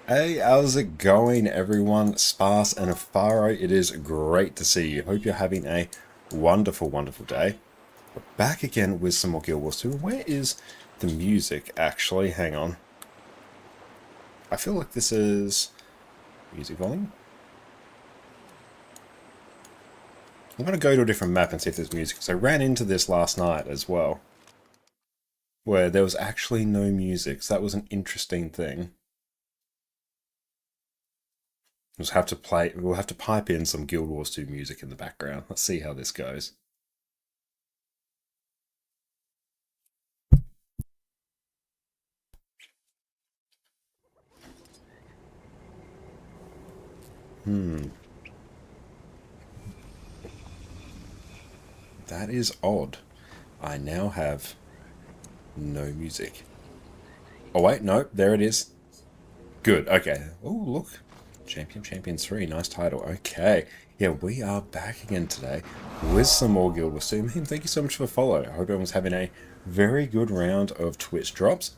Hey, how's it going, everyone? Sparse and Afaro, it is great to see you. Hope you're having a wonderful, wonderful day. We're back again with some more Guild Wars 2. Where is the music, actually? Hang on. I feel like this is... music volume? I'm going to go to a different map and see if there's music, because I ran into this last night as well, where there was actually no music, so that was an interesting thing. We'll have to pipe in some Guild Wars 2 music in the background. Let's see how this goes. That is odd. I now have no music. Oh wait, no, there it is. Good, okay. Oh, look. Champions 3, nice title. Okay. Yeah, we are back again today with some more Guild Wars 2. Man, thank you so much for the follow. I hope everyone's having a very good round of Twitch drops.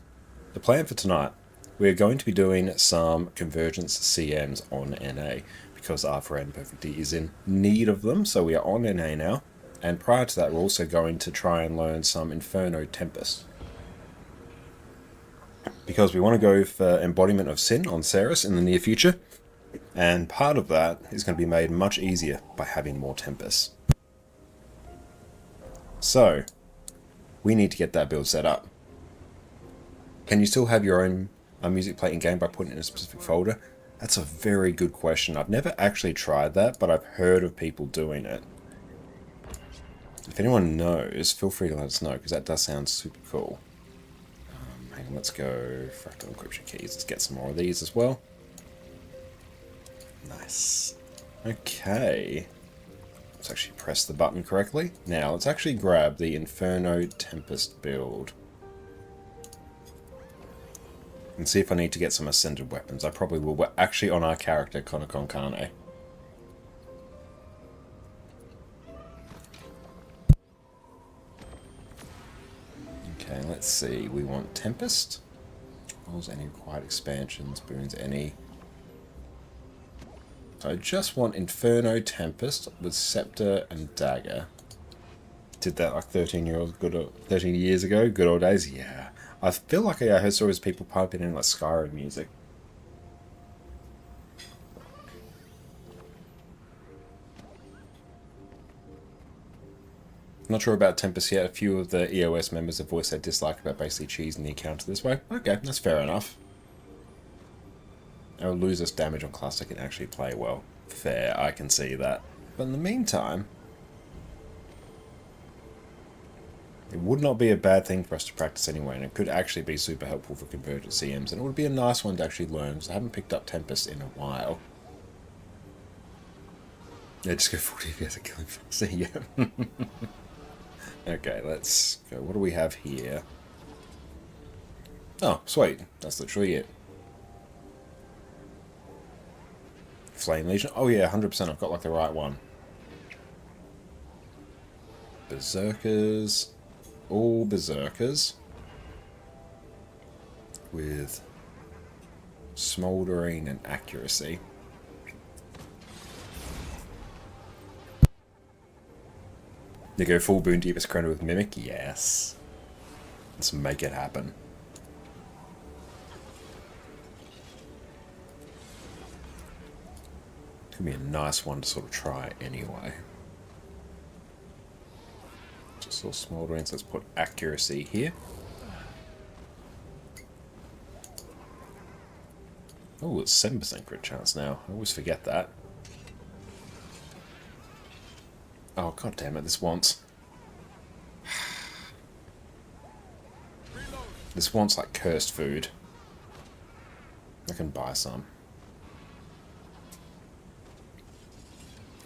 The plan for tonight, we're going to be doing some Convergence CMs on NA because our friend Perfecty is in need of them, so we are on NA now. And prior to that, we're also going to try and learn some Inferno Tempest, because we want to go for Embodiment of Sin on Ceres in the near future, and part of that is going to be made much easier by having more Tempests. So, we need to get that build set up. Can you still have your own music plate in game by putting it in a specific folder? That's a very good question. I've never actually tried that, but I've heard of people doing it. If anyone knows, feel free to let us know, because that does sound super cool. Hang on, let's go fractal encryption keys. Let's get some more of these as well. Nice. Okay. Let's actually press the button correctly. Now, let's actually grab the Inferno Tempest build. And see if I need to get some Ascended weapons. I probably will. We're actually on our character, ConnorConCarne. Okay, let's see. We want Tempest. Rolls any required expansions, boons any. So I just want Inferno Tempest with Scepter and Dagger. Did that like 13 years ago. Good old days. Yeah. I feel like I heard stories of people piping in like Skyrim music. Not sure about Tempest yet. A few of the EOS members have voiced their dislike about basically cheesing the encounter this way. Okay, that's fair enough. It'll lose us damage on Classic and actually play well. Fair, I can see that. But in the meantime, it would not be a bad thing for us to practice anyway, and it could actually be super helpful for Convergent CMs, and it would be a nice one to actually learn, because I haven't picked up Tempest in a while. Yeah, just go 40 FPS and killing fast. Yeah. Okay, let's go. What do we have here? Oh, sweet. That's literally it. Flame Legion. Oh yeah, 100%. I've got like the right one. Berserkers. All Berserkers. With Smouldering and Accuracy. You go full Boon Deepest Chrono with Mimic? Yes. Let's make it happen. It's going to be a nice one to sort of try anyway. Just all Smouldering, so let's put Accuracy here. Oh, it's 7% crit chance now. I always forget that. Oh, god damn it, this wants... This wants like cursed food. I can buy some.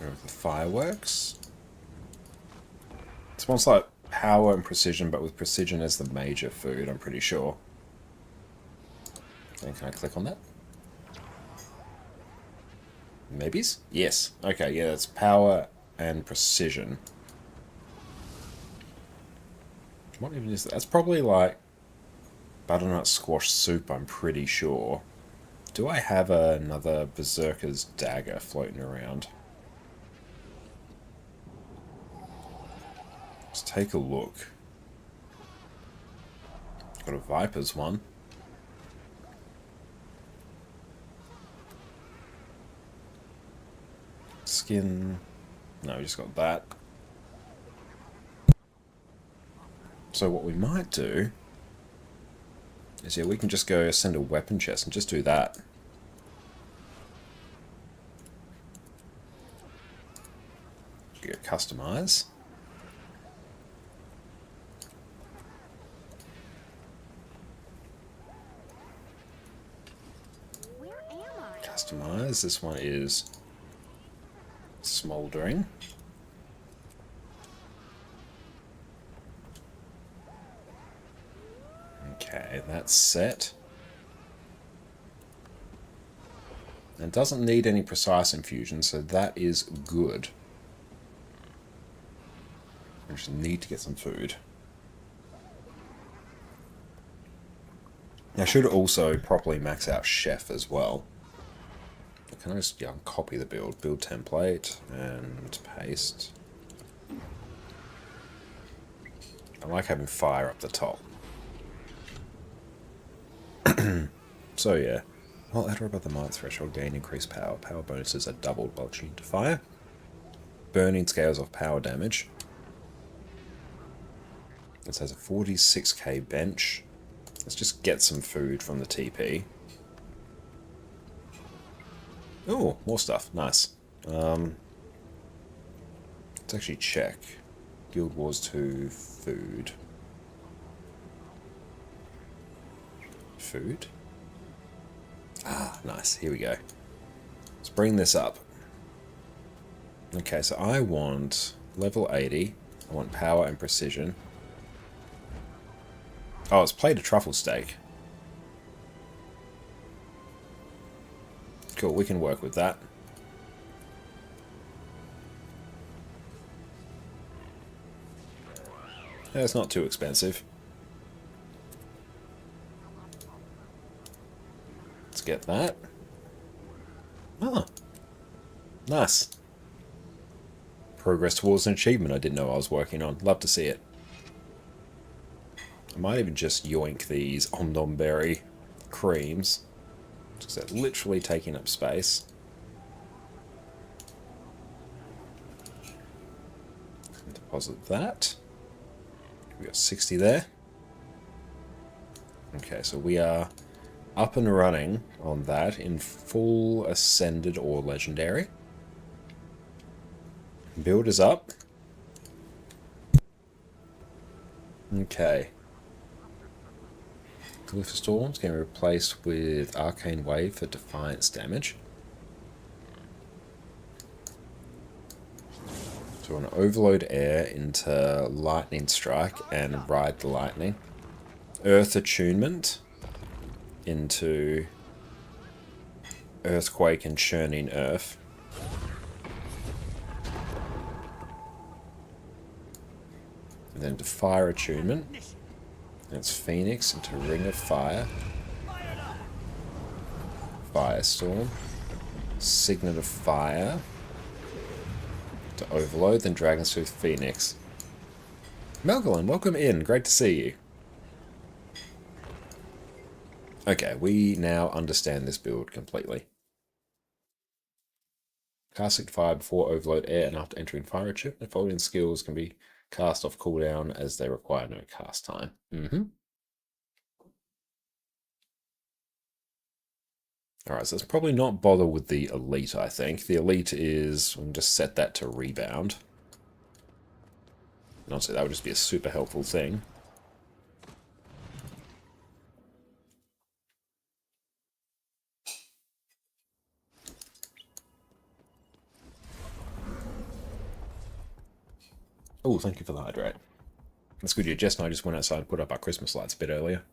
Go with the fireworks. This wants like power and precision, but with precision as the major food, I'm pretty sure. And can I click on that? Maybes? Yes. Okay, yeah, it's power and precision. What even is that? That's probably like butternut squash soup, I'm pretty sure. Do I have another Berserker's dagger floating around? Let's take a look. Got a Viper's one. Skin. No, we just got that. So what we might do is, yeah, we can just go send a weapon chest and just do that. Go customize. Where am I? Customize. This one is smoldering. Okay, that's set. And doesn't need any precise infusion, so that is good. We just need to get some food. I should also properly max out Chef as well. Can I just copy the build? Build template and paste. I like having fire up the top. So yeah. While at or above the might threshold, gain increased power. Power bonuses are doubled while tuned to fire. Burning scales off power damage. This has a 46k bench. Let's just get some food from the TP. Oh, more stuff. Nice. Let's actually check. Guild Wars 2 food. Food? Ah, nice. Here we go. Let's bring this up. Okay, so I want level 80. I want power and precision. Oh, it's played a truffle steak. Cool, we can work with that. Yeah, it's not too expensive. Let's get that. Ah, nice. Progress towards an achievement I didn't know I was working on. Love to see it. I might even just yoink these Omnomberry creams. Because they're literally taking up space. Deposit that. We got 60 there. Okay, so we are up and running on that in full Ascended or Legendary. Build is up. Okay. Glyph Storm's getting replaced with Arcane Wave for Defiance damage. So we're going to Overload Air into Lightning Strike and Ride the Lightning. Earth Attunement into Earthquake and Churning Earth. And then to Fire Attunement. That's Phoenix into Ring of Fire. Firestorm. Signet of Fire. To Overload, then Dragon's Tooth Phoenix. Melgalin, welcome in. Great to see you. Okay, we now understand this build completely. Casting fire before Overload Air and after entering Fire Attunement. The following skills can be cast off cooldown as they require no cast time. Alright, so let's probably not bother with the Elite, I think. The Elite is... we can just set that to Rebound. And honestly, that would just be a super helpful thing. Oh, thank you for the hydrate. That's good. Jess and I just went outside and put up our Christmas lights a bit earlier.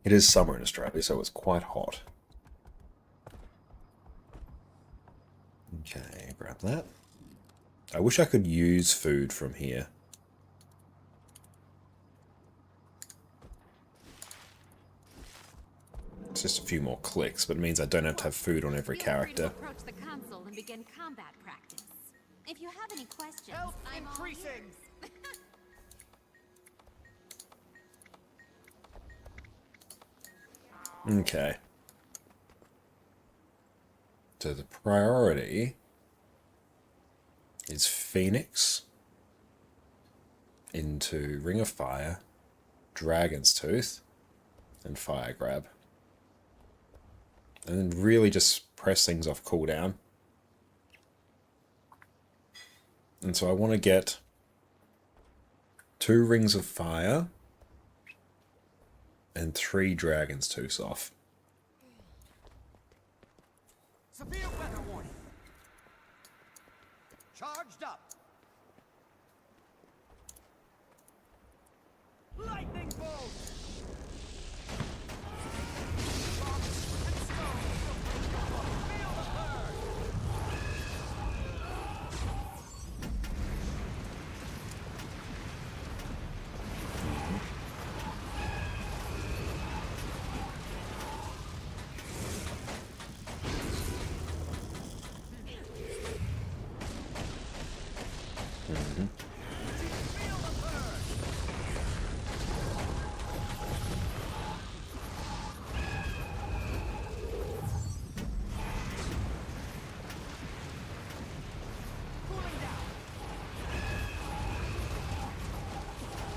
It is summer in Australia, so it's quite hot. Okay, grab that. I wish I could use food from here. It's just a few more clicks, but it means I don't have to have food on every character. Approach the console and begin combat practice. If you have any questions, I'm increasing. Okay. So the priority is Phoenix into Ring of Fire, Dragon's Tooth, and Fire Grab. And then really just press things off cooldown. And so I want to get 2 Rings of Fire and 3 Dragon's Tooths off. Severe weather warning. Charged up. Lightning bolt. Feel the burn.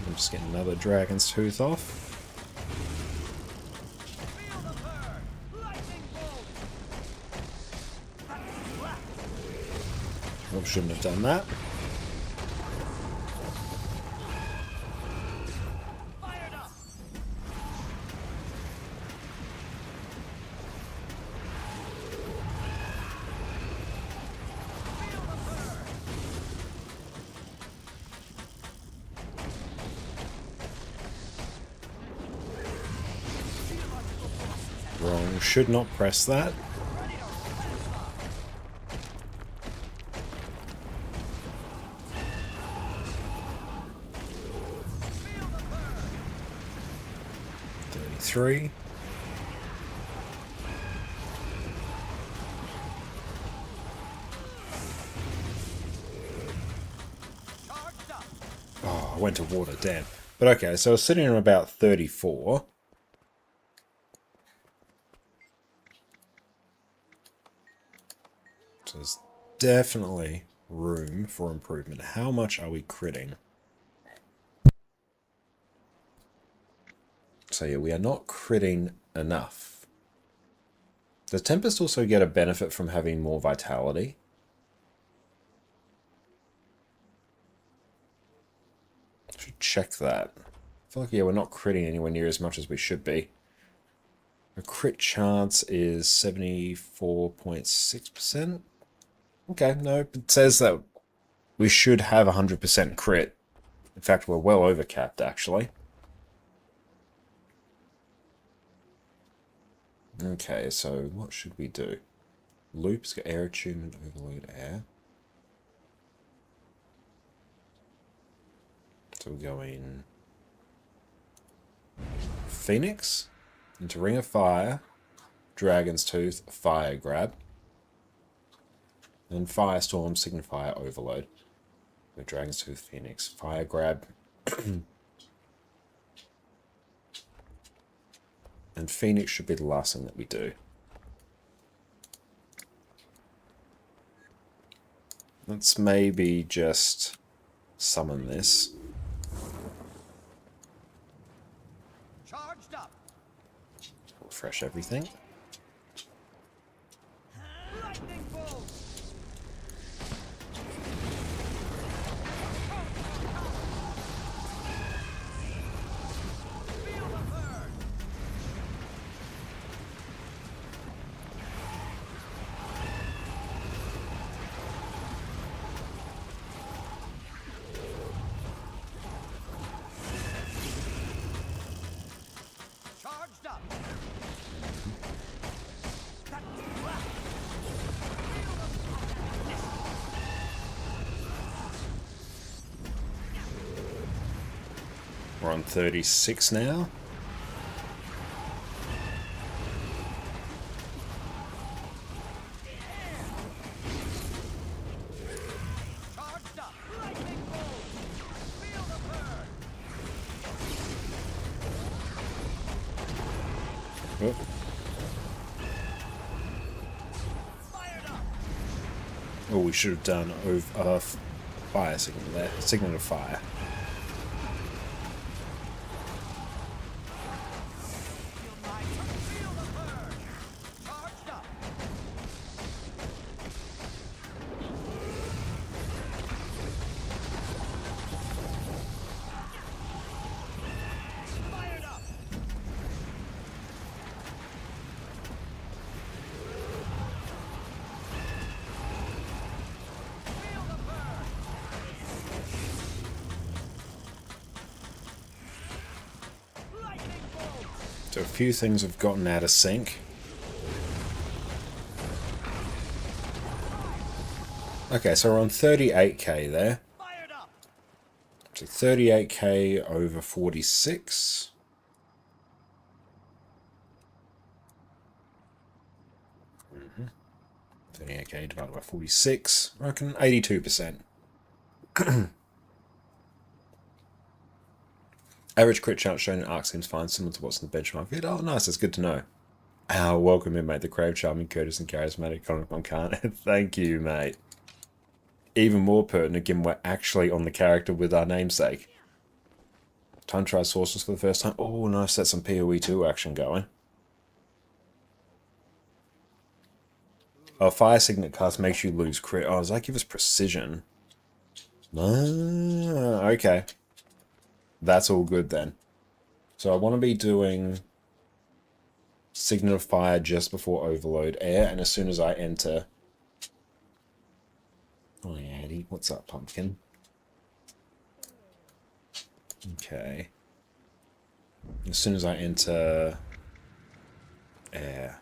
I'm just getting another Dragon's Tooth off. Feel the burn. Lightning bolt. Oh, shouldn't have done that. Fired up. Feel the burn. Wrong. Should not press that. Feel the burn. 33. Charged up. Oh, I went to water, damn. But okay, so I was sitting on about 34. So there's definitely room for improvement. How much are we critting? So yeah, we are not critting enough. Does Tempest also get a benefit from having more vitality? Should check that. I feel like, yeah, we're not critting anywhere near as much as we should be. The crit chance is 74.6%. Okay, no, it says that we should have 100% crit. In fact, we're well overcapped, actually. Okay, so what should we do? Loops, air attunement, overload air. So we're going Phoenix into Ring of Fire, Dragon's Tooth, Fire Grab, and Firestorm, Signifier, Overload. With Dragon's Tooth, Phoenix, Fire Grab, and Phoenix should be the last thing that we do. Let's maybe just summon this. Charged up. Refresh everything. Lightning bolt. Feel the burn. Charged up. We're on 36 now. Oh, Fired up. oh, we should have done over fire signal there. Signal of fire. Feel the burn. Charged up. Fired up. Feel the burn. Lightning bolt. So a few things have gotten out of sync. Okay, so we're on 38k there. Fired up. So 38k over 46. 38k divided by 46. I reckon 82%. Average crit chance shown in Arc seems fine, similar to what's in the benchmark vid. Oh, nice, that's good to know. Welcome in, mate. The crave, charming, courteous, and charismatic ConnorConCarne. Thank you, mate. Even more pertinent, given we're actually on the character with our namesake. Time to try sources for the first time. Oh, nice, that's some PoE2 action going. Oh, fire signet cast makes you lose crit. Oh, does that give us precision? Ah, okay. That's all good then. So I want to be doing Signet of Fire just before Overload Air, and as soon as I enter... Oh, yeah, Eddie. What's up, Pumpkin? Okay. As soon as I enter... Air.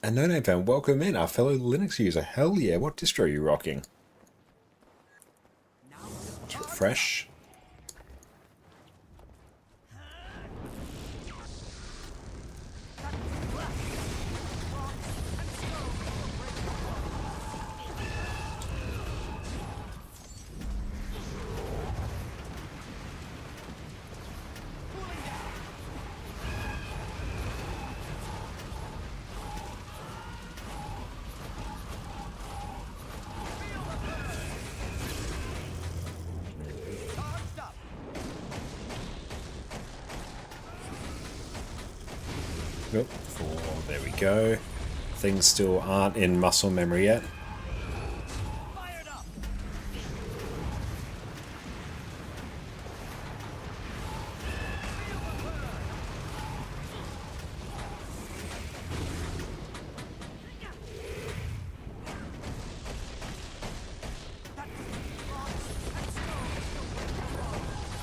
And no name fan, welcome in, our fellow Linux user. Hell yeah, what distro are you rocking? Let's refresh. Charged up. Yep, there we go. Things still aren't in muscle memory yet. Fired up.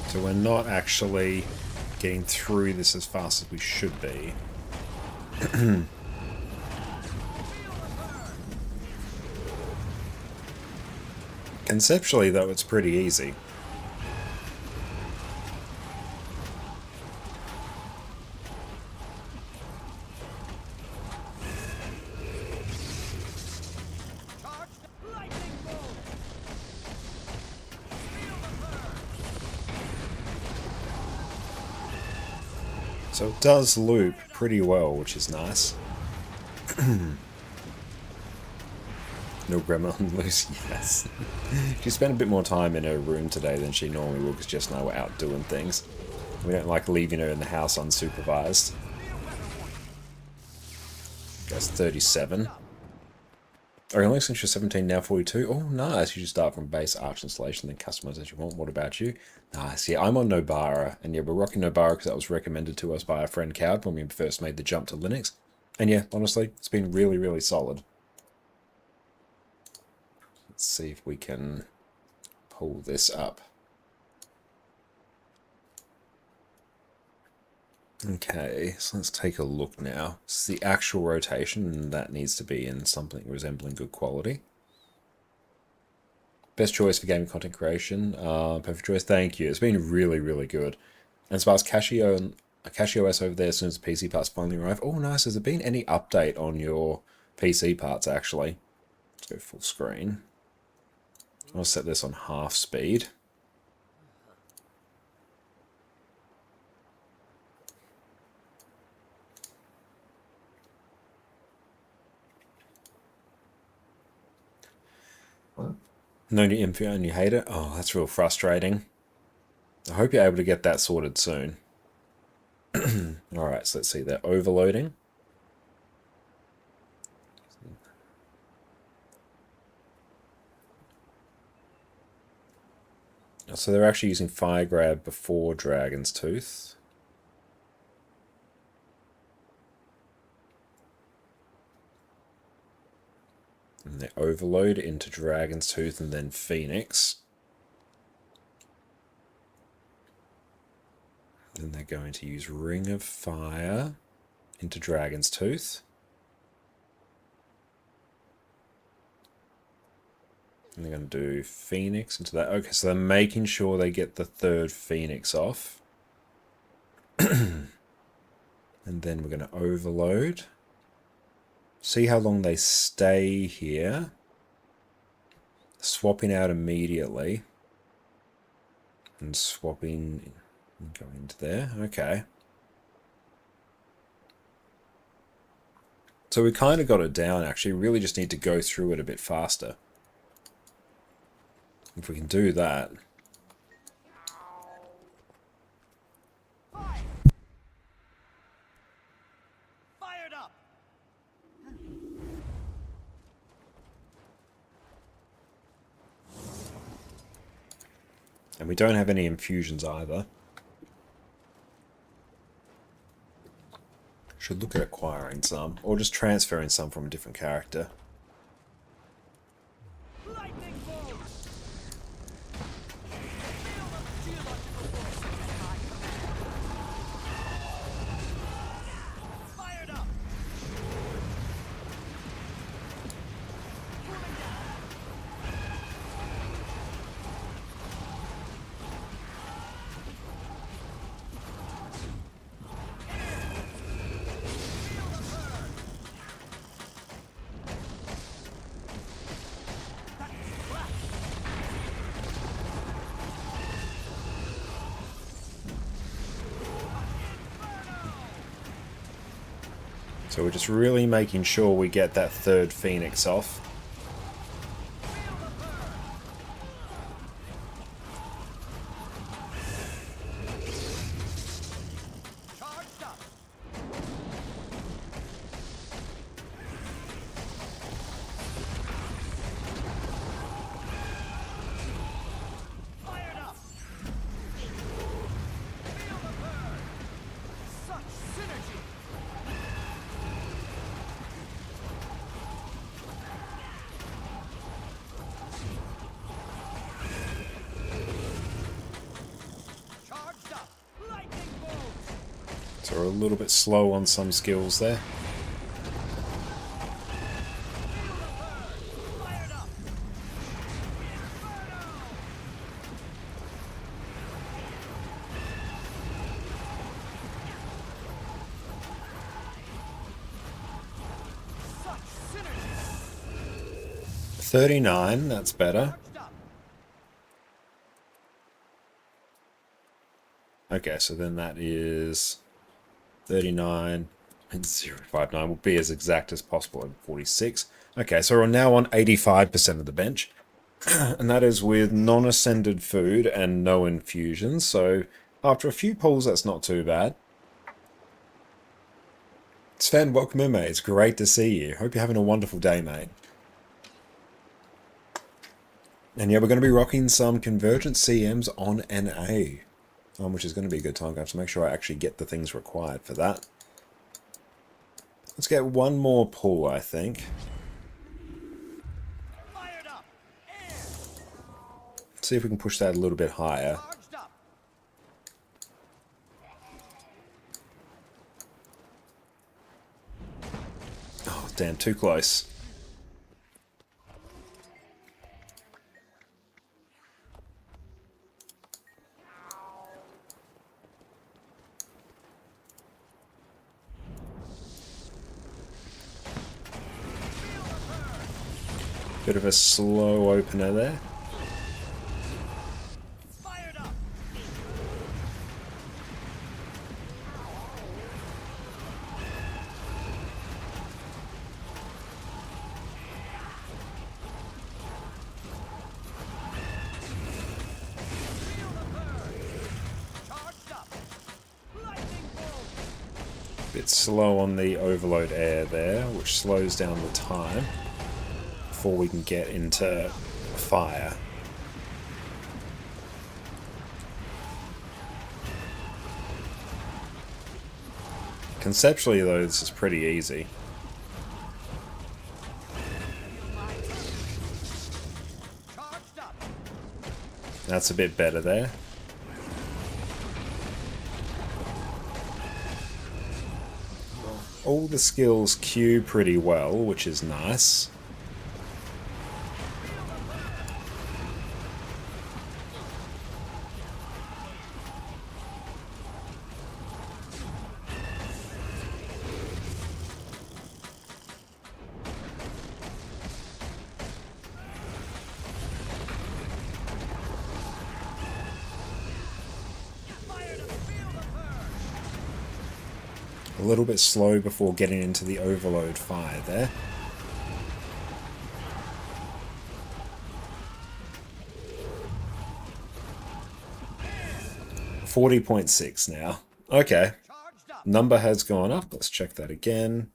So we're not actually getting through this as fast as we should be. Conceptually, though, it's pretty easy. Charged. Lightning bolt. Feel the burn. So it does loop pretty well, which is nice. No gremlin loose, yes. She spent a bit more time in her room today than she normally would, because Jess and I were out doing things. We don't like leaving her in the house unsupervised. That's 37. Oh, only since you're 17, now 42. Oh, nice. You just start from base arch installation, then customize as you want. What about you? Nice. Yeah, I'm on Nobara. And yeah, we're rocking Nobara because that was recommended to us by our friend Cowd when we first made the jump to Linux. And yeah, honestly, it's been really, really solid. Let's see if we can pull this up. Okay, so let's take a look now. This is the actual rotation, and that needs to be in something resembling good quality. Best choice for gaming content creation. Perfect choice, thank you. It's been really, really good. And as far as Casio OS over there, as soon as the PC parts finally arrive. Oh, nice. Has there been any update on your PC parts, actually? Let's go full screen. I'll set this on half speed. No new info and you hate it? Oh, that's real frustrating. I hope you're able to get that sorted soon. Alright, so let's see, they're overloading. So they're actually using Fire Grab before Dragon's Tooth. And they overload into Dragon's Tooth and then Phoenix. Then they're going to use Ring of Fire into Dragon's Tooth. And they're going to do Phoenix into that. Okay, so they're making sure they get the third Phoenix off. And then we're going to overload. See how long they stay here. Swapping out immediately. And swapping... Going into there. Okay. So we kind of got it down, actually. Really just need to go through it a bit faster. If we can do that... Fired up. And we don't have any infusions either. Should look at acquiring some, or just transferring some from a different character. Lightning bolt. Fired up. So we're just really making sure we get that third Phoenix off. Charged up. Fired up. Feel the burn. Such synergy. Charged up. Lightning bolt. So we're a little bit slow on some skills there. Fired up. Such synergy. 39, that's better. Charged up. Okay, so then that is 39 and 059 will be as exact as possible at 46. Okay, so we're now on 85% of the bench. And that is with non-ascended food and no infusions. So after a few pulls, that's not too bad. Sven, welcome in, mate. It's great to see you. Hope you're having a wonderful day, mate. And yeah, we're going to be rocking some Convergence CMs on NA. Which is going to be a good time. I have to make sure I actually get the things required for that. Let's get one more pull, I think. Fired up. Air. See if we can push that a little bit higher. Charged up. Oh, damn, too close. Bit of a slow opener there. Fired up. Bit slow on the overload air there, which slows down the time before we can get into fire. Conceptually, though, this is pretty easy. That's a bit better there. All the skills queue pretty well, which is nice. A little bit slow before getting into the overload fire there. $40.6 now. Okay. Number has gone up. Let's check that again.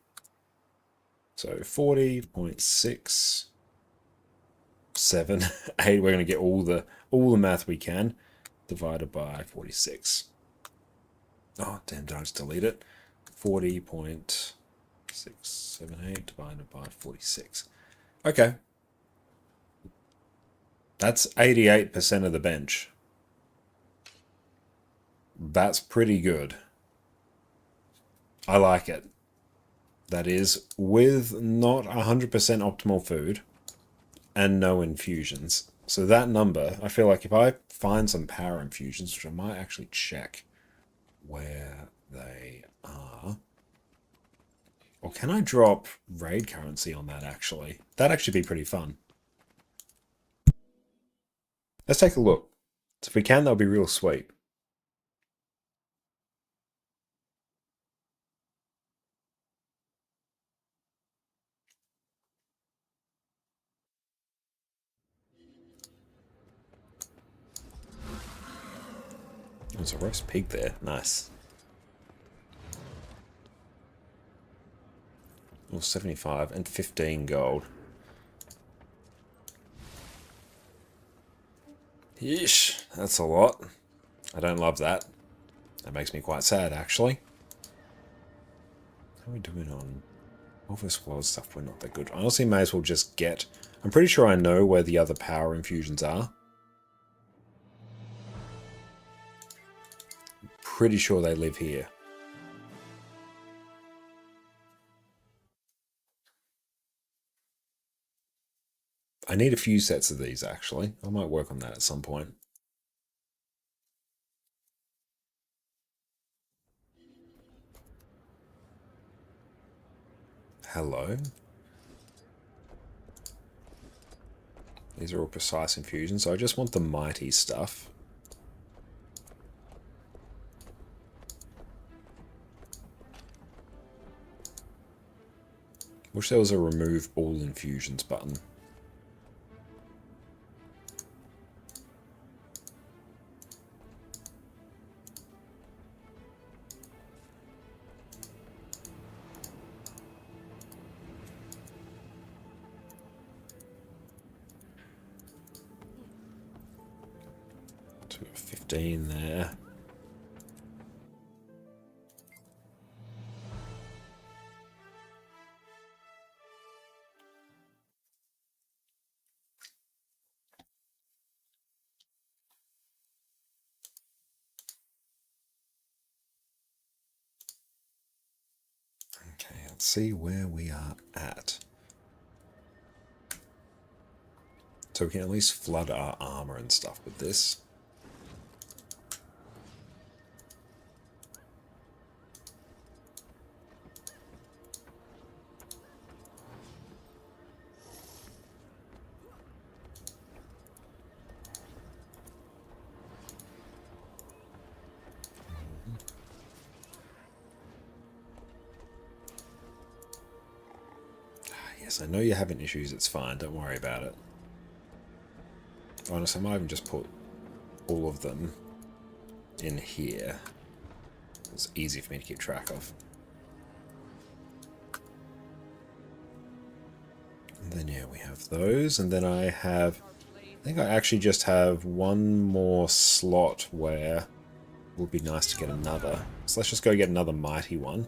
So 40.6, 7, 8. We're going to get all the math we can. Divided by 46. Oh, damn, did I just delete it? 40.678 divided by 46. Okay. That's 88% of the bench. That's pretty good. I like it. That is with not 100% optimal food and no infusions. So that number, I feel like if I find some power infusions, which I might actually check where they are. Or can I drop raid currency on that, actually? That'd actually be pretty fun. Let's take a look. So if we can, that'll be real sweet. There's a roast pig there. Nice. Oh, 75 and 15 gold. Yeesh, that's a lot. I don't love that. That makes me quite sad, actually. How are we doing on Office World stuff? We're not that good. I honestly may as well just get... I'm pretty sure I know where the other power infusions are. Pretty sure they live here. I need a few sets of these, actually. I might work on that at some point. Hello? These are all precise infusions, so I just want the mighty stuff. Wish there was a remove all infusions button. So 15 there. Okay, let's see where we are at. So we can at least flood our armor and stuff with this. Yes, I know you're having issues, it's fine, don't worry about it. Honestly, I might even just put all of them in here. It's easy for me to keep track of. And then yeah, we have those, and then I think I actually just have one more slot where it would be nice to get another. So let's just go get another mighty one.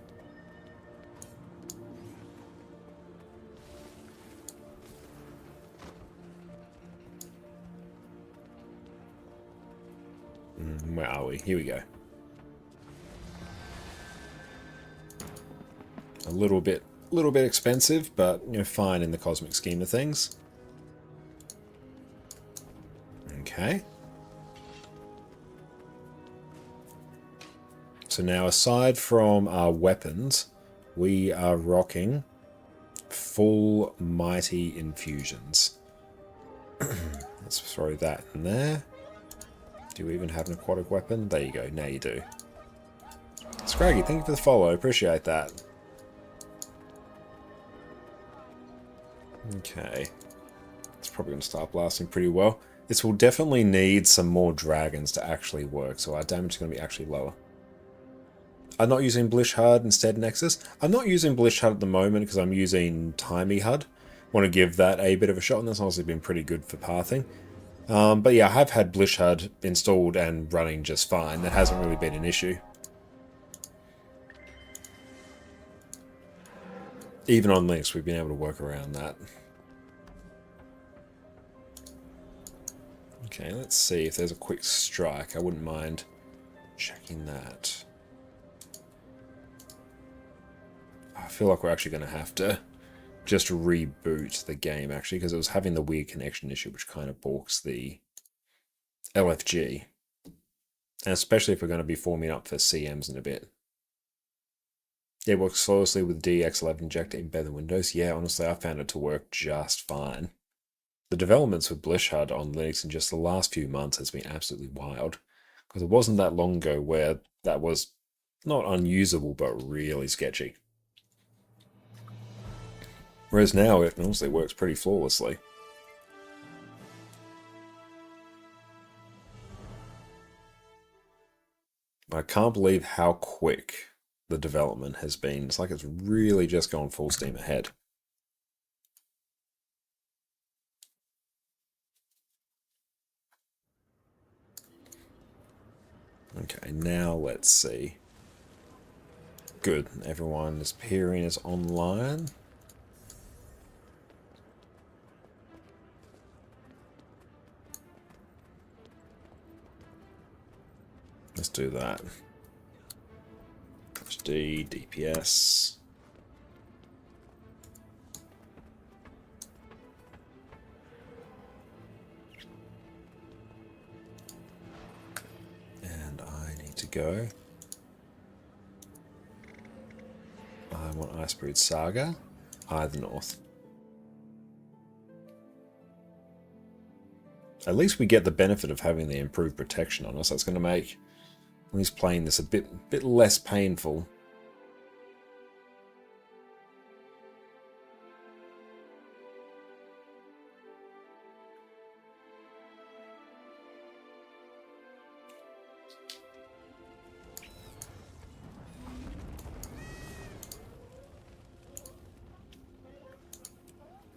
Where are we? Here we go. A little bit expensive, but you know, fine in the cosmic scheme of things. Okay. So now, aside from our weapons, we are rocking full mighty infusions. Let's throw that in there. Do you even have an aquatic weapon? There you go. Now you do. Scraggy, thank you for the follow. Appreciate that. Okay. It's probably going to start blasting pretty well. This will definitely need some more dragons to actually work, so our damage is going to be actually lower. I'm not using Blish HUD instead Nexus. I'm not using Blish HUD at the moment because I'm using Timey HUD. Want to give that a bit of a shot, and that's honestly been pretty good for pathing. But yeah, I have had Blish HUD installed and running just fine. That hasn't really been an issue. Even on Linux, we've been able to work around that. Okay, let's see if there's a quick strike. I wouldn't mind checking that. I feel like we're actually going to have to just reboot the game, actually, because it was having the weird connection issue, which kind of balks the LFG. And especially if we're going to be forming up for CMs in a bit. Yeah, it works closely with DX11 injector embed in Windows. Yeah, honestly, I found it to work just fine. The developments with Blish HUD on Linux in just the last few months has been absolutely wild. Because it wasn't that long ago where that was not unusable, but really sketchy. Whereas now it honestly works pretty flawlessly. I can't believe how quick the development has been. It's like it's really just gone full steam ahead. Okay, now let's see. Good, everyone is peering is online. Let's do that. HD, DPS. And I need to go. I want Icebrood Saga. The North. At least we get the benefit of having the improved protection on us. That's going to make at least playing this a bit less painful.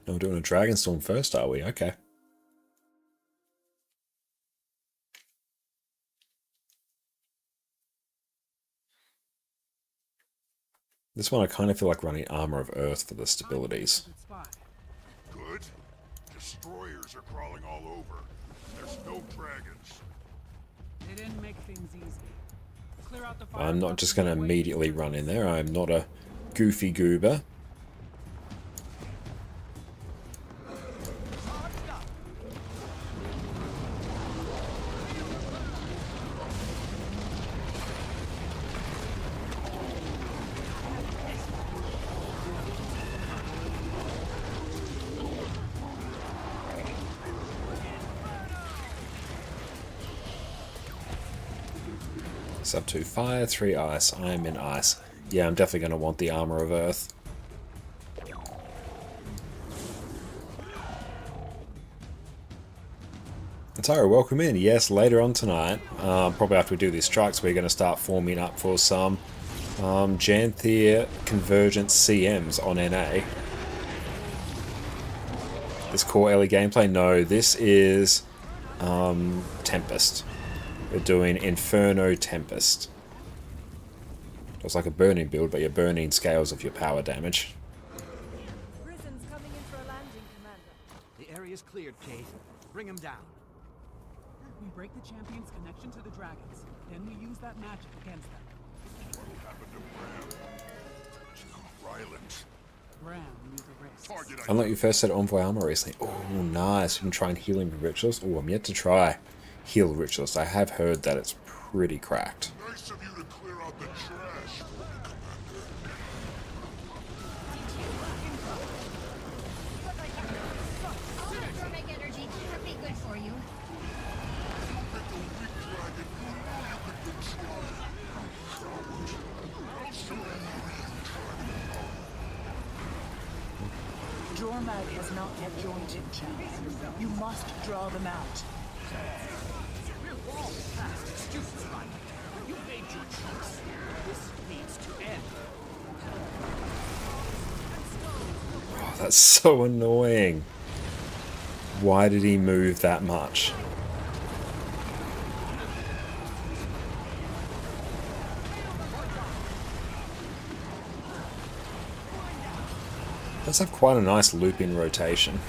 Oh, we're doing a Dragonstorm first, are we? Okay. This one I kind of feel like running Armor of Earth for the stabilities. Good. Destroyers are crawling all over. There's no dragons. They didn't make things easy. Clear out the fire. I'm not just going to immediately run in there. I'm not a goofy goober. Up to fire, 3 ice. I'm in ice. Yeah, I'm definitely going to want the Armor of Earth. Taro, welcome in. Yes, later on tonight, probably after we do these strikes, we're going to start forming up for some Janthir Convergence CMs on NA. This core Ellie gameplay? No, this is Tempest. We're doing Inferno Tempest. It's like a burning build, but you're burning scales of your power damage. Prison's coming in for a landing, Commander. The area's cleared, Kate. Bring him down. We break the champion's connection to the dragons. Then we use that magic against them. What'll happen to Bram? Too violent. Bram knew the risks. Target Unlike you first said Envoy Armor recently. Oh, nice. You can try and heal him with Ritualist. Oh, I'm yet to try heal Ritualist. I have heard that it's pretty cracked. Nice of you to clear out the trash for me, Commander. All that thermic energy can't be good for you. Pick a weak dragon you knew you could control. Coward. I'll show you real dragon power. Jormag has not yet joined in chat. You must draw them out. We're all past excuses, right? You made your choice. This needs to end. Oh, that's so annoying. Why did he move that much? Does have quite a nice looping rotation.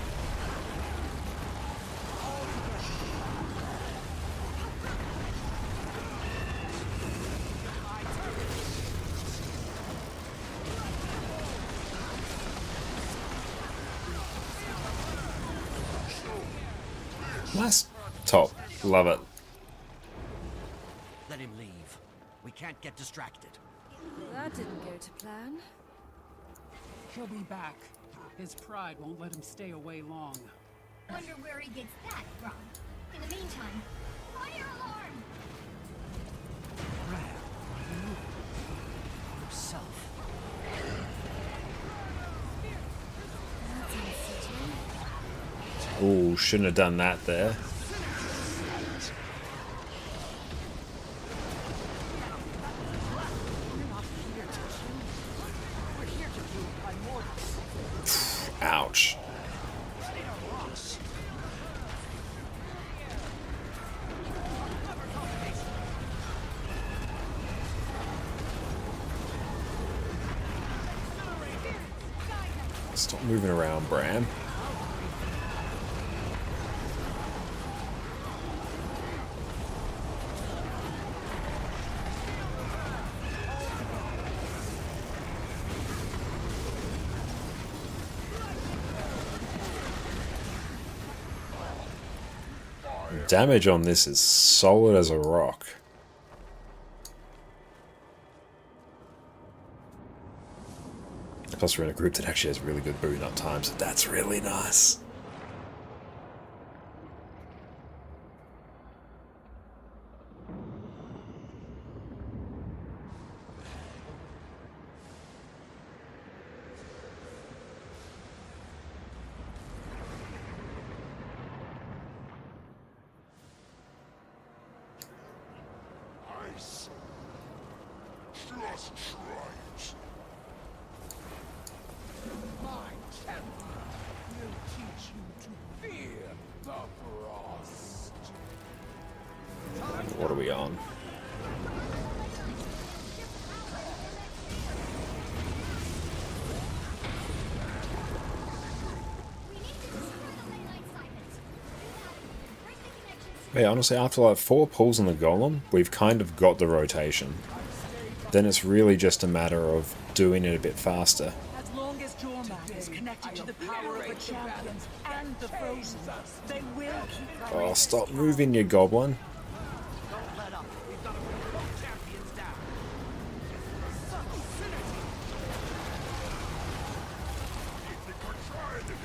Nice top. Love it. Let him leave. We can't get distracted. That didn't go to plan. He'll be back. His pride won't let him stay away long. Wonder where he gets that from. In the meantime, fire alarm! Bram, you yourself. Oh, shouldn't have done that there. Ouch. Stop moving around, Bram. Damage on this is solid as a rock. Plus we're in a group that actually has really good boon up time, so that's really nice. Ice. Just try it. My champion will teach you to fear the frost. What are we on? We need to destroy the ley line siphons. Break the connections to Yeah, honestly, after like 4 pulls on the golem, we've kind of got the rotation. Then it's really just a matter of doing it a bit faster. As long as Jormag is connected to the power of the champions and the frozen, they will keep Oh, stop moving, you goblin. Don't let up. We've got to bring both champions down.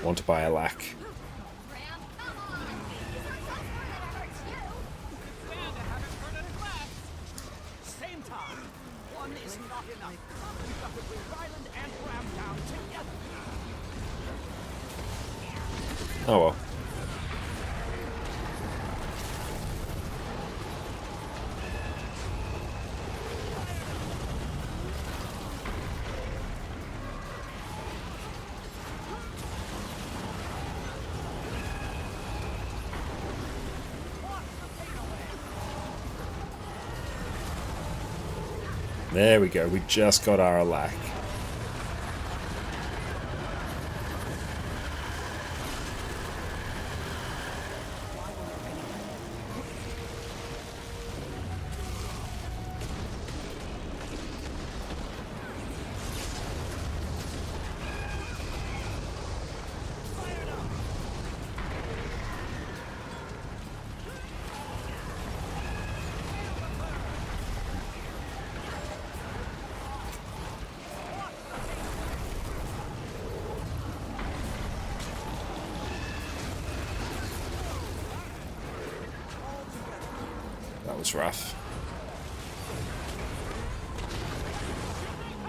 Want to buy a lack. Bram, come on! It's not so far that it hurts you! And I haven't heard it last. Same time. One is not enough. We've got to bring Ryland and Bram down together. Oh well. There we go. We just got our alack. That was rough.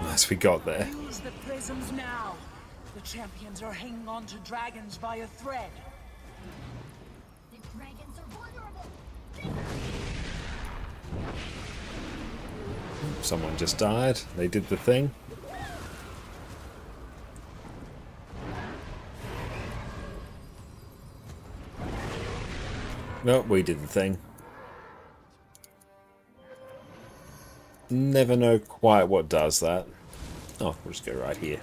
As we got there. Use the prisms now. The champions are hanging on to dragons by a thread. The dragons are vulnerable. Someone just died. They did the thing. No, we did the thing. Never know quite what does that. Oh, we'll just go right here.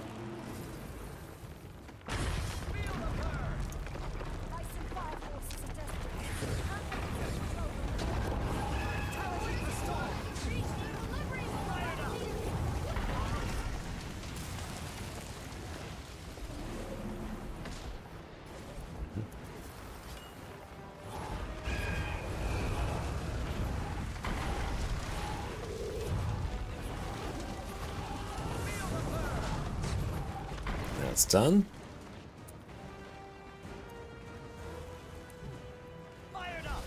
That's done. Fired up.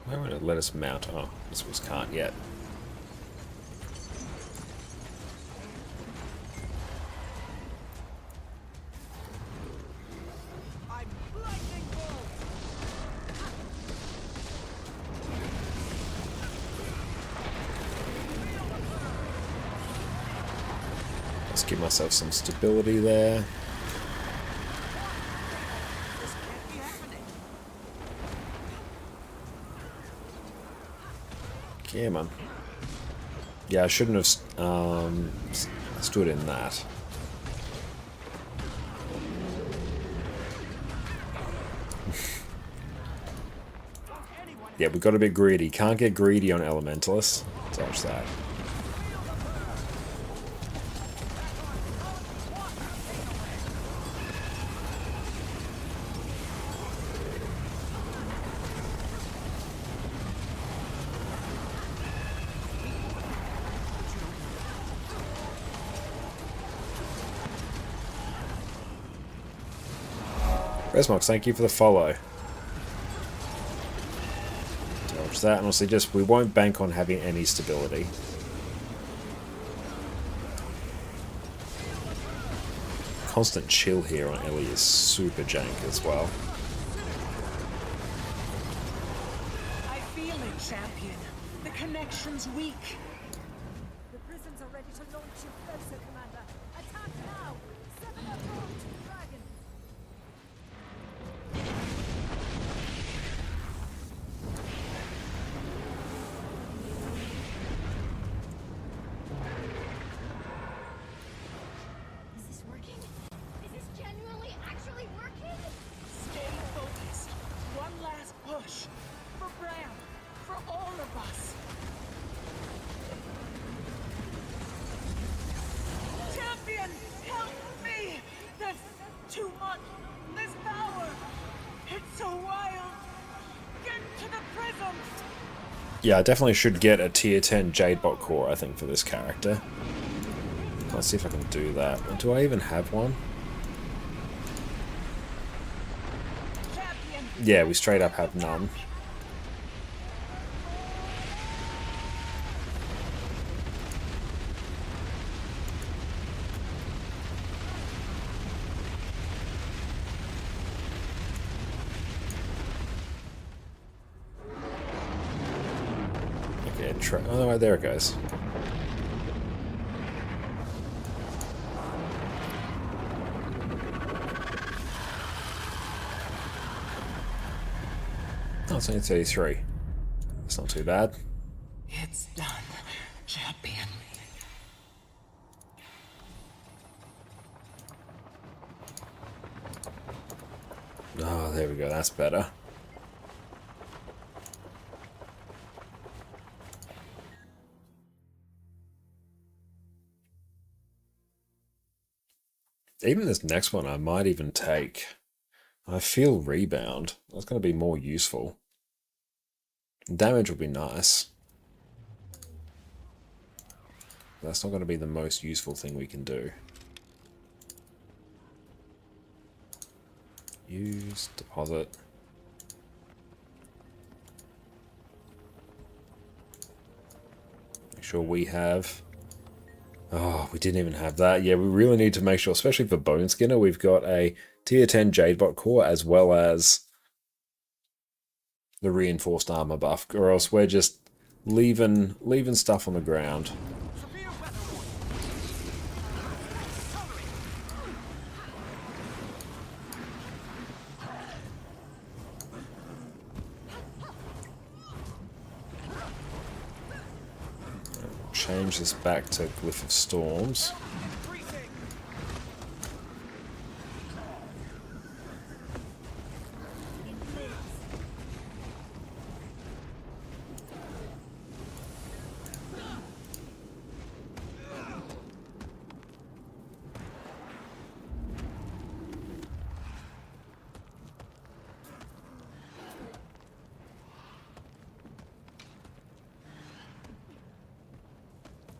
Why would it let us mount? Oh, this was can't yet. I'm lightning bolt. Let's give myself some stability there. This can't be happening. Yeah, man. Yeah, I shouldn't have stood in that. Yeah, we got a bit greedy. Can't get greedy on Elementalists. Dodge that. Resmox, thank you for the follow. Dodge that, and also just, we won't bank on having any stability. Constant chill here on Ellie is super jank as well. I feel it, champion. The connection's weak. The prisons are ready to launch you closer, Commander. Attack now! 7 up dragon. Is this working? Is this genuinely actually working? Stay focused. One last push. For Bram. For all of us. Champion, help me! There's too much. This power. It's so wild. Get to the prisms. Yeah, I definitely should get a tier 10 Jadebot core, I think, for this character. Let's see if I can do that. Do I even have one? Champion. Yeah, we straight up have none. Oh, no, there it goes. Oh, it's only 33. That's not too bad. It's done, champion. Oh, there we go. That's better. Even this next one I might even take. I feel rebound. That's going to be more useful. Damage will be nice. That's not going to be the most useful thing we can do. Use, deposit. Make sure we have... Oh, we didn't even have that. Yeah, we really need to make sure, especially for Bone Skinner, we've got a tier 10 Jadebot core as well as the reinforced armor buff, or else we're just leaving stuff on the ground. Severe weather warning. Change this back to Glyph of Storms. Increasing.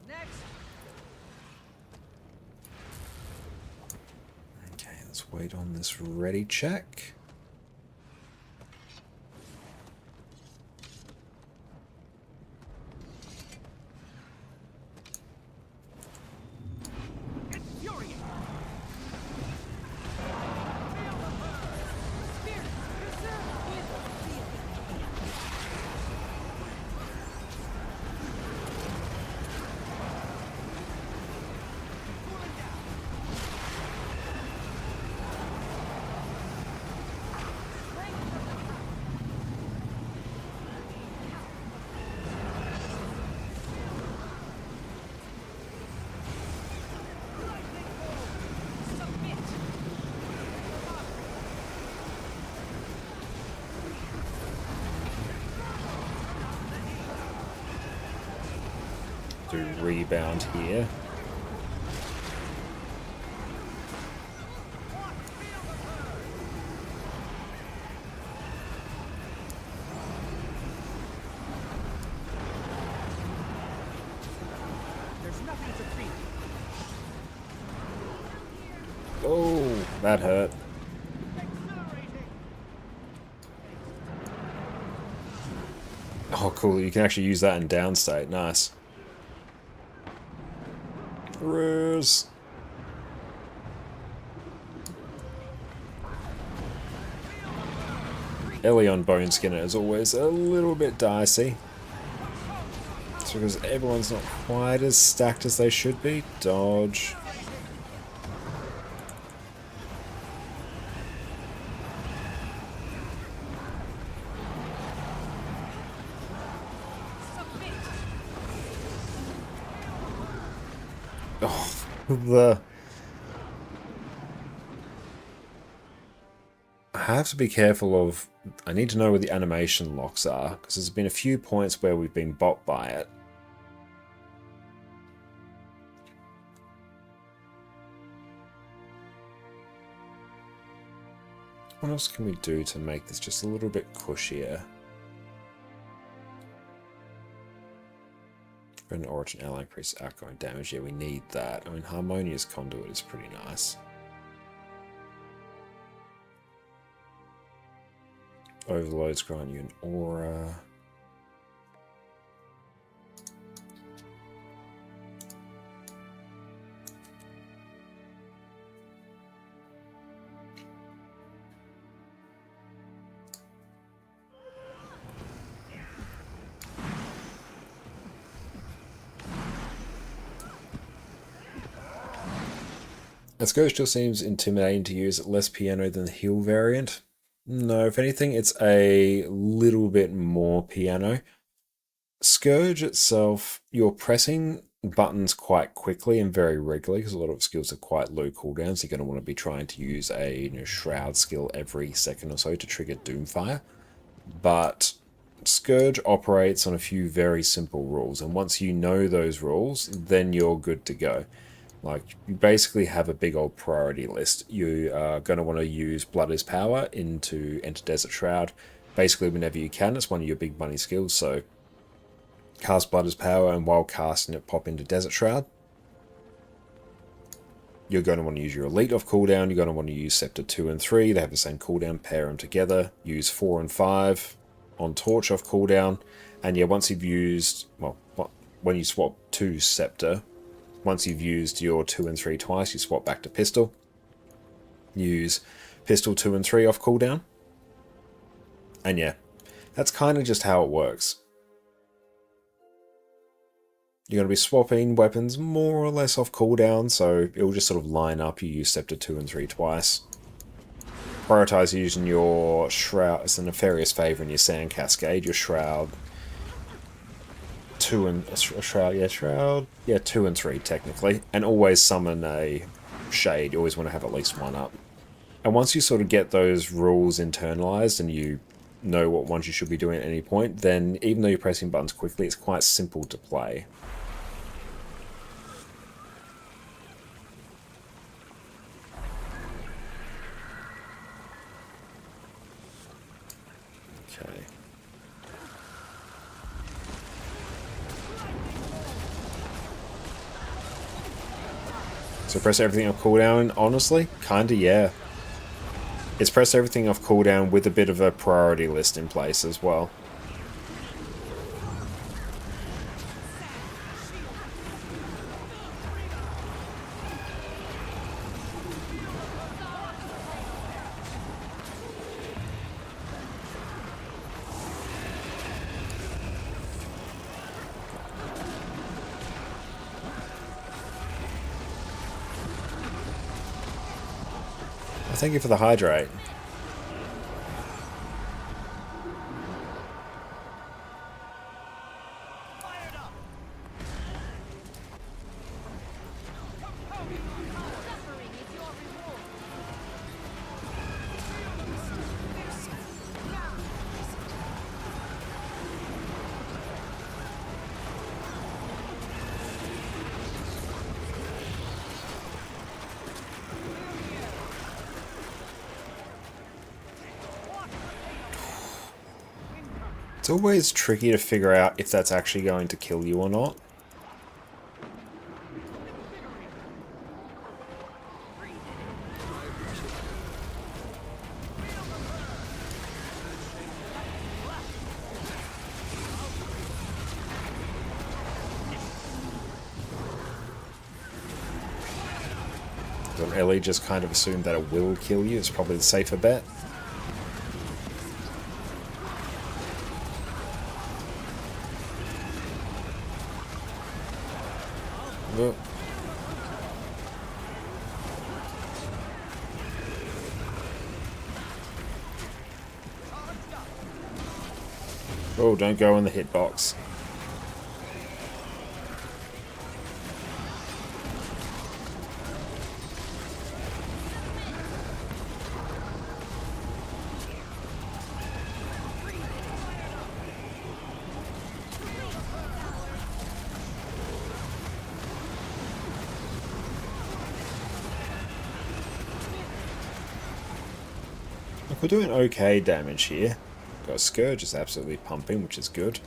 Next. Okay, let's wait on this ready check. Infuriate. Do rebound here. There's nothing to fear. Oh, that hurt. Accelerating. Oh, cool. You can actually use that in downstate. Nice. Ruse. Ellie on Bone Skinner is always a little bit dicey. It's because everyone's not quite as stacked as they should be. Dodge. Oh, I have to be careful of... I need to know where the animation locks are, because there's been a few points where we've been bot by it. What else can we do to make this just a little bit cushier? An origin ally increases outgoing damage. Yeah, we need that. I mean, Harmonious Conduit is pretty nice. Overloads grant you an aura. Scourge still seems intimidating to use, less piano than the heal variant. No, if anything, it's a little bit more piano. Scourge itself, you're pressing buttons quite quickly and very regularly because a lot of skills are quite low cooldowns. You're going to want to be trying to use a Shroud skill every second or so to trigger Doomfire. But Scourge operates on a few very simple rules, and once you know those rules, then you're good to go. Like, you basically have a big old priority list. You are going to want to use Blood is Power into Enter Desert Shroud basically whenever you can. It's one of your big money skills, so cast Blood is Power, and while casting it, pop into Desert Shroud. You're going to want to use your Elite off cooldown. You're going to want to use Scepter 2 and 3. They have the same cooldown. Pair them together. Use 4 and 5 on Torch off cooldown. And yeah, once you've used... Well, when you swap to Scepter, once you've used your 2 and 3 twice, you swap back to Pistol. Use Pistol 2 and 3 off cooldown. And yeah, that's kind of just how it works. You're going to be swapping weapons more or less off cooldown, so it will just sort of line up. You use Scepter 2 and 3 twice. Prioritize using your Shroud as a Nefarious Favor in your Sand Cascade, your Shroud 2 and 3 technically, and always summon a Shade. You always want to have at least one up. And once you sort of get those rules internalized and you know what ones you should be doing at any point, then even though you're pressing buttons quickly, it's quite simple to play. Okay. So press everything off cooldown, honestly? Kinda, yeah. It's press everything off cooldown with a bit of a priority list in place as well. Thank you for the hydrate. It's always tricky to figure out if that's actually going to kill you or not. So Ellie just kind of assumed that it will kill you. It's probably the safer bet. Oh, don't go in the hitbox. We're doing okay damage here. Got Scourge is absolutely pumping, which is good.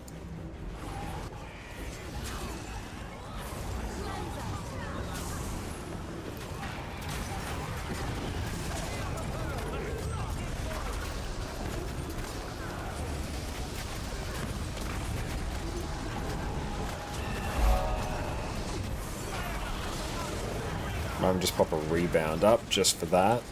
Might just pop a rebound up just for that.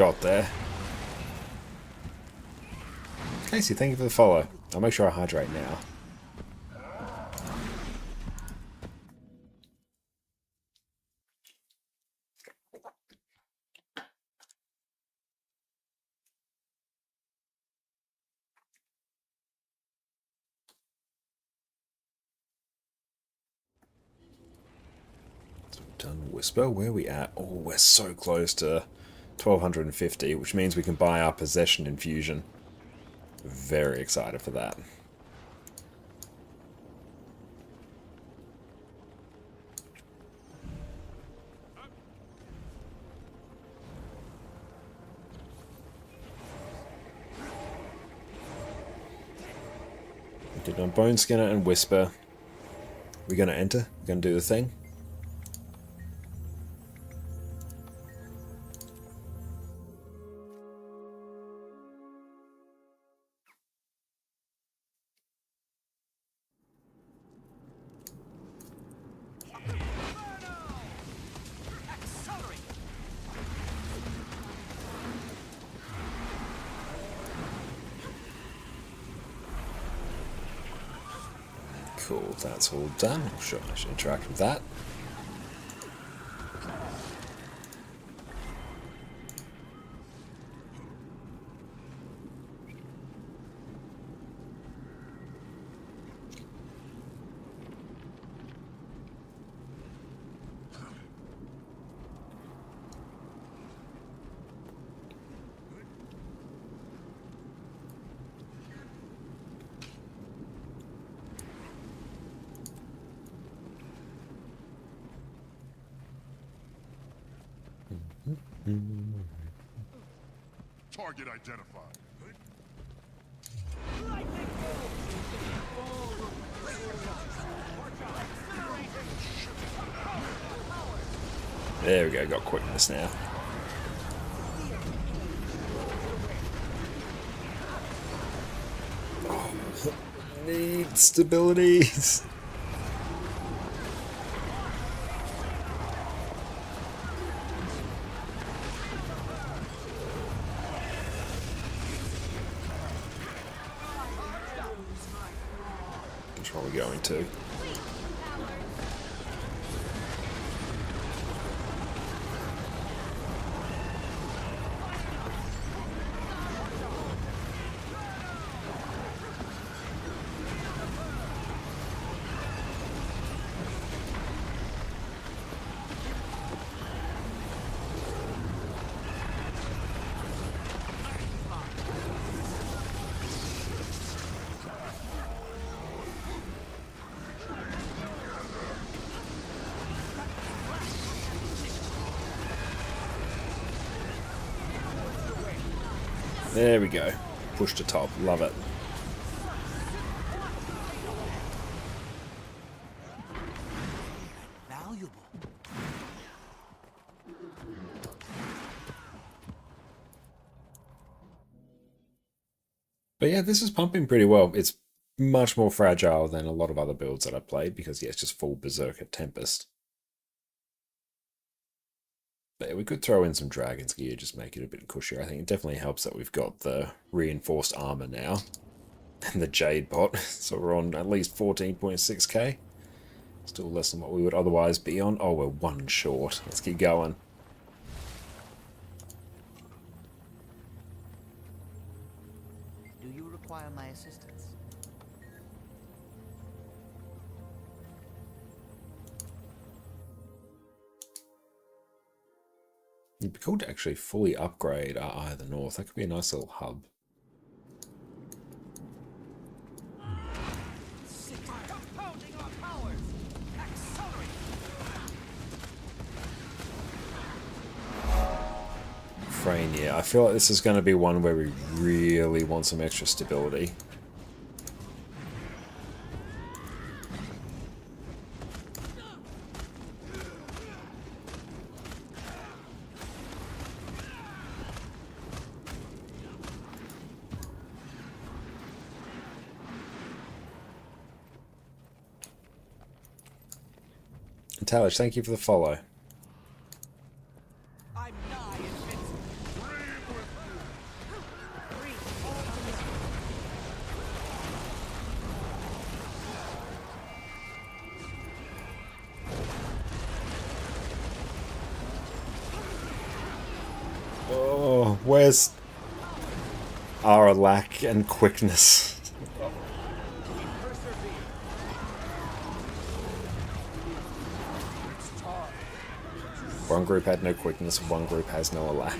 got there. Casey, thank you for the follow. I'll make sure I hydrate now. So we've done Whisper. Where are we at? Oh, we're so close to 1250, which means we can buy our Possession Infusion. Very excited for that. We did on Bone Skinner and Whisper. We're going to enter. We're going to do the thing. Cool, that's all done. I'm sure I should interact with that. Target identified. There we go, got quickness now. Oh, need stabilities. Which one are we going to? There we go. Push to top. Love it. Valuable. But yeah, this is pumping pretty well. It's much more fragile than a lot of other builds that I played because, yeah, it's just full Berserker Tempest. But yeah, we could throw in some Dragon's Gear, just make it a bit cushier. I think it definitely helps that we've got the reinforced armor now. And the Jade bot. So we're on at least 14.6k. Still less than what we would otherwise be on. Oh, we're one short. Let's keep going. Do you require my assistance? It'd be cool to actually fully upgrade our Eye of the North. That could be a nice little hub. Compounding our powers! Accelerate! Frania. I feel like this is going to be one where we really want some extra stability. Talish, thank you for the follow. I'm nigh invincible. Oh, where's our lack and quickness? One group had no quickness, one group has no lack.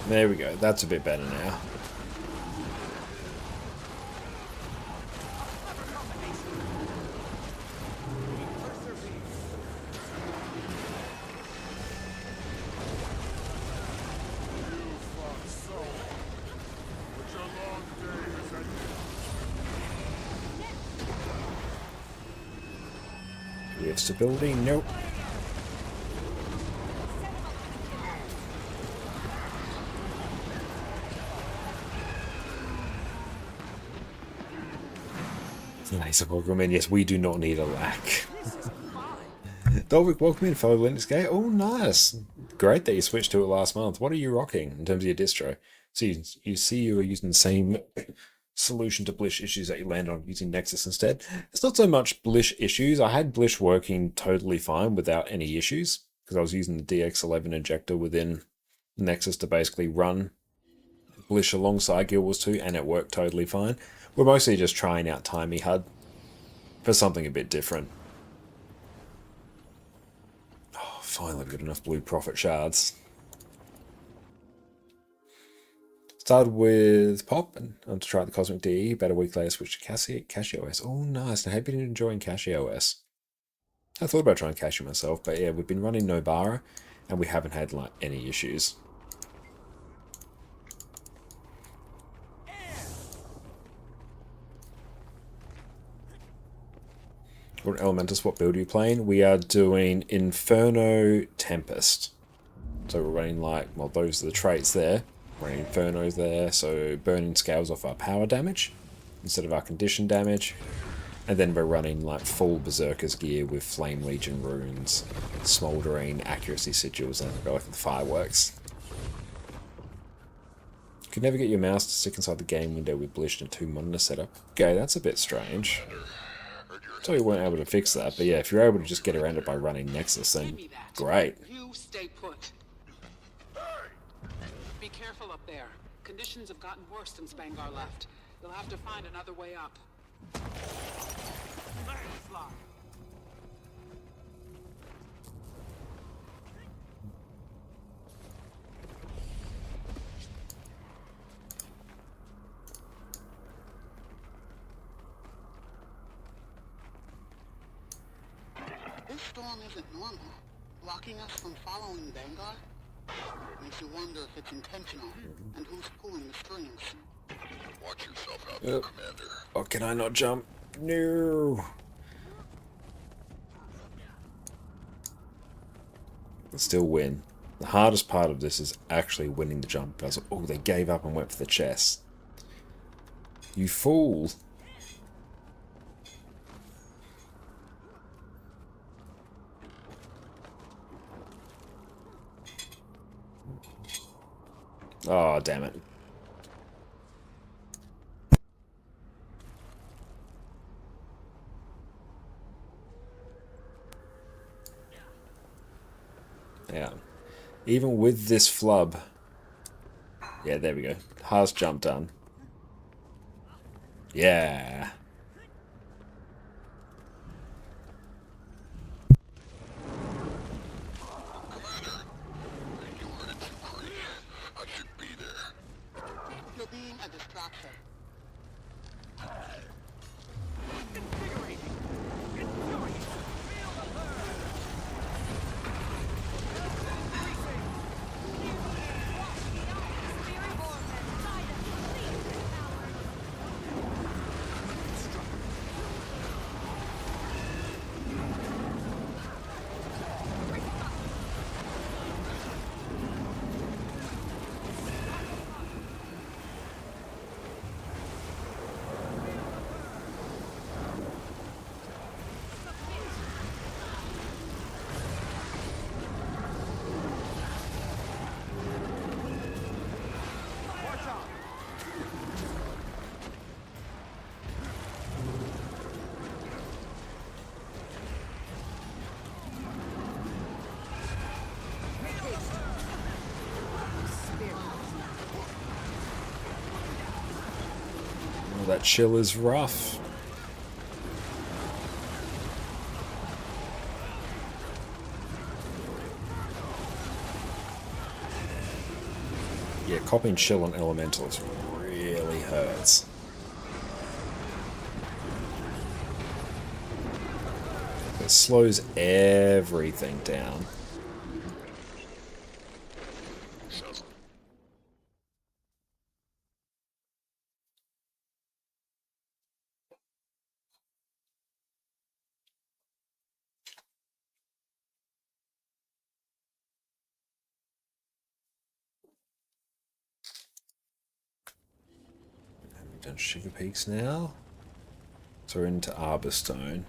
There we go, that's a bit better now. We have stability? Nope. Nice, welcome in. Yes, we do not need a lack. Dolvik, welcome in, fellow Wintersday. Oh, nice. Great that you switched to it last month. What are you rocking in terms of your distro? So you see you are using the same solution to Blish issues that you land on using Nexus instead. It's not so much Blish issues. I had Blish working totally fine without any issues because I was using the DX11 injector within Nexus to basically run Blish alongside Guild Wars 2 and it worked totally fine. We're mostly just trying out Timey HUD for something a bit different. Oh, finally we've got enough Blue Prophet shards. Started with Pop and to try the Cosmic DE, about a week later switched to CashioS. Oh, nice. Now, have you been enjoying CashioS? I thought about trying Casio myself, but yeah, we've been running Nobara and we haven't had like any issues. What Elementus, what build are you playing? We are doing Inferno Tempest. So we're running like, well, those are the traits there. Running Infernos there, so burning scales off our power damage instead of our condition damage. And then we're running like full Berserker's gear with Flame Legion runes, Smouldering, Accuracy Sigils, and go like the fireworks. You can never get your mouse to stick inside the game window with Blish and a 2 monitor setup. Okay, that's a bit strange. So you weren't able to fix that, but yeah, if you're able to just get around it by running Nexus, then great. You stay put. Be careful up there. Conditions have gotten worse since Bangar left. You'll have to find another way up. Landslide. This storm isn't normal. Blocking us from following Vanguard? Makes you wonder if it's intentional, and who's pulling the strings. Watch yourself out there, Commander. Oh, can I not jump? No. Still win. The hardest part of this is actually winning the jump. I was like, oh, they gave up and went for the chest. You fool. Oh, damn it. Yeah. Even with this flub. Yeah, there we go. Hardest jump done. Yeah. You're being a distraction. that chill is rough. Yeah, copying chill on elementals really hurts. It slows everything down. We've done Sugar Peaks now. So we're into Arborstone.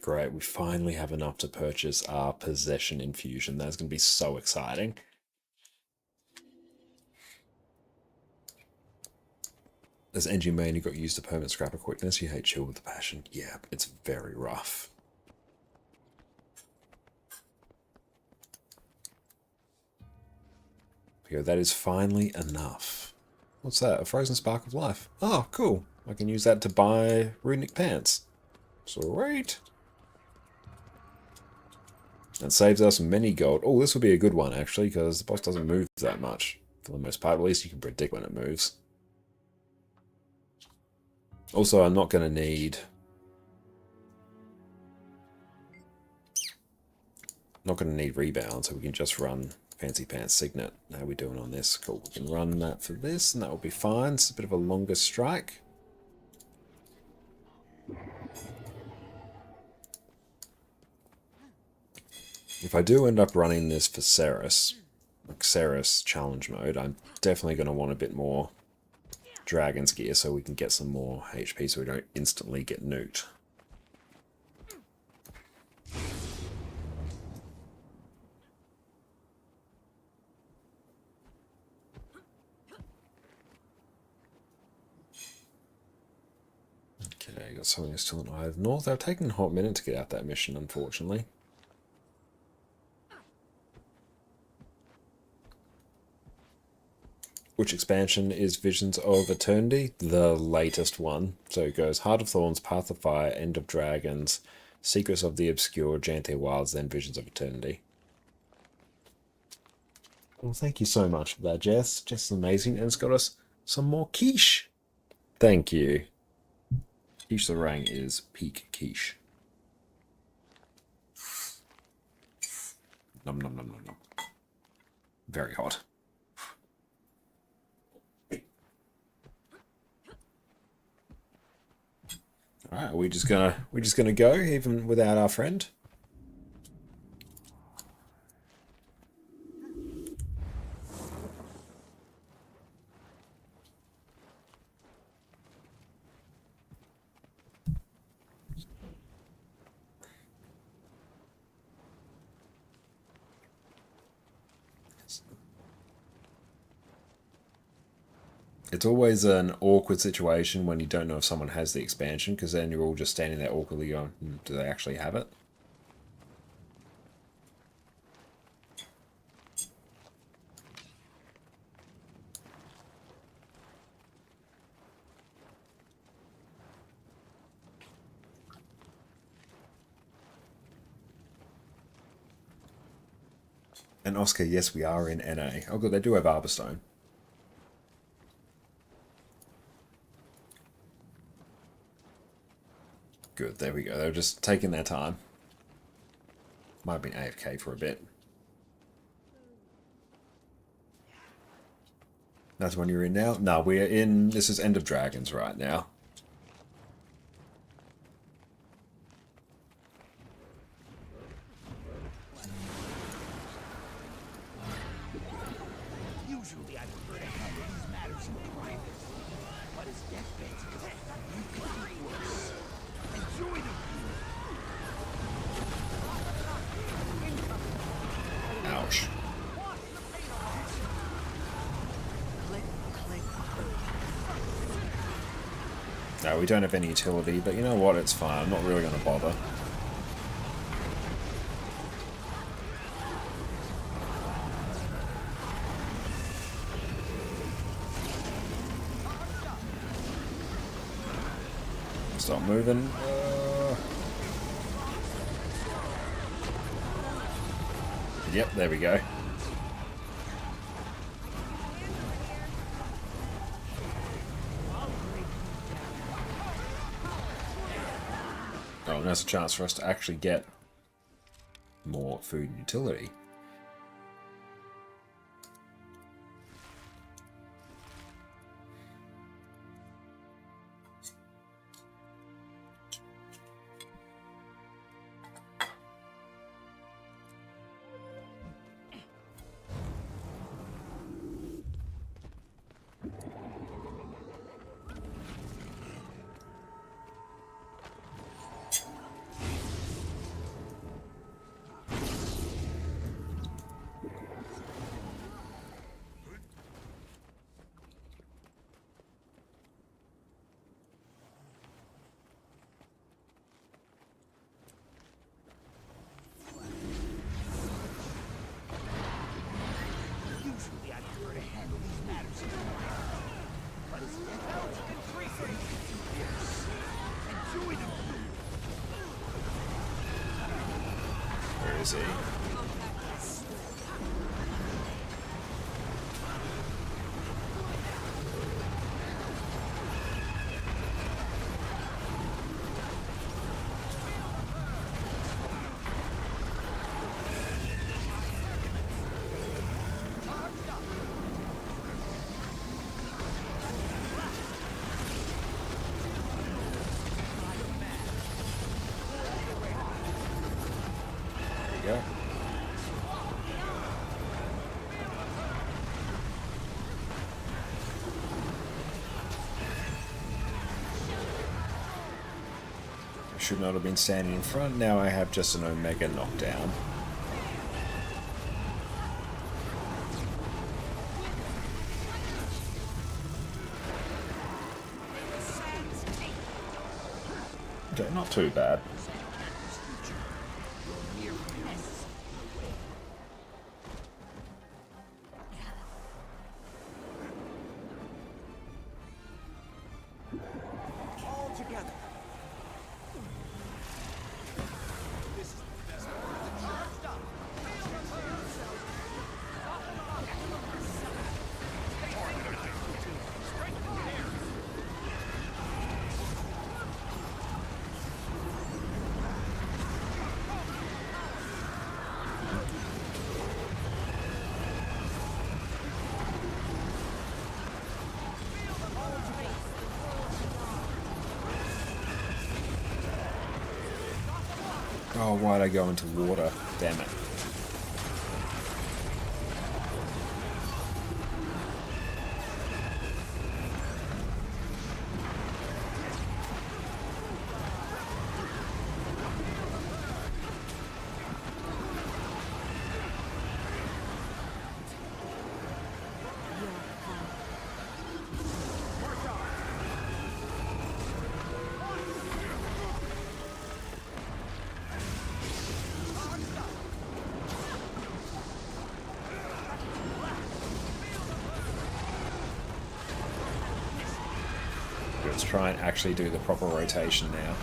Great, we finally have enough to purchase our Possession Infusion. That's going to be so exciting. As Engine Main, you got used to permanent scrapper quickness. You hate chill with a passion. Yeah, it's very rough. Here, that is finally enough. What's that? A Frozen Spark of Life. Oh, cool. I can use that to buy Runic Pants. Sweet. That saves us many gold. Oh, this will be a good one, actually, because the boss doesn't move that much. For the most part, at least you can predict when it moves. Also, I'm not going to need... Rebound, so we can just run Fancy Pants Signet. How are we doing on this? Cool, we can run that for this, and that will be fine. It's a bit of a longer strike. If I do end up running this for Ceres, like Ceres challenge mode, I'm definitely going to want a bit more Dragon's Gear so we can get some more HP so we don't instantly get nuked. Okay, got something still in Eye of North. I've taken a hot minute to get out that mission, unfortunately. Which expansion is Visions of Eternity? The latest one. So it goes Heart of Thorns, Path of Fire, End of Dragons, Secrets of the Obscure, Janthir Wilds, then Visions of Eternity. Well, thank you so much for that, Jess. Jess is amazing, and it's got us some more quiche. Thank you. Quiche the Rang is peak quiche. Nom nom nom nom nom. Very hot. Alright, we're just gonna go, even without our friend. It's always an awkward situation when you don't know if someone has the expansion, because then you're all just standing there awkwardly going, do they actually have it? And Oscar, yes, we are in NA. Oh good, they do have Arborstone. Good, there we go. They were just taking their time. Might have been AFK for a bit. That's when you're in now? No, we're in... This is End of Dragons right now. Usually I prefer to handle these matters in private. But as deathbeds go, you can do worse. Enjoy the view. Ouch. No, we don't have any utility, but you know what? It's fine. I'm not really going to bother. Stop moving. Yep, there we go. Oh, and there's a chance for us to actually get more food and utility. Usually I prefer to handle these matters but health increasing. Enjoy the food. Where is he? There you go. Should not have been standing in front. Now I have just an Omega knockdown. Okay, not too bad. All together. This is the best part of the charged up. Oh, why'd I go into water? Damn it. Let's try and actually do the proper rotation now.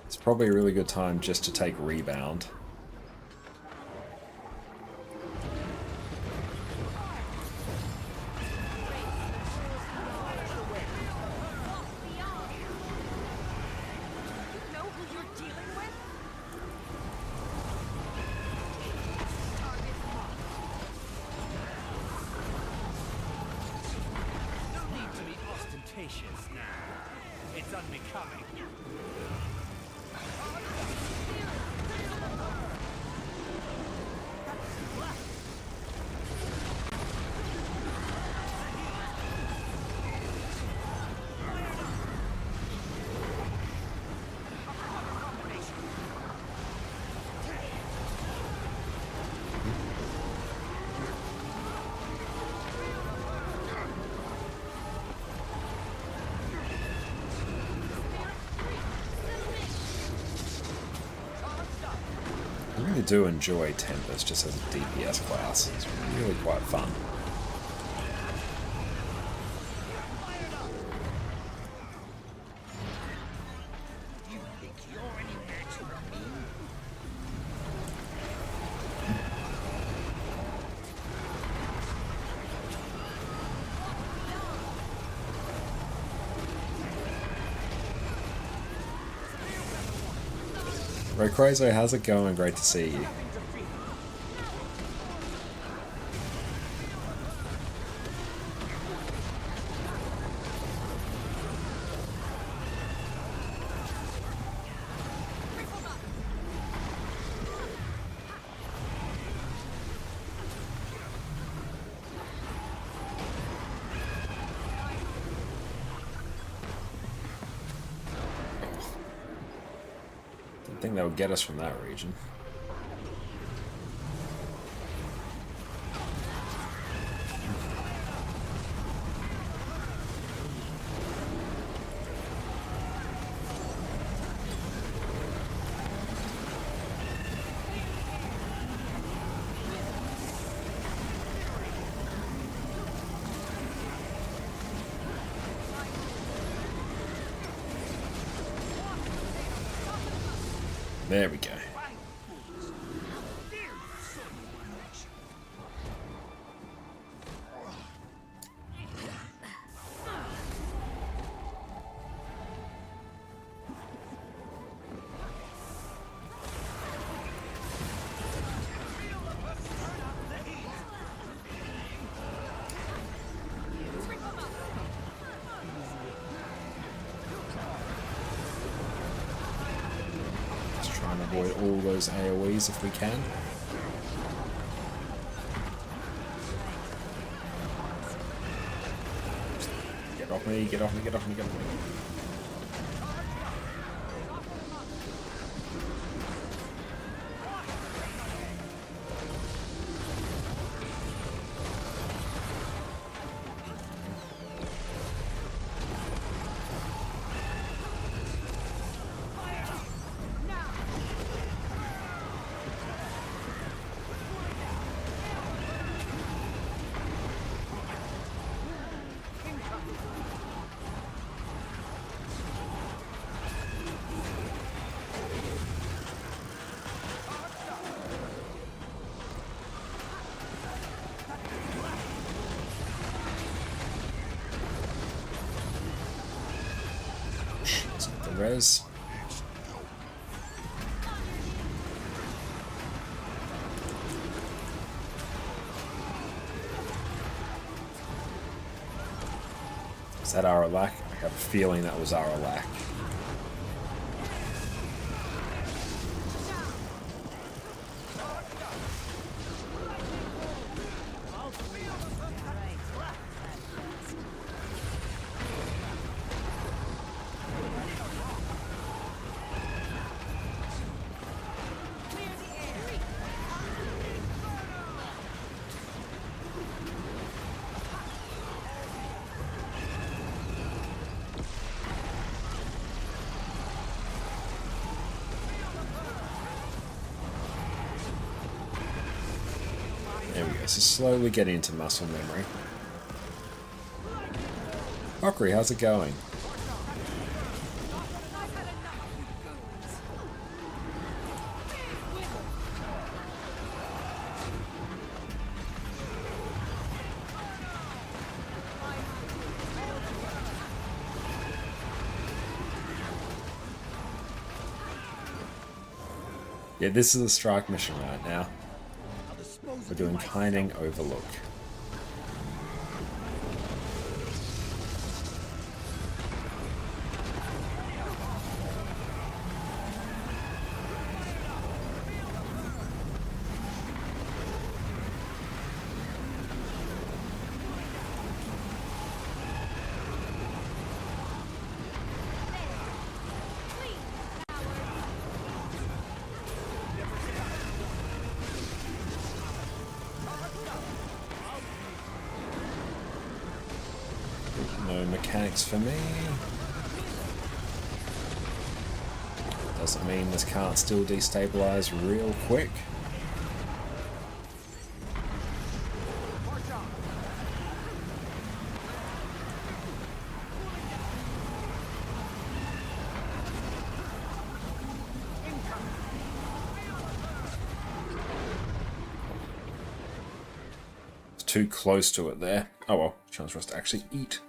It's probably a really good time just to take rebound. No need to be ostentatious now. It's unbecoming. really do enjoy Tempest just as a DPS class. It's really quite fun. You think you're any match for me? Rayquaza, how's it going? Great to see you. I think that would get us from that region. There we go. Avoid all those AoEs if we can. Get off me, get off me, get off me, get off me. Res. Is that Aralac? I have a feeling that was Aralac. There we go, so slowly getting into muscle memory. Valkyrie, how's it going? Yeah, this is a strike mission right now. We're doing Kinding Overlook. No mechanics for me. Doesn't mean this can't still destabilize real quick. It's too close to it there. Oh well, chance for us to actually eat.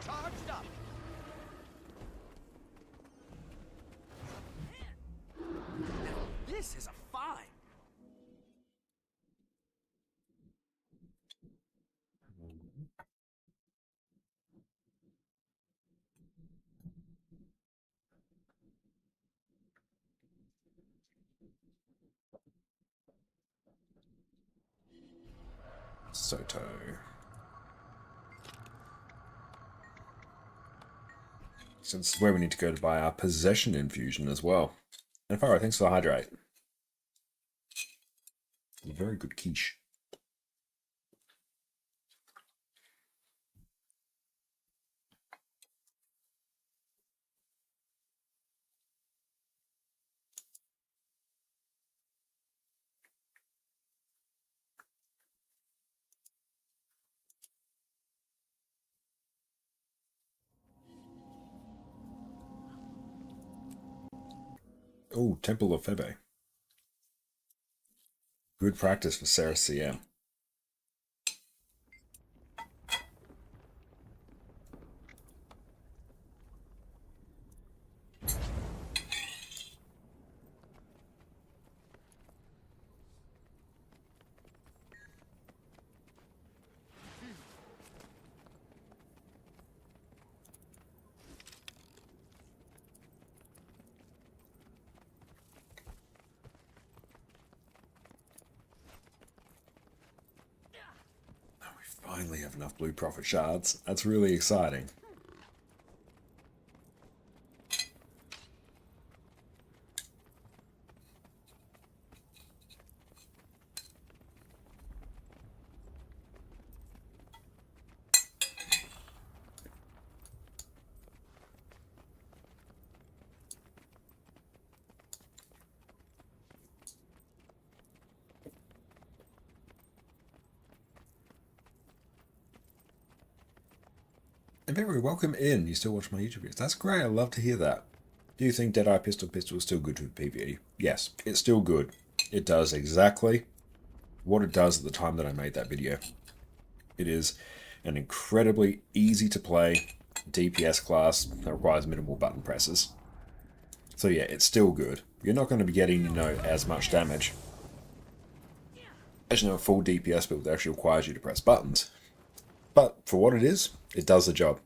Charged up. This is a find. Soto. Since where we need to go to buy our possession infusion as well. And Faro, thanks for the hydrate. Very good quiche. Oh, Temple of Febe. Good practice for Sarah CM. Finally have enough Blue Prophet shards. That's really exciting. And very welcome in. You still watch my YouTube videos. That's great. I love to hear that. Do you think Deadeye Pistol is still good for PvE? Yes, it's still good. It does exactly what it does at the time that I made that video. It is an incredibly easy to play DPS class that requires minimal button presses. So yeah, it's still good. You're not going to be getting, as much damage as a full DPS build that actually requires you to press buttons. But for what it is, it does the job.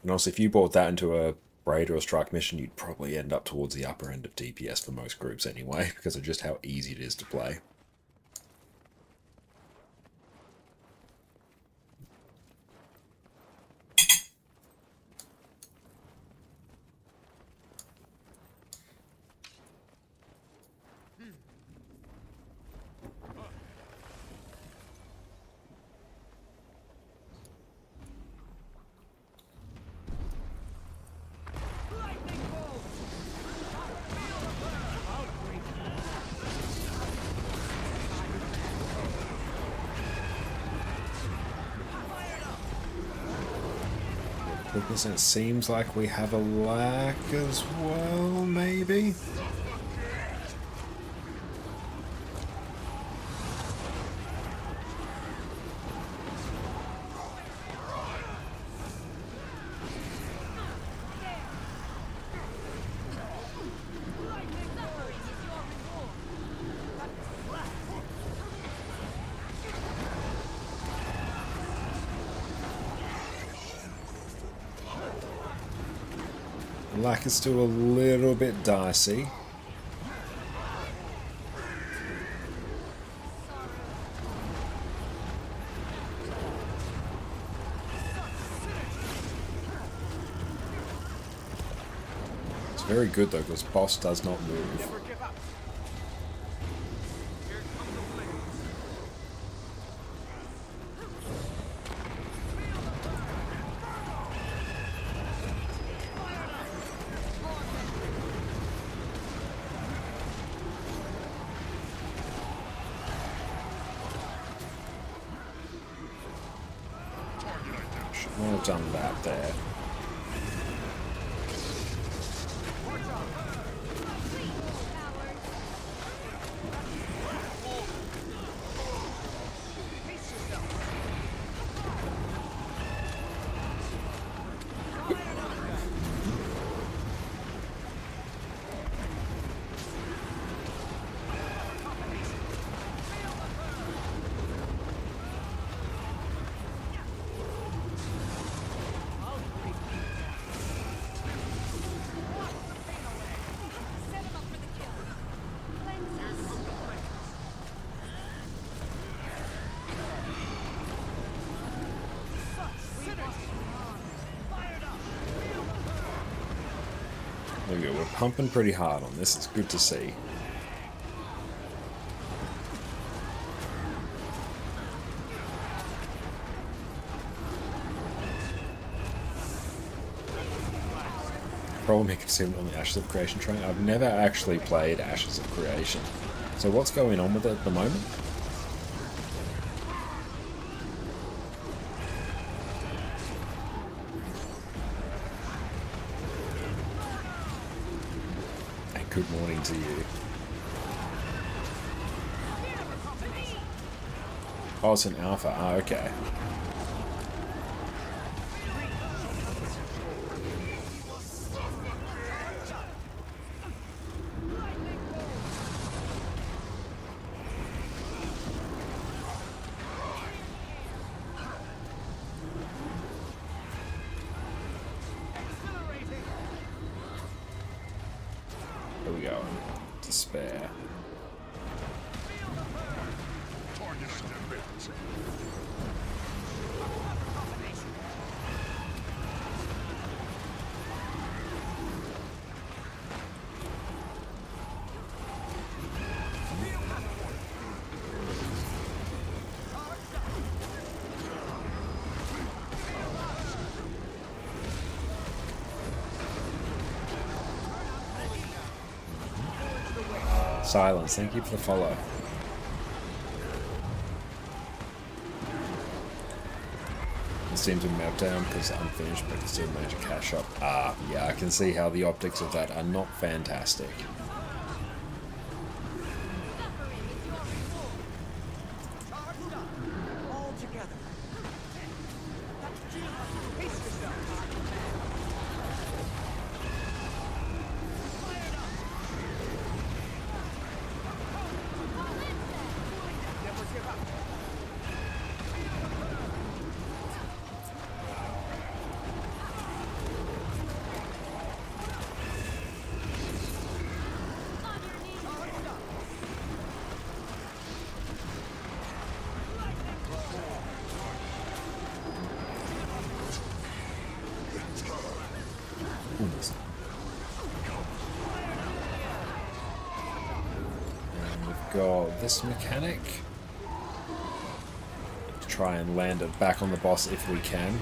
And also, if you brought that into a raid or a strike mission, you'd probably end up towards the upper end of DPS for most groups anyway, because of just how easy it is to play. Because it seems like we have a lack as well, maybe? Black is still a little bit dicey. It's very good though, because boss does not move. Never give up. Here come the blades. Should not have done that there. There we go, we're pumping pretty hard on this, it's good to see. Problem here consumed on the Ashes of Creation train. I've never actually played Ashes of Creation. So what's going on with it at the moment? Good morning to you. Oh, it's an alpha. Ah, okay. Here we go. Despair. Silence, thank you for the follow. It seems to melt down because unfinished, but it's still a major cash up. Ah, yeah, I can see how the optics of that are not fantastic. All together. Pace yourself. Never give up. And we've got this mechanic. To try and land it back on the boss if we can.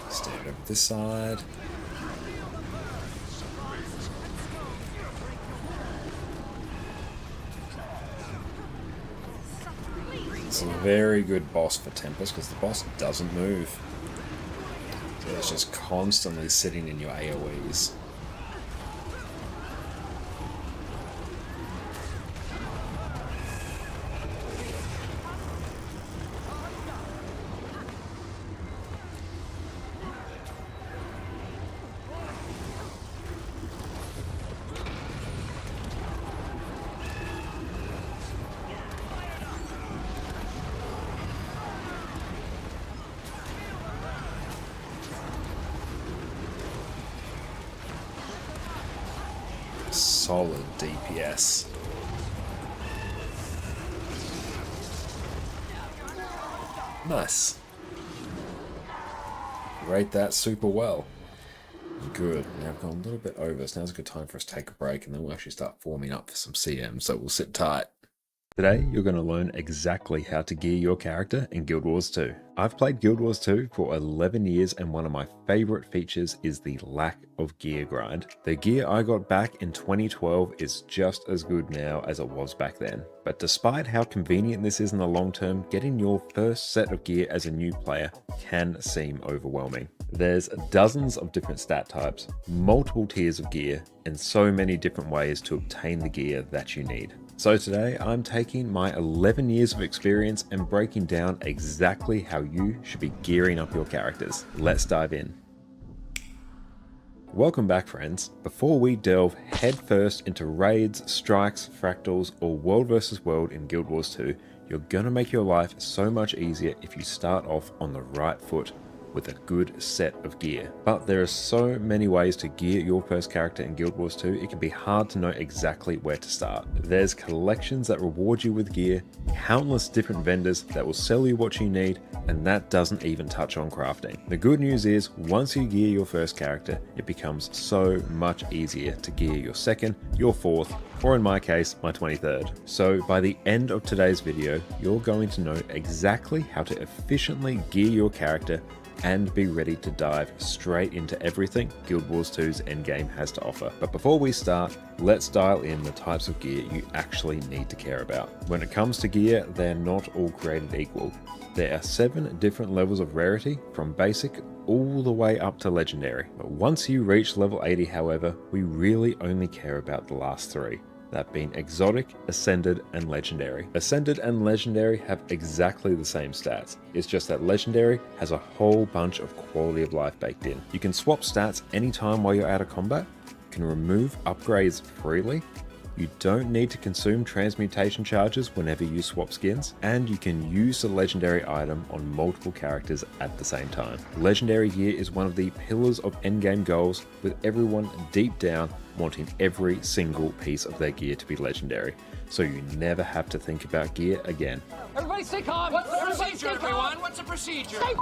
Stand over this side. It's a very good boss for Tempest because the boss doesn't move. So it's just constantly sitting in your AoEs. solid DPS. Nice. Rate that super well. Good. Now I've gone a little bit over, so now's a good time for us to take a break, and then we'll actually start forming up for some CM, so we'll sit tight. Today, you're going to learn exactly how to gear your character in Guild Wars 2. I've played Guild Wars 2 for 11 years, and one of my favorite features is the lack of gear grind. The gear I got back in 2012 is just as good now as it was back then. But despite how convenient this is in the long term, getting your first set of gear as a new player can seem overwhelming. There's dozens of different stat types, multiple tiers of gear, and so many different ways to obtain the gear that you need. So today I'm taking my 11 years of experience and breaking down exactly how you should be gearing up your characters. Let's dive in. Welcome back, friends. Before we delve headfirst into raids, strikes, fractals, or world versus world in Guild Wars 2, you're gonna make your life so much easier if you start off on the right foot with a good set of gear. But there are so many ways to gear your first character in Guild Wars 2, it can be hard to know exactly where to start. There's collections that reward you with gear, countless different vendors that will sell you what you need, and that doesn't even touch on crafting. The good news is, once you gear your first character, it becomes so much easier to gear your second, your fourth, or in my case, my 23rd. So by the end of today's video, you're going to know exactly how to efficiently gear your character and be ready to dive straight into everything Guild Wars 2's endgame has to offer. But before we start, let's dial in the types of gear you actually need to care about. When it comes to gear, they're not all created equal. There are 7 different levels of rarity, from basic all the way up to legendary. But once you reach level 80, however, we really only care about the last 3. That being exotic, ascended, and legendary. Ascended and legendary have exactly the same stats. It's just that legendary has a whole bunch of quality of life baked in. You can swap stats anytime while you're out of combat, can remove upgrades freely, you don't need to consume transmutation charges whenever you swap skins, and you can use the legendary item on multiple characters at the same time. Legendary gear is one of the pillars of endgame goals, with everyone deep down wanting every single piece of their gear to be legendary, so you never have to think about gear again. Everybody stay calm! What's the procedure, everyone? What's the procedure? Stay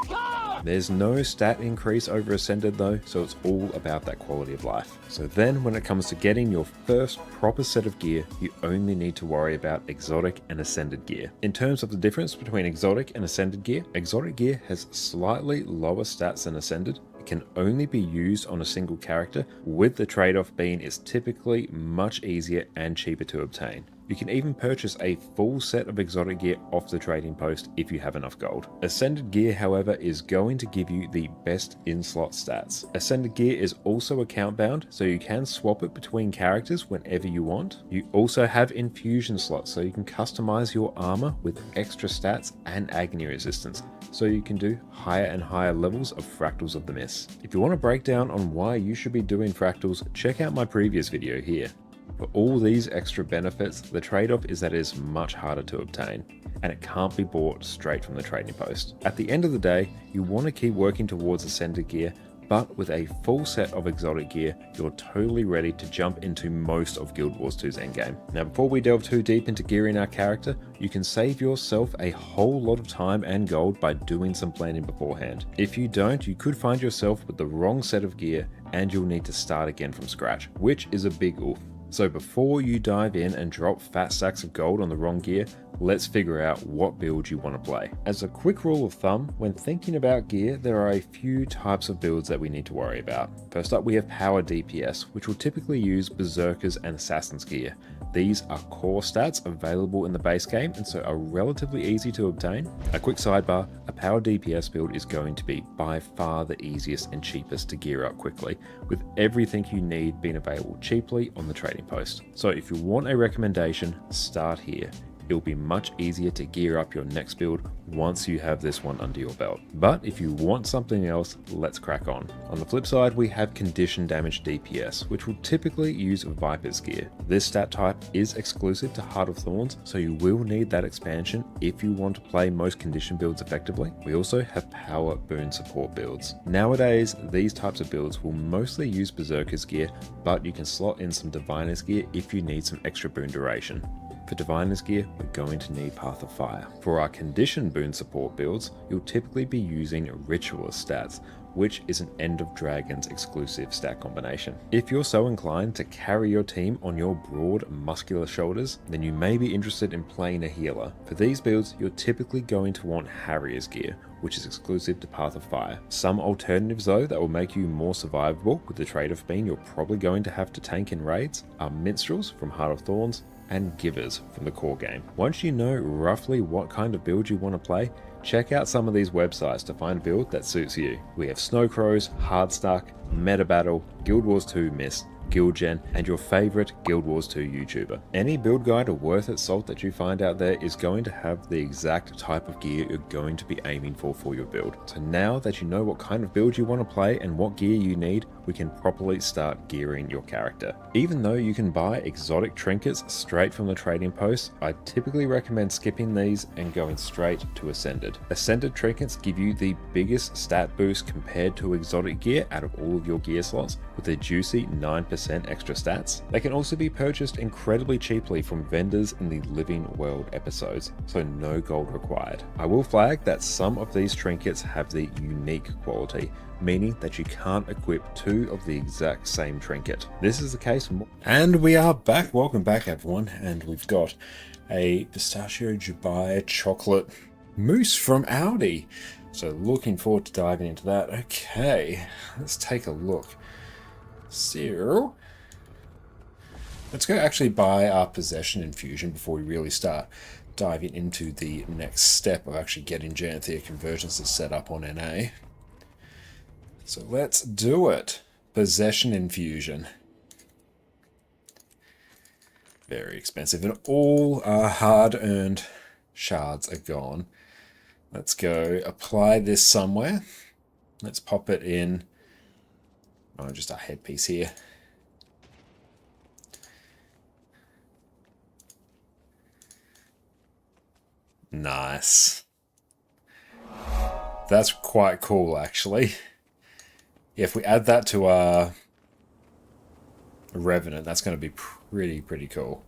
calm! There's no stat increase over Ascended though, so it's all about that quality of life. So then when it comes to getting your first proper set of gear, you only need to worry about exotic and Ascended gear. In terms of the difference between exotic and Ascended gear, exotic gear has slightly lower stats than Ascended. It can only be used on a single character, with the trade-off being it's typically much easier and cheaper to obtain. You can even purchase a full set of exotic gear off the trading post if you have enough gold. Ascended gear, however, is going to give you the best in-slot stats. Ascended gear is also account bound, so you can swap it between characters whenever you want. You also have infusion slots, so you can customize your armor with extra stats and agony resistance, so you can do higher and higher levels of Fractals of the Mist. If you want a breakdown on why you should be doing Fractals, check out my previous video here. For all these extra benefits, the trade-off is that it is much harder to obtain, and it can't be bought straight from the trading post. At the end of the day, you want to keep working towards Ascended gear, but with a full set of exotic gear, you're totally ready to jump into most of Guild Wars 2's endgame. Now, before we delve too deep into gearing our character, you can save yourself a whole lot of time and gold by doing some planning beforehand. If you don't, you could find yourself with the wrong set of gear, and you'll need to start again from scratch, which is a big oof. So before you dive in and drop fat stacks of gold on the wrong gear, let's figure out what build you want to play. As a quick rule of thumb, when thinking about gear, there are a few types of builds that we need to worry about. First up, we have Power DPS, which will typically use Berserkers and Assassins gear. These are core stats available in the base game, and so are relatively easy to obtain. A quick sidebar, a Power DPS build is going to be by far the easiest and cheapest to gear up quickly, with everything you need being available cheaply on the trading post. So if you want a recommendation, start here. it'll be much easier to gear up your next build once you have this one under your belt. But if you want something else, let's crack on. On the flip side, we have condition damage DPS, which will typically use Viper's gear. This stat type is exclusive to Heart of Thorns, so you will need that expansion if you want to play most condition builds effectively. We also have power boon support builds. Nowadays, these types of builds will mostly use Berserker's gear, but you can slot in some Diviner's gear if you need some extra boon duration. For Diviner's gear, we're going to need Path of Fire. For our condition boon support builds, you'll typically be using Ritualist stats, which is an End of Dragons exclusive stat combination. If you're so inclined to carry your team on your broad, muscular shoulders, then you may be interested in playing a healer. For these builds, you're typically going to want Harrier's gear, which is exclusive to Path of Fire. Some alternatives though that will make you more survivable, with the trade-off being you're probably going to have to tank in raids, are Minstrels from Heart of Thorns and Givers from the core game. Once you know roughly what kind of build you want to play, check out some of these websites to find a build that suits you. We have Snowcrows, Hardstuck, Meta Battle, Guild Wars 2 Mist, Guildgen, and your favorite Guild Wars 2 YouTuber. Any build guide or worth its salt that you find out there is going to have the exact type of gear you're going to be aiming for your build. So now that you know what kind of build you want to play and what gear you need, we can properly start gearing your character. Even though you can buy exotic trinkets straight from the trading post, I typically recommend skipping these and going straight to Ascended. Ascended trinkets give you the biggest stat boost compared to exotic gear out of all of your gear slots, with a juicy 9% extra stats. They can also be purchased incredibly cheaply from vendors in the Living World episodes, so no gold required. I will flag that some of these trinkets have the unique quality, meaning that you can't equip two of the exact same trinket. This is the case for more. And we are back. Welcome back, everyone. And we've got a pistachio Dubai chocolate mousse from Audi. So looking forward to diving into that. Okay, let's take a look. So let's go actually buy our possession infusion before we really start diving into the next step of actually getting Janthir Convergence set up on NA. So let's do it. Possession infusion. Very expensive, and all our hard-earned shards are gone. Let's go apply this somewhere. Let's pop it in. Oh, just our headpiece here. Nice. That's quite cool, actually. Yeah, if we add that to our Revenant, that's going to be pretty cool.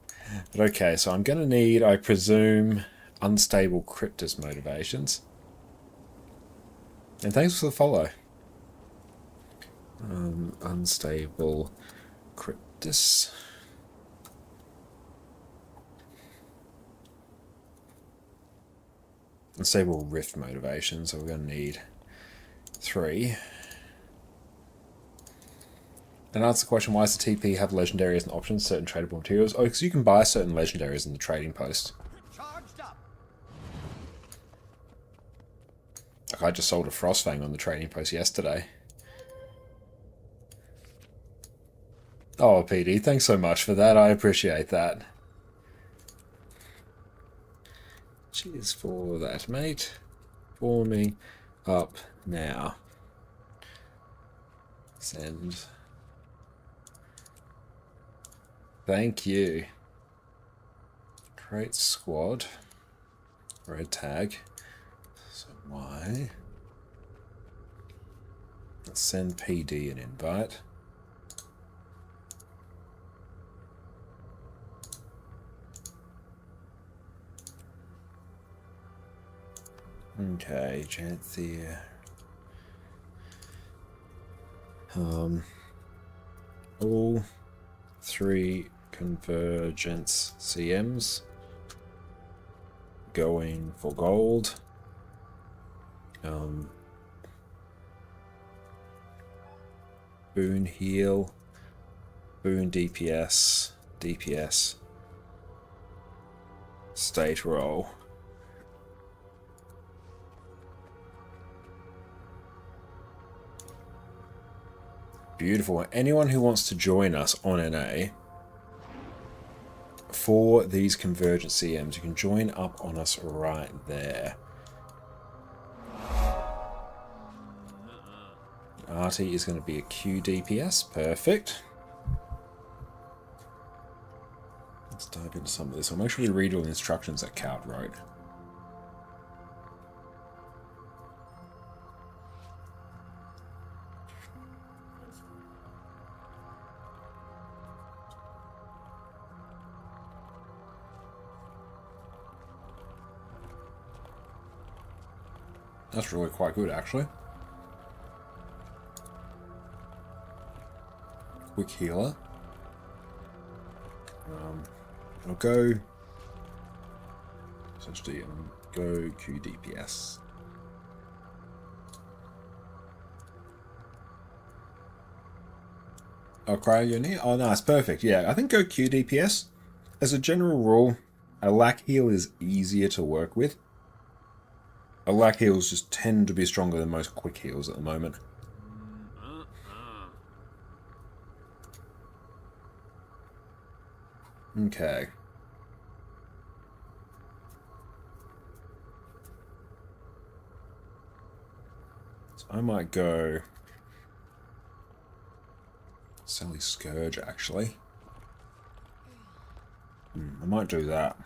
But okay, so I'm going to need, I presume, unstable Cryptus motivations. And thanks for the follow. Unstable Cryptus. Unstable Rift motivation, so we're going to need 3. And answer the question, why does the TP have legendary as an option, certain tradable materials? Oh, because you can buy certain legendaries in the trading post. Charged up. Like I just sold a Frostfang on the trading post yesterday. Oh, PD, thanks so much for that. I appreciate that. Cheers for that, mate. For me up now. Send. Thank you. Create squad. Red tag. So why? Let's send PD an invite. Okay, Janthir. All 3 Convergence CMs going for gold. Boon heal, boon DPS, DPS, state roll. Beautiful. Anyone who wants to join us on NA, for these Convergence CMs. You can join up on us right there. Artie is going to be a Q DPS. Perfect. Let's dive into some of this. I'll make sure we read all the instructions that Cowd wrote. That's really quite good, actually. Quick healer. I'll go. Essentially, go Q DPS. Oh, Cryo, oh, nice, perfect. Yeah, I think go Q DPS. As a general rule, a lack heal is easier to work with. A lack heals just tend to be stronger than most quick heals at the moment. Okay. So I might go Sally Scourge, actually. I might do that.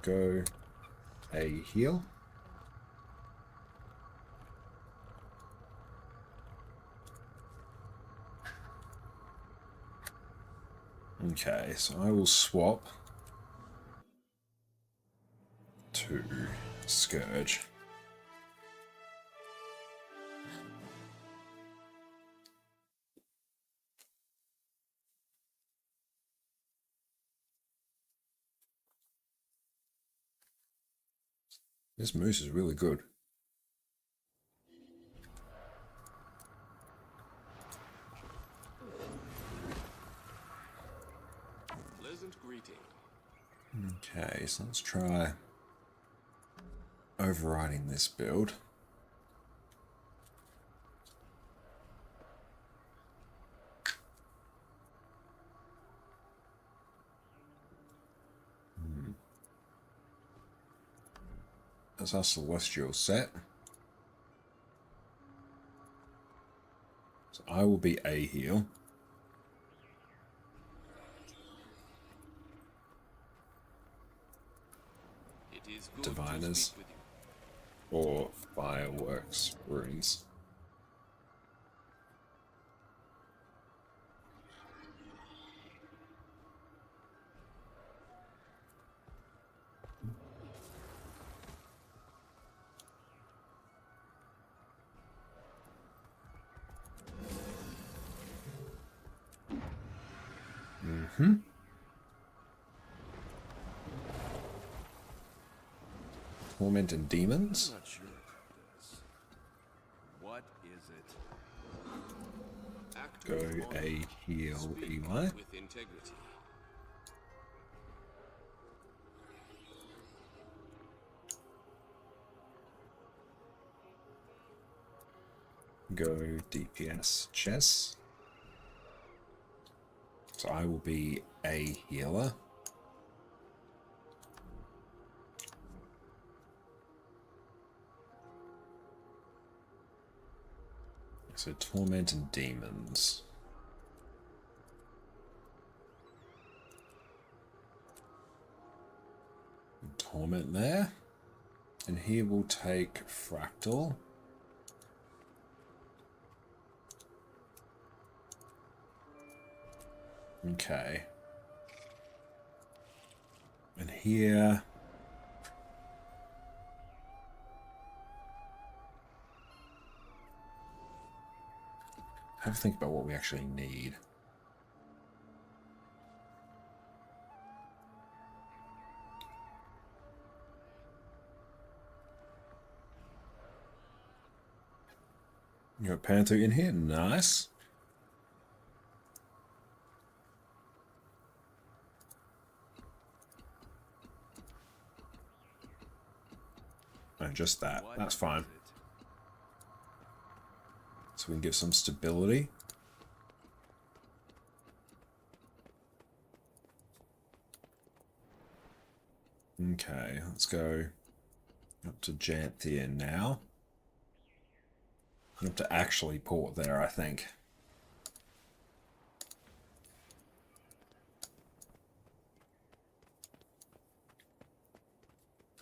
Go a heal. Okay, so I will swap to Scourge. This moose is really good. Pleasant greeting. Okay, so let's try overriding this build. That's our Celestial set. So I will be a heal. It is good Diviners. to speak with you. Or Fireworks runes. Torment and Demons. I'm not sure about this. What is it? Act Go with honor. a heal Speak Eli. with integrity. Go DPS Chess. So I will be a healer. So Torment and Demons. Torment there. And he will take Fractal. Okay. And here... have a think about what we actually need. You got Panther in here? Nice. No, just that. What That's is fine. it? So we can give some stability. Okay, let's go up to Janthir now. I have to actually port there, I think.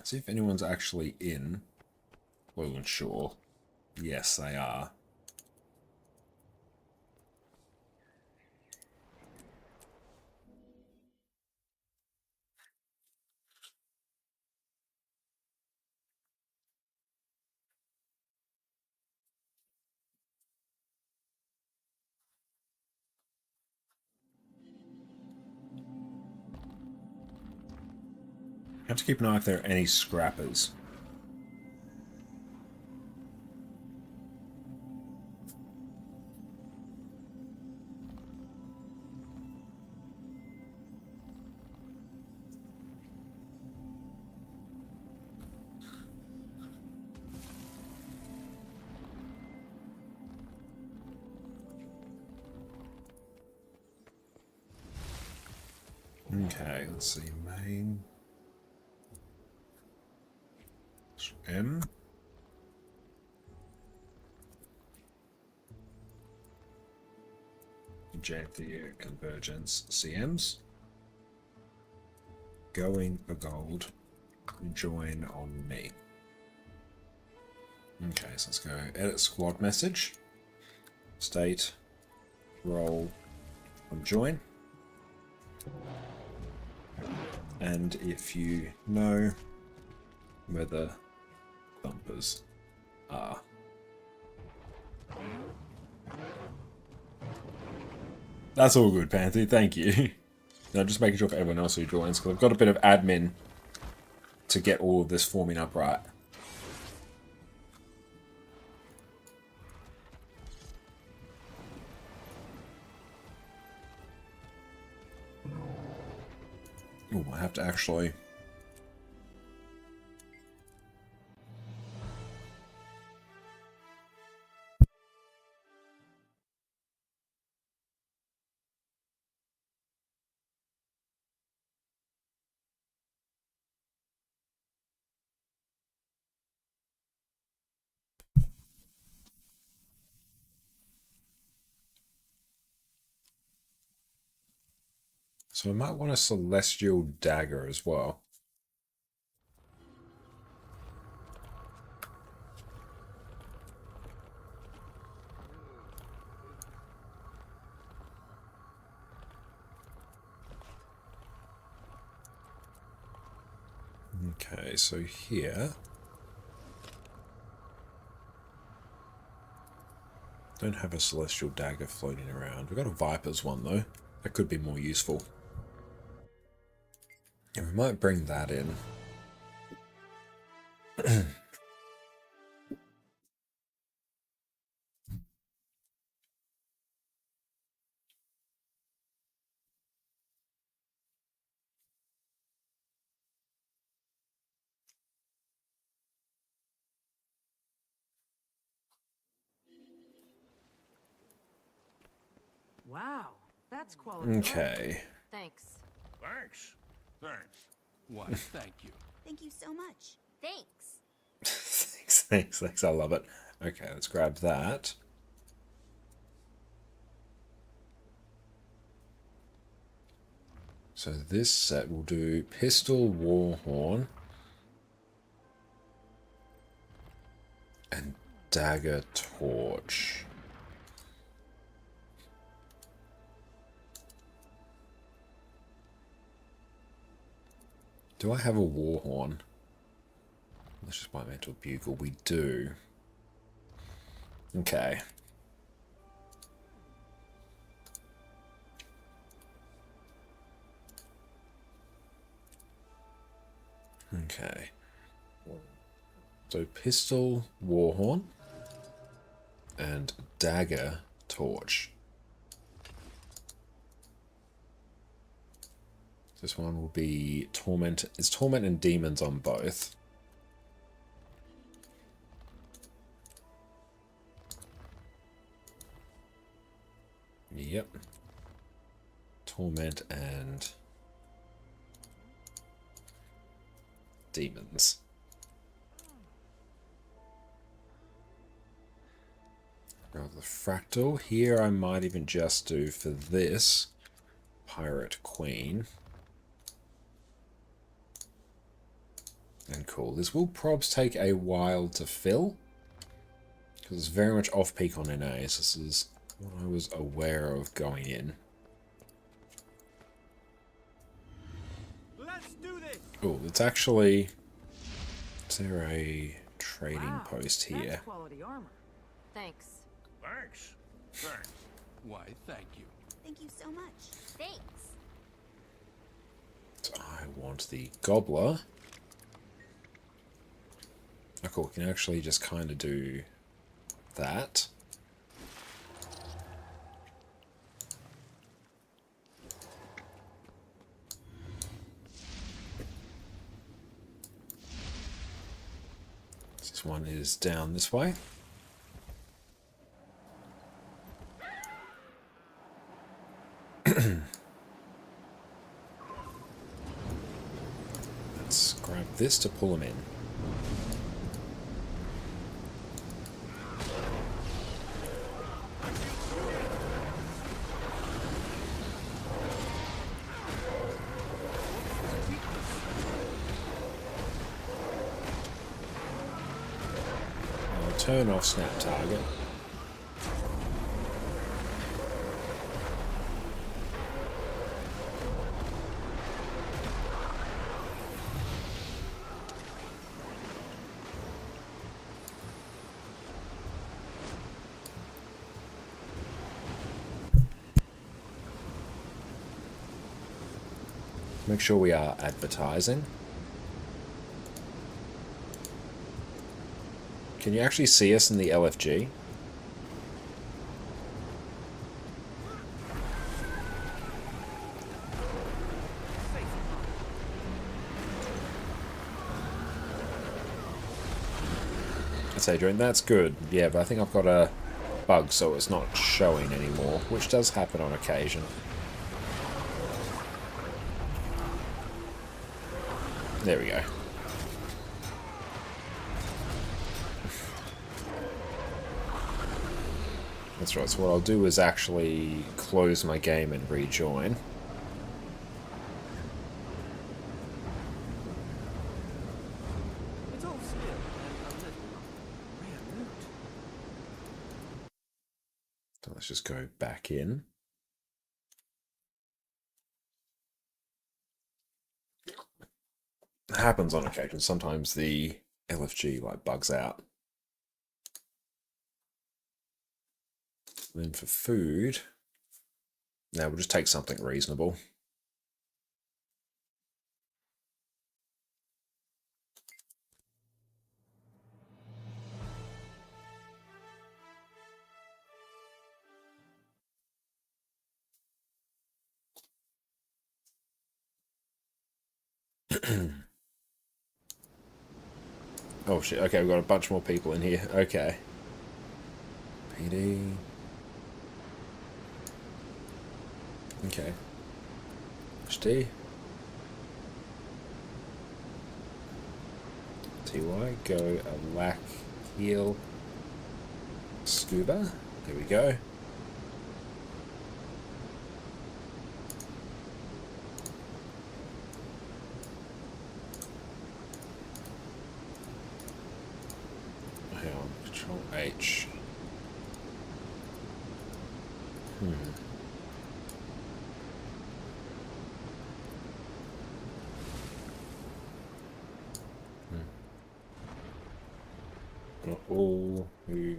See if anyone's actually in Lowland Shore. Yes, they are. Have to keep an eye if there are any scrappers. Okay, let's see. Main. M. Janthir Convergence CMs. Going for gold. Join on me. Okay, so let's go edit squad message. State. Role. On join. And if you know where the bumpers are. That's all good, Panther. Thank you. Now just making sure for everyone else who joins, because I've got a bit of admin to get all of this forming up right. Oh, I have to actually... So I might want a Celestial Dagger as well. Okay, so here... Don't have a Celestial Dagger floating around. We've got a Viper's one though. That could be more useful. Yeah, we might bring that in. Wow, that's quality. Okay. Thanks. Thanks. Thanks. Why, thank you. Thank you so much. Thanks. Thanks. I love it. Okay, let's grab that. So this set will do Pistol, Warhorn, and Dagger Torch. Do I have a Warhorn? Let's just buy Mental Bugle. We do. Okay. Okay. So Pistol, Warhorn, and Dagger Torch. This one will be Torment. It's Torment and Demons on both. Yep. Torment and demons. Grab the fractal. Here I might even just do for this Pirate Queen. And cool. This will probs take a while to fill, because it's very much off-peak on NA, so this is what I was aware of going in. Let's do this. Oh, it's actually... Is there a trading Wow, post here? That's quality armor. Thanks. Thanks. Thanks. Why, thank you. Thank you so much. Thanks. So I want the Gobbler. Oh, cool. We can actually just kind of do that. This one is down this way. Let's grab this to pull him in. I'll turn off snap target. Make sure we are advertising. Can you actually see us in the LFG? That's Adrian, that's good. Yeah, but I think I've got a bug so it's not showing anymore, which does happen on occasion. There we go. That's right, so what I'll do is actually close my game and rejoin. It's all still and a little minute. So let's just go back in. It happens on occasion. Sometimes the LFG like bugs out. Then for food, now we'll just take something reasonable. Oh shit, okay, we've got a bunch more people in here. Okay. PD. Okay. HD. TY, go, Alack, heal, scuba. There we go. Hang on, Control H. Not all who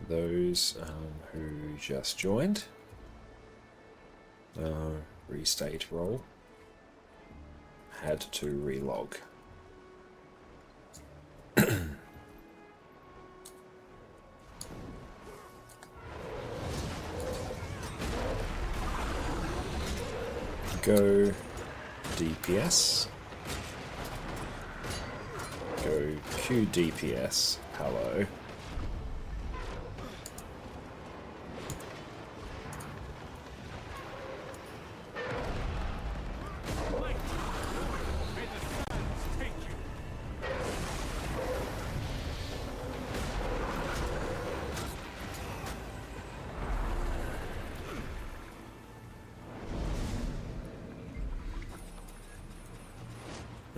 those who just joined. Restate role. Had to relog. Go DPS. Go Q DPS. Hello.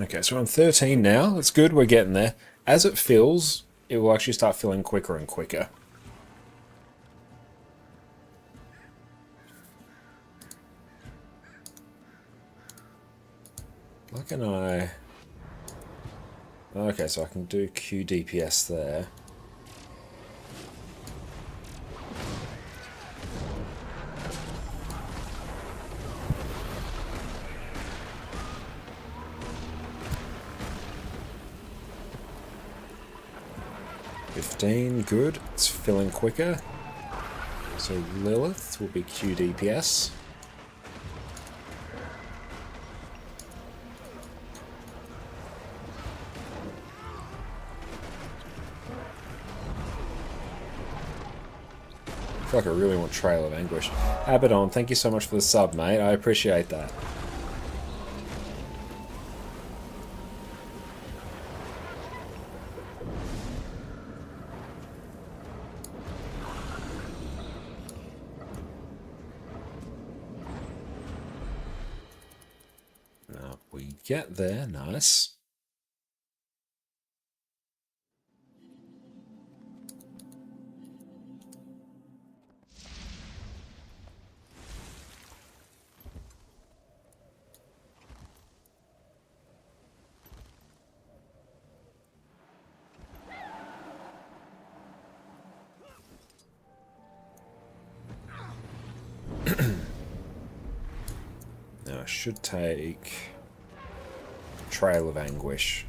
Okay, so we're on 13 now. That's good, we're getting there. As it fills, it will actually start filling quicker and quicker. Why can I... Okay, so I can do Q DPS there. Good. It's filling quicker. So Lilith will be Q DPS. I feel like I really want Trail of Anguish. Abaddon, thank you so much for the sub, mate. I appreciate that. Now we get there, nice. Now I should take Trail of Anguish.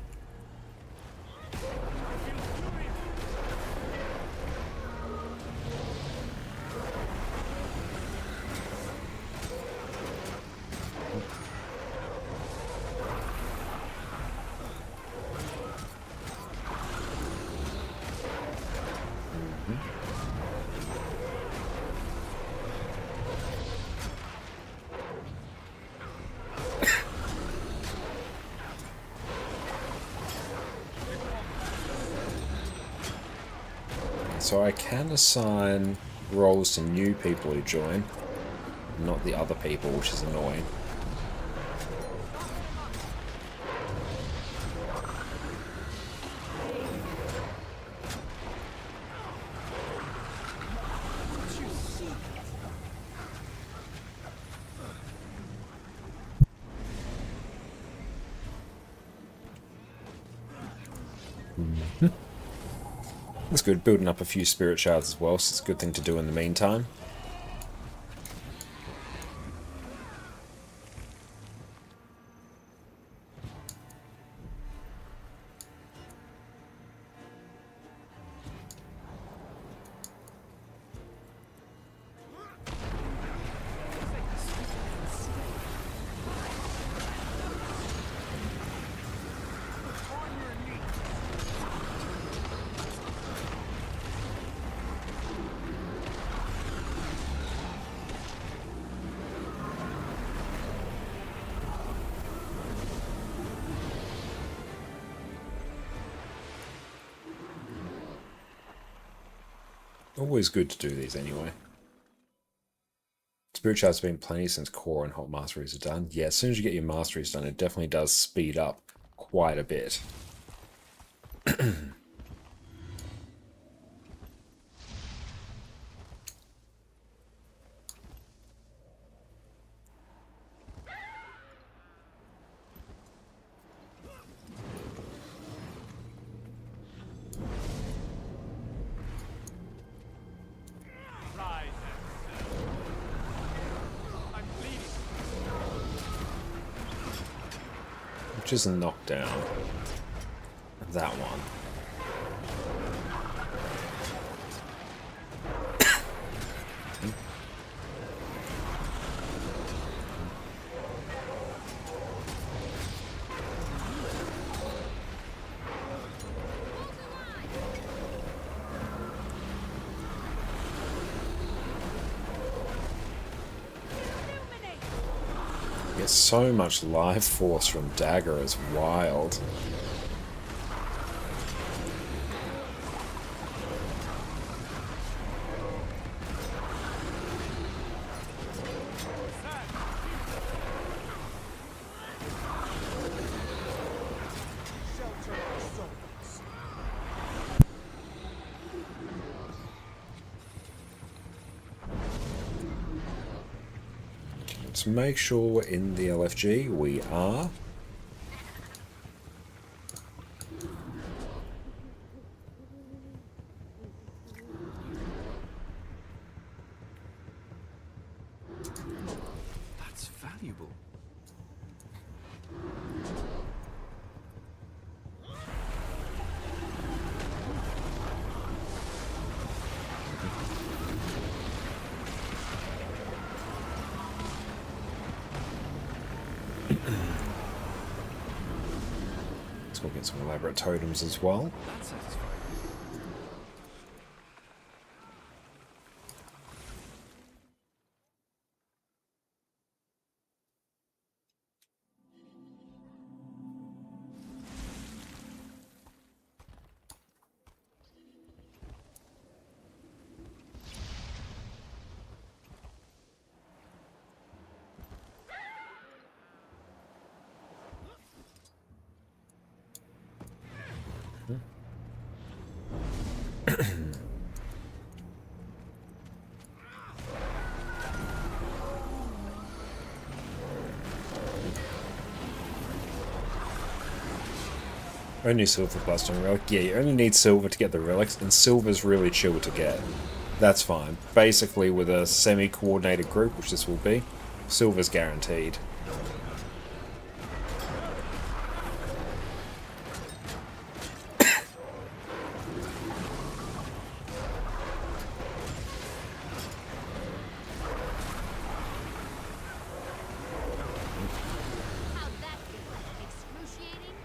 So I can assign roles to new people who join, not the other people, which is annoying. That's good, building up a few spirit shards as well, so it's a good thing to do in the meantime. Always good to do these anyway. Spirit shards have been plenty since core and hot masteries are done. Yeah, as soon as you get your masteries done, it definitely does speed up quite a bit. Which is a knockdown. That one. Get so much life force from Dagger is wild. Let's make sure we're in the LFG. We are. That's valuable. Let's go get some elaborate totems as well. That's satisfying. Only silver Bloodstone Relic. Yeah, you only need silver to get the relics, and silver's really chill to get. That's fine. Basically, with a semi-coordinated group, which this will be, silver's guaranteed. How'd that feel? Excruciating?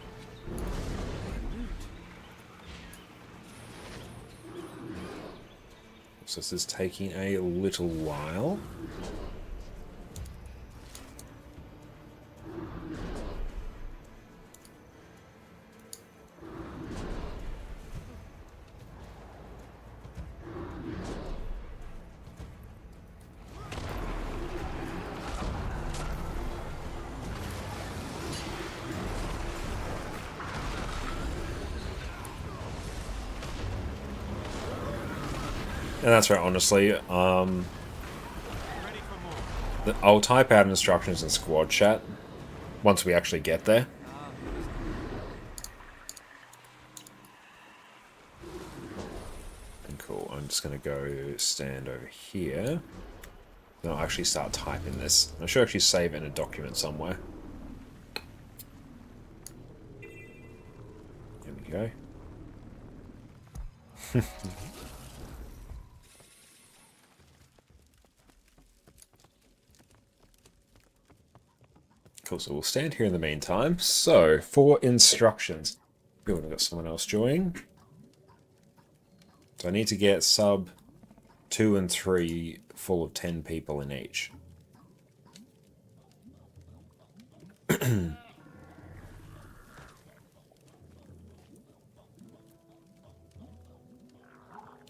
So this is taking a little while. And that's right, honestly. I'll type out instructions in squad chat once we actually get there. And cool, I'm just going to go stand over here. Then I'll actually start typing this. I should actually save it in a document somewhere. There we go. Cool, so we'll stand here in the meantime. So, for instructions. Good, I've got someone else joining. So I need to get sub 2 and 3 full of 10 people in each.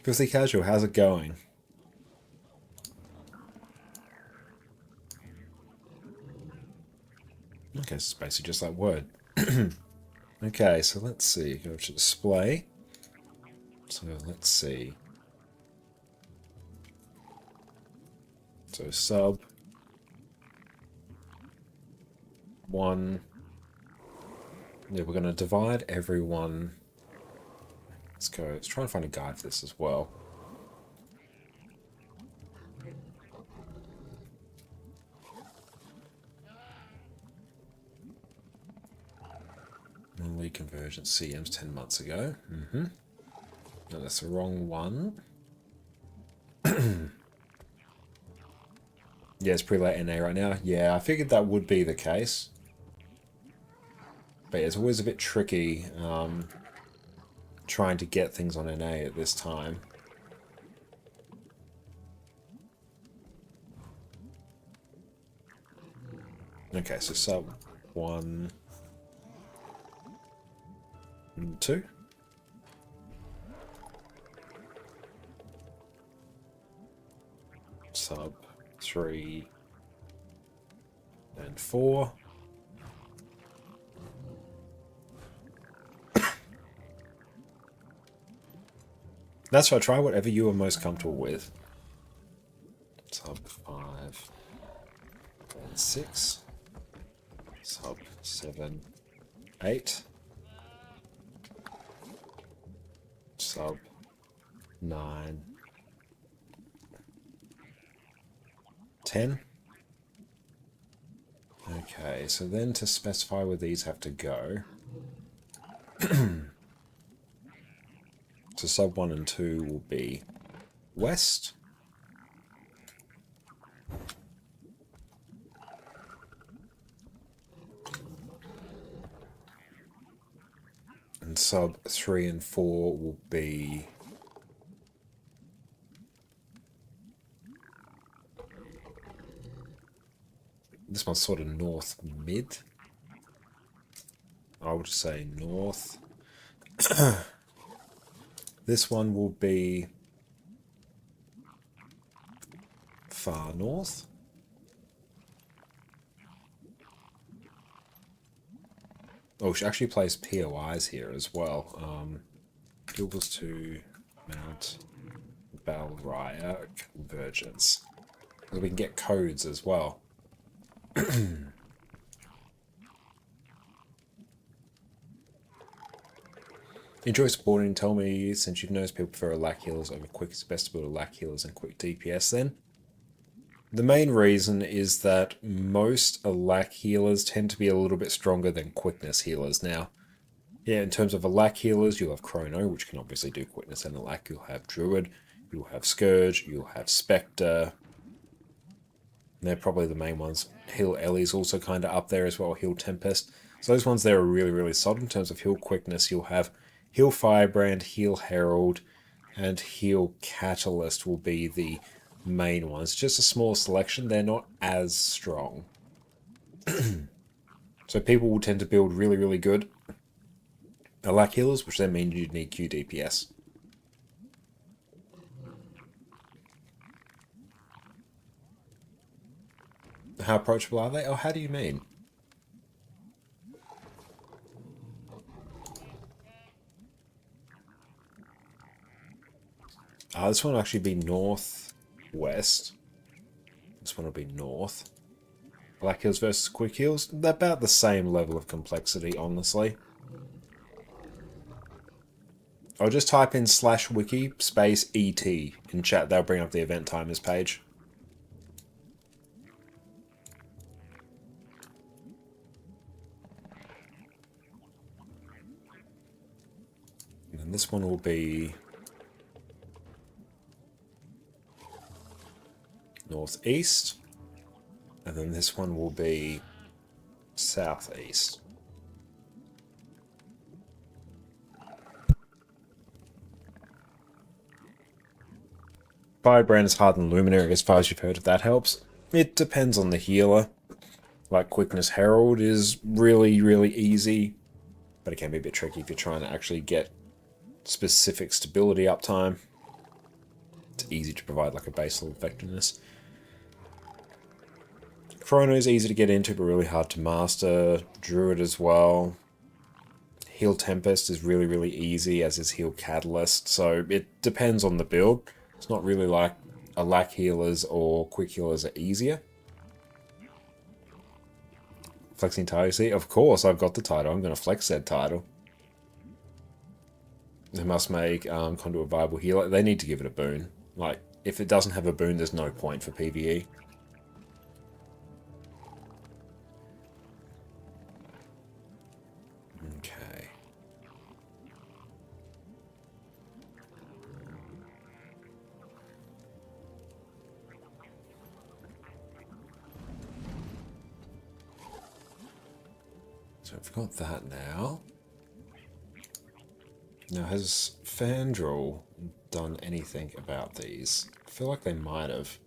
Grizzly Casual, how's it going? Okay, so it's basically just like Word. Okay, so let's see. Go to display. So let's see. So sub 1. Yeah, we're going to divide everyone. Let's go. Let's try and find a guide for this as well. Convergence CMs 10 months ago. No, that's the wrong one. Yeah, it's pretty late NA right now. Yeah, I figured that would be the case. But yeah, it's always a bit tricky trying to get things on NA at this time. Okay, so sub 1 and 2. Sub 3 and 4. That's right, try whatever you are most comfortable with. Sub 5 and 6. Sub 7, 8. Sub 9, 10. Okay, so then to specify where these have to go. So sub 1 and 2 will be west. And sub 3 and 4 will be this one's sort of north mid. I would say north. This one will be far north. Oh, she actually plays POIs here as well. Guilds to Mount Balraya Convergence. So we can get codes as well. Enjoy supporting. Tell me, since you've noticed people prefer lack healers over quick, it's best to build a lack healers and quick DPS then. The main reason is that most lack healers tend to be a little bit stronger than quickness healers. Now, yeah, in terms of lack healers, you'll have Chrono, which can obviously do quickness and lack. You'll have Druid, you'll have Scourge, you'll have Spectre. They're probably the main ones. Heal Ellie's also kind of up there as well, Heal Tempest. So those ones there are really, really solid. In terms of heal quickness, you'll have Heal Firebrand, Heal Herald, and Heal Catalyst will be the main ones. Just a small selection, they're not as strong. So people will tend to build really, really good lack healers, which then means you need QDPS. How approachable are they? Oh, how do you mean? This one will actually be northwest. This one will be north. Black heals versus quick heals. They're about the same level of complexity, honestly. I'll just type in /wiki space ET in chat. They'll bring up the event timers page. And then this one will be northeast, and then this one will be southeast. Firebrand is harder than Luminary, as far as you've heard, if that helps. It depends on the healer. Like Quickness Herald is really, really easy, but it can be a bit tricky if you're trying to actually get specific stability uptime. It's easy to provide like a base level effectiveness. Chrono is easy to get into, but really hard to master. Druid as well. Heal Tempest is really, really easy, as is Heal Catalyst. So it depends on the build. It's not really like a lack healers or quick healers are easier. Flexing title, see? Of course, I've got the title. I'm going to flex that title. They must make Conduit a viable healer. They need to give it a boon. Like, if it doesn't have a boon, there's no point for PvE. Okay. So I've got that now. Now, has Fandral done anything about these? I feel like they might have.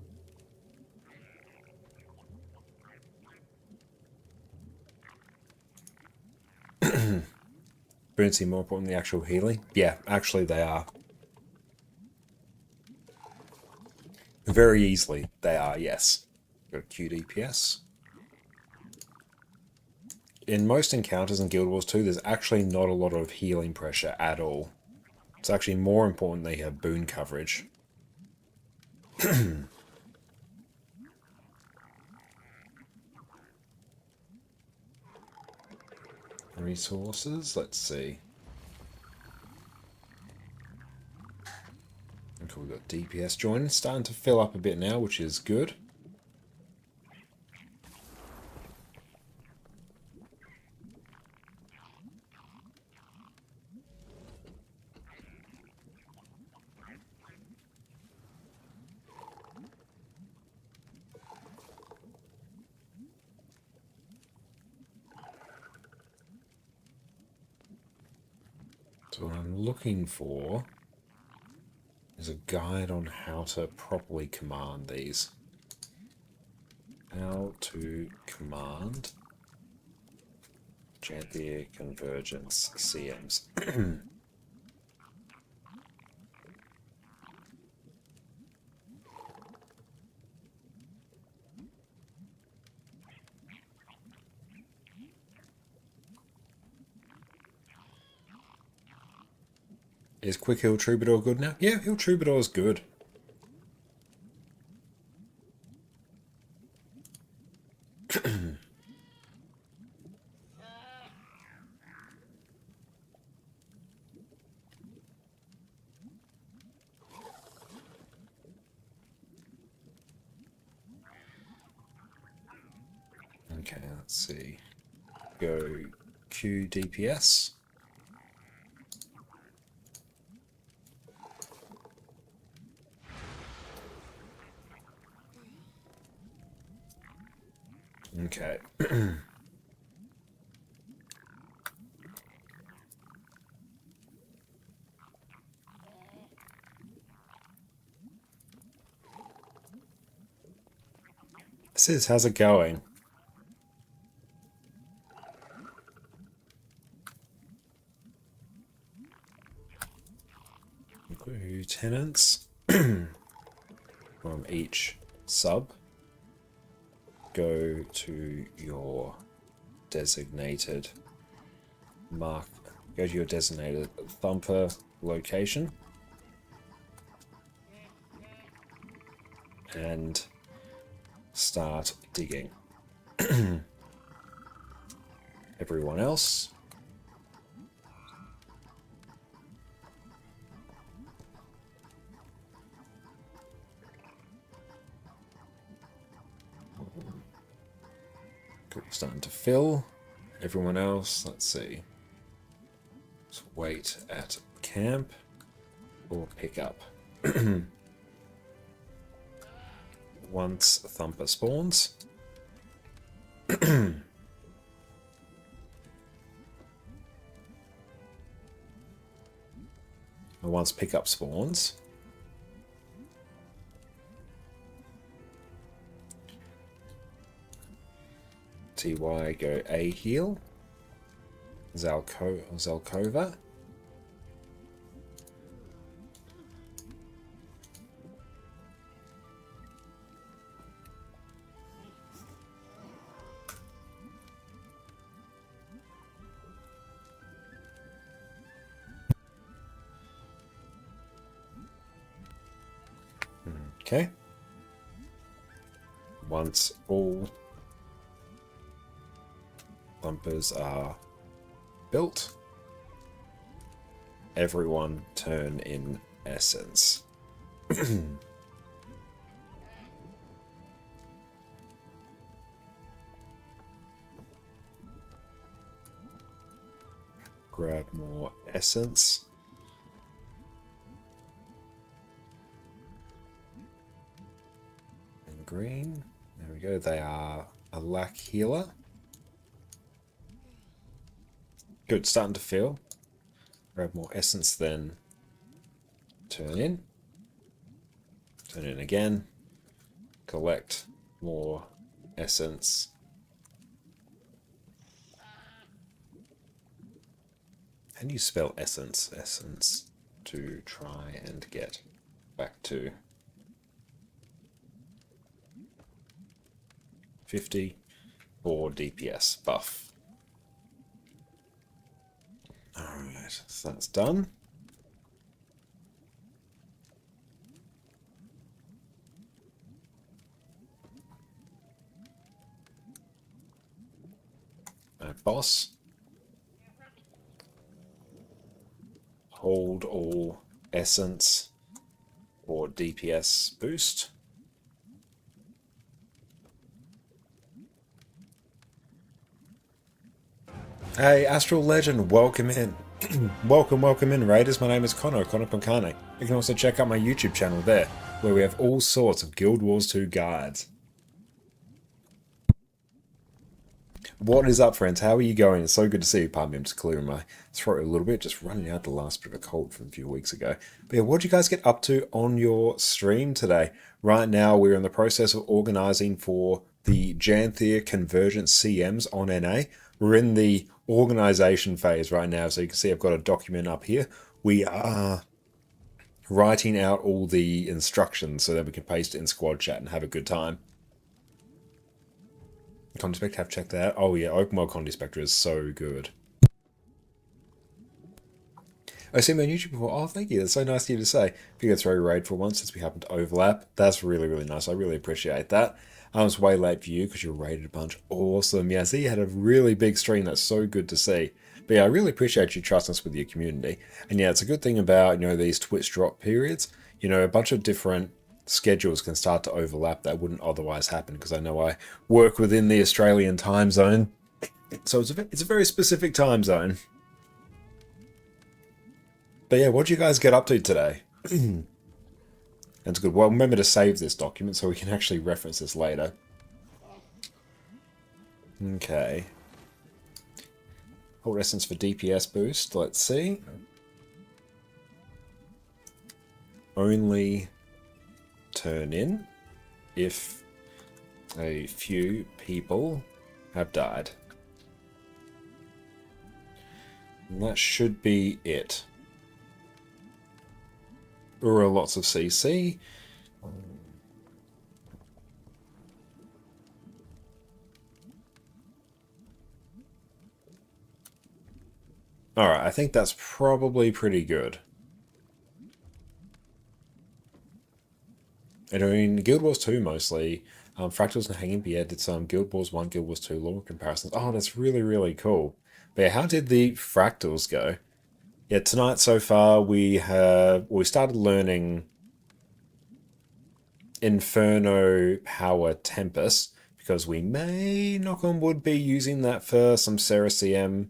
Boons seem more important than the actual healing? Yeah, actually they are. Very easily, they are, yes. Got a QDPS. In most encounters in Guild Wars 2, there's actually not a lot of healing pressure at all. It's actually more important they have boon coverage. Resources, let's see. Okay, we've got DPS joining, starting to fill up a bit now, which is good. So what I'm looking for is a guide on how to properly command these. How to command Janthir Convergence CMs. Is Quick Hill Troubadour good now? Yeah, Hill Troubadour is good. Okay, let's see. Go Q DPS. Okay. Sis, how's it going? Lieutenants from each sub. Go to your designated go to your designated thumper location and start digging. Everyone else, starting to fill. Everyone else, let's see. Let's wait at camp or pick up. Once Thumper spawns. And once pickup spawns. TY go A heal. Zalkova. Okay. Once all thumpers are built, everyone turn in essence. Grab more essence. And green. There we go. They are a lack healer. Good, starting to fill. Grab more essence, then turn in. Turn in again. Collect more essence. How do you spell essence? Essence to try and get back to 50 for DPS buff. Alright, so that's done. Boss. hold all essence or DPS boost. Hey, Astral Legend, welcome in. welcome in, Raiders. My name is ConnorConCarne. You can also check out my YouTube channel there, where we have all sorts of Guild Wars 2 guides. What is up, friends? How are you going? It's so good to see you. Pardon me, I'm just clearing my throat a little bit, just running out the last bit of a cold from a few weeks ago. But yeah, what did you guys get up to on your stream today? Right now, we're in the process of organizing for the Janthir Convergence CMs on NA. We're in the organization phase right now, so you can see I've got a document up here. We are writing out all the instructions so that we can paste it in squad chat and have a good time. Condispector, have checked that out. Oh yeah, Open World Condispector is so good. I see my YouTube before. Oh, thank you. That's so nice of you to say. If you could throw a raid for once since we happen to overlap, that's really, really nice. I really appreciate that. I was way late for you because you raided a bunch. Awesome. Yeah, see, you had a really big stream. That's so good to see. But yeah, I really appreciate you trusting us with your community. And yeah, it's a good thing about, these Twitch drop periods. A bunch of different schedules can start to overlap that wouldn't otherwise happen, because I know I work within the Australian time zone. So it's a very specific time zone. But yeah, what did you guys get up to today? That's good. Well, remember to save this document so we can actually reference this later. Okay. Hold essence for DPS boost. Let's see. Only turn in if a few people have died. And that should be it. Lots of CC. Alright, I think that's probably pretty good. And I mean, Guild Wars 2 mostly. Fractals and Hanging Beard did some Guild Wars 1, Guild Wars 2 lore comparisons. Oh, that's really, really cool. But yeah, how did the Fractals go? Yeah, tonight so far we started learning Inferno Power Tempest, because we may, knock on wood, be using that for some Sarah CM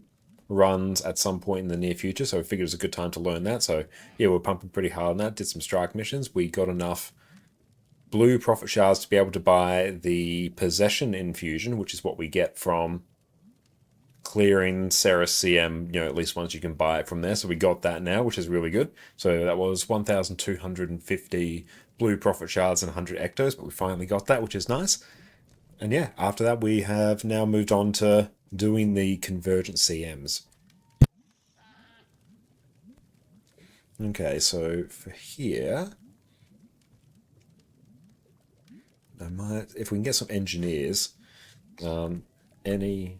runs at some point in the near future, so I figured it was a good time to learn that. So yeah, we're pumping pretty hard on that, did some strike missions, we got enough blue profit shards to be able to buy the Possession Infusion, which is what we get from clearing Sarah CM, at least once you can buy it from there. So we got that now, which is really good. So that was 1,250 blue profit shards and 100 ectos, but we finally got that, which is nice. And yeah, after that we have now moved on to doing the Convergent CMs. Okay, so for here, I might, if we can get some engineers,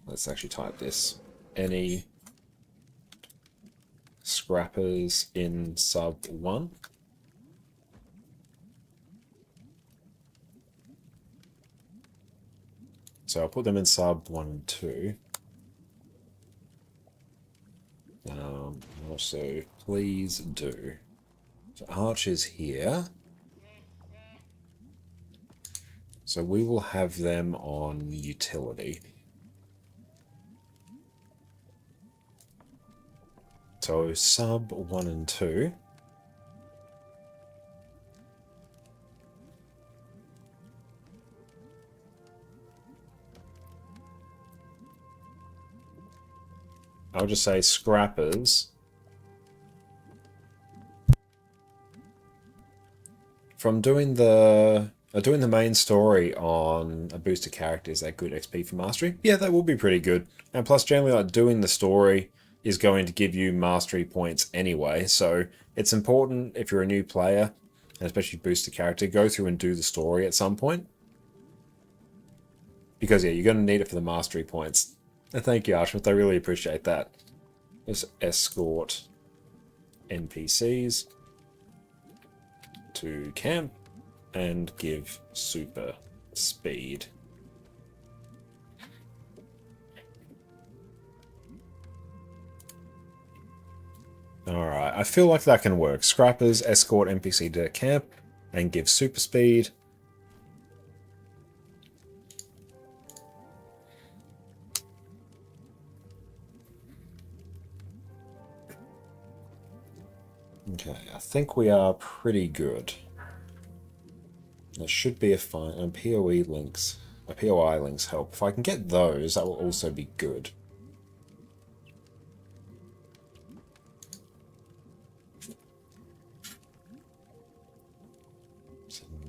let's actually type this, any scrappers in sub 1. So I'll put them in sub 1 and 2. Also, please do. So archers here. So we will have them on utility. So sub 1 and 2. I'll just say scrappers. From doing the main story on a booster character, is that good XP for mastery? Yeah, that will be pretty good. And plus, generally, like, doing the story is going to give you mastery points anyway, so it's important if you're a new player, and especially booster character, go through and do the story at some point. Because yeah, you're going to need it for the mastery points. And thank you, Arshmith, I really appreciate that. Let's escort NPCs to camp and give super speed. Alright, I feel like that can work. Scrappers escort NPC to camp and give super speed. Okay, I think we are pretty good. There should be a fine, and POE links, POI links help. If I can get those, that will also be good.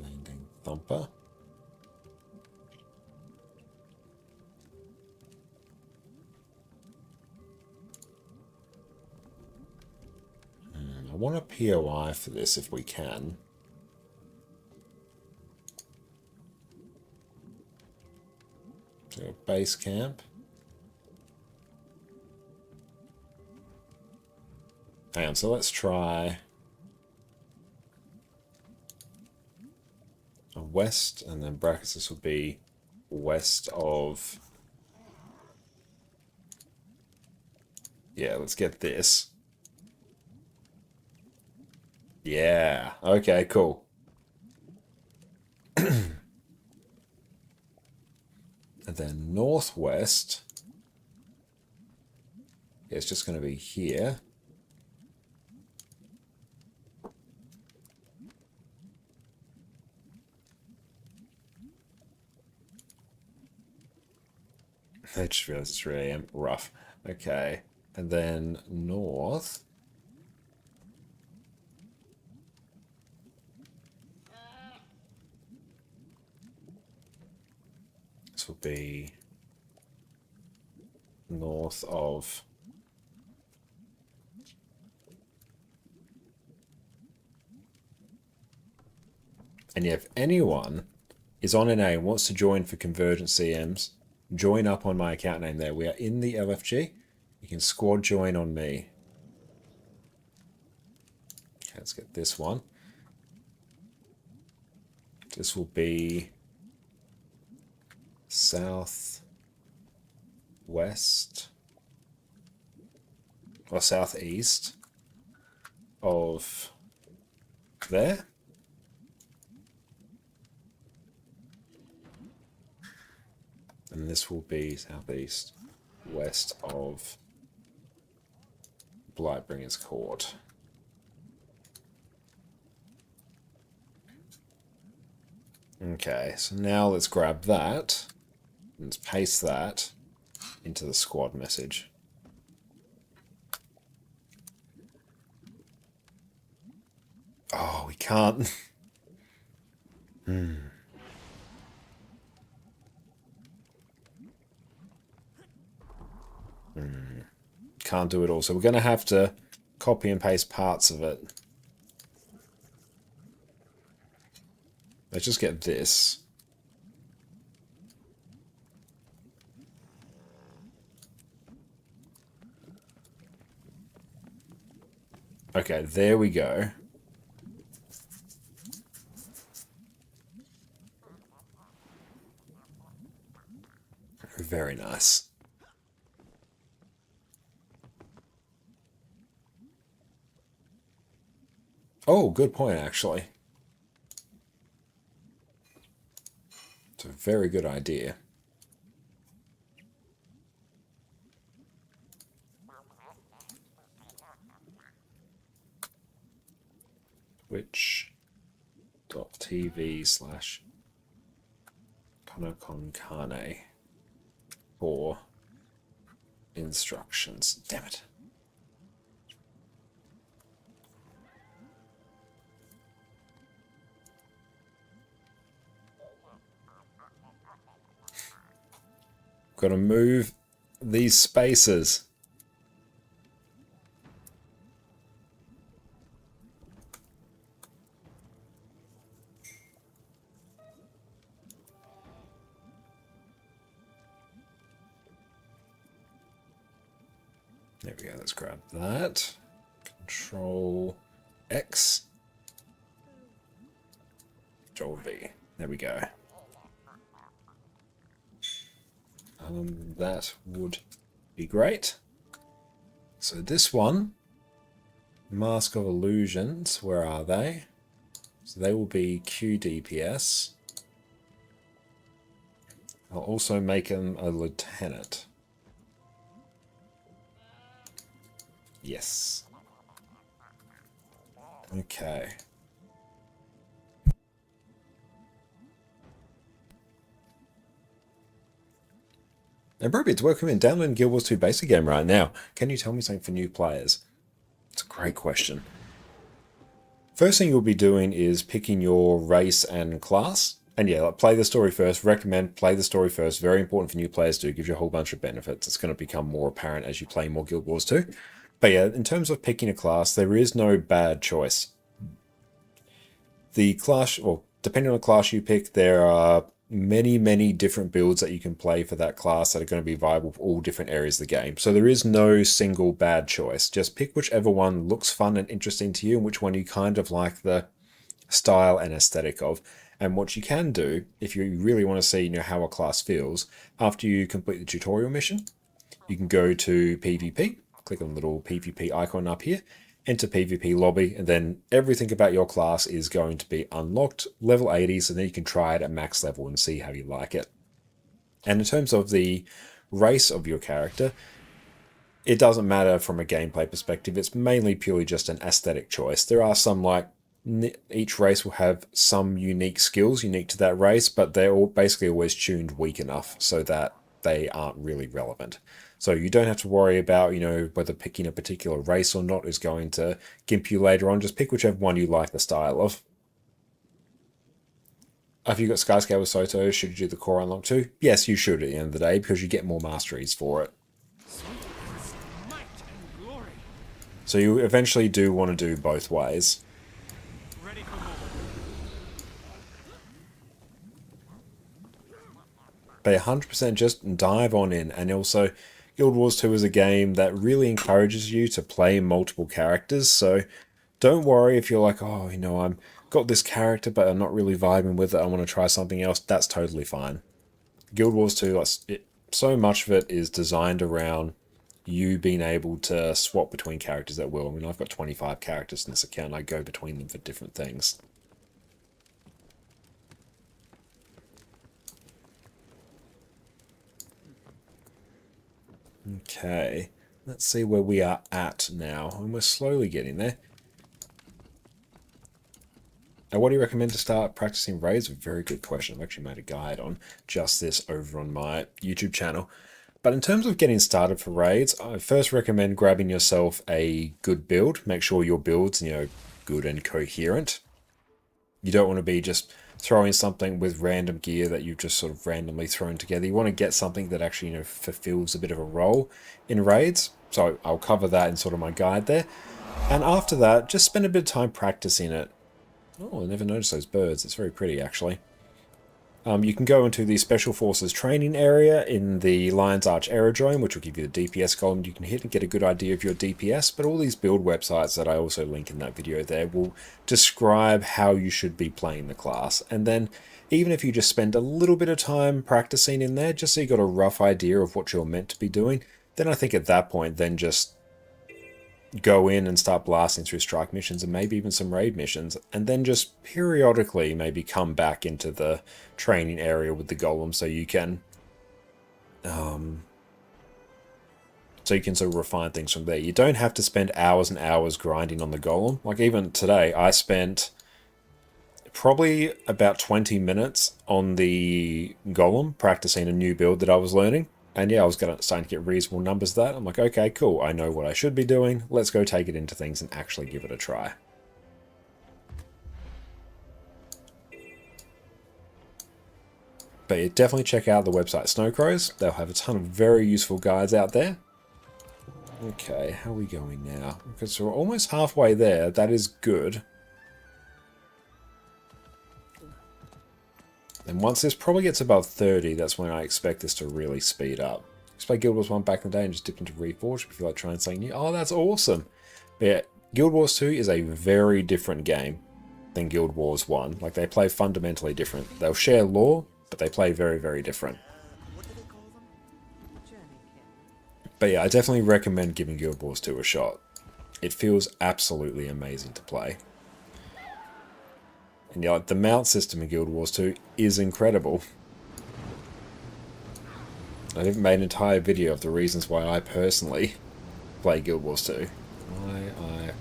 Landing Thumper. I want a POI for this if we can. So base camp. Hang on, so let's try a west, and then brackets, this will be west of... Yeah, let's get this. Yeah, okay, cool. And then northwest, yeah, it's just going to be here. I just realized it's really rough. Okay, and then north. This will be north of... And yeah, if anyone is on NA and wants to join for Convergence CMs, join up on my account name there. We are in the LFG. You can squad join on me. Okay, let's get this one. This will be south west or southeast of there. And this will be southeast west of Blightbringer's Court. Okay, so now let's grab that. Let's paste that into the squad message. Oh, we can't. Can't do it all, so we're going to have to copy and paste parts of it. Let's just get this. Okay, there we go. Very nice. Oh, good point, actually. It's a very good idea. Twitch.tv/ConnorConCarne for instructions. Damn it. Got to move these spaces. There we go, let's grab that. Control X. Control V. There we go. That would be great. So this one Mask of Illusions, where are they? So they will be QDPS. I'll also make him a lieutenant. Yes. Okay. And Brobeards, welcome in. Downloading Guild Wars 2 basic game right now. Can you tell me something for new players? It's a great question. First thing you'll be doing is picking your race and class. And yeah, like, play the story first. Recommend play the story first. Very important for new players too. Gives you a whole bunch of benefits. It's going to become more apparent as you play more Guild Wars 2. But yeah, in terms of picking a class, there is no bad choice. The class, well, depending on the class you pick, there are many different builds that you can play for that class that are going to be viable for all different areas of the game. So there is no single bad choice. Just pick whichever one looks fun and interesting to you and which one you kind of like the style and aesthetic of. And what you can do, if you really want to see how a class feels, after you complete the tutorial mission, you can go to PvP, click on the little PvP icon up here, enter PvP lobby, and then everything about your class is going to be unlocked, level 80, so then you can try it at max level and see how you like it. And in terms of the race of your character, it doesn't matter from a gameplay perspective, it's mainly purely just an aesthetic choice. There are some, like, each race will have some unique skills unique to that race, but they're all basically always tuned weak enough so that they aren't really relevant. So you don't have to worry about, whether picking a particular race or not is going to gimp you later on. Just pick whichever one you like the style of. Have you got Skyscale with Soto? Should you do the core unlock too? Yes, you should at the end of the day, because you get more masteries for it. So you eventually do want to do both ways. But 100% just dive on in. And also, Guild Wars 2 is a game that really encourages you to play multiple characters. So don't worry if you're like, oh, I'm got this character, but I'm not really vibing with it. I want to try something else. That's totally fine. Guild Wars 2, so much of it is designed around you being able to swap between characters at will. I mean, I've got 25 characters in this account. I go between them for different things. Okay, let's see where we are at now, and we're slowly getting there. Now, what do you recommend to start practicing raids? A very good question. I've actually made a guide on just this over on my YouTube channel. But in terms of getting started for raids, I first recommend grabbing yourself a good build. Make sure your build's, good and coherent. You don't want to be just throwing something with random gear that you've just sort of randomly thrown together. You want to get something that actually, fulfills a bit of a role in raids. So I'll cover that in sort of my guide there. And after that, just spend a bit of time practicing it. Oh, I never noticed those birds. It's very pretty, actually. You can go into the Special Forces training area in the Lion's Arch Aerodrome, which will give you the DPS column. You can hit and get a good idea of your DPS, but all these build websites that I also link in that video there will describe how you should be playing the class. And then, even if you just spend a little bit of time practicing in there, just so you got a rough idea of what you're meant to be doing, then I think at that point, then just go in and start blasting through strike missions and maybe even some raid missions, and then just periodically maybe come back into the training area with the golem so you can sort of refine things from there. You don't have to spend hours and hours grinding on the golem. Like even today, I spent probably about 20 minutes on the golem practicing a new build that I was learning. And yeah, I was starting to get reasonable numbers of that. I'm like, okay, cool. I know what I should be doing. Let's go take it into things and actually give it a try. But yeah, definitely check out the website Snowcrows. They'll have a ton of very useful guides out there. Okay, how are we going now? Because we're almost halfway there. That is good. And once this probably gets above 30, that's when I expect this to really speed up. I used to play Guild Wars 1 back in the day and just dipped into Reforged if you like trying something new. Oh, that's awesome! But yeah, Guild Wars 2 is a very different game than Guild Wars 1. Like, they play fundamentally different. They'll share lore, but they play very different. But yeah, I definitely recommend giving Guild Wars 2 a shot. It feels absolutely amazing to play. And yeah, like, the mount system in Guild Wars 2 is incredible. I've even made an entire video of the reasons why I personally play Guild Wars 2. Why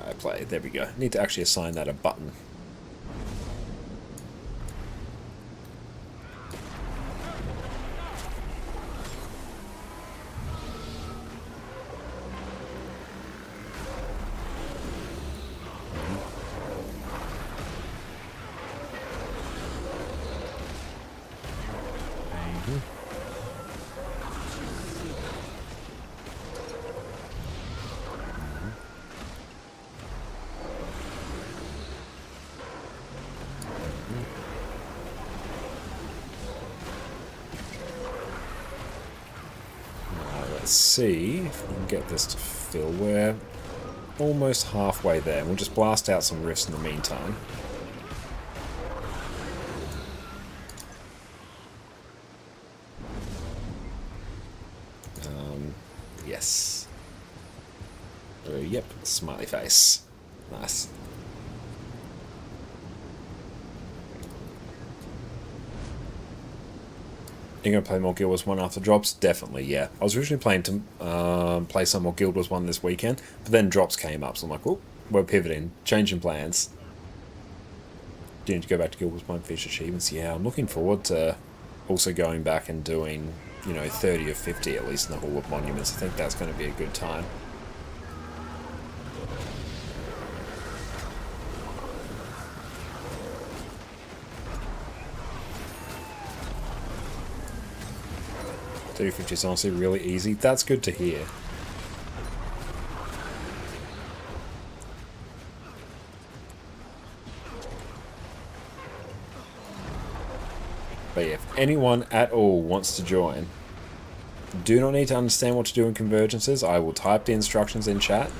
I play. There we go. Need to actually assign that a button. Let's see if we can get this to fill. We're almost halfway there. We'll just blast out some rifts in the meantime. Yes. Yep, smiley face. Nice. You're going to play more Guild Wars 1 after drops? Definitely, yeah. I was originally planning to play some more Guild Wars 1 this weekend, but then drops came up, so I'm like, oh, we're pivoting, changing plans. Do you need to go back to Guild Wars 1 Fish Achievements? Yeah, I'm looking forward to also going back and doing, you know, 30 or 50 at least in the Hall of Monuments. I think that's going to be a good time. $250 is honestly really easy. That's good to hear. But yeah, if anyone at all wants to join, do not need to understand what to do in Convergences. I will type the instructions in chat.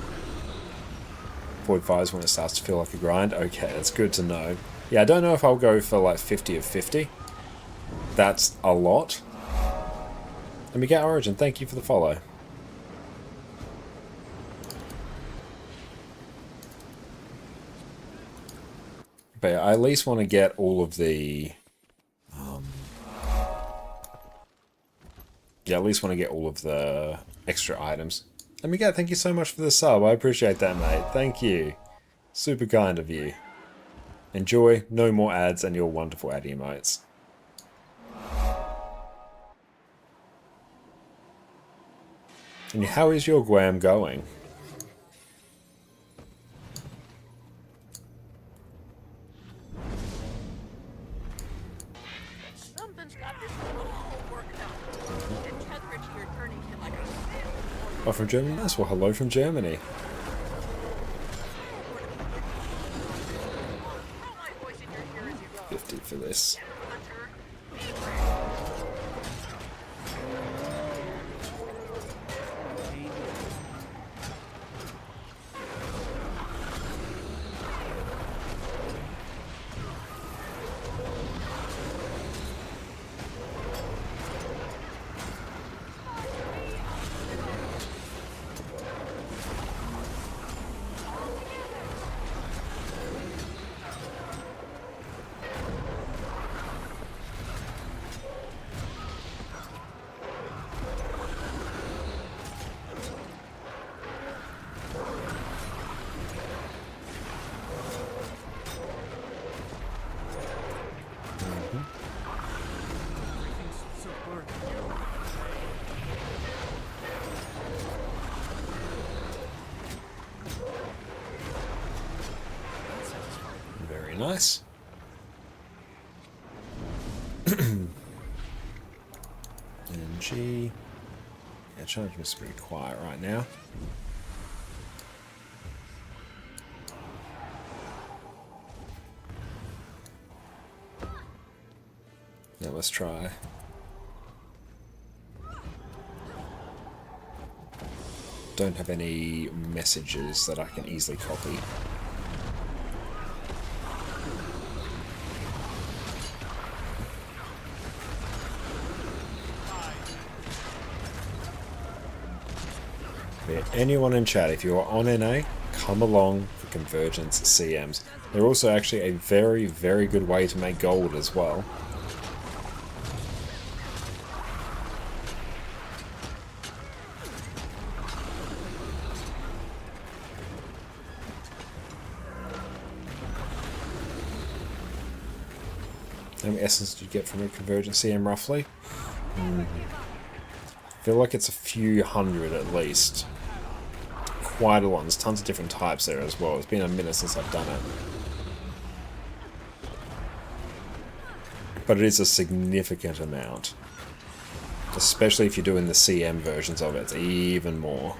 45 is when it starts to feel like a grind. Okay, that's good to know. Yeah, I don't know if I'll go for like 50 of 50. That's a lot. Let me get Origin, thank you for the follow. But yeah, I at least want to get all of the... yeah, at least want to get all of the extra items. Let me get, thank you so much for the sub, I appreciate that, mate. Thank you. Super kind of you. Enjoy, no more ads, and your wonderful ad emotes. And how is your Guam going? Something's got this all worked out. And Chetheridge here turning him like a Oh, from Germany? Nice. Well, hello from Germany. Throw my voice in your ear as you go. 50 for this. Hunter. Very nice. NG. Yeah, trying to be pretty quiet right now. Now let's try. Don't have any messages that I can easily copy. Yeah, anyone in chat, if you're on NA, come along for Convergence CMs. They're also actually a very, very good way to make gold as well. How many essence do you get from a Convergence CM roughly? I feel like it's a few hundred at least. Quite a lot. There's tons of different types there as well. It's been a minute since I've done it. But it is a significant amount. Especially if you're doing the CM versions of it, it's even more.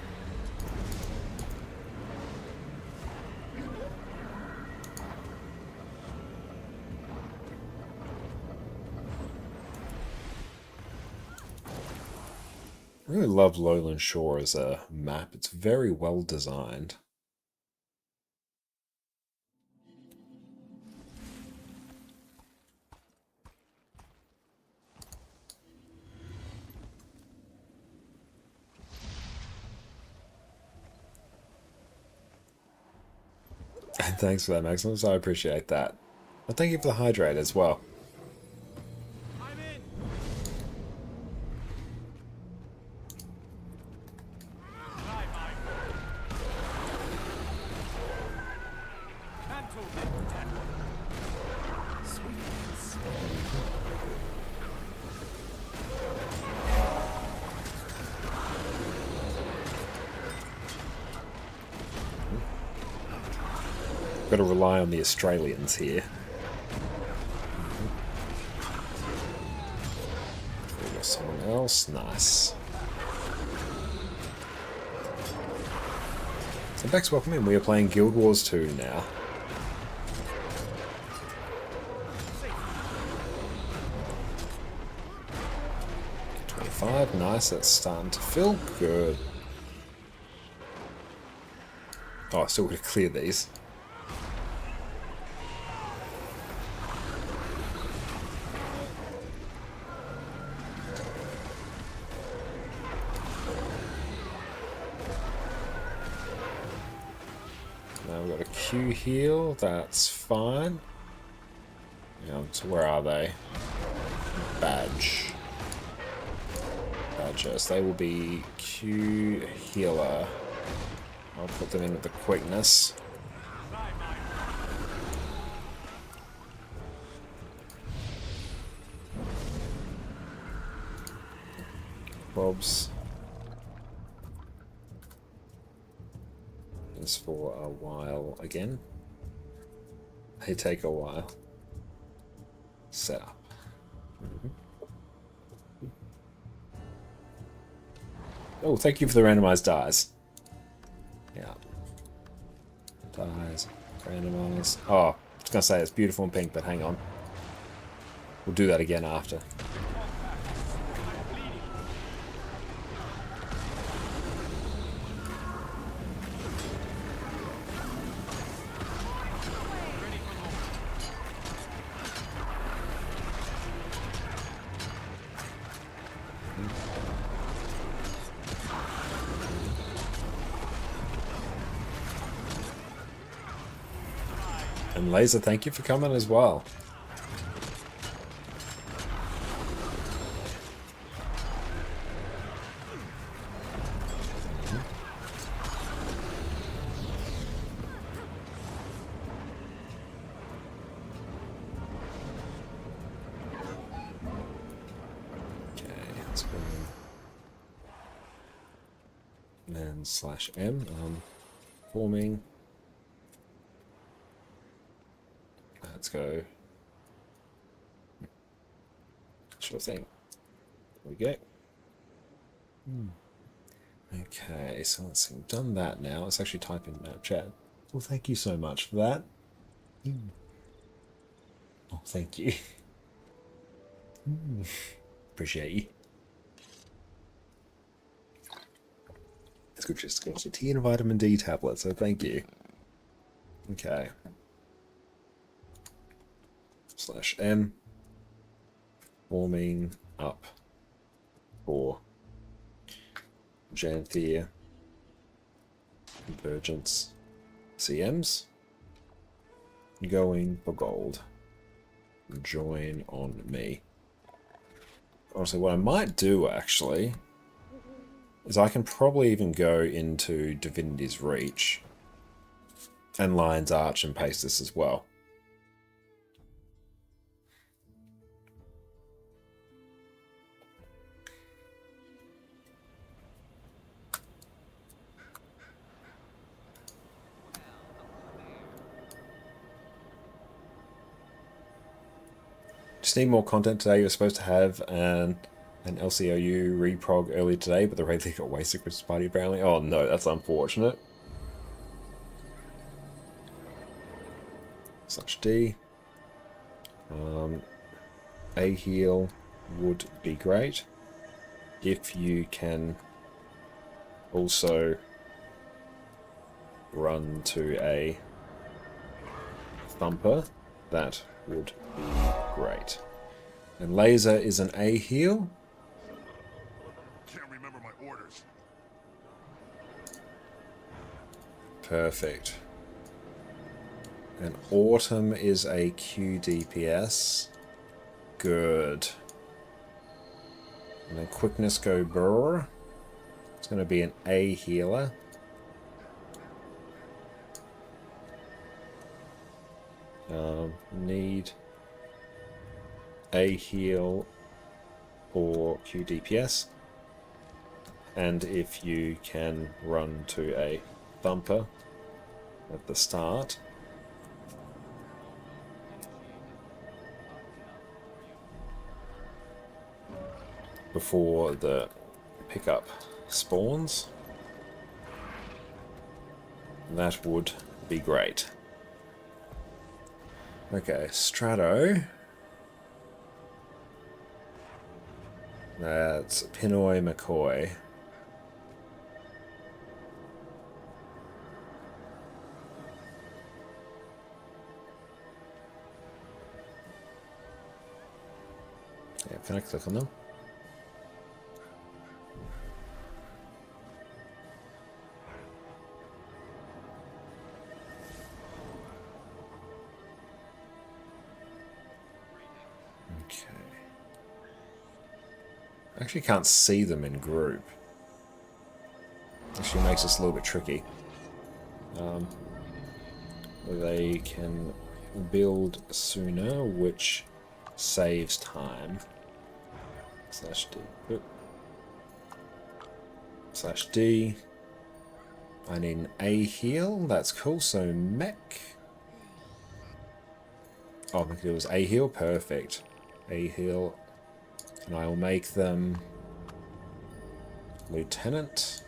I really love Lowland Shore as a map. It's very well designed. Thanks for that, Maximus. I appreciate that. Well, thank you for the hydrate as well. I'm in. Got to rely on the Australians here. We got someone else. Nice. So Bex, welcome in. We are playing Guild Wars 2 now. Nice, that's starting to fill. Good. Oh, I still got to clear these. Now we've got a Q heal, that's fine. Yeah, so where are they? Badge. Badges. They will be Q healer. I'll put them in with the quickness. Bobs. Is for a while again. They take a while. Set up. Oh, thank you for the randomized dies. Yeah. Dies. Randomized. Oh, I was going to say it's beautiful and pink, but hang on. We'll do that again after. And Laser, thank you for coming as well. Okay, let's go. And /M, forming. Let's go. Sure thing. There we go. Okay, so let's see. We've done that now. Let's actually type in map chat. Well, thank you so much for that. Oh, thank you. Appreciate you. It's good just got your tea and a vitamin D tablet, so thank you. Okay. /M. Warming up for Janthir Convergence CMs. Going for gold. Join on me. Honestly, what I might do, actually, is I can probably even go into Divinity's Reach and Lion's Arch and paste this as well. Just need more content today. You're supposed to have an LCOU reprog earlier today, but the raid league got wasted Christmas party apparently. Oh no, that's unfortunate. /D. A heal would be great. If you can also run to a thumper, that would be great. And laser is an A heal. Can't remember my orders. Perfect. And autumn is a Q DPS. Good. And then quickness go burr. It's going to be an A healer. Need A heal or Q DPS. And if you can run to a thumper at the start. Before the pickup spawns. That would be great. Okay, Strato. That's Pinoy McCoy. Yeah, can I click on them? I actually can't see them in group. Actually makes this a little bit tricky. They can build sooner, which saves time. /D. Oop. /D. I need an A heal. That's cool. So mech. Oh, it was A heal. Perfect. A heal. And I'll make them Lieutenant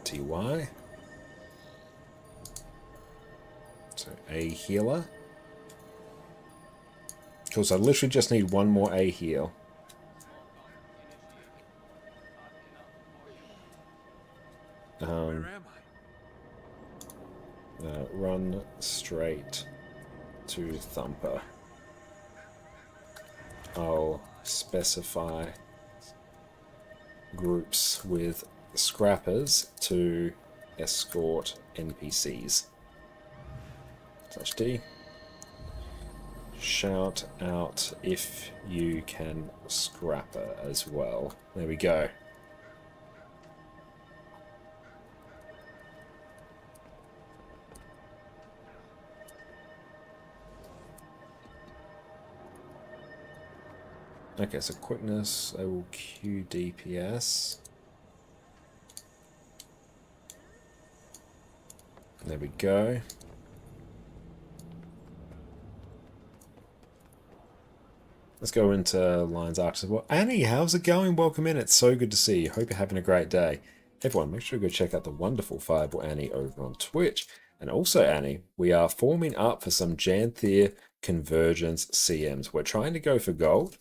TY. So A healer. Cool, so I literally just need one more A heal. Where am I? Run straight to Thumper. I'll specify groups with scrappers to escort NPCs. /D. Shout out if you can scrapper as well. There we go. Okay, so quickness, I will Q DPS. There we go. Let's go into Lion's Arch as well. Annie, how's it going? Welcome in. It's so good to see you. Hope you're having a great day. Everyone, make sure to go check out the wonderful Fireball Annie over on Twitch. And also, Annie, we are forming up for some Janthir Convergence CMs. We're trying to go for gold.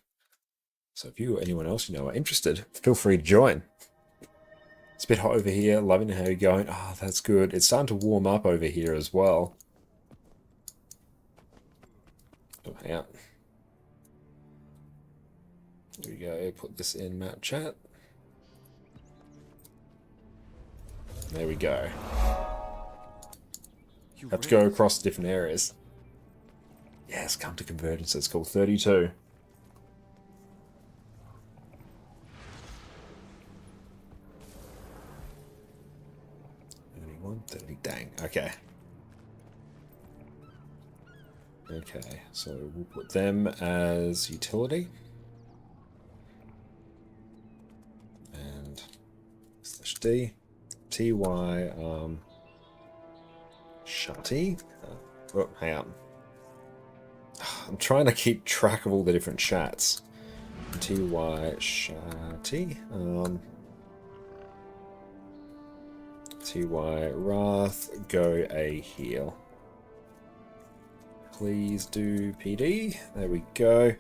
So if you or anyone else you know are interested, feel free to join. It's a bit hot over here. Loving how you're going. Ah, oh, that's good. It's starting to warm up over here as well. Oh, hang on. There we go. Put this in map chat. There we go. Have to go across different areas. Yes, come to Convergence. It's called 32. 30, dang. Okay. Okay, so we'll put them as utility. And /D. TY, Shutty. Oh, hang on. I'm trying to keep track of all the different chats. TY Shutty. TY Wrath, go a heal. Please do PD. There we go.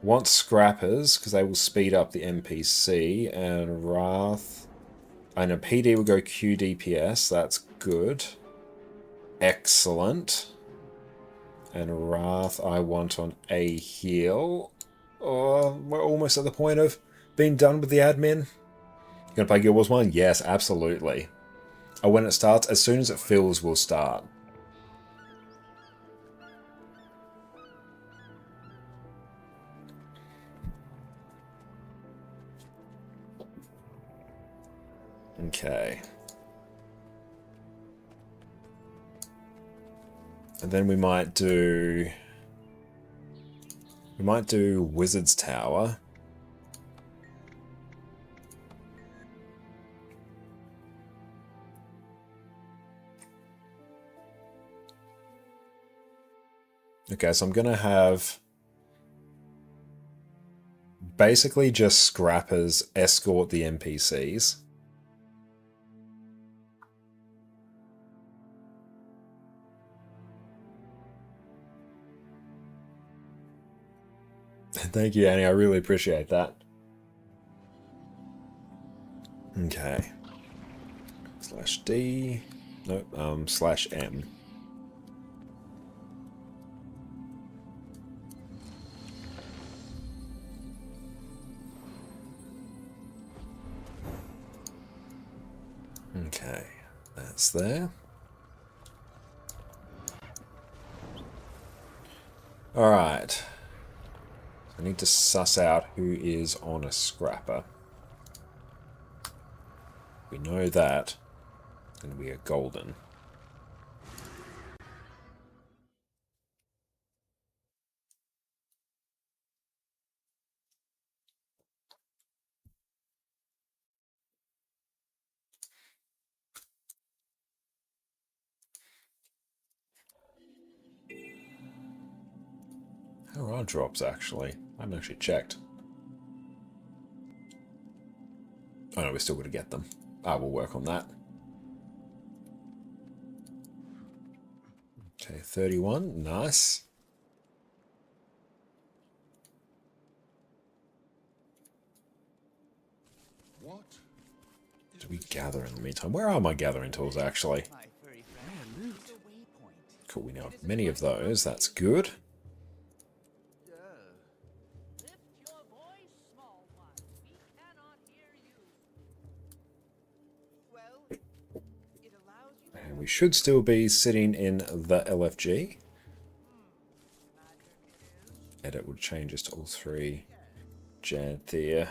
Want scrappers, because they will speed up the NPC, and Wrath. And a PD will go QDPS, that's good. Excellent. And Wrath I want on a heal. Oh, we're almost at the point of being done with the admin. You gonna play Guild Wars 1? Yes, absolutely. Oh, when it starts, as soon as it fills, we'll start. Okay. And then we might do Wizard's Tower. Okay, so I'm gonna have basically just scrappers escort the NPCs. Thank you, Annie. I really appreciate that. Okay. /D. Nope. /M. Okay. That's there. All right. I need to suss out who is on a scrapper. We know that, and we are golden. How are drops, actually? I haven't actually checked. Oh no, we're still going to get them. I will work on that. Okay, 31. Nice. What? Do we gather in the meantime? Where are my gathering tools, actually? Cool, we now have many of those. That's good. And we should still be sitting in the LFG. Edit would change us to all three. Janthir.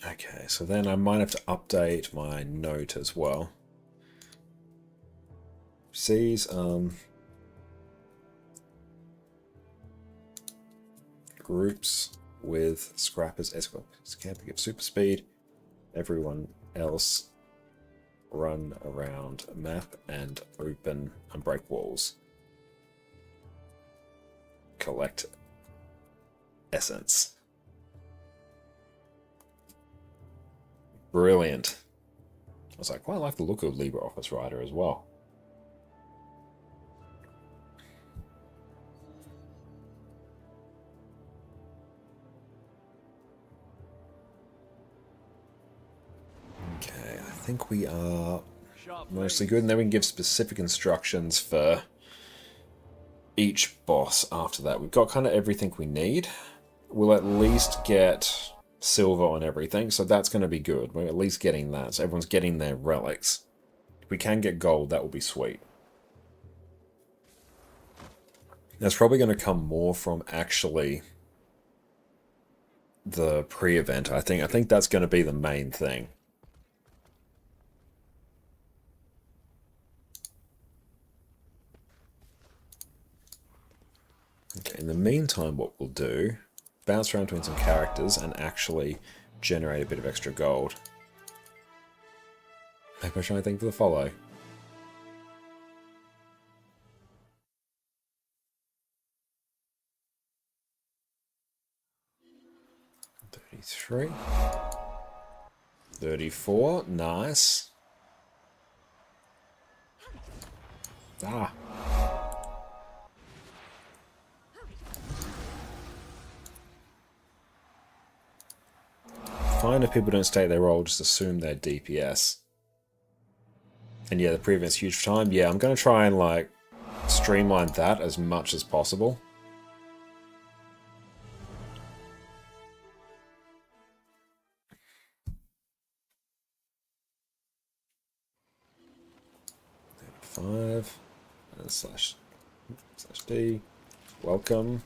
Okay, so then I might have to update my note as well. Sees, groups with scrappers, escorts, camping of super speed. Everyone else run around map and open and break walls. Collect essence. Brilliant. I was like, quite like the look of LibreOffice Writer as well. think we are Sharp mostly blades. good, and then we can give specific instructions for each boss after that. We've got kind of everything we need. We'll at least get silver on everything, so that's going to be good. We're at least getting that, so everyone's getting their relics. If we can get gold, that will be sweet. That's probably going to come more from actually the pre-event. I think that's going to be the main thing. Okay, in the meantime, what we'll do, bounce around between some characters and actually generate a bit of extra gold. Maybe I'll try anything for the follow. $33. $34. Nice. Ah. Fine if people don't state their role, just assume they're DPS. And yeah, the pre-event's huge for time. Yeah, I'm going to try and like streamline that as much as possible. Five slash D. Welcome.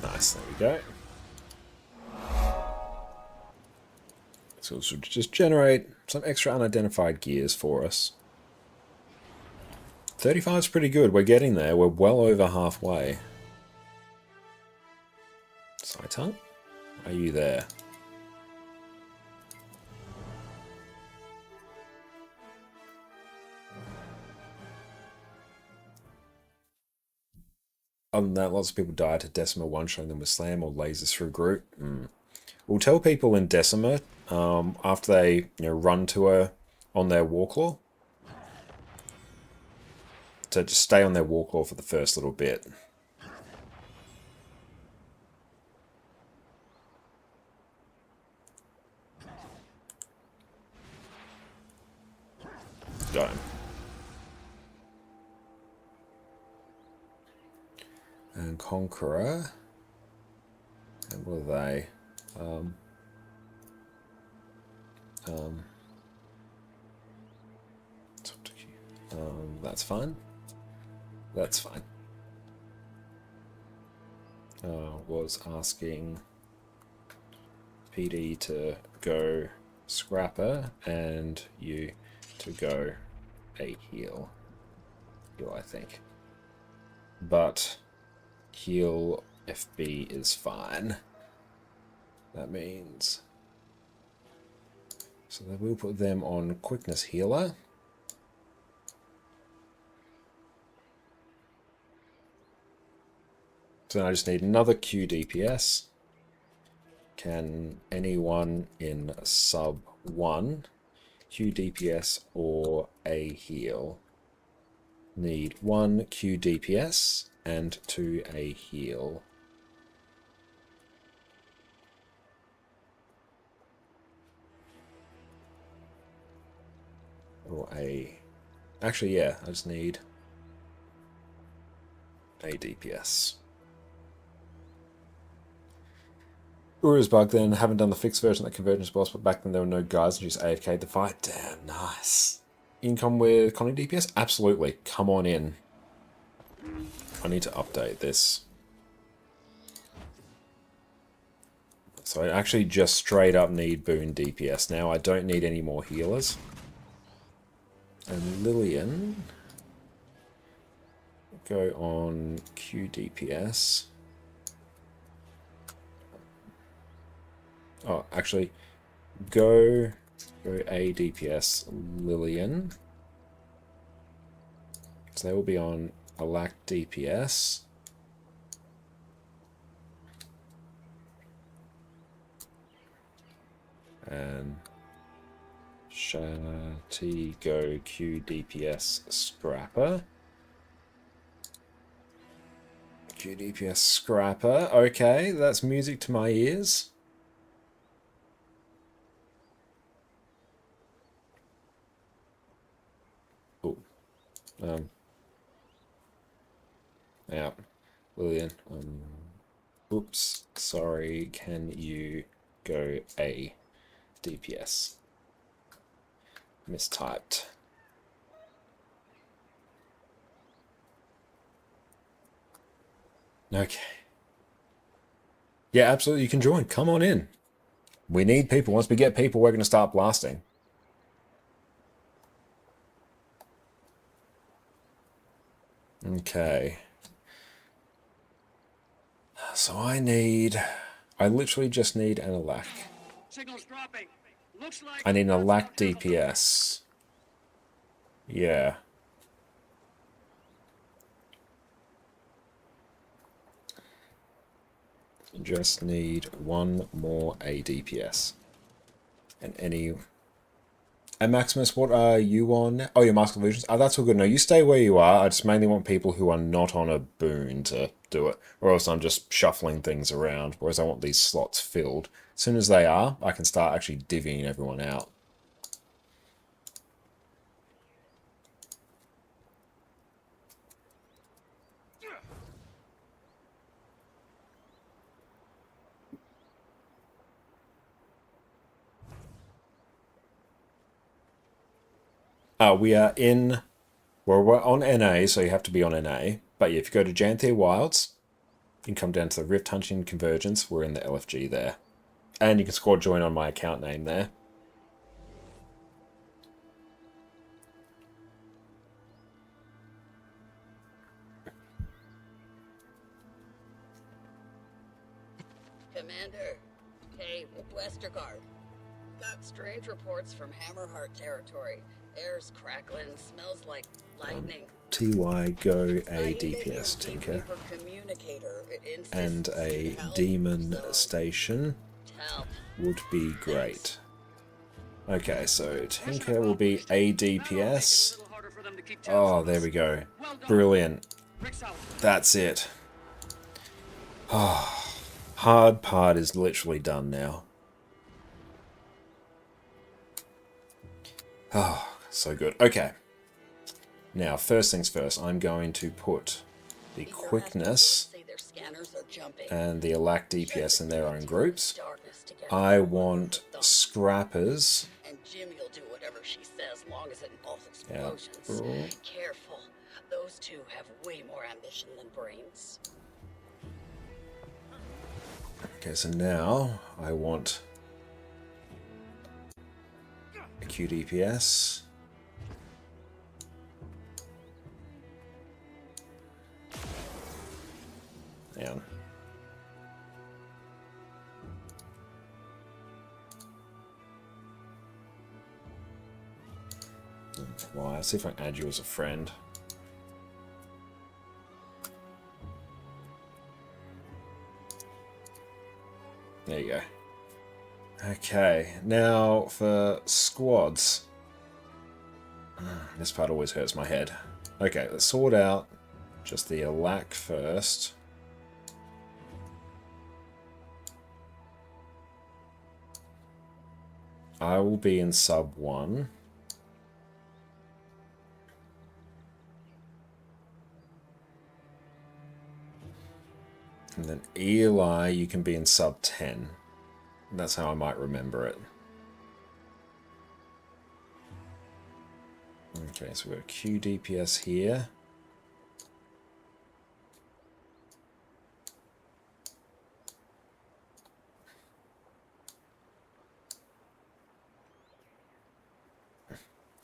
Nice, there we go. So this will just generate some extra unidentified gears for us. 35 is pretty good. We're getting there. We're well over halfway. Saitan, are you there? Other than that, lots of people die to Decima one-shotting them with slam or lasers through group. We'll tell people in Decima after they run to her on their Warclaw to just stay on their Warclaw for the first little bit. Got him. And Conqueror. And what are they? That's fine. That's fine. Was asking PD to go Scrapper and you to go a heal, I think. But heal FB is fine. That means... So then we'll put them on Quickness Healer. So then I just need another Q DPS. Can anyone in sub 1 Q DPS or a heal? Need 1 Q DPS and 2 a heal. Or a... Actually, yeah, I just need a DPS. Uru's bug then, haven't done the fixed version of the Convergence boss, but back then there were no guides and just AFK'd the fight. Damn, nice. Income with Connie DPS? Absolutely. Come on in. I need to update this. So I actually just straight up need Boon DPS now. I don't need any more healers. And Lillian... Go on Q DPS. Oh, actually, go A DPS Lillian. So they will be on Alack DPS. And T go Q DPS Scrapper. Q DPS Scrapper. Okay, that's music to my ears. Oh. Yeah. Lillian. Oops. Sorry. Can you go A DPS? Mistyped. Okay. Yeah, absolutely. You can join. Come on in. We need people. Once we get people, we're going to start blasting. Okay. So I literally just need an Alack. Signal's dropping. Looks like I need an Alack DPS. Yeah. Just need one more ADPS. And any... And Maximus, what are you on? Oh, your Mask of Illusions? Oh, that's all good. No, you stay where you are. I just mainly want people who are not on a boon to do it. Or else I'm just shuffling things around. Whereas I want these slots filled. As soon as they are, I can start actually divvying everyone out. We are in... Well, we're on NA, so you have to be on NA. But yeah, if you go to Janthir Wilds, you can come down to the Rift Hunting Convergence. We're in the LFG there. And you can squad join on my account name there. Commander, hey, Westergaard. Got strange reports from Hammerheart territory. Air's crackling, smells like lightning. TY go a DPS Tinker. And a Demon Station would be great. Okay, so Tinker will be a DPS. Oh, there we go. Brilliant. That's it. Oh, hard part is literally done now. Oh, so good. Okay. Now, first things first, I'm going to put the quickness and the Alack DPS in their own groups. I want scrappers. And Jimmy will do whatever she says, long as it involves explosions. Yeah. Careful. Those two have way more ambition than brains. Okay, so now I want a QDPS. Down. Why? I'll see if I can add you as a friend. There you go. Okay, now for squads. This part always hurts my head. Okay, let's sort out just the Alack first. I will be in sub 1. And then Eli, you can be in sub 10. That's how I might remember it. Okay, so we've got QDPS here.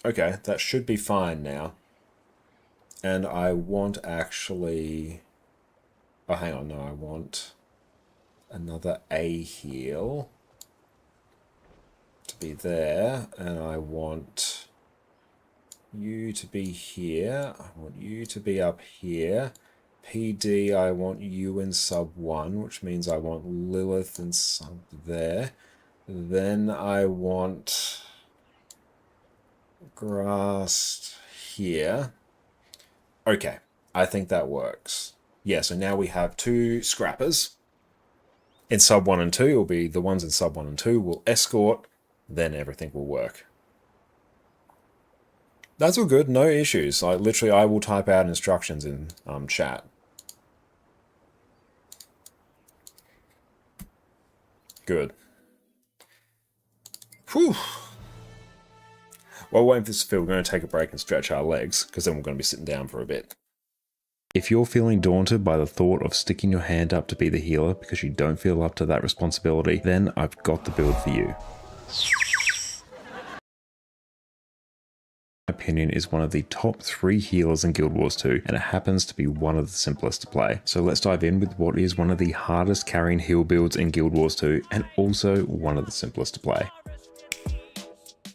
Okay, that should be fine now. And I want actually... Oh, hang on, no, I want another A heal to be there, and I want you to be here. I want you to be up here. PD, I want you in sub 1, which means I want Lilith in sub there. Then I want Grass here. Okay, I think that works. Yeah, so now we have 2 scrappers. In sub 1 and 2, it'll be the ones in sub 1 and 2 will escort, then everything will work. That's all good, no issues. I will type out instructions in chat. Good. Whew. While waiting for this to fill, we're going to take a break and stretch our legs, because then we're going to be sitting down for a bit. If you're feeling daunted by the thought of sticking your hand up to be the healer because you don't feel up to that responsibility, then I've got the build for you. My opinion is one of the top 3 healers in Guild Wars 2, and it happens to be one of the simplest to play. So let's dive in with what is one of the hardest carrying heal builds in Guild Wars 2, and also one of the simplest to play.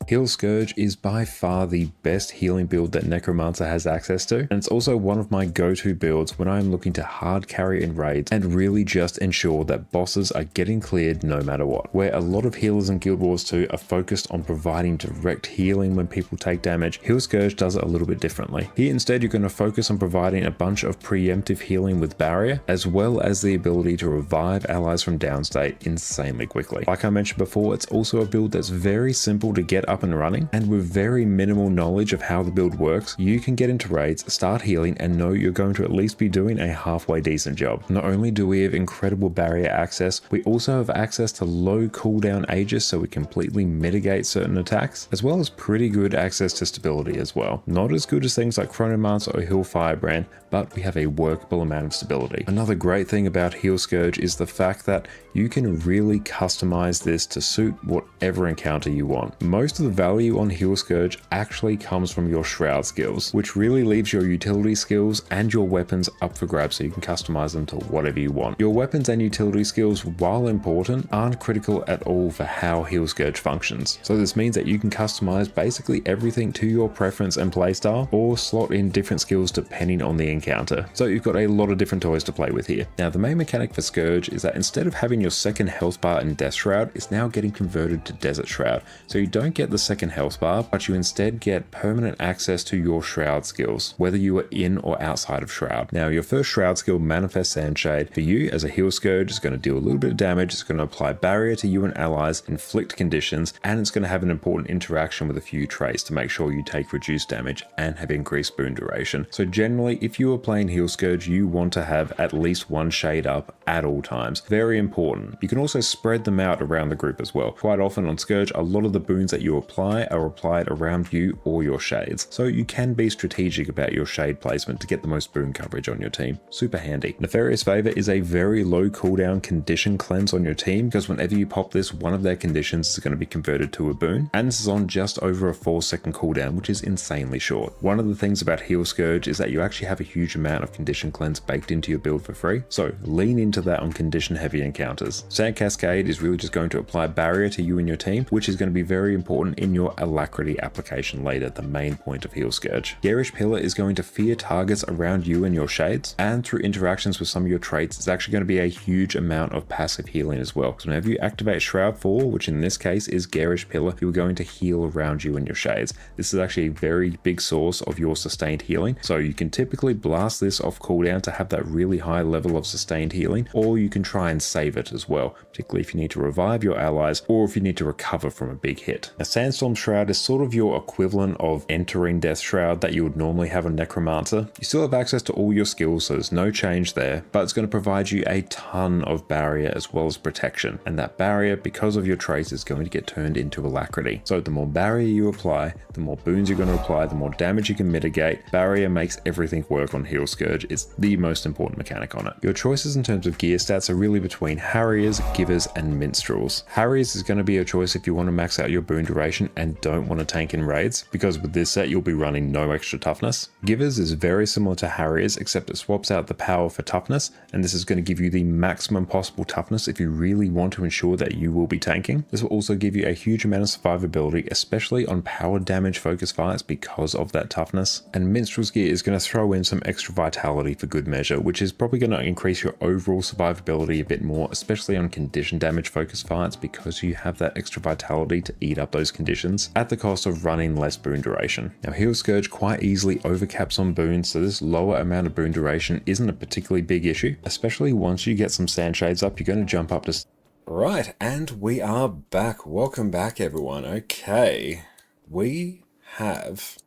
Heal Scourge is by far the best healing build that Necromancer has access to, and it's also one of my go-to builds when I'm looking to hard carry in raids and really just ensure that bosses are getting cleared no matter what. Where a lot of healers in Guild Wars 2 are focused on providing direct healing when people take damage, Heal Scourge does it a little bit differently. Here instead you're going to focus on providing a bunch of preemptive healing with barrier, as well as the ability to revive allies from downstate insanely quickly. Like I mentioned before, it's also a build that's very simple to get up and running, and with very minimal knowledge of how the build works, you can get into raids, start healing, and know you're going to at least be doing a halfway decent job. Not only do we have incredible barrier access, we also have access to low cooldown Aegis so we completely mitigate certain attacks, as well as pretty good access to stability as well. Not as good as things like Chronomancer or Heal Firebrand, but we have a workable amount of stability. Another great thing about Heal Scourge is the fact that you can really customize this to suit whatever encounter you want. Most of the value on Heal Scourge actually comes from your Shroud skills, which really leaves your utility skills and your weapons up for grabs so you can customize them to whatever you want. Your weapons and utility skills, while important, aren't critical at all for how Heal Scourge functions. So this means that you can customize basically everything to your preference and playstyle, or slot in different skills depending on the encounter. So you've got a lot of different toys to play with here. Now the main mechanic for Scourge is that instead of having your second health bar in Death Shroud, it's now getting converted to Desert Shroud. So you don't get the second health bar, but you instead get permanent access to your Shroud skills, whether you are in or outside of Shroud. Now your first Shroud skill, Manifest Sandshade, for you as a Heal Scourge is going to deal a little bit of damage, it's going to apply barrier to you and allies, inflict conditions, and it's going to have an important interaction with a few traits to make sure you take reduced damage and have increased boon duration. So generally, if you are playing Heal Scourge, you want to have at least one shade up at all times. Very important. You can also spread them out around the group as well. Quite often on Scourge, a lot of the boons that you apply are applied around you or your shades. So you can be strategic about your shade placement to get the most boon coverage on your team. Super handy. Nefarious Favor is a very low cooldown condition cleanse on your team, because whenever you pop this, one of their conditions is going to be converted to a boon, and this is on just over a 4-second cooldown, which is insanely short. One of the things about Heal Scourge is that you actually have a huge amount of condition cleanse baked into your build for free, so lean into that on condition heavy encounters. Sand Cascade is really just going to apply barrier to you and your team, which is going to be very important in your Alacrity application later, the main point of Heal Scourge. Garish Pillar is going to fear targets around you and your shades, and through interactions with some of your traits, it's actually going to be a huge amount of passive healing as well. So whenever you activate Shroud 4, which in this case is Garish Pillar, you're going to heal around you and your shades. This is actually a very big source of your sustained healing, so you can typically blast this off cooldown to have that really high level of sustained healing, or you can try and save it as well, particularly if you need to revive your allies or if you need to recover from a big hit. Now Sandstorm Shroud is sort of your equivalent of entering Death Shroud that you would normally have on Necromancer. You still have access to all your skills, so there's no change there, but it's going to provide you a ton of barrier as well as protection, and that barrier, because of your traits, is going to get turned into Alacrity. So the more barrier you apply, the more boons you're going to apply, the more damage you can mitigate. Barrier makes everything work on Heal Scourge. It's the most important mechanic on it. Your choices in terms of gear stats are really between Harriers, Givers, and Minstrels. Harriers is going to be a choice if you want to max out your boon duration and don't want to tank in raids, because with this set you'll be running no extra toughness. Givers is very similar to Harriers, except it swaps out the power for toughness, and this is going to give you the maximum possible toughness if you really want to ensure that you will be tanking. This will also give you a huge amount of survivability, especially on power damage focused fights because of that toughness. And Minstrel's gear is going to throw in some extra vitality for good measure, which is probably going to increase your overall survivability a bit more, especially on condition damage focused fights, because you have that extra vitality to eat up those conditions at the cost of running less boon duration. Now Heal Scourge quite easily overcaps on boons, so this lower amount of boon duration isn't a particularly big issue, especially once you get some Sandshades up. You're going to jump up to... Right, and we are back. Welcome back, everyone. Okay, we have...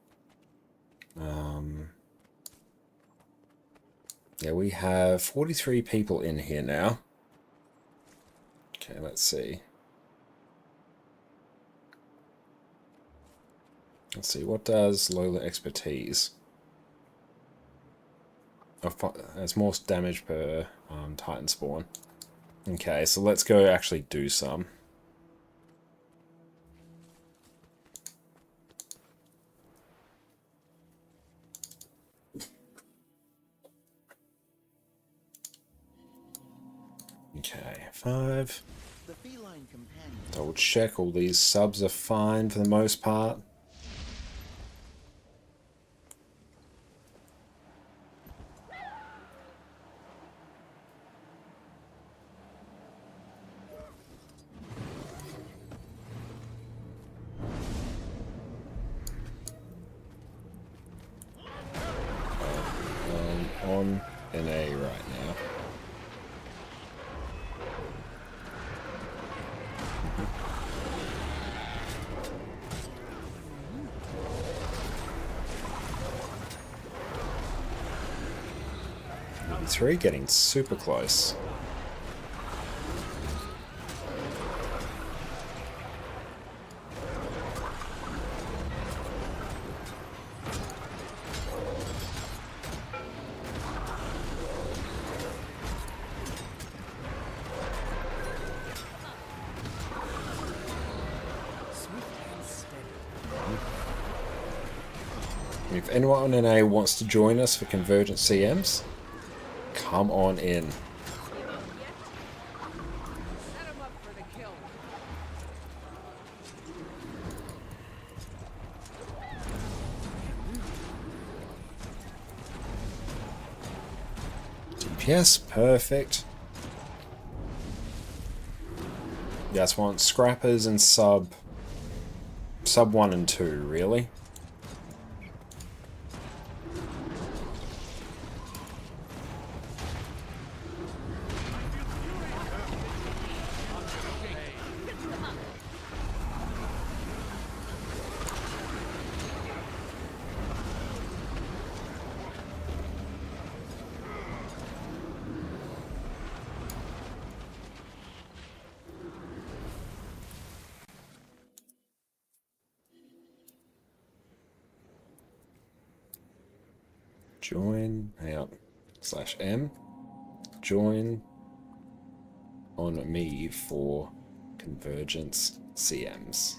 yeah, we have 43 people in here now. Okay, let's see. Let's see, what does Lola Expertise? Oh, it's more damage per Titan Spawn. Okay, so let's go actually do some. Okay, 5. Double check all these subs are fine for the most part. On an A right now. Three getting super close. If anyone in A wants to join us for Convergence CMs, come on in. DPS, perfect. You guys want scrappers and sub 1 and 2, really? Join, hang on, /M, join on me for Convergence CMs.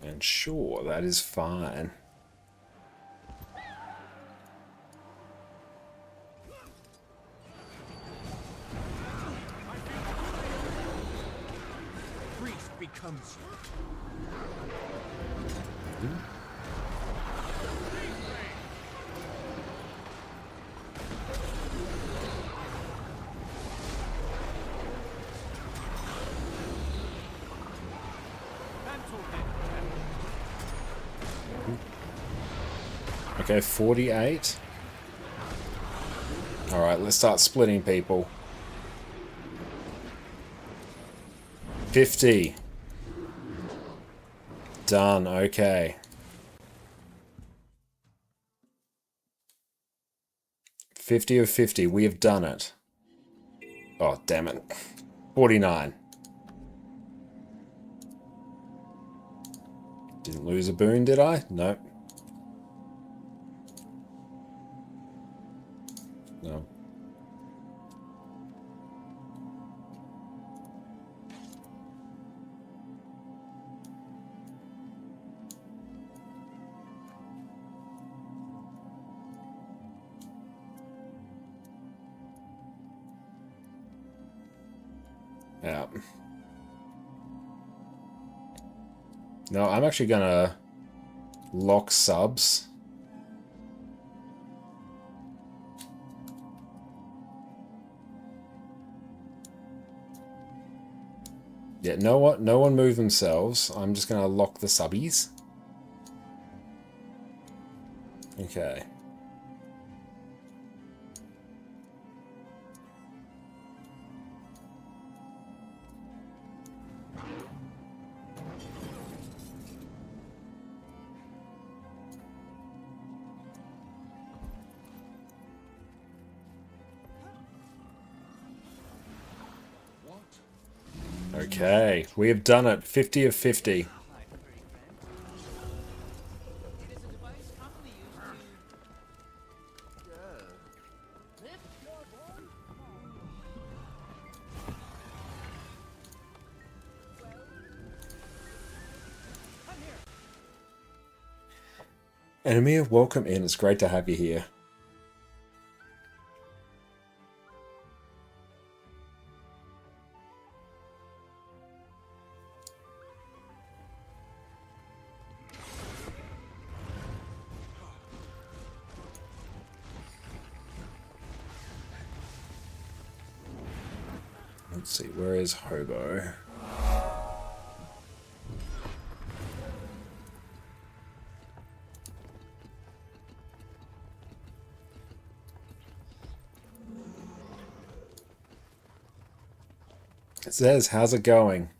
And sure, that is fine. Becomes Okay, 48. Alright, let's start splitting people. 50. Done, okay. 50 of 50, we have done it. Oh, damn it. 49. Didn't lose a boon, did I? Nope. No. Yeah. No, I'm actually gonna lock subs. Yeah, no one move themselves. I'm just gonna lock the subbies. Okay. Okay, we have done it. 50 of 50. It is a device commonly used to lift your voice. Come here. Enemy, welcome in. It's great to have you here. Let's see, where is Hobo? It says, how's it going?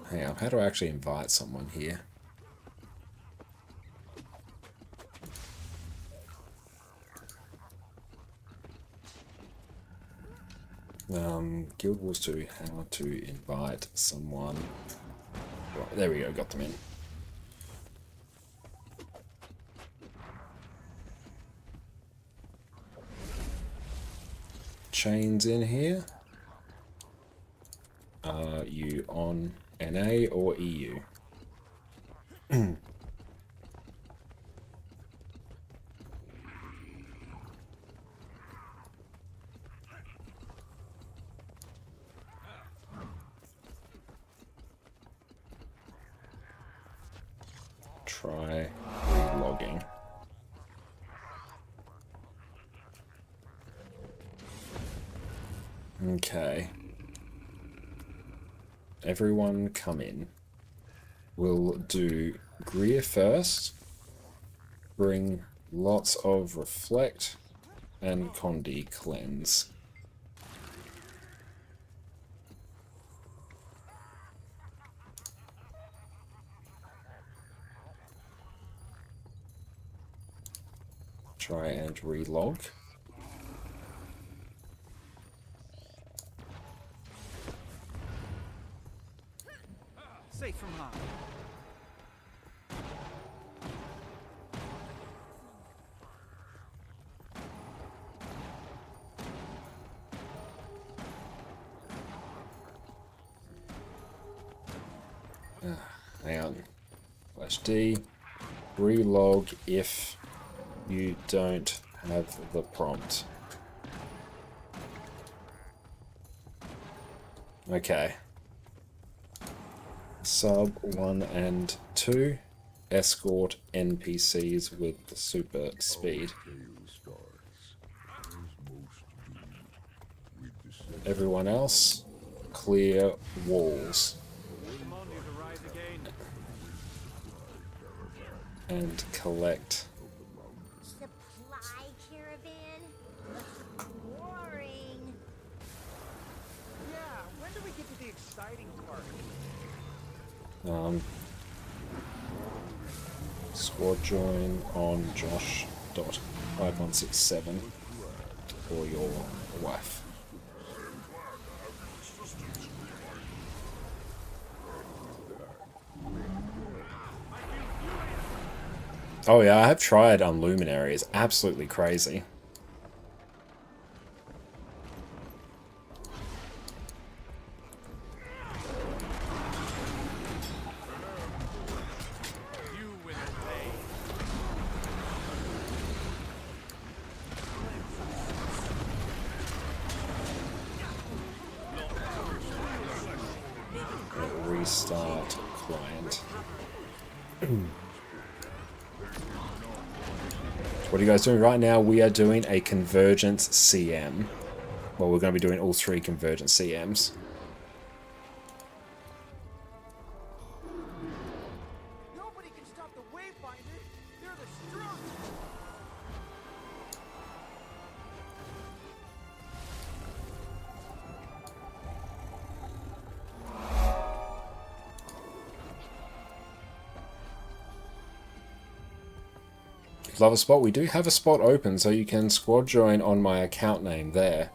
Hang on, how do I actually invite someone here? Guild Wars 2, how to invite someone. Right, there we go, got them in. Chains in here. Are you on NA or EU? Try relogging. Okay. Everyone come in. We'll do Greer first. Bring lots of Reflect and Condi Cleanse. Try and relog. Safe from harm. Hang on. /D. Relog if you don't have the prompt. Okay. Sub 1 and 2. Escort NPCs with the super speed. Everyone else, clear walls. And collect. Supply caravan? Boring. Yeah, when do we get to the exciting part? Squad join on Josh.5167 for your wife. Oh yeah, I have tried Luminary. It's absolutely crazy. Restart client. What are you guys doing right now? We are doing a Convergence CM. Well, we're going to be doing all 3 Convergence CMs. Nobody can stop the Wayfinder. They're the strongest. Love a spot. We do have a spot open, so you can squad join on my account name there.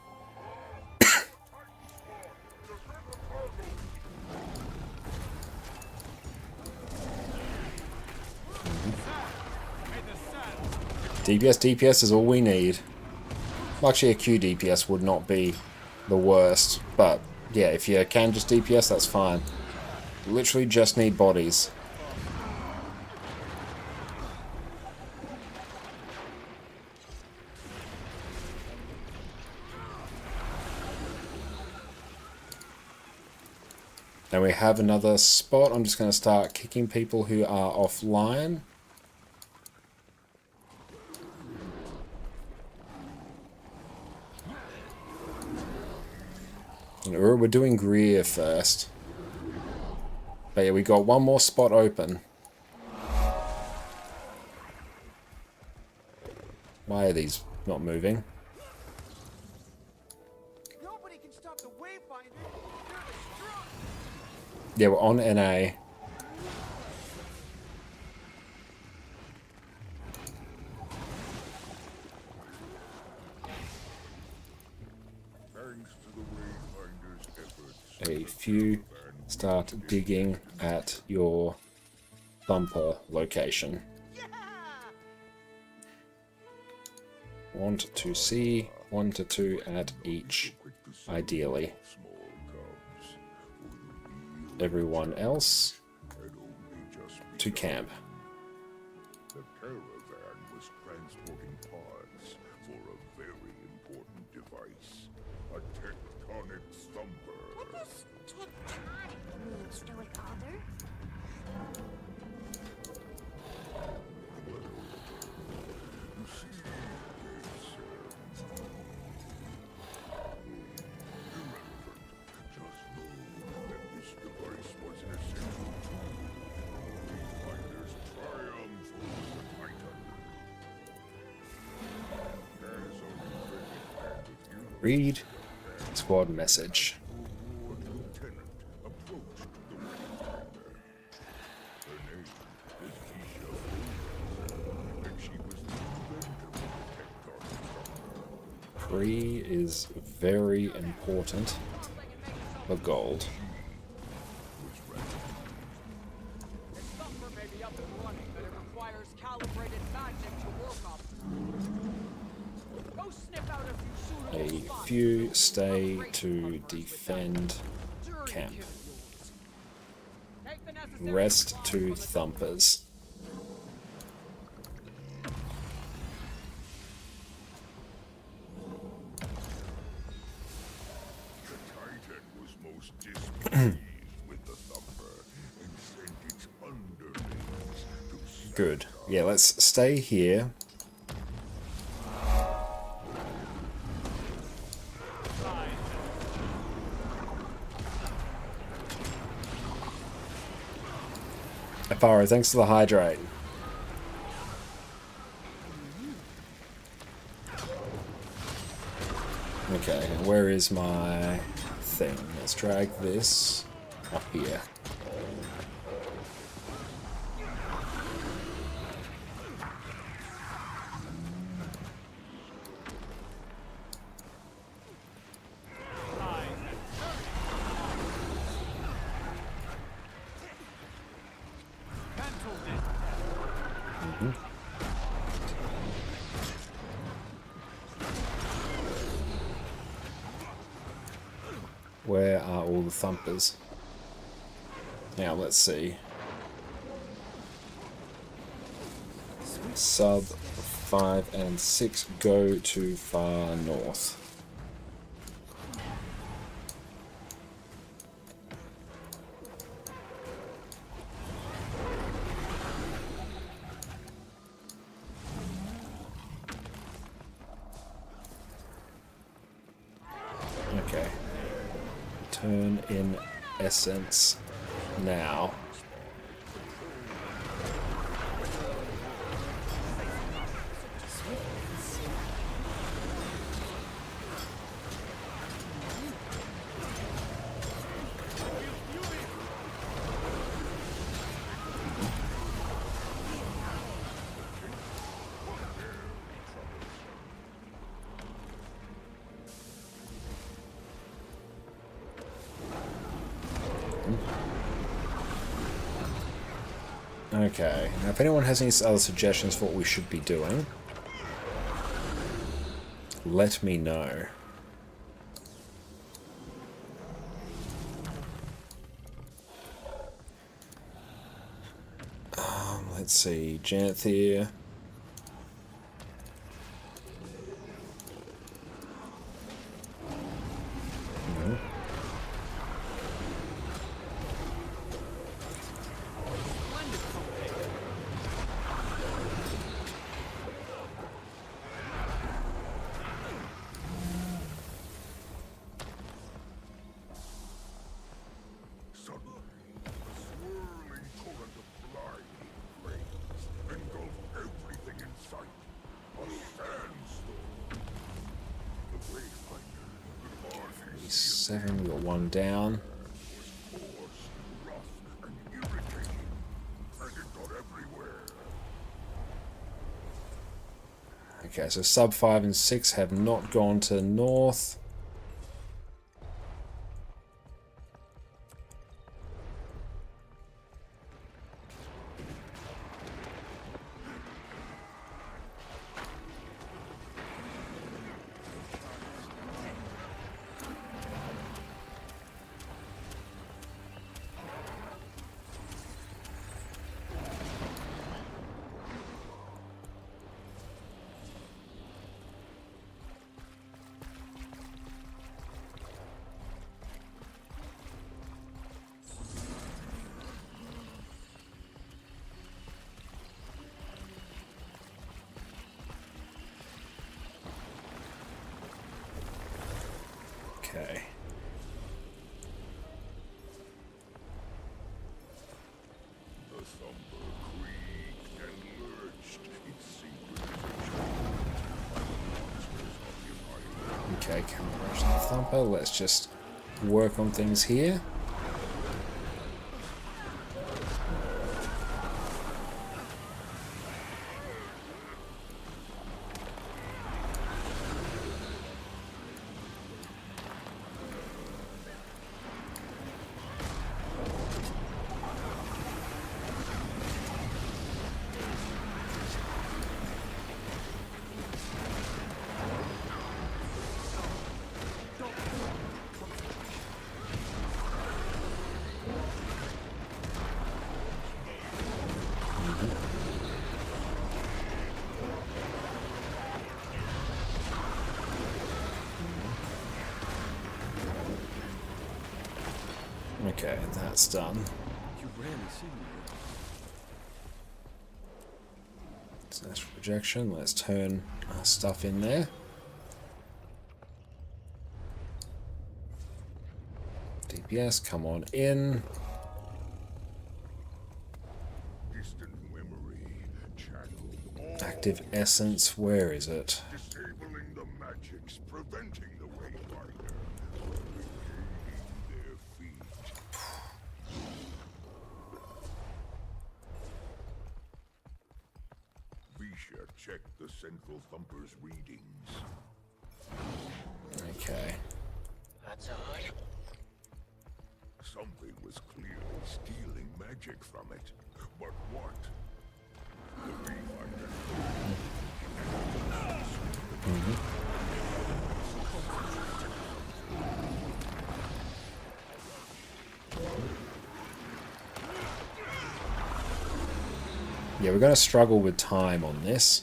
DPS is all we need. Well, actually, a Q DPS would not be the worst, but yeah, if you can just DPS, that's fine. Literally just need bodies. And we have another spot. I'm just going to start kicking people who are offline. And we're doing Greer first. But yeah, we got one more spot open. Why are these not moving? Nobody can stop the Wayfinder. They're the strongest. Yeah, we're on NA. A few start digging at your thumper location. Want to see 1 to 2 at each, ideally. Everyone else to camp. The caravan was transporting parts for a very important device. A tectonic thumper. What does tectonic mean, Stoic Author? You see, it's irrelevant. Just know that this device was essential to Wayfinder's triumph over the Titan. There's only been with you. Read squad message. But the lieutenant approached the Wayfinder. Her name was Tisha Fuller, and she was the inventor of the tectonic thumper. Free is very important for gold. This thumper may be up and running, but it requires calibrated magic to work off. Go sniff out a few A suitable spots. few stay to defend camp. Take the necessary Rest to thumpers. The Titan was most displeased with the thumper and sent its underlings to Good. Yeah, let's stay here. Afaro, thanks for the hydrate. Okay, where is my thing? Let's drag this up here. Where are all the thumpers? Now let's see. Sub 5 and 6 go to far north. Turn in essence now. Okay, now if anyone has any other suggestions for what we should be doing, let me know. Let's see, Janthir. Seven, we got one down. Okay, so sub 5 and 6 have not gone to north. Okay. The Thumper creaked and lurched, its secret Okay, Convergence and Thumper. Let's just work on things here. Okay, that's done. You ran the signal. That's projection. Let's turn our stuff in there. DPS, come on in. distant memory channeled. Active essence, where is it? Disabling the magics, preventing the Wayfinder, regaining their feet. Visha checked the Central Thumper's readings. Okay. That's odd. Something was clearly stealing magic from it. But what? The Wayfinder. Yeah, we're going to struggle with time on this.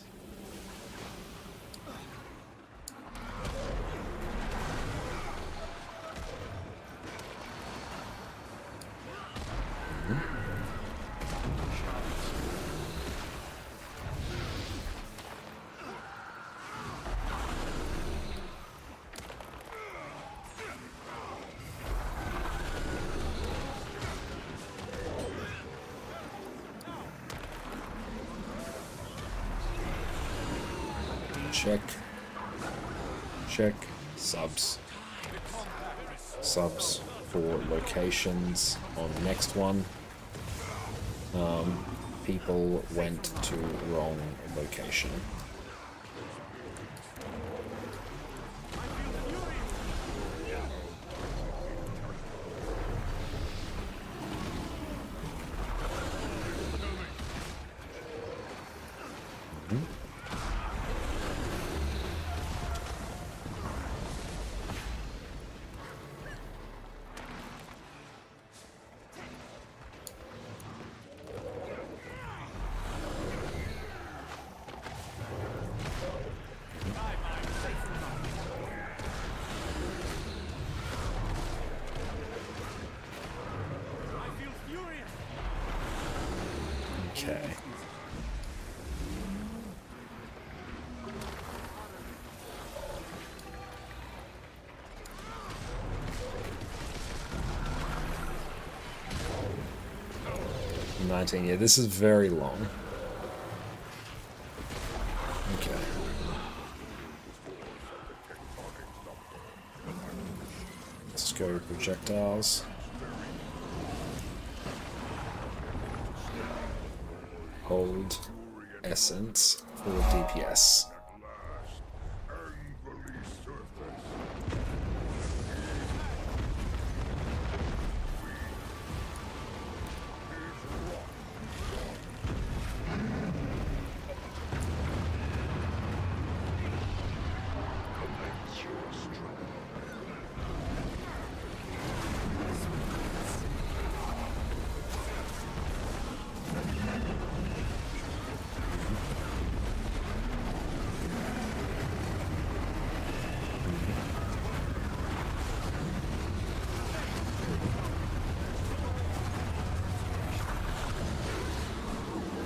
check. Check. Subs. Subs for locations on the next one. People went to wrong location. Okay. Yeah, this is very long. Okay. Let's go projectiles. Hold essence for DPS.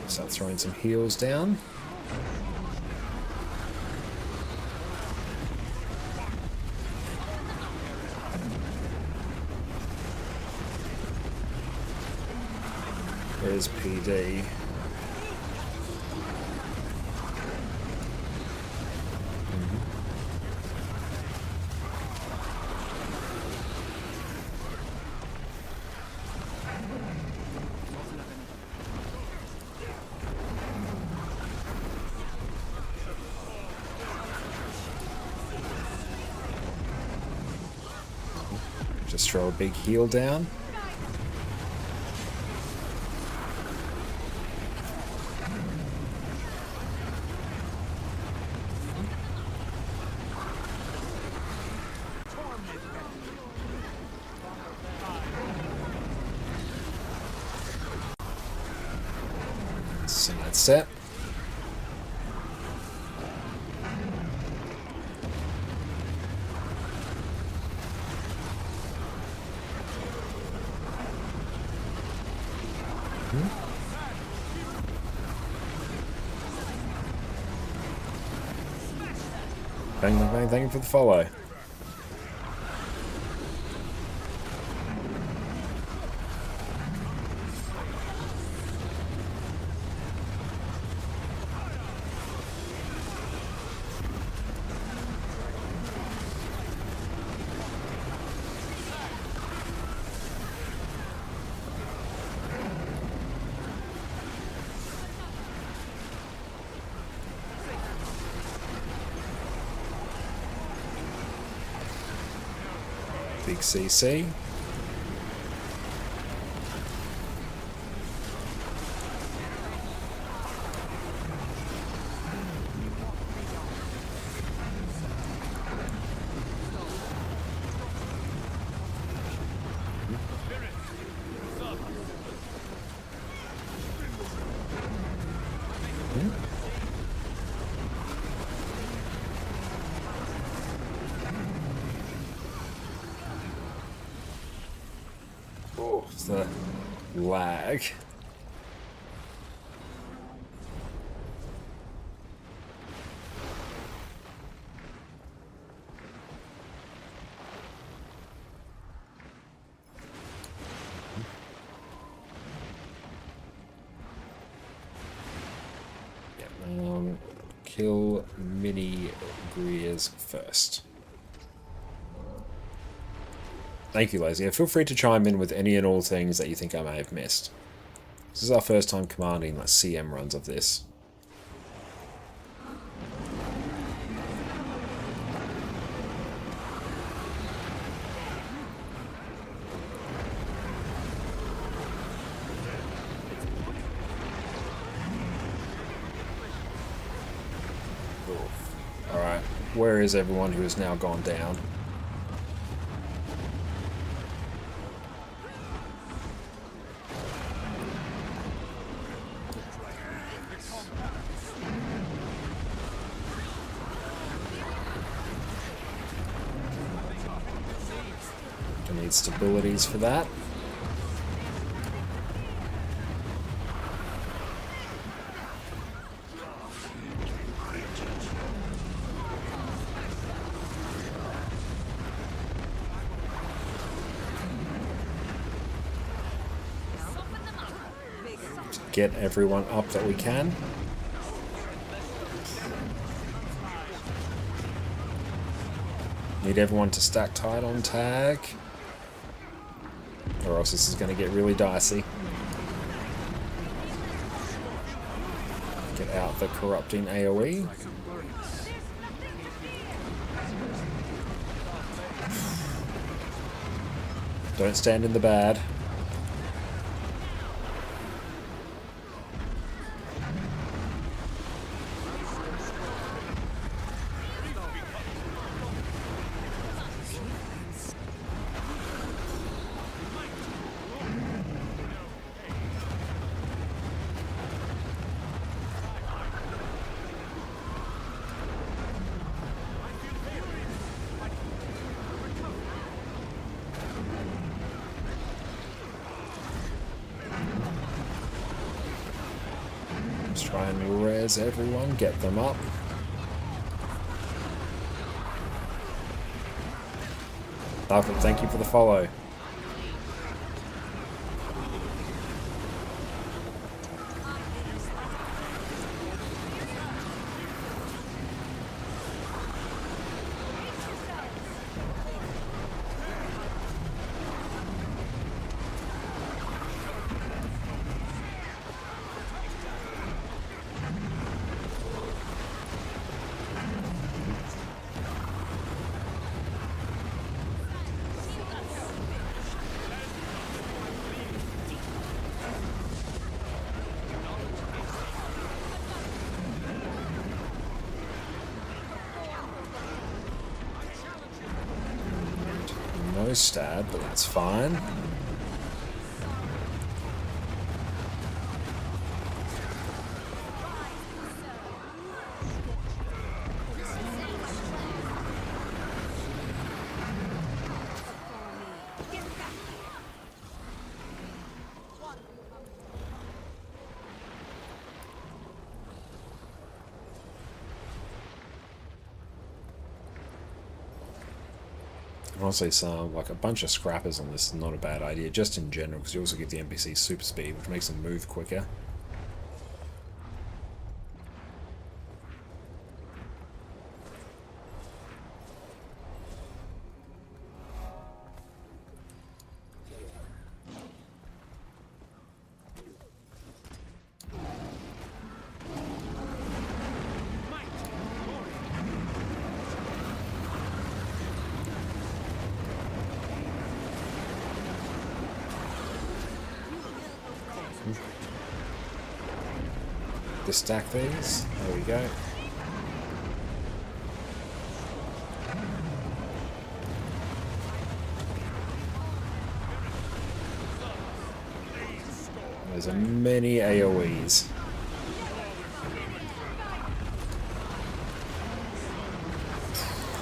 Start throwing some heals down. There's PD. Just throw a big heal down. So that's set. Bang, bang, bang, thank you for the follow. Big CC. Oh, it's the lag. kill mini Greers first. Thank you, Lazy. Feel free to chime in with any and all things that you think I may have missed. This is our first time commanding like CM runs of this. Alright, where is everyone who has now gone down? I need stabilities for that. Get everyone up that we can. Need everyone to stack tight on tag, or else this is going to get really dicey. Get out the corrupting AoE. Don't stand in the bad. Try and res everyone, get them up. Malcolm, thank you for the follow. No stab, but that's fine. Honestly, like a bunch of scrappers on this is not a bad idea, just in general, because you also give the NPCs super speed, which makes them move quicker. To stack these. There we go. There's a many AoEs.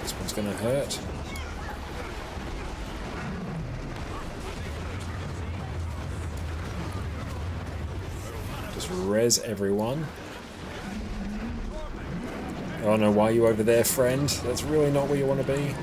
This one's gonna hurt. Res everyone. Oh no, why are you over there, friend? That's really not where you want to be.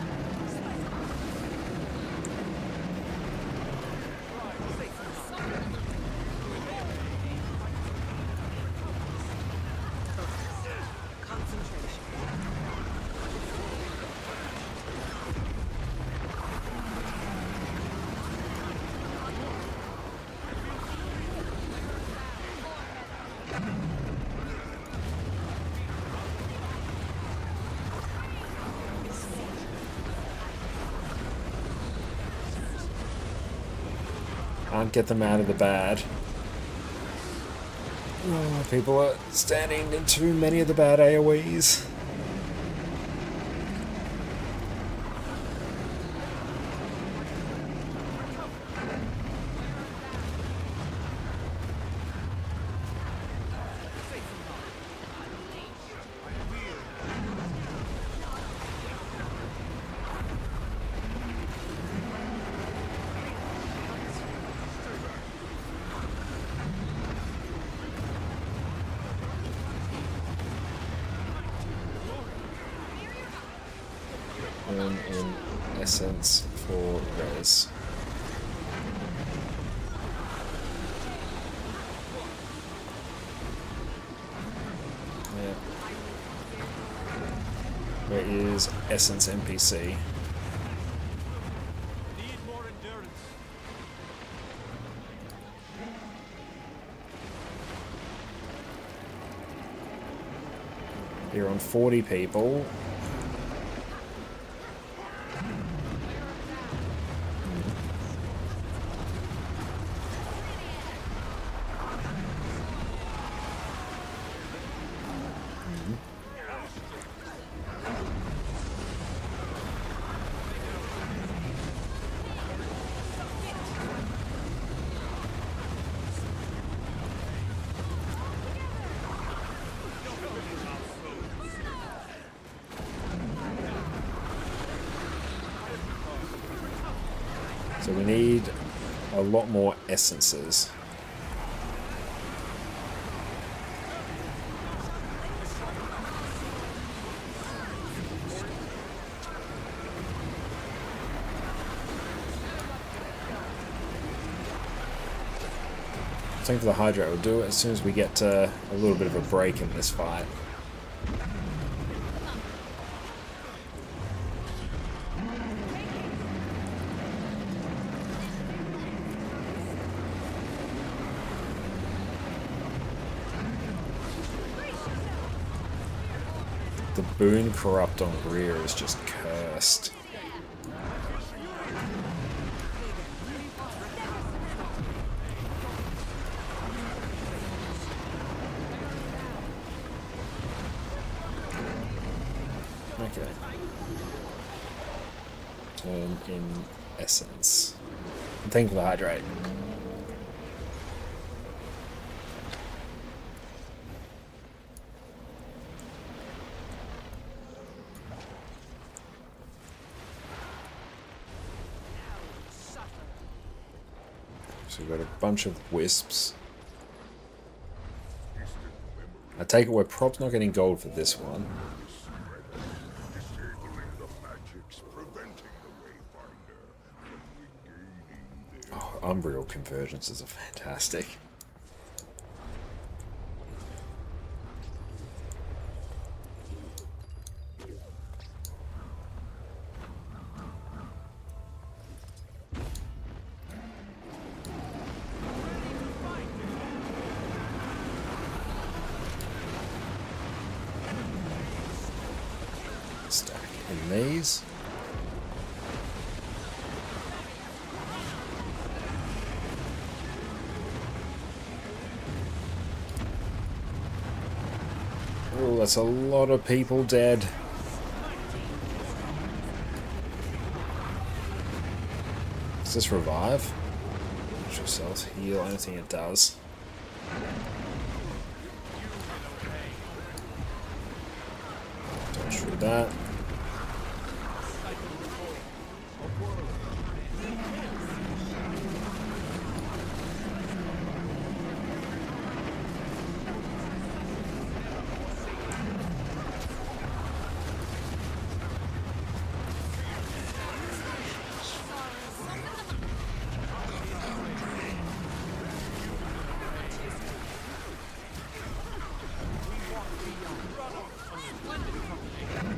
can't get them out of the bad. Oh, people are standing in too many of the bad AoEs. In essence for res. Yeah. Where is essence NPC? Need more endurance. You're on 40 people. So we need a lot more essences. Same for the Hydra. We'll do it as soon as we get a little bit of a break in this fight. The Boon Corrupt on Greer is just cursed. Okay. Turn in essence. And thank you for the hydrate. So we've got a bunch of wisps. I take it we're probably not getting gold for this one. Oh, Umbreal Convergences are fantastic. Stack in these. Oh, that's a lot of people dead. Does this revive? Natural cells heal, I don't think it does. Dodge through that.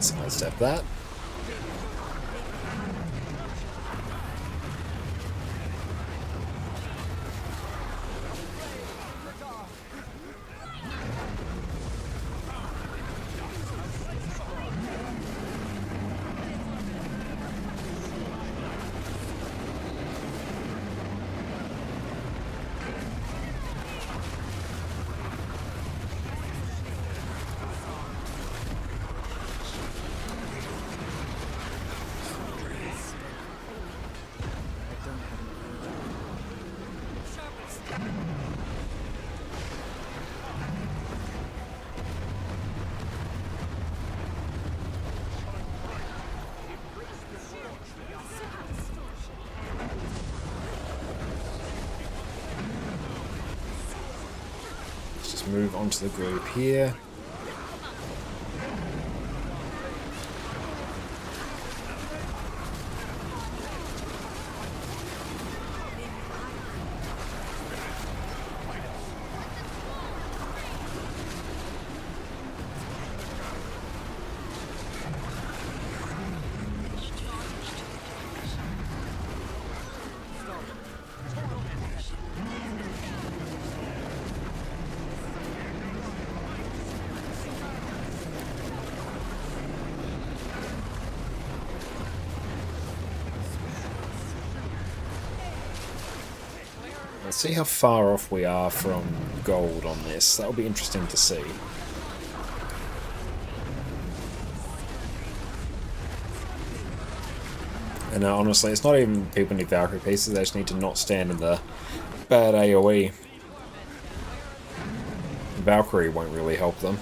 Sidestep that. Let's move on to the group here. Let's see how far off we are from gold on this. That'll be interesting to see. And honestly, it's not even people need Valkyrie pieces, they just need to not stand in the bad AoE. Valkyrie won't really help them.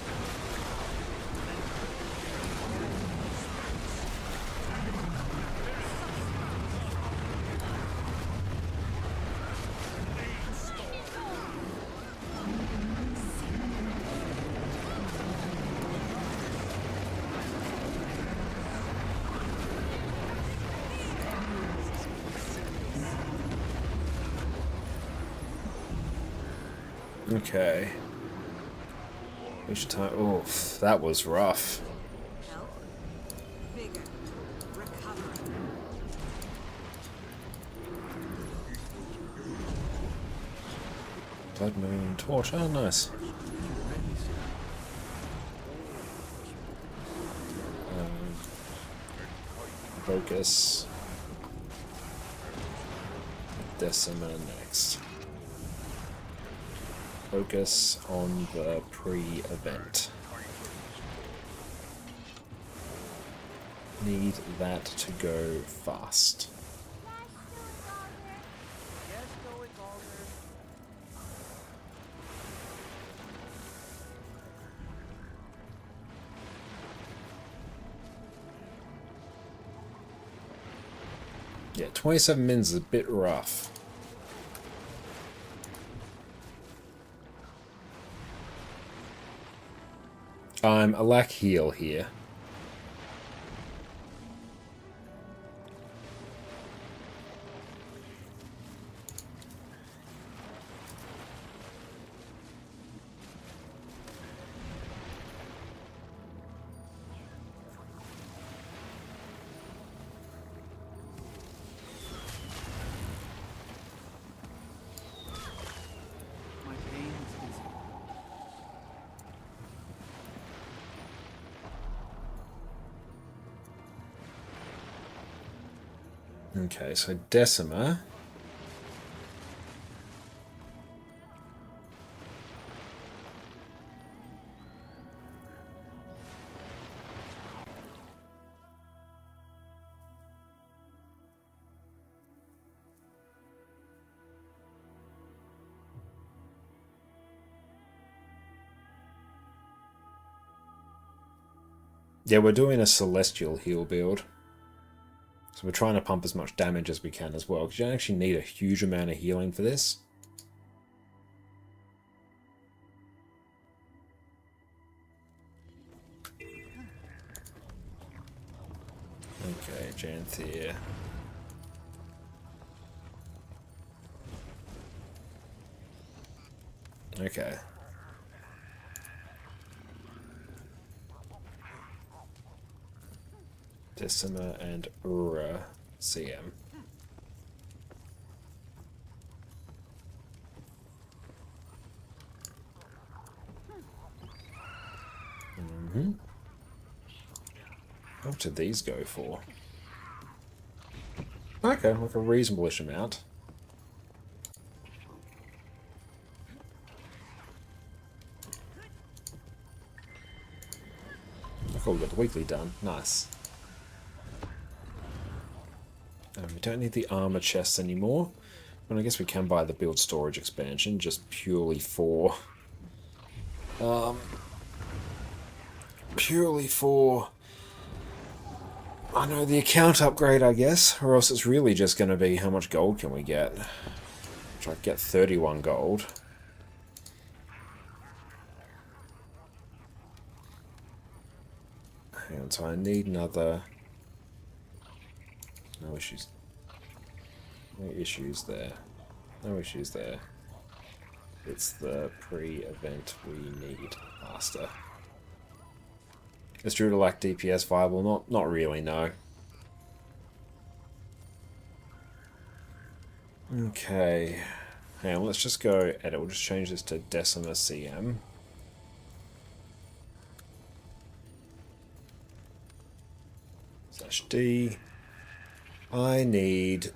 Okay. Which time? Oof, that was rough. Health, vigor, recovery. Blood Moon Torch. Oh, nice. Focus. Decima next. Focus on the pre-event. Need that to go fast. Yeah, 27 mins is a bit rough. I'm a lack heal here. My pain is easy. Okay, so Decima. Yeah, we're doing a Celestial heal build. So we're trying to pump as much damage as we can as well, because you don't actually need a huge amount of healing for this. Okay, Janthir. Okay. Decima and Ura CM. What did these go for? Okay, like a reasonable-ish amount. Oh, we got the weekly done. Nice. We don't need the armor chests anymore. But I guess we can buy the build storage expansion just purely for... I know, the account upgrade, I guess. Or else it's really just going to be how much gold can we get. Which I get 31 gold. Hang on, so I need another... No issues. No issues there. No issues there. It's the pre-event we need faster. Is Druidal Lack DPS viable? Not really, no. Okay. Hang on, let's just go edit. We'll just change this to Decima CM. /D. I need...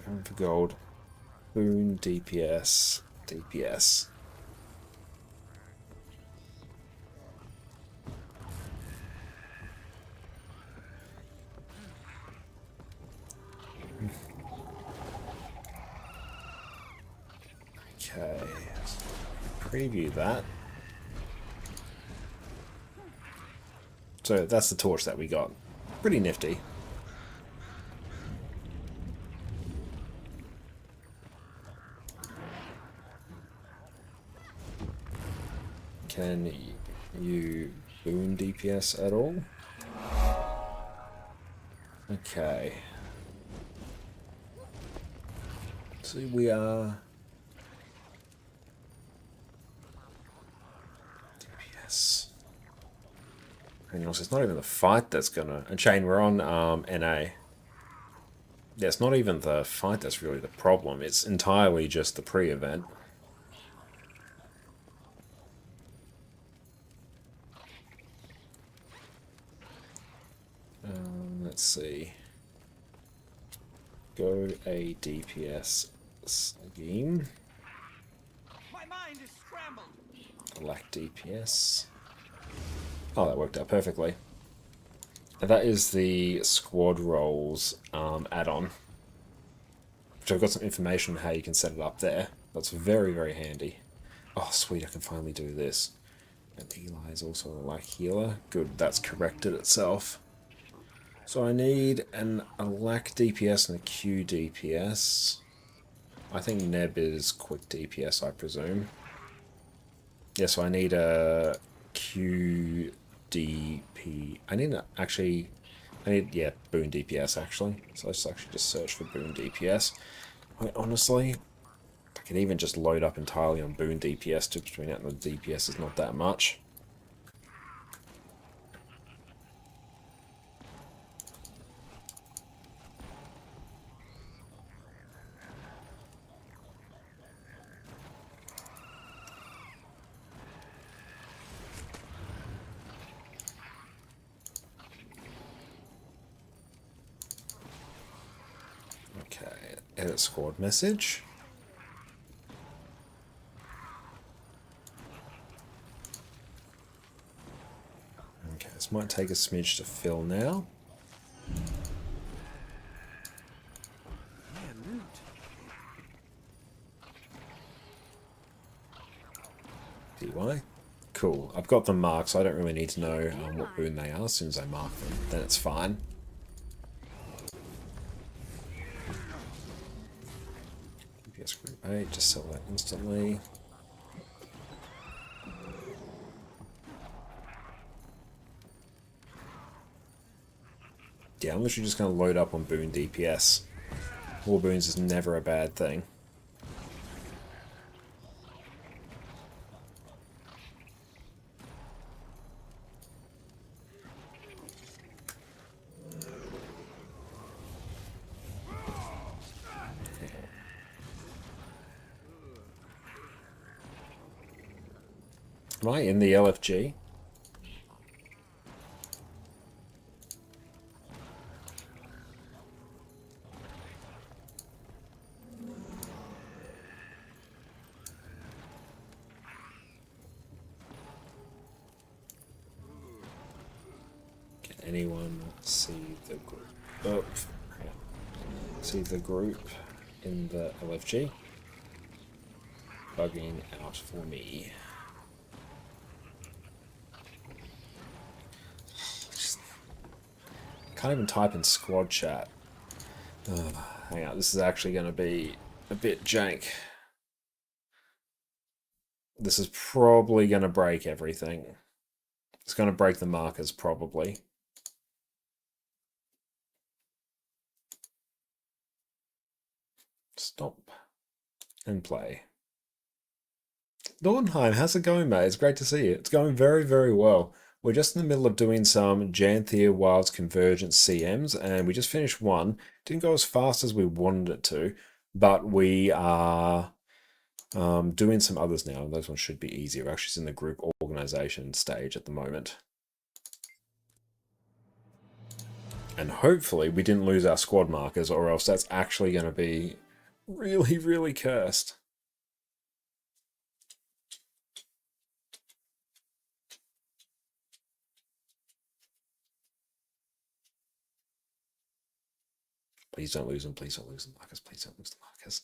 Going for gold. Boon DPS. DPS. Okay. Preview that. So that's the torch that we got. Pretty nifty. Can you boon DPS at all? Okay. So we are... DPS. Hang on, so it's not even the fight that's gonna... And Shane, we're on NA. Yeah, it's not even the fight that's really the problem. It's entirely just the pre-event. Let's see. Go a DPS scheme. My mind is scrambled. Lack DPS. Oh, that worked out perfectly. And that is the squad roles add-on. Which I've got some information on how you can set it up there. That's very, very handy. Oh, sweet, I can finally do this. And Eli is also a lack healer. Good, that's corrected itself. So I need a lack DPS and a Q DPS. I think Neb is quick DPS, I presume. Yeah, so I need a Q DP. I need Boon DPS actually. So let's actually just search for Boon DPS. Honestly, I can even just load up entirely on Boon DPS. Difference between that and the DPS is not that much. Okay, edit squad message. Okay, this might take a smidge to fill now. DY. Cool. I've got them marked, so I don't really need to know what boon they are. As soon as I mark them, then it's fine. DPS group 8, just sell that instantly. Yeah, I'm literally just going to load up on boon DPS. More boons is never a bad thing. Am I in the LFG? Can anyone see the group? Oh, yeah. See the group in the LFG? Bugging out for me. Can't even type in squad chat. Hang on, this is actually going to be a bit jank. This is probably going to break everything. It's going to break the markers, probably. Stop and play. Dornheim, how's it going, mate? It's great to see you. It's going very, very well. We're just in the middle of doing some Janthir Wilds Convergence CMs, and we just finished one. Didn't go as fast as we wanted it to, but we are doing some others now. Those ones should be easier. We're actually in the group organization stage at the moment. And hopefully we didn't lose our squad markers, or else that's actually going to be really, really cursed. Please don't lose them. Please don't lose the markers. Please don't lose the markers.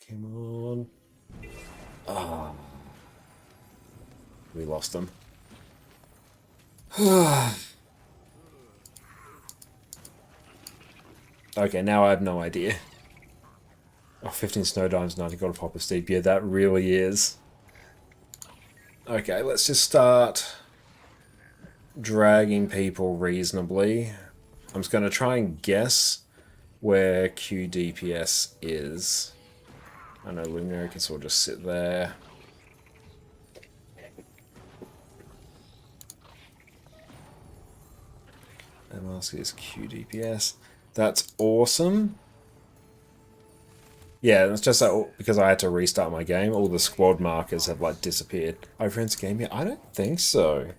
Come on. Ah. We lost them. Okay, now I have no idea. Oh, 15 snow dimes, 90 gold popper steep. Yeah, that really is. Okay, let's just start dragging people reasonably. I'm just going to try and guess where QDPS is. I know Luminary can sort of just sit there. MRC is QDPS. That's awesome. Yeah, it's just that because I had to restart my game, all the squad markers have like disappeared. Over into game yet? I don't think so.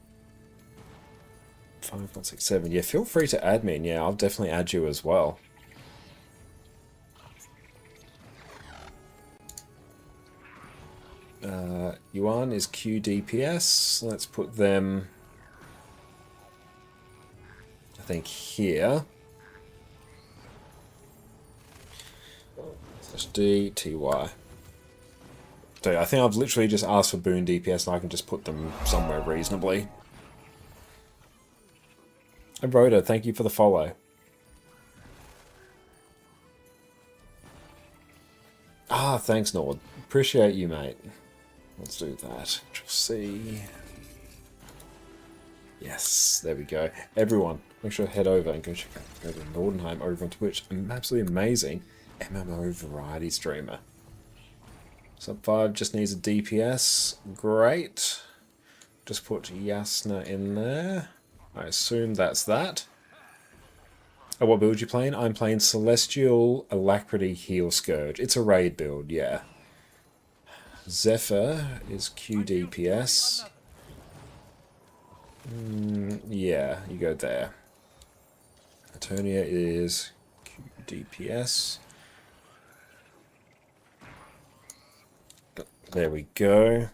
5167. Yeah, feel free to add me. Yeah, I'll definitely add you as well. Yuan is QDPS. Let's put them, I think, here. DTY. So I think I've literally just asked for Boon DPS and I can just put them somewhere reasonably. And Rhoda, thank you for the follow. Ah, thanks, Nord. Appreciate you, mate. Let's do that. Control C. Yes, there we go. Everyone, make sure to head over and go check out Nordenheim over on Twitch. Absolutely amazing MMO variety streamer. Sub 5 just needs a DPS. Great. Just put Yasna in there. I assume that's that. Oh, what build you playing? I'm playing Celestial Alacrity Heal Scourge. It's a raid build, yeah. Zephyr is QDPS. Yeah, you go there. Eternia is QDPS. There we go.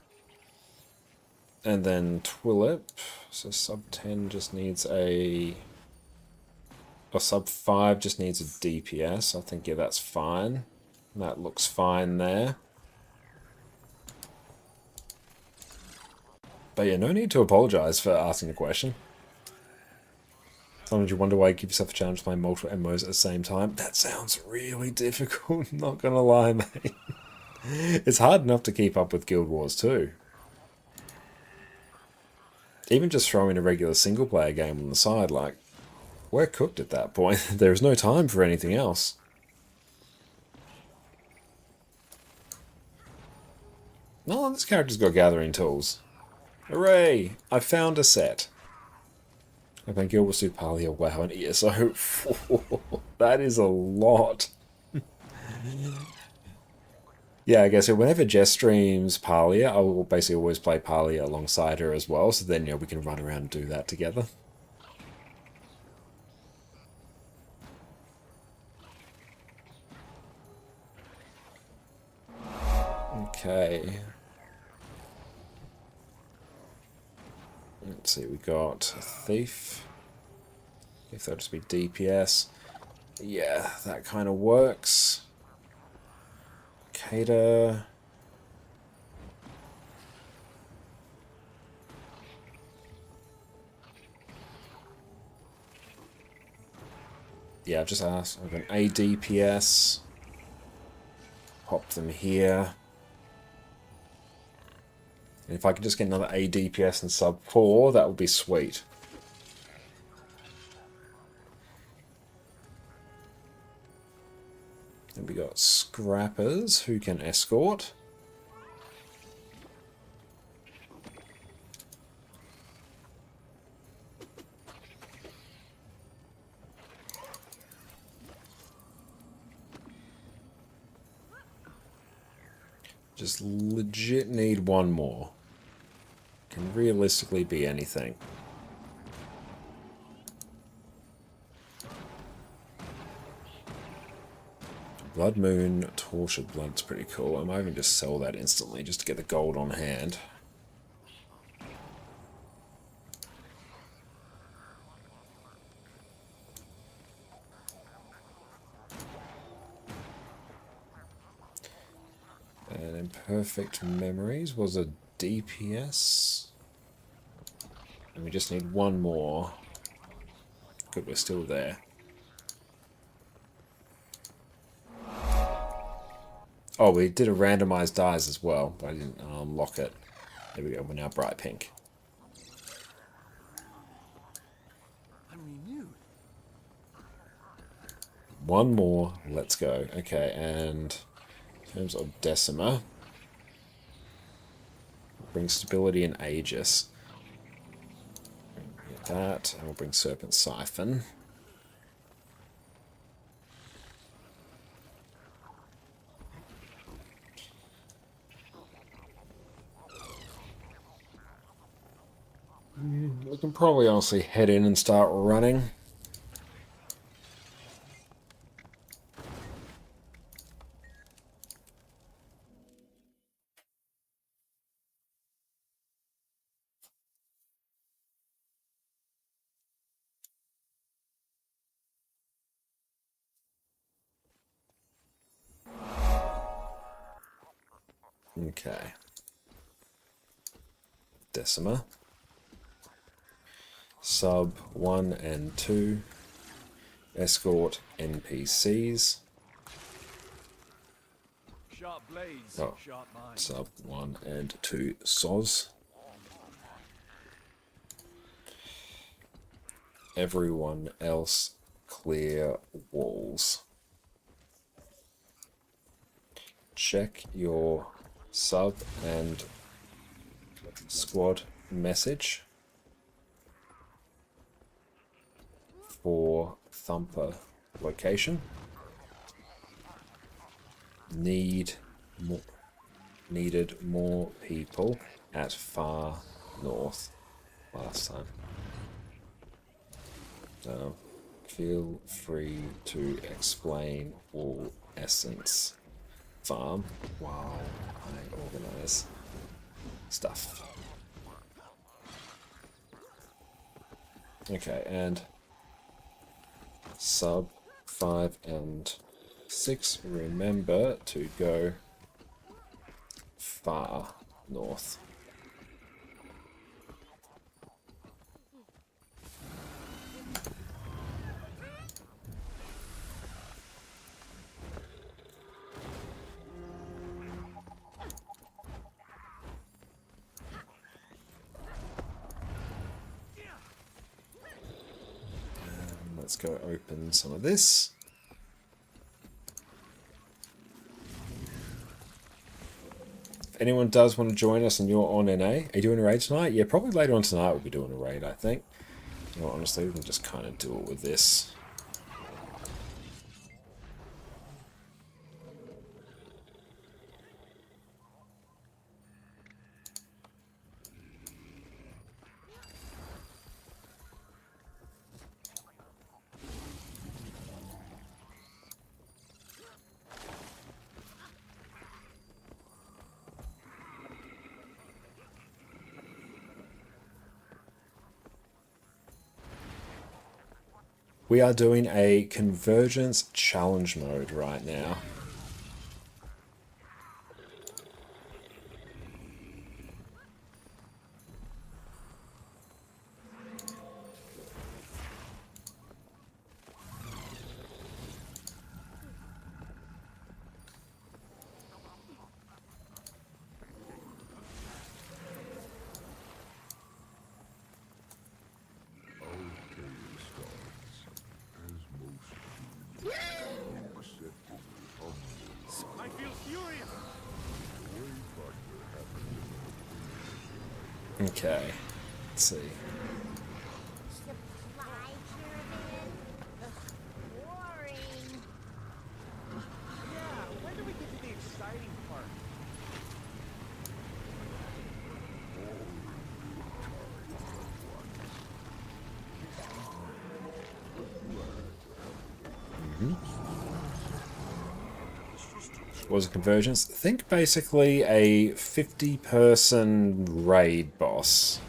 And then Twilip. So sub 10 just needs a... Or sub 5 just needs a DPS. I think, yeah, that's fine. That looks fine there. But yeah, no need to apologise for asking a question. Sometimes you wonder why you give yourself a challenge playing multiple MMOs at the same time. That sounds really difficult, not gonna lie, mate. It's hard enough to keep up with Guild Wars too. Even just throwing a regular single player game on the side, like, we're cooked at that point. There's no time for anything else. No, this character's got gathering tools. Hooray! I found a set. I think Guild Wars do Palia, WoW, and ESO. That is a lot. Yeah, I guess whenever Jess streams Palia, I will basically always play Palia alongside her as well, so then, you know, we can run around and do that together. Okay. Let's see, we got a Thief. If that'll just be DPS. Yeah, that kind of works. Cater. Yeah, I've just asked. I've got an ADPS. pop them here. And if I could just get another A DPS and sub 4, that would be sweet. And we got scrappers who can escort. Just legit need one more. Can realistically be anything. Blood Moon, Tortured Blood's pretty cool. I might even just sell that instantly just to get the gold on hand. And Imperfect Memories was a DPS. And we just need one more. Good, we're still there. Oh, we did a randomized dies as well, but I didn't unlock it. There we go, we're now bright pink. I'm renewed. One more, let's go. Okay, and in terms of Decima, bring Stability and Aegis. Get that, and we'll bring Serpent Siphon. We can probably honestly head in and start running. Okay. Decima. Sub 1 and 2. Escort NPCs. Sharp blades, Oh, sharp mind. sub 1 and 2 SOS. Everyone else clear walls. Check your sub and squad message for Thumper location. Needed more people at far north last time. Feel free to explain all essence farm while I organize stuff. Okay, and sub 5 and 6, remember to go far north. Let's go open some of this. If anyone does want to join us and you're on NA, are you doing a raid tonight? Yeah, probably later on tonight we'll be doing a raid, I think. You know, honestly, we can just kind of do it with this. We are doing a Convergence challenge mode right now. Okay, let's see. Supply pyramid? Boring. Yeah, when do we get to the exciting part? Was a Convergence. Think basically a 50-person raid boss.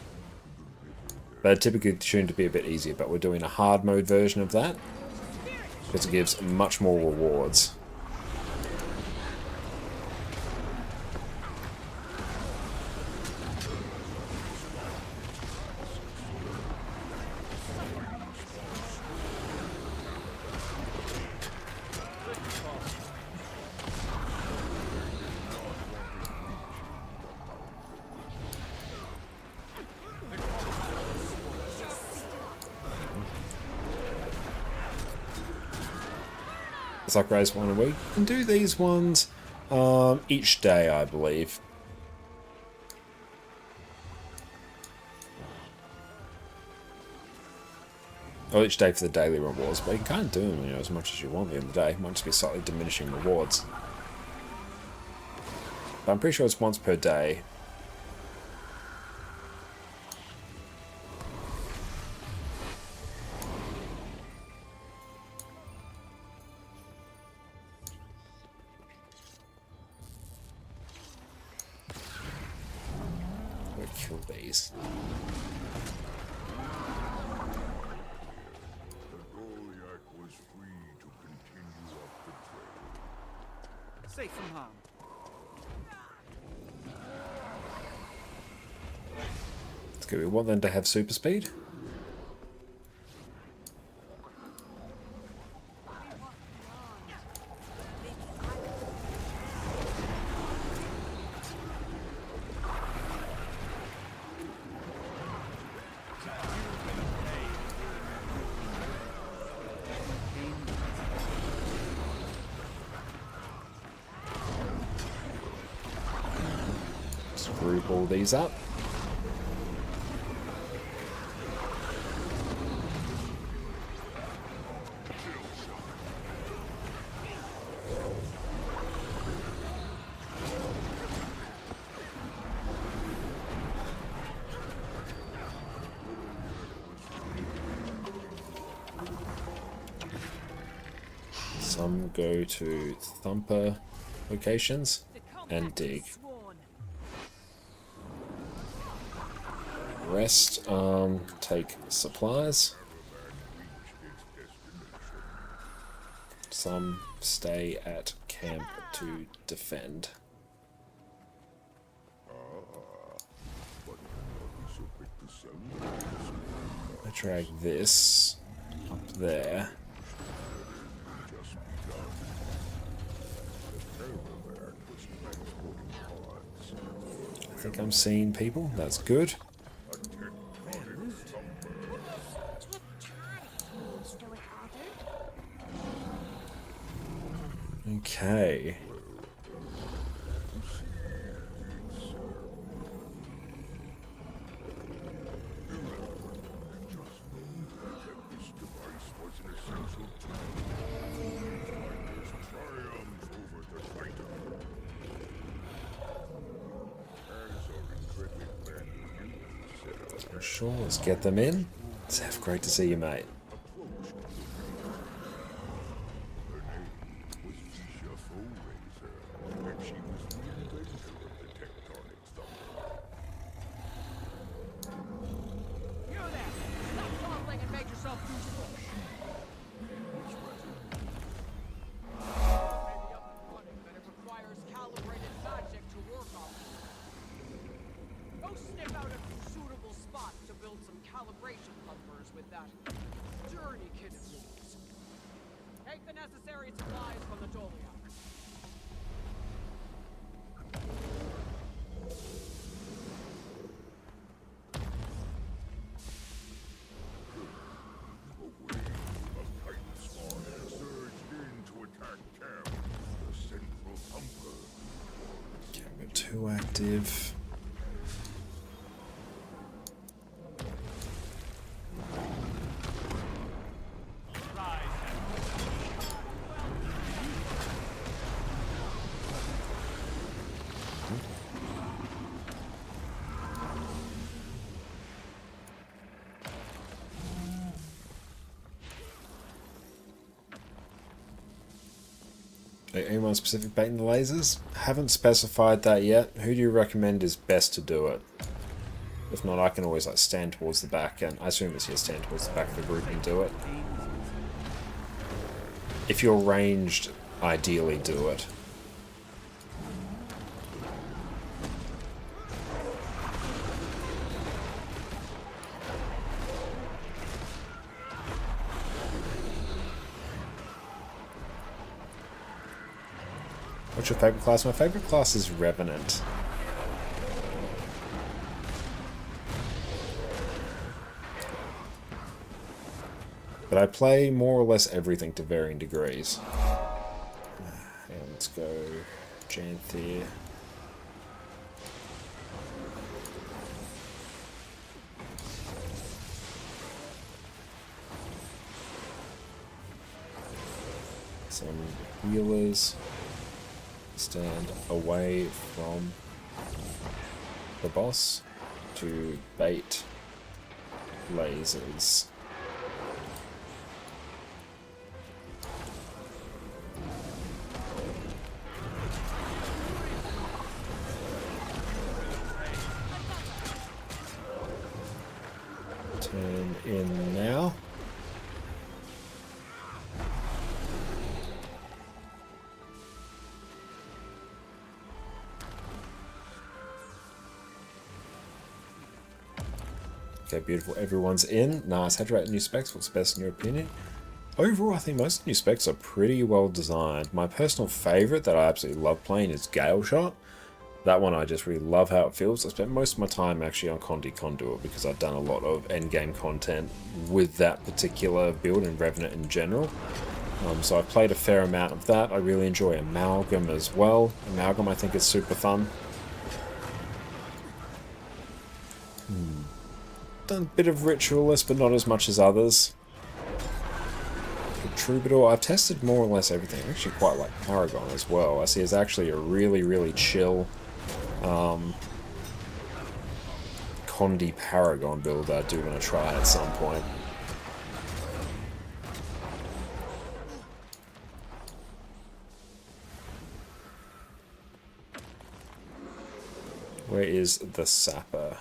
They're typically tuned to be a bit easier, but we're doing a hard mode version of that because it gives much more rewards. It's like raise one a week. You can do these ones each day, I believe. Or each day for the daily rewards, but you can kind of do them, as much as you want at the end of the day. It might just be slightly diminishing rewards. But I'm pretty sure it's once per day. We'll kill these. Safe from harm. It's good. We want them to have super speed. Just group all these up. Some go to thumper locations and dig. Rest take supplies. Some stay at camp to defend. I drag this up there. I think I'm seeing people. That's good. Okay. Sure, let's get them in. Seth, great to see you, mate. Take the necessary supplies from the Doliac. Surged in to attack camp. The central thumper Too active. Anyone specific baiting the lasers? Haven't specified that yet. Who do you recommend is best to do it? If not, I can always like stand towards the back, and I assume it's here, stand towards the back of the group and do it. If you're ranged, ideally do it. What's your favourite class? My favourite class is Revenant. But I play more or less everything to varying degrees. And let's go Janthir. Some healers. Stand away from the boss to bait lasers. Turn in now. Okay, beautiful. Everyone's in. Nice. How'd you rate the new specs? What's best in your opinion? Overall, I think most of the new specs are pretty well designed. My personal favourite that I absolutely love playing is Gale Shot. That one I just really love how it feels. I spent most of my time actually on Conduit because I've done a lot of endgame content with that particular build and Revenant in general. So I've played a fair amount of that. I really enjoy Amalgam as well. Amalgam I think is super fun. Done a bit of Ritualist, but not as much as others. The Troubadour, I've tested more or less everything. I actually quite like Paragon as well. I see it's actually a really, really chill Condi Paragon build that I do want to try at some point. Where is the Sapper?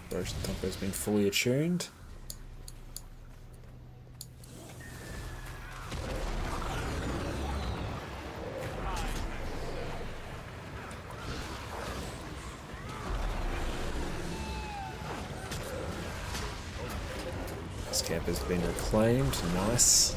Version Thumper has been fully attuned. This camp has been reclaimed. Nice.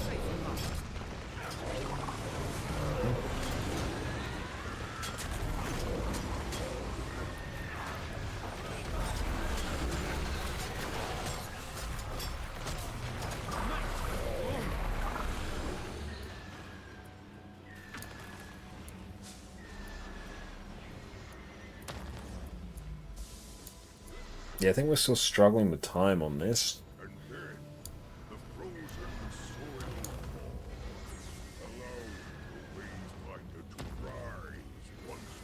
Yeah, I think we're still struggling with time on this. And then the frozen soil falls, allowing the wastefinder to rise once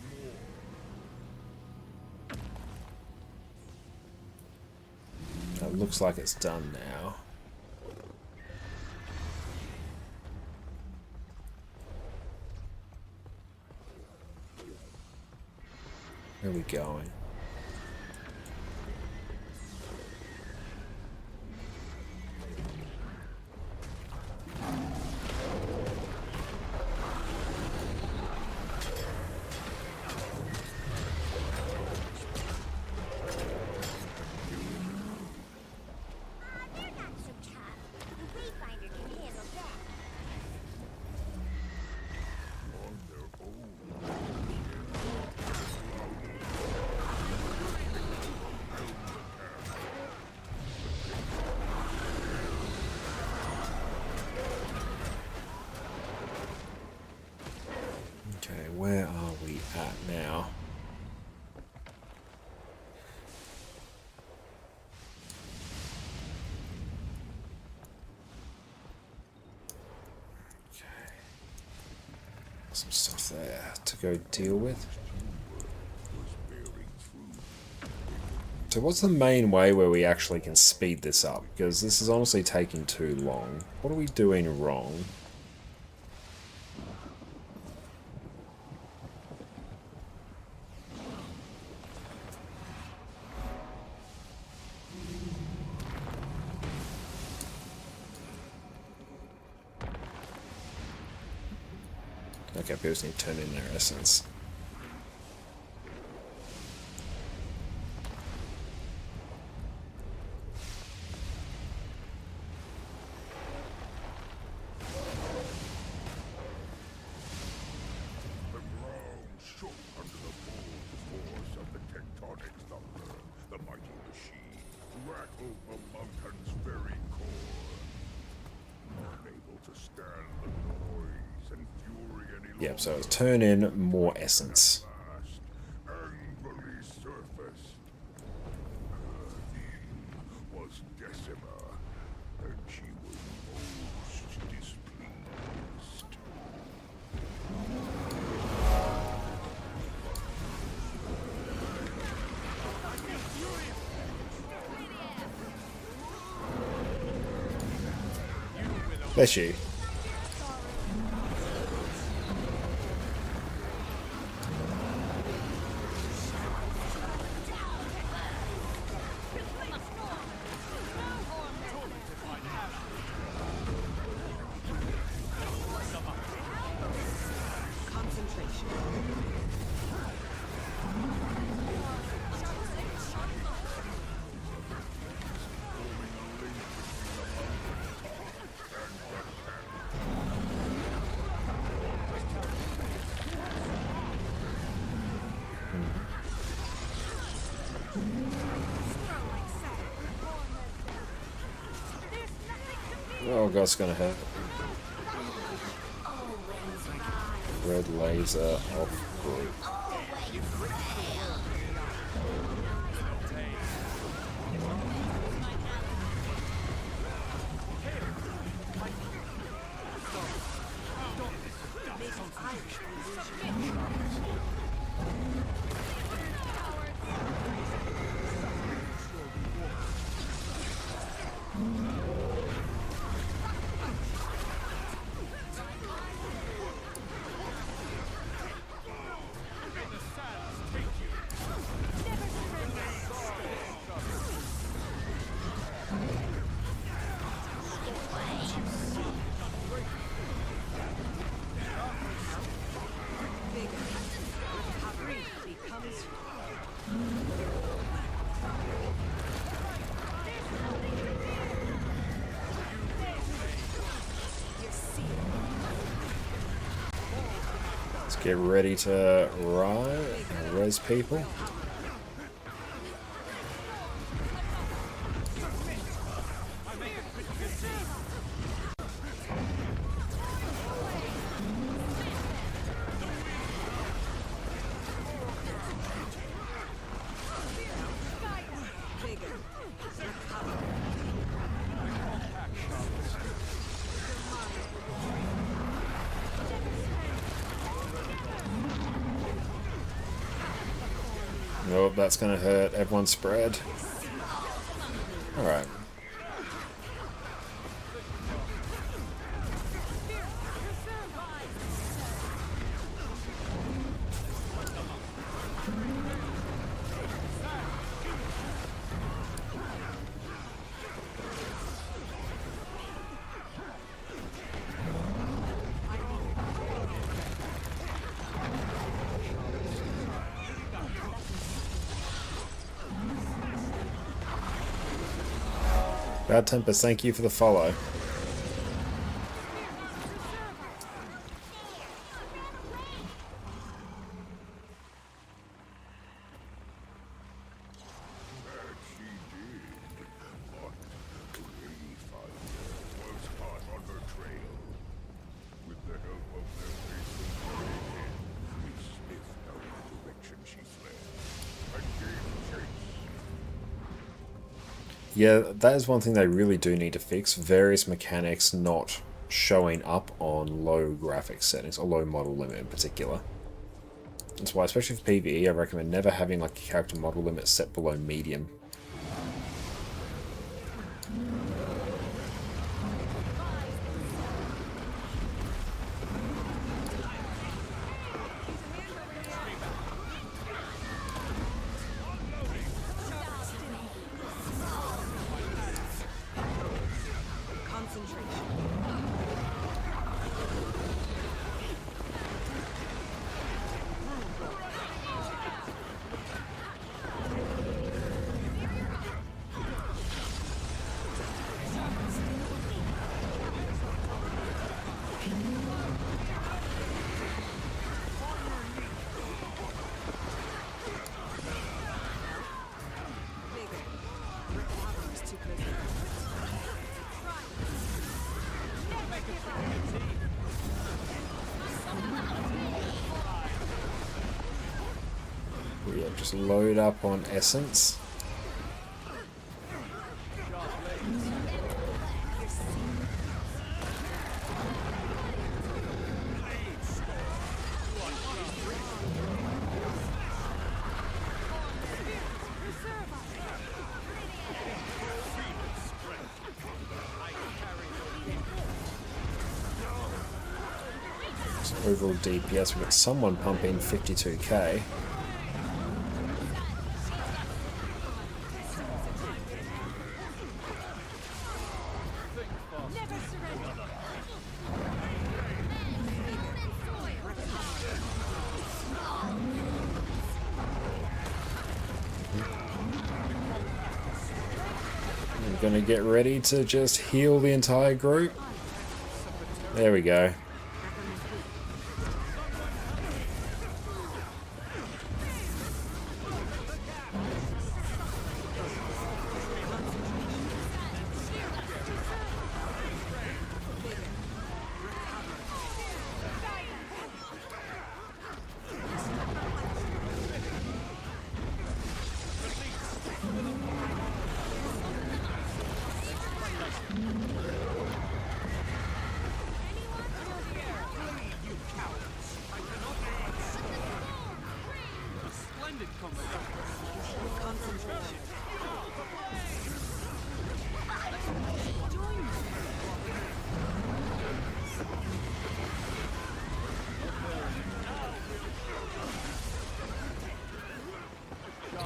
more. That looks like it's done now. Where are we going? Okay, where are we at now? Okay. Some stuff there to go deal with. So what's the main way where we actually can speed this up? Because this is honestly taking too long. What are we doing wrong? Okay, people just need to turn in their essence. The ground shook under the full force of the tectonic thunder. The mighty machine rattled the mountain's very core. Unable to stand the noise and fury any longer. Yep, so turn in more essence. Angrily surface. Her name was Decima, and she was most displeased. Bless you. Oh god, it's gonna hurt. Red laser off group. Let's get ready to res people. Nope, that's gonna hurt. Everyone spread. Alright. Bad Tempest, thank you for the follow. Yeah, that is one thing they really do need to fix. Various mechanics not showing up on low graphics settings, or low model limit in particular. That's why, especially for PvE, I recommend never having like a character model limit set below medium. Yeah, just load up on Essence. Overall DPS, we've got someone pumping 52k. I'm gonna get ready to just heal the entire group. There we go.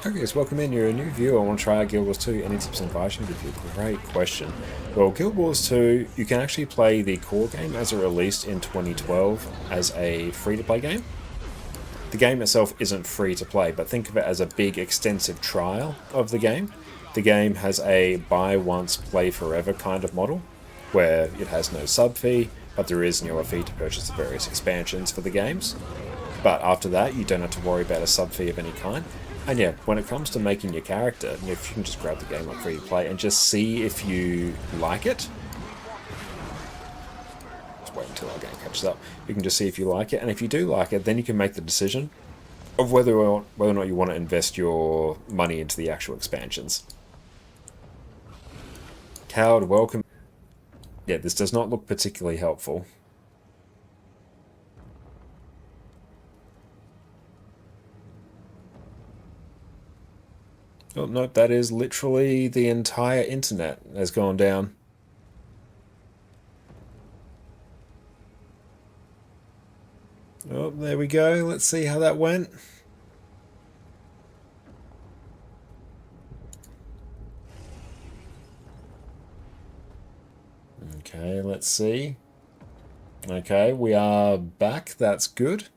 Okay, so welcome in. You're a new viewer. I want to try out Guild Wars 2. Any tips and advice? Give you a great question. Well, Guild Wars 2, you can actually play the core game as it released in 2012 as a free-to-play game. The game itself isn't free to play, but think of it as a big, extensive trial of the game. The game has a buy once, play forever kind of model, where it has no sub fee, but there is a fee to purchase the various expansions for the games. But after that, you don't have to worry about a sub fee of any kind. And yeah, when it comes to making your character, if you can just grab the game like free to play and just see if you like it. Just wait until our game catches up. You can just see if you like it, and if you do like it, then you can make the decision of whether or not you want to invest your money into the actual expansions. Coward, welcome. Yeah, this does not look particularly helpful. Oh, no, that is literally the entire internet has gone down. Oh, there we go. Let's see how that went. Okay, let's see. Okay, we are back. That's good.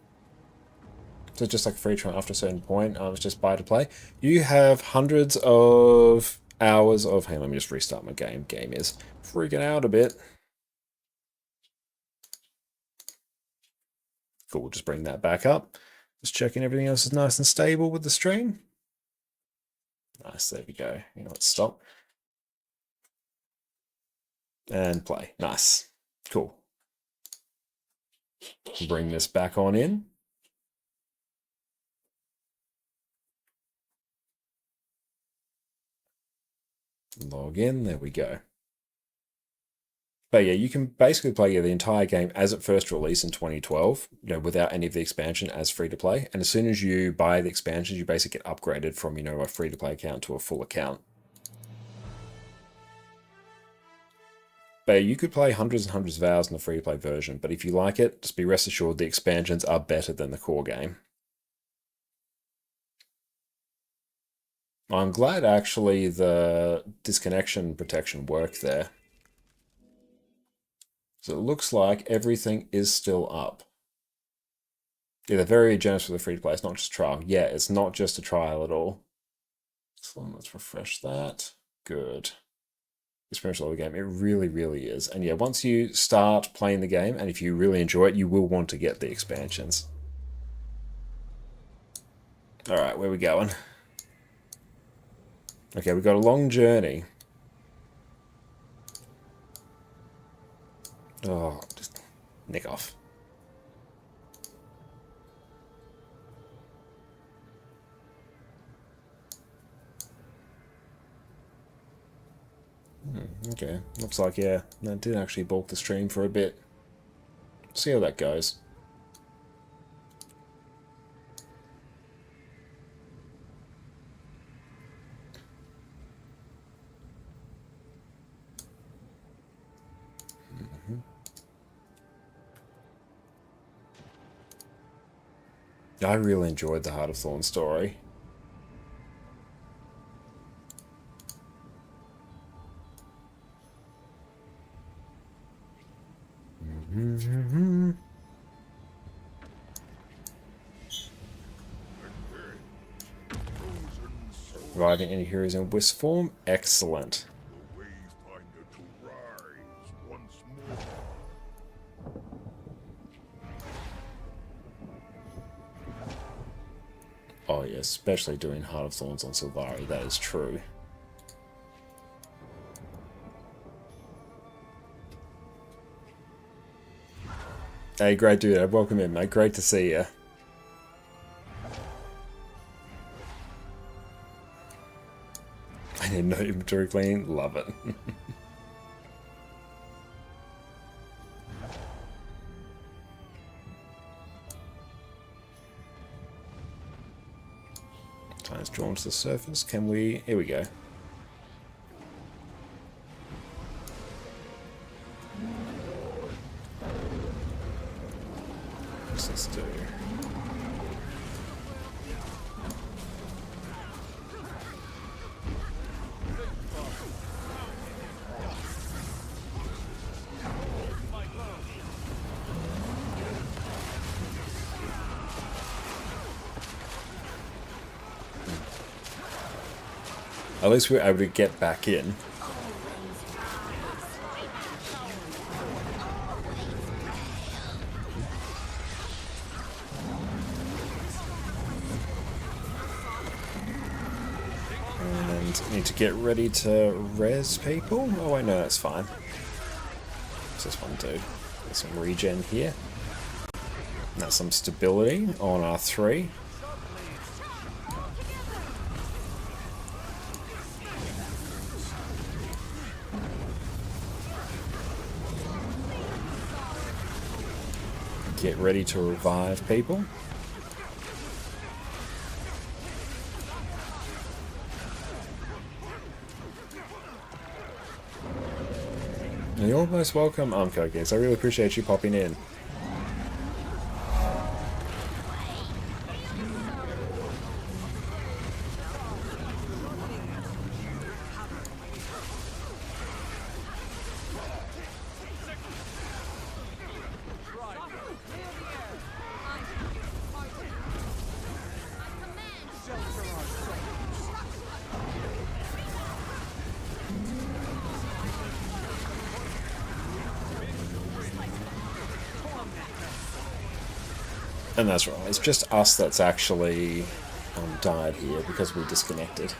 So just like a free trial after a certain point, it's just buy to play. You have hundreds of hours of... Hey, let me just restart my game. Game is freaking out a bit. Cool, we'll just bring that back up. Just checking everything else is nice and stable with the stream. Nice, there we go. You know what, stop. And play. Nice. Cool. Bring this back on in. Log in, there we go. But yeah, you can basically play the entire game as it first released in 2012, without any of the expansion as free to play. And as soon as you buy the expansions, you basically get upgraded from, a free to play account to a full account. But you could play hundreds and hundreds of hours in the free to play version, but if you like it, just be rest assured the expansions are better than the core game. I'm glad actually the disconnection protection worked there. So it looks like everything is still up. Yeah, they're very generous with the free to play. It's not just a trial. Yeah, it's not just a trial at all. Excellent. Let's refresh that. Good. Experience level game. It really, really is. And yeah, once you start playing the game, and if you really enjoy it, you will want to get the expansions. Alright, where are we going? Okay, we've got a long journey. Oh, just nick off. Okay, looks like, yeah, that did actually bulk the stream for a bit. See how that goes. I really enjoyed the Heart of Thorn story. Riding any heroes in Wisp form? Excellent. Oh yeah, especially doing Heart of Thorns on Sylvari, that is true. Hey, great dude, welcome in, mate. Great to see you. I need no inventory clean. Love it. Time's drawn to the surface. Can we... Here we go. Let's do... At least we were able to get back in. And need to get ready to res people. Oh wait, no, that's fine. What's this one do? Get some regen here. And that's some stability on our 3. Get ready to revive people. You're most welcome, Cookies. I really appreciate you popping in. And that's right, it's just us that's actually died here because we disconnected.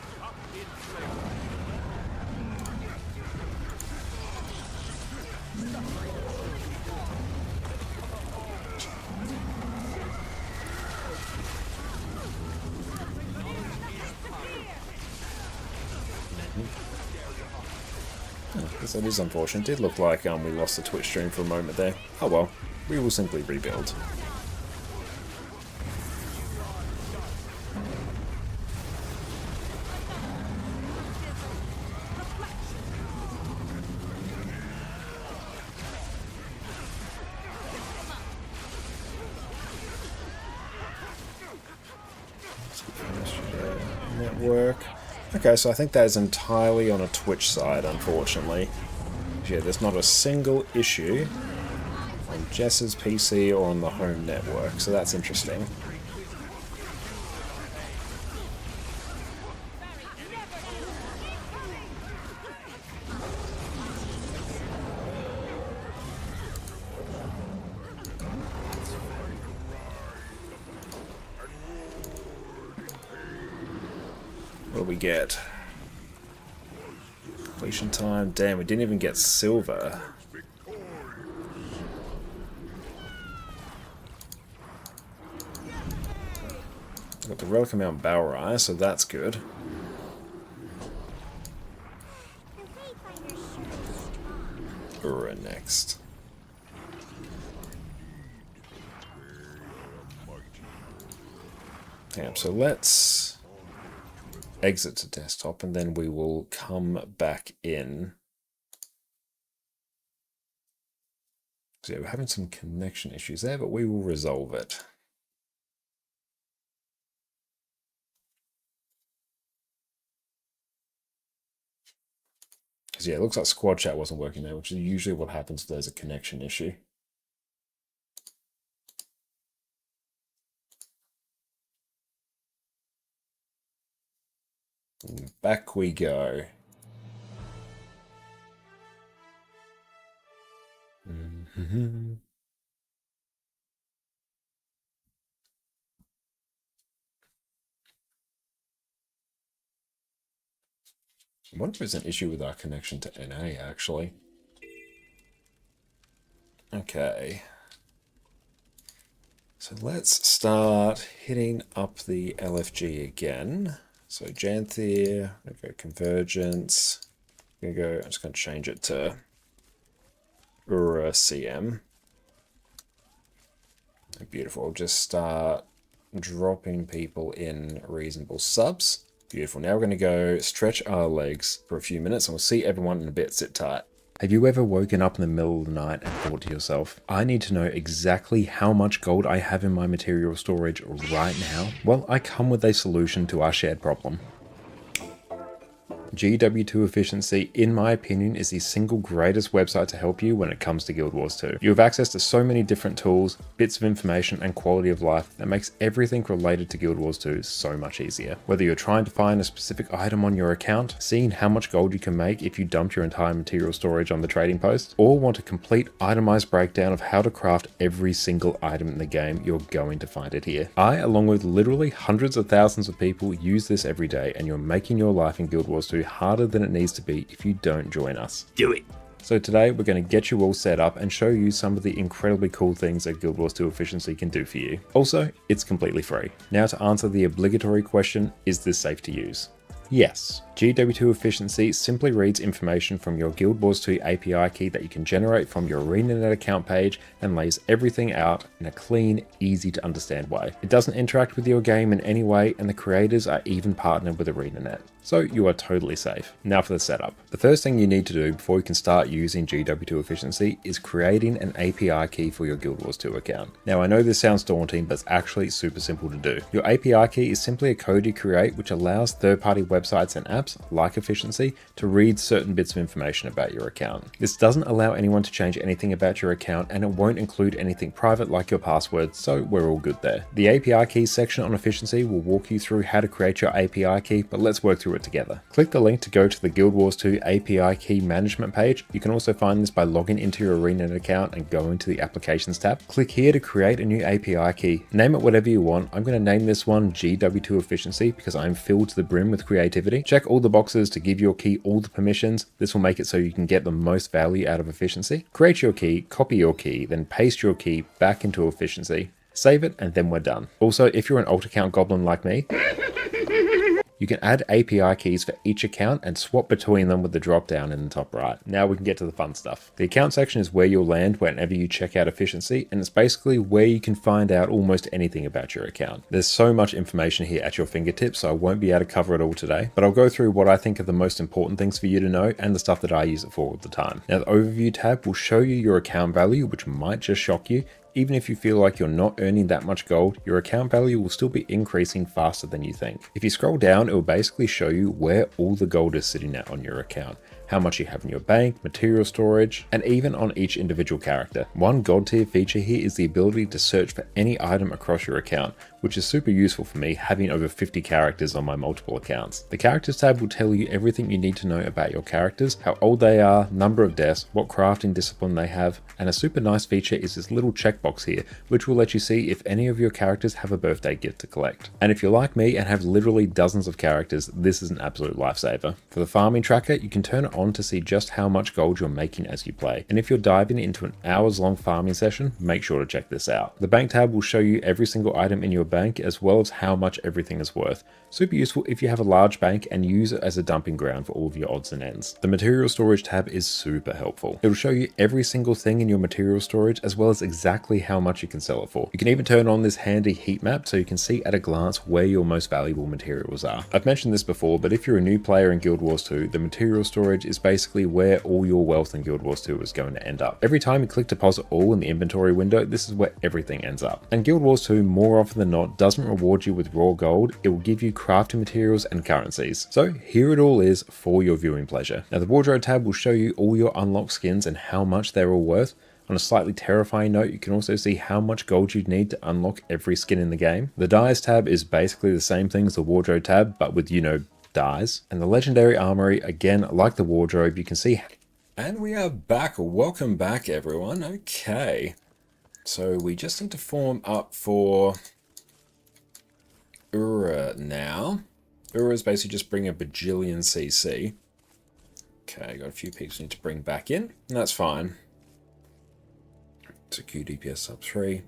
Because that is unfortunate. It did look like we lost the Twitch stream for a moment there. Oh well, we will simply rebuild. Network. Okay, so I think that is entirely on a Twitch side, unfortunately. Yeah, there's not a single issue on Jess's PC or on the home network, so that's interesting. What do we get? Completion time. Damn, we didn't even get silver. Got the Relic Amount Balrai, so that's good. Right, next. Yeah, so let's exit to desktop and then we will come back in. So yeah, we're having some connection issues there, but we will resolve it. Because yeah, it looks like squad chat wasn't working there, which is usually what happens if there's a connection issue. And back we go. I wonder if there's an issue with our connection to NA, actually. Okay. So let's start hitting up the LFG again. So Janthir, I'm going to go Convergence. I'm just going to change it to CM. Beautiful. I'll just start dropping people in reasonable subs. Beautiful. Now we're going to go stretch our legs for a few minutes and we'll see everyone in a bit. Sit tight. Have you ever woken up in the middle of the night and thought to yourself, I need to know exactly how much gold I have in my material storage right now? Well, I come with a solution to our shared problem. GW2 Efficiency, in my opinion, is the single greatest website to help you when it comes to Guild Wars 2. You have access to so many different tools, bits of information, and quality of life that makes everything related to Guild Wars 2 so much easier. Whether you're trying to find a specific item on your account, seeing how much gold you can make if you dumped your entire material storage on the trading post, or want a complete itemized breakdown of how to craft every single item in the game, you're going to find it here. I, along with literally hundreds of thousands of people, use this every day, and you're making your life in Guild Wars 2 harder than it needs to be if you don't join us. Do it! So today we're going to get you all set up and show you some of the incredibly cool things that Guild Wars 2 Efficiency can do for you. Also, it's completely free. Now to answer the obligatory question, is this safe to use? Yes. GW2 Efficiency simply reads information from your Guild Wars 2 API key that you can generate from your ArenaNet account page and lays everything out in a clean, easy to understand way. It doesn't interact with your game in any way, and the creators are even partnered with ArenaNet, so you are totally safe. Now for the setup. The first thing you need to do before you can start using GW2 Efficiency is creating an API key for your Guild Wars 2 account. Now I know this sounds daunting, but it's actually super simple to do. Your API key is simply a code you create which allows third-party websites and apps like Efficiency to read certain bits of information about your account. This doesn't allow anyone to change anything about your account, and it won't include anything private like your password, so we're all good there. The API keys section on Efficiency will walk you through how to create your API key, but let's work through it together. Click the link to go to the Guild Wars 2 API key management page. You can also find this by logging into your ArenaNet account and going to the Applications tab. Click here to create a new API key. Name it whatever you want. I'm going to name this one GW2 Efficiency because I'm filled to the brim with creativity. Check all the boxes to give your key all the permissions. This will make it so you can get the most value out of Efficiency. Create your key, copy your key, then paste your key back into Efficiency. Save it, and then we're done. Also, if you're an alt account goblin like me, you can add API keys for each account and swap between them with the drop down in the top right. Now we can get to the fun stuff. The account section is where you'll land whenever you check out Efficiency, and it's basically where you can find out almost anything about your account. There's so much information here at your fingertips, so I won't be able to cover it all today, but I'll go through what I think are the most important things for you to know and the stuff that I use it for all the time. Now the Overview tab will show you your account value, which might just shock you. Even if you feel like you're not earning that much gold, your account value will still be increasing faster than you think. If you scroll down, it will basically show you where all the gold is sitting at on your account, how much you have in your bank, material storage, and even on each individual character. One god tier feature here is the ability to search for any item across your account, which is super useful for me having over 50 characters on my multiple accounts. The Characters tab will tell you everything you need to know about your characters, how old they are, number of deaths, what crafting discipline they have, and a super nice feature is this little checkbox here, which will let you see if any of your characters have a birthday gift to collect. And if you're like me and have literally dozens of characters, this is an absolute lifesaver. For the farming tracker, you can turn it on to see just how much gold you're making as you play. And if you're diving into an hours-long farming session, make sure to check this out. The bank tab will show you every single item in your bank as well as how much everything is worth. Super useful if you have a large bank and use it as a dumping ground for all of your odds and ends. The material storage tab is super helpful. It will show you every single thing in your material storage as well as exactly how much you can sell it for. You can even turn on this handy heat map so you can see at a glance where your most valuable materials are. I've mentioned this before, but if you're a new player in Guild Wars 2, the material storage is basically where all your wealth in Guild Wars 2 is going to end up. Every time you click deposit all in the inventory window, this is where everything ends up. And Guild Wars 2 more often than not doesn't reward you with raw gold, it will give you crafting materials and currencies. So here it all is for your viewing pleasure. Now the wardrobe tab will show you all your unlocked skins and how much they're all worth. On a slightly terrifying note, you can also see how much gold you'd need to unlock every skin in the game. The dyes tab is basically the same thing as the wardrobe tab, but with, you know, dyes. And the legendary armory, again, like the wardrobe, you can see. And we are back. Welcome back, everyone. Okay. So we just need to form up for Ura now. Ura is basically just bring a bajillion CC. Okay, got a few peeps we need to bring back in, and that's fine. So Q DPS sub 3.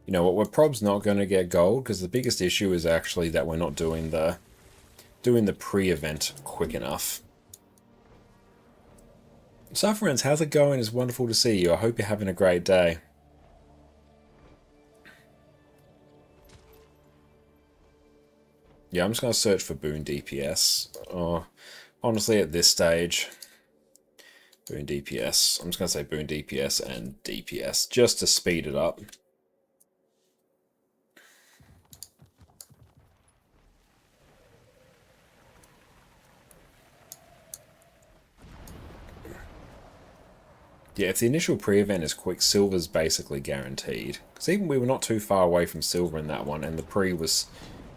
You know what, we're prob's not going to get gold, because the biggest issue is actually that we're not doing the pre-event quick enough. So friends, how's it going? It's wonderful to see you. I hope you're having a great day. Yeah, I'm just going to search for Boon DPS. Oh, honestly, at this stage, Boon DPS. I'm just going to say Boon DPS and DPS, just to speed it up. Yeah, if the initial pre-event is quick, silver's basically guaranteed. Because even we were not too far away from silver in that one, and the pre was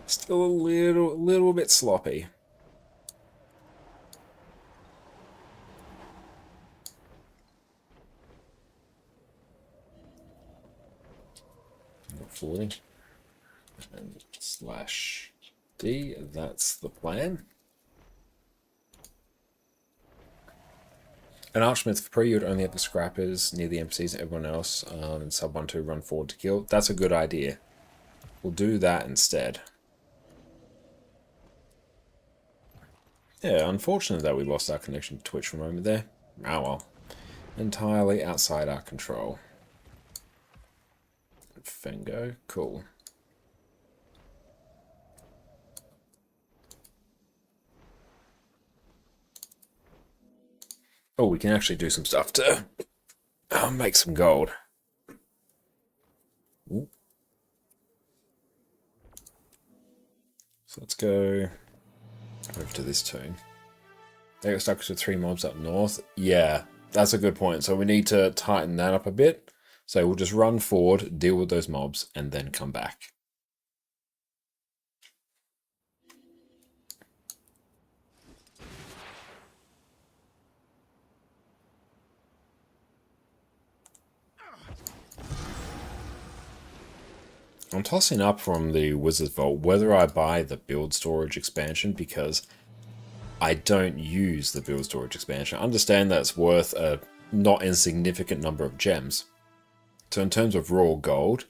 still a little bit sloppy. Not 40. And /D, that's the plan. An Archsmith for pre, you'd only have the scrappers near the NPCs and everyone else, and sub 1-2 run forward to kill. That's a good idea. We'll do that instead. Yeah, unfortunate that we lost our connection to Twitch for a moment there. Oh well. Entirely outside our control. Fengo, cool. Oh, we can actually do some stuff to make some gold. Ooh. So let's go over to this tomb. They got stuck to 3 mobs up north. Yeah, that's a good point. So we need to tighten that up a bit. So we'll just run forward, deal with those mobs, and then come back. I'm tossing up from the Wizard's Vault whether I buy the build storage expansion because I don't use the build storage expansion. I understand that it's worth a not insignificant number of gems. So in terms of raw gold,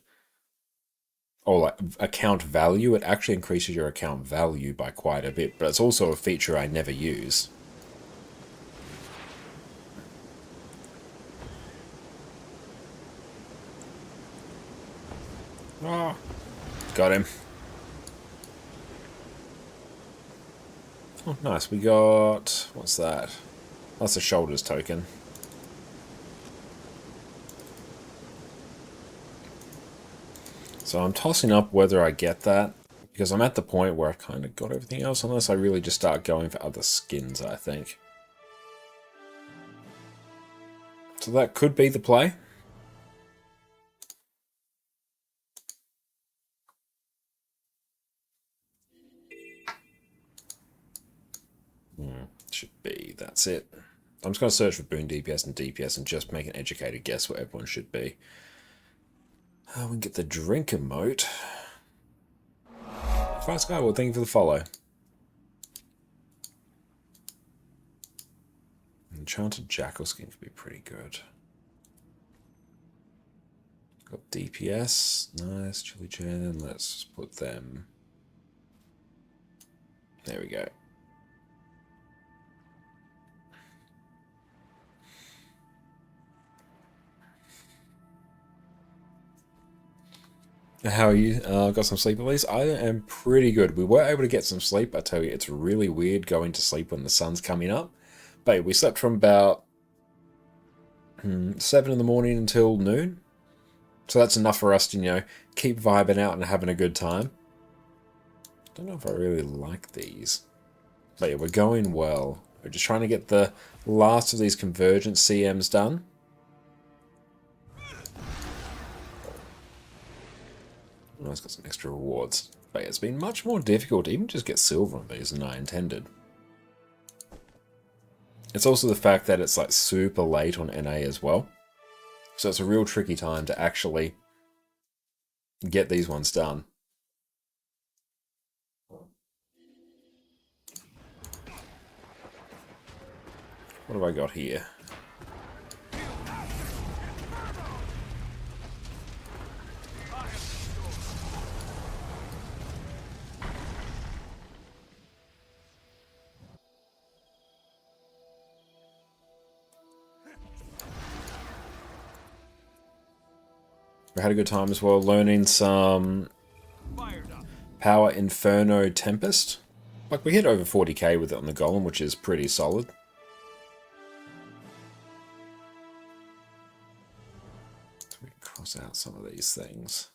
or like account value, it actually increases your account value by quite a bit, but it's also a feature I never use. Oh, got him. Oh, nice. We got... what's that? That's a shoulders token. So I'm tossing up whether I get that, because I'm at the point where I've kind of got everything else, unless I really just start going for other skins, I think. So that could be the play. Should be. That's it. I'm just going to search for boon DPS and DPS and just make an educated guess what everyone should be. We can get the drink emote. Fire Sky, well, thank you for the follow. Enchanted Jackal skin could be pretty good. Got DPS. Nice. Chili Gen. Let's put them. There we go. How are you? Got some sleep at least? I am pretty good. We were able to get some sleep. I tell you, it's really weird going to sleep when the sun's coming up. But we slept from about 7 in the morning until noon. So that's enough for us to, you know, keep vibing out and having a good time. Don't know if I really like these. But yeah, we're going well. We're just trying to get the last of these Convergence CMs done. Oh, it's got some extra rewards. But yeah, it's been much more difficult to even just get silver on these than I intended. It's also the fact that it's like super late on NA as well. So it's a real tricky time to actually get these ones done. What have I got here? We had a good time as well learning some Power Inferno Tempest. Like, we hit over 40k with it on the Golem, which is pretty solid. So we cross out some of these things.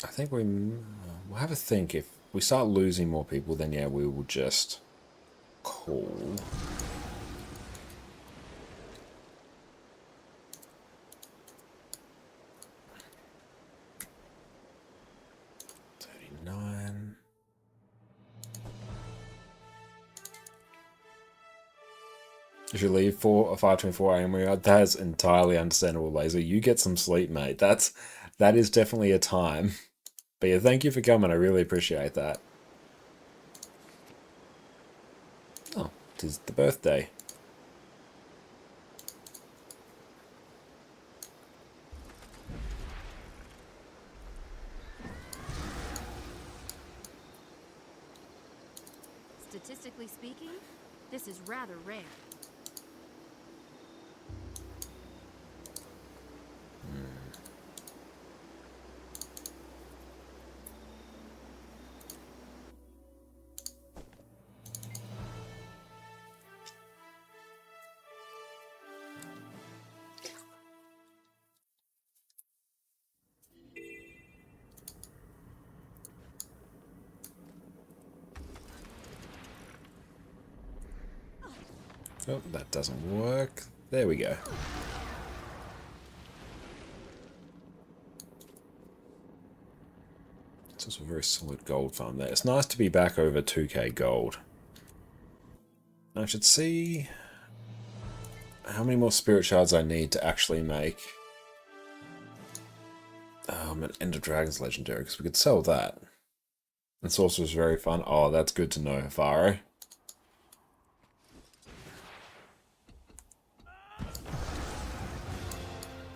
I think we'll have a think. If we start losing more people, then yeah, we will just call. If you leave 4 or 5:24 AM, that's entirely understandable, Laser. You get some sleep, mate. That is definitely a time. But yeah, thank you for coming. I really appreciate that. Oh, 'Tis the birthday. Statistically speaking, this is rather rare. Oh, that doesn't work. There we go. It's also a very solid gold farm there. It's nice to be back over 2k gold. I should see how many more spirit shards I need to actually make an End of Dragons legendary, because we could sell that. And Sorcerer's very fun. Oh, that's good to know, Faro.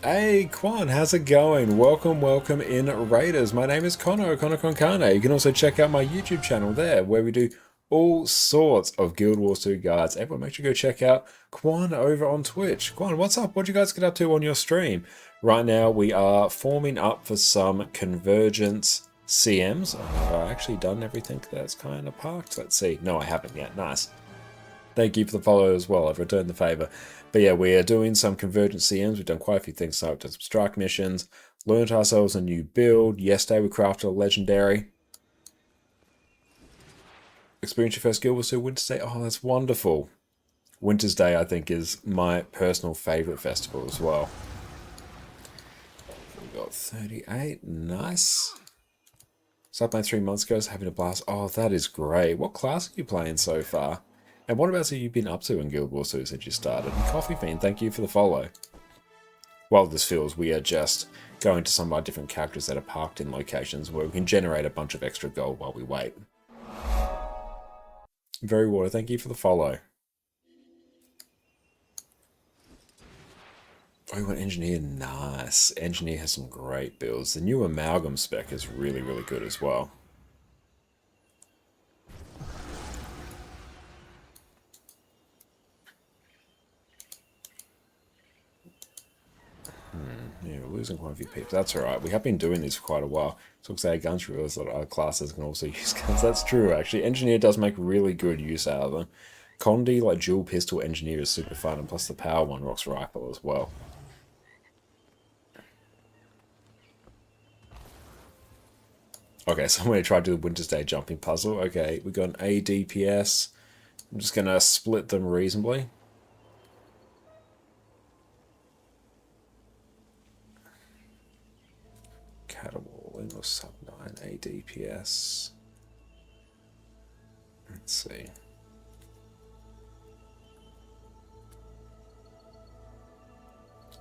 Hey, Quan, how's it going? Welcome, welcome in, Raiders. My name is ConnorConCarne. You can also check out my YouTube channel there, where we do all sorts of Guild Wars 2 guides. Everyone, make sure you go check out Quan over on Twitch. Quan, what's up? What you guys get up to on your stream? Right now, we are forming up for some Convergence CMs. Have I actually done everything that's kind of parked? Let's see. No, I haven't yet. Nice. Thank you for the follow as well. I've returned the favour. But yeah, we are doing some Convergence CMs. We've done quite a few things. So, done some strike missions. Learned ourselves a new build. Yesterday, we crafted a legendary. Experience your first Guild Wars 2 Wintersday. Oh, that's wonderful. Wintersday, I think, is my personal favourite festival as well. We got 38. Nice. Started playing 3 months ago. I was having a blast. Oh, that is great. What class are you playing so far? And what about have you been up to in Guild Wars 2 since you started? And Coffee Fiend, thank you for the follow. While this fills, we are just going to some of our different characters that are parked in locations where we can generate a bunch of extra gold while we wait. Very Water, thank you for the follow. Oh, you want Engineer? Nice. Engineer has some great builds. The new Amalgam spec is really, really good as well. Yeah, we're losing quite a few people. That's alright. We have been doing this for quite a while. So looks like guns realize that other classes can also use guns. That's true, actually. Engineer does make really good use out of them. Condi, like dual pistol Engineer, is super fun, and plus the power one rocks rifle as well. Okay, so I'm going to try to do the Wintersday jumping puzzle. Okay, we got an A DPS. I'm just going to split them reasonably. Caterwall, in sub 9 A DPS. Let's see.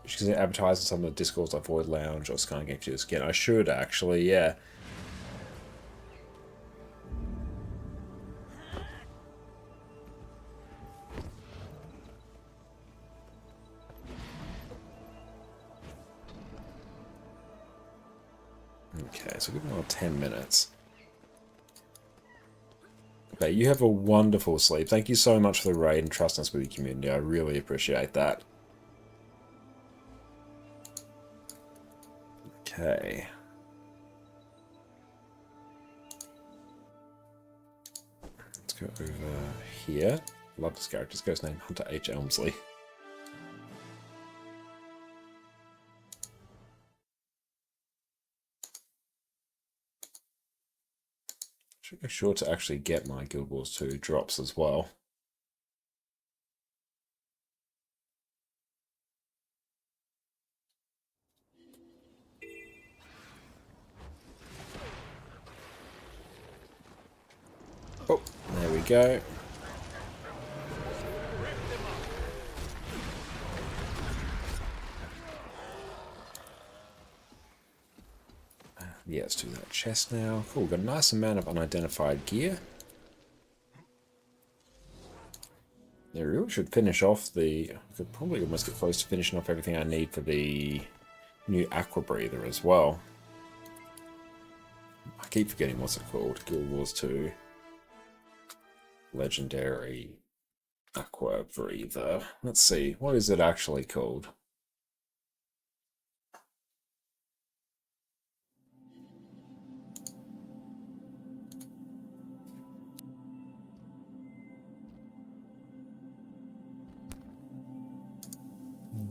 She's going to advertise on some of the Discords like Void Lounge or Sky Game Studios again. I should actually, yeah. Okay, so give them all 10 minutes. Okay, you have a wonderful sleep. Thank you so much for the raid and trusting us with your community. I really appreciate that. Okay. Let's go over here. Love this character. This guy's name Hunter H. Elmsley. Should make sure to actually get my Guild Wars 2 drops as well. Oh, there we go. Yeah, let's do that chest now. Cool, we've got a nice amount of unidentified gear. we really should finish off the... I could probably almost get close to finishing off everything I need for the new Aqua Breather as well. I keep forgetting what's it called. Guild Wars 2. Legendary Aqua Breather. Let's see. What is it actually called?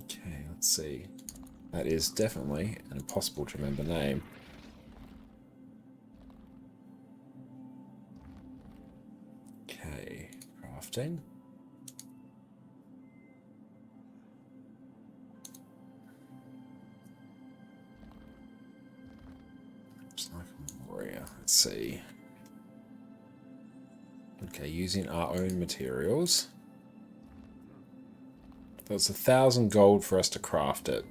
Okay, let's see. That is definitely an impossible to remember name. Okay, crafting. Just like a warrior. Let's see. Okay, using our own materials. That's 1,000 gold for us to craft it.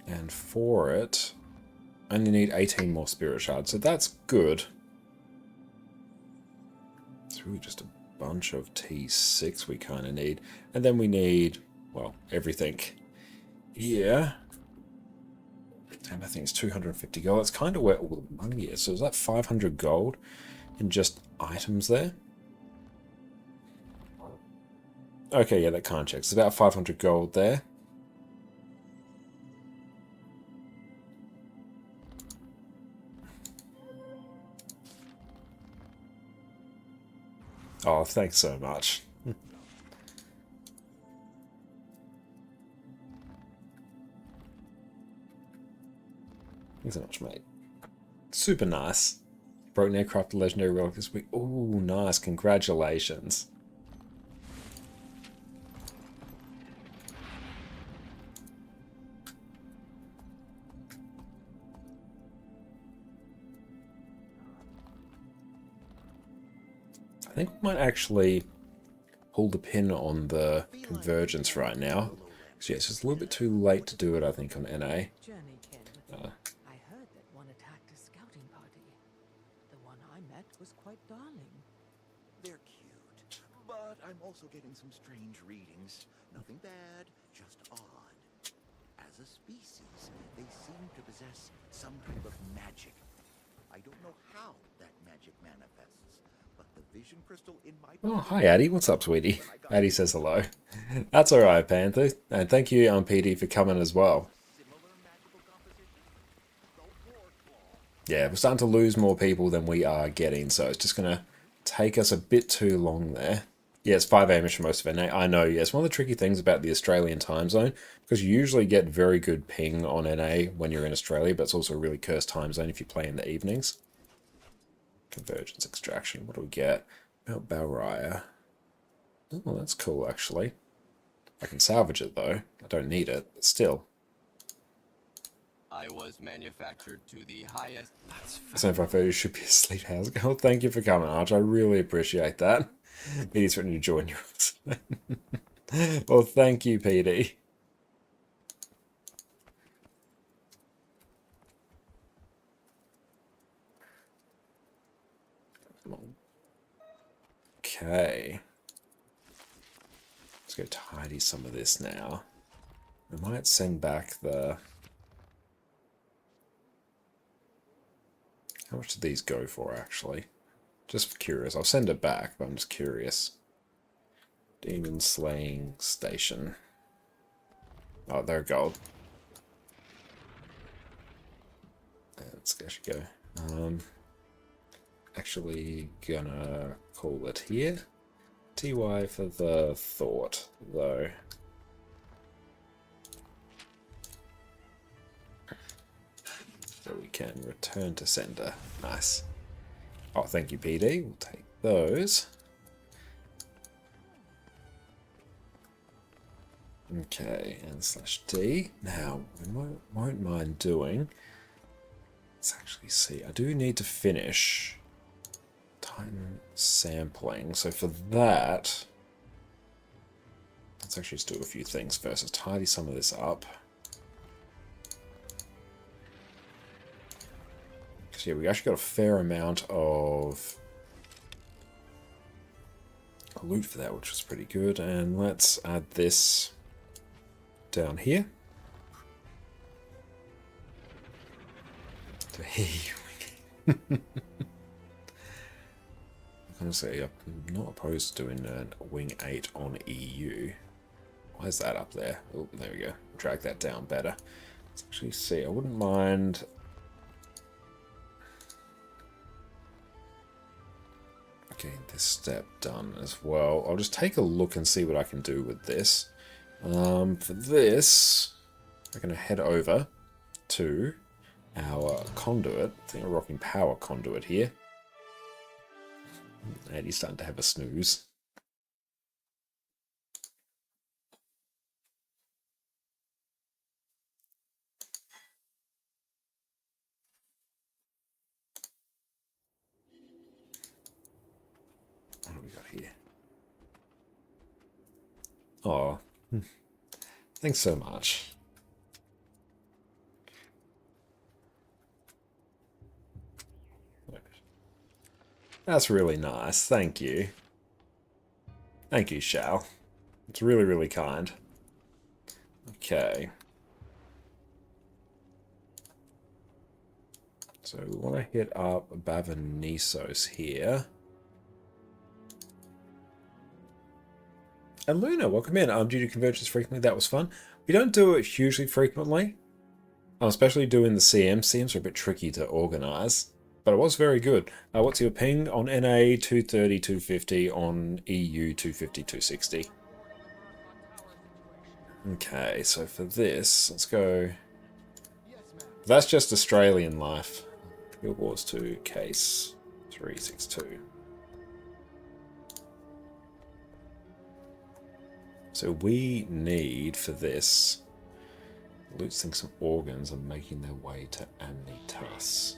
And for it, I only need 18 more spirit shards, so that's good. It's really just a bunch of T6 we kind of need. And then we need, well, everything here. And I think it's 250 gold. That's kind of where all the money is. So is that 500 gold in just items there? Okay, yeah, that kind of checks. It's about 500 gold there. Oh, thanks so much. Thanks so much, mate. Super nice. Broken aircraft legendary relic this week. Ooh, nice. Congratulations. I think we might actually pull the pin on the Convergence right now. So yeah, it's just a little bit too late to do it, I think, on NA. I heard that one attacked a scouting party. The one I met was quite darling. They're cute, but I'm also getting some strange readings. Nothing bad, just odd. As a species, they seem to possess some type of magic. I don't know how that magic manifests, but the vision crystal in my... Oh, hi, Addy. What's up, sweetie? Addy says hello. That's alright, Panther. And thank you, PD, for coming as well. Yeah, we're starting to lose more people than we are getting, so it's just going to take us a bit too long there. Yeah, it's 5 a.m. for most of NA. I know, yeah, it's one of the tricky things about the Australian time zone, because you usually get very good ping on NA when you're in Australia, but it's also a really cursed time zone if you play in the evenings. Convergence extraction, what do we get? Mount Balraya. Oh, that's cool, actually. I can salvage it, though. I don't need it, but still. I was manufactured to the highest. That's 7530 should be a sleep house. Oh, thank you for coming, Arch. I really appreciate that. PD's written to join yours. Well, thank you, PD. Okay. Let's go tidy some of this now. I might send back the... How much did these go for, actually? Just curious. I'll send it back, but I'm just curious. Demon Slaying Station. Oh, they're gold. Let's actually go. Actually gonna call it here. TY for the thought, though. So we can return to sender. Nice. Oh, thank you, PD. We'll take those. Okay, and /D. Now, we won't mind doing... Let's actually see. I do need to finish time sampling. So for that, let's actually just do a few things first. Let's tidy some of this up. So yeah, we actually got a fair amount of loot for that, which was pretty good. And let's add this down here. Honestly, I'm not opposed to doing a Wing 8 on EU. Why is that up there? Oh, there we go. Drag that down better. Let's actually see. I wouldn't mind... getting this step done as well. I'll just take a look and see what I can do with this. For this, we're going to head over to our conduit. I think a rocking power conduit here. And he's starting to have a snooze. What do we got here? Oh, thanks so much. That's really nice. Thank you. Thank you, Shal. It's really, really kind. Okay. So we want to hit up Bavanisos here. And Luna, welcome in. I'm due to Convergence frequently. That was fun. We don't do it hugely frequently. Especially doing the CMs. CMs are a bit tricky to organise. But it was very good. What's your ping? On NA, 230, 250. On EU, 250, 260. Okay, so for this, let's go... That's just Australian life. Guild Wars 2, case 362. So we need, for this, looting some organs and making their way to Amnitas.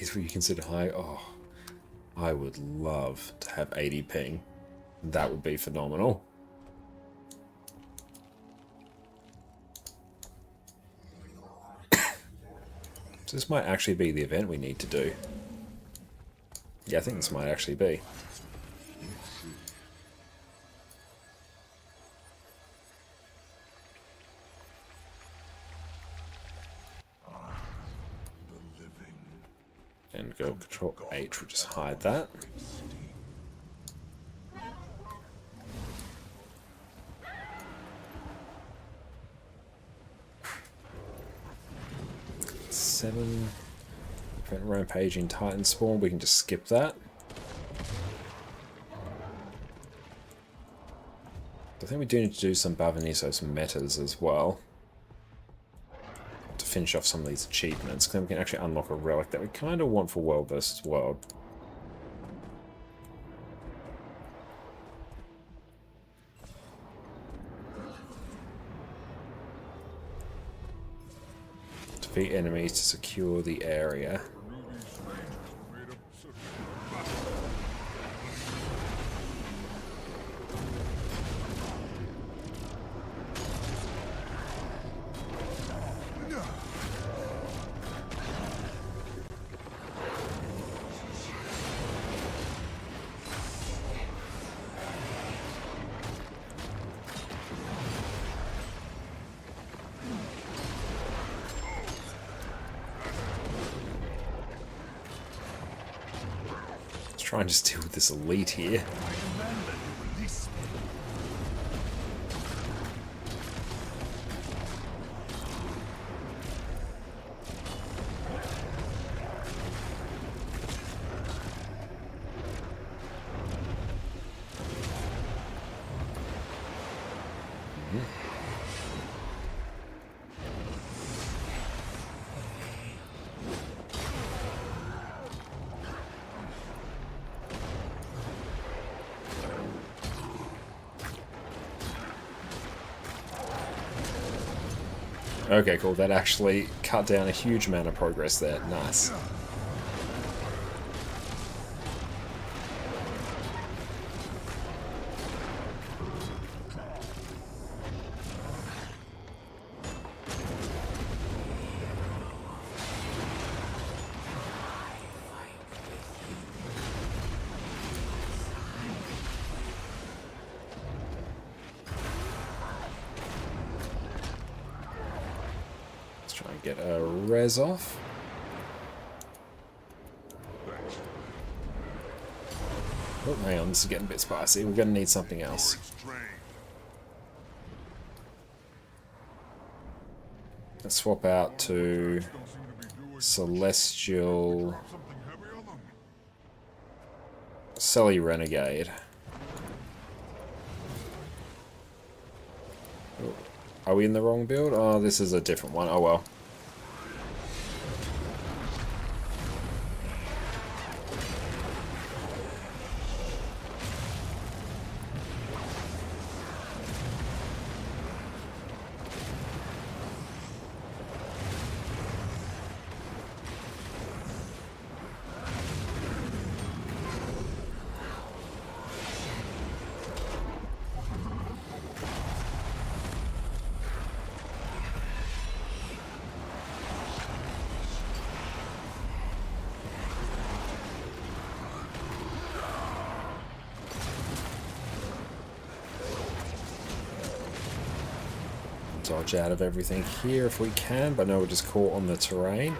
Is what you consider high? Oh, I would love to have 80 ping. That would be phenomenal. So this might actually be the event we need to do. Yeah, I think this might actually be. And go Control H, we'll just hide that. Seven. Rampaging Titan spawn, we can just skip that. I think we do need to do some Bavanisos metas as well. To finish off some of these achievements, because then we can actually unlock a relic that we kind of want for World versus World. Defeat enemies to secure the area. Trying to deal with this elite here. Okay, cool. That actually cut down a huge amount of progress there. Nice. Try and get a res off. Oh, hang on, this is getting a bit spicy. We're going to need something else. Let's swap out to Celestial Selly Renegade. Oh, are we in the wrong build? Oh, this is a different one. Oh well. Dodge out of everything here if we can, but no, we're just caught on the terrain.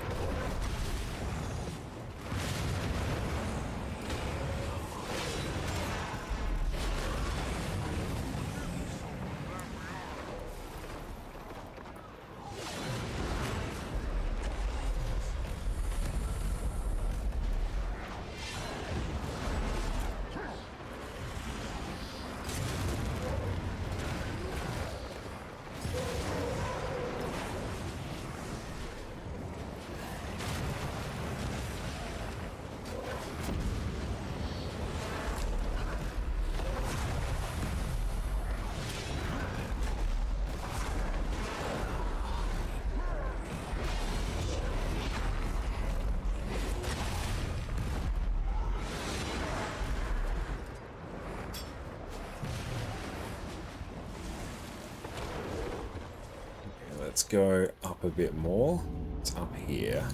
Let's go up a bit more. It's up here.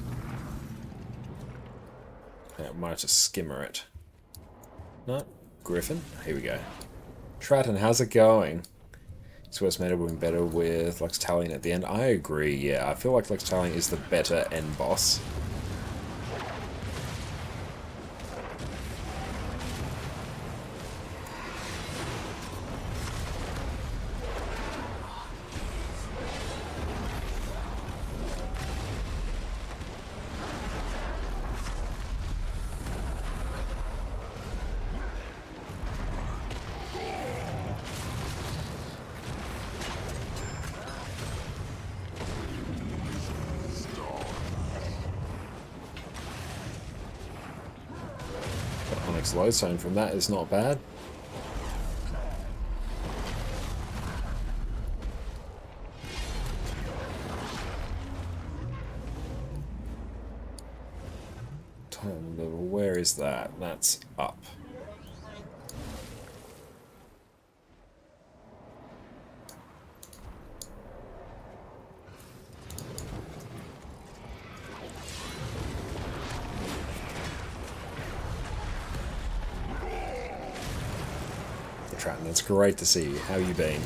I might just skimmer it. No, Griffin. Here we go. Stratton, how's it going? Swiss meta would be better with Luxtalion at the end. I agree, yeah. I feel like Luxtalion is the better end boss. Onyx Lodestone from that is not bad. Time level, where is that? That's up. Stratton, it's great to see you. How you been?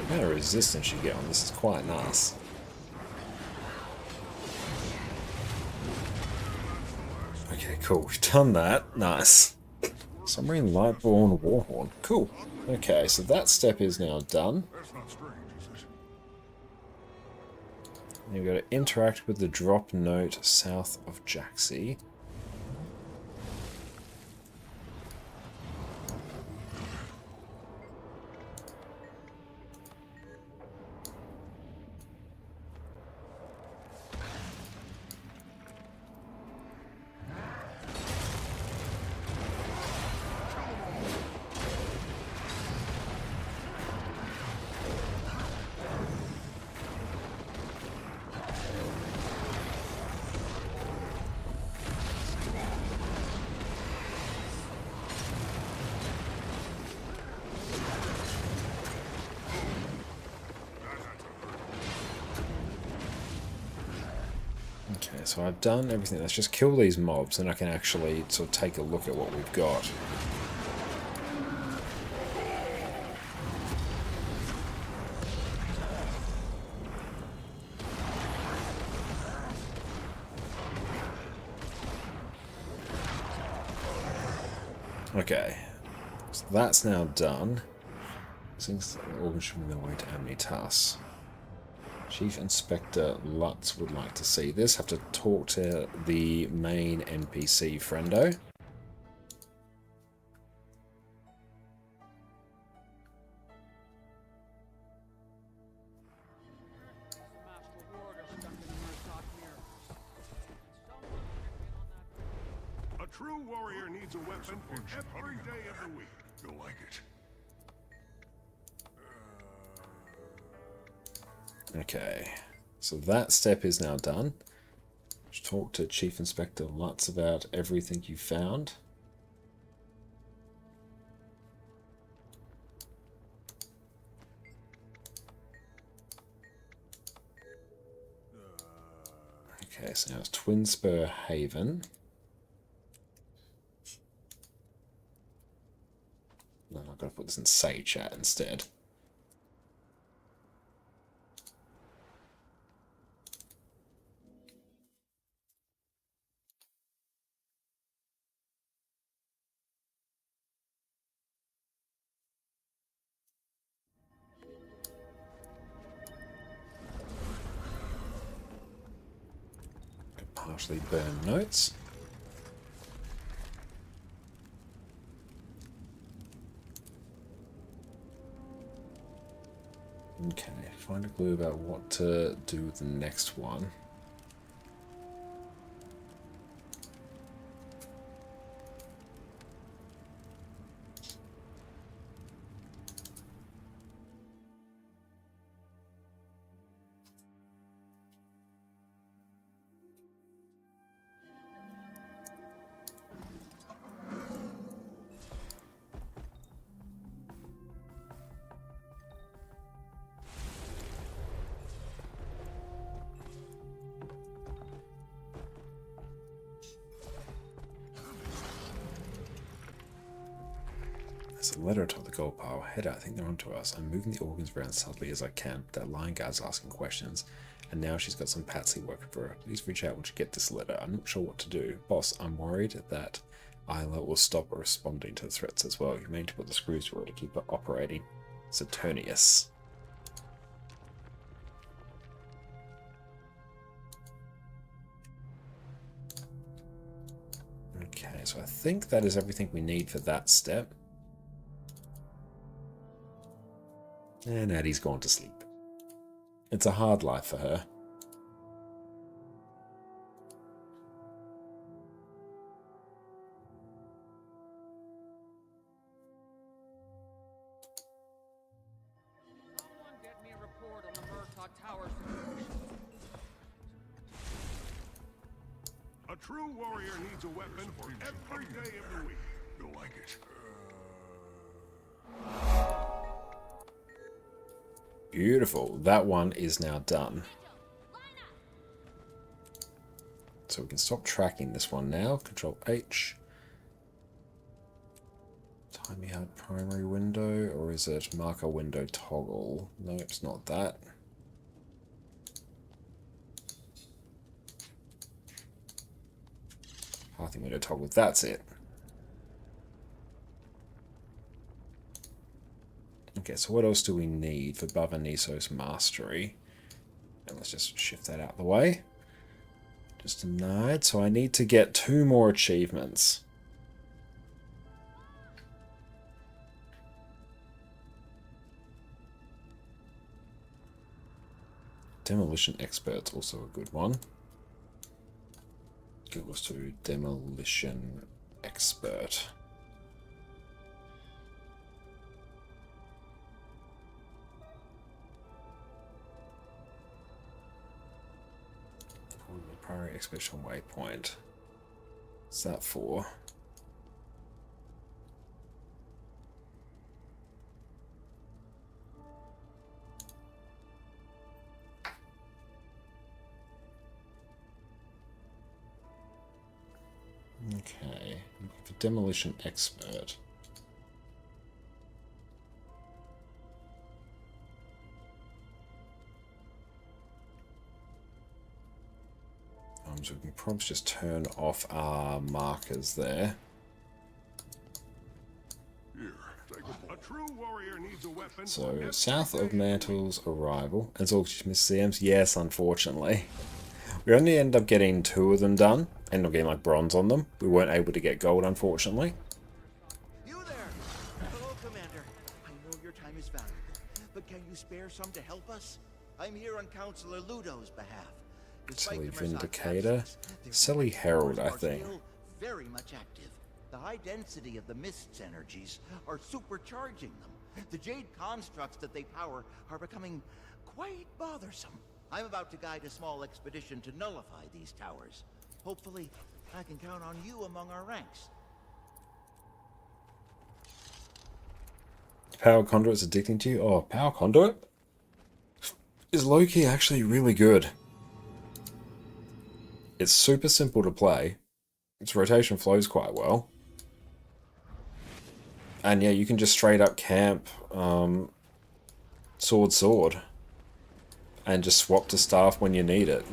The amount of resistance you get on this is quite nice. Okay, cool. We've done that. Nice. Submarine Lightborn Warhorn. Cool. Okay, so that step is now done. Now we've got to interact with the drop note south of Jaxie. Okay, so I've done everything. Let's just kill these mobs, and I can actually sort of take a look at what we've got. Okay, so that's now done. Since the organ should be on the way to Amnitas. Chief Inspector Lutz would like to see this. Have to talk to the main NPC friendo. A true warrior needs a weapon for every day of the week. You'll like it. Okay, so that step is now done. Just talk to Chief Inspector Lutz about everything you found. Okay, so now it's Twin Spur Haven. No, I've got to put this in Say Chat instead. Partially burn notes. Okay, find a clue about what to do with the next one. There's a letter atop the gold pile. Head out, I think they're onto us. I'm moving the organs around subtly as I can. That lion guard's asking questions. And now she's got some patsy working for her. Please reach out once you get this letter. I'm not sure what to do. Boss, I'm worried that Isla will stop responding to the threats as well. You may need to put the screws through her to keep her operating. Saturnius. Okay, so I think that is everything we need for that step. And Addie's gone to sleep. It's a hard life for her. Someone get me a report on the Murtaugh Tower situation. A true warrior needs a weapon for every day of the week. You'll like it. Beautiful. That one is now done. So we can stop tracking this one now. Control H. Time me out primary window, or is it marker window toggle? No, it's not that. Pathing window toggle, that's it. Okay, so what else do we need for Bava Niso's mastery? And let's just shift that out of the way. Just denied. So I need to get 2 more achievements. Demolition Expert's also a good one. Equals to Demolition Expert. Primary Expedition Waypoint. What's that for? Okay, for demolition expert. So we can probably just turn off our markers there. A true warrior needs a weapon. So, south of Mantle's arrival. As all CMs, yes, unfortunately. We only end up getting 2 of them done, and not getting like bronze on them. We weren't able to get gold, unfortunately. You there! Hello, Commander. I know your time is valuable, but can you spare some to help us? I'm here on Counselor Ludo's behalf. Silly Vindicator. Silly Herald, I think. Very much active. The high density of the mist's energies are supercharging them. The jade constructs that they power are becoming quite bothersome. I'm about to guide a small expedition to nullify these towers. Hopefully, I can count on you among our ranks. Power Conduit's addicting to you? Oh, Power Conduit is low-key actually really good. It's super simple to play. Its rotation flows quite well. And yeah, you can just straight up camp sword, and just swap to staff when you need it.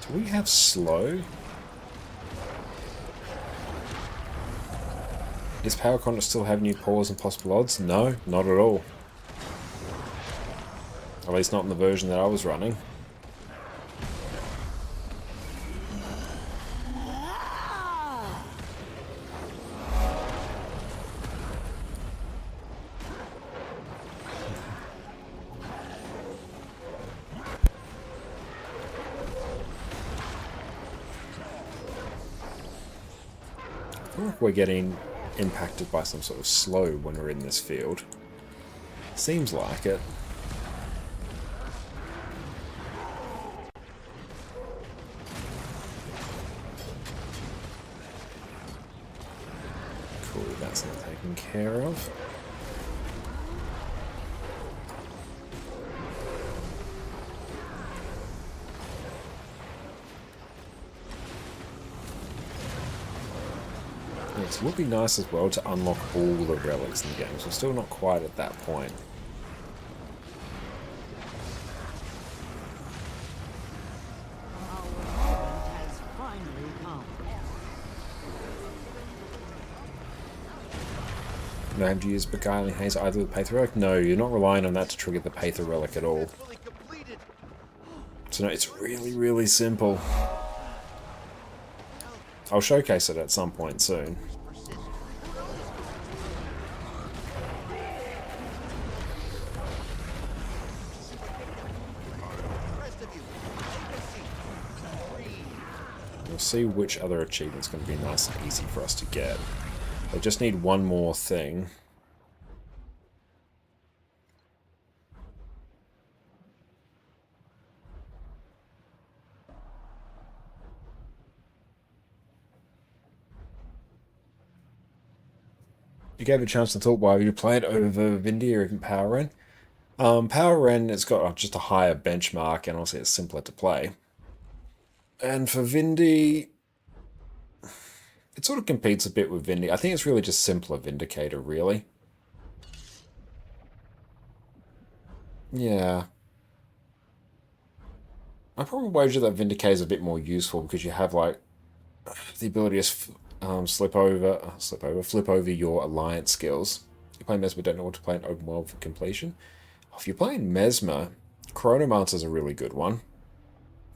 Do we have slow? Is Power Conduit still have new pause and possible odds? No, not at all. At least not in the version that I was running. I feel like we're getting impacted by some sort of slow when we're in this field. Seems like it. Cool, that's not taken care of. It would be nice as well to unlock all the relics in the game, so we're still not quite at that point. No, have you used Beguiling Haze either with Paether Relic? No, you're not relying on that to trigger the Paether Relic at all. So no, it's really, really simple. I'll showcase it at some point soon. We'll see which other achievement's going to be nice and easy for us to get. I just need one more thing. You gave it a chance to thought why you played over Vindy or even Power Ren. Power Ren, it's got just a higher benchmark and also it's simpler to play. And for Vindy, it sort of competes a bit with Vindy. I think it's really just simpler Vindicator, really. Yeah. I probably wager that Vindicator is a bit more useful because you have like the ability to flip over your alliance skills. If you're playing Mesmer, don't know what to play in open world for completion. If you're playing Mesmer, Chronomancer's a really good one.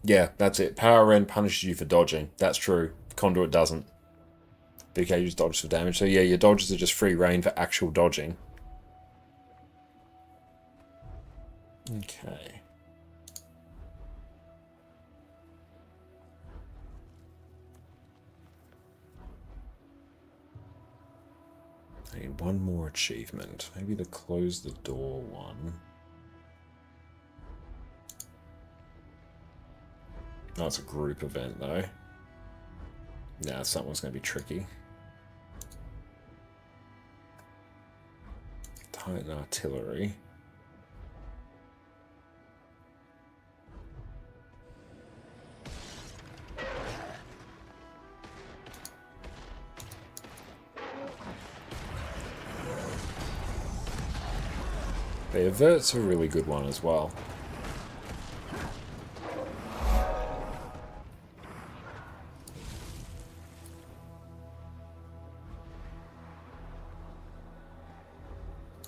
Yeah, that's it. Power Ren punishes you for dodging. That's true. Conduit doesn't. BK just dodges for damage. So yeah, your dodges are just free reign for actual dodging. Okay. I need one more achievement. Maybe the close the door one. Oh, it's a group event though. Nah, that one's going to be tricky. Titan artillery. The avert's a really good one as well.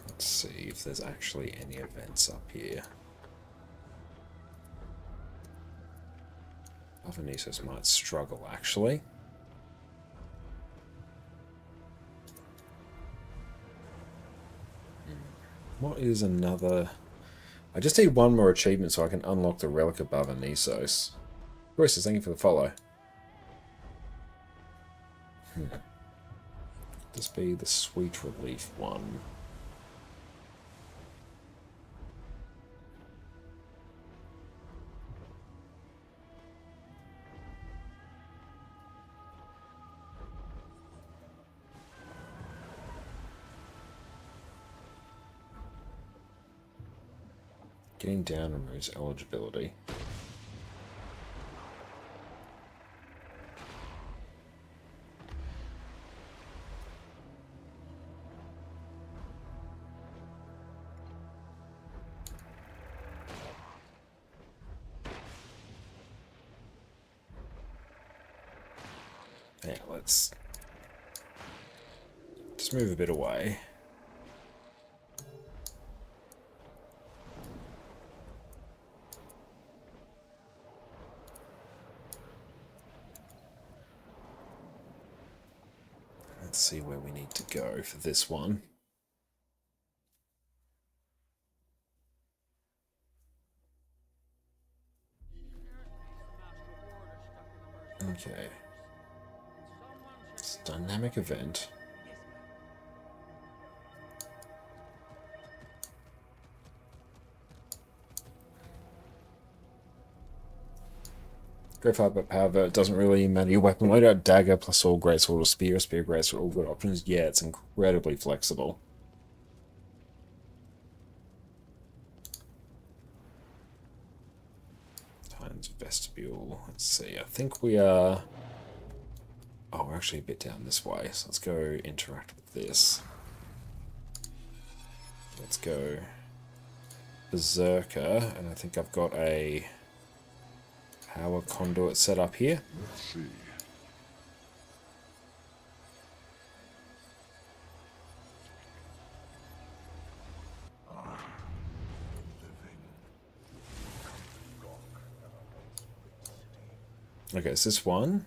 Let's see if there's actually any events up here. Avenisos might struggle actually. What is another... I just need one more achievement so I can unlock the relic above Anisos. Bruce, thank you for the follow. This be the sweet relief one. Getting down removes eligibility. Yeah, let's just move a bit away. Let's see where we need to go for this one. Okay. It's a dynamic event. Great fight, but however, it doesn't really matter your weapon loadout. Dagger plus all greatsword or spear greatsword, all good options. Yeah, it's incredibly flexible. Times vestibule. Let's see. I think we are. Oh, we're actually a bit down this way. So let's go interact with this. Let's go Berserker, and I think I've got a power conduit set up here. Let's see. Okay, is this one?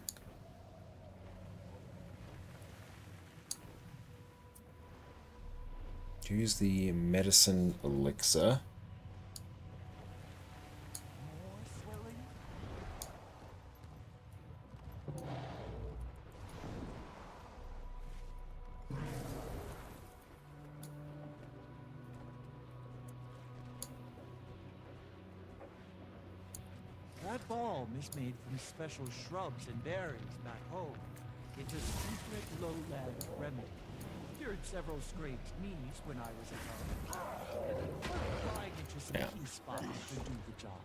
Use the medicine elixir. That balm is made from special shrubs and berries back home. It's a secret lowland remedy. Cured several scraped knees when I was a child. Applying it to some key spots to do the job.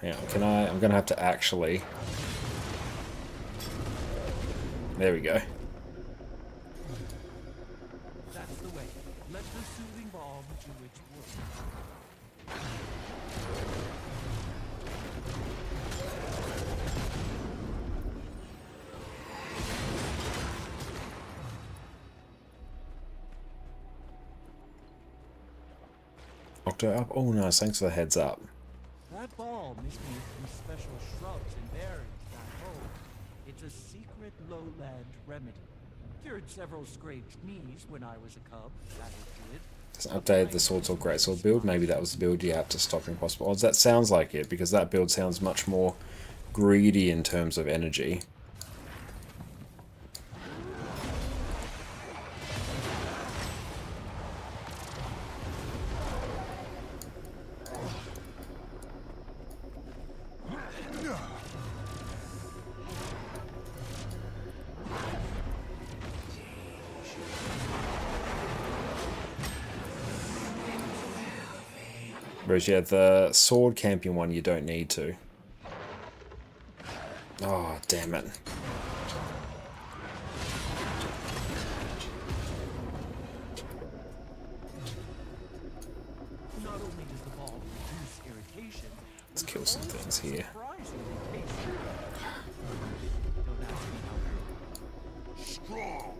Hang on, can I? I'm gonna have to actually. There we go. That's the way. Let the soothing balm do its work. Octo up. Oh nice, thanks for the heads up. That balm is made from special shrubs and berries back home. It's a secret lowland remedy. Cured several scraped knees when I was a cub, that it did. Doesn't update the swords or greatsword build. Maybe that was the build you have to stop impossible odds. That sounds like it, because that build sounds much more greedy in terms of energy. Whereas, yeah, the sword champion one, you don't need to. Oh, damn it. Not only does the ball reduce irritation, Let's kill some things here. surprisingly tasty. Don't ask me how. Strong.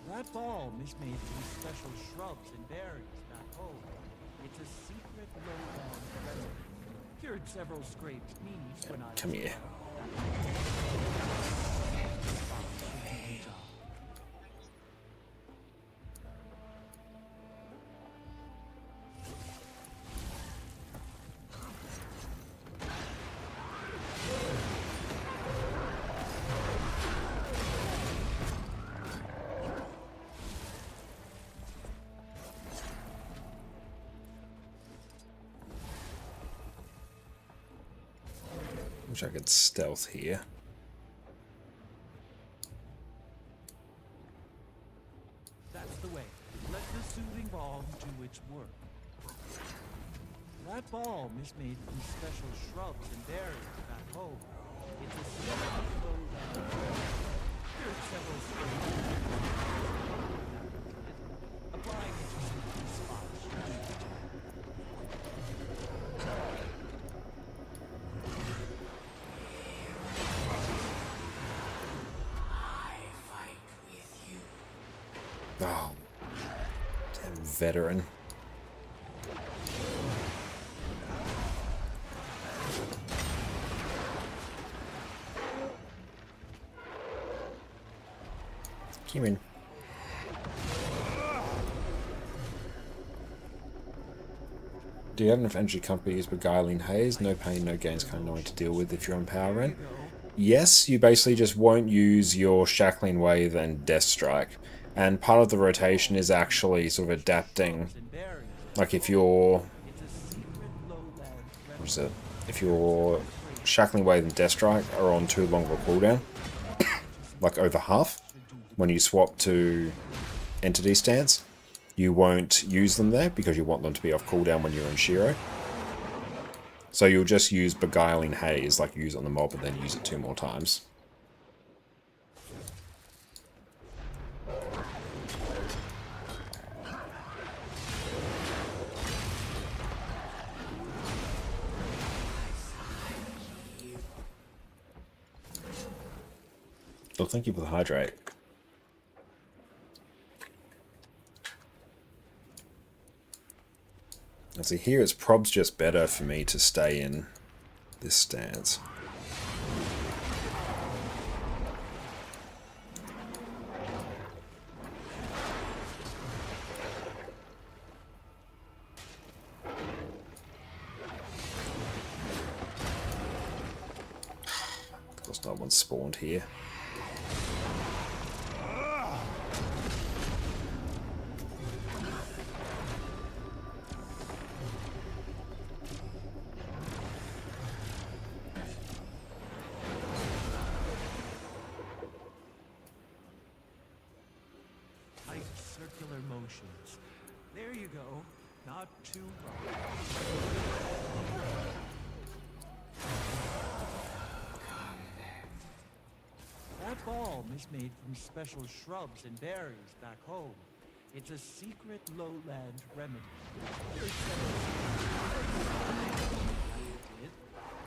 That balm is made from special shrubs and berries back home. It's a secret lowland remedy. Cured several scraped knees when I Come here. Wish I could stealth here. That's the way. Let the soothing balm do its work. That balm is made from special shrubs and berries back home. It's a secret lowland remedy. Cured several scrapes. Applying it to some spots. Oh, damn veteran. Come in. Do you have enough energy companies beguiling haze? No pain, no gains, kind of annoying to deal with if you're on power run. Yes, you basically just won't use your shackling wave and death strike. And part of the rotation is actually sort of adapting. Like if you're, what is it? If your shackling wave and death strike are on too long of a cooldown, like over half, when you swap to entity stance, you won't use them there because you want them to be off cooldown when you're in Shiro. So you'll just use Beguiling Haze, like use it on the mob and then use it 2 more times. Oh, thank you for the hydrate. And see, here it's probs just better for me to stay in this stance. Of course, no one spawned here. Circular motions. There you go. Not too wrong. That balm is made from special shrubs and berries back home. It's a secret lowland remedy. Here's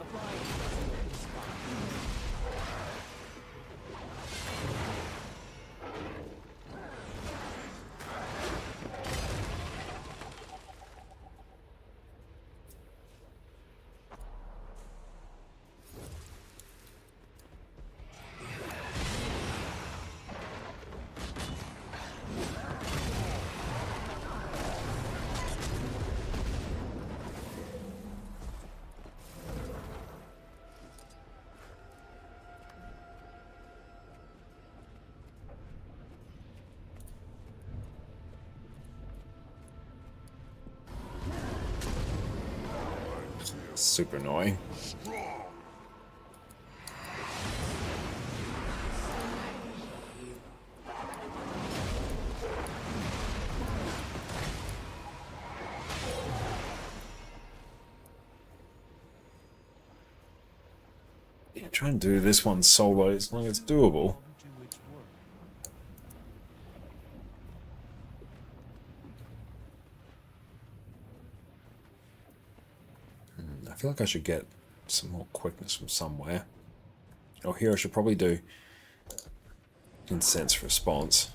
apply it to spot. Super annoying. Try and do this one solo as long as it's doable. I feel like I should get some more quickness from somewhere. Oh, here I should probably do incense response.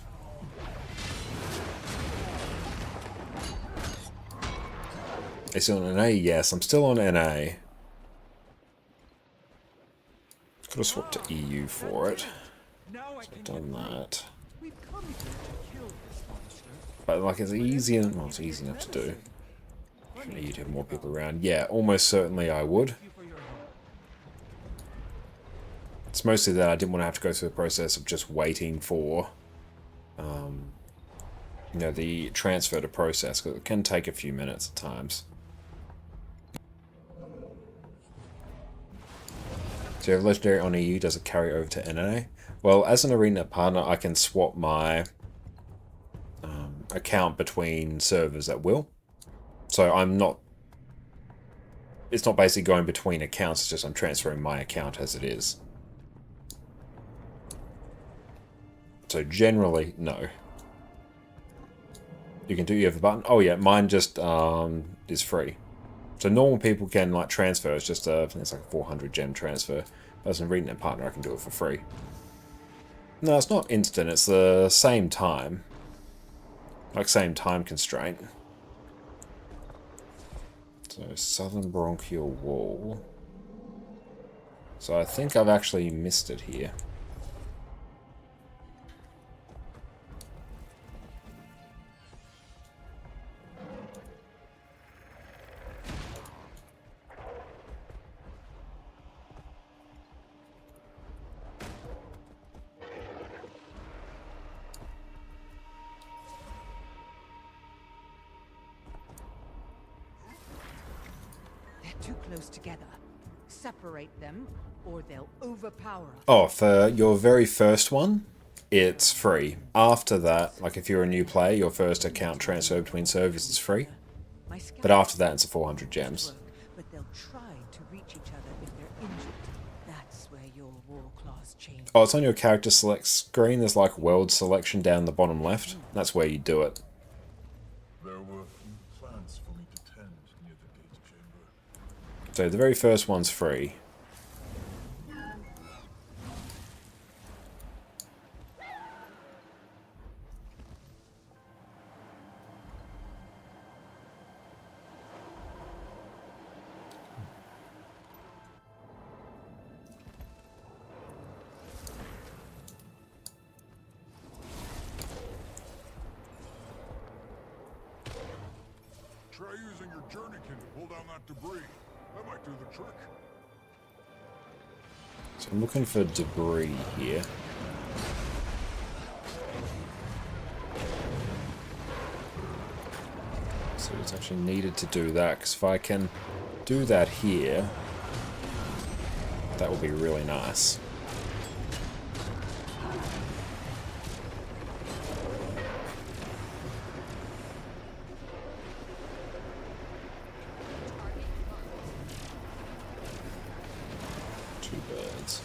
Is it on NA? Yes, I'm still on NA. Could have swapped to EU for it. So I've done that. But like it's easy, well, it's easy enough to do. If you need to have more people around. Yeah, almost certainly I would. It's mostly that I didn't want to have to go through the process of just waiting for you know, the transfer to process, because it can take a few minutes at times. So you have Legendary on EU, does it carry over to NA? Well, as an arena partner, I can swap my account between servers at will. So I'm not... It's not basically going between accounts, it's just I'm transferring my account as it is. So generally, no. You can do, you have the button. Oh yeah, mine just is free. So normal people can like transfer. It's just I think it's like a 400 gem transfer. As an arena partner, I can do it for free. No, it's not instant. It's the same time, like same time constraint. So Southern Bronchial Wall. So I think I've actually missed it here. Too close together. Separate them, or they'll overpower us. Oh, for your very first one, it's free. After that, like if you're a new player, your first account transfer between servers is free. But after that, it's a 400 gems. But they'll try to reach each other if they're injured. That's where your war claws change. Oh, it's on your character select screen. There's like world selection down the bottom left. That's where you do it. There were plans for me to tend near the gate chamber. So the very first one's free. Try using your journeykin to pull down that debris. That might do the trick. So I'm looking for debris here. So it's actually needed to do that, because if I can do that here, that will be really nice. Two birds.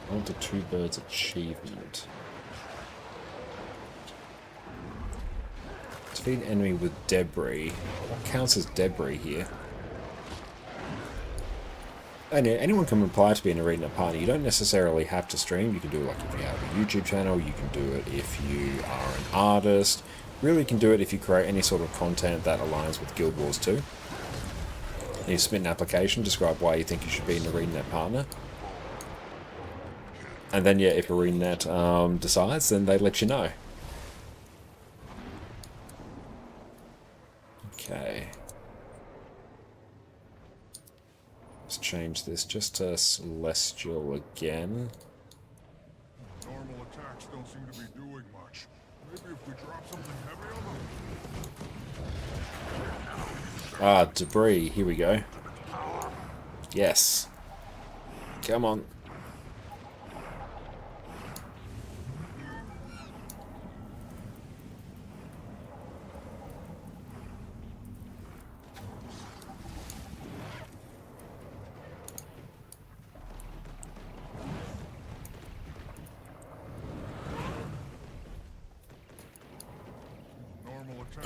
I want the two birds achievement. Defeat an enemy with debris. What counts as debris here? And yeah, anyone can apply to be an arena partner. You don't necessarily have to stream. You can do it like if you have a YouTube channel. You can do it if you are an artist. Really, you can do it if you create any sort of content that aligns with Guild Wars 2. And you submit an application, describe why you think you should be an ArenaNet partner. And then, yeah, if ArenaNet decides, then they let you know. Okay. Let's change this just to Celestial again. Normal attacks don't seem to be doing much. Maybe if we drop something heavy on them? Ah, debris. Here we go. Yes. Come on.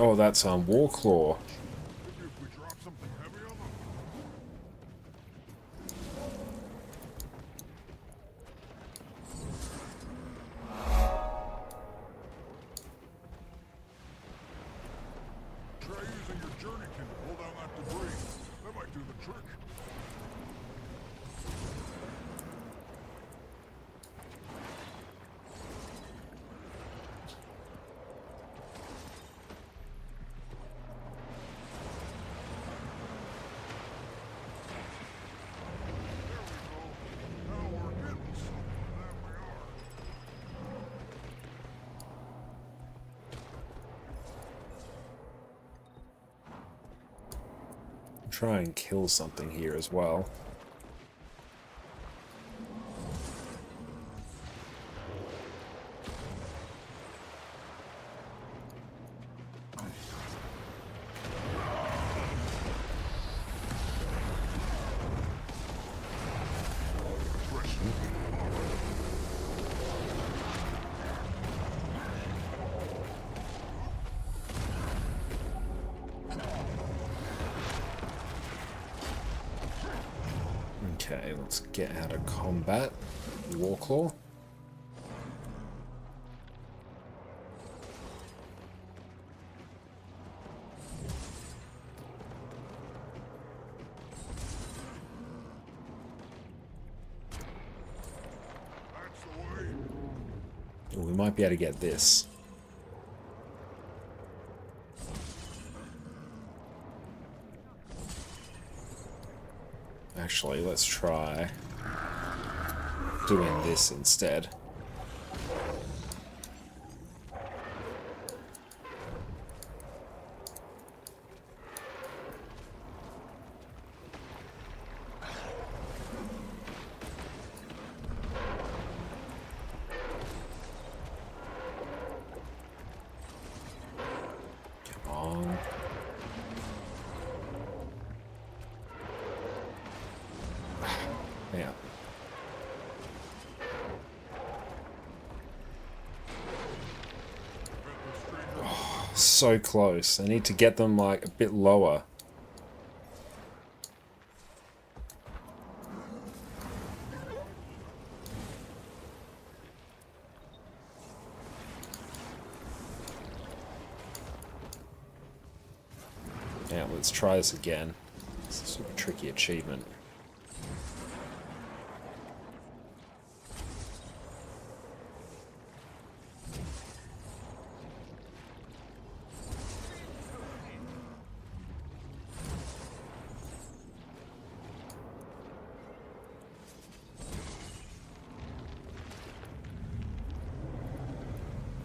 Oh, that's Warclaw. Maybe if we drop something heavy on them? Try using your journeykin to pull down that debris. That might do the trick. Now we're getting something, that we are. Try and kill something here as well. Okay, let's get out of combat. Warclaw. That's the way. Ooh, we might be able to get this. Actually, let's try doing this instead. Come on. Yeah. Oh, so close. I need to get them like a bit lower. Yeah, let's try this again. It's a super tricky achievement.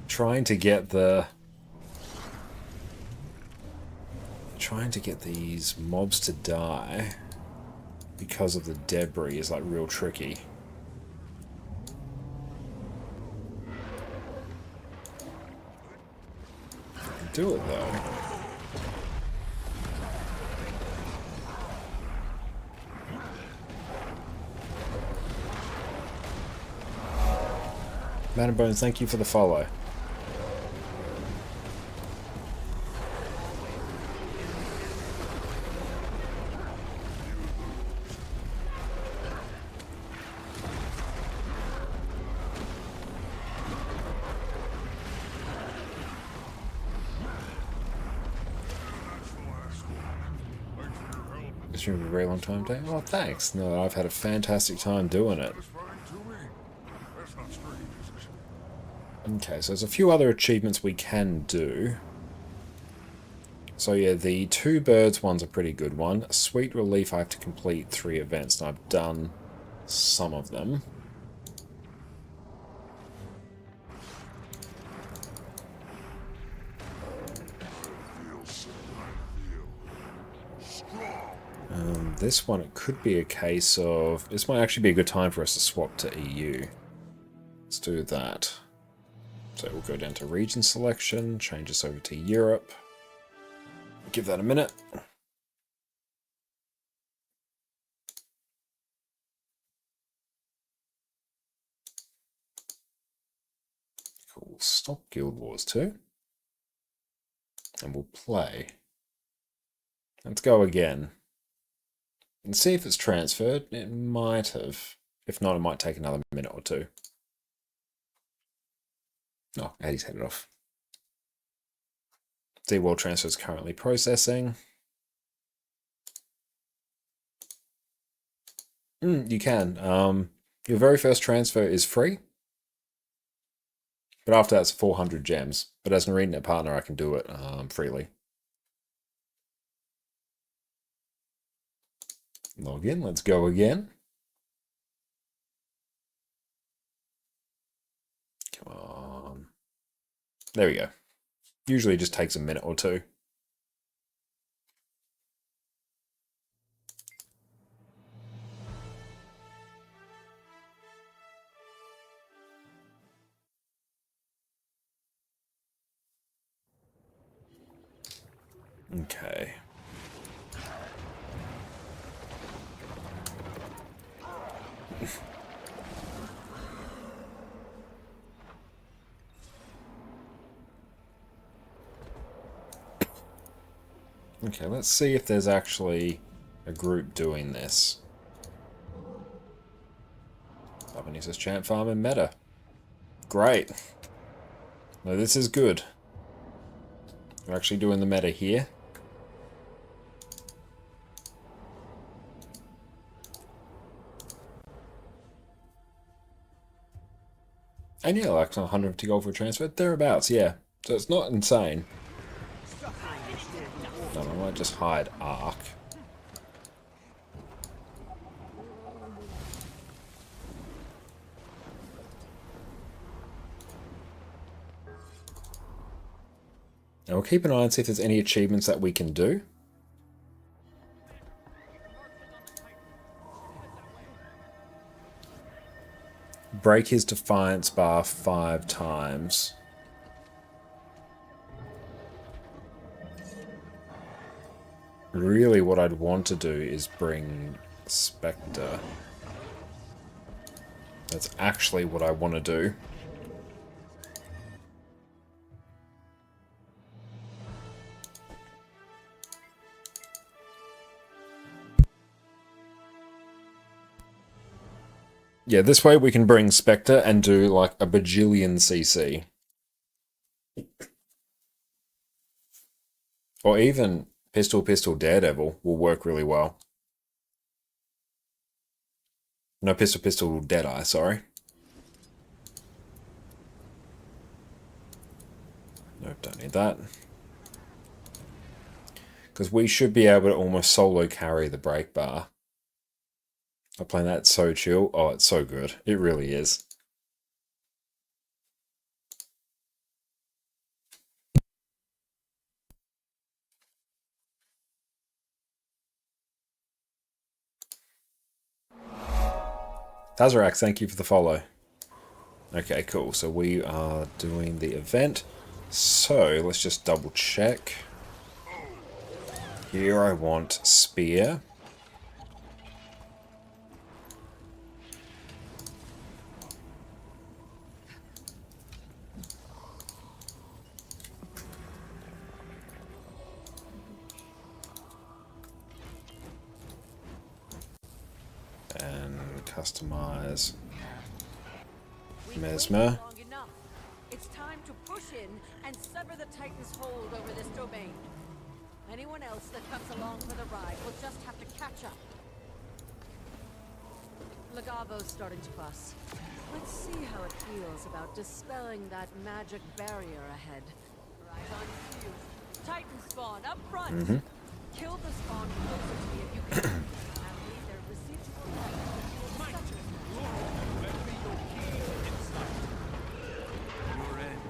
Trying to get these mobs to die because of the debris is like real tricky. I can do it though. Man and Bones, thank you for the follow. It's been a very long time, Dave. Oh, thanks. No, I've had a fantastic time doing it. Satisfying to me. That's not strange, is it? Okay, so there's a few other achievements we can do. So yeah, the two birds one's a pretty good one. Sweet Relief, I have to complete 3 events, and I've done some of them. This one, it could be a case of... This might actually be a good time for us to swap to EU. Let's do that. So we'll go down to region selection, change this over to Europe. Give that a minute. Cool. Stop Guild Wars 2. And we'll play. Let's go again. And see if it's transferred. It might have. If not, it might take another minute or two. Oh, Eddie's headed off. D-World transfer is currently processing. You can. Your very first transfer is free. But after that's 400 gems. But as an ArenaNet partner, I can do it freely. Log in. Let's go again. Come on. There we go. Usually it just takes a minute or two. Okay. Okay, let's see if there's actually a group doing this. Bobby says Champ Farm and Meta. Great. No, this is good. We're actually doing the meta here. And yeah, like 150 gold for a transfer. Thereabouts, yeah. So it's not insane. No, I might just hide Arc. Now we'll keep an eye and see if there's any achievements that we can do. Break his Defiance bar 5 times. Really what I'd want to do is bring Spectre. That's actually what I want to do. Yeah, this way we can bring Spectre and do like a bajillion CC. Or even Pistol Daredevil will work really well. No, Pistol Deadeye, sorry. Nope, don't need that. Because we should be able to almost solo carry the break bar. I'm playing that so chill. Oh, it's so good. It really is. Tazarax, thank you for the follow. Okay, cool. So we are doing the event. So let's just double check. Here I want Spear. And customize Mesmer. It's time to push in and sever the Titan's hold over this domain. Anyone else that comes along for the ride will just have to catch up. Legavo's starting to fuss. Let's see how it feels about dispelling that magic barrier ahead. Right on cue. Titan spawn up front. Kill the spawn closer to me if you can. And leave their residual life. Let me your key insight. Your end.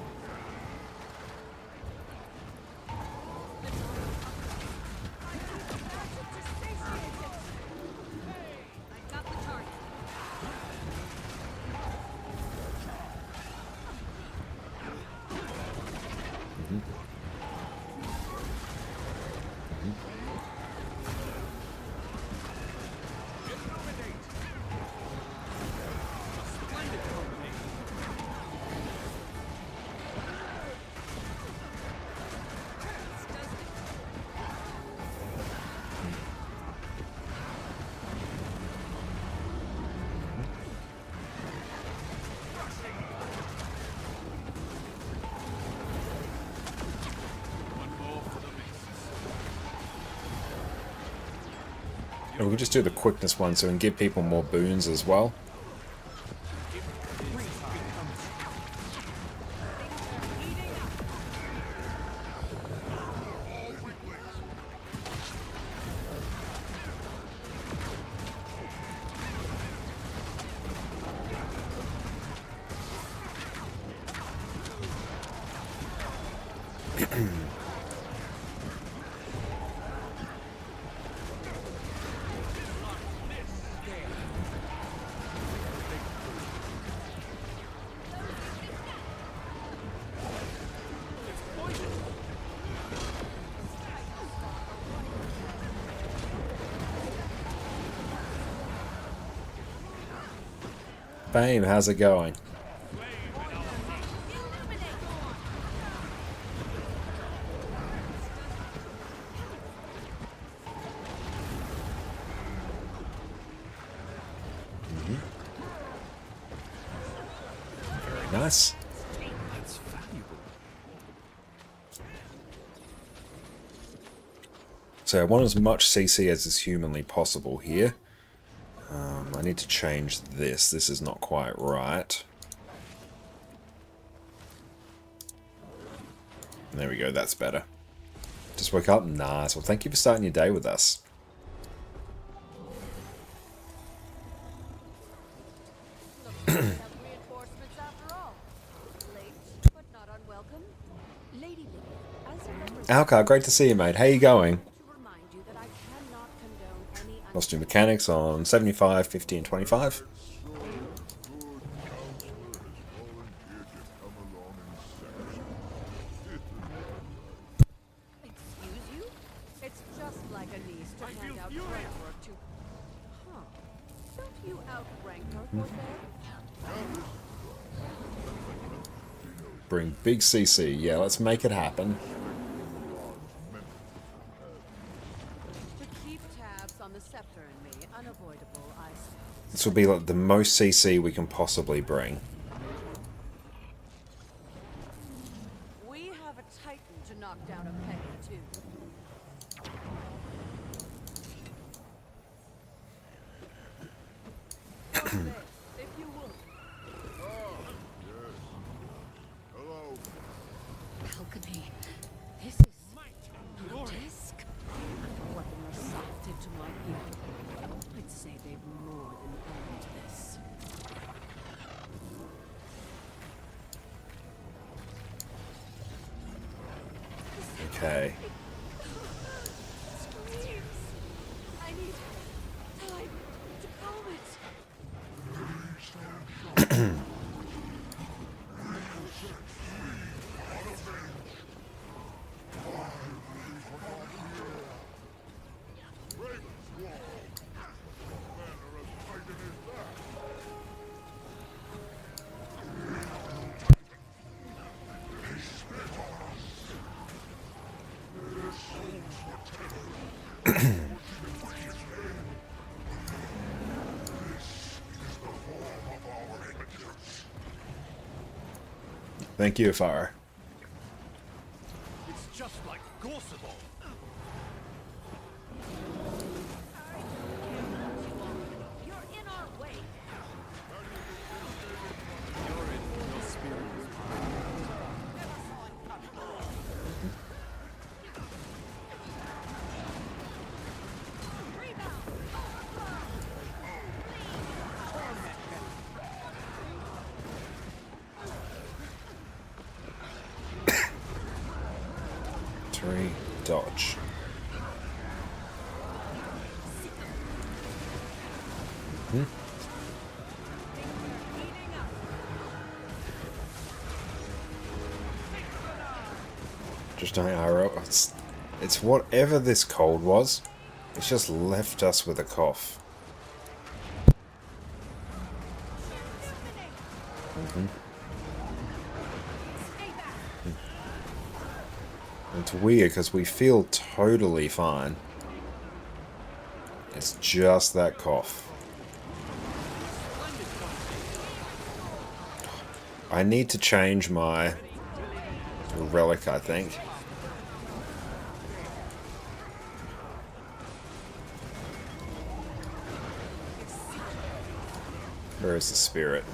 I got the target. And we'll just do the quickness one so we can give people more boons as well. Fame, how's it going? Very nice. That's valuable. So I want as much CC as is humanly possible here. I need to change this. This is not quite right. There we go, that's better. Just woke up? Nice. Well, thank you for starting your day with us. Reinforcements after all. Late, but not unwelcome. Lady Lily, as a representative, Alcar, great to see you, mate. How you going? to remind you that I cannot condone any Lost your mechanics on 75, 50, and 25. Excuse you? It's just like a niece to hand out groundwork to. Huh? Don't you outrank her, Corsair? Bring big CC. Yeah, let's make it happen. To keep tabs on the scepter and me, unavoidable, I suppose. This will be like the most CC we can possibly bring. We have a titan to knock down a peg or two. Jose, if you will. Hello. Alchemy. This is grotesque. What the Mersault did to my people. I'd say they've more than earned this. Okay. Screams. I need time to calm it. Thank you, Afara. It's just like Gorsable. You're in our way. Your spirit is Three, dodge. Just don't arrow. It's whatever this cold was. It's just left us with a cough. It's weird because we feel totally fine. It's just that cough. I need to change my relic, I think. Where is the spirit?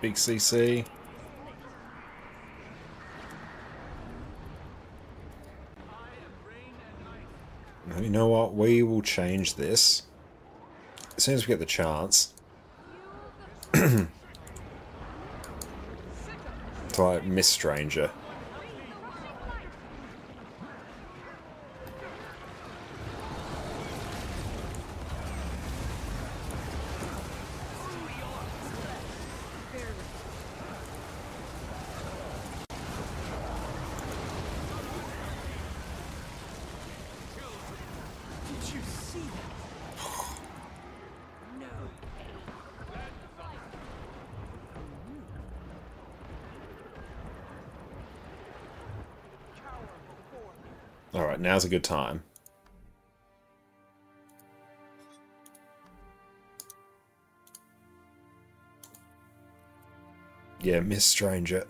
Big CC. You know what? We will change this as soon as we get the chance. To like Miss Stranger. Alright, now's a good time. Yeah, Miss Stranger.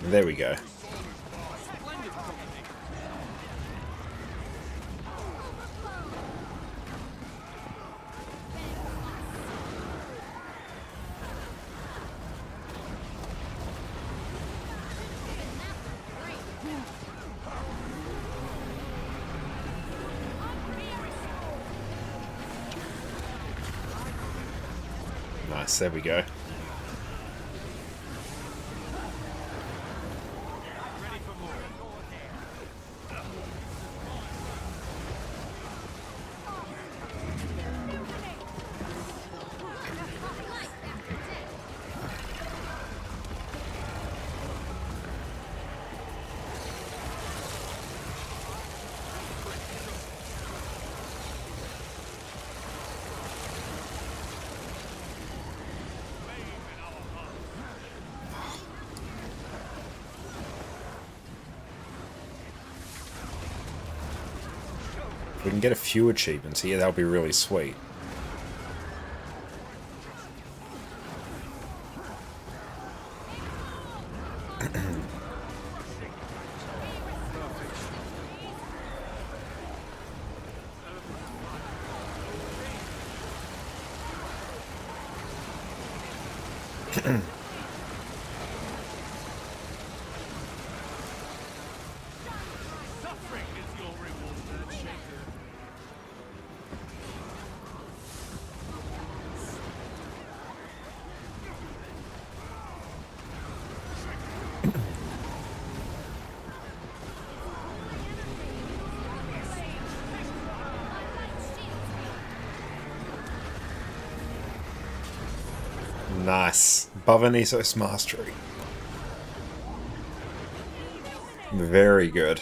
There we go. Nice, there we go. If we can get a few achievements here, that'll be really sweet. Nice. Bavanisos Mastery. Very good.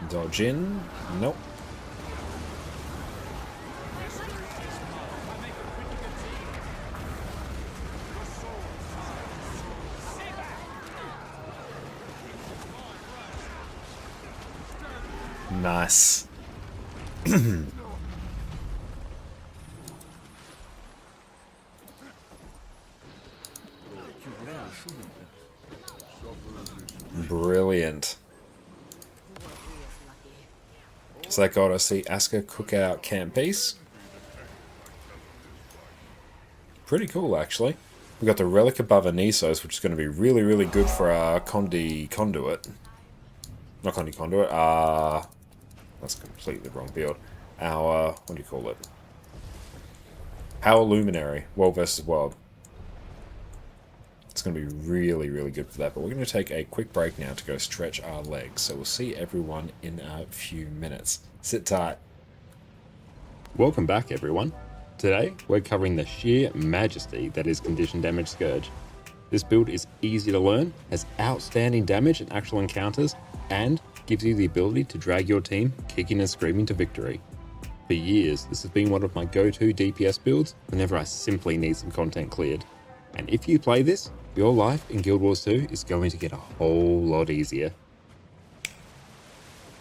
Dodge in. Nope. Nice. Brilliant. So that got us the Asker Cookout Camp Piece. Pretty cool, actually. We've got the Relic above Anisos, which is going to be really, really good for our Condi Conduit. Not Condi Conduit, that's completely wrong build. Our, what do you call it? Power Luminary, World versus World. It's going to be really, really good for that. But we're going to take a quick break now to go stretch our legs. So we'll see everyone in a few minutes. Sit tight. Welcome back, everyone. Today, we're covering the sheer majesty that is Condition Damage Scourge. This build is easy to learn, has outstanding damage in actual encounters, and gives you the ability to drag your team kicking and screaming to victory. For years, this has been one of my go-to DPS builds whenever I simply need some content cleared. And if you play this, your life in Guild Wars 2 is going to get a whole lot easier.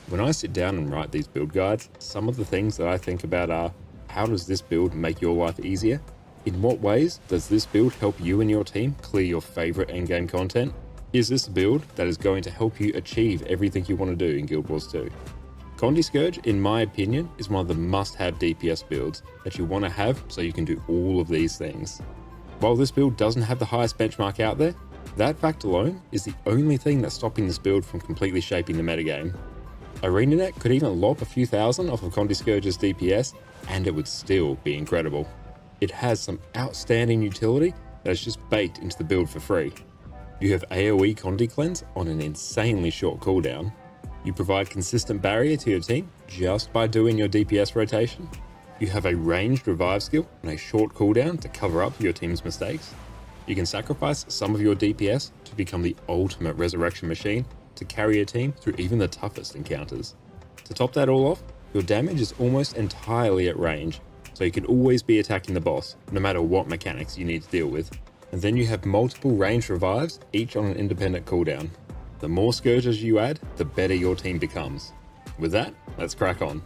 When I sit down and write these build guides, some of the things that I think about are, how does this build make your life easier? In what ways does this build help you and your team clear your favorite endgame content? Is this a build that is going to help you achieve everything you want to do in Guild Wars 2? Condi Scourge, in my opinion, is one of the must-have DPS builds that you want to have so you can do all of these things. While this build doesn't have the highest benchmark out there, that fact alone is the only thing that's stopping this build from completely shaping the metagame. ArenaNet could even lop a few thousand off of Condi Scourge's DPS, and it would still be incredible. It has some outstanding utility that is just baked into the build for free. You have AoE Condi Cleanse on an insanely short cooldown. You provide consistent barrier to your team just by doing your DPS rotation. You have a ranged revive skill and a short cooldown to cover up your team's mistakes. You can sacrifice some of your DPS to become the ultimate resurrection machine to carry your team through even the toughest encounters. To top that all off, your damage is almost entirely at range, so you can always be attacking the boss, no matter what mechanics you need to deal with. And then you have multiple ranged revives, each on an independent cooldown. The more Scourges you add, the better your team becomes. With that, let's crack on.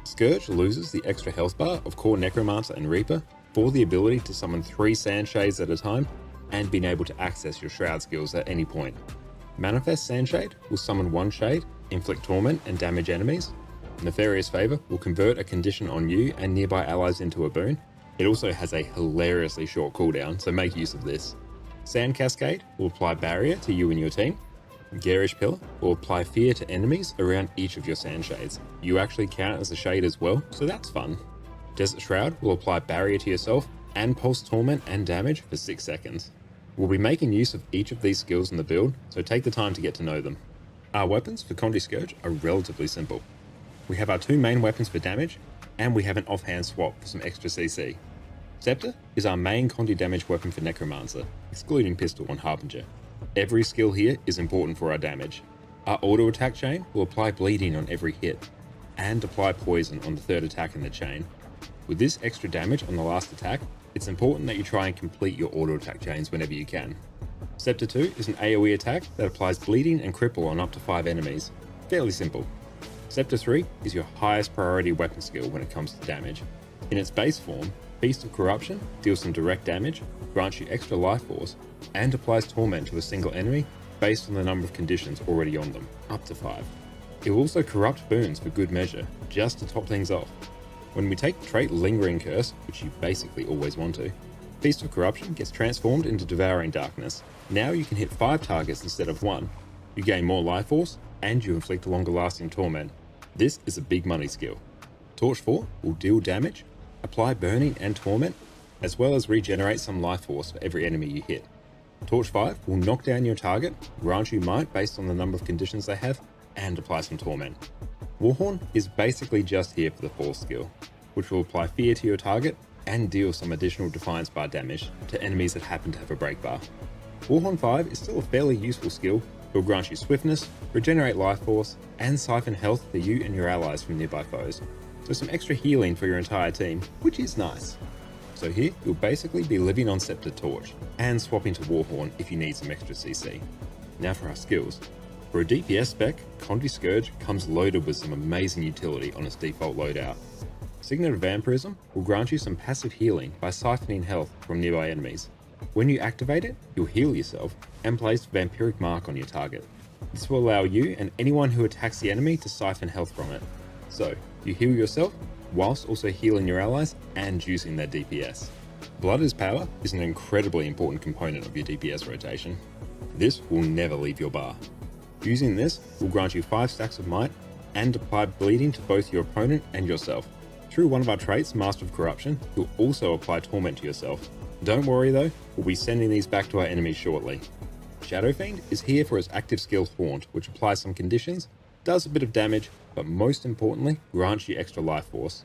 Scourge loses the extra health bar of Core Necromancer and Reaper for the ability to summon 3 Sandshades at a time and being able to access your Shroud skills at any point. Manifest Sandshade will summon 1 shade, inflict torment and damage enemies. Nefarious Favor will convert a condition on you and nearby allies into a boon. It also has a hilariously short cooldown, so make use of this. Sand Cascade will apply barrier to you and your team. Garish Pillar will apply fear to enemies around each of your Sandshades. You actually count as a shade as well, so that's fun. Desert Shroud will apply barrier to yourself and pulse torment and damage for 6 seconds. We'll be making use of each of these skills in the build, so take the time to get to know them. Our weapons for Condi Scourge are relatively simple. We have our 2 main weapons for damage, and we have an offhand swap for some extra CC. Scepter is our main Condi damage weapon for Necromancer, excluding Pistol and Harbinger. Every skill here is important for our damage. Our auto attack chain will apply bleeding on every hit, and apply poison on the 3rd attack in the chain. With this extra damage on the last attack, it's important that you try and complete your auto attack chains whenever you can. Scepter 2 is an AoE attack that applies bleeding and cripple on up to 5 enemies. Fairly simple. Scepter 3 is your highest priority weapon skill when it comes to damage. In its base form, Beast of Corruption deals some direct damage, grants you extra life force, and applies torment to a single enemy based on the number of conditions already on them, up to 5. It will also corrupt boons for good measure, just to top things off. When we take the trait Lingering Curse, which you basically always want to, Beast of Corruption gets transformed into Devouring Darkness. Now you can hit 5 targets instead of 1. You gain more life force, and you inflict longer lasting torment. This is a big money skill. Torch 4 will deal damage, apply burning and torment, as well as regenerate some life force for every enemy you hit. Torch 5 will knock down your target, grant you might based on the number of conditions they have, and apply some torment. Warhorn is basically just here for the 4th skill, which will apply fear to your target and deal some additional Defiance bar damage to enemies that happen to have a break bar. Warhorn 5 is still a fairly useful skill. It will grant you swiftness, regenerate life force, and siphon health for you and your allies from nearby foes. So some extra healing for your entire team, which is nice. So here, you'll basically be living on Scepter Torch, and swapping to Warhorn if you need some extra CC. Now for our skills. For a DPS spec, Condi Scourge comes loaded with some amazing utility on its default loadout. Signet of Vampirism will grant you some passive healing by siphoning health from nearby enemies. When you activate it, you'll heal yourself and place Vampiric Mark on your target. This will allow you and anyone who attacks the enemy to siphon health from it. So, you heal yourself, whilst also healing your allies and juicing their DPS. Blood is Power is an incredibly important component of your DPS rotation. This will never leave your bar. Using this will grant you 5 stacks of might and apply bleeding to both your opponent and yourself. Through one of our traits, Master of Corruption, you'll also apply Torment to yourself. Don't worry though, we'll be sending these back to our enemies shortly. Shadow Fiend is here for its active skill Haunt, which applies some conditions, does a bit of damage, but most importantly, grants you extra life force.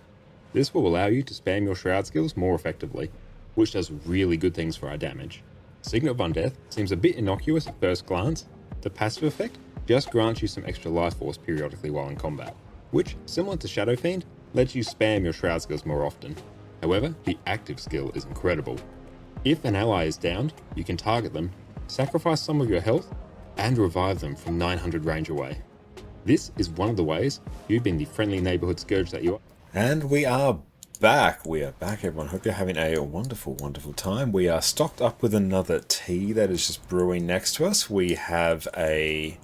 This will allow you to spam your Shroud skills more effectively, which does really good things for our damage. Signet of Undeath seems a bit innocuous at first glance. The passive effect just grants you some extra life force periodically while in combat, which, similar to Shadow Fiend, lets you spam your Shroud skills more often. However, the active skill is incredible. If an ally is downed, you can target them, sacrifice some of your health, and revive them from 900 range away. This is one of the ways you've been the friendly neighborhood scourge that you are. And we are back. We are back, everyone. Hope you're having a wonderful, wonderful time. We are stocked up with another tea that is just brewing next to us. We have a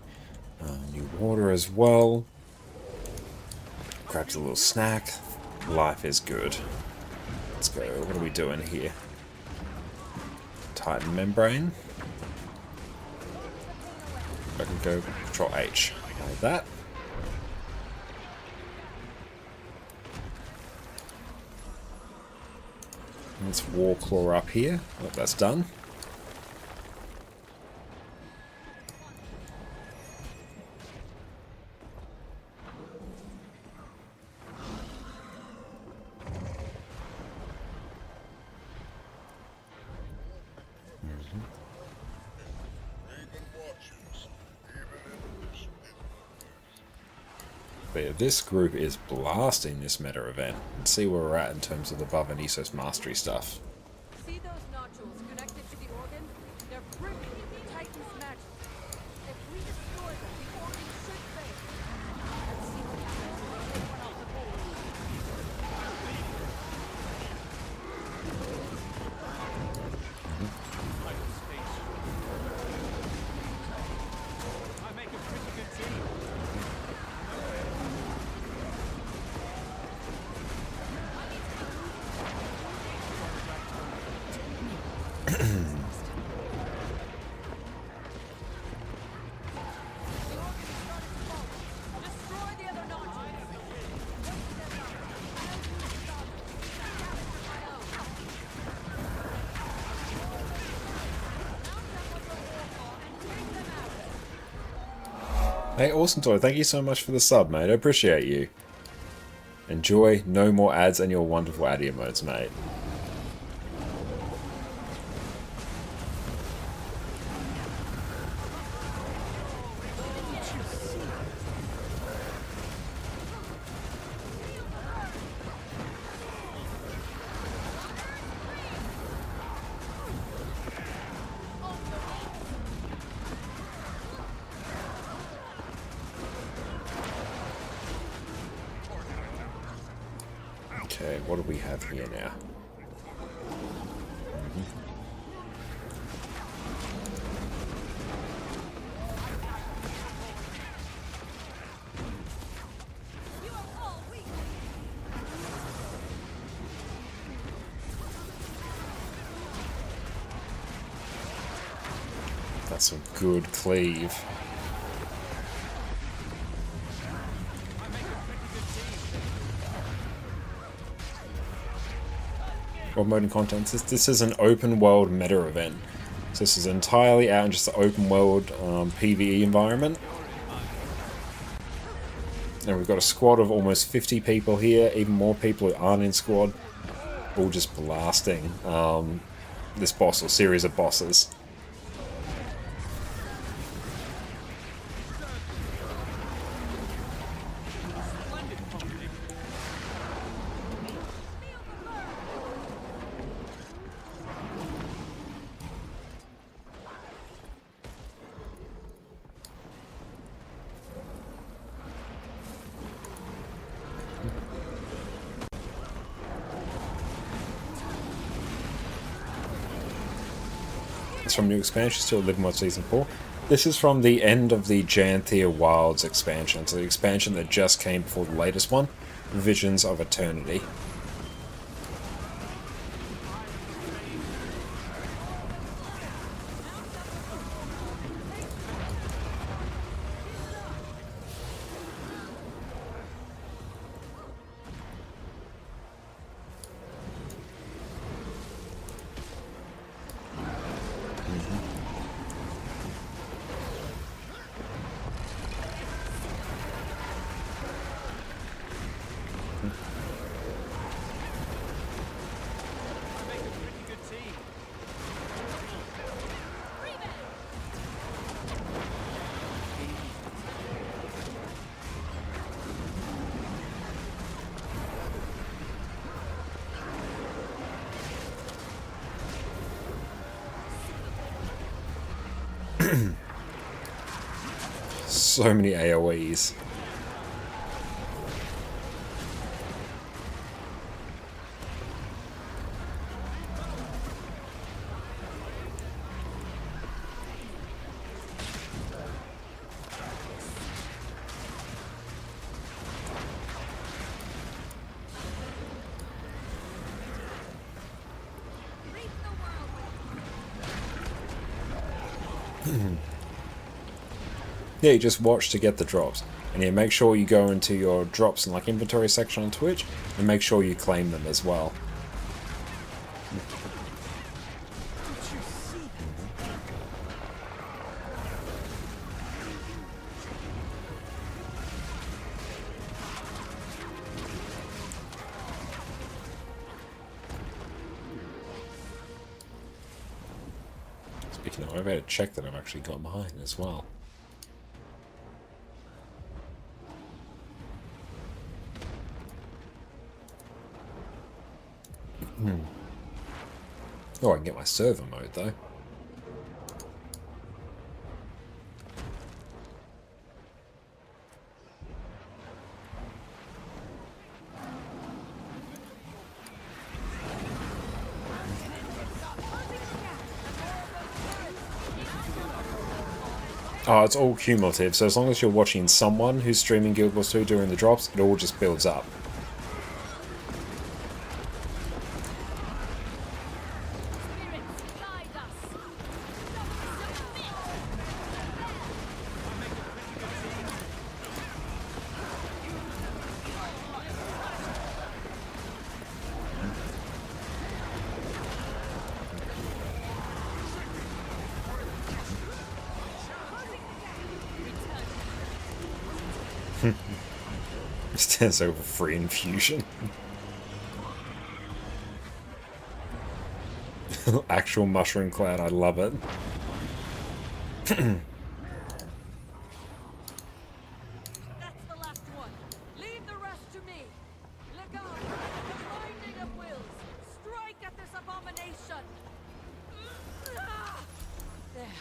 new water as well. Grabs a little snack. Life is good. Let's go. What are we doing here? Titan membrane. I can go Control H. Like that. Let's Warclaw up here. Oh, that's done. But yeah, this group is blasting this meta event. Let's see where we're at in terms of the Above and Essos mastery stuff. See those nodules connected to the organ? They're bringing Titan's magic. If we destroy them, the organ should fail. Let's see what happens when we take one off the board. I make a pretty good team. Hey, Awesome Toy, thank you so much for the sub, mate. I appreciate you. Enjoy no more ads and your wonderful ad emotes, mate. Okay, what do we have here now? That's some good cleave. What mode and content? This is an open world meta event. So this is entirely out in just the open world PvE environment. And we've got a squad of almost 50 people here, even more people who aren't in squad, all just blasting this boss or series of bosses. It's from new expansions to Live Mod Season 4. This is from the end of the Janthir Wilds expansion, so the expansion that just came before the latest one, Visions of Eternity. So many AoEs. Yeah, you just watch to get the drops. And yeah, make sure you go into your drops and like inventory section on Twitch and make sure you claim them as well. Speaking of, I've had to check that I've actually got mine as well. Oh, I can get my server mode though. Oh, it's all cumulative, so as long as you're watching someone who's streaming Guild Wars 2 during the drops, it all just builds up. Stands over free infusion. Actual mushroom cloud, I love it. That's the last one. Leave the rest to me. Look out! The binding of wills. Strike at this abomination. There.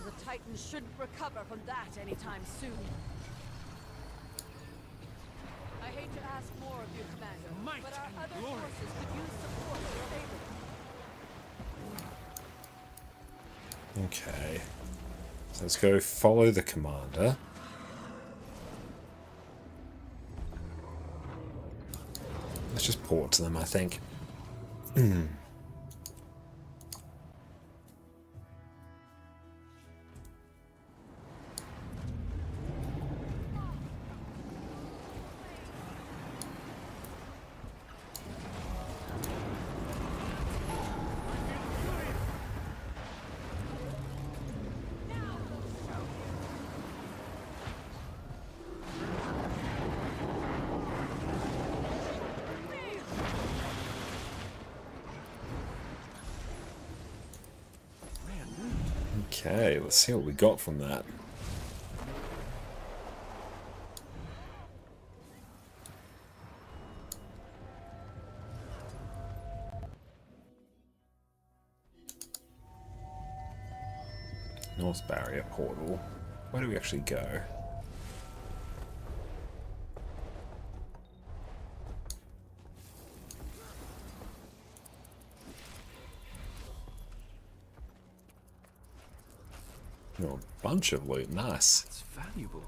The Titans shouldn't recover from that anytime soon. I hate to ask more of you, Commander, but our other forces could use support if able. Okay. So let's go follow the commander. Let's just port to them, I think. Okay, let's see what we got from that. North Barrier Portal. Where do we actually go? Oh, a bunch of loot. Nice. It's valuable.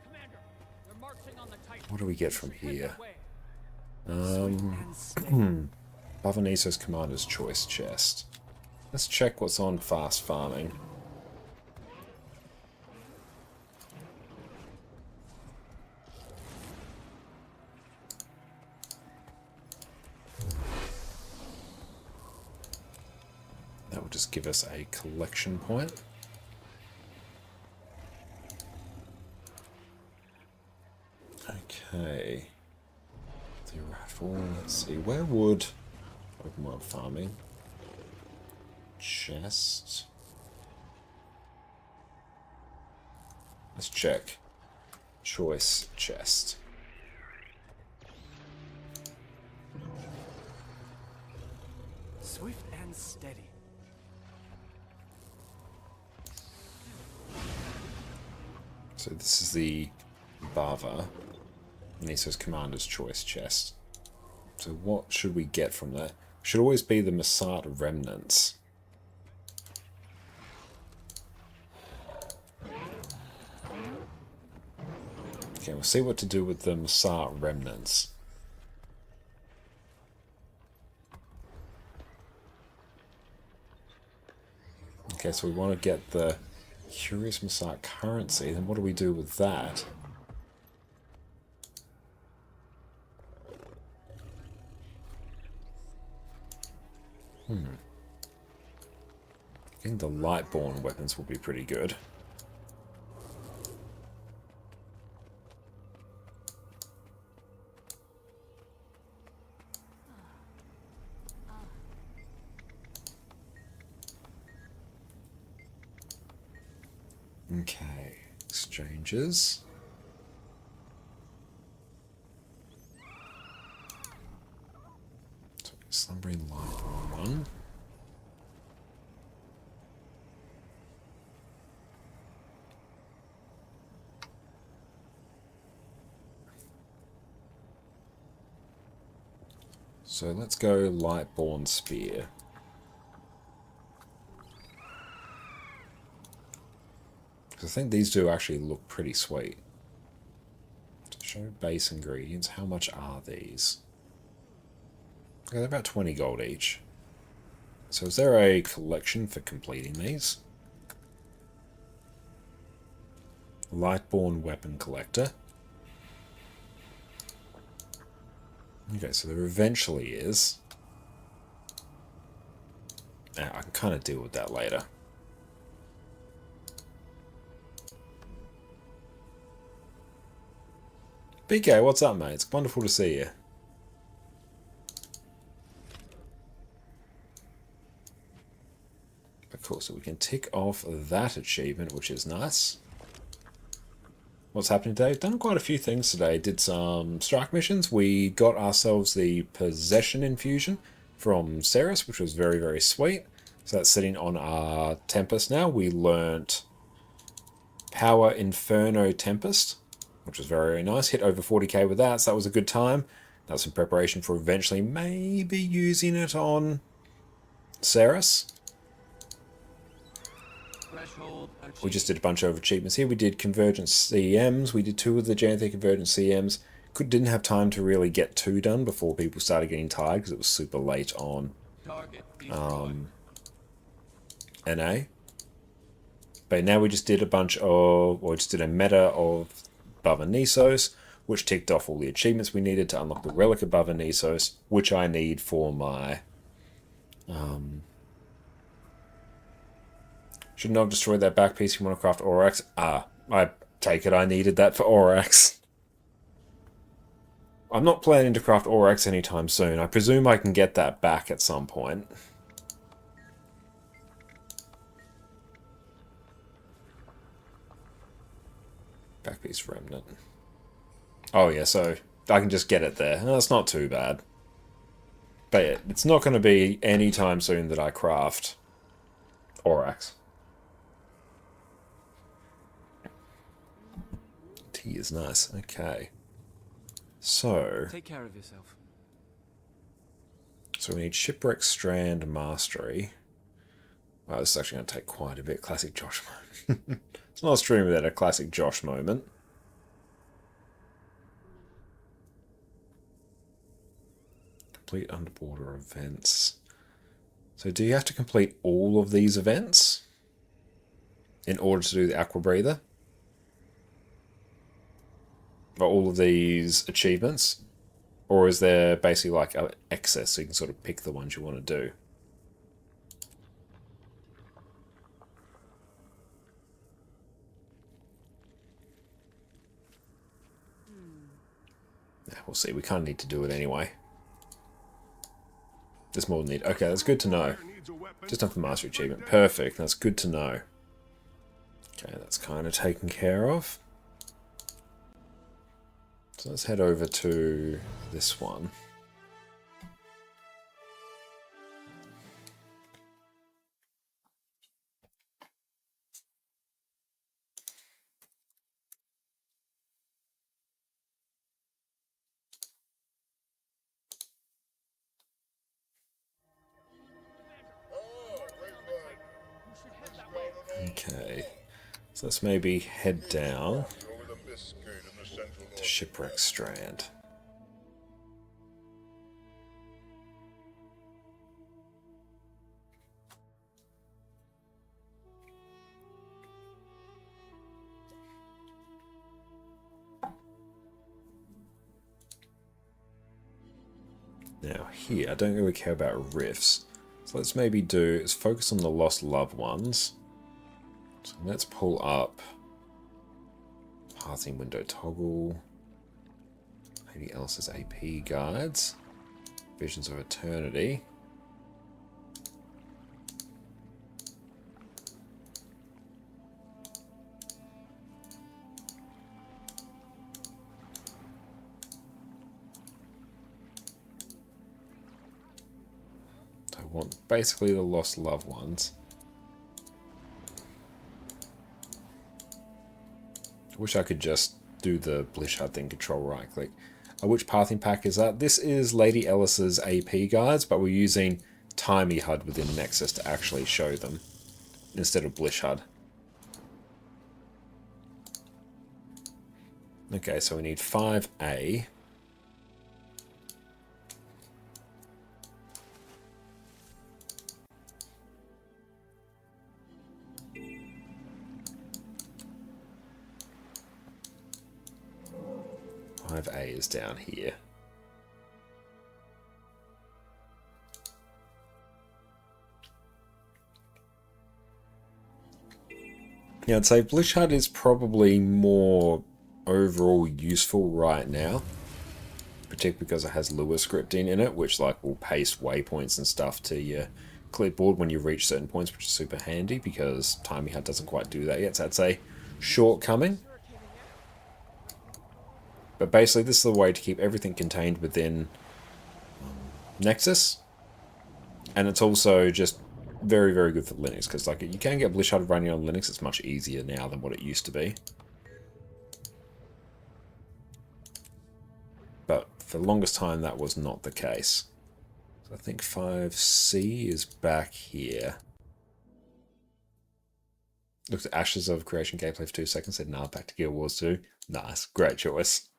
Commander, they're marching on the Titan. What do we get from here? That way. Bavaniso's Commander's Choice chest. Let's check what's on fast farming. That will just give us a collection point. Okay. The rifle, let's see, where would open world farming? Chest. Let's check. Choice chest. Swift and steady. So this is the Bava. Niso's Commander's Choice chest. So what should we get from that? Should always be the Masat remnants. Okay, we'll see what to do with the Masat remnants. Okay, so we want to get the Curious Masat currency. Then what do we do with that? I think the Lightborn weapons will be pretty good. Okay, exchanges. So, Slumbering Lightborn one. So let's go Lightborn Spear. Because I think these do actually look pretty sweet. So show base ingredients. How much are these? Okay, they're about 20 gold each. So is there a collection for completing these? Lightborn Weapon Collector. Okay, so there eventually is. Now, I can kind of deal with that later. BK, what's up, mate? It's wonderful to see you. But cool, so we can tick off that achievement, which is nice. What's happening today? We've done quite a few things today. Did some strike missions. We got ourselves the Possession Infusion from Ceres, which was very, very sweet. So that's sitting on our Tempest now. We learnt Power Inferno Tempest, which was very, very nice. Hit over 40k with that, so that was a good time. That's in preparation for eventually maybe using it on Ceres. We just did a bunch of achievements here. We did Convergence CMs. We did 2 of the Janthir Convergence CMs. Didn't have time to really get 2 done before people started getting tired because it was super late on NA. But now we just did a bunch of, or just did a meta of Bavanisos, which ticked off all the achievements we needed to unlock the Relic of Bavanisos, which I need for my... should not have destroyed that back piece. You want to craft Aurorax? Ah, I take it I needed that for Aurorax. I'm not planning to craft Aurorax anytime soon. I presume I can get that back at some point. Back piece remnant. Oh yeah, so I can just get it there. That's not too bad. But yeah, it's not going to be anytime soon that I craft Aurorax. Tea is nice. Okay. So take care of yourself. So we need Shipwreck Strand Mastery. Wow, this is actually going to take quite a bit. Classic Josh moment. It's not a stream without a classic Josh moment. Complete underwater events. So do you have to complete all of these events in order to do the Aqua Breather? Or all of these achievements? Or is there basically like an excess so you can sort of pick the ones you want to do? Yeah, we'll see. We kind of need to do it anyway. There's more need. Okay, that's good to know. Just enough for Mastery Achievement. Perfect. That's good to know. Okay, that's kind of taken care of. So let's head over to this one. Okay, so let's maybe head down to Shipwreck Strand. Now here, I don't really care about rifts, so let's maybe let's focus on the lost loved ones. So let's pull up Pathing Window Toggle, Lady Elsa's AP Guides, Visions of Eternity. I want basically the lost loved ones. I wish I could just do the Blishard thing, control right click. Which pathing pack is that? This is Lady Ellis's AP guides, but we're using Timey HUD within Nexus to actually show them instead of Blishard. Okay, so we need 5A. A is down here. Yeah, I'd say Blishard is probably more overall useful right now, particularly because it has Lua scripting in it, which like will paste waypoints and stuff to your clipboard when you reach certain points, which is super handy because Timey HUD doesn't quite do that yet. So that's a shortcoming. But basically, this is the way to keep everything contained within Nexus. And it's also just very, very good for Linux. Because like you can get Blishard running on Linux. It's much easier now than what it used to be. But for the longest time, that was not the case. So I think 5C is back here. Looked at Ashes of Creation gameplay for 2 seconds. Said, nah, back to Guild Wars 2. Nice. Great choice.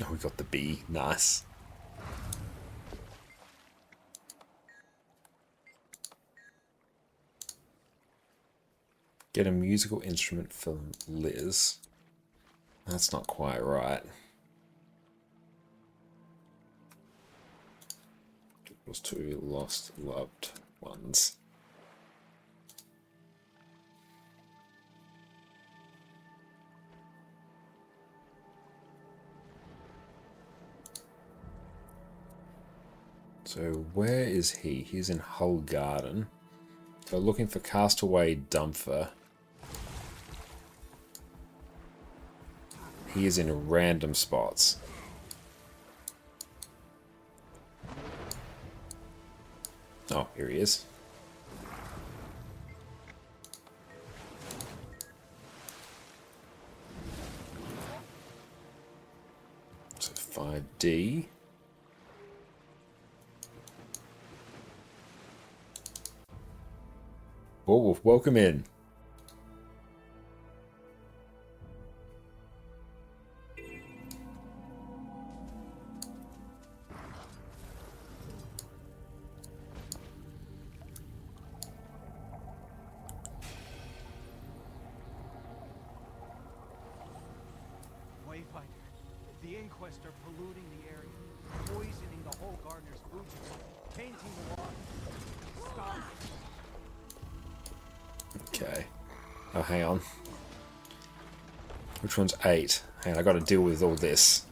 Oh, we got the B. Nice. Get a musical instrument for Liz. That's not quite right. Equals to lost loved ones. So where is he? He's in Hull Garden. So looking for Castaway Dumpher. He is in random spots. Oh, here he is. D. Oh, welcome in. Wayfinder, the Inquest are polluting the area, poisoning the whole gardener's food supply, tainting the water. Stop. Okay. Oh, hang on. Which one's 8? Hang on, I got to deal with all this.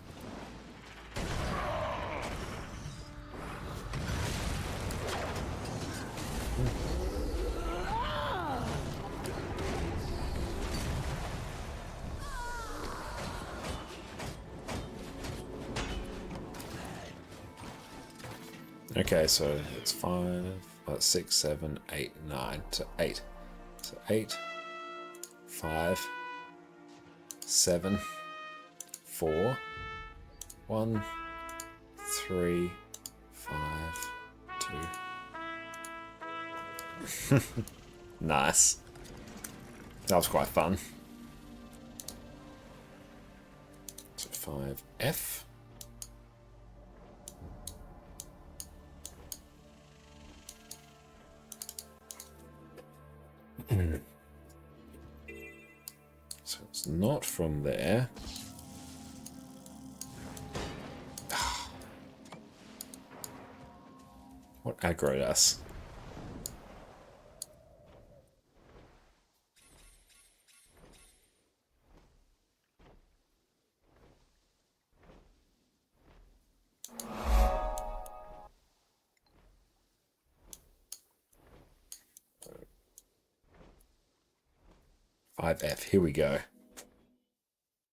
Okay, so it's 5, 6, 7, 8, 9. So 8. So 8, 5, 7, 4, 1, 3, 5, 2. Nice. That was quite fun. So 5F. So it's not from there. What aggroed us? F. Here we go.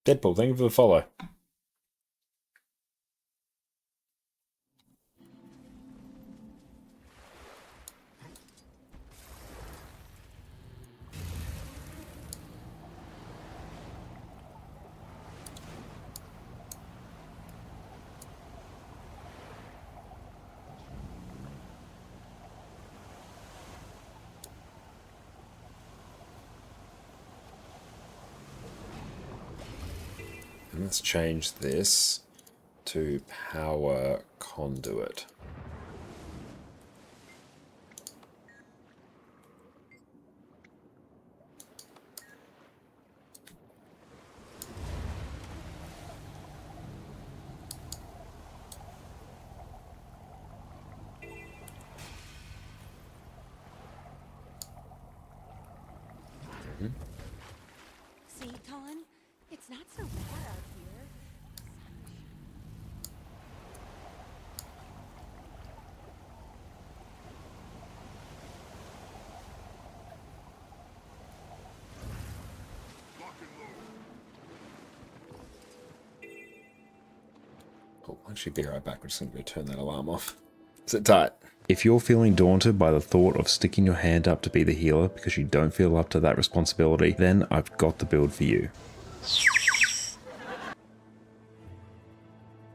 Deadpool, thank you for the follow. And let's change this to power conduit. See, Con? It's not so bad out here. Oh, I'll actually be right back. We're just going to go turn that alarm off. Sit tight. If you're feeling daunted by the thought of sticking your hand up to be the healer because you don't feel up to that responsibility, then I've got the build for you.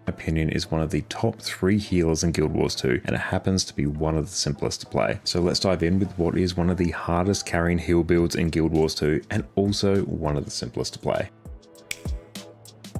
My opinion is one of the top 3 healers in Guild Wars 2, and it happens to be one of the simplest to play. So let's dive in with what is one of the hardest carrying heal builds in Guild Wars 2, and also one of the simplest to play.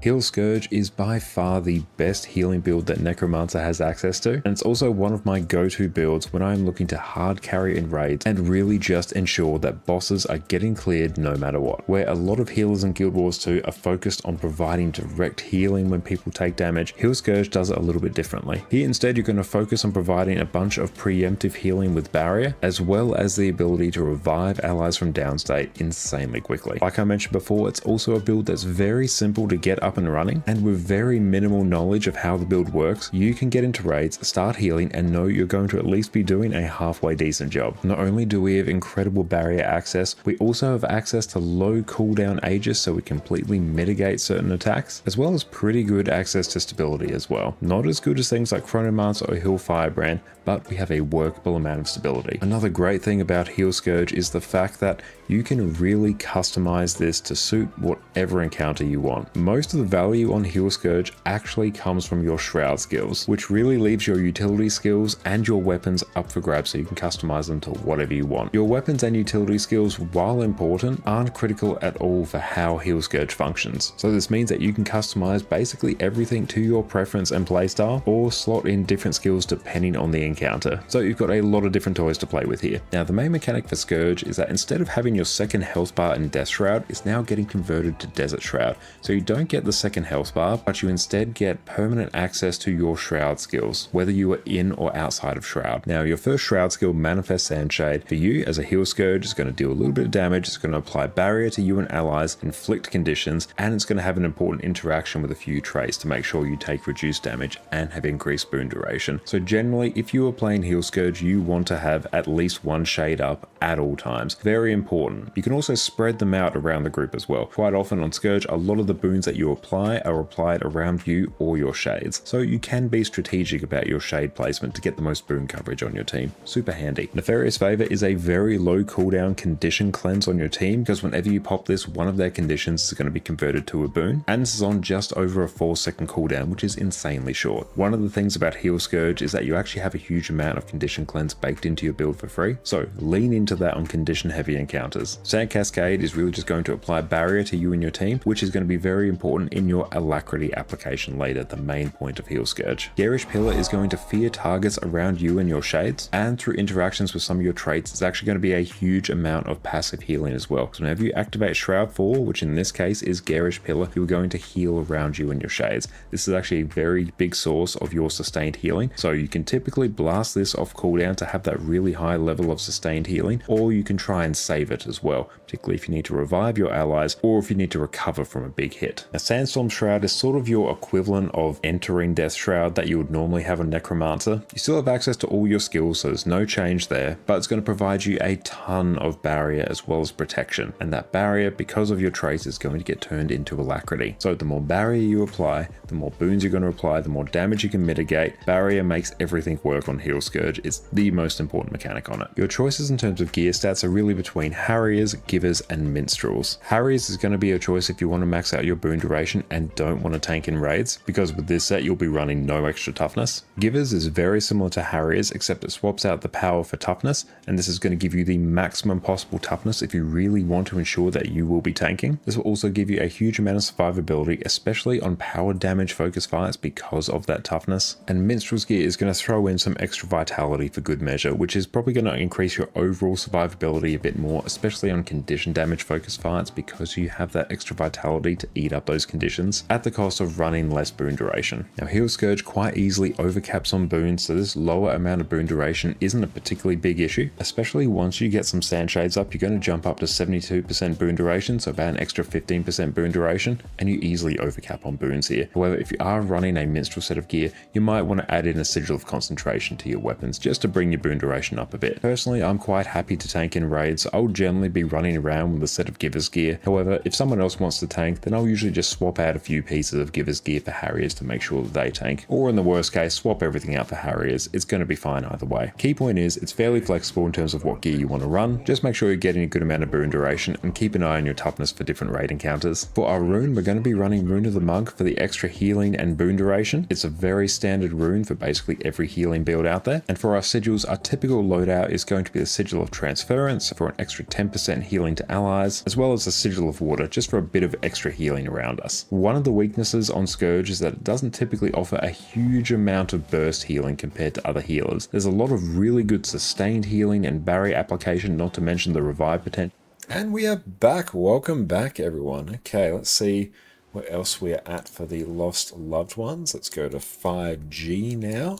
Heal Scourge is by far the best healing build that Necromancer has access to, and it's also one of my go-to builds when I'm looking to hard carry in raids and really just ensure that bosses are getting cleared no matter what. Where a lot of healers in Guild Wars 2 are focused on providing direct healing when people take damage, Heal Scourge does it a little bit differently. Here instead you're going to focus on providing a bunch of preemptive healing with barrier, as well as the ability to revive allies from downstate insanely quickly. Like I mentioned before, it's also a build that's very simple to get up and running, and with very minimal knowledge of how the build works, you can get into raids, start healing, and know you're going to at least be doing a halfway decent job. Not only do we have incredible barrier access, we also have access to low cooldown Aegis so we completely mitigate certain attacks, as well as pretty good access to stability as well. Not as good as things like Chronomancer or Hill Firebrand, but we have a workable amount of stability. Another great thing about Heal Scourge is the fact that you can really customize this to suit whatever encounter you want. Most of the value on Heal Scourge actually comes from your Shroud skills, which really leaves your utility skills and your weapons up for grabs so you can customize them to whatever you want. Your weapons and utility skills, while important, aren't critical at all for how Heal Scourge functions. So this means that you can customize basically everything to your preference and playstyle, or slot in different skills depending on the encounter. So you've got a lot of different toys to play with here. Now the main mechanic for Scourge is that instead of having your second health bar in Death Shroud, it's now getting converted to Desert Shroud. So you don't get the second health bar, but you instead get permanent access to your Shroud skills, whether you are in or outside of Shroud. Now your first Shroud skill, Manifest Sandshade, for you as a Heal Scourge is going to deal a little bit of damage, it's going to apply barrier to you and allies, inflict conditions, and it's going to have an important interaction with a few traits to make sure you take reduced damage and have increased boon duration. So generally, if you are playing Heal Scourge, you want to have at least one shade up at all times. Very important. You can also spread them out around the group as well. Quite often on Scourge, a lot of the boons that you apply are applied around you or your shades. So you can be strategic about your shade placement to get the most boon coverage on your team. Super handy. Nefarious Favor is a very low cooldown condition cleanse on your team, because whenever you pop this, one of their conditions is going to be converted to a boon, and this is on just over a 4-second cooldown, which is insanely short. One of the things about Heal Scourge is that you actually have a huge amount of condition cleanse baked into your build for free, so lean into that on condition heavy encounters. Sand Cascade is really just going to apply barrier to you and your team, which is going to be very important in your Alacrity application later, the main point of Heal Scourge. Garish Pillar is going to fear targets around you and your shades, and through interactions with some of your traits, it's actually going to be a huge amount of passive healing as well. So whenever you activate Shroud 4, which in this case is Garish Pillar, you're going to heal around you and your shades. This is actually a very big source of your sustained healing, so you can typically blast this off cooldown to have that really high level of sustained healing, or you can try and save it as well, particularly if you need to revive your allies or if you need to recover from a big hit. Now Sandstorm Shroud is sort of your equivalent of entering Death Shroud that you would normally have on Necromancer. You still have access to all your skills, so there's no change there, but it's going to provide you a ton of barrier as well as protection, and that barrier, because of your traits, is going to get turned into Alacrity. So the more barrier you apply, the more boons you're going to apply, the more damage you can mitigate. Barrier makes everything work on Heal Scourge. It's the most important mechanic on it. Your choices in terms of gear stats are really between Harriers, Givers, and Minstrels. Harriers is going to be a choice if you want to max out your boon duration and don't want to tank in raids, because with this set you'll be running no extra toughness. Givers is very similar to Harriers, except it swaps out the power for toughness, and this is going to give you the maximum possible toughness if you really want to ensure that you will be tanking. This will also give you a huge amount of survivability, especially on power damage focus fights because of that toughness. And Minstrel's gear is going to throw in some extra vitality for good measure, which is probably going to increase your overall survivability a bit more, especially on condition damage focus fights, because you have that extra vitality to eat up those conditions at the cost of running less boon duration. Now Heal Scourge quite easily overcaps on boons, so this lower amount of boon duration isn't a particularly big issue, especially once you get some Sandshades up. You're going to jump up to 72% boon duration, so about an extra 15% boon duration, and you easily overcap on boons here. However, if you are running a Minstrel set of gear, you might want to add in a Sigil of Concentration to your weapons just to bring your boon duration up a bit. Personally, I'm quite happy to tank in raids. I'll generally be running around with a set of Giver's gear. However, if someone else wants to tank, then I'll usually just swap out a few pieces of Giver's gear for Harriers to make sure that they tank, or in the worst case, swap everything out for Harriers. It's going to be fine either way. Key point is, it's fairly flexible in terms of what gear you want to run. Just make sure you're getting a good amount of boon duration and keep an eye on your toughness for different raid encounters. For our rune, we're going to be running Rune of the Monk for the extra healing and boon duration. It's a very standard rune for basically every healing build out there. And for our sigils, our typical loadout is going to be the Sigil of Transference for an extra 10% healing to allies, as well as the Sigil of Water just for a bit of extra healing around us. One of the weaknesses on Scourge is that it doesn't typically offer a huge amount of burst healing compared to other healers. There's a lot of really good sustained healing and barrier application, not to mention the revive potential. And we are back. Welcome back, everyone. Okay, let's see what else we are at for the Lost Loved Ones. Let's go to 5G now.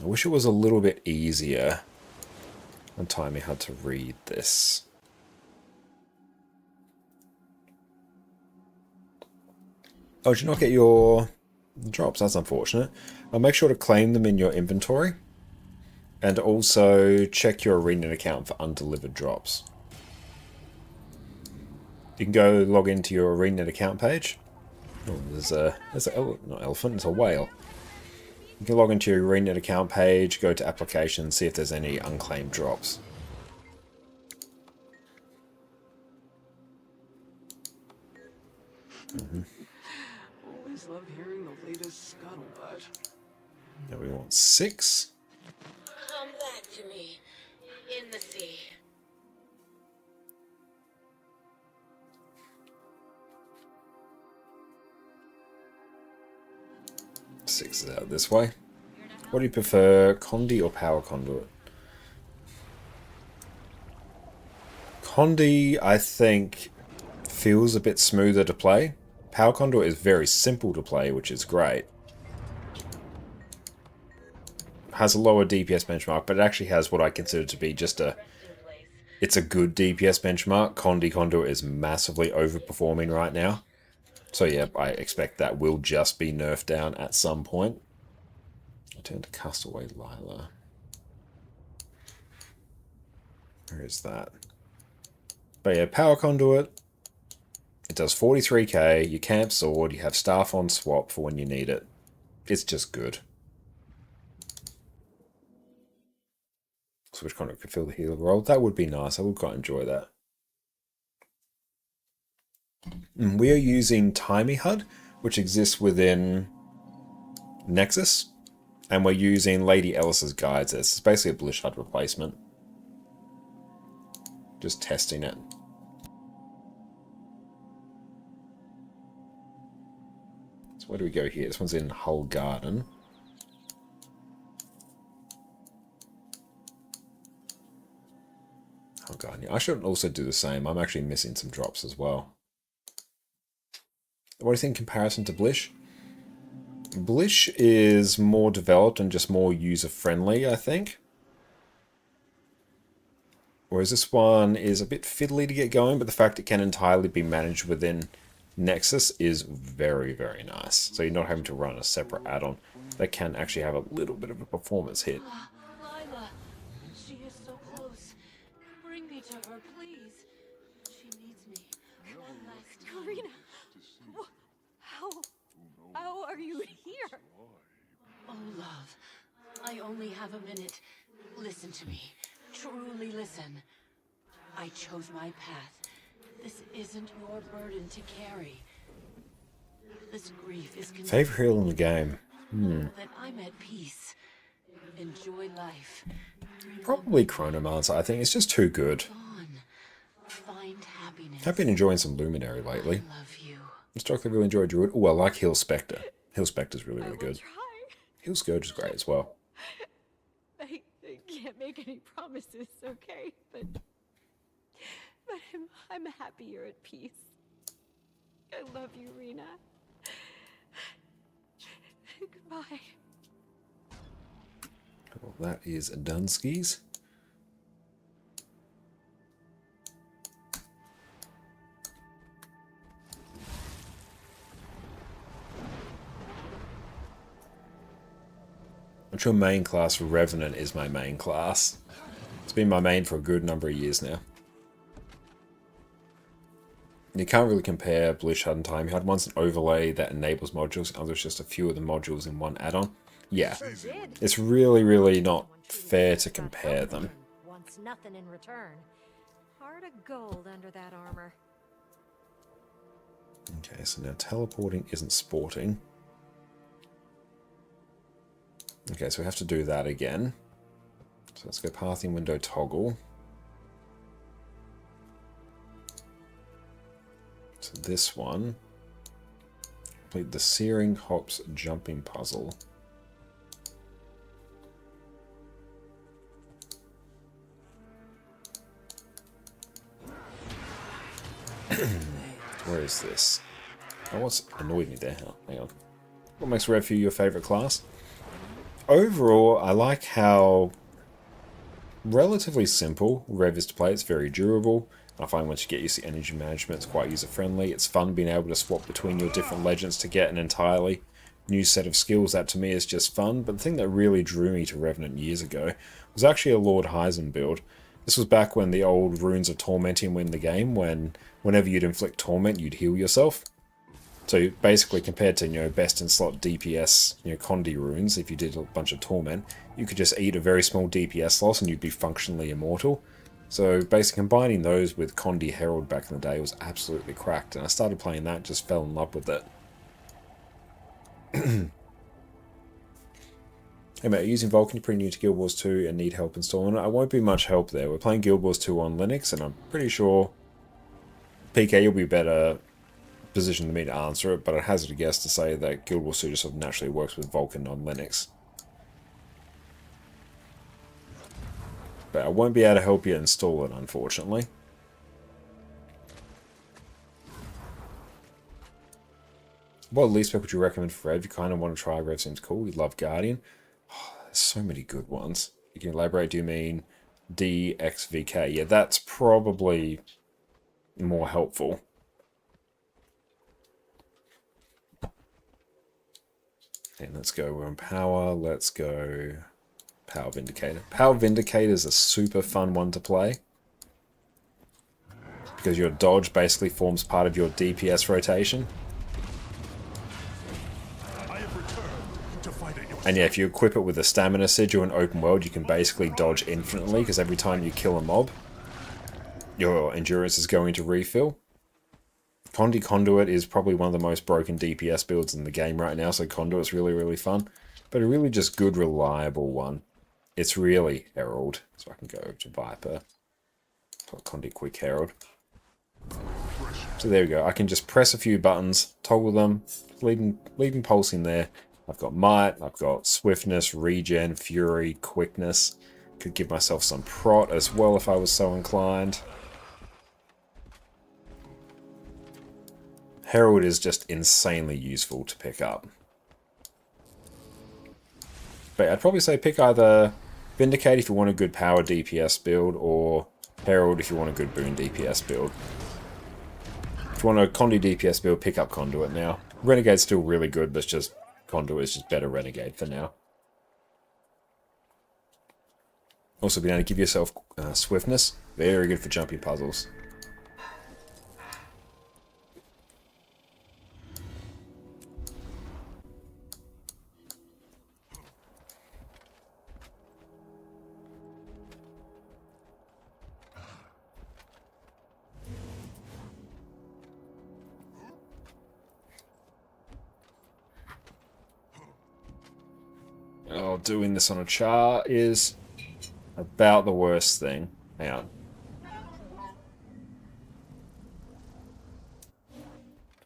I wish it was a little bit easier on time we had to read this. Oh, did you not get your drops? That's unfortunate. I'll make sure to claim them in your inventory. And also check your arena account for undelivered drops. You can go log into your arena account page. Oh, there's not elephant, it's a whale. You can log into your Arena account page, go to applications, see if there's any unclaimed drops. Always love hearing the latest scuttlebutt. Now we want 6. Come back to me. In the sea. 6 is out this way. What do you prefer, Condi or Power Conduit? Condi, I think, feels a bit smoother to play. Power Conduit is very simple to play, which is great. Has a lower DPS benchmark, but it actually has what I consider to be just a... It's a good DPS benchmark. Condi Conduit is massively overperforming right now. So yeah, I expect that will just be nerfed down at some point. I turn to Castaway Lila. Where is that? But yeah, Power Conduit. It does 43k, you camp sword, you have staff on swap for when you need it. It's just good. Switch Conduit could fill the healer role. That would be nice. I would quite enjoy that. We are using Timey HUD, which exists within Nexus. And we're using Lady Ellis's guides. It's basically a Blish HUD replacement. Just testing it. So where do we go here? This one's in Hull Garden. Hull Garden. I should also do the same. I'm actually missing some drops as well. What do you think in comparison to Blish? Blish is more developed and just more user-friendly, I think. Whereas this one is a bit fiddly to get going, but the fact it can entirely be managed within Nexus is very, very nice. So you're not having to run a separate add-on. That can actually have a little bit of a performance hit. Lila, she is so close. Bring me to her, please. She needs me. One last time. Karina, how are you here? Oh, love, I only have a minute. Listen to me. Truly listen. I chose my path. This isn't your burden to carry. This grief is favorite heal in the game. that I'm at peace. Enjoy life. Probably Chronomancer, I think. It's just too good. Find happiness. I've been enjoying some Luminary lately. I love you. Historically, really enjoyed Druid. Oh, I like Hill Spectre. Hill Spectre's really, really good. Hill Scourge is great as well. I can't make any promises, okay? But I'm happy you're at peace. I love you, Rena. Goodbye. Well, that is Dunskies. What's your main class? Revenant is my main class. It's been my main for a good number of years now. You can't really compare Blish HUD and Timey HUD. One's an overlay that enables modules, the other's just a few of the modules in one add-on. Yeah, it's really, really not fair to compare them. Wants nothing in return. Heart of gold under that armor. Okay, so now teleporting isn't sporting. Okay, so we have to do that again. So let's go pathing window toggle. So this one, complete the Searing Hops jumping puzzle. Where is this? Oh, what's annoyed me there? Oh, hang on. What makes Rev for you your favourite class? Overall, I like how relatively simple Rev is to play. It's very durable. I find once you get used to energy management, it's quite user-friendly. It's fun being able to swap between your different legends to get an entirely new set of skills. That to me is just fun. But the thing that really drew me to Revenant years ago was actually a Lord Hyzen build. This was back when the old runes of tormenting were in the game, whenever you'd inflict torment, you'd heal yourself. So basically, compared to, you know, best in slot DPS, you know, Condi runes, if you did a bunch of Torment, you could just eat a very small DPS slot and you'd be functionally immortal. So basically combining those with Condi Herald back in the day was absolutely cracked, and I started playing that, just fell in love with it. Hey mate, using Vulcan, you're pretty new to Guild Wars 2 and need help installing it. I won't be much help there. We're playing Guild Wars 2 on Linux, and I'm pretty sure PK, you'll be better position than me to answer it, but I hazard a guess to say that Guild Wars 2 just sort of naturally works with Vulkan on Linux. But I won't be able to help you install it, unfortunately. What lead spec would you recommend for Rev? If you kind of want to try Rev, seems cool. You love Guardian. Oh, there's so many good ones. You can elaborate, do you mean DXVK? Yeah, that's probably more helpful. And let's go, we're on Power, let's go Power Vindicator. Power Vindicator is a super fun one to play, because your dodge basically forms part of your DPS rotation. And yeah, if you equip it with a Stamina Sigil in open world, you can basically dodge infinitely, because every time you kill a mob, your endurance is going to refill. Condi Conduit is probably one of the most broken DPS builds in the game right now, so Conduit's really, really fun. But a really just good, reliable one. It's really Herald. So I can go to Viper. Condi Quick Herald. So there we go. I can just press a few buttons, toggle them, leave them pulsing there. I've got Might, I've got Swiftness, Regen, Fury, Quickness. Could give myself some Prot as well if I was so inclined. Herald is just insanely useful to pick up. But I'd probably say pick either Vindicate if you want a good power DPS build, or Herald if you want a good boon DPS build. If you want a Condi DPS build, pick up Conduit now. Renegade's still really good, but it's just Conduit is just better Renegade for now. Also being able to give yourself Swiftness. Very good for jumping puzzles. Oh, doing this on a char is about the worst thing. Hang on.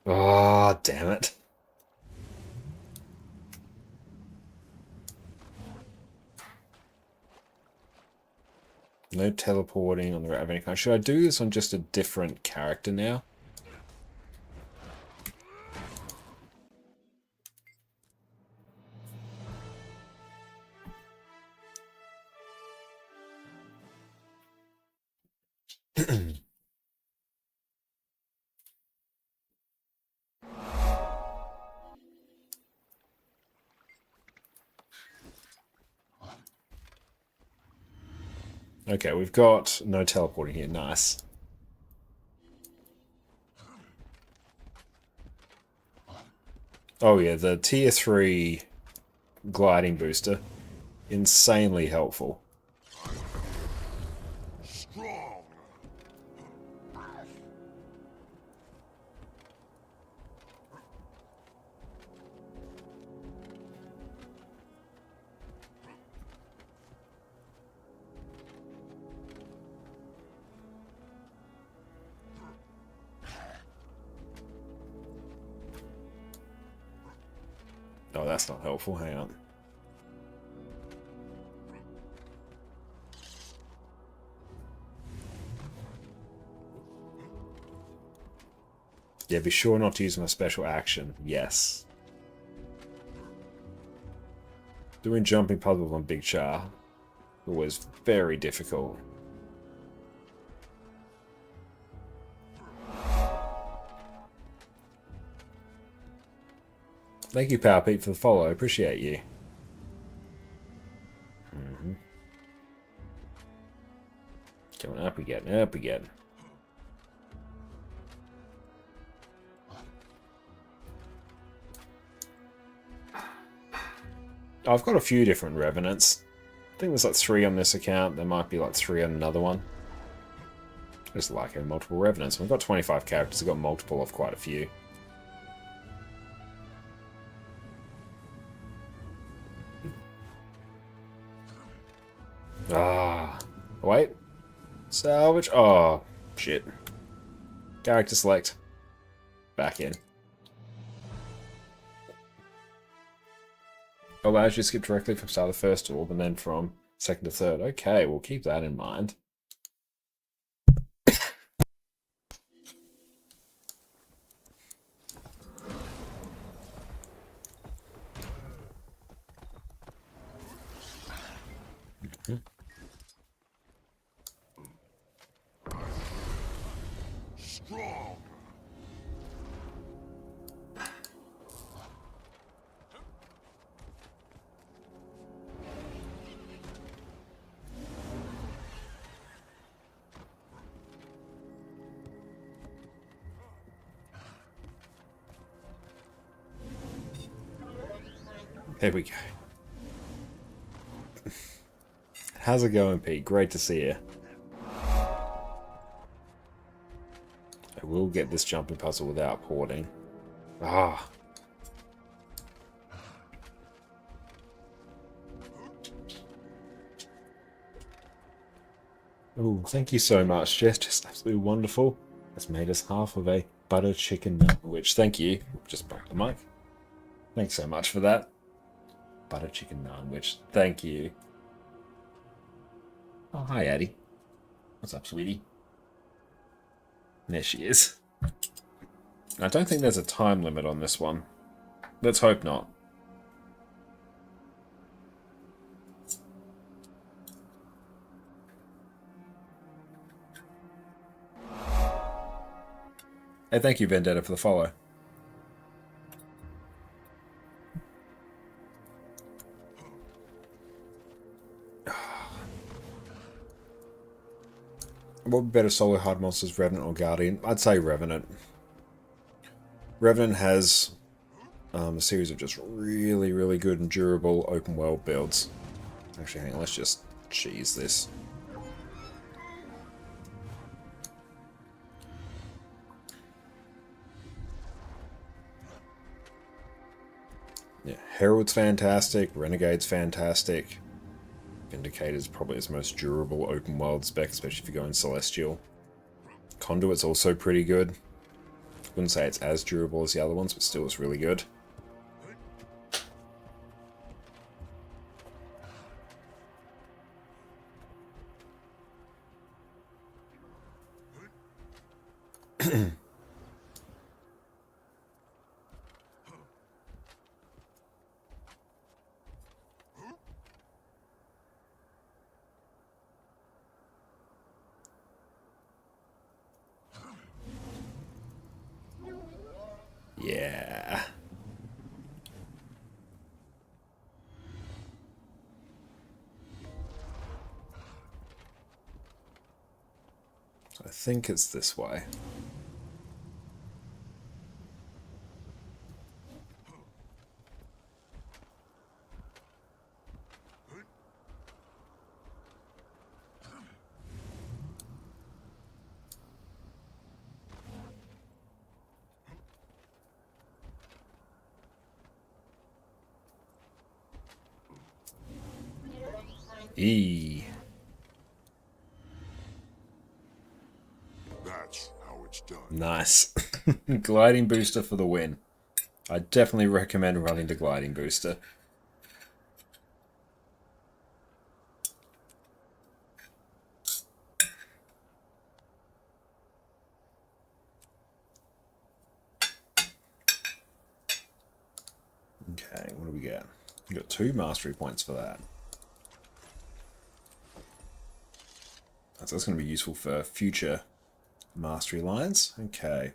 Oh, damn it. No teleporting on the route of any kind. Should I do this on just a different character now? Okay, we've got no teleporting here. Nice. Oh yeah, the tier 3 gliding booster. Insanely helpful. Oh, that's not helpful. Hang on. Yeah, be sure not to use my special action. Yes. Doing jumping puzzles on Big Char was very difficult. Thank you, Power Pete, for the follow. I appreciate you. Going up again, up again. I've got a few different Revenants. I think there's like 3 on this account. There might be like 3 on another one. I just like having multiple Revenants. We've got 25 characters. I've got multiple of quite a few. Ah, wait. Salvage. Oh, shit. Character select. Back in. Allows you to skip directly from start of the first orb and then from second to third. Okay, we'll keep that in mind. Strong. There we go. How's it going, Pete? Great to see you. I will get this jumping puzzle without porting. Ah. Oh, thank you so much, Jess. Just absolutely wonderful. That's made us half of a butter chicken sandwich. Thank you. Just broke the mic. Thanks so much for that. Butter chicken sandwich. Thank you. Oh, hi, Addie. What's up, sweetie? There she is. I don't think there's a time limit on this one. Let's hope not. Hey, thank you, Vendetta, for the follow. What would be better solo hard monsters, Revenant or Guardian? I'd say Revenant. Revenant has a series of just really, really good and durable open world builds. Actually, hang on, let's just cheese this. Yeah, Herald's fantastic, Renegade's fantastic. Vindicator's probably its most durable open world spec, especially if you go in Celestial. Conduit's also pretty good. Wouldn't say it's as durable as the other ones, but still it's really good. Yeah. I think it's this way. E. That's how it's done. Nice. Gliding booster for the win. I definitely recommend running the gliding booster. Okay, what do we get? We got 2 mastery points for that. So that's going to be useful for future mastery lines. Okay.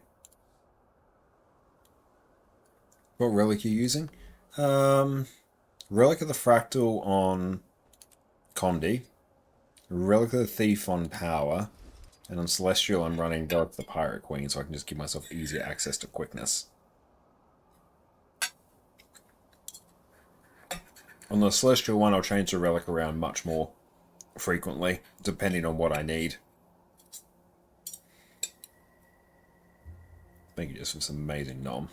What relic are you using? Relic of the Fractal on Condi. Relic of the Thief on Power. And on Celestial I'm running Dark the Pirate Queen, so I can just give myself easier access to quickness. On the Celestial one, I'll change the relic around much more frequently, depending on what I need. Thank you just for some amazing nom.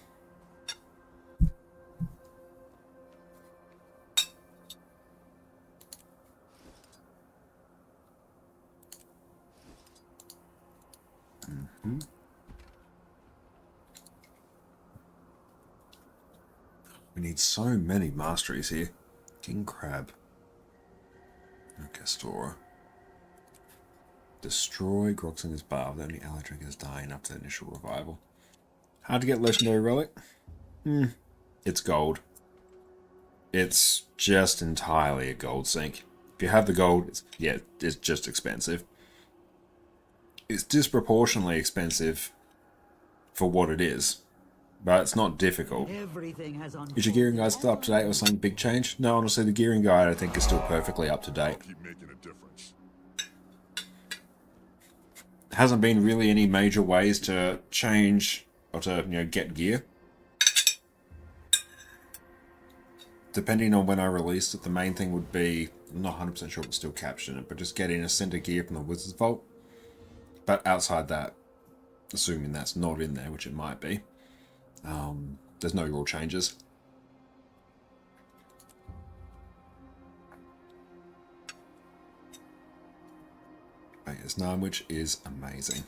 We need so many masteries here. King Crab. Castora. Destroy Groxin's bar. The only ally drinkers dying up to the initial revival. Hard to get legendary relic? It's gold. It's just entirely a gold sink. If you have the gold, it's just expensive. It's disproportionately expensive for what it is. But it's not difficult. Is your gearing guide still up to date or something big change? No, honestly, the gearing guide I think is still perfectly up to date. Hasn't been really any major ways to change or to, get gear. Depending on when I released it, the main thing would be, I'm not 100% sure if it's still captured in it, but just getting a center gear from the Wizard's Vault. But outside that, assuming that's not in there, which it might be, there's no real changes. Vegas 9, which is amazing.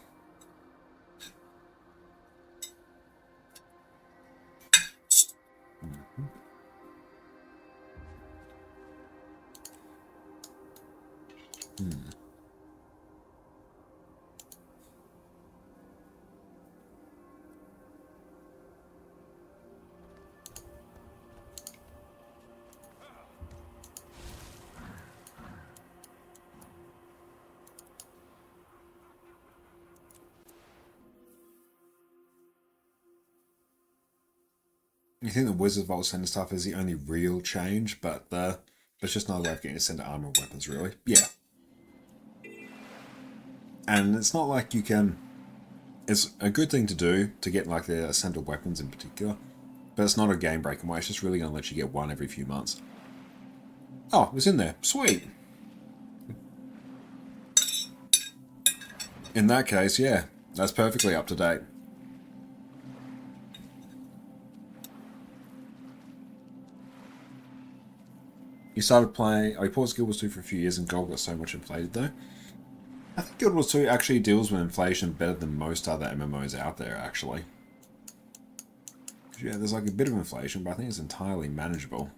You think the Wizard Vault Center stuff is the only real change, but it's just another way of getting a center armor weapons, really. Yeah. And it's not like you can... It's a good thing to do, to get like the center weapons in particular, but it's not a game-breaking way. It's just really going to let you get one every few months. Oh, it's in there. Sweet! In that case, yeah, that's perfectly up to date. You started playing... Oh, you paused Guild Wars 2 for a few years and gold got so much inflated though. I think Guild Wars 2 actually deals with inflation better than most other MMOs out there, actually. Yeah, there's like a bit of inflation, but I think it's entirely manageable.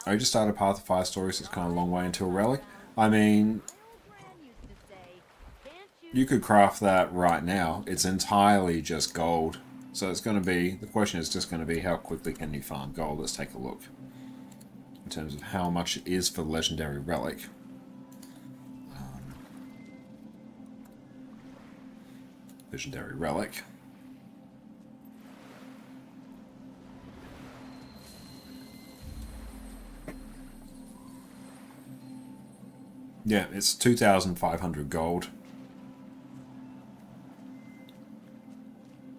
I just started Path of Fire story, so it's kind of a long way until Relic. I mean, you could craft that right now. It's entirely just gold. So it's going to be, the question is just going to be how quickly can you farm gold? Let's take a look. In terms of how much it is for Legendary Relic. Legendary Relic. Yeah, it's 2,500 gold.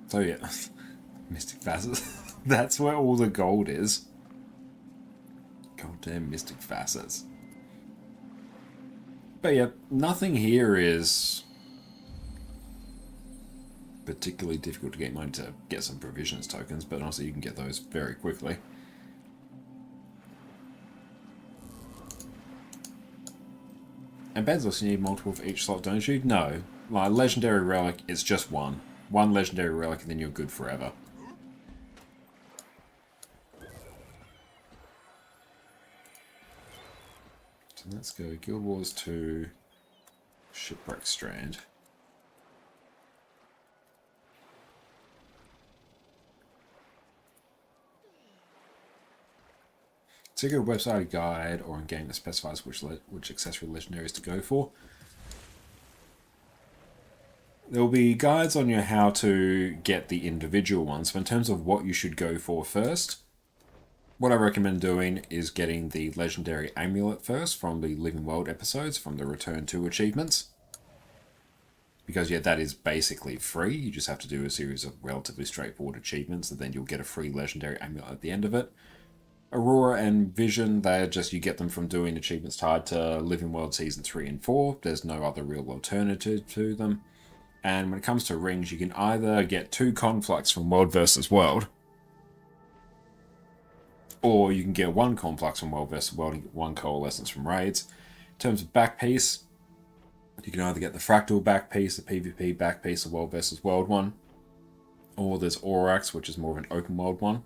So yeah, Mystic Facets. That's where all the gold is. Goddamn Mystic Facets. But yeah, nothing here is particularly difficult to get money to get some provisions tokens, but honestly you can get those very quickly. And Bezos, you need multiple for each slot, don't you? No. Like, Legendary Relic, it's just one. One Legendary Relic and then you're good forever. So let's go Guild Wars 2, Shipwreck Strand. Take a website guide or in game that specifies which accessory legendaries to go for. There will be guides on you how to get the individual ones, but in terms of what you should go for first, what I recommend doing is getting the Legendary Amulet first from the Living World episodes, from the Return to achievements. Because, yeah, that is basically free. You just have to do a series of relatively straightforward achievements, and then you'll get a free legendary amulet at the end of it. Aurora and Vision, they're just, you get them from doing achievements tied to Living World Season 3 and 4. There's no other real alternative to them. And when it comes to rings, you can either get 2 conflux from World vs. World, or you can get 1 conflux from World vs. World and get 1 coalescence from raids. In terms of back piece, you can either get the Fractal back piece, the PvP back piece, the World vs. World one, or there's Aurorax, which is more of an open world one.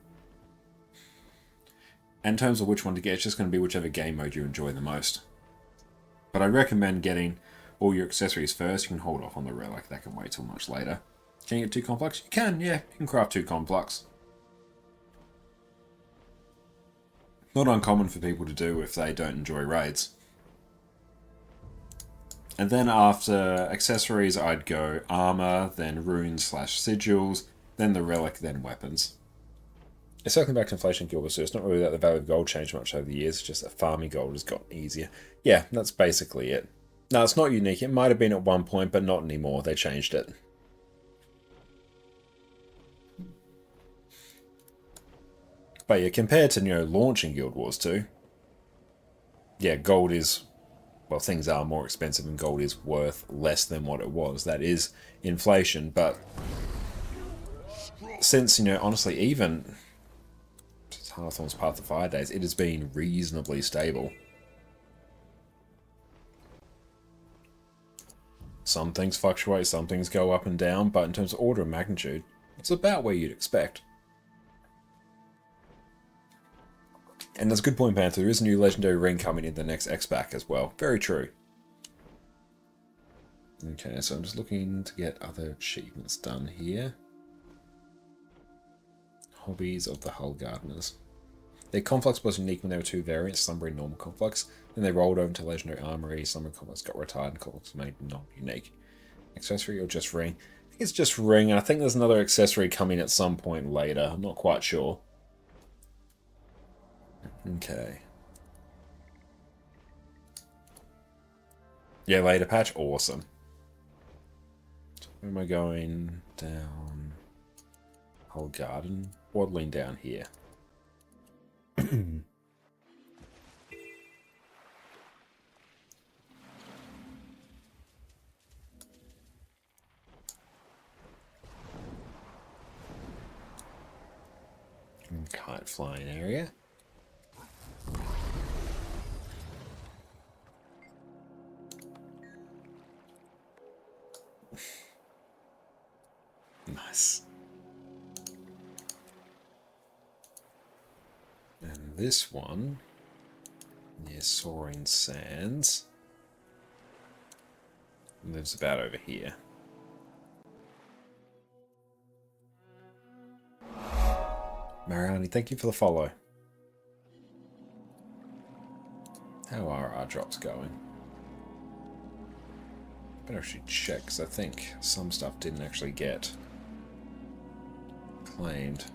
And in terms of which one to get, it's just going to be whichever game mode you enjoy the most. But I recommend getting all your accessories first. You can hold off on the relic, that can wait till much later. Can you get 2 conflux? You can, yeah, you can craft 2 conflux. Not uncommon for people to do if they don't enjoy raids. And then after accessories, I'd go armor, then runes/sigils, then the relic, then weapons. Circling back to inflation guild, so it's not really that the value of gold changed much over the years, it's just that farming gold has gotten easier. Yeah, that's basically it. No, it's not unique. It might have been at one point, but not anymore. They changed it. But yeah, compared to, launching Guild Wars 2, yeah, gold is, well, things are more expensive and gold is worth less than what it was. That is inflation, but since, honestly, even Hearthorn's Path of Fire days, it has been reasonably stable. Some things fluctuate, some things go up and down, but in terms of order of magnitude, it's about where you'd expect. And that's a good point, Panther. There is a new legendary ring coming in the next X-Pack as well. Very true. Okay, so I'm just looking to get other achievements done here. Hobbies of the Hull Gardeners. Their conflux was unique when there were 2 variants, Slumber and Normal Conflux. Then they rolled over to Legendary Armory, Slumber Conflux got retired, and Conflux made non-unique. Accessory or just ring? I think it's just ring, and I think there's another accessory coming at some point later. I'm not quite sure. Okay. Yeah, later patch? Awesome. So where am I going? Down... Whole garden? Waddling down here. Kite flying area. Nice. And this one, near Soaring Sands, lives about over here. Mariani, thank you for the follow. How are our drops going? Better actually check, because I think some stuff didn't actually get claimed.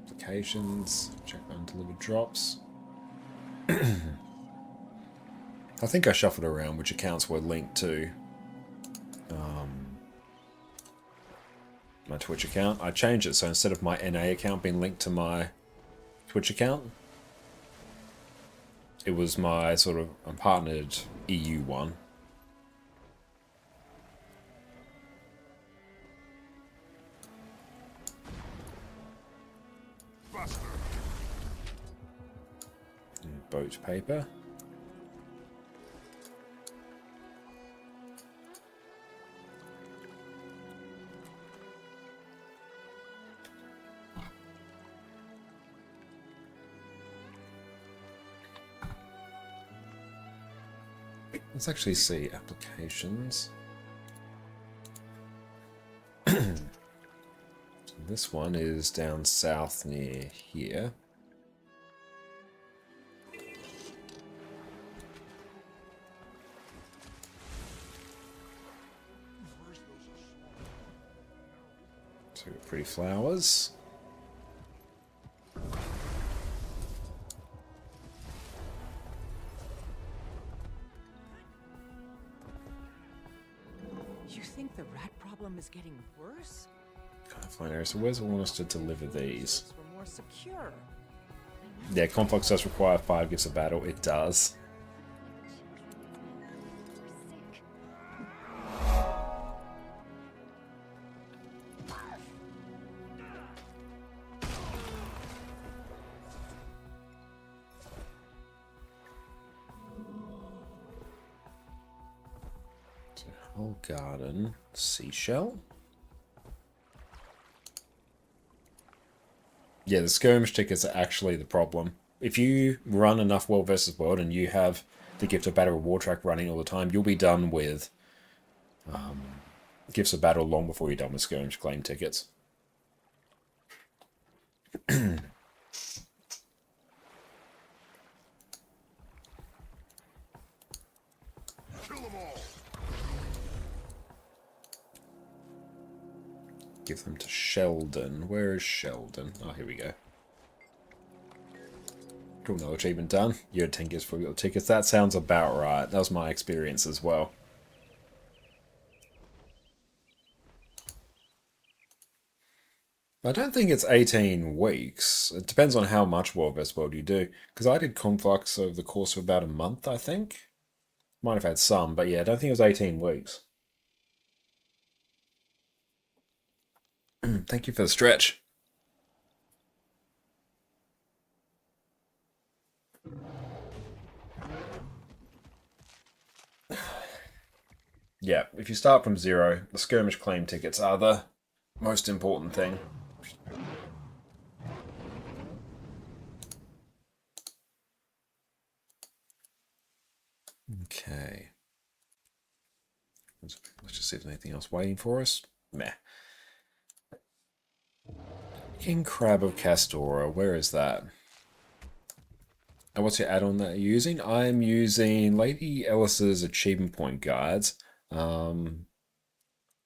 Applications, check undelivered drops. I think I shuffled around which accounts were linked to my Twitch account. I changed it so instead of my NA account being linked to my Twitch account, it was my sort of partnered EU one. Boat paper. Let's actually see applications. This one is down south near here. So we've got pretty flowers. You think the rat problem is getting worse? Kind of fine area. So where's it want us to deliver these? We're more secure. Yeah, Conflux does require 5 gifts of battle. It does. Whole garden, seashell. Yeah, the skirmish tickets are actually the problem. If you run enough World versus World and you have the Gift of Battle War track running all the time, you'll be done with Gifts of Battle long before you're done with skirmish claim tickets. Give them to Sheldon. Where is Sheldon? Oh, here we go. Cool, no achievement done. You had 10 gifts for your tickets. That sounds about right. That was my experience as well. I don't think it's 18 weeks. It depends on how much World vs. World you do. Because I did Conflux over the course of about a month, I think. Might have had some, but yeah, I don't think it was 18 weeks. Thank you for the stretch. Yeah, if you start from 0, the skirmish claim tickets are the most important thing. Okay. Let's just see if there's anything else waiting for us. Meh. King Crab of Castora, where is that? And what's your add-on that you're using? I'm using Lady Ellis's achievement point guides. But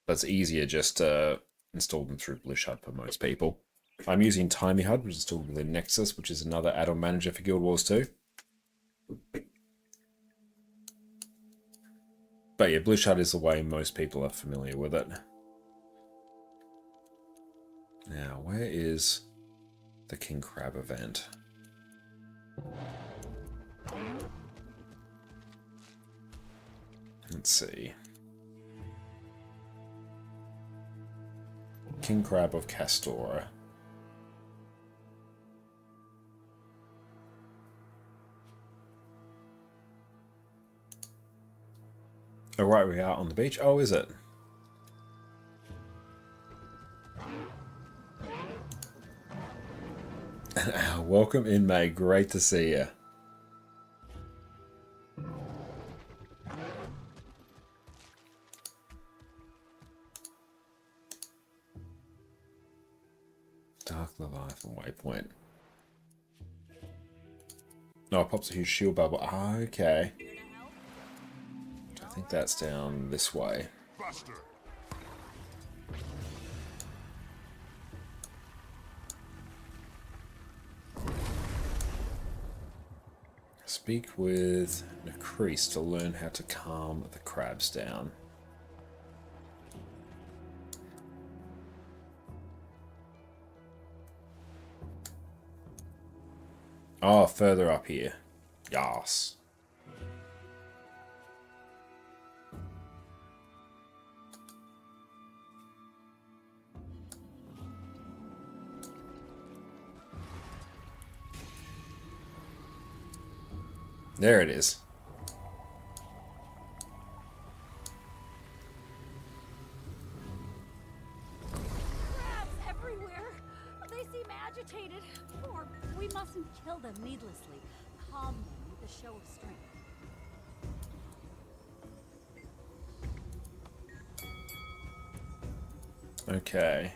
it's easier just to install them through Blish HUD for most people. I'm using Timey HUD, which is installed within Nexus, which is another add-on manager for Guild Wars 2. But yeah, Blish HUD is the way most people are familiar with it. Now, where is the King Crab event? Let's see. King Crab of Castora. Oh, right, we are on the beach. Oh, is it? Welcome in, May. Great to see you. Dark Leviathan Waypoint. No, it pops a huge shield bubble. Ah, okay. I think that's down this way. Buster. Speak with Necrease to learn how to calm the crabs down. Oh, further up here. Yas. There it is. Crabs everywhere! They seem agitated. Or we mustn't kill them needlessly. Calm them with a show of strength. Okay.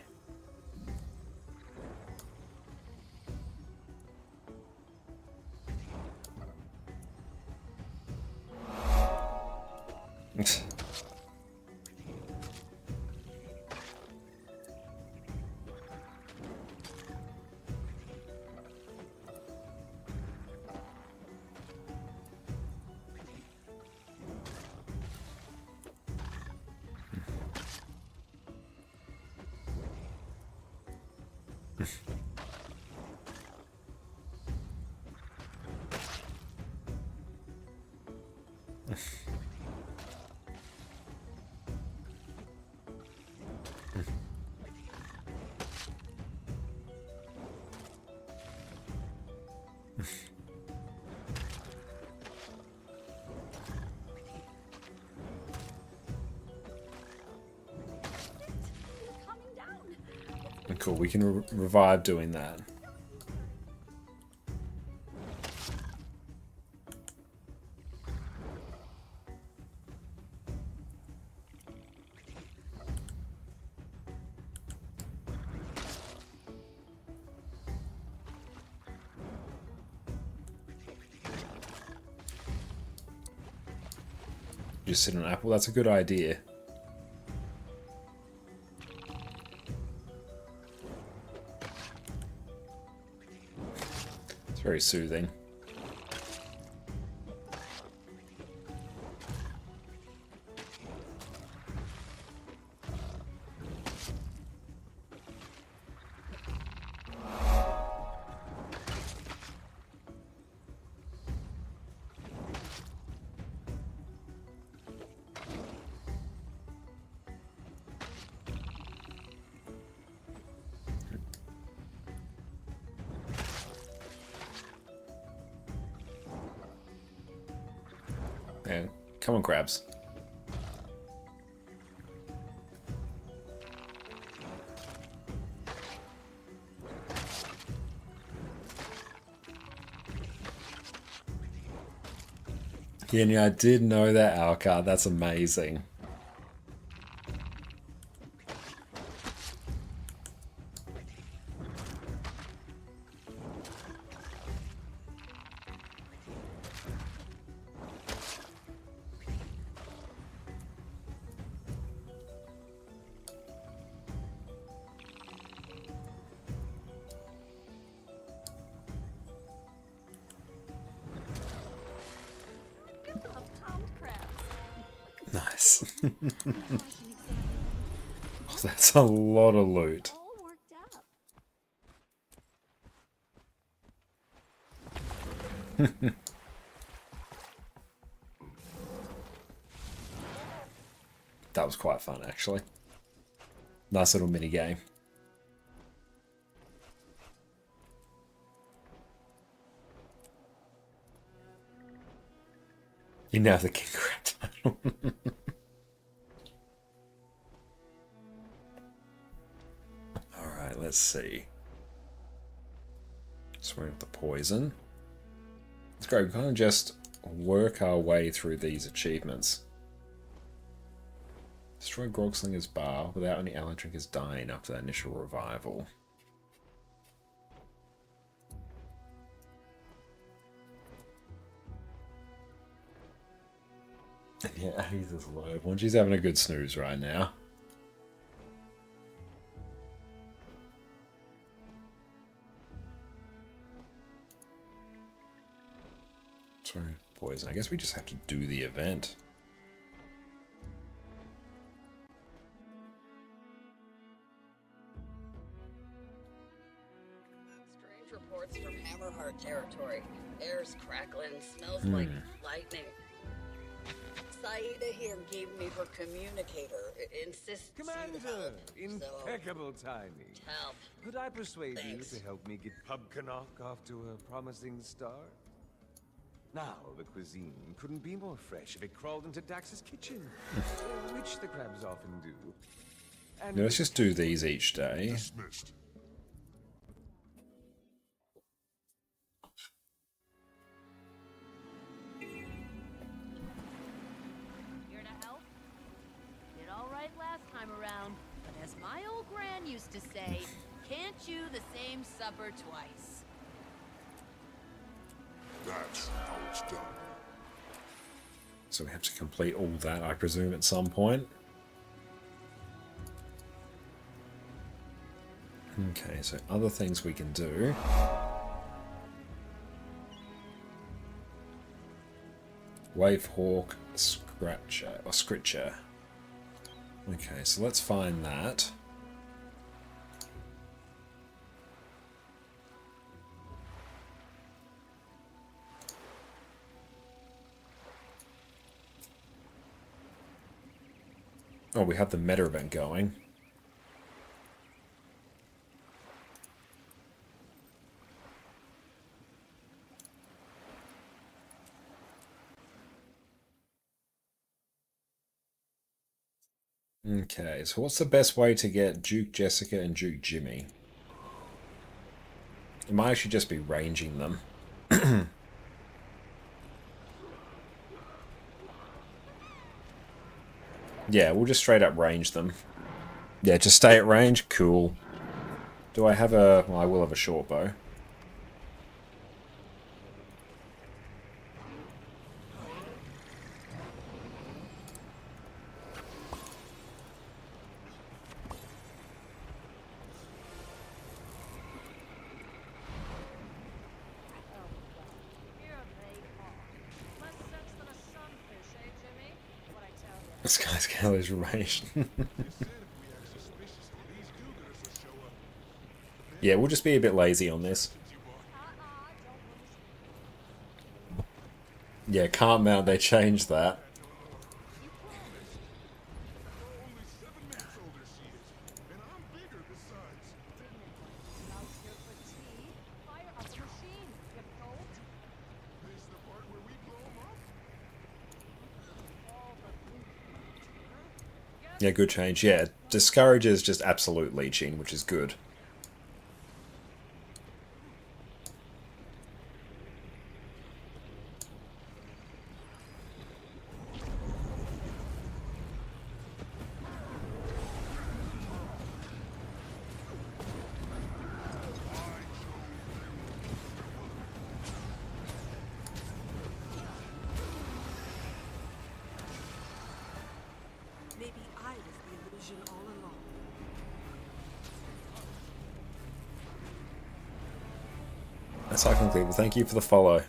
Coming down. Cool, we can revive doing that. Just sit on an apple, that's a good idea. It's very soothing. Yeah, come on, crabs. Yeah, I did know that owl card. That's amazing. Nice. Oh, that's a lot of loot. All worked out. That was quite fun, actually. Nice little mini game. You now have the king crab title. Alright, let's see. Swing with the poison. It's great, we kind of just work our way through these achievements. Destroy Grogslinger's bar without any ally drinkers dying after that initial revival. Yeah, he's this low one. She's having a good snooze right now. Sorry, poison. I guess we just have to do the event. Strange reports from Hammerheart territory. Air's crackling, smells like lightning. Saida here gave me her communicator. Insists Commander, impeccable timing. Help. Could I persuade Thanks. you to help me get Pub Canuck off to a promising start? Now, the cuisine couldn't be more fresh if it crawled into Dax's kitchen, which the crabs often do. And Yeah, let's just do these each day. Dismissed. Here to help? Did all right last time around, but as my old gran used to say, can't chew the same supper twice. That's how it's done. So we have to complete all that, I presume, at some point. Okay, so other things we can do. Wavehawk, Scratcher, or Scritcher. Okay, so let's find that. Oh, we have the meta event going. Okay, so what's the best way to get Duke Jessica and Duke Jimmy? It might actually just be ranging them. Yeah, we'll just straight up range them. Yeah, just stay at range. Cool. Do I have a... Well, I will have a short bow. This guy's scale is ranged. Yeah, we'll just be a bit lazy on this. Yeah, can't mount, they changed that. Yeah, good change. Yeah, discourages just absolute leeching, which is good. Cycling people, thank you for the follow.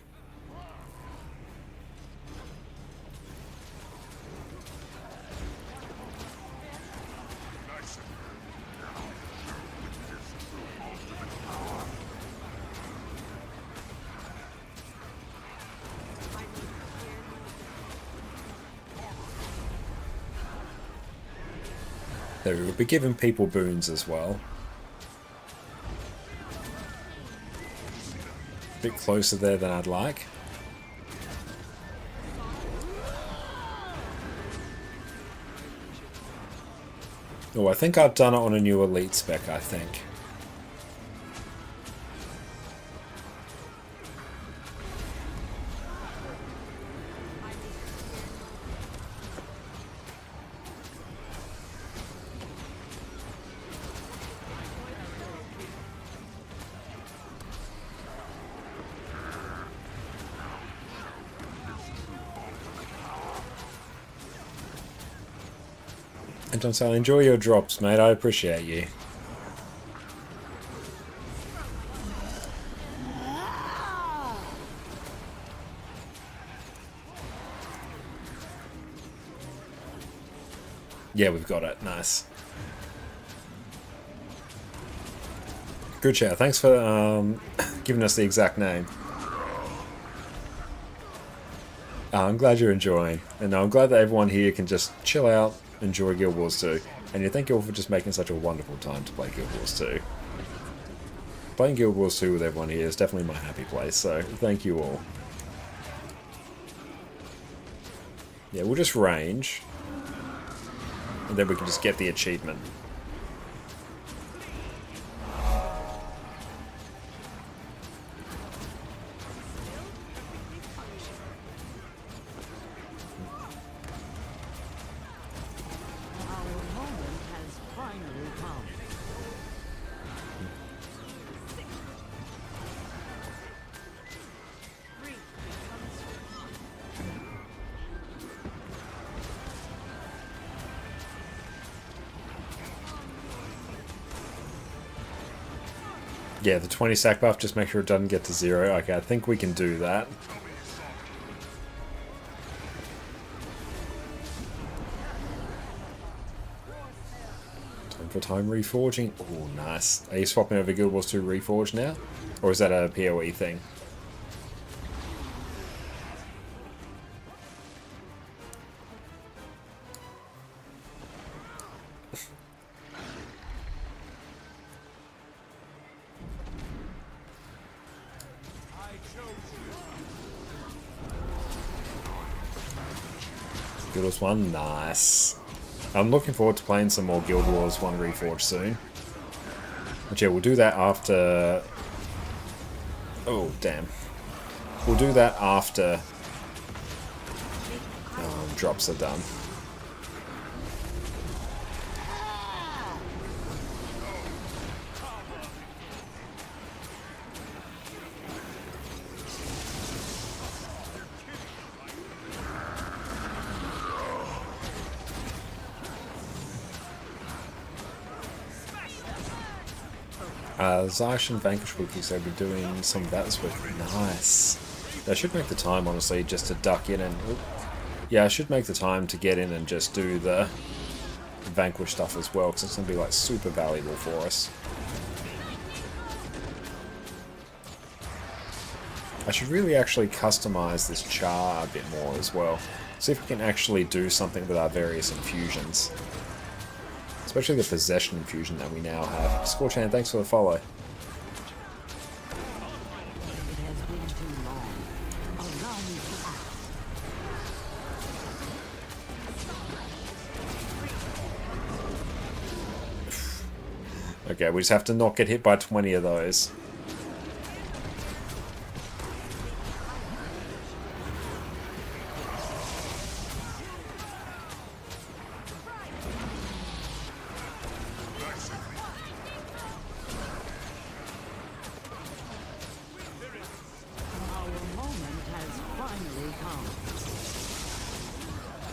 There we will be giving people boons as well. A bit closer there than I'd like. Oh, I think I've done it on a new elite spec, I think. And John Sally, enjoy your drops, mate. I appreciate you. Yeah, we've got it. Nice. Good chat. Thanks for giving us the exact name. I'm glad you're enjoying. And I'm glad that everyone here can just chill out, enjoy Guild Wars 2. And you thank you all for just making such a wonderful time to play Guild Wars 2. Playing Guild Wars 2 with everyone here is definitely my happy place, so thank you all. Yeah, we'll just range. And then we can just get the achievement. Yeah, the 20 stack buff, just make sure it doesn't get to 0. Okay, I think we can do that. Time for time reforging. Oh, nice. Are you swapping over Guild Wars 2 Reforge now? Or is that a PoE thing? Guild Wars 1, nice. I'm looking forward to playing some more Guild Wars 1 Reforged soon. But yeah, we'll do that after... Oh, damn. We'll do that after drops are done. Zarsh and Vanquish wikis, they'll be doing some of that this week. Nice. They should make the time, honestly, just to duck in and... Yeah, I should make the time to get in and just do the Vanquish stuff as well, because it's going to be like super valuable for us. I should really actually customize this char a bit more as well. See if we can actually do something with our various infusions. Especially the possession infusion that we now have. Scorchan, thanks for the follow. Okay, we just have to not get hit by 20 of those.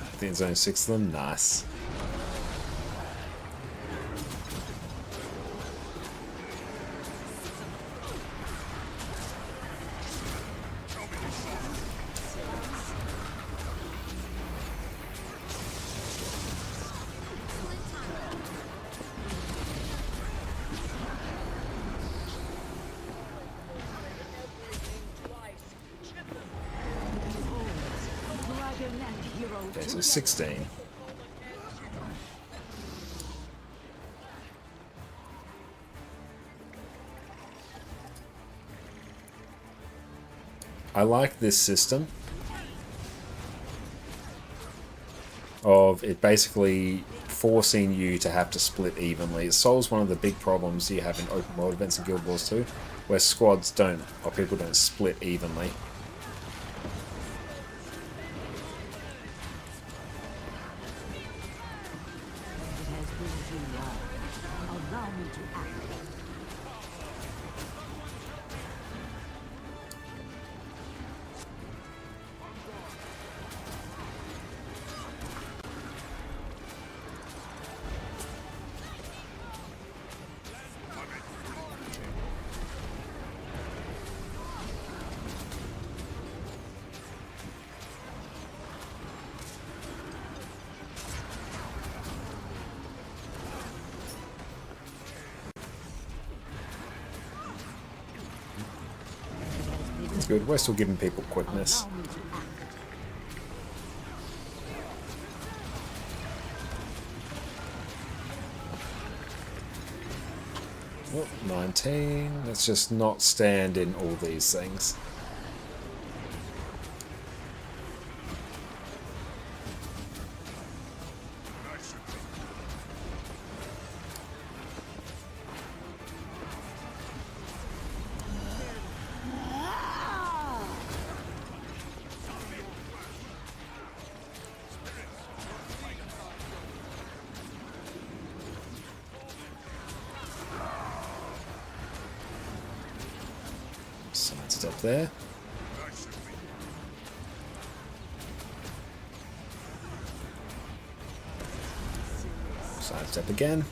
I think there's only 6 of them. Nice. Okay, so 16. I like this system of it basically forcing you to have to split evenly. It solves one of the big problems you have in open world events in Guild Wars 2, where squads don't, or people don't split evenly. It's good. We're still giving people quickness. Oh, 19. Let's just not stand in all these things. Sidestep there. Sidestep again.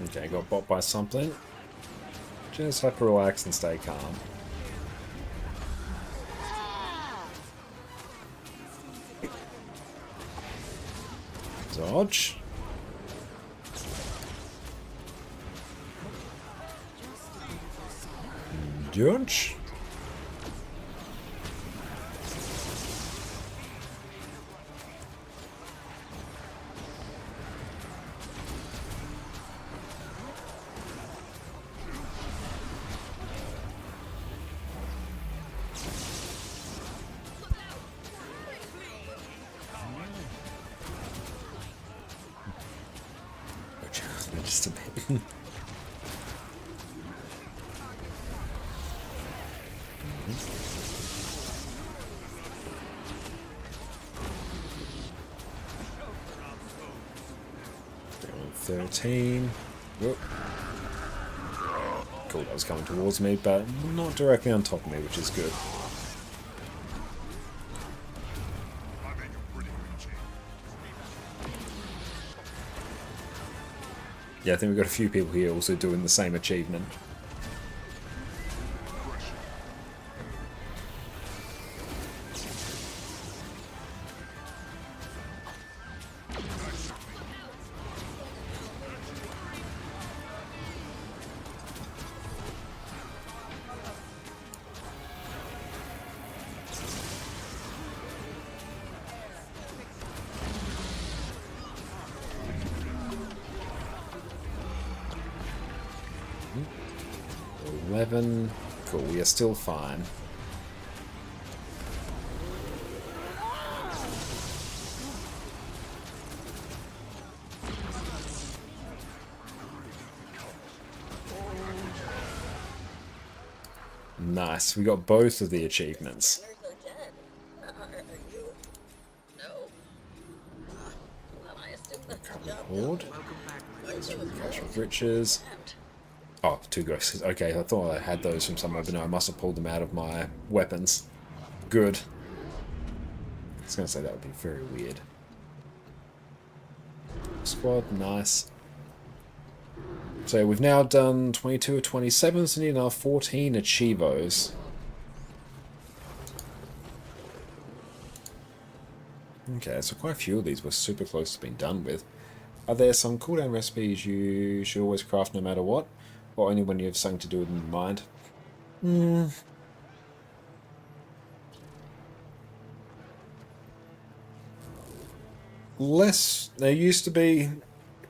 Okay, got bought by something. Just have to relax and stay calm. Dodge. Dodge. Just a bit. 13. Whoop. Cool, that was coming towards me, but not directly on top of me, which is good. Yeah, I think we've got a few people here also doing the same achievement. Cool, we are still fine. Nice, we got both of the achievements. Are dead. Are you? No. Well, I assume that's the job. Horde. Cash of riches. Oh, 2 ghosts. Okay, I thought I had those from somewhere, but no, I must have pulled them out of my weapons. Good. I was going to say that would be very weird. Squad, nice. So we've now done 22 or 27, so need another 14 achievos. Okay, so quite a few of these were super close to being done with. Are there some cooldown recipes you should always craft no matter what? Or only when you have something to do with in mind? Less. There used to be,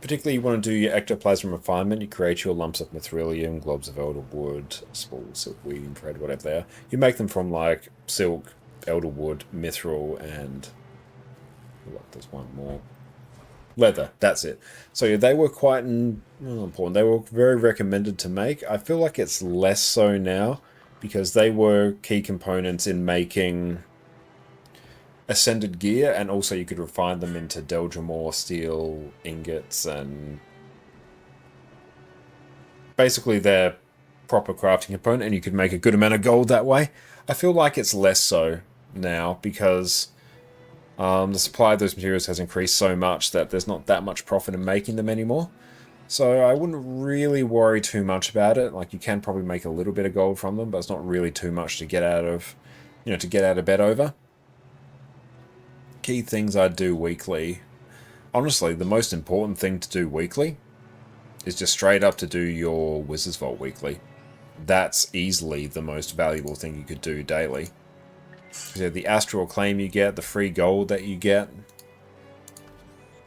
particularly you want to do your ectoplasm refinement, you create your lumps of mithrilium, globs of elder wood, spools, silkweed, and thread, whatever they are. You make them from like silk, elder wood, mithril, and look, there's one more. Leather, that's it. So yeah, they were quite important. They were very recommended to make. I feel like it's less so now because they were key components in making ascended gear, and also you could refine them into Deldrimor steel ingots, and basically they're proper crafting component, and you could make a good amount of gold that way. I feel like it's less so now because the supply of those materials has increased so much that there's not that much profit in making them anymore. So I wouldn't really worry too much about it. Like, you can probably make a little bit of gold from them, but it's not really too much to get out of, to get out of bed over. Key things I do weekly. Honestly, the most important thing to do weekly is just straight up to do your Wizard's Vault weekly. That's easily the most valuable thing you could do daily. So the astral claim you get, the free gold that you get,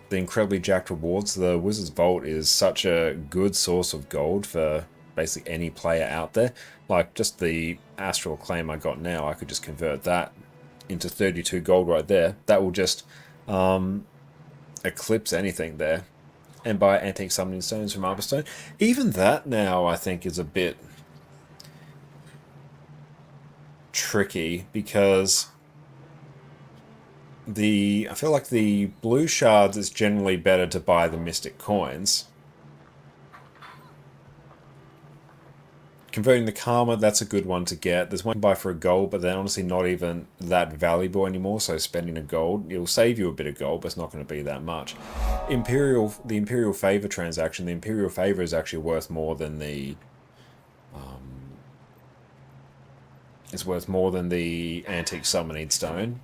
the incredibly jacked rewards. The Wizard's Vault is such a good source of gold for basically any player out there. Like, just the astral claim I got now, I could just convert that into 32 gold right there. That will just eclipse anything there. And buy antique summoning stones from Arborstone. Even that now, I think, is a bit tricky because I feel like the blue shards is generally better to buy the mystic coins. Converting the karma, that's a good one to get. There's one you buy for a gold, but they're honestly not even that valuable anymore, so spending a gold, it'll save you a bit of gold, but it's not going to be that much. The Imperial Favor transaction, the Imperial Favor is actually worth more than the... it's worth more than the Antique Summoning Stone.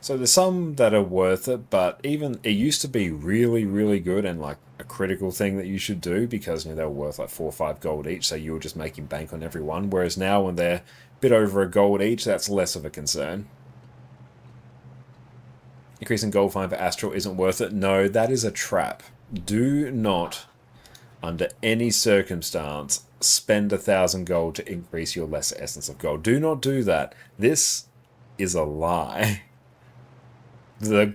So there's some that are worth it, but even it used to be really, really good and like a critical thing that you should do because they were worth like 4 or 5 gold each, so you were just making bank on every one. Whereas now when they're a bit over a gold each, that's less of a concern. Increasing gold fine for Astral isn't worth it. No, that is a trap. Do not, under any circumstance, spend 1,000 gold to increase your Lesser Essence of Gold. Do not do that. This is a lie. A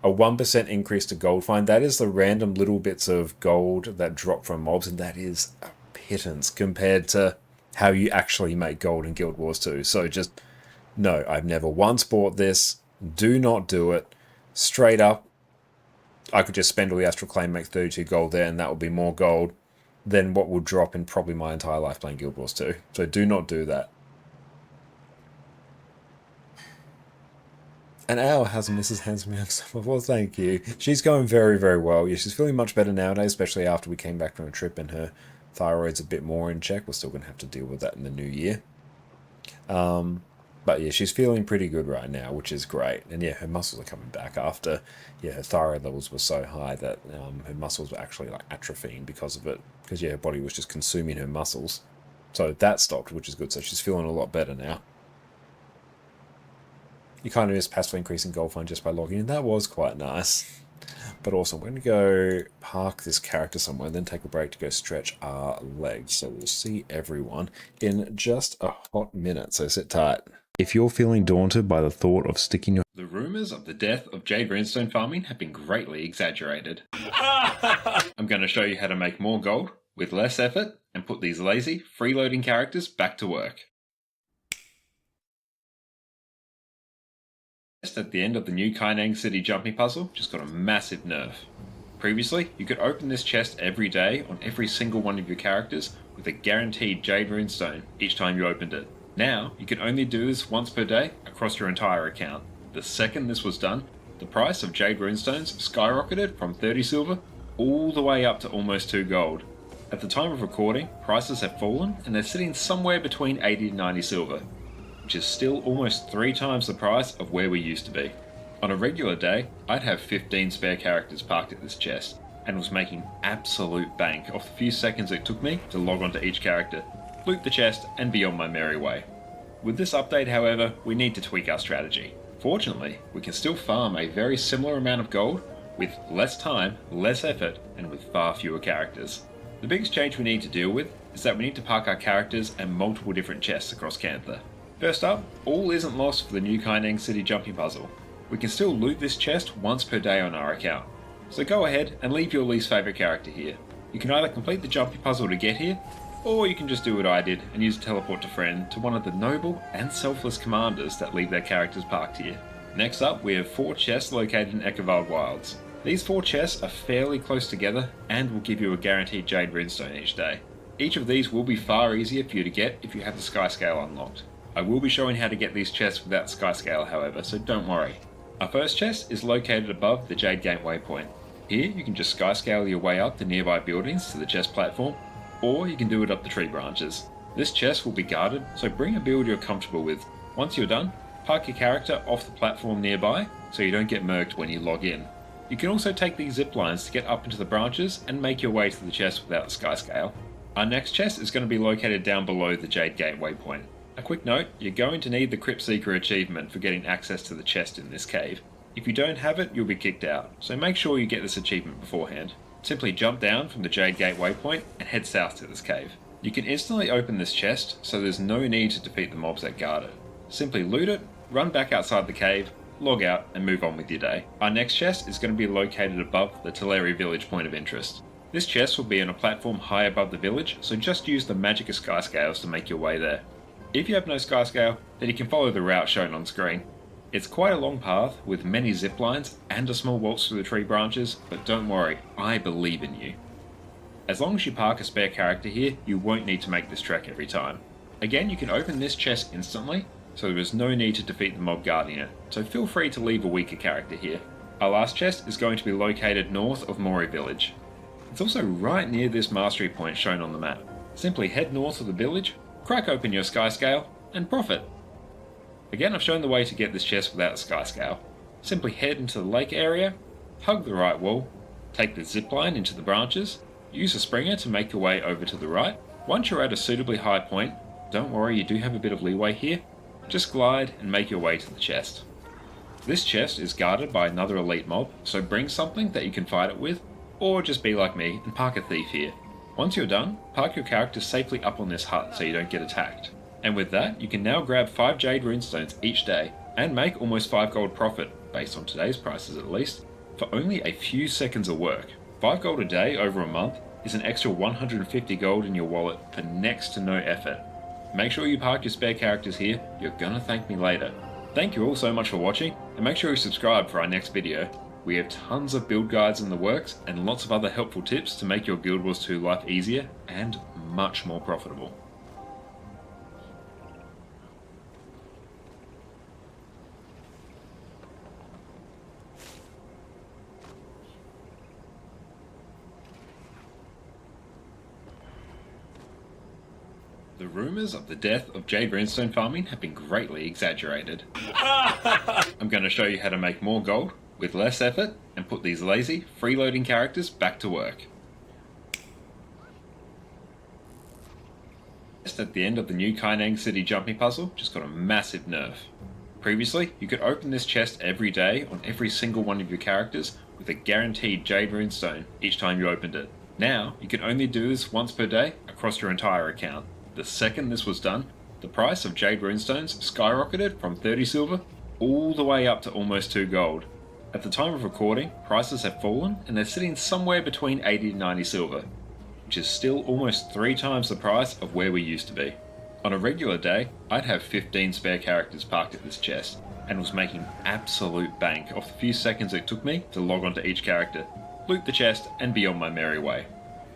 1% increase to gold fine, that is the random little bits of gold that drop from mobs, and that is a pittance compared to how you actually make gold in Guild Wars 2. So just, no, I've never once bought this. Do not do it. Straight up, I could just spend all the Astral Claim, make 32 gold there, and that would be more gold than what will drop in probably my entire life playing Guild Wars 2. So do not do that. And Al has Mrs. Handsome Young Summer. Well, thank you. She's going very, very well. Yeah, she's feeling much better nowadays, especially after we came back from a trip and her thyroid's a bit more in check. We're still going to have to deal with that in the new year. But yeah, she's feeling pretty good right now, which is great. And yeah, her muscles are coming back after, yeah, her thyroid levels were so high that her muscles were actually like atrophying because of it. Because yeah, her body was just consuming her muscles. So that stopped, which is good. So she's feeling a lot better now. You kind of miss passively increasing gold fine just by logging in. That was quite nice. But also, we're going to go park this character somewhere, then take a break to go stretch our legs. So we'll see everyone in just a hot minute, so sit tight. If you're feeling daunted by the thought of sticking your... The rumours of the death of Jade Runestone farming have been greatly exaggerated. I'm going to show you how to make more gold with less effort and put these lazy, freeloading characters back to work. At the end of the new Kaineng City jumping puzzle just got a massive nerf. Previously, you could open this chest every day on every single one of your characters with a guaranteed Jade Runestone each time you opened it. Now, you can only do this once per day across your entire account. The second this was done, the price of Jade Runestones skyrocketed from 30 silver all the way up to almost 2 gold. At the time of recording, prices have fallen and they're sitting somewhere between 80 to 90 silver. Which is still almost 3 times the price of where we used to be. On a regular day, I'd have 15 spare characters parked at this chest, and was making absolute bank off the few seconds it took me to log onto each character, loot the chest, and be on my merry way. With this update, however, we need to tweak our strategy. Fortunately, we can still farm a very similar amount of gold, with less time, less effort, and with far fewer characters. The biggest change we need to deal with is that we need to park our characters in multiple different chests across Janthir. First up, all isn't lost for the new Kaineng City jumping puzzle. We can still loot this chest once per day on our account. So go ahead and leave your least favourite character here. You can either complete the jumping puzzle to get here, or you can just do what I did and use teleport to friend to one of the noble and selfless commanders that leave their characters parked here. Next up, we have 4 chests located in Eckervald Wilds. These 4 chests are fairly close together and will give you a guaranteed Jade Runestone each day. Each of these will be far easier for you to get if you have the Sky Scale unlocked. I will be showing how to get these chests without Skyscale, however, so don't worry. Our first chest is located above the Jade Gate waypoint. Here you can just Skyscale your way up the nearby buildings to the chest platform, or you can do it up the tree branches. This chest will be guarded, so bring a build you're comfortable with. Once you're done, park your character off the platform nearby so you don't get murked when you log in. You can also take these zip lines to get up into the branches and make your way to the chest without the Skyscale. Our next chest is going to be located down below the Jade Gate waypoint. A quick note, you're going to need the Crypt Seeker achievement for getting access to the chest in this cave. If you don't have it, you'll be kicked out, so make sure you get this achievement beforehand. Simply jump down from the Jade Gate waypoint and head south to this cave. You can instantly open this chest, so there's no need to defeat the mobs that guard it. Simply loot it, run back outside the cave, log out, and move on with your day. Our next chest is going to be located above the Teleri village point of interest. This chest will be on a platform high above the village, so just use the Magicka Skyscales to make your way there. If you have no Skyscale, then you can follow the route shown on screen. It's quite a long path with many zip lines and a small waltz through the tree branches, but don't worry, I believe in you. As long as you park a spare character here, you won't need to make this trek every time. Again, you can open this chest instantly, so there is no need to defeat the mob guarding it, so feel free to leave a weaker character here. Our last chest is going to be located north of Mori village. It's also right near this mastery point shown on the map. Simply head north of the village, crack open your sky scale, and profit. Again, I've shown the way to get this chest without the sky scale. Simply head into the lake area, hug the right wall, take the zipline into the branches, use a springer to make your way over to the right. Once you're at a suitably high point, don't worry, you do have a bit of leeway here, just glide and make your way to the chest. This chest is guarded by another elite mob, so bring something that you can fight it with, or just be like me and park a thief here. Once you're done, park your character safely up on this hut so you don't get attacked. And with that, you can now grab 5 jade runestones each day, and make almost 5 gold profit, based on today's prices at least, for only a few seconds of work. 5 gold a day over a month is an extra 150 gold in your wallet for next to no effort. Make sure you park your spare characters here, you're gonna thank me later. Thank you all so much for watching, and make sure you subscribe for our next video. We have tons of build guides in the works, and lots of other helpful tips to make your Guild Wars 2 life easier and much more profitable. The rumours of the death of jade runestone farming have been greatly exaggerated. I'm going to show you how to make more gold with less effort and put these lazy, freeloading characters back to work. Just at the end of the new Kaineng City jumping puzzle just got a massive nerf. Previously, you could open this chest every day on every single one of your characters with a guaranteed jade runestone each time you opened it. Now, you can only do this once per day across your entire account. The second this was done, the price of jade runestones skyrocketed from 30 silver all the way up to almost 2 gold. At the time of recording, prices have fallen and they're sitting somewhere between 80 to 90 silver, which is still almost 3 times the price of where we used to be. On a regular day, I'd have 15 spare characters parked at this chest, and was making absolute bank off the few seconds it took me to log onto each character, loot the chest, and be on my merry way.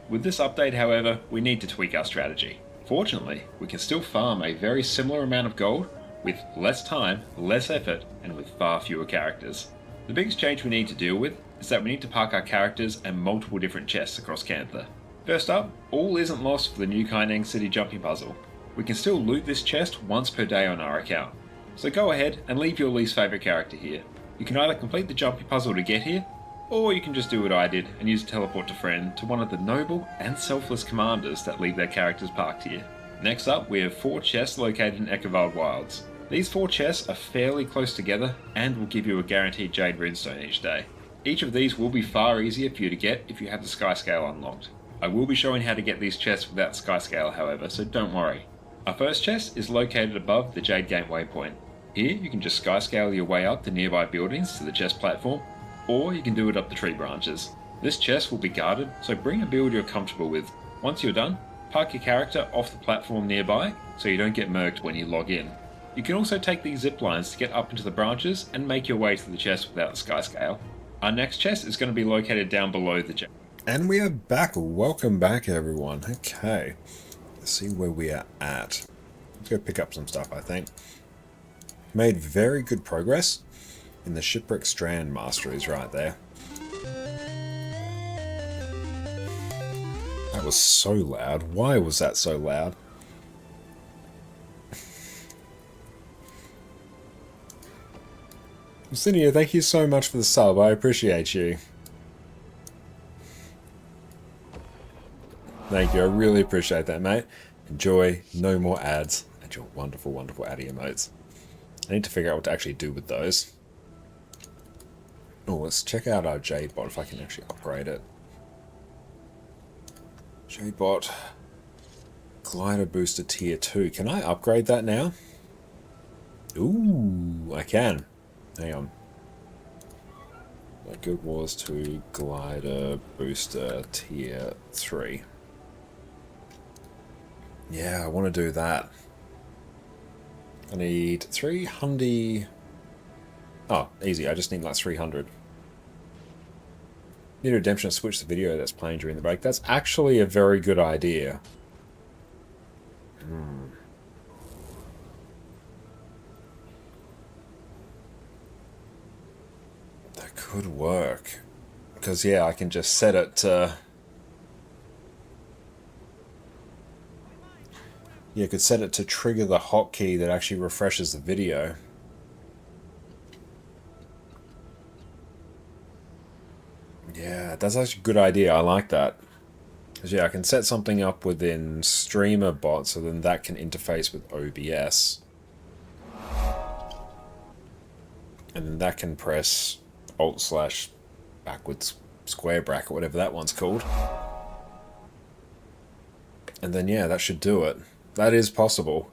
With this update, however, we need to tweak our strategy. Fortunately, we can still farm a very similar amount of gold with less time, less effort, and with far fewer characters. The biggest change we need to deal with is that we need to park our characters in multiple different chests across Janthir. First up, all isn't lost for the new Kaineng City jumping puzzle. We can still loot this chest once per day on our account, so go ahead and leave your least favourite character here. You can either complete the jumping puzzle to get here, or you can just do what I did and use a teleport to friend to one of the noble and selfless commanders that leave their characters parked here. Next up, we have 4 chests located in Eckervald Wilds. These 4 chests are fairly close together and will give you a guaranteed jade runestone each day. Each of these will be far easier for you to get if you have the sky scale unlocked. I will be showing how to get these chests without sky scale, however, so don't worry. Our first chest is located above the Jade Gate waypoint. Here you can just sky scale your way up the nearby buildings to the chest platform, or you can do it up the tree branches. This chest will be guarded, so bring a build you're comfortable with. Once you're done, park your character off the platform nearby so you don't get murked when you log in. You can also take these zip lines to get up into the branches and make your way to the chest without the sky scale. Our next chest is going to be located down below the Jade. And we are back. Welcome back, everyone. Okay, let's see where we are at. Let's go pick up some stuff, I think. Made very good progress in the Shipwreck Strand masteries right there. That was so loud. Why was that so loud? Cinia, thank you so much for the sub. I appreciate you. Thank you. I really appreciate that, mate. Enjoy. No more ads. And your wonderful, wonderful addy emotes. I need to figure out what to actually do with those. Oh, let's check out our Jade bot if I can actually upgrade it. Jade bot. Glider booster tier 2. Can I upgrade that now? Ooh, I can. Hang on. Guild Wars 2 glider booster tier 3. Yeah, I want to do that. I need 300. Oh, easy. I just need like 300. Need a redemption to switch the video that's playing during the break. That's actually a very good idea. That could work. Because, yeah, I can just set it to... Yeah, I could set it to trigger the hotkey that actually refreshes the video. Yeah, that's actually a good idea. I like that. Because, yeah, I can set something up within StreamerBot so then that can interface with OBS. And then that can press Alt/backwards square bracket, whatever that one's called. And then, yeah, that should do it. That is possible.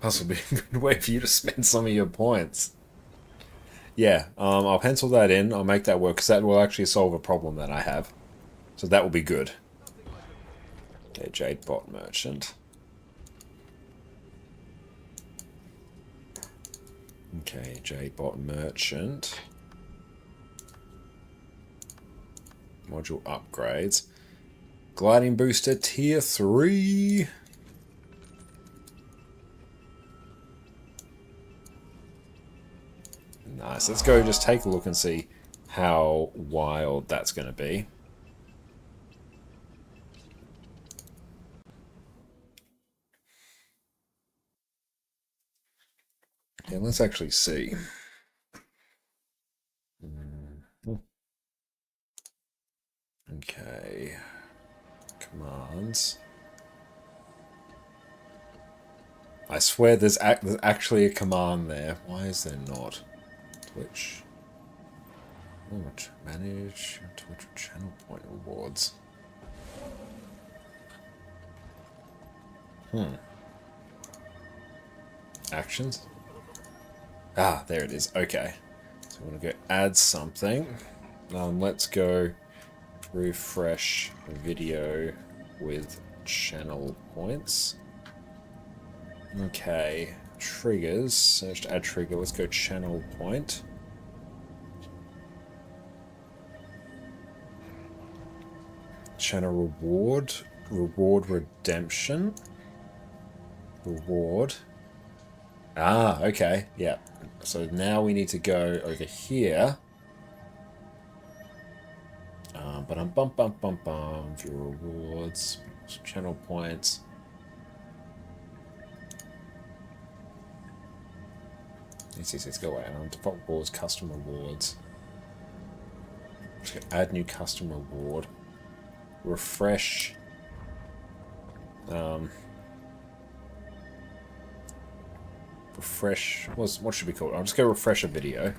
Possibly a good way for you to spend some of your points. Yeah, I'll pencil that in. I'll make that work, because that will actually solve a problem that I have. So that will be good. Okay, Jade Bot Merchant. Okay, Jade Bot Merchant. Module upgrades. Gliding Booster Tier 3. Nice. Let's go just take a look and see how wild that's going to be. Yeah, let's actually see. Okay. Commands. I swear there's actually a command there. Why is there not? Twitch. Oh, manage Twitch channel point rewards. Actions? Ah, there it is. Okay. So I'm going to go add something. Let's go refresh video with channel points. Okay. Triggers. Search to add trigger. Let's go channel point. Channel reward. Reward redemption. Reward. Ah, okay. Yeah. So now we need to go over here. View rewards. Channel points. Let's go away. Default rewards, custom rewards. Add new custom reward. Refresh. Refresh. What should we call it? I'll just go refresh a video.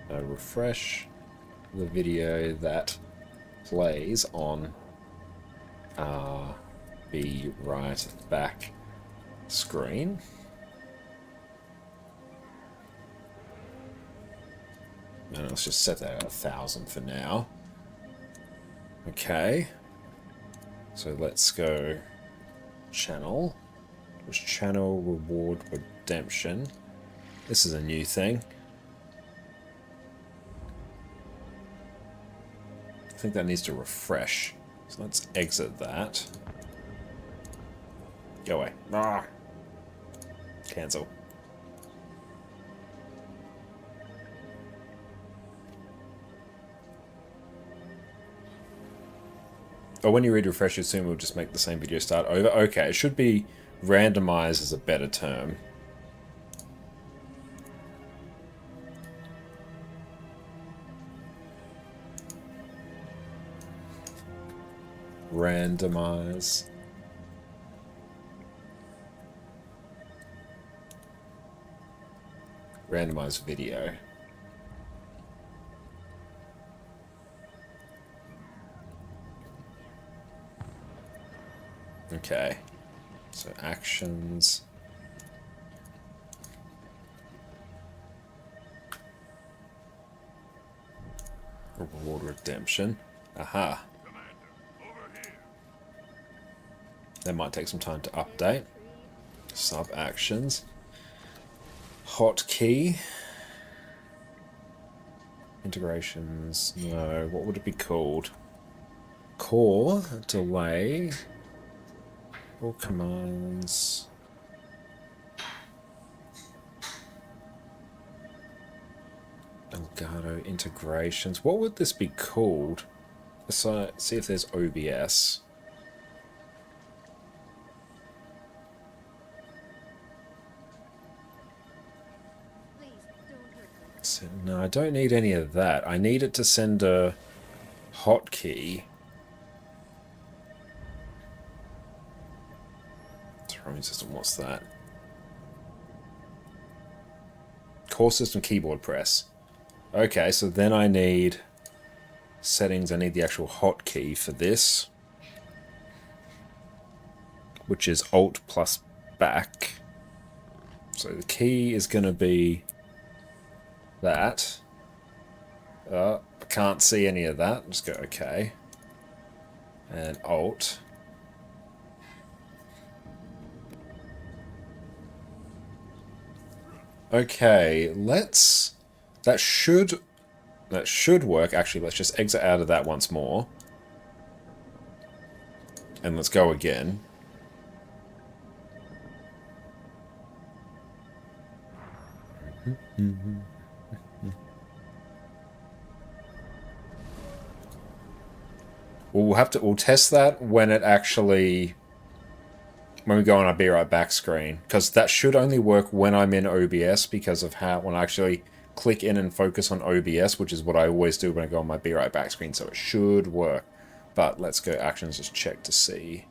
Refresh the video that plays on the right back screen. And let's just set that at 1,000 for now. Okay. So let's go channel. There's channel reward redemption. This is a new thing. I think that needs to refresh. So let's exit that. Go away. Ah. Cancel. Oh, when you read refresh, you assume we'll just make the same video start over. Okay, it should be randomized is a better term. Randomize. Randomize video. Okay. So actions. Reward redemption. Aha. That might take some time to update. Sub actions. Hotkey. Integrations. No, what would it be called? Core, delay, all commands. Elgato integrations. What would this be called? So, see if there's OBS. So, no, I don't need any of that. I need it to send a hotkey. Throwing system, what's that? Core system keyboard press. Okay, so then I need settings. I need the actual hotkey for this, which is Alt plus back. So the key is going to be that. I can't see any of that. Just go OK. And Alt. Okay, let's... That should work. Actually, let's just exit out of that once more. And let's go again. We'll test that when it actually... When we go on our Be Right Back screen. Because that should only work when I'm in OBS because of how... When I actually click in and focus on OBS, which is what I always do when I go on my Be Right Back screen. So it should work. But let's go actions, just check to see.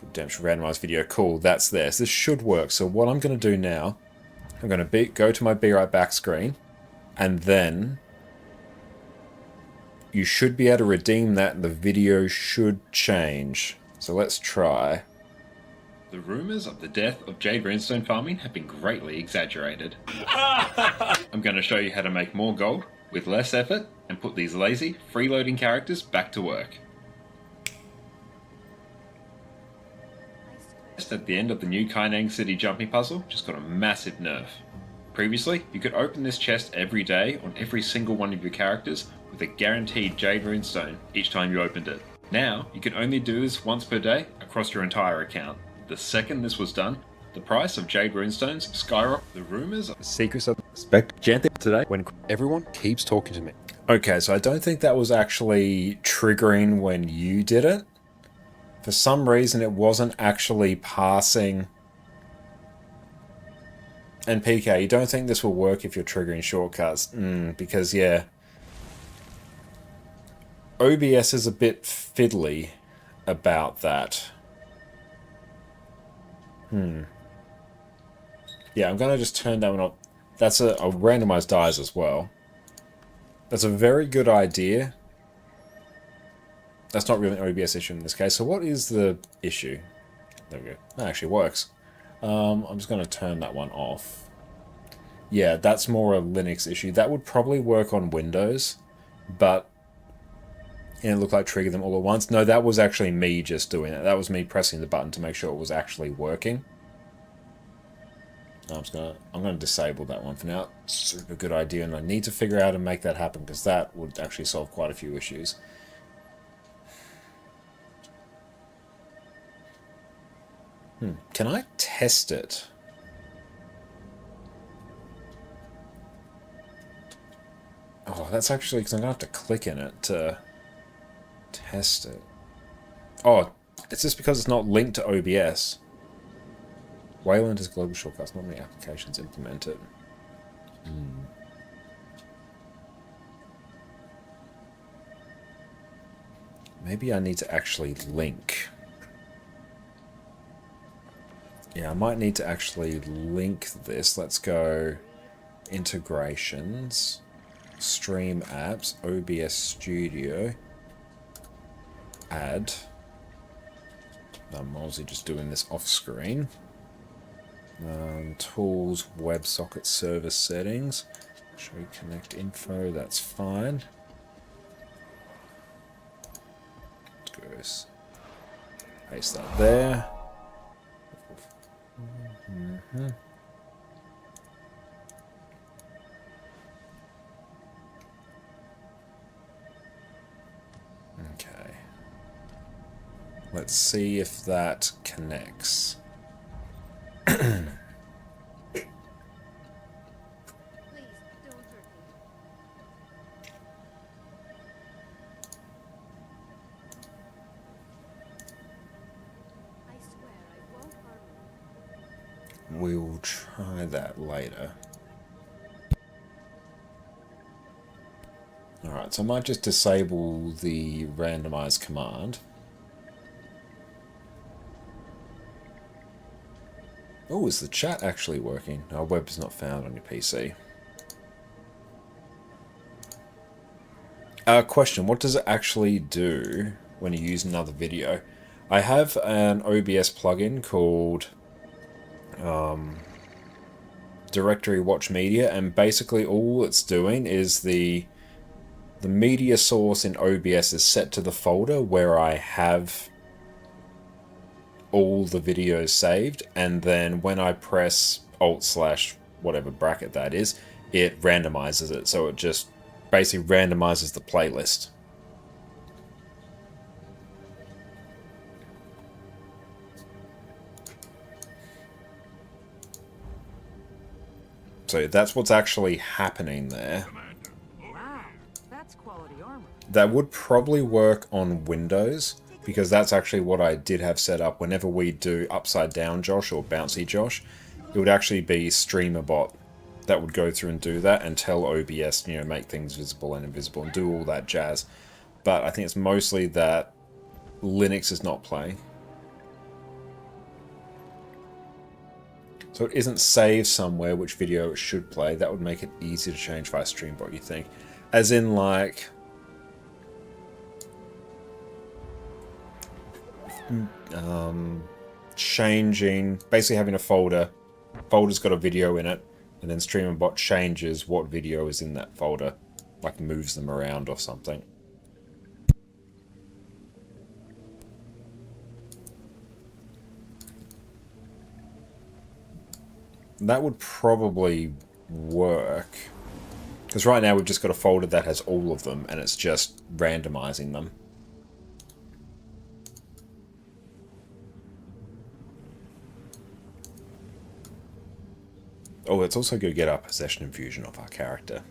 Redemption randomized video. Cool, that's there. So this should work. So what I'm going to do now... I'm going to go to my Be Right Back screen. And then... You should be able to redeem that and the video should change. So let's try. The rumours of the death of Jade Runestone farming have been greatly exaggerated. I'm going to show you how to make more gold with less effort and put these lazy, freeloading characters back to work. Just at the end of the new Kaineng City jumping puzzle just got a massive nerf. Previously, you could open this chest every day on every single one of your characters with a guaranteed Jade Runestone each time you opened it. Now, you can only do this once per day across your entire account. The second this was done, the price of Jade Runestones skyrocketed. The rumours of secrets of Janthir today when everyone keeps talking to me. Okay, so I don't think that was actually triggering when you did it. For some reason, it wasn't actually passing. And PK, you don't think this will work if you're triggering shortcuts? Because, yeah. OBS is a bit fiddly about that. Yeah, I'm going to just turn that one off. That's a randomized dies as well. That's a very good idea. That's not really an OBS issue in this case. So what is the issue? There we go. That actually works. I'm just going to turn that one off. Yeah, that's more a Linux issue. That would probably work on Windows, but it looked like trigger them all at once. No, that was actually me just doing it. That was me pressing the button to make sure it was actually working. I'm gonna disable that one for now. Super good idea, and I need to figure out how to make that happen because that would actually solve quite a few issues. Can I test it? Oh, that's actually because I'm gonna have to click in it to test it. Oh, it's just because it's not linked to OBS. Wayland has global shortcuts, not many applications implement it. Maybe I need to actually link. Yeah, I might need to actually link this. Let's go integrations, stream apps, OBS Studio, add. I'm obviously just doing this off screen. Tools, WebSocket service settings, show connect info, that's fine. Let's go paste that there. Okay. Let's see if that connects. Please, don't hurt me. I swear I won't harm you. We will try that later. Alright, so I might just disable the randomize command. Oh, is the chat actually working? Our web is not found on your PC. Question, what does it actually do when you use another video? I have an OBS plugin called Directory Watch Media, and basically all it's doing is the media source in OBS is set to the folder where I have all the videos saved, and then when I press Alt/ whatever bracket that is, it randomizes it. So it just basically randomizes the playlist. So that's what's actually happening there. Wow, that's quality armor. That would probably work on Windows, because that's actually what I did have set up. Whenever we do Upside Down Josh or Bouncy Josh, it would actually be StreamerBot that would go through and do that and tell OBS, you know, make things visible and invisible and do all that jazz. But I think it's mostly that Linux is not playing. So it isn't saved somewhere which video it should play. That would make it easy to change via StreamBot, you think. As in, like, changing, basically having a folder's got a video in it, and then StreamerBot changes what video is in that folder, like moves them around or something. That would probably work. Because right now we've just got a folder that has all of them, and it's just randomizing them. Oh, it's also going to get our possession infusion of our character.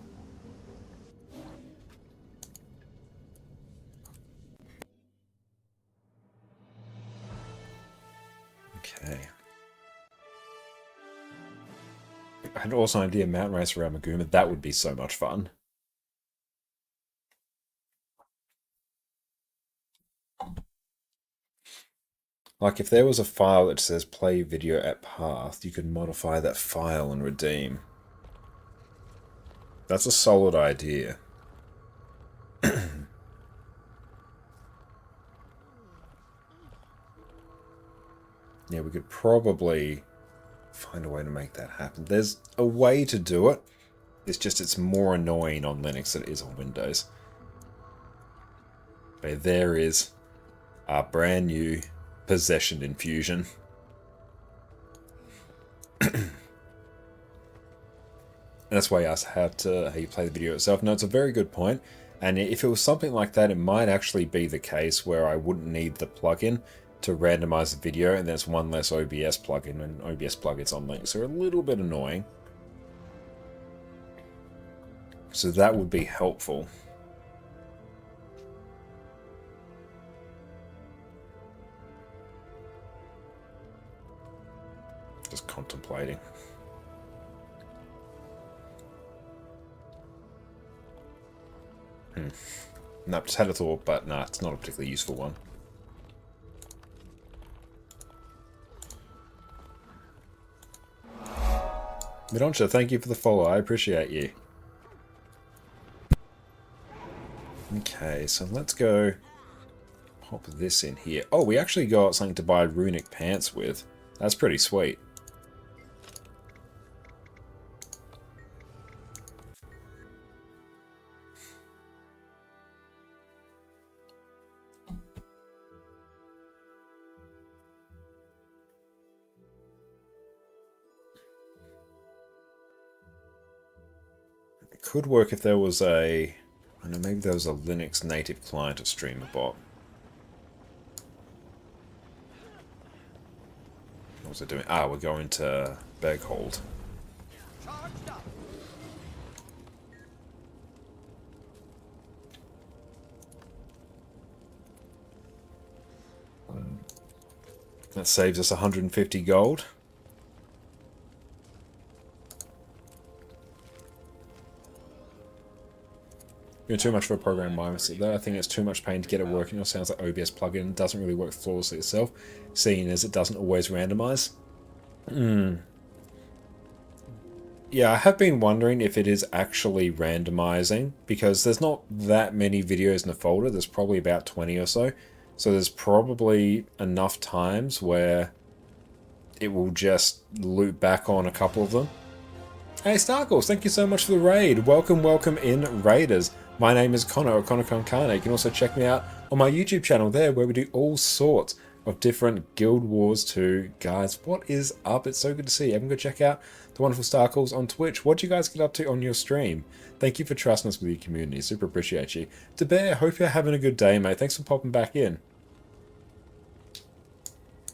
Okay. I had also an idea of mountain race around Maguma. That would be so much fun. Like, if there was a file that says play video at path, you could modify that file and redeem. That's a solid idea. Yeah, we could probably find a way to make that happen. There's a way to do it. It's just it's more annoying on Linux than it is on Windows. But there is our brand new possession infusion. And that's why I asked how you play the video itself. No, it's a very good point. And if it was something like that, it might actually be the case where I wouldn't need the plugin to randomize the video, and there's one less OBS plugin, and OBS plugins on Linux are a little bit annoying. So that would be helpful. Just contemplating. No, just had a thought, but nah, it's not a particularly useful one. Midoncha, thank you for the follow. I appreciate you. Okay, so let's go pop this in here. Oh, we actually got something to buy runic pants with. That's pretty sweet. Could work if there was a... I don't know, maybe there was a Linux native client to stream a bot. What was it doing? Ah, we're going to Berghold. Charged up. That saves us 150 gold. You're too much for a program minus it though. I think it's too much pain to get it working. It sounds like OBS plugin doesn't really work flawlessly itself, seeing as it doesn't always randomize. Yeah, I have been wondering if it is actually randomizing, because there's not that many videos in the folder. There's probably about 20 or so. So there's probably enough times where it will just loop back on a couple of them. Hey Starkles, thank you so much for the raid. Welcome, welcome in Raiders. My name is Connor, or ConnorConCarne. You can also check me out on my YouTube channel there, where we do all sorts of different Guild Wars 2 guides. What is up? It's so good to see you. Everyone go check out the wonderful Starkles on Twitch. What do you guys get up to on your stream? Thank you for trusting us with your community. Super appreciate you. DeBear, hope you're having a good day, mate. Thanks for popping back in.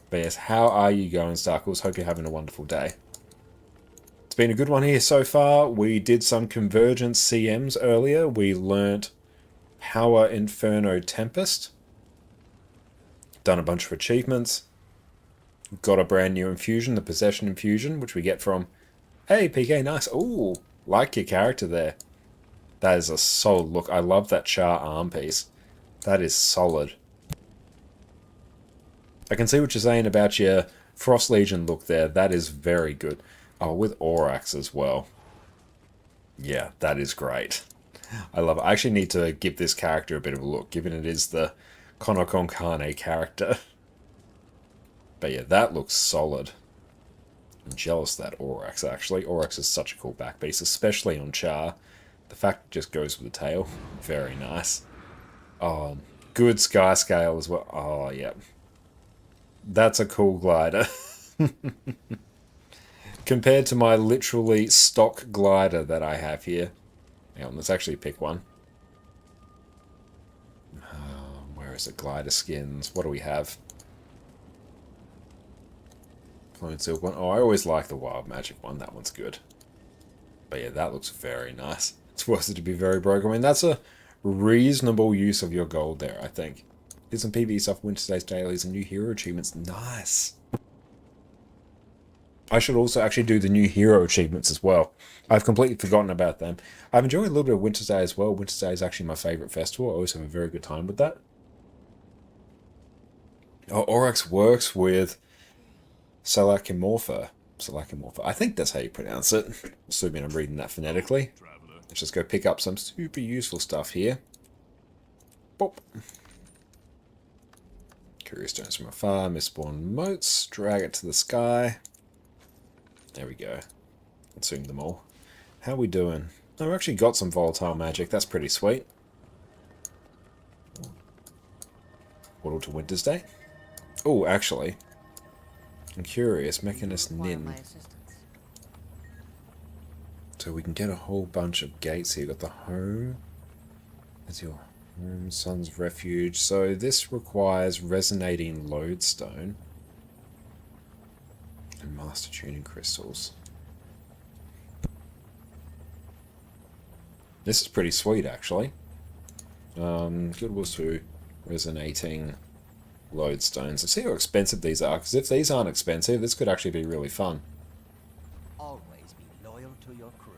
But yes, how are you going, Starkles? Hope you're having a wonderful day. It's been a good one here so far. We did some Convergence CMs earlier. We learnt Power Inferno Tempest. Done a bunch of achievements. Got a brand new infusion, the Possession Infusion, which we get from... Hey, PK, nice. Ooh, like your character there. That is a solid look. I love that Char arm piece. That is solid. I can see what you're saying about your Frost Legion look there. That is very good. Oh, with Aurochs as well. Yeah, that is great. I love it. I actually need to give this character a bit of a look, given it is the ConnorConCarne character. But yeah, that looks solid. I'm jealous of that Aurochs, actually. Aurochs is such a cool back piece, especially on Char. The fact it just goes with the tail. Very nice. Oh, good sky scale as well. Oh, yeah. That's a cool glider. Compared to my literally stock glider that I have here. Hang on, let's actually pick one. Where is it? Glider skins. What do we have? Clone Silk one. Oh, I always like the Wild Magic one. That one's good. But yeah, that looks very nice. It's worth it to be very broke. I mean, that's a reasonable use of your gold there, I think. Did some PvE stuff, Wintersday's dailies, and new hero achievements. Nice. I should also actually do the new hero achievements as well. I've completely forgotten about them. I've enjoyed a little bit of Wintersday as well. Wintersday is actually my favourite festival. I always have a very good time with that. Oh, Aurochs works with Salakimorpha. I think that's how you pronounce it. Assuming I'm reading that phonetically. Let's just go pick up some super useful stuff here. Boop. Curious stones from afar, misspawn motes, drag it to the sky. There we go. Consume them all. How are we doing? Oh, we've actually got some volatile magic. That's pretty sweet. Portal to Wintersday. Oh, actually. I'm curious. Mechanist Nin. So we can get a whole bunch of gates here. Got the home. That's your home. Sun's refuge. So this requires resonating lodestone. And master tuning crystals. This is pretty sweet, actually. Good Wars 2 resonating lodestones. Let's see how expensive these are, because if these aren't expensive, this could actually be really fun. Always be loyal to your crew.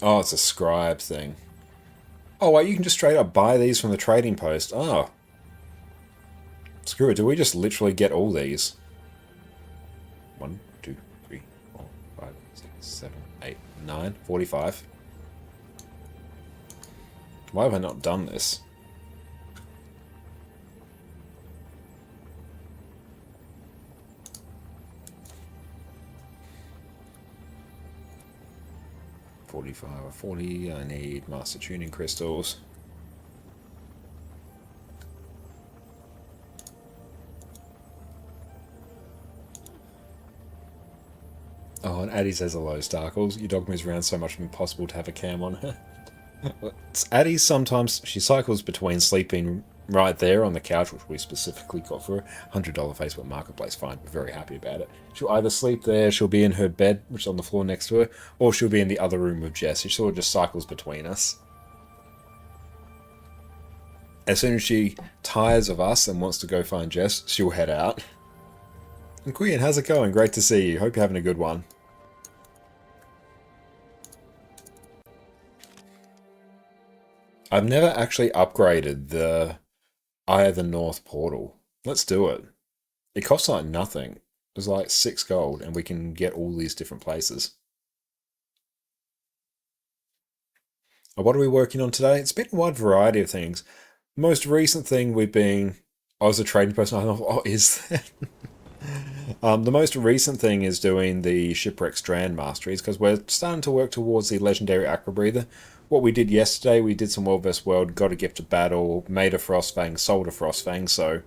Oh, it's a scribe thing. Oh, wait, you can just straight up buy these from the trading post. Oh. Screw it, do we just literally get all these? 1, 2, 3, 4, 5, 6, 7, 8, 9, 45. Why have I not done this? $45 or 40. I need master tuning crystals. Oh, and Addie says hello, Starkles. Your dog moves around so much it's impossible to have a cam on her. Addie sometimes, she cycles between sleeping right there on the couch, which we specifically got for her. $100 Facebook Marketplace find. We're very happy about it. She'll either sleep there, she'll be in her bed, which is on the floor next to her, or she'll be in the other room with Jess. She sort of just cycles between us. As soon as she tires of us and wants to go find Jess, she'll head out. And Queen, how's it going? Great to see you. Hope you're having a good one. I've never actually upgraded the Eye of the North portal. Let's do it. It costs like nothing. It's like 6 gold and we can get all these different places. What are we working on today? It's been a wide variety of things. Most recent thing we've been... I was a trading person. I thought, oh, is that? The most recent thing is doing the Shipwreck Strand Masteries, because we're starting to work towards the Legendary Aqua Breather. What we did yesterday, we did some World vs. World, got a gift of battle, made a Frostfang, sold a Frostfang, so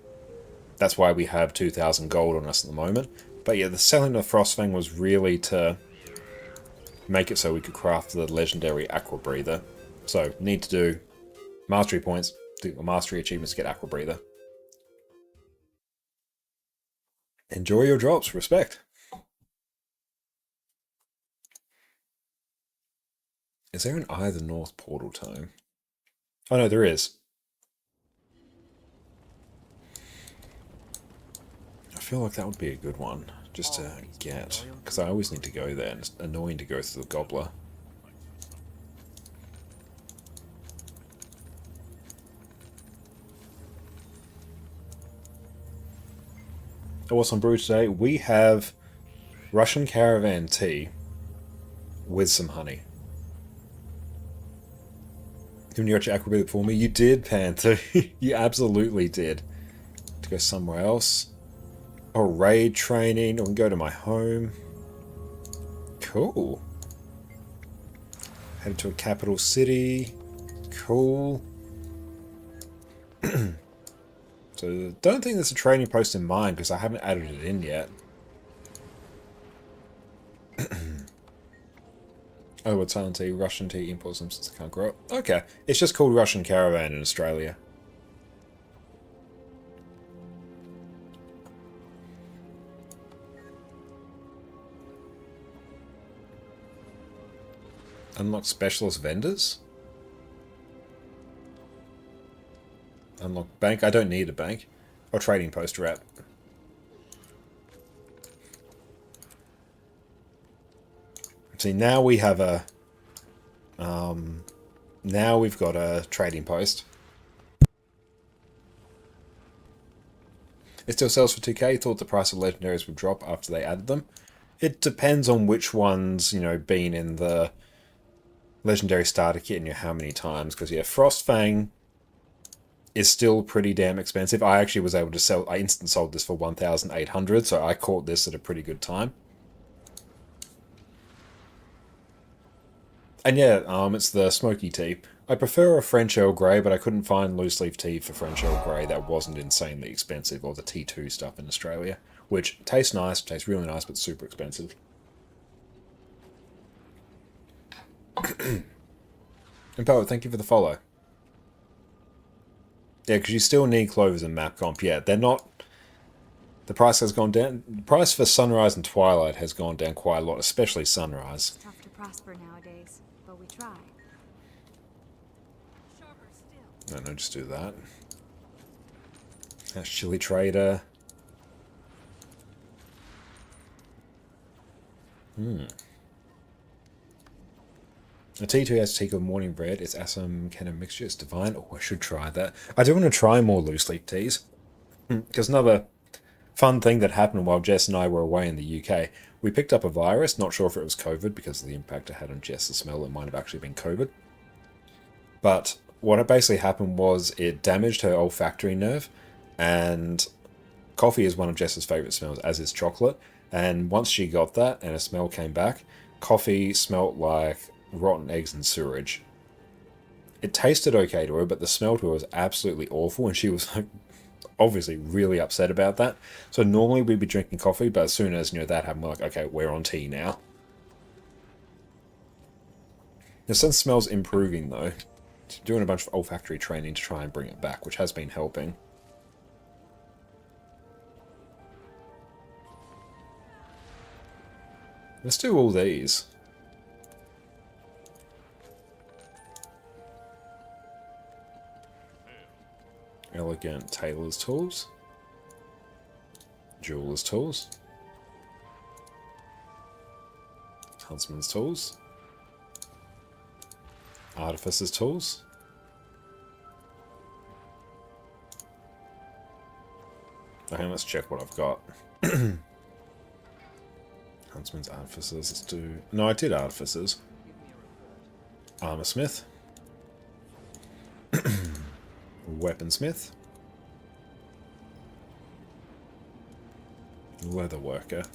that's why we have 2,000 gold on us at the moment. But yeah, the selling of Frostfang was really to make it so we could craft the Legendary Aqua Breather. So, need to do Mastery points, do Mastery achievements to get Aqua Breather. Enjoy your drops, respect. Is there an Eye of the North portal tome? Oh no, there is. I feel like that would be a good one, just to get, because I always need to go there, and it's annoying to go through the Gobbler. What's on brew today? We have Russian Caravan tea with some honey. Didn't you actually aqua for me? You did, Panther. You absolutely did. To go somewhere else. Oh, raid training. I can go to my home. Cool. Headed to a capital city. Cool. So, don't think there's a training post in mind because I haven't added it in yet. Oh, it's Silent tea, Russian tea, imports them since they can't grow up. Okay, it's just called Russian Caravan in Australia. Unlock specialist vendors? Unlock bank. I don't need a bank. Or trading post rep. See, now we have a... now we've got a trading post. It still sells for 2k. Thought the price of legendaries would drop after they added them. It depends on which ones, you know, been in the legendary starter kit and how many times. Because, yeah, Frostfang is still pretty damn expensive. I actually was able to sell... I instant sold this for 1,800, so I caught this at a pretty good time. And yeah, it's the smoky tea. I prefer a French Earl Grey, but I couldn't find loose leaf tea for French Earl Grey that wasn't insanely expensive, or the T2 stuff in Australia, which tastes nice, tastes really nice, but super expensive. And Poet, thank you for the follow. Yeah, because you still need clovers in map comp. Yeah, they're not... The price has gone down. The price for Sunrise and Twilight has gone down quite a lot, especially Sunrise. It's tough to prosper nowadays, but we try. No, just do that. That's Chili Trader. A T2 has tea called Morning Bread. It's Assam Cannon mixture. It's divine. Oh, I should try that. I do want to try more loose leaf teas. Because another fun thing that happened while Jess and I were away in the UK, we picked up a virus. Not sure if it was COVID because of the impact it had on Jess's smell. It might have actually been COVID. But what it basically happened was it damaged her olfactory nerve. And coffee is one of Jess's favourite smells, as is chocolate. And once she got that and a smell came back, coffee smelled like rotten eggs and sewage. It tasted okay to her, but the smell to her was absolutely awful, and she was like, obviously really upset about that. So normally we'd be drinking coffee, but as soon as, you know, that happened, we're like, okay, we're on tea now. The sense of smell's improving though. Doing a bunch of olfactory training to try and bring it back, which has been helping. Let's do all these. Elegant tailor's tools. Jeweler's tools. Huntsman's tools. Artificer's tools. Okay, let's check what I've got. Huntsman's, Artificers, let's do... No, I did Artificers. Armorsmith. Weaponsmith. Leatherworker.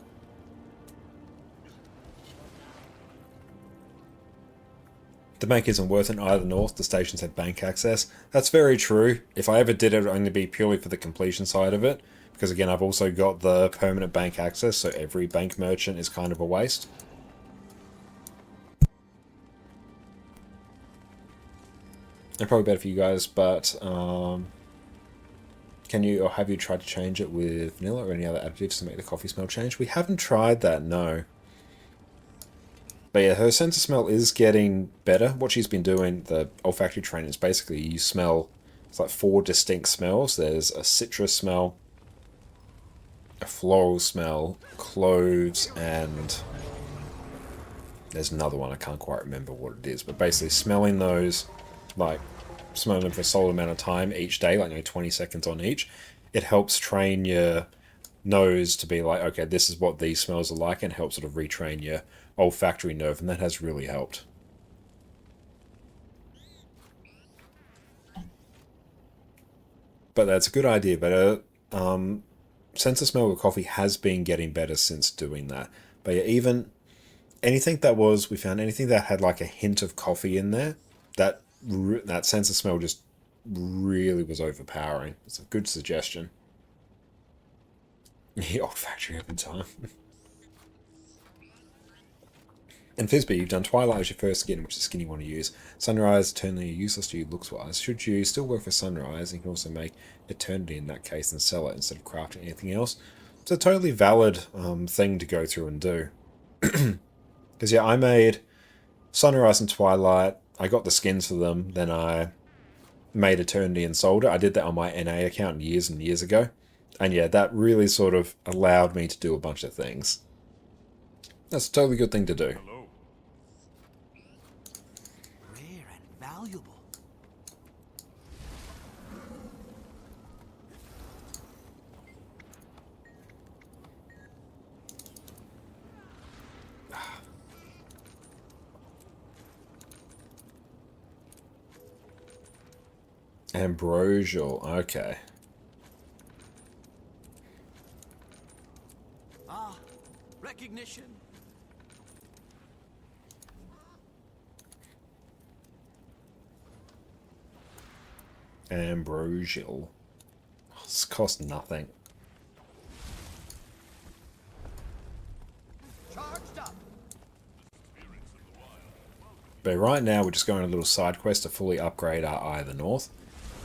The bank isn't worth it either north, the stations have bank access. That's very true. If I ever did it, it would only be purely for the completion side of it. Because again, I've also got the permanent bank access, so every bank merchant is kind of a waste. And probably better for you guys, but can you, or have you tried to change it with vanilla or any other additives to make the coffee smell change? We haven't tried that, no. But yeah, her sense of smell is getting better. What she's been doing, the olfactory training, is basically you smell, it's like 4 distinct smells. There's a citrus smell, a floral smell, cloves, and there's another one, I can't quite remember what it is. But basically smelling those, like smelling them for a solid amount of time each day, like 20 seconds on each, it helps train your nose to be like, okay, this is what these smells are like, and helps sort of retrain your olfactory nerve, and that has really helped. But that's a good idea, but sense of smell with coffee has been getting better since doing that. But yeah, even anything that was, we found anything that had like a hint of coffee in there, that sense of smell just really was overpowering. It's a good suggestion. Yeah, olfactory every time. In Fizby, you've done Twilight as your first skin, which is the skin you want to use. Sunrise, Eternity, useless to you looks-wise. Should you still work for Sunrise, you can also make Eternity in that case and sell it instead of crafting anything else. It's a totally valid thing to go through and do. Because yeah, I made Sunrise and Twilight, I got the skins for them, then I made Eternity and sold it. I did that on my NA account years and years ago. And yeah, that really sort of allowed me to do a bunch of things. That's a totally good thing to do. Rare and valuable. Ambrosial, okay. Ah, recognition. Ambrosial. It's cost nothing. Charged up. But right now we're just going on a little side quest to fully upgrade our Eye of the North.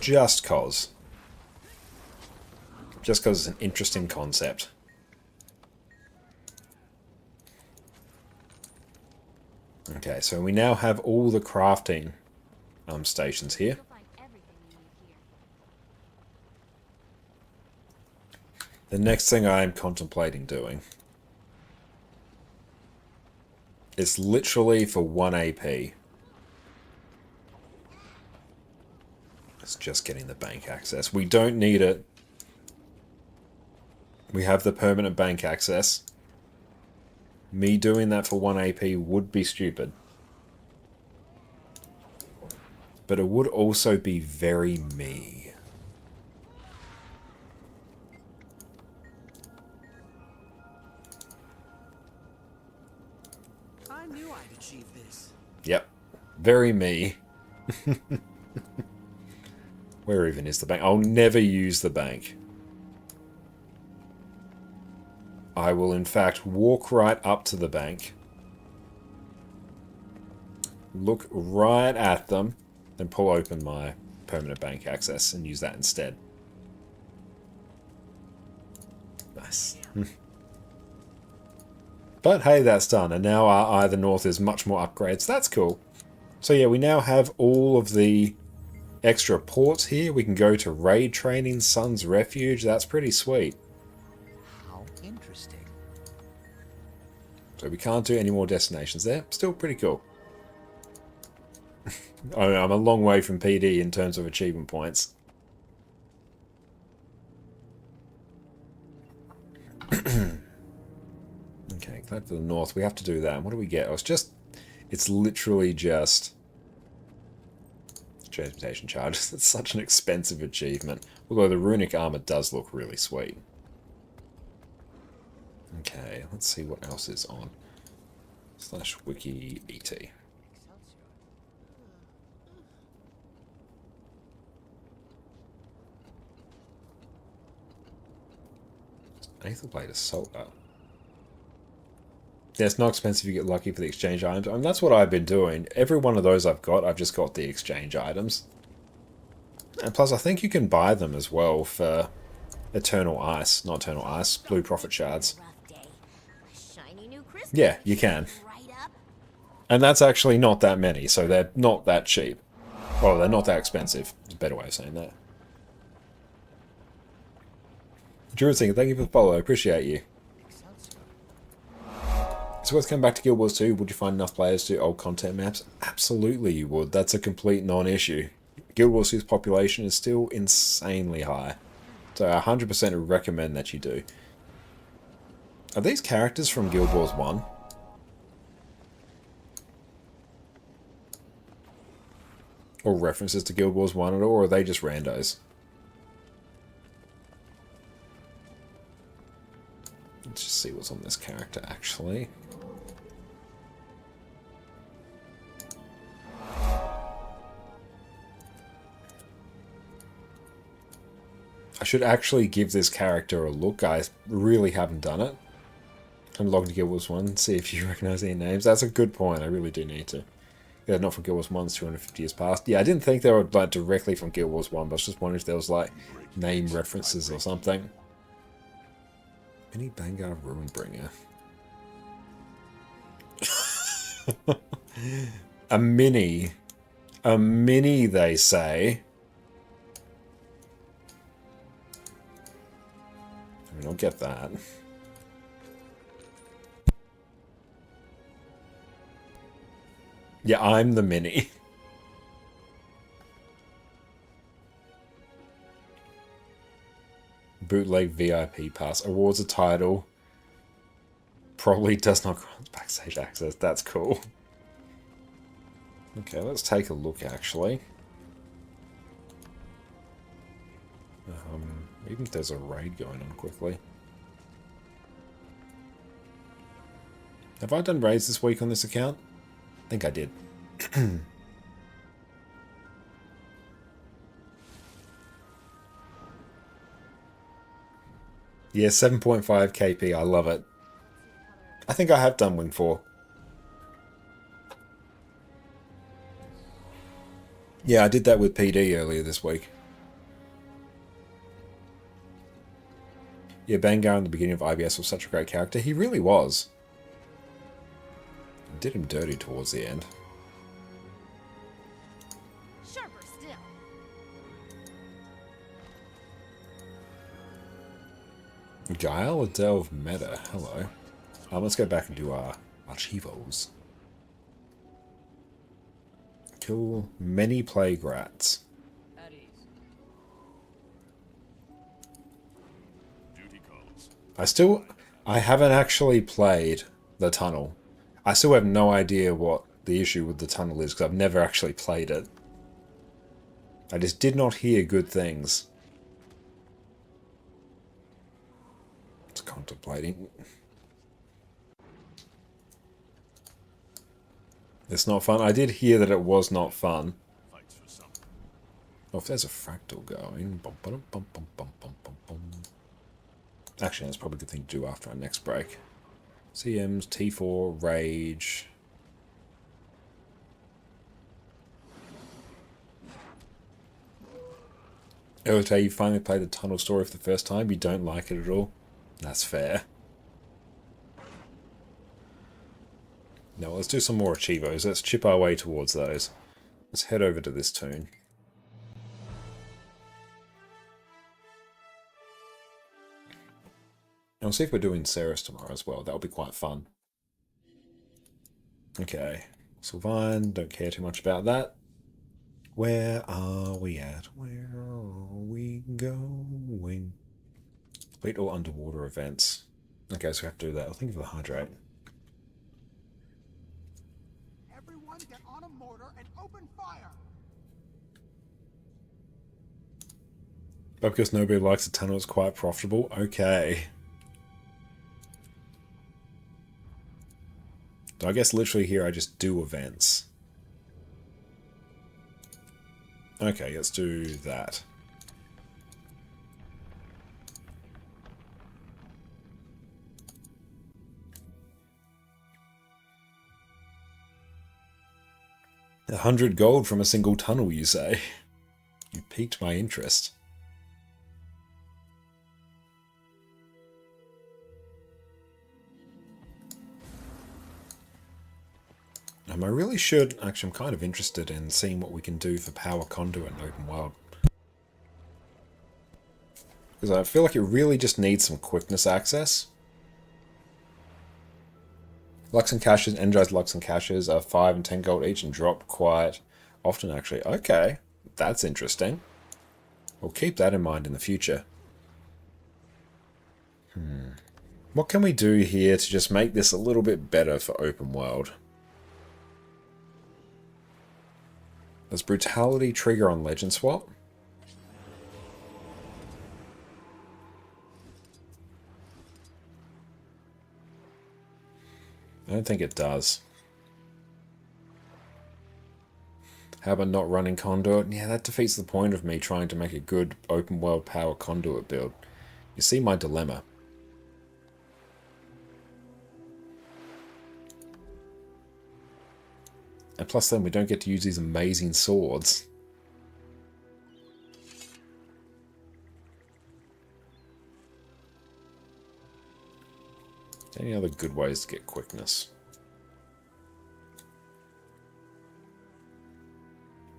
Just cause. Just cause it's an interesting concept. Okay, so we now have all the crafting stations here. The next thing I am contemplating doing is literally for 1 AP. It's just getting the bank access. We don't need it. We have the permanent bank access. Me doing that for 1 AP would be stupid. But it would also be very me. I knew I'd achieve this. Yep. Very me. Where even is the bank? I'll never use the bank. I will in fact walk right up to the bank, look right at them, then pull open my permanent bank access and use that instead. Nice. But hey, that's done, and now our Either North is much more upgrades. That's cool. So yeah, we now have all of the extra ports here. We can go to raid training, Sun's Refuge. That's pretty sweet. How interesting. So we can't do any more destinations there. Still pretty cool. I'm a long way from PD in terms of achievement points. Okay, glad for the north. We have to do that. What do we get? It's literally just transportation charges. It's such an expensive achievement. Although the runic armor does look really sweet. Okay, let's see what else is on. /wiki et. Aether Blade Assault. Yeah, it's not expensive. You get lucky for the exchange items. I mean, that's what I've been doing. Every one of those I've got, I've just got the exchange items. And plus, I think you can buy them as well for Eternal Ice. Not Eternal Ice, Blue Prophet Shards. Yeah, you can. And that's actually not that many, so they're not that cheap. Well, they're not that expensive. There's a better way of saying that. Druid, thank you for the follow. I appreciate you. It's worth coming back to Guild Wars 2. Would you find enough players to do old content maps? Absolutely you would. That's a complete non-issue. Guild Wars 2's population is still insanely high. So I 100% recommend that you do. Are these characters from Guild Wars 1? Or references to Guild Wars 1 at all, or are they just randos? Let's just see what's on this character, actually. I should actually give this character a look. I really haven't done it. I'm logging to Guild Wars 1, see if you recognize any names. That's a good point. I really do need to. Yeah, not from Guild Wars 1, it's 250 years past. Yeah, I didn't think they were like directly from Guild Wars 1, but I was just wondering if there was like name references or something. Mini Bangar Runebringer. A mini. A mini, they say. I don't get that. Yeah, I'm the mini. Bootleg VIP pass. Awards a title. Probably does not grant backstage access. That's cool. Okay, let's take a look actually. Even if there's a raid going on quickly. Have I done raids this week on this account? I think I did. Yeah, 7.5 KP. I love it. I think I have done Wing 4. Yeah, I did that with PD earlier this week. Yeah, Bangar in the beginning of IBS was such a great character. He really was. I did him dirty towards the end. Sharper still. Guile or Delve Meta? Hello. Let's go back and do our archivos. Kill many plague rats. I haven't actually played the tunnel. I still have no idea what the issue with the tunnel is because I've never actually played it. I just did not hear good things. It's contemplating. It's not fun. I did hear that it was not fun. Oh, if there's a fractal going. Bum, ba-dum, bum, bum, bum, bum, bum, bum. Actually, that's probably a good thing to do after our next break. CMs, T4, Rage. Oh, today you finally played the tunnel story for the first time. You don't like it at all. That's fair. Now let's do some more achievos. Let's chip our way towards those. Let's head over to this tune. And we'll see if we're doing Ceres tomorrow as well. That'll be quite fun. Okay. Sylvain, don't care too much about that. Where are we at? Where are we going? Complete all underwater events. Okay, so we have to do that. I'll think of the hydrate. Everyone get on a mortar and open fire! But because nobody likes the tunnel, it's quite profitable. Okay. So I guess literally here I just do events. Okay, let's do that. $100 gold from a single tunnel, you say? You piqued my interest. I really should... Actually, I'm kind of interested in seeing what we can do for power conduit and open world. Because I feel like it really just needs some quickness access. Lux and caches, energized Lux and caches are 5 and 10 gold each and drop quite often, actually. Okay, that's interesting. We'll keep that in mind in the future. What can we do here to just make this a little bit better for open world? Does brutality trigger on legend swap? I don't think it does. How about not running conduit? Yeah, that defeats the point of me trying to make a good open world power conduit build. You see my dilemma. And plus then we don't get to use these amazing swords. Any other good ways to get quickness?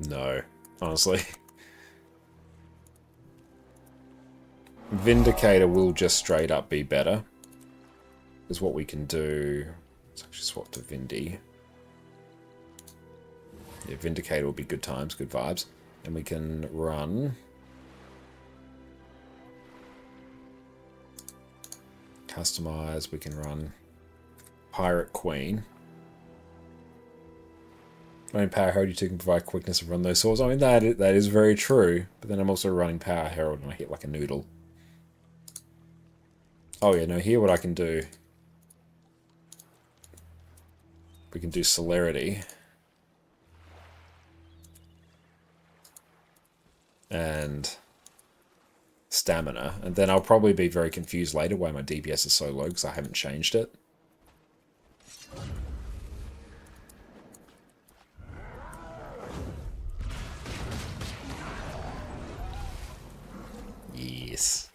No, honestly. Vindicator will just straight up be better. Is what we can do. Let's actually swap to Vindy. Yeah, Vindicator will be good times, good vibes. And we can run... Customize, we can run Pirate Queen. I mean, Power Herald, you two can provide quickness and run those swords. I mean, that is very true. But then I'm also running Power Herald and I hit like a noodle. Oh yeah, no, here what I can do. We can do Celerity. And Stamina. And then I'll probably be very confused later why my DPS is so low because I haven't changed it. Yes.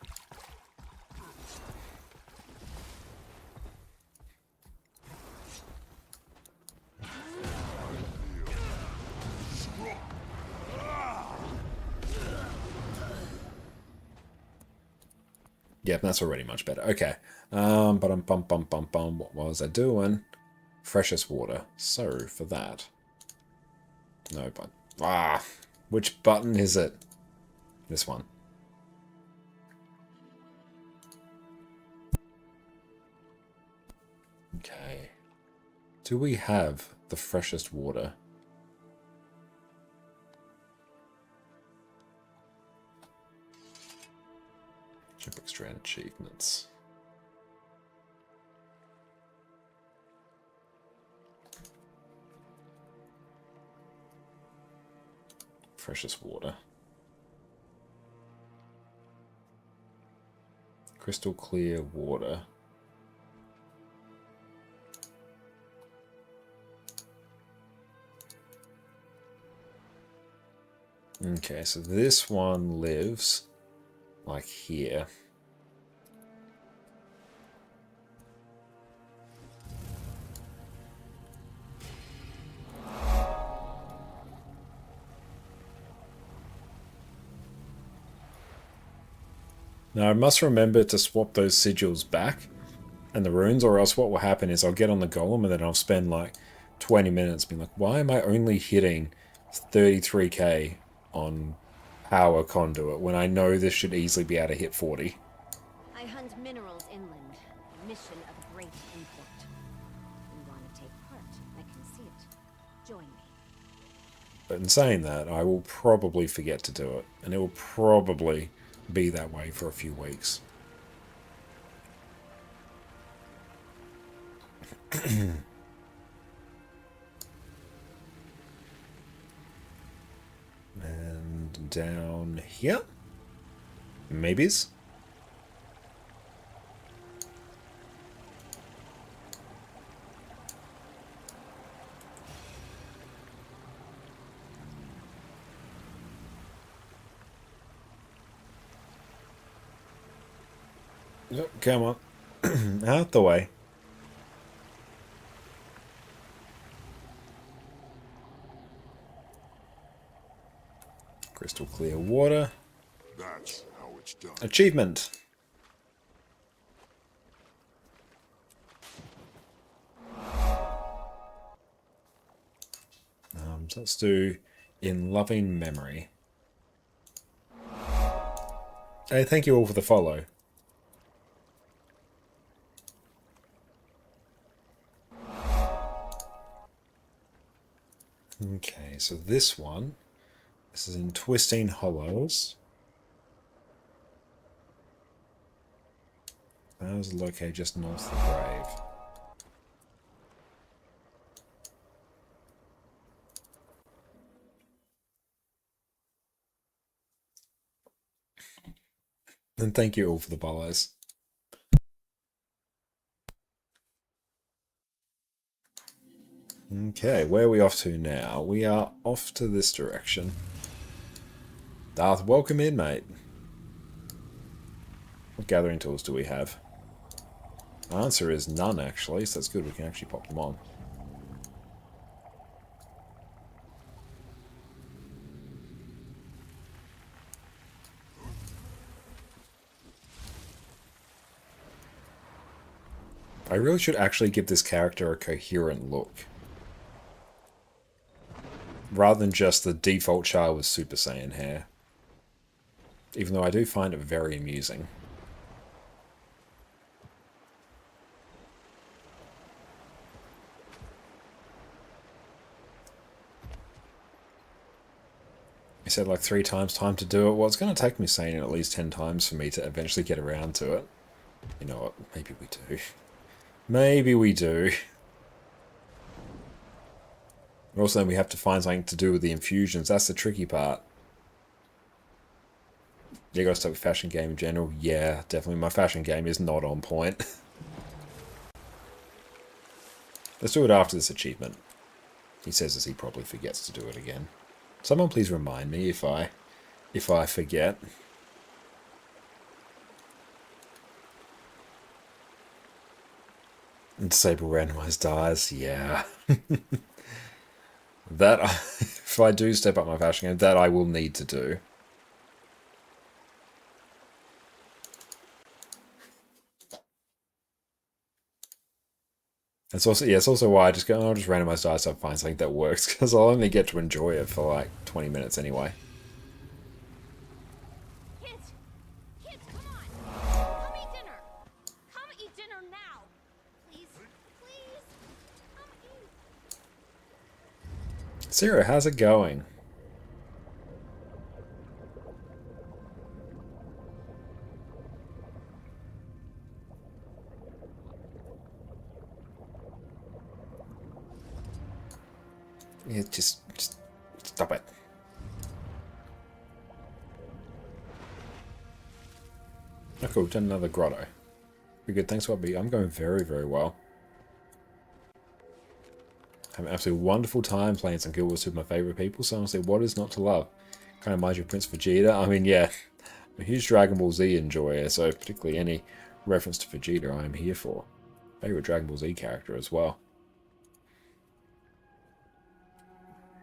Yep, that's already much better. Okay. What was I doing? Freshest water. So, for that. No, but... which button is it? This one. Okay. Do we have the freshest water? Chip Strand achievements. Freshest water. Crystal clear water. Okay, so this one lives like here. Now I must remember to swap those sigils back and the runes, or else what will happen is I'll get on the golem and then I'll spend like 20 minutes being like, why am I only hitting 33k on power conduit when I know this should easily be able to hit 40? I hunt minerals inland. A mission of great import. You want to take part? I can see it. Join me. But in saying that, I will probably forget to do it, and it will probably be that way for a few weeks. And down here? Maybes? Yep, come on. Out the way. Crystal clear water. That's how it's done. Achievement. So let's do In Loving Memory. Hey, thank you all for the follow. Okay, so this one, this is in Twisting Hollows. That was located just north of the grave. And thank you all for the follows. Okay, where are we off to now? We are off to this direction. Darth, welcome in, mate. What gathering tools do we have? The answer is none, actually, so that's good. We can actually pop them on. I really should actually give this character a coherent look. Rather than just the default child with Super Saiyan hair. Even though I do find it very amusing. I said like 3 times time to do it. Well, it's going to take me saying it at least 10 times for me to eventually get around to it. You know what? Maybe we do. Maybe we do. Also, then we have to find something to do with the infusions. That's the tricky part. You gotta start with fashion game in general. Yeah, definitely. My fashion game is not on point. Let's do it after this achievement. He says as he probably forgets to do it again. Someone please remind me if I forget. And disable randomized dies, yeah. That, if I do step up my fashion game, that I will need to do. It's also, yeah, it's also why I just go, I'll just randomize dice so I find something that works, because I'll only get to enjoy it for like 20 minutes anyway. Kids, come on. Come eat dinner. Come eat dinner now. Please, please, come eat. Sarah, how's it going? Yeah, just stop it. Oh, cool. Done another grotto. Pretty good. Thanks, Bobby. I'm going very, very well. Having an absolutely wonderful time playing some Guild Wars with my favourite people. So honestly, what is not to love? Kind of reminds you of Prince Vegeta. I mean, yeah, I'm a huge Dragon Ball Z enjoyer, so particularly any reference to Vegeta I am here for. Favourite Dragon Ball Z character as well.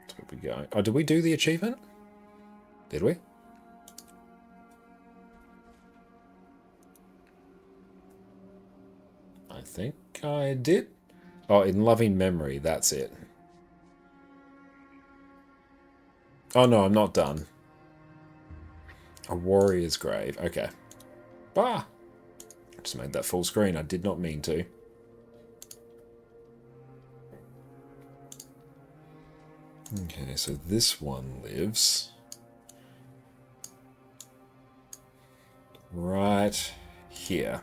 That's where we go. Oh, did we do the achievement? Did we? I think I did. Oh, in loving memory, that's it. Oh no, I'm not done. A warrior's grave. Okay. Bah! I just made that full screen. I did not mean to. Okay, so this one lives right here.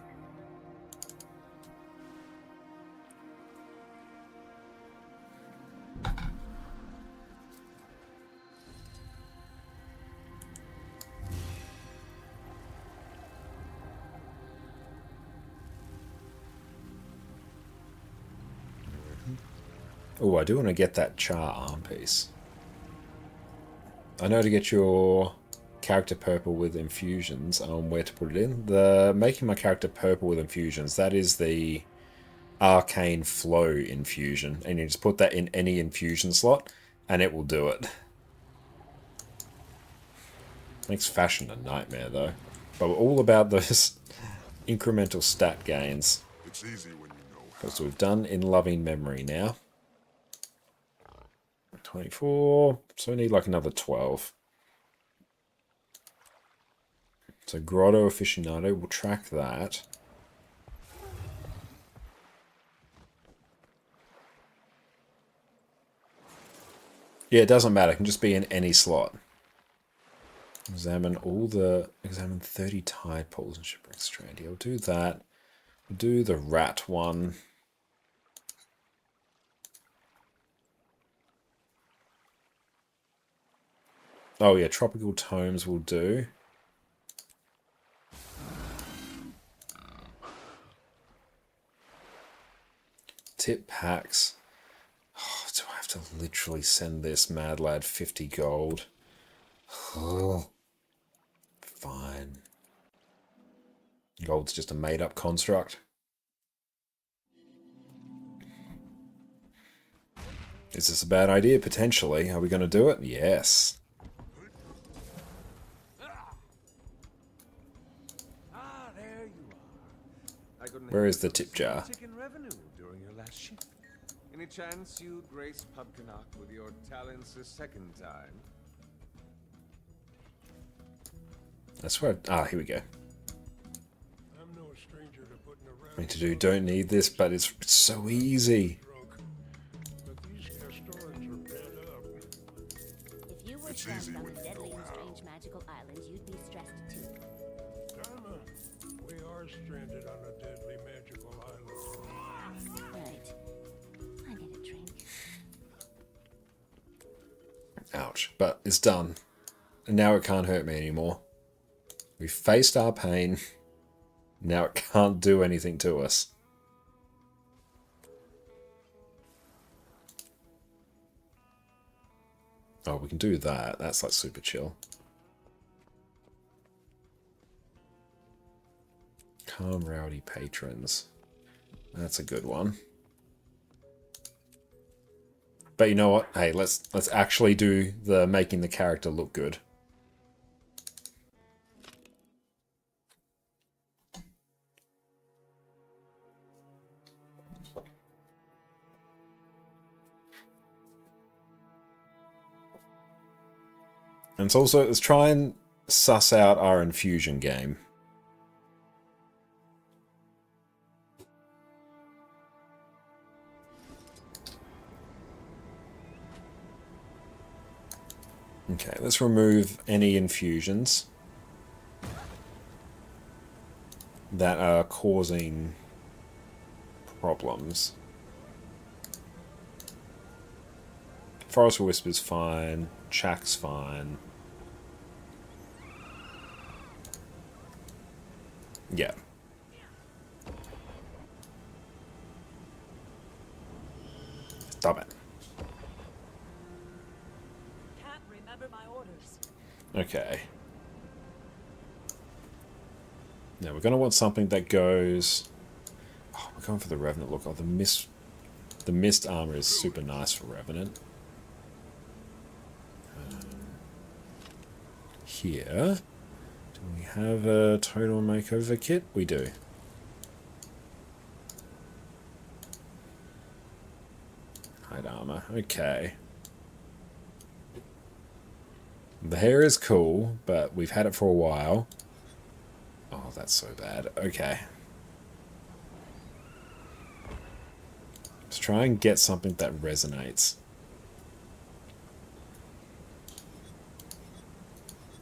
Oh, I do want to get that char arm piece. I know to get your character purple with infusions on where to put it in. The making my character purple with infusions, that is the arcane flow infusion. And you just put that in any infusion slot and it will do it. Makes fashion a nightmare though. But we're all about those incremental stat gains. It's easy when you know. So we've done in loving memory now. 24, so we need like another 12. So Grotto Aficionado, we'll track that. Yeah, it doesn't matter, it can just be in any slot. Examine 30 tide pools and shipwreck strand. Yeah, we'll do that. We'll do the rat one. Oh yeah, tropical tomes will do. Tip packs. Oh, do I have to literally send this mad lad 50 gold? Oh, fine. Gold's just a made-up construct. Is this a bad idea? Potentially. Are we going to do it? Yes. There you are. Where is the tip jar? Chicken revenue during your last shift. Any chance you'd grace Pubkinock with your talents a second time? That's where... Ah, here we go. I'm no stranger to putting around. I need to do don't need this, but it's so easy. But these Castorans are bad up. If you were stranded on the deadly and strange magical islands, you'd be stressed too. Dharma, we are stranded on a deadly magical island. Right. I need a drink. Ouch. But it's done. And now it can't hurt me anymore. We faced our pain. Now it can't do anything to us. Oh, we can do that. That's like super chill. Calm rowdy patrons. That's a good one. But you know what? Hey, let's actually do the making the character look good. And it's also, let's try and suss out our infusion game. Okay, let's remove any infusions that are causing problems. Forest Whisper's fine. Chak's fine. Yeah. Stop it. Can't remember my orders. Okay. Now we're going to want something that goes... Oh, we're going for the Revenant look. Oh, the mist armor is super nice for Revenant. Here. Do we have a total makeover kit? We do. Hide armor. Okay. The hair is cool, but we've had it for a while. Oh, that's so bad. Okay. Let's try and get something that resonates.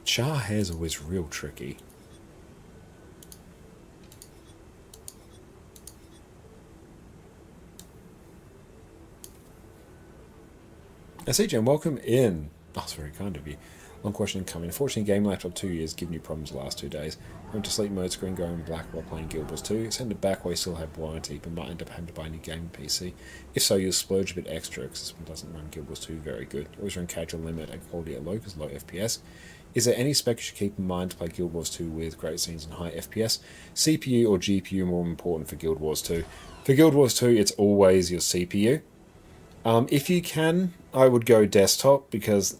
Char hair's always real tricky. CJ, welcome in. Oh, that's very kind of you. Long question incoming. Unfortunately, game laptop 2 years given you problems the last 2 days. Went to sleep mode screen going black while playing Guild Wars 2. Send it back while you still have warranty, but might end up having to buy a new gaming PC. If so, you'll splurge a bit extra because this one doesn't run Guild Wars 2 very good. Always run casual limit and quality at low because low FPS. Is there any spec you should keep in mind to play Guild Wars 2 with great scenes and high FPS? CPU or GPU more important for Guild Wars 2? For Guild Wars 2, it's always your CPU. If you can, I would go desktop because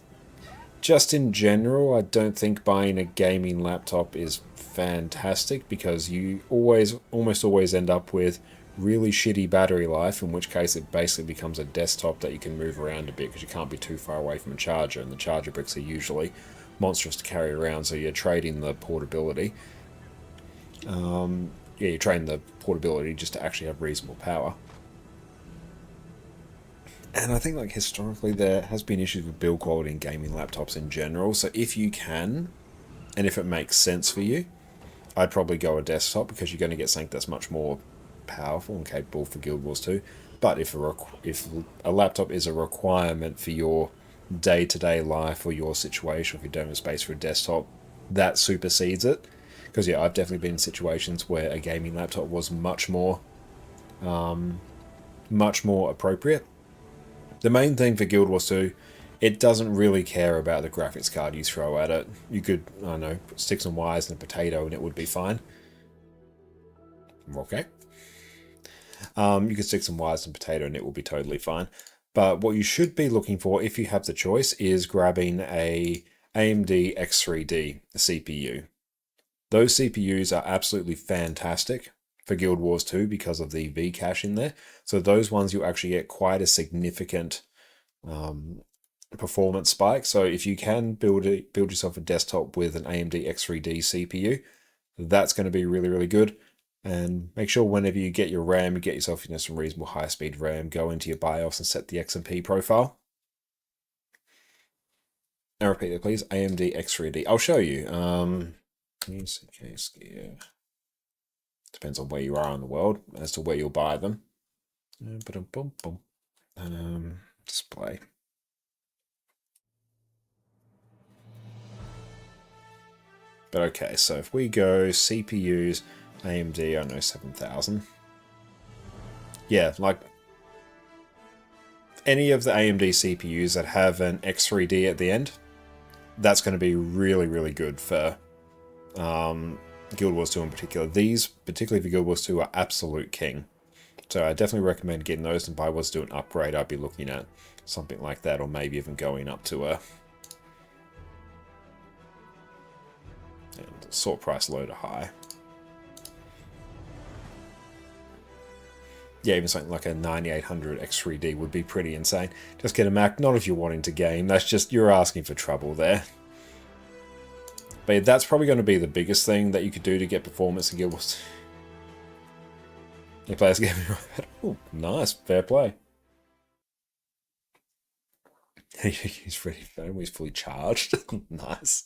just in general, I don't think buying a gaming laptop is fantastic because you almost always end up with really shitty battery life, in which case it basically becomes a desktop that you can move around a bit because you can't be too far away from a charger, and the charger bricks are usually monstrous to carry around, so you're trading the portability. You're trading the portability just to actually have reasonable power. And I think, like, historically there has been issues with build quality in gaming laptops in general, so if you can, and if it makes sense for you, I'd probably go a desktop because you're going to get something that's much more powerful and capable for Guild Wars 2. But if a laptop is a requirement for your day-to-day life or your situation, if you don't have space for a desktop, that supersedes it. Because, yeah, I've definitely been in situations where a gaming laptop was much more appropriate. The main thing for Guild Wars 2, it doesn't really care about the graphics card you throw at it. You could, I don't know, put sticks and wires and a potato and it would be fine. Okay. You could stick some wires and potato and it will be totally fine. But what you should be looking for, if you have the choice, is grabbing a AMD X3D CPU. Those CPUs are absolutely fantastic for Guild Wars 2 because of the V-cache in there. So those ones you actually get quite a significant performance spike. So if you can build yourself a desktop with an AMD X3D CPU, that's going to be really, really good. And make sure whenever you get your RAM, you get yourself some reasonable high-speed RAM, go into your BIOS and set the XMP profile. And repeat that, please. AMD X3D. I'll show you. Depends on where you are in the world as to where you'll buy them. Display. But okay, so if we go CPUs, AMD, I know 7000. Yeah, like any of the AMD CPUs that have an X3D at the end, that's going to be really, really good for Guild Wars 2 in particular. These, particularly for Guild Wars 2, are absolute king. So I definitely recommend getting those, and if I was to do an upgrade, I'd be looking at something like that, or maybe even going up to a sort price low to high. Yeah, even something like a 9800 X3D would be pretty insane. Just get a Mac, not if you're wanting to game, that's just, you're asking for trouble there. But yeah, that's probably going to be the biggest thing that you could do to get performance in Guild Wars. Your players get me right. Oh, nice, fair play. He's ready for him, he's fully charged. Nice.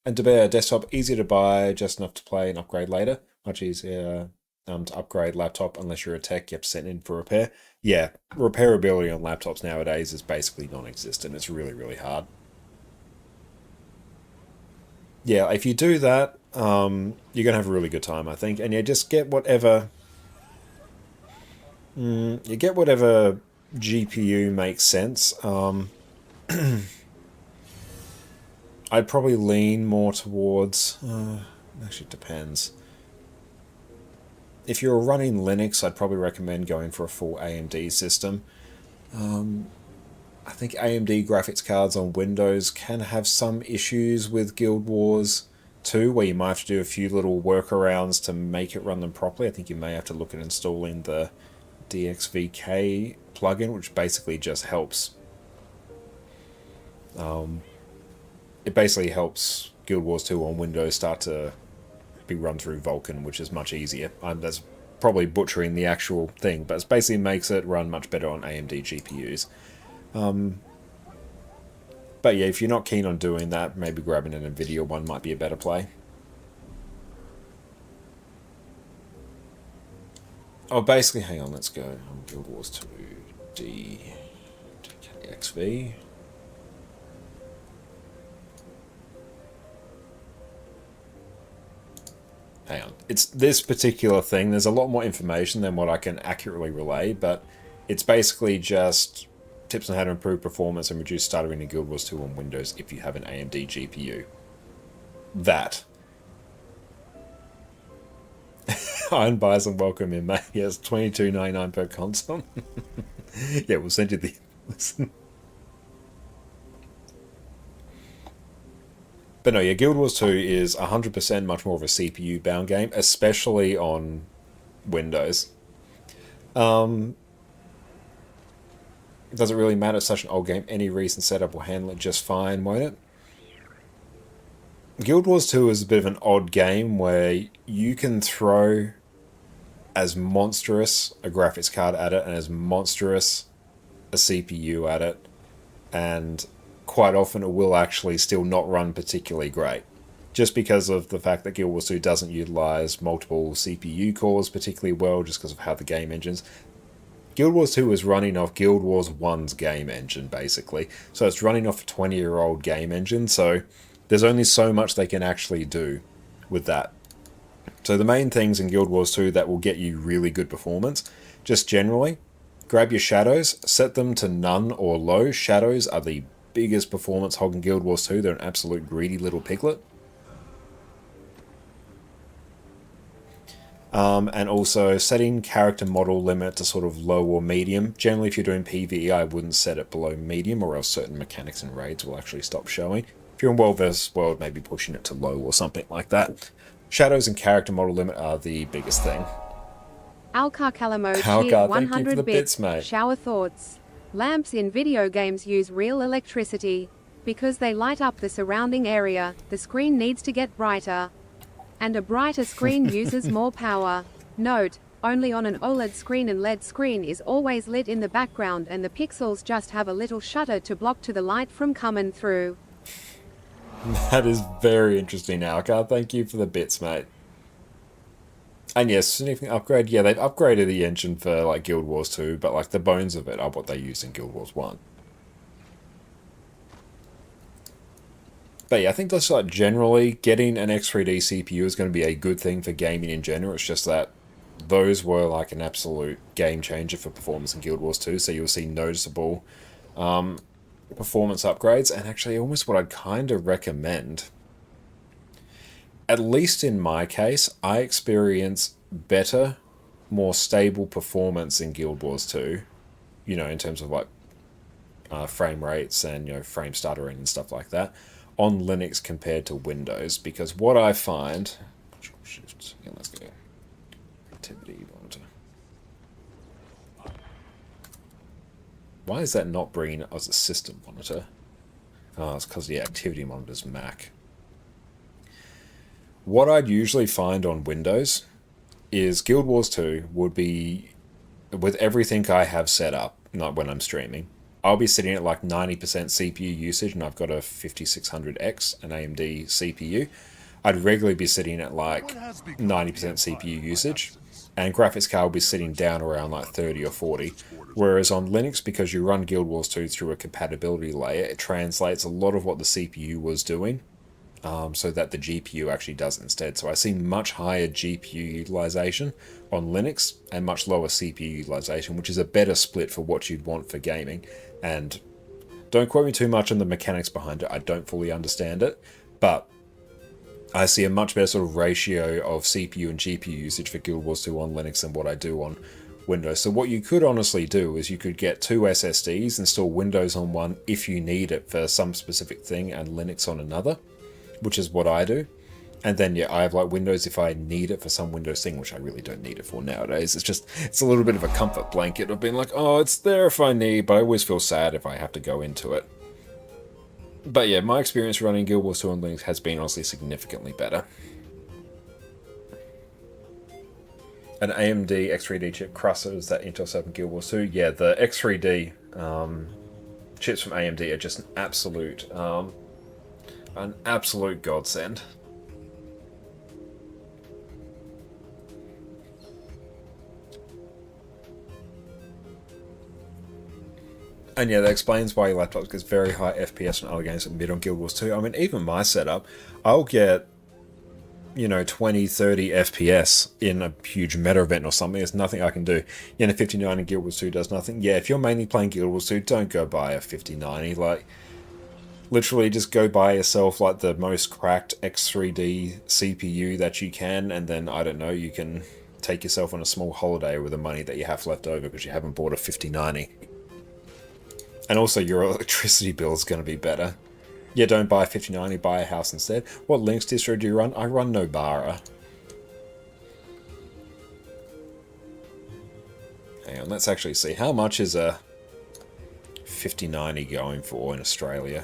And to be a desktop, easier to buy, just enough to play and upgrade later. Much easier to upgrade laptop unless you're a tech, you have to send in for repair. Yeah, repairability on laptops nowadays is basically non-existent. It's really, really hard. Yeah, if you do that, you're going to have a really good time, I think. And yeah, just get whatever... you get whatever GPU makes sense. I'd probably lean more towards... actually, it depends. If you're running Linux, I'd probably recommend going for a full AMD system. I think AMD graphics cards on Windows can have some issues with Guild Wars 2, where you might have to do a few little workarounds to make it run them properly. I think you may have to look at installing the DXVK plugin, which basically just helps. It basically helps Guild Wars 2 on Windows start to be run through Vulkan, which is much easier. That's probably butchering the actual thing, but it basically makes it run much better on AMD GPUs. But yeah, if you're not keen on doing that, maybe grabbing an NVIDIA one might be a better play. Oh, basically, hang on, let's go. Guild Wars 2 DKXV. Hang on. It's this particular thing. There's a lot more information than what I can accurately relay, but it's basically just tips on how to improve performance and reduce stuttering in Guild Wars 2 on Windows if you have an AMD GPU. That. Iron Bison, welcome in, mate. Yes, $22.99 per console. Yeah, we'll send you the... Listen. But no, yeah, Guild Wars 2 is 100% much more of a CPU-bound game, especially on Windows. It doesn't really matter, it's such an old game. Any recent setup will handle it just fine, won't it? Guild Wars 2 is a bit of an odd game where you can throw as monstrous a graphics card at it and as monstrous a CPU at it, and quite often it will actually still not run particularly great. Just because of the fact that Guild Wars 2 doesn't utilize multiple CPU cores particularly well, just because of how the game engines... Guild Wars 2 is running off Guild Wars 1's game engine, basically. So it's running off a 20-year-old game engine, so there's only so much they can actually do with that. So the main things in Guild Wars 2 that will get you really good performance, just generally, grab your shadows, set them to none or low. Shadows are the biggest performance hog in Guild Wars 2. They're an absolute greedy little piglet. And also setting character model limit to sort of low or medium. Generally, if you're doing PvE, I wouldn't set it below medium, or else certain mechanics and raids will actually stop showing. If you're in World vs. World, maybe pushing it to low or something like that. Shadows and character model limit are the biggest thing. Alcar Calamo Alcar, cheered thank you for 100 the bits, mate. Shower thoughts. Lamps in video games use real electricity. Because they light up the surrounding area, the screen needs to get brighter. And a brighter screen uses more power. Note, only on an OLED screen and LED screen is always lit in the background, and the pixels just have a little shutter to block to the light from coming through. That is very interesting, Alcar. Thank you for the bits, mate. And yes, significant upgrade. Yeah, they've upgraded the engine for like Guild Wars 2, but like the bones of it are what they used in Guild Wars 1. But yeah, I think that's like generally getting an X3D CPU is going to be a good thing for gaming in general. It's just that those were like an absolute game changer for performance in Guild Wars 2, so you'll see noticeable performance upgrades. And actually almost what I'd kind of recommend, at least in my case, I experience better, more stable performance in Guild Wars 2, you know, in terms of like frame rates and, you know, frame stuttering and stuff like that, on Linux compared to Windows. Because what I find... Shift, yeah, let's go. Activity monitor. Why is that not bringing it as a system monitor? Oh, it's because the activity monitor's Mac. What I'd usually find on Windows is Guild Wars 2 would be, with everything I have set up, not when I'm streaming, I'll be sitting at like 90% CPU usage, and I've got a 5600X, an AMD CPU. I'd regularly be sitting at like 90% CPU usage, and graphics card will be sitting down around like 30 or 40. Whereas on Linux, because you run Guild Wars 2 through a compatibility layer, it translates a lot of what the CPU was doing so that the GPU actually does it instead. So I see much higher GPU utilization on Linux and much lower CPU utilization, which is a better split for what you'd want for gaming. And don't quote me too much on the mechanics behind it. I don't fully understand it, but I see a much better sort of ratio of CPU and GPU usage for Guild Wars 2 on Linux than what I do on Windows. So what you could honestly do is you could get 2 SSDs, install Windows on one if you need it for some specific thing, and Linux on another, which is what I do. And then, yeah, I have like Windows if I need it for some Windows thing, which I really don't need it for nowadays. It's a little bit of a comfort blanket of being like, oh, it's there if I need, but I always feel sad if I have to go into it. But yeah, my experience running Guild Wars 2 on Linux has been honestly significantly better. An AMD X3D chip crushes that Intel 7 Guild Wars 2. Yeah, the X3D chips from AMD are just an absolute godsend. And yeah, that explains why your laptop gets very high FPS and other games that mid on Guild Wars 2. I mean, even my setup, I'll get, 20, 30 FPS in a huge meta event or something. There's nothing I can do. 5090 in Guild Wars 2 does nothing. Yeah, if you're mainly playing Guild Wars 2, don't go buy a 5090. Like, literally just go buy yourself, like, the most cracked X3D CPU that you can, and then, I don't know, you can take yourself on a small holiday with the money that you have left over because you haven't bought a 5090. And also, your electricity bill is going to be better. Yeah, don't buy a 5090, buy a house instead. What Linux distro do you run? I run Nobara. Hang on, let's actually see. How much is a 5090 going for in Australia?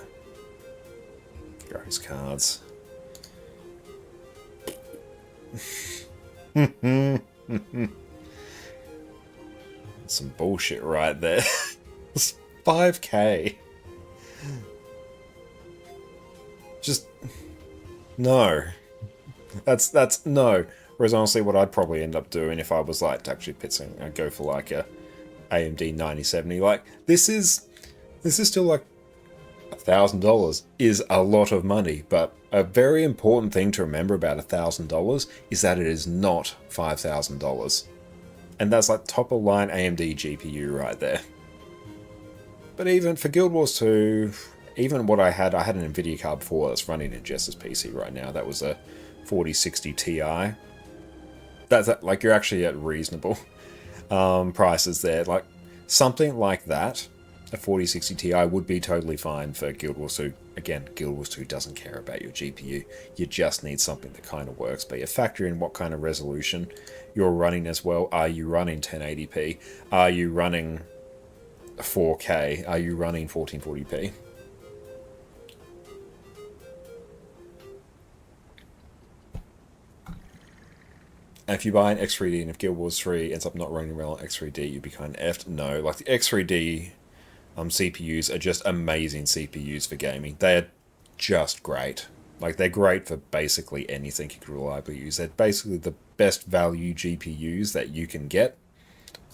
Gross cards. Some bullshit right there. 5k. Just no. That's no. Whereas honestly, what I'd probably end up doing if I was like to actually pitching, I'd go for like a AMD 9070. Like this is still like $1,000 is a lot of money, but a very important thing to remember about $1,000 is that it is not $5,000, and that's like top of line AMD GPU right there. But even for Guild Wars 2, even what I had an Nvidia card before that's running in Jess's PC right now. That was a 4060 Ti. That's like you're actually at reasonable prices there. Like something like that, a 4060 Ti would be totally fine for Guild Wars 2. Again, Guild Wars 2 doesn't care about your GPU. You just need something that kind of works. But you factor in what kind of resolution you're running as well. Are you running 1080p? Are you running 4K? Are you running 1440p? And if you buy an X3D and if Guild Wars 3 ends up not running well on X3D, you'd be kind of effed. No, like the X3D CPUs are just amazing CPUs for gaming. They're just great. Like they're great for basically anything you could reliably use. They're basically the best value GPUs that you can get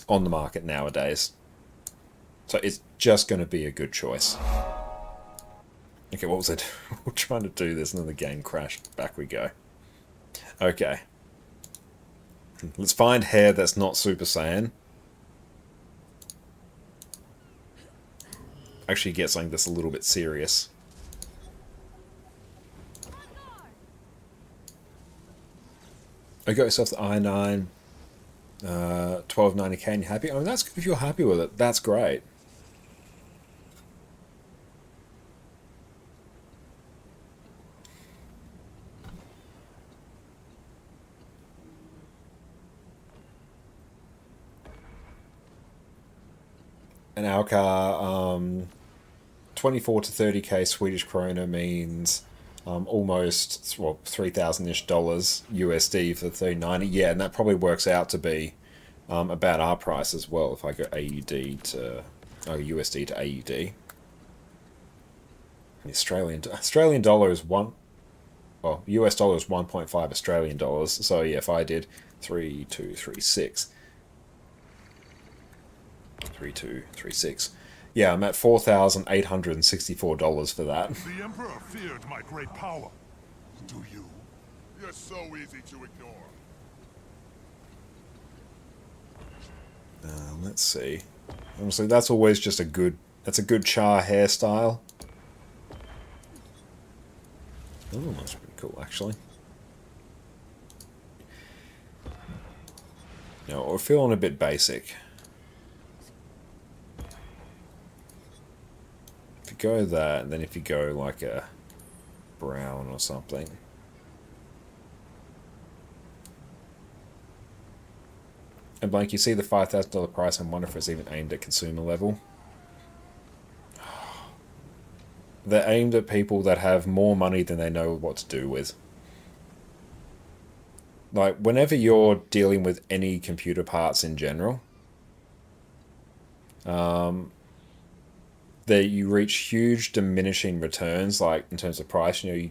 on the market nowadays. So it's just going to be a good choice. Okay, what was it? We're trying to do this and then the game crashed. Back we go. Okay. Let's find hair that's not Super Saiyan. Actually get something that's a little bit serious. I got yourself the i9 1290K and you're happy? I mean, that's good if you're happy with it. That's great. And our car, 24 to 30k Swedish krona means almost, well, $3,000-ish USD for the 3090. Yeah, and that probably works out to be about our price as well if I go USD to AUD. The Australian dollar is US dollar is 1.5 Australian dollars. So yeah, if I did 3236. 3236. Yeah, I'm at $4,864 for that. The Emperor feared my great power. to you? You're so easy to ignore. Let's see. Honestly, that's always just a good... That's a good Char hairstyle. Oh, that's pretty cool, actually. Now, we're feeling a bit basic. If you go that, and then if you go like a brown or something. And Blank, you see the $5,000 price and wonder if it's even aimed at consumer level. They're aimed at people that have more money than they know what to do with. Like, whenever you're dealing with any computer parts in general, that you reach huge diminishing returns, like in terms of price. You know, you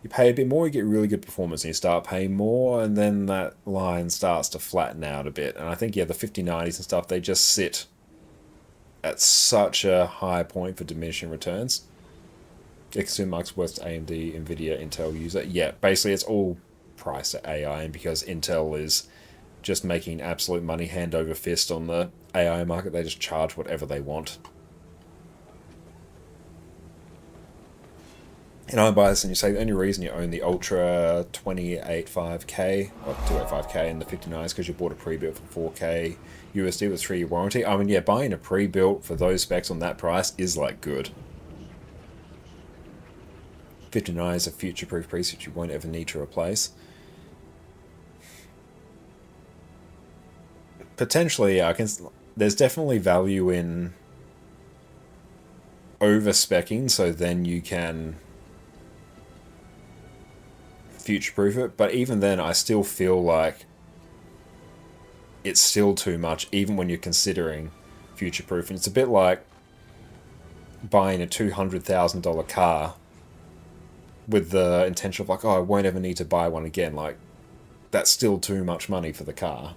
pay a bit more, you get really good performance, and you start paying more, and then that line starts to flatten out a bit. And I think, yeah, the 5090s and stuff, they just sit at such a high point for diminishing returns. Mark's worst AMD, Nvidia, Intel user. Yeah, basically it's all priced at AI, and because Intel is just making absolute money hand over fist on the AI market, they just charge whatever they want. And I buy this and you say the only reason you own the Ultra 285K, or 285K and the 59 is because you bought a pre-built for 4K USD with 3-year warranty. I mean, yeah, buying a pre-built for those specs on that price is like good. 59 is a future-proof piece that you won't ever need to replace. Potentially, there's definitely value in over-speccing, so then you can future-proof it. But even then, I still feel like it's still too much, even when you're considering future-proof. And it's a bit like buying a $200,000 car with the intention of like, oh, I won't ever need to buy one again. Like, that's still too much money for the car.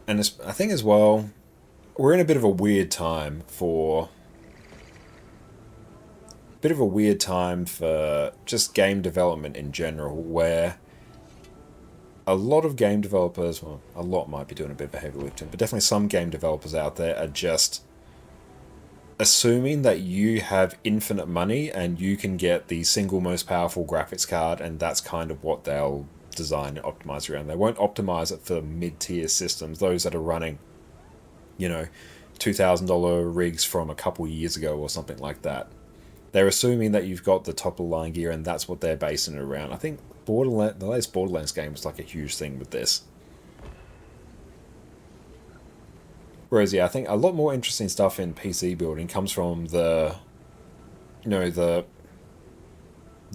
And I think as well, we're in a bit of a weird time for just game development in general, where a lot of game developers, well, a lot might be doing a bit of heavy lifting, but definitely some game developers out there are just assuming that you have infinite money and you can get the single most powerful graphics card, and that's kind of what they'll design and optimize around. They won't optimize it for mid-tier systems, those that are running, you know, $2,000 rigs from a couple years ago or something like that. They're assuming that you've got the top-of-the-line gear, and that's what they're basing it around. I think the latest Borderlands game was like a huge thing with this. Whereas, yeah, I think a lot more interesting stuff in PC building comes from the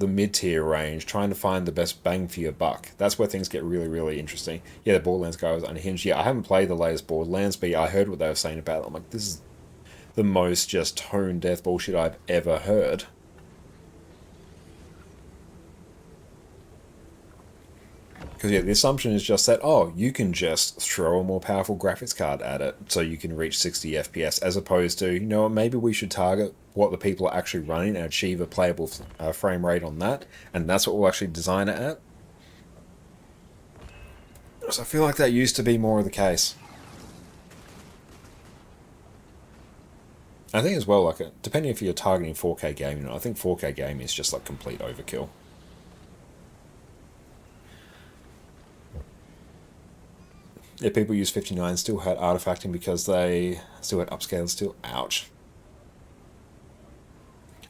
mid-tier range, trying to find the best bang for your buck. That's where things get really, really interesting. Yeah, the Borderlands guy was unhinged. Yeah, I haven't played the latest Borderlands, but yeah, I heard what they were saying about it. I'm like, this is the most just tone death bullshit I've ever heard. Because, yeah, the assumption is just that, oh, you can just throw a more powerful graphics card at it so you can reach 60 FPS, as opposed to, you know what, maybe we should target what the people are actually running and achieve a playable frame rate on that, and that's what we'll actually design it at. So I feel like that used to be more of the case. I think as well, like, depending if you're targeting 4K gaming, I think 4K gaming is just like complete overkill. Yeah, people use 59 still had artifacting because they still had upscale still. Ouch.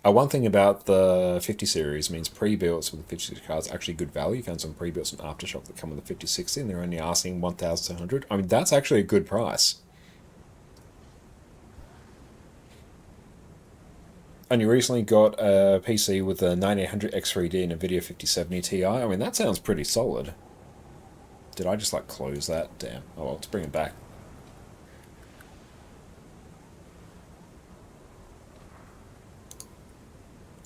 One thing about the 50 series means pre-builts with the 50 cards are actually good value. You found some pre-builts and Aftershock that come with the 5060 and they're only asking 1,200. I mean, that's actually a good price. And you recently got a PC with a 9800 X3D and a NVIDIA 5070 Ti. I mean, that sounds pretty solid. Did I just, like, close that? Damn. Oh, well, let's bring it back.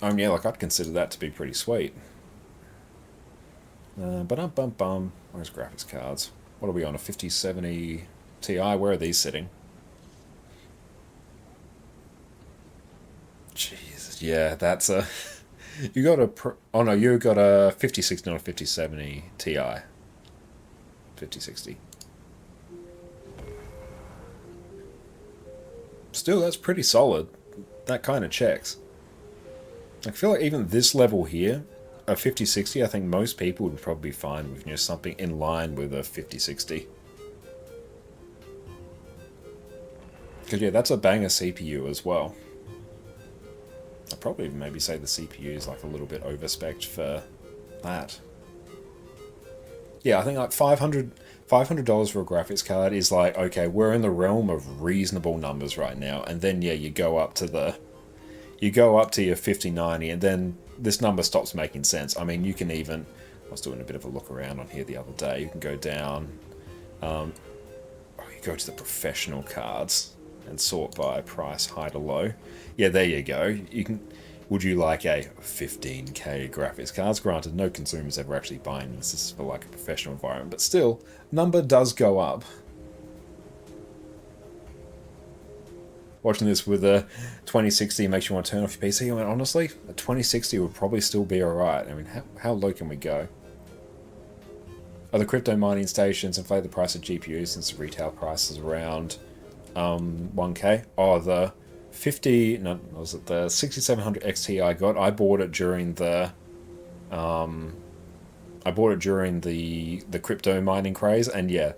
Yeah, like, I'd consider that to be pretty sweet. Where's graphics cards? What are we on, a 5070 Ti, where are these sitting? Jesus, yeah, that's a... You got a... Oh no, you got a 5060, not a 5070 Ti. 5060. Still, that's pretty solid. That kind of checks. I feel like even this level here, a 5060, I think most people would probably be fine with, you know, something in line with a 5060. Because yeah, that's a banger CPU as well. I'd probably even maybe say the CPU is like a little bit overspec'd for that. Yeah, I think like $500 for a graphics card is like, okay, we're in the realm of reasonable numbers right now, and then yeah, you go up to your 5090, and then this number stops making sense. I mean, you can even, I was doing a bit of a look around on here the other day, you can go down, you go to the professional cards and sort by price high to low. Yeah, there you go. You can. Would you like a 15K graphics cards? Granted, no consumer's ever actually buying this. This is for like a professional environment, but still, number does go up. Watching this with a 2060 makes you want to turn off your PC. I mean, honestly, a 2060 would probably still be alright. I mean, how low can we go? Are the crypto mining stations inflate the price of GPUs since the retail price is around 1K? Oh, the 6700 XT I got. I bought it during the crypto mining craze, and yeah,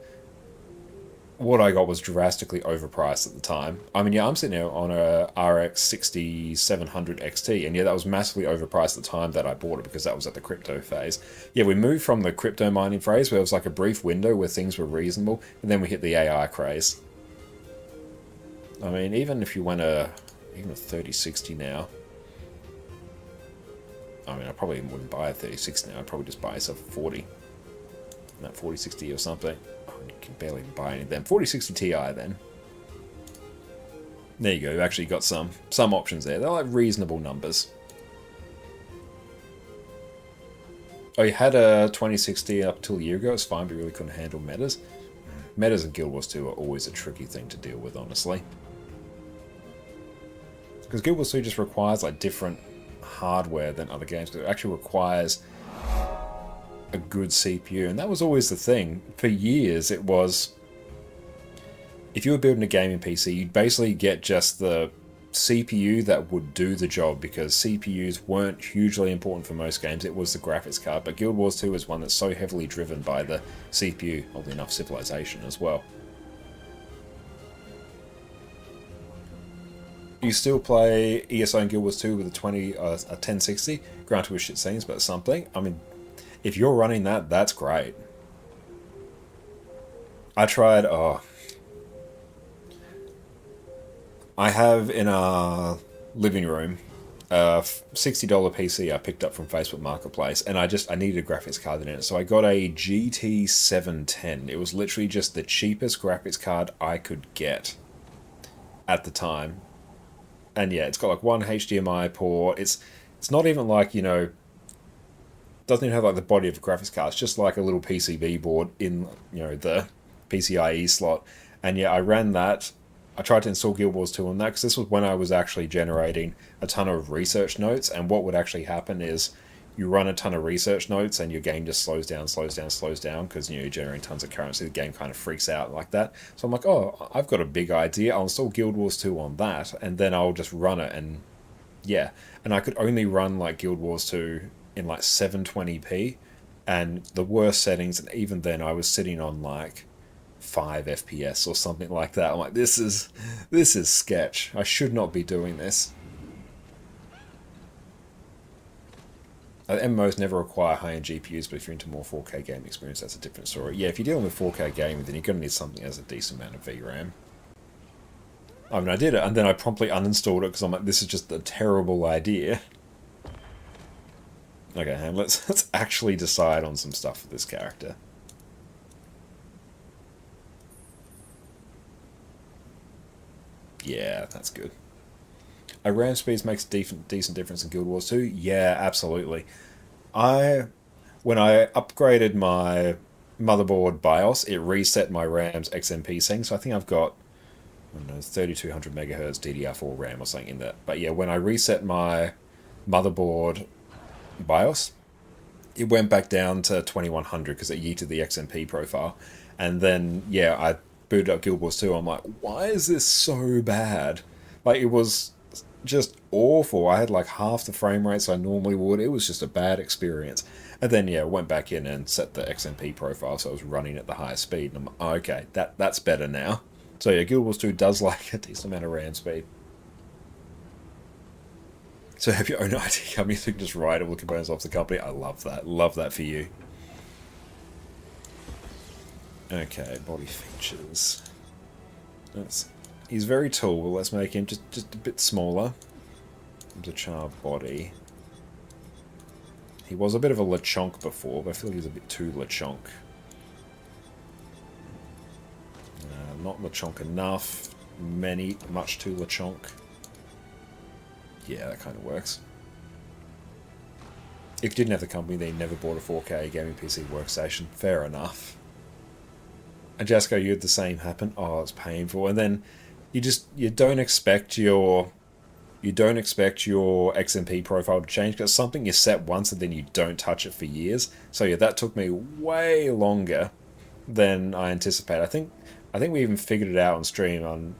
what I got was drastically overpriced at the time. I mean, yeah, I'm sitting here on a RX 6700 XT, and yeah, that was massively overpriced at the time that I bought it because that was at the crypto phase. Yeah, we moved from the crypto mining phase where it was like a brief window where things were reasonable, and then we hit the AI craze. I mean, even if you went even a 3060 now, I mean, I probably wouldn't buy a 3060 now. I'd probably just buy yourself a 40, that 4060 or something. Oh, you can barely even buy any of them. 4060 Ti then. There you go. You actually got some options there. They're like reasonable numbers. Oh, you had a 2060 up until a year ago. It's fine, but you really couldn't handle metas. Metas in Guild Wars 2 are always a tricky thing to deal with, honestly. Because Guild Wars 2 just requires like different hardware than other games. It actually requires a good CPU, and that was always the thing. For years, it was, if you were building a gaming PC, you'd basically get just the CPU that would do the job, because CPUs weren't hugely important for most games. It was the graphics card, but Guild Wars 2 is one that's so heavily driven by the CPU, oddly enough Civilization as well. You still play ESO and Guild Wars 2 with a 1060, granted with shit scenes, but something. I mean, if you're running that, that's great. I tried, I have in our living room a $60 PC I picked up from Facebook Marketplace, and I needed a graphics card in it, so I got a GT 710. It was literally just the cheapest graphics card I could get at the time. And yeah, it's got like one HDMI port. It's not even like, you know, doesn't even have like the body of a graphics card. It's just like a little PCB board in, you know, the PCIe slot. And yeah, I ran that. I tried to install Guild Wars 2 on that because this was when I was actually generating a ton of research notes. And what would actually happen is you run a ton of research notes and your game just slows down because, you know, you're generating tons of currency. The game kind of freaks out like that. So I'm like, oh, I've got a big idea. I'll install Guild Wars 2 on that, and then I'll just run it. And yeah, and I could only run like Guild Wars 2 in like 720p, and the worst settings, and even then I was sitting on like 5 FPS or something like that. I'm like, this is sketch. I should not be doing this. MMOs never require high-end GPUs, but if you're into more 4K game experience, that's a different story. Yeah, if you're dealing with 4K gaming, then you're going to need something that has a decent amount of VRAM. I mean, I did it, and then I promptly uninstalled it because I'm like, this is just a terrible idea. Okay, and let's actually decide on some stuff for this character. Yeah, that's good. RAM speeds makes a decent difference in Guild Wars 2. Yeah, absolutely. When I upgraded my motherboard BIOS, it reset my RAM's XMP setting. So I think I've got, I don't know, 3200 megahertz DDR4 RAM or something in that. But yeah, when I reset my motherboard BIOS, it went back down to 2100 because it yeeted the XMP profile. And then, yeah, I booted up Guild Wars 2. I'm like, why is this so bad? Like, it was just awful. I had like half the frame rates I normally would. It was just a bad experience. And then, yeah, went back in and set the XMP profile so I was running at the highest speed. And I'm like, oh, okay, that's better now. So yeah, Guild Wars 2 does like a decent amount of RAM speed. So have your own IT company, so you can just write all the components off the company. I love that. Love that for you. Okay, body features. He's very tall, but let's make him just a bit smaller. The char body. He was a bit of a Lechonk before, but I feel like he's a bit too Lechonk. Not Lechonk enough. Much too Lechonk. Yeah, that kind of works. If you didn't have the company, then you never bought a 4K gaming PC workstation. Fair enough. And Jasco, you had the same happen. Oh, it's painful. And then you don't expect your XMP profile to change because it's something you set once and then you don't touch it for years. So yeah, that took me way longer than I anticipated. I think we even figured it out on stream.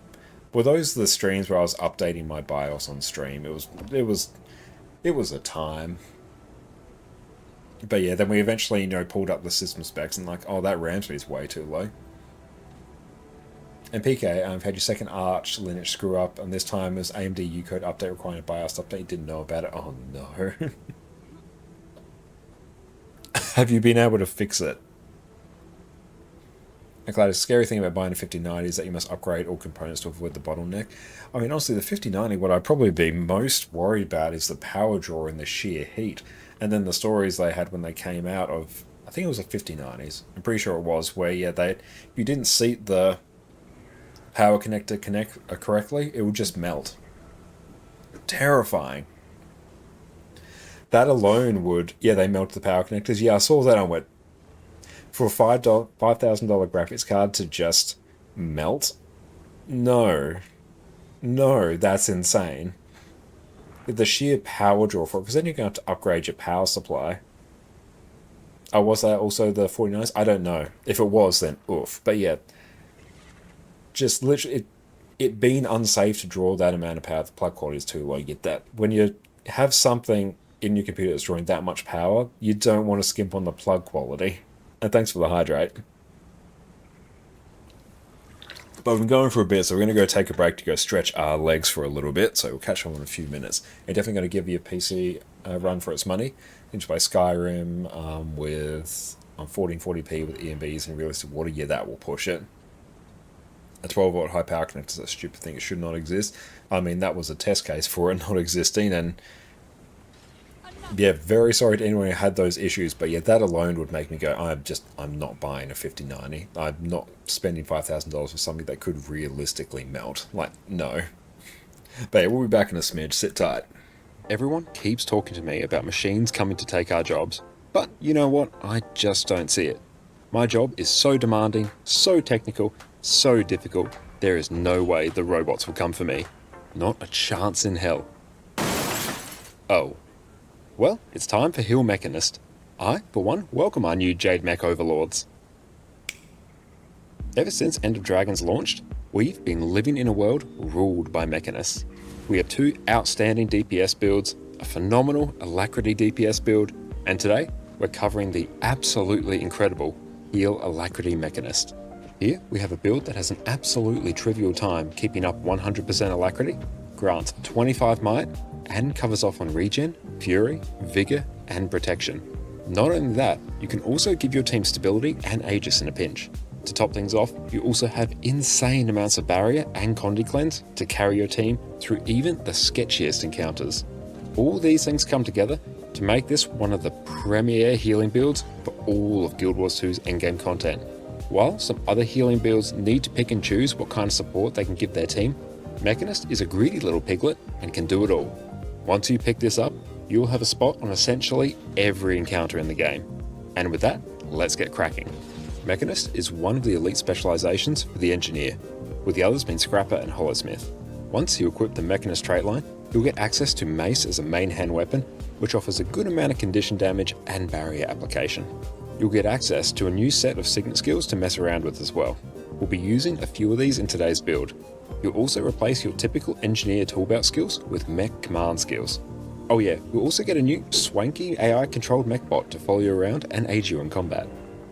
Were those the streams where I was updating my BIOS on stream? It was a time. But yeah, then we eventually pulled up the system specs and like, oh, that RAM speed is way too low. And PK, I've had your second Arch Linux screw up, and this time as AMD Ucode update requiring a BIOS update. Didn't know about it. Oh no. Have you been able to fix it? I'm glad the scary thing about buying a 5090 is that you must upgrade all components to avoid the bottleneck. I mean, honestly, the 5090, what I'd probably be most worried about is the power draw and the sheer heat. And then the stories they had when they came out of, I think it was the 5090s, I'm pretty sure it was, where, yeah, you didn't seat the power connector correctly, it would just melt. Terrifying. That alone would, yeah, they melt the power connectors. Yeah, I saw that and went, for a $5,000 graphics card to just melt? No, that's insane. The sheer power draw for it, because then you're going to have to upgrade your power supply. Oh, was that also the 49s? I don't know. If it was, then oof. But yeah, just literally, it being unsafe to draw that amount of power, the plug quality is too low. You get that. When you have something in your computer that's drawing that much power, you don't want to skimp on the plug quality. And thanks for the hydrate. But we've been going for a bit, so we're going to go take a break to go stretch our legs for a little bit, so we'll catch up in a few minutes. I'm definitely going to give your PC a run for its money. You can play Skyrim with 1440p with EMBs and realistic water. Yeah, that will push it. A 12-volt high power connector is a stupid thing. It should not exist. I mean, that was a test case for it not existing, and yeah, very sorry to anyone who had those issues, but yeah, that alone would make me go, I'm not buying a 5090. I'm not spending $5,000 for something that could realistically melt. Like, no. But yeah, we'll be back in a smidge. Sit tight. Everyone keeps talking to me about machines coming to take our jobs, but you know what? I just don't see it. My job is so demanding, so technical, so difficult, there is no way the robots will come for me. Not a chance in hell. Oh. Well, it's time for Hill Mechanist. I, for one, welcome our new Jade Mech overlords. Ever since End of Dragons launched, we've been living in a world ruled by mechanists. We have 2 outstanding DPS builds, a phenomenal Alacrity DPS build, and today we're covering the absolutely incredible Heal Alacrity Mechanist. Here we have a build that has an absolutely trivial time keeping up 100% Alacrity, grants 25 might, and covers off on regen, fury, vigor, and protection. Not only that, you can also give your team stability and Aegis in a pinch. To top things off, you also have insane amounts of barrier and Condi cleanse to carry your team through even the sketchiest encounters. All these things come together to make this one of the premier healing builds for all of Guild Wars 2's endgame content. While some other healing builds need to pick and choose what kind of support they can give their team, Mechanist is a greedy little piglet and can do it all. Once you pick this up, you'll have a spot on essentially every encounter in the game. And with that, let's get cracking. Mechanist is one of the elite specializations for the Engineer, with the others being Scrapper and Hollowsmith. Once you equip the Mechanist trait line, you'll get access to Mace as a main hand weapon, which offers a good amount of condition damage and barrier application. You'll get access to a new set of Signet skills to mess around with as well. We'll be using a few of these in today's build. You'll also replace your typical Engineer toolbelt skills with Mech Command skills. Oh yeah, you'll also get a new swanky AI controlled mech bot to follow you around and aid you in combat.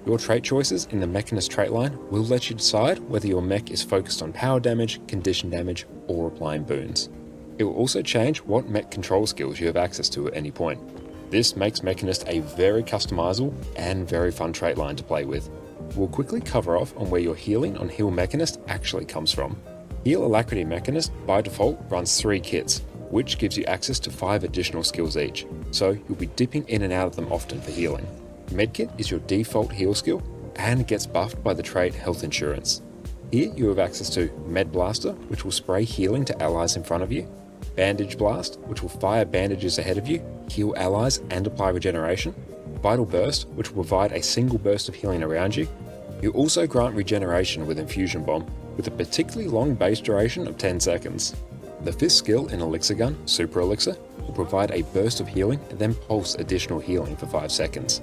Your trait choices in the Mechanist trait line will let you decide whether your mech is focused on power damage, condition damage, or applying boons. It will also change what mech control skills you have access to at any point. This makes Mechanist a very customizable and very fun trait line to play with. We'll quickly cover off on where your healing on Heal Mechanist actually comes from. Heal Alacrity Mechanist by default runs 3 kits, which gives you access to 5 additional skills each, so you'll be dipping in and out of them often for healing. Medkit is your default heal skill and gets buffed by the trait Health Insurance. Here you have access to Med Blaster, which will spray healing to allies in front of you, Bandage Blast, which will fire bandages ahead of you, heal allies and apply regeneration, Vital Burst, which will provide a single burst of healing around you. You also grant regeneration with Infusion Bomb, with a particularly long base duration of 10 seconds. The 5th skill in Elixir Gun, Super Elixir, will provide a burst of healing and then pulse additional healing for 5 seconds.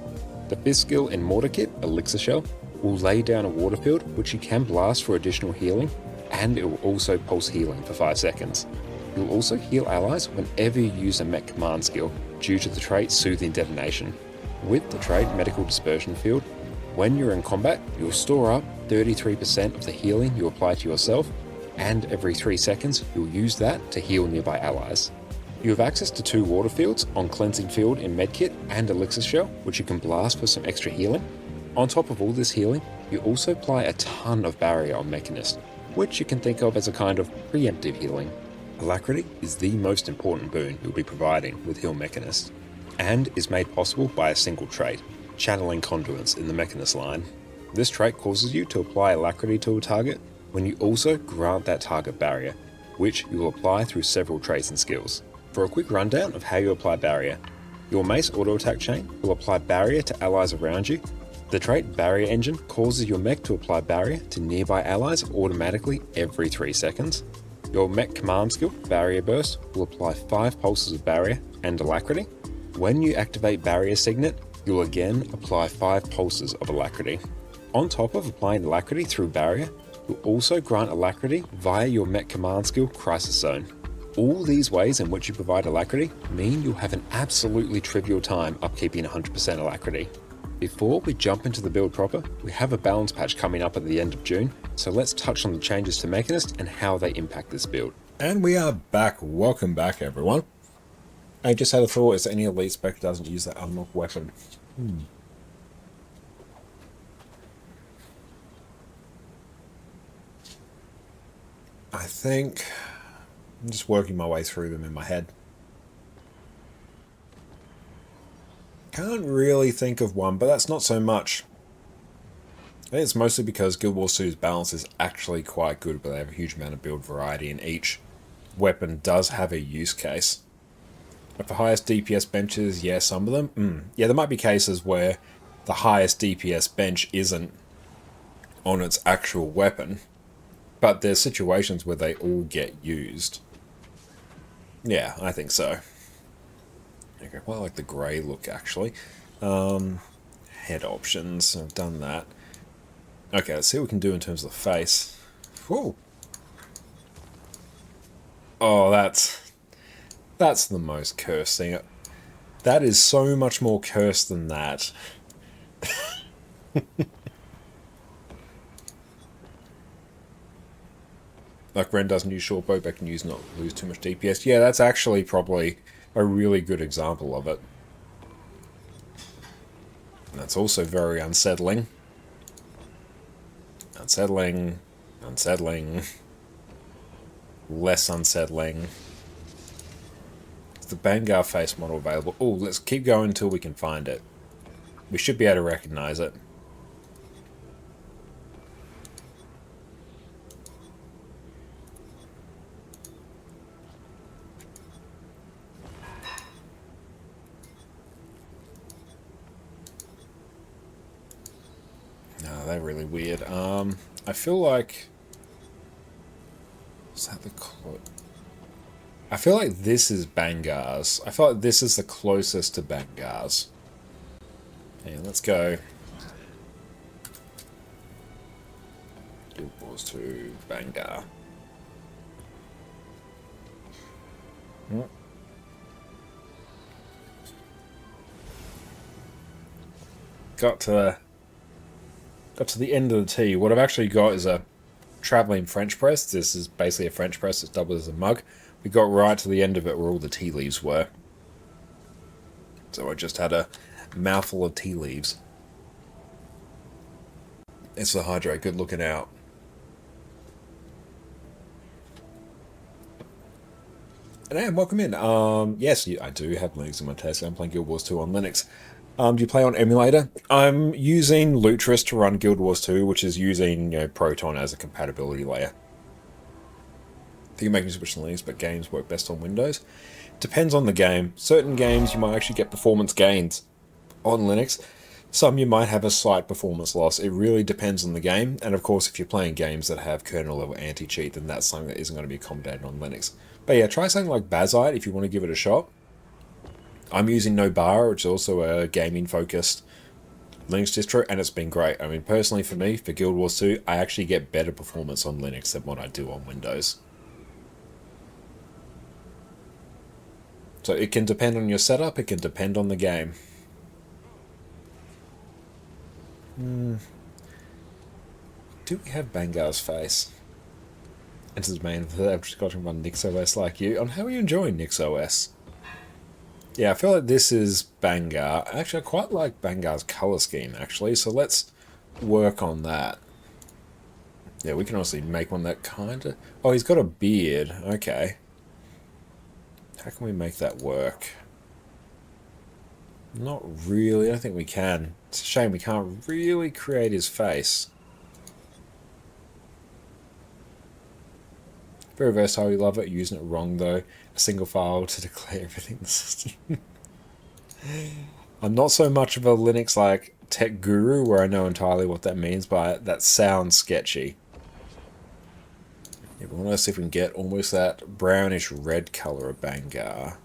The 5th skill in Mortar Kit, Elixir Shell, will lay down a water field which you can blast for additional healing, and it will also pulse healing for 5 seconds. You'll also heal allies whenever you use a Mech Command skill due to the trait Soothing Detonation. With the trait Medical Dispersion Field, when you're in combat, you'll store up 33% of the healing you apply to yourself, and every 3 seconds you'll use that to heal nearby allies. You have access to 2 water fields on Cleansing Field in Medkit and Elixir Shell, which you can blast for some extra healing. On top of all this healing, you also apply a ton of barrier on Mechanist, which you can think of as a kind of preemptive healing. Alacrity is the most important boon you'll be providing with Heal Mechanist, and is made possible by a single trait, Channeling Conduits in the Mechanist line. This trait causes you to apply Alacrity to a target when you also grant that target barrier, which you will apply through several traits and skills. For a quick rundown of how you apply barrier, your Mace auto attack chain will apply barrier to allies around you. The trait Barrier Engine causes your mech to apply barrier to nearby allies automatically every 3 seconds. Your Mech Command skill, Barrier Burst, will apply 5 pulses of barrier and Alacrity. When you activate Barrier Signet, you'll again apply 5 pulses of Alacrity. On top of applying Alacrity through barrier, you'll also grant Alacrity via your Mech Command skill, Crisis Zone. All these ways in which you provide Alacrity mean you'll have an absolutely trivial time upkeeping 100% Alacrity. Before we jump into the build proper, we have a balance patch coming up at the end of June, so let's touch on the changes to Mechanist and how they impact this build. And we are back. Welcome back, everyone. I just had a thought, is there any elite spec that doesn't use that unlocked weapon? I think I'm just working my way through them in my head. Can't really think of one, but that's not so much. I think it's mostly because Guild Wars 2's balance is actually quite good, but they have a huge amount of build variety, and each weapon does have a use case. But for highest DPS benches, yeah, some of them. Yeah, there might be cases where the highest DPS bench isn't on its actual weapon, but there's situations where they all get used. Yeah, I think so. Okay, well, I like the grey look, actually. Head options, I've done that. Okay, let's see what we can do in terms of the face. Whoa! Oh, that's the most cursed thing. That is so much more cursed than that. Like Ren doesn't use short bow, but can use not lose too much DPS. Yeah, that's actually probably a really good example of it. And that's also very unsettling. Unsettling. Unsettling. Less unsettling. Is the Bangar face model available? Oh, let's keep going until we can find it. We should be able to recognize it. No, they're really weird. I feel like... Is that the I feel like this is Bangar's. I feel like this is the closest to Bangar's. Yeah, let's go. Guild Wars 2, Bangar. Got to the end of the tea. What I've actually got is a traveling French press. This is basically a French press. It's doubled as a mug. We got right to the end of it where all the tea leaves were. So I just had a mouthful of tea leaves. It's the hydrate. Good looking out. And welcome in. Yes, I do have Linux in my test. I'm playing Guild Wars 2 on Linux. Do you play on emulator? I'm using Lutris to run Guild Wars 2, which is using Proton as a compatibility layer. I think you can switch to Linux, but games work best on Windows. Depends on the game. Certain games you might actually get performance gains on Linux. Some you might have a slight performance loss. It really depends on the game. And of course, if you're playing games that have kernel level anti-cheat, then that's something that isn't going to be accommodated on Linux. But yeah, try something like Bazite if you want to give it a shot. I'm using Nobara, which is also a gaming-focused Linux distro, and it's been great. I mean, personally for me, for Guild Wars 2, I actually get better performance on Linux than what I do on Windows. So it can depend on your setup, it can depend on the game. Do we have Bangar's face? Enters main, I've just got to run NixOS like you. How are you enjoying NixOS? Yeah, I feel like this is Bangar. Actually, I quite like Bangar's color scheme, actually, so let's work on that. Yeah, we can also make one that kind of... Oh, he's got a beard. Okay. How can we make that work? Not really. I don't think we can. It's a shame we can't really create his face. Very versatile, we love it. Using it wrong though. A single file to declare everything in the system. I'm not so much of a Linux like tech guru where I know entirely what that means, but that sounds sketchy. Yeah, but I want to see if we can get almost that brownish red color of Bangar.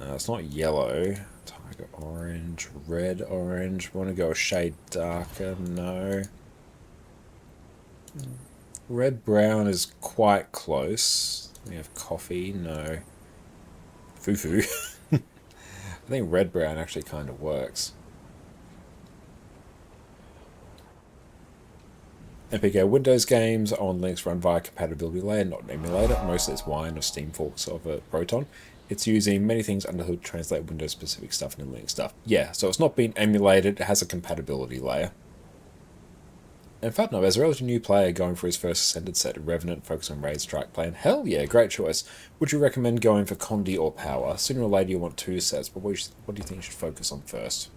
It's not yellow. Tiger orange, red orange. Want to go a shade darker? No. Red brown is quite close. We have coffee. No. Foo-foo. I think red brown actually kind of works. MPK Windows games on Linux run via compatibility layer, not an emulator. Mostly it's Wine or Steam forks of a Proton. It's using many things under the hood to translate Windows specific stuff into Linux stuff. Yeah, so it's not being emulated, it has a compatibility layer. In fact, no, as a relatively new player going for his first Ascended set, Revenant, focus on Raid Strike plan. Hell yeah, great choice. Would you recommend going for Condi or Power? Sooner or later you want two sets, but what do you think you should focus on first?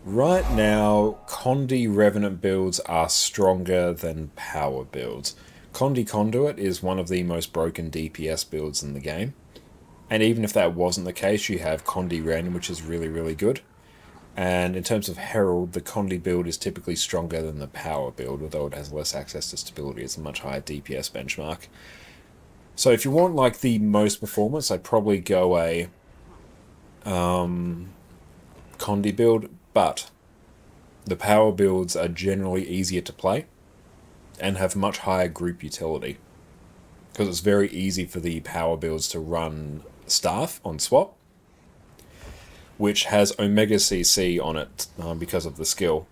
Right now, Condi Revenant builds are stronger than Power builds. Condi Conduit is one of the most broken DPS builds in the game. And even if that wasn't the case, you have Condi Ren, which is really, really good. And in terms of Herald, the Condi build is typically stronger than the Power build, although it has less access to stability. It's a much higher DPS benchmark. So if you want like the most performance, I'd probably go a Condi build, but the Power builds are generally easier to play and have much higher group utility. Because it's very easy for the Power builds to run Staff on swap, which has Omega CC on it because of the skill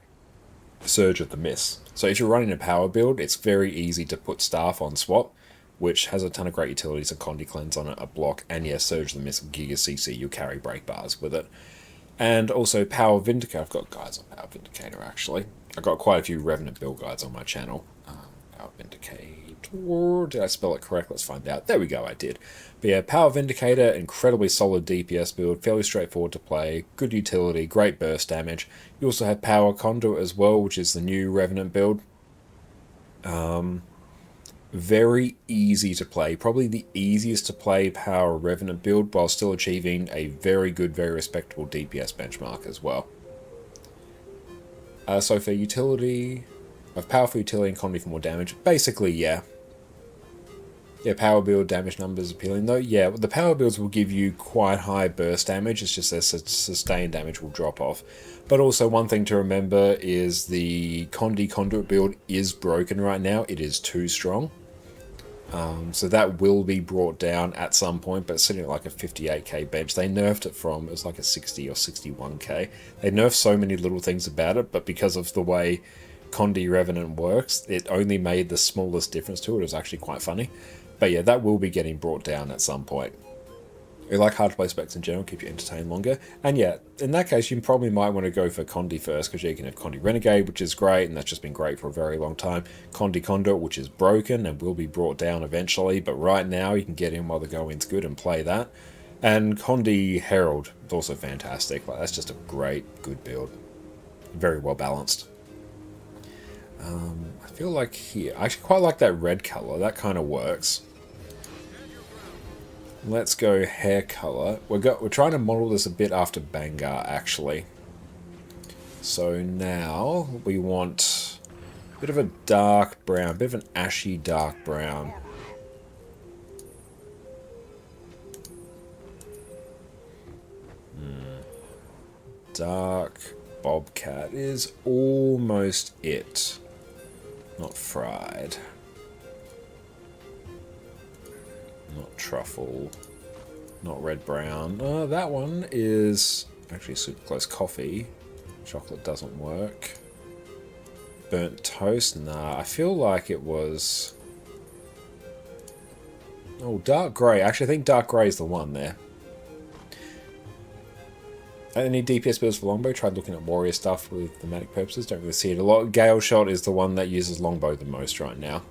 Surge of the Miss. So if you're running a Power build, it's very easy to put Staff on swap, which has a ton of great utilities, a Condi Cleanse on it, a block, and yes, Surge of the Miss, Giga CC, you'll carry break bars with it. And also Power Vindicator. I've got guides on Power Vindicator actually. I've got quite a few Revenant build guides on my channel. Power Vindicator. Did I spell it correct? Let's find out. There we go, I did. But yeah, Power Vindicator, incredibly solid DPS build, fairly straightforward to play, good utility, great burst damage. You also have Power Conduit as well, which is the new Revenant build. very easy to play. Probably the easiest to play Power Revenant build while still achieving a very good, very respectable DPS benchmark as well. So for utility, of powerful utility and Condi for more damage, basically, yeah. Yeah, power build damage numbers appealing though. Yeah, the power builds will give you quite high burst damage. It's just their sustained damage will drop off. But also one thing to remember is the Condi Conduit build is broken right now. It is too strong. So that will be brought down at some point, but it's sitting at like a 58k bench. They nerfed it from, it was like a 60 or 61k. They nerfed so many little things about it, but because of the way Condi Revenant works, it only made the smallest difference to it. It was actually quite funny. But yeah, that will be getting brought down at some point. I like hard to play specs in general, keep you entertained longer. And yeah, in that case, you probably might want to go for Condi first, because you can have Condi Renegade, which is great, and that's just been great for a very long time. Condi Conduit, which is broken and will be brought down eventually, but right now you can get in while the going-'s good and play that. And Condi Herald is also fantastic. Like, that's just a great, good build. Very well balanced. I feel like here, I actually quite like that red colour. That kind of works. Let's go hair color. We're trying to model this a bit after Bangar, actually. So now we want a bit of a dark brown, a bit of an ashy dark brown. Dark Bobcat is almost it. Not fried. Not truffle. Not red brown. That one is actually super close. Coffee. Chocolate doesn't work. Burnt toast? Nah, I feel like it was... Oh, dark grey. Actually, I think dark grey is the one there. Any DPS builds for longbow? Tried looking at warrior stuff with thematic purposes. Don't really see it a lot. Gale Shot is the one that uses longbow the most right now.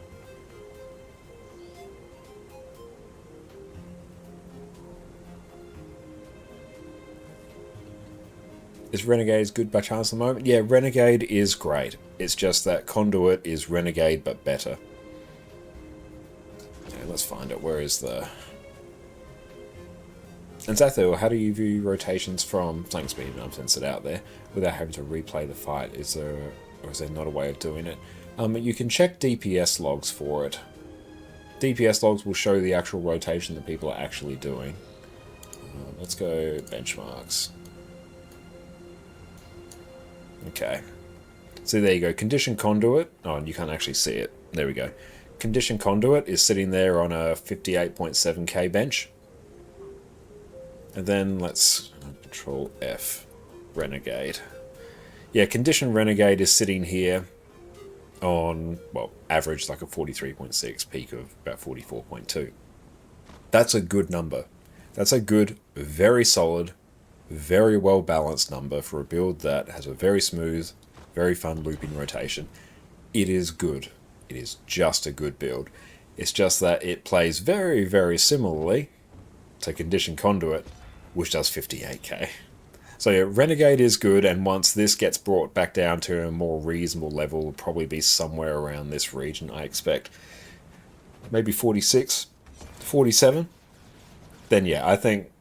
Is Renegade good by chance at the moment? Yeah, Renegade is great. It's just that Conduit is Renegade but better. Okay, let's find it. Where is the... And Janthir, how do you view rotations from flank speed? And I've sensed it out there without having to replay the fight. Is there, or is there not a way of doing it? You can check DPS logs for it. DPS logs will show the actual rotation that people are actually doing. Let's go benchmarks. Okay. So there you go. Condition Conduit. Oh, and you can't actually see it. There we go. Condition Conduit is sitting there on a 58.7k bench. And then let's Control F. Renegade. Yeah, Condition Renegade is sitting here on, well, average like a 43.6, peak of about 44.2. That's a good number. That's a good, very solid, very well balanced number for a build that has a very smooth, very fun looping rotation. It is good. It is just a good build. It's just that it plays very, very similarly to Condition Conduit, which does 58k. So yeah, Renegade is good, and once this gets brought back down to a more reasonable level, will probably be somewhere around this region, I expect. Maybe 46, 47. Then yeah, I think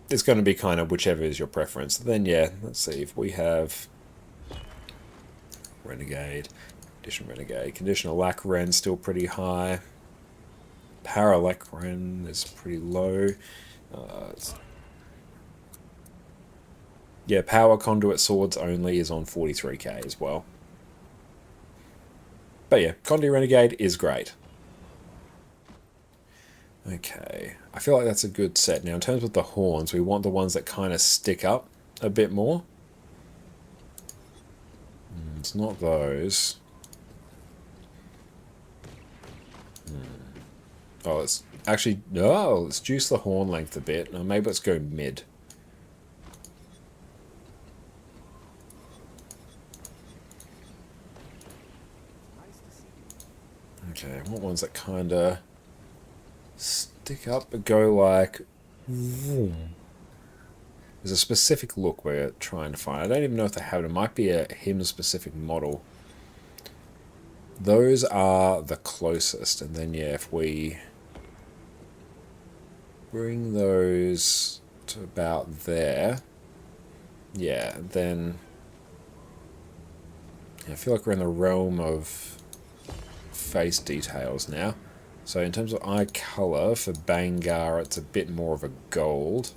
it's going to be kind of whichever is your preference. Then yeah, let's see if we have Renegade, Condition Renegade, Conditional Lacren still pretty high. Paralacren is pretty low. Yeah, Power Conduit Swords only is on 43k as well. But yeah, Condi Renegade is great. Okay, I feel like that's a good set. Now, in terms of the horns, we want the ones that kind of stick up a bit more. It's not those. Oh, let's actually... Oh, let's juice the horn length a bit. Now, maybe let's go mid. Okay, I want ones that kind of stick up but go like... There's a specific look we're trying to find. I don't even know if they have it. It might be a him-specific model. Those are the closest, and then yeah, if we bring those to about there, yeah, then I feel like we're in the realm of face details now. So in terms of eye colour, for Bangar, it's a bit more of a gold,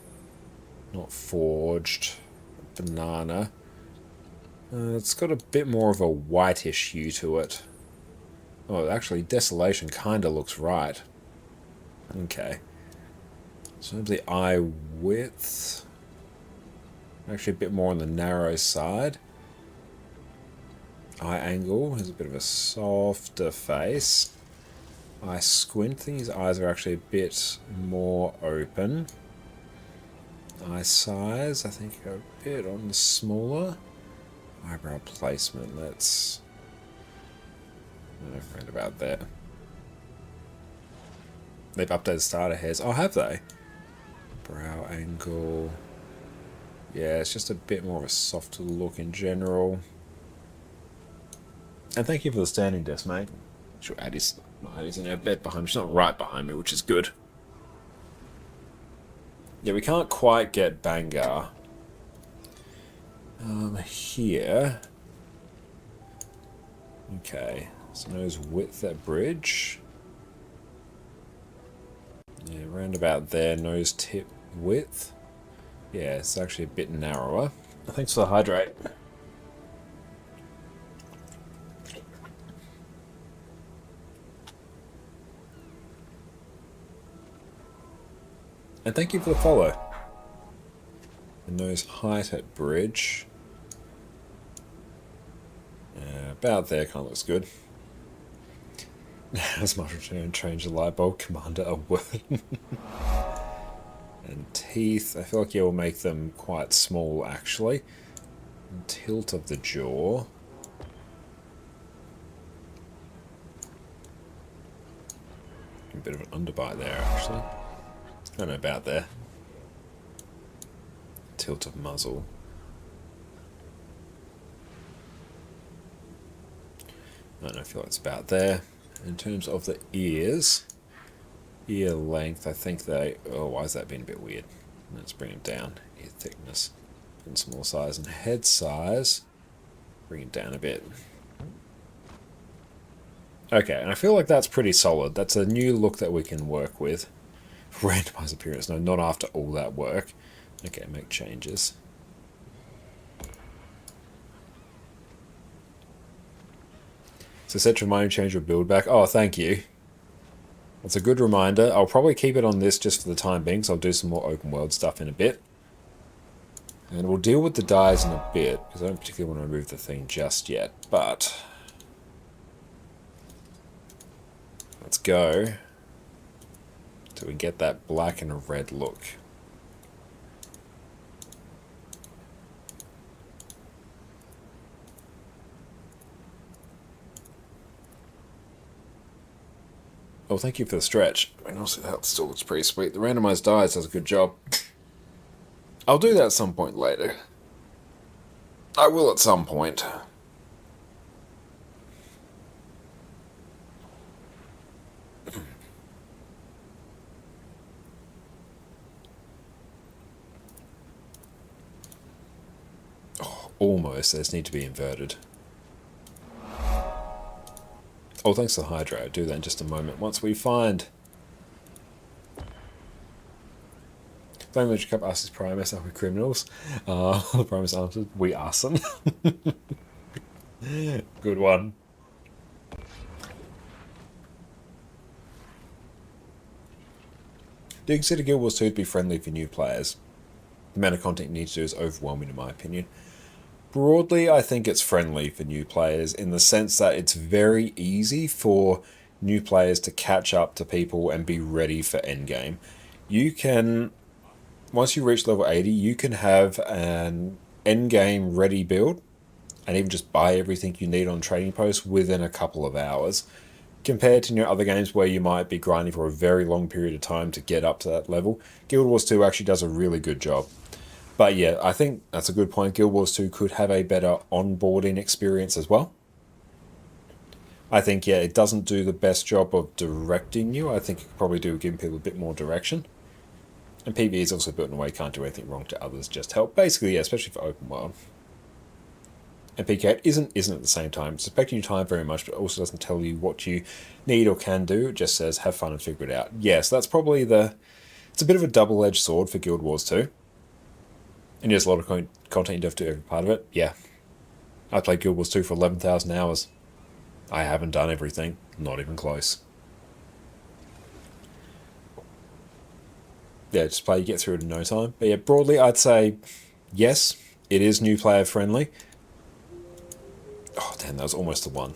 not forged. Banana. It's got a bit more of a whitish hue to it. Oh, actually, Desolation kind of looks right. Okay. So the eye width, actually a bit more on the narrow side. Eye angle has a bit of a softer face. Eye squint, I think his eyes are actually a bit more open. Eye size, I think a bit on the smaller. Eyebrow placement, let's... around about there. They've updated starter hairs. Oh, have they? Brow angle. Yeah, it's just a bit more of a softer look in general. And thank you for the standing desk, mate. Sure, Addie's in her bed behind me. She's not right behind me, which is good. Yeah, we can't quite get Bangar. Here. Okay, so nose width at bridge. Yeah, round about there, nose tip width. Yeah, it's actually a bit narrower. Thanks for the hydrate. And thank you for the follow. The nose height at bridge. About there, kind of looks good. As much return, change the light bulb, commander a word. And teeth, I feel like you will make them quite small actually. And tilt of the jaw. A bit of an underbite there actually. I don't know about there. Tilt of muzzle. I feel like it's about there. In terms of the ears, ear length, I think they... Oh, why is that being a bit weird? Let's bring it down. Ear thickness. And small size. And head size, bring it down a bit. Okay, and I feel like that's pretty solid. That's a new look that we can work with. Randomize appearance. No, not after all that work. Okay, make changes. So set to remind me to change your build back. Oh, thank you. That's a good reminder. I'll probably keep it on this just for the time being, so I'll do some more open world stuff in a bit. And we'll deal with the dyes in a bit, because I don't particularly want to remove the thing just yet. But let's go till we get that black and a red look. Oh, thank you for the stretch. I mean, also that still looks pretty sweet. The randomized dyes does a good job. I'll do that at some point later. I will at some point. Oh, almost. Those need to be inverted. Oh, thanks for the hydro. I'll do that in just a moment. Once we find... Flame Magic Cup asks Primus, are we criminals? The Primus answered, we arson. Good one. Do you consider Guild Wars 2 to be friendly for new players? The amount of content you need to do is overwhelming in my opinion. Broadly, I think it's friendly for new players in the sense that it's very easy for new players to catch up to people and be ready for endgame. You can, once you reach level 80, you can have an endgame ready build and even just buy everything you need on trading posts within a couple of hours. Compared to other games where you might be grinding for a very long period of time to get up to that level, Guild Wars 2 actually does a really good job. But yeah, I think that's a good point. Guild Wars 2 could have a better onboarding experience as well. I think, yeah, it doesn't do the best job of directing you. I think it could probably do giving people a bit more direction. And PvE is also built in a way you can't do anything wrong to others, just help. Basically, yeah, especially for open world. And PK isn't at the same time. It's respecting your time very much, but also doesn't tell you what you need or can do. It just says, have fun and figure it out. Yeah, so that's probably it's a bit of a double-edged sword for Guild Wars 2. And there's a lot of content you have to do every part of it. Yeah. I played Guild Wars 2 for 11,000 hours. I haven't done everything. Not even close. Yeah, just play, you get through it in no time. But yeah, broadly, I'd say, yes, it is new player friendly. Oh, damn, that was almost the one.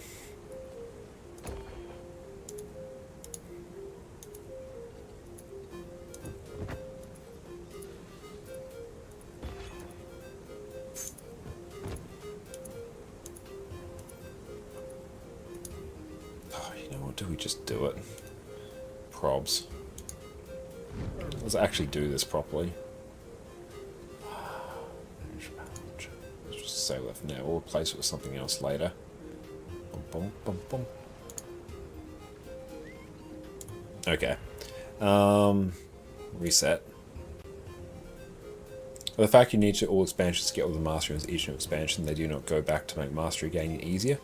Oh, you know what, do we just do it? Probs. Let's actually do this properly. Let's just save that for now. We'll replace it with something else later. Bum, bum, bum, bum. Okay. Reset. The fact you need to all expansions to get all the mastery with each new expansion, they do not go back to make mastery gaining easier.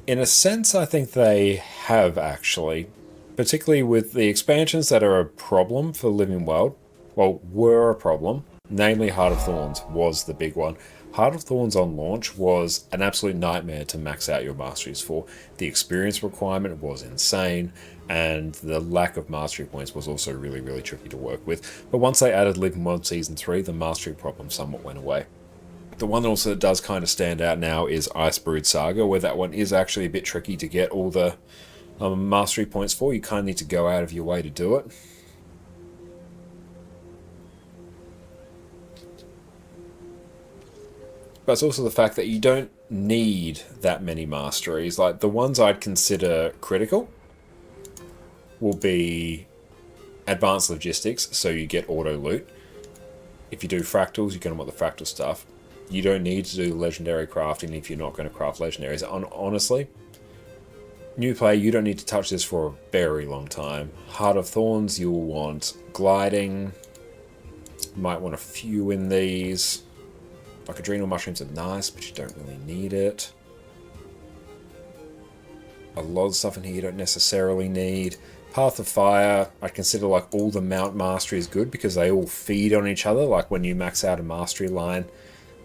In a sense, I think they have actually. Particularly with the expansions that are a problem for Living World, well, were a problem, namely Heart of Thorns was the big one. Heart of Thorns on launch was an absolute nightmare to max out your masteries for. The experience requirement was insane, and the lack of mastery points was also really, really tricky to work with. But once they added Living World Season 3, the mastery problem somewhat went away. The one also that does kind of stand out now is Icebrood Saga, where that one is actually a bit tricky to get all the mastery points for. You kind of need to go out of your way to do it. But it's also the fact that you don't need that many masteries. Like, the ones I'd consider critical will be advanced logistics, so you get auto loot. If you do fractals, you're going to want the fractal stuff. You don't need to do legendary crafting if you're not going to craft legendaries. Honestly, new player, you don't need to touch this for a very long time. Heart of Thorns, you'll want gliding. You might want a few in these. Like, adrenal mushrooms are nice, but you don't really need it. A lot of stuff in here you don't necessarily need. Path of Fire, I consider like all the mount mastery is good because they all feed on each other. Like when you max out a mastery line,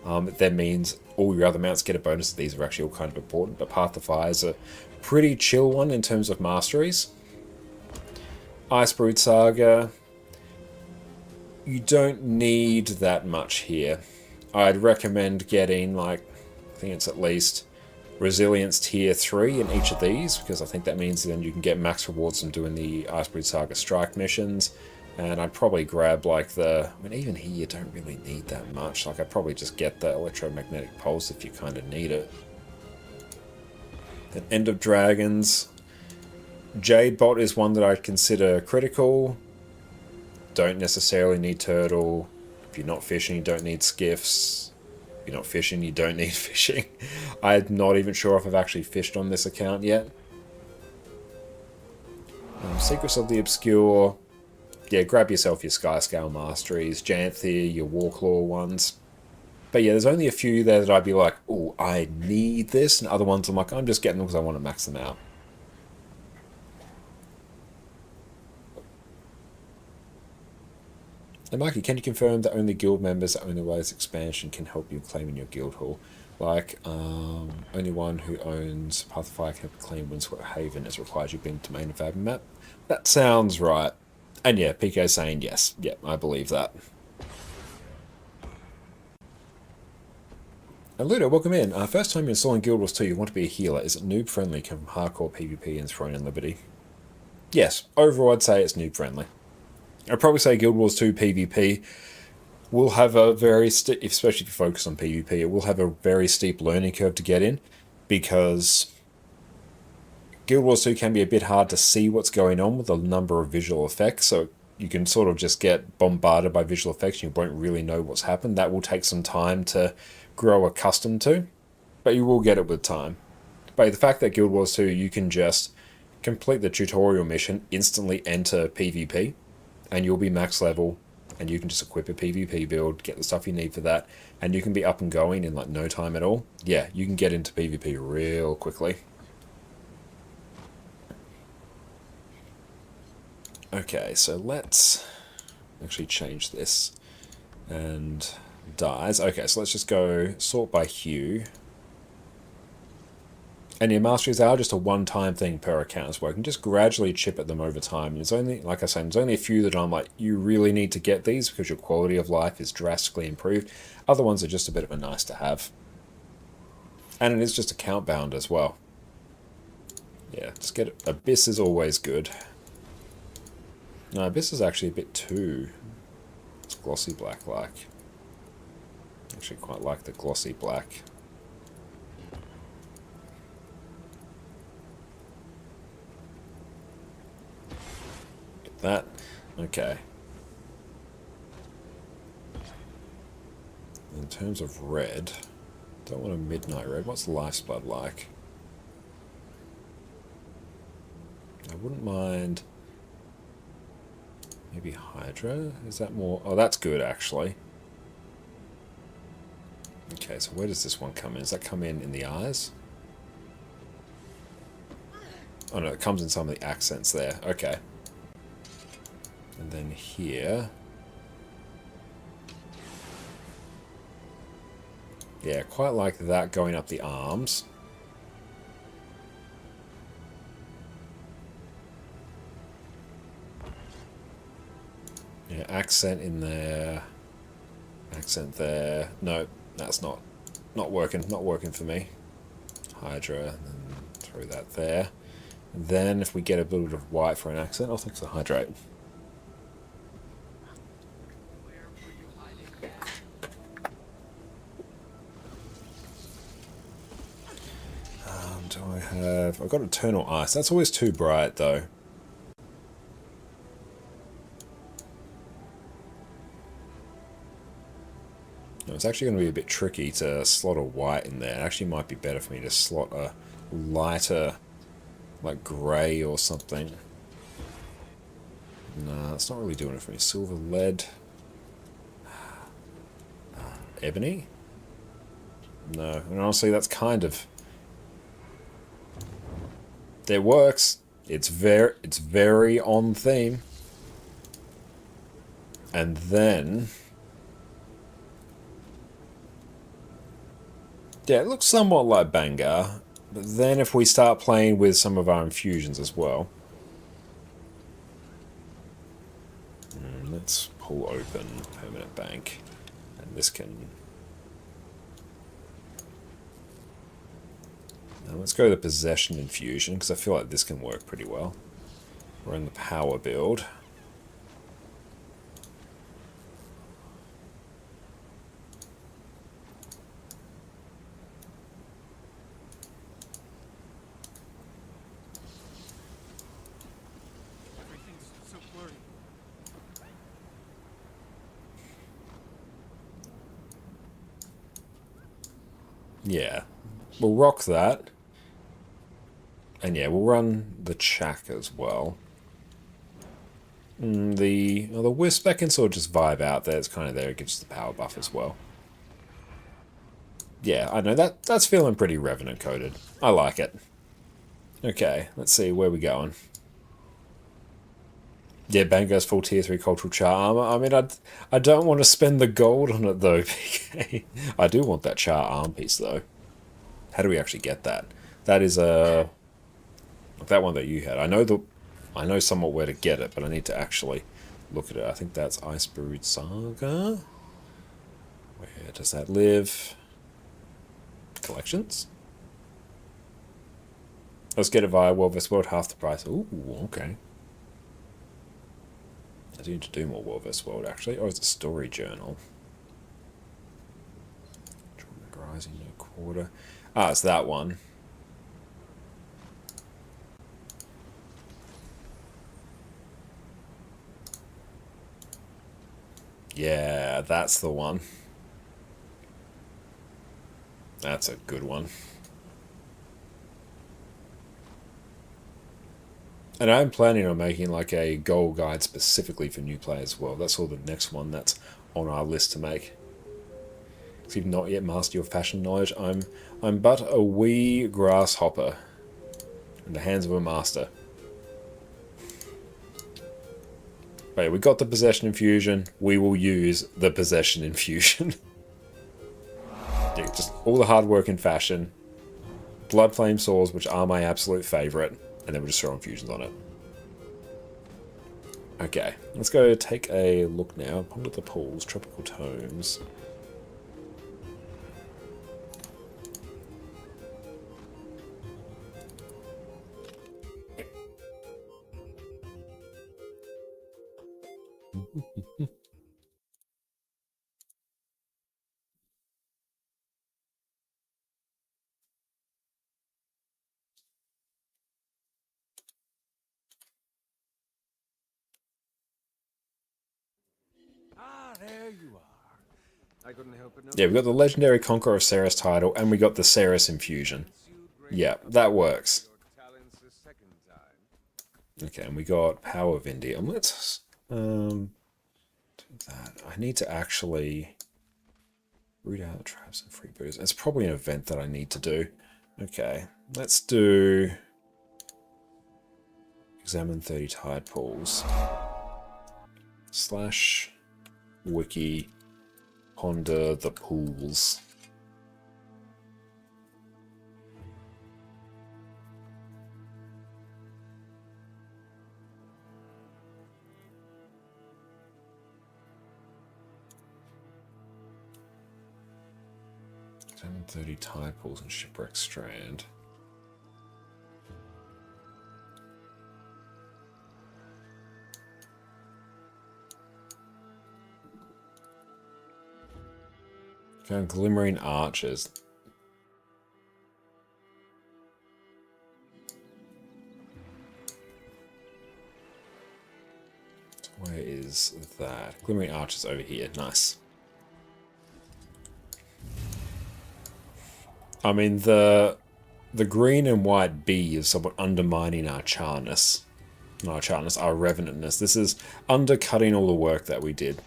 that means all your other mounts get a bonus. These are actually all kind of important, but Path of Fire is a pretty chill one in terms of masteries. Icebrood Saga, you don't need that much here. I'd recommend getting, like, I think it's at least Resilience Tier 3 in each of these, because I think that means then you can get max rewards from doing the Icebrood Saga strike missions. And I'd probably grab, like, I mean, even here you don't really need that much. Like, I'd probably just get the Electromagnetic Pulse if you kind of need it. Then End of Dragons. Jade Bot is one that I'd consider critical. Don't necessarily need Turtle. If you're not fishing, you don't need skiffs. If you're not fishing, you don't need fishing. I'm not even sure if I've actually fished on this account yet. Secrets of the Obscure. Yeah, grab yourself your Skyscale Masteries, Janthir, your Warclaw ones. But yeah, there's only a few there that I'd be like, oh, I need this. And other ones I'm like, I'm just getting them because I want to max them out. And Mikey, can you confirm that only guild members that own the latest expansion can help you claim in your guild hall? Like, only one who owns Path of Fire can claim Windswept Haven as requires you being to main of Fathom map. That sounds right. And yeah, PK saying yes. Yeah, I believe that. And Ludo, welcome in. First time you're installing Guild Wars 2, you want to be a healer. Is it noob friendly, come from hardcore PvP and Throne and Liberty? Yes, overall I'd say it's noob friendly. I'd probably say Guild Wars 2 PvP will have a very, especially if you focus on PvP, it will have a very steep learning curve to get in, because Guild Wars 2 can be a bit hard to see what's going on with a number of visual effects, so you can sort of just get bombarded by visual effects and you won't really know what's happened. That will take some time to grow accustomed to, but you will get it with time. But the fact that Guild Wars 2, you can just complete the tutorial mission, instantly enter PvP, and you'll be max level, and you can just equip a PvP build, get the stuff you need for that, and you can be up and going in like no time at all. Yeah, you can get into PvP real quickly. Okay, so let's actually change this. And dies. Okay, so let's just go sort by hue. And your masteries are just a one-time thing per account as well. You can just gradually chip at them over time. And there's only, like I said, there's only a few that I'm like, you really need to get these because your quality of life is drastically improved. Other ones are just a bit of a nice to have. And it is just account bound as well. Yeah, just get it. Abyss is always good. No, Abyss is actually a bit too... It's glossy black like. Actually quite like the glossy black. Get that. Okay. In terms of red, don't want a midnight red. What's Life's Blood like? I wouldn't mind... Maybe Hydra? Is that more... Oh, that's good, actually. Okay, so where does this one come in? Does that come in the eyes? Oh, no, it comes in some of the accents there. Okay. And then here... Yeah, quite like that going up the arms. Yeah, accent in there. Accent there. No, that's not working. Not working for me. Hydra, and then throw that there. And then if we get a little bit of white for an accent, I'll think it's a hydrate. Do I have... I've got Eternal Ice. That's always too bright, though. No, it's actually going to be a bit tricky to slot a white in there. It actually might be better for me to slot a lighter, like grey or something. No, it's not really doing it for me. Silver, lead... Ebony? No, and honestly, that's kind of... It works. It's very on theme. And then... Yeah, it looks somewhat like Bangar. But then if we start playing with some of our infusions as well... Let's pull open Permanent Bank. And this can... Now let's go to Possession Infusion, because I feel like this can work pretty well. We're in the power build. Everything's so blurry. Yeah, we'll rock that. And yeah, we'll run the Chak as well. The Wisp, I can sort of just vibe out there. It's kind of there. It gives the power buff as well. Yeah, I know that's feeling pretty Revenant coded. I like it. Okay, let's see where we going. Yeah, Bangar's full tier 3 cultural char armor. I mean, I don't want to spend the gold on it though, PK. I do want that char arm piece though. How do we actually get that? That is a... that one that you had. I know somewhat where to get it, but I need to actually look at it. I think that's Ice Brood Saga. Where does that live? Collections? Let's get it via World vs. World, half the price. Ooh, okay. I do need to do more World vs. World, actually. Oh, it's a story journal. Rising no quarter. Ah, it's that one. Yeah, that's the one. That's a good one. And I'm planning on making like a goal guide specifically for new players as well. That's all the next one that's on our list to make. If you've not yet mastered your fashion knowledge, I'm but a wee grasshopper in the hands of a master. But yeah, we got the possession infusion. We will use the possession infusion. Yeah, just all the hard work in fashion. Blood flame swords, which are my absolute favourite. And then we'll just throw infusions on it. Okay, let's go take a look now. Ponder the pools, tropical tomes. Ah, there you are. I couldn't help but notice. Yeah, we got the Legendary Conqueror of Ceres title, and we got the Ceres infusion. Yeah, that works. Okay, and we got Power of India. Let's do that. I need to actually root out traps and freebooters. It's probably an event that I need to do. Okay, let's do examine 30 tide pools. / wiki ponder the pools. Examine 30 tide pools and shipwreck strand. Found glimmering arches. Where is that? Glimmering arches over here. Nice. I mean, the green and white bee is somewhat undermining our charness. Not our charness, our revenantness. This is undercutting all the work that we did.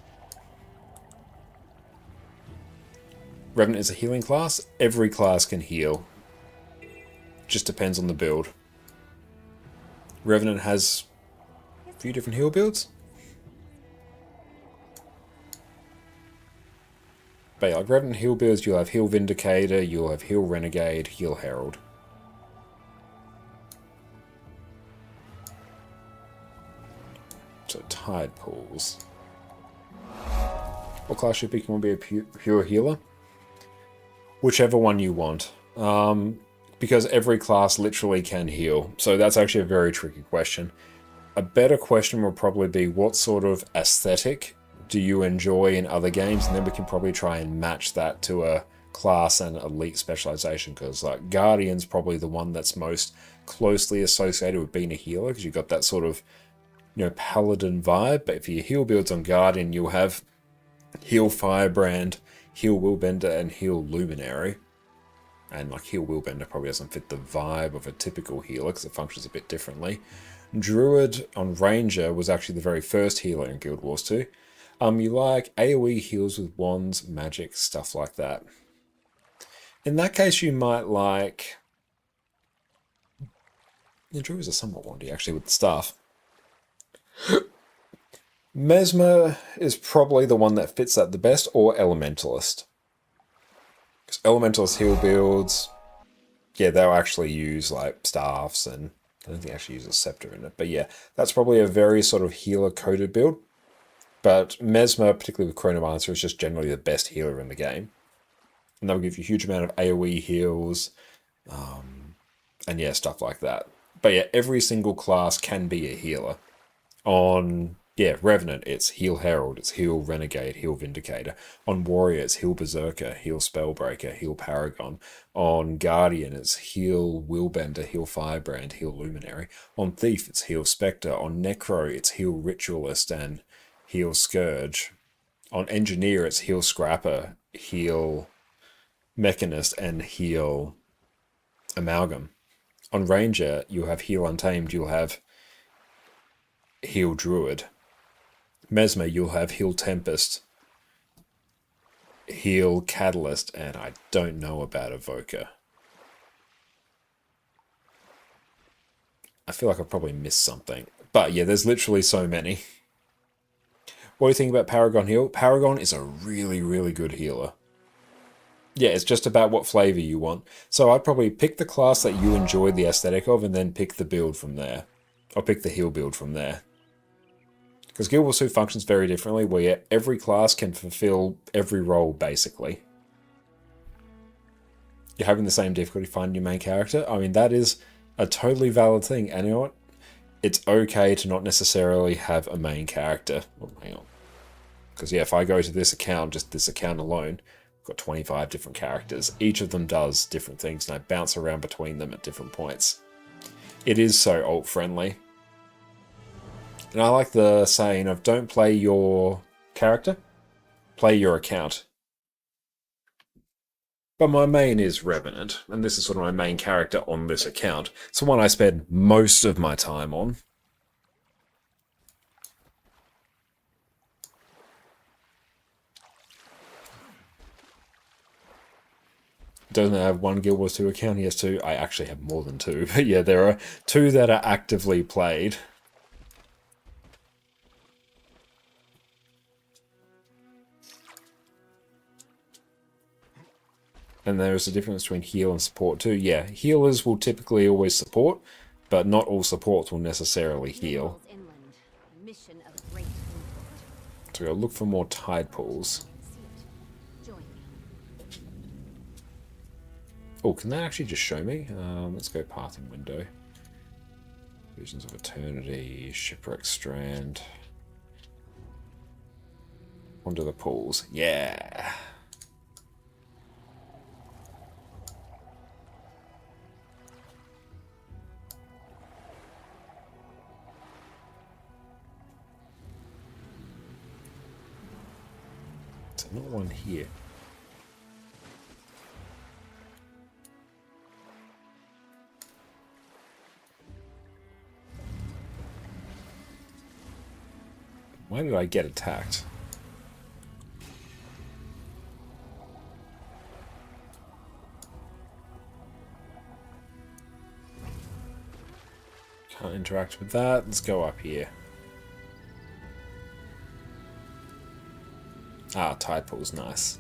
Revenant is a healing class. Every class can heal. Just depends on the build. Revenant has a few different heal builds. But yeah, like Revenant heal builds, you'll have Heal Vindicator, you'll have Heal Renegade, Heal Herald. So Tide Pools. What class should be? Can one be a pure healer? Whichever one you want. Because every class literally can heal. So that's actually a very tricky question. A better question will probably be, what sort of aesthetic do you enjoy in other games? And then we can probably try and match that to a class and elite specialization. Because like Guardian's probably the one that's most closely associated with being a healer. Because you've got that sort of, you know, paladin vibe. But if you heal builds on Guardian, you'll have Heal Firebrand, Heal Willbender, and Heal Luminary. And like Heal Willbender probably doesn't fit the vibe of a typical healer because it functions a bit differently. Druid on Ranger was actually the very first healer in Guild Wars 2. You like AoE heals with wands, magic, stuff like that. In that case, you might like... Yeah, Druids are somewhat wandy actually with the staff. Mesmer is probably the one that fits that the best, or Elementalist. Because Elementalist heal builds, yeah, they'll actually use like staffs, and I don't think they actually use a scepter in it. But yeah, that's probably a very sort of healer-coded build. But Mesmer, particularly with Chronomancer, is just generally the best healer in the game. And they'll give you a huge amount of AoE heals, and yeah, stuff like that. But yeah, every single class can be a healer. On... yeah, Revenant, it's Heal Herald, it's Heal Renegade, Heal Vindicator. On Warrior, it's Heal Berserker, Heal Spellbreaker, Heal Paragon. On Guardian, it's Heal Willbender, Heal Firebrand, Heal Luminary. On Thief, it's Heal Spectre. On Necro, it's Heal Ritualist and Heal Scourge. On Engineer, it's Heal Scrapper, Heal Mechanist, and Heal Amalgam. On Ranger, you'll have Heal Untamed, you'll have Heal Druid. Mesmer, you'll have Heal Tempest, Heal Catalyst, and I don't know about Evoker. I feel like I probably missed something. But yeah, there's literally so many. What do you think about Paragon Heal? Paragon is a really, really good healer. Yeah, it's just about what flavor you want. So I'd probably pick the class that you enjoy the aesthetic of and then pick the build from there. Or pick the heal build from there. Because Guild Wars 2 functions very differently, where every class can fulfill every role, basically. You're having the same difficulty finding your main character. I mean, that is a totally valid thing. And you know what? It's okay to not necessarily have a main character. Oh, hang on. Because yeah, if I go to this account, just this account alone, I've got 25 different characters. Each of them does different things, and I bounce around between them at different points. It is so alt-friendly. And I like the saying of don't play your character, play your account. But my main is Revenant, and this is sort of my main character on this account. It's the one I spend most of my time on. Doesn't have one Guild Wars 2 account, he has two. I actually have more than two, but yeah, there are two that are actively played. And there's a difference between heal and support too. Yeah, healers will typically always support, but not all supports will necessarily heal. So we'll look for more tide pools. Oh, can that actually just show me? Let's go Pathing Window. Visions of Eternity, Shipwreck Strand. Onto the pools. Yeah! There's not one here. Why did I get attacked? Can't interact with that. Let's go up here. Ah, tide pool's nice.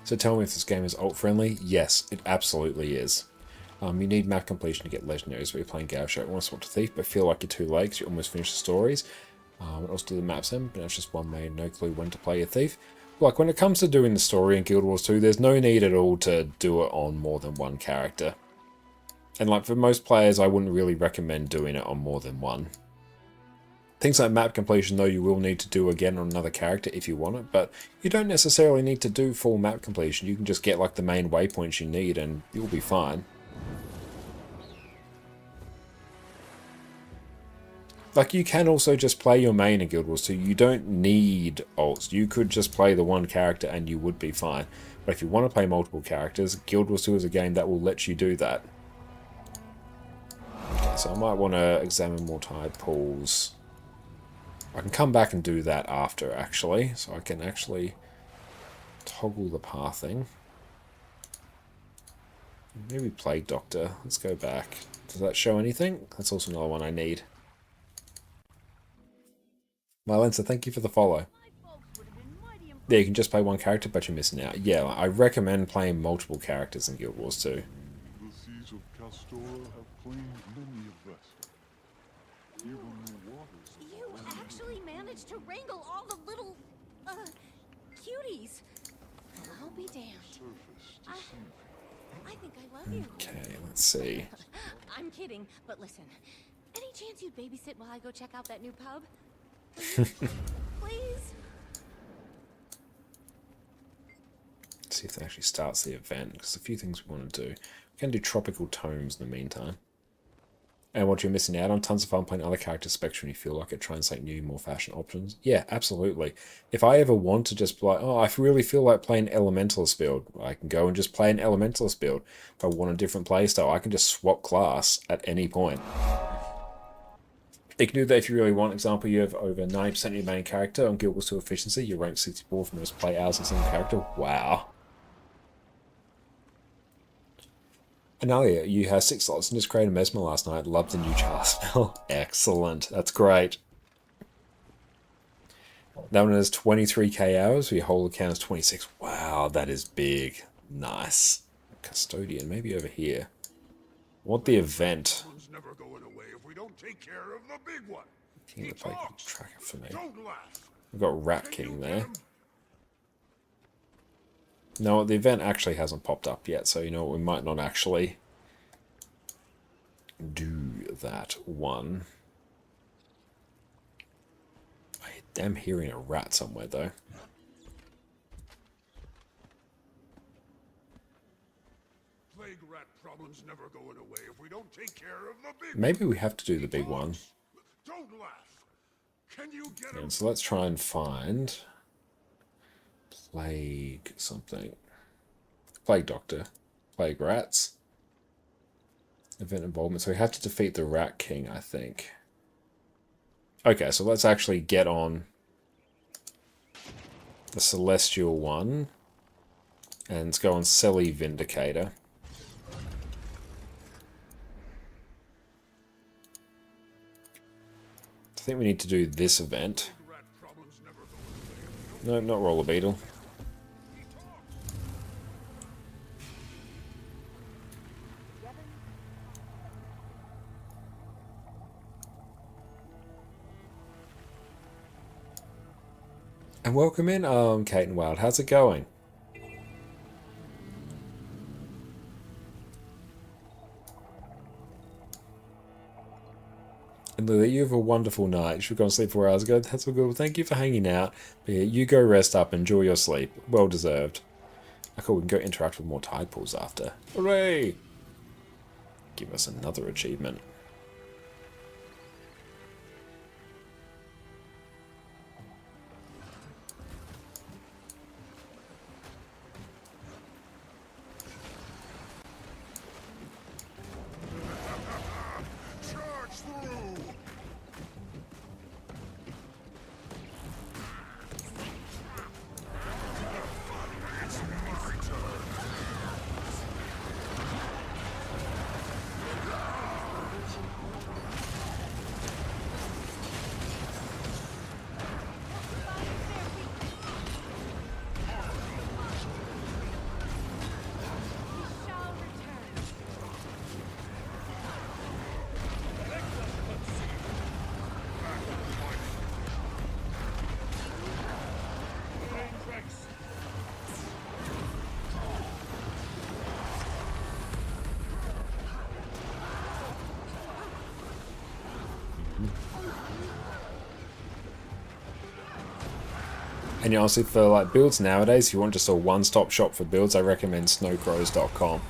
So tell me if this game is alt-friendly. Yes, it absolutely is. You need map completion to get legendaries, but you're playing Gaucho. You want to swap to Thief, but feel like you're too late because you almost finished the stories. What else do the maps in? But it's just one main, no clue when to play a Thief. Like, when it comes to doing the story in Guild Wars 2, there's no need at all to do it on more than one character. And like, for most players, I wouldn't really recommend doing it on more than one. Things like map completion, though, you will need to do again on another character if you want it, but you don't necessarily need to do full map completion. You can just get like the main waypoints you need and you'll be fine. Like, you can also just play your main in Guild Wars 2. You don't need alts. You could just play the one character and you would be fine. But if you want to play multiple characters, Guild Wars 2 is a game that will let you do that. Okay, so I might want to examine more tide pools. I can come back and do that after, actually. So I can actually toggle the pathing. Maybe Plague Doctor. Let's go back. Does that show anything? That's also another one I need. Mylensa, thank you for the follow. Yeah, you can just play one character, but you're missing out. Yeah, I recommend playing multiple characters in Guild Wars 2. The seas of Castor have claimed many a vessel. Even the waters of You actually managed to wrangle all the little, cuties. I'll be damned. I think I love you. Okay, let's see. I'm kidding, but listen. Any chance you'd babysit while I go check out that new pub? Please? Let's see if that actually starts the event, because there's a few things we want to do. We can do tropical tomes in the meantime. And what you're missing out on, tons of fun playing other characters, especially when you feel like it, trying something new, more fashion options. Yeah, absolutely. If I ever want to just be like, oh, I really feel like playing Elementalist build, I can go and just play an Elementalist build. If I want a different playstyle, I can just swap class at any point. You can do that if you really want. Example, you have over 90% of your main character on Guild Wars 2 efficiency. You're ranked 64 for most play hours in single character. Wow. Analia, you had 6 slots and just created a Mesmer last night. Loved the new Char spell. Excellent. That's great. That one has 23k hours. Your whole account is 26. Wow, that is big. Nice. Custodian, maybe over here. Want the event. Never going away if we don't take care of the big one. King of the Plague tracker for me. Don't laugh. We've got Rat King there. No, the event actually hasn't popped up yet, so you know what, we might not actually do that one. I am hearing a rat somewhere, though. Plague rat problems never going away if we don't take care of the big Maybe we have to do the big one. Don't laugh. Can you get And so let's try and find Plague something. Plague Doctor. Plague Rats. Event involvement. So we have to defeat the Rat King, I think. Okay, so let's actually get on the Celestial one. And let's go on Selly Vindicator. I think we need to do this event. No, not Roller Beetle. And welcome in, Kate and Wild. How's it going? And Lily, you have a wonderful night. You should go and sleep 4 hours ago. That's all good. Well, thank you for hanging out. But yeah, you go rest up. Enjoy your sleep. Well deserved. Okay, we can go interact with more tide pools after. Hooray! Give us another achievement. charge through? It's my turn. And you know, honestly, for like builds nowadays, if you want just a one-stop shop for builds, I recommend snowcrows.com.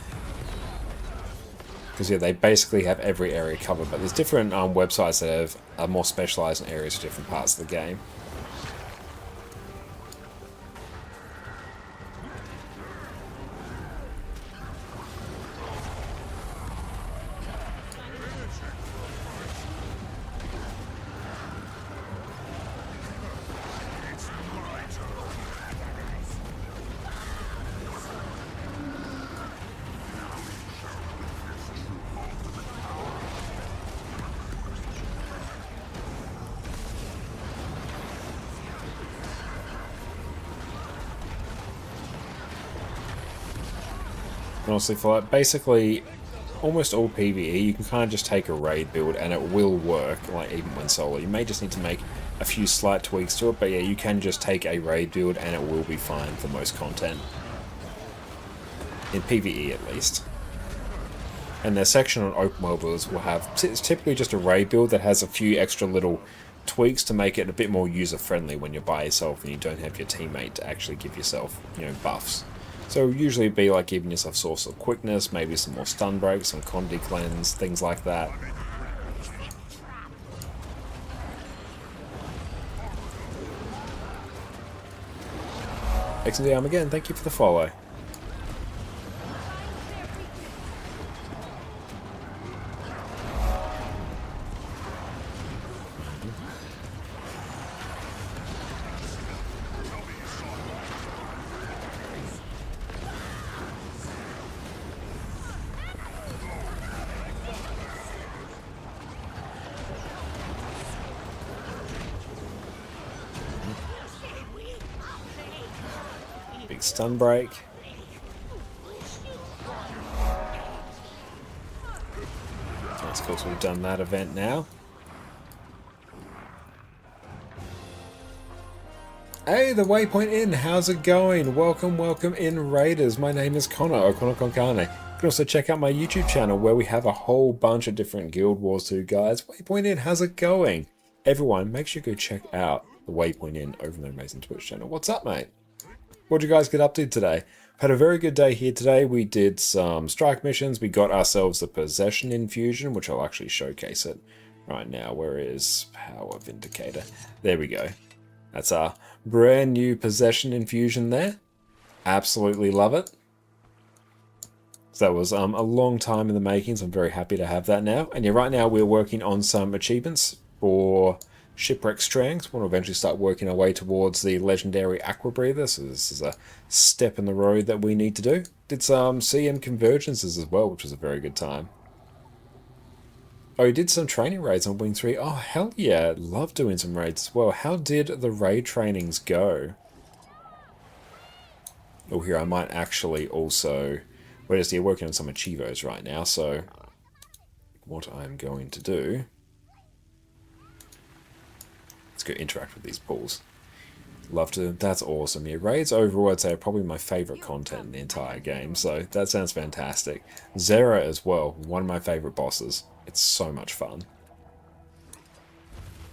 Because yeah, they basically have every area covered, but there's different websites that are more specialized in areas for different parts of the game. Honestly, for like basically almost all PvE, you can kind of just take a raid build and it will work, like even when solo. You may just need to make a few slight tweaks to it, but yeah, you can just take a raid build and it will be fine for most content. In PvE at least. And their section on open world builds will have, it's typically just a raid build that has a few extra little tweaks to make it a bit more user-friendly when you're by yourself and you don't have your teammate to actually give yourself, you know, buffs. So usually it'd be like giving yourself source of quickness, maybe some more stun breaks, some Condi cleanse, things like that. XD Arm again, thank you for the follow. Big stun break. Nice, of course we've done that event now. Hey, the Waypoint Inn, how's it going? Welcome, welcome in, Raiders. My name is Connor, or ConnorConCarne. You can also check out my YouTube channel where we have a whole bunch of different Guild Wars 2 guides. Waypoint Inn, how's it going? Everyone, make sure you go check out the Waypoint Inn over on the amazing Twitch channel. What's up, mate? What'd you guys get up to today? Had a very good day here today. We did some strike missions. We got ourselves the Possession Infusion, which I'll actually showcase it right now. Where is Power Vindicator? There we go. That's our brand new Possession Infusion there. Absolutely love it. So that was a long time in the making, so I'm very happy to have that now. And yeah, right now we're working on some achievements for Shipwreck Strangs. We'll eventually start working our way towards the legendary Aqua Breather, so this is a step in the road that we need to do. Did some CM Convergences as well, which was a very good time. Oh, you did some training raids on Wing 3. Oh, hell yeah. Love doing some raids as well. How did the raid trainings go? Oh, here, I might actually also... We're just here working on some achievos right now, so... What I'm going to do... Let's go interact with these pools. Love to... That's awesome. Yeah, raids overall, I'd say, are probably my favourite content in the entire game, so that sounds fantastic. Zera as well, one of my favourite bosses. It's so much fun.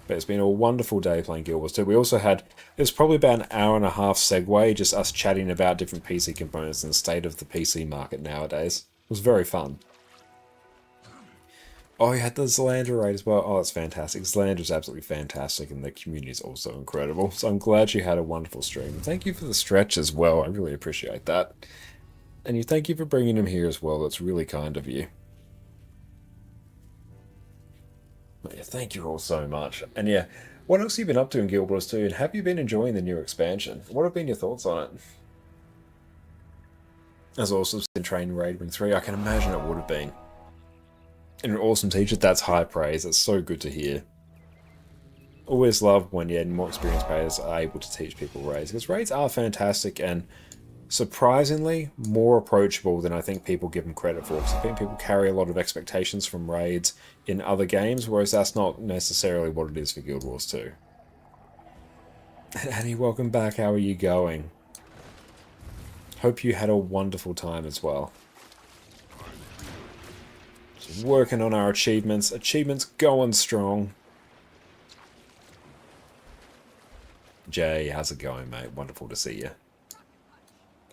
But it's been a wonderful day playing Guild Wars 2. We also had, it was probably about an hour and a half segue, just us chatting about different PC components and the state of the PC market nowadays. It was very fun. Oh, you had the Zalander raid as well. Oh, that's fantastic. Zalander's absolutely fantastic, and the community is also incredible. So I'm glad you had a wonderful stream. Thank you for the stretch as well. I really appreciate that. And thank you for bringing him here as well. That's really kind of you. But yeah, thank you all so much. And yeah, what else have you been up to in Guild Wars 2? And have you been enjoying the new expansion? What have been your thoughts on it? As also in Training Raid Wing 3, I can imagine it would have been. And an awesome teacher, that's high praise. That's so good to hear. Always love when more experienced players are able to teach people raids, because raids are fantastic and surprisingly more approachable than I think people give them credit for. Because I think people carry a lot of expectations from raids in other games, whereas that's not necessarily what it is for Guild Wars 2. And Annie, welcome back. How are you going? Hope you had a wonderful time as well. Just working on our achievements. Achievements going strong. Jay, how's it going, mate? Wonderful to see you.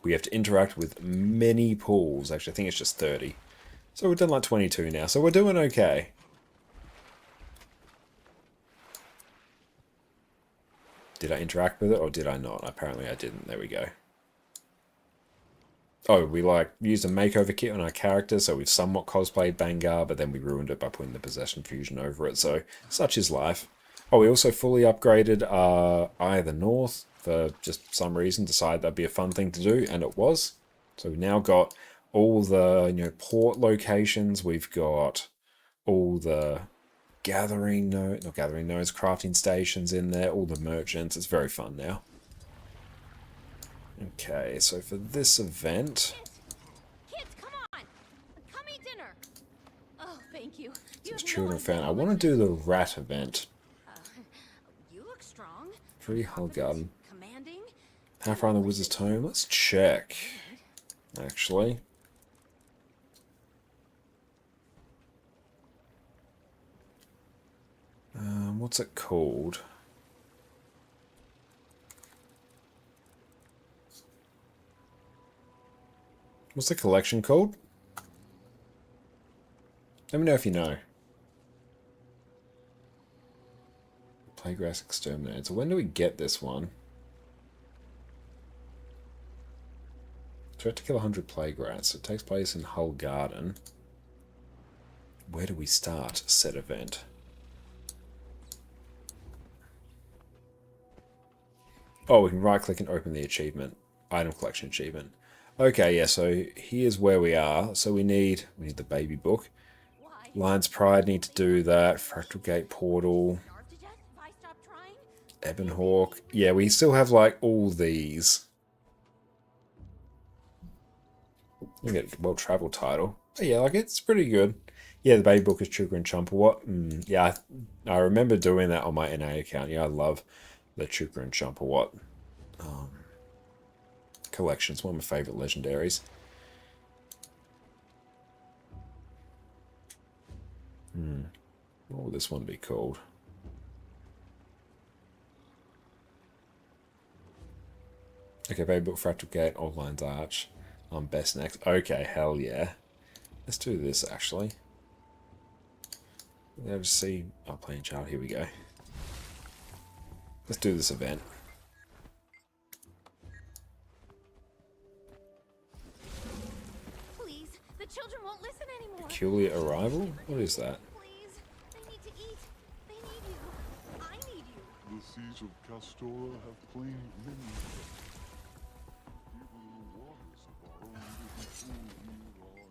We have to interact with many pools. Actually, I think it's just 30. So we've done like 22 now, so we're doing okay. Did I interact with it or did I not? Apparently I didn't. There we go. Oh, we used a makeover kit on our character, so we've somewhat cosplayed Bangar, but then we ruined it by putting the Possession Fusion over it, so such is life. Oh, we also fully upgraded Eye of the North for just some reason, decided that'd be a fun thing to do, and it was. So we've now got all the port locations, we've got all the crafting stations in there, all the merchants. It's very fun now. Okay, so for this event... Kids, come on! Come eat dinner! Oh, thank you. Since children found, I want to do the rat event. You look strong. Free Hull Garden. Commanding. How far on the Wizard's Tome? Let's check. Actually. What's it called? What's the collection called? Let me know if you know. Playgrass Exterminator. So when do we get this one? Threat to kill 100 plague rats. It takes place in Hull Garden. Where do we start said event? Oh, we can right click and open the achievement. Item collection achievement. Okay, yeah, so here's where we are. So we need the baby book. Lion's Pride need to do that. Fractal Gate Portal. Ebonhawk. Yeah, we still have like all these. We get a well-traveled title. But yeah, like it's pretty good. Yeah, the baby book is Trigger and Chumperwatt. Yeah, I remember doing that on my NA account. Yeah, I love the Trigger and Chumperwatt collection. It's one of my favourite legendaries. What would this one be called? Okay, baby book, Fractal Gate, Old Lines Arch. Best next. Okay, hell yeah. Let's do this actually. Let's see. Oh, playing child. Here we go. Let's do this event. Please, the children won't listen anymore. Peculiar arrival? What is that? Please, they need to eat. They need you. I need you. The seas of Castora have claimed many. Even the waters of our own little pool here are yours.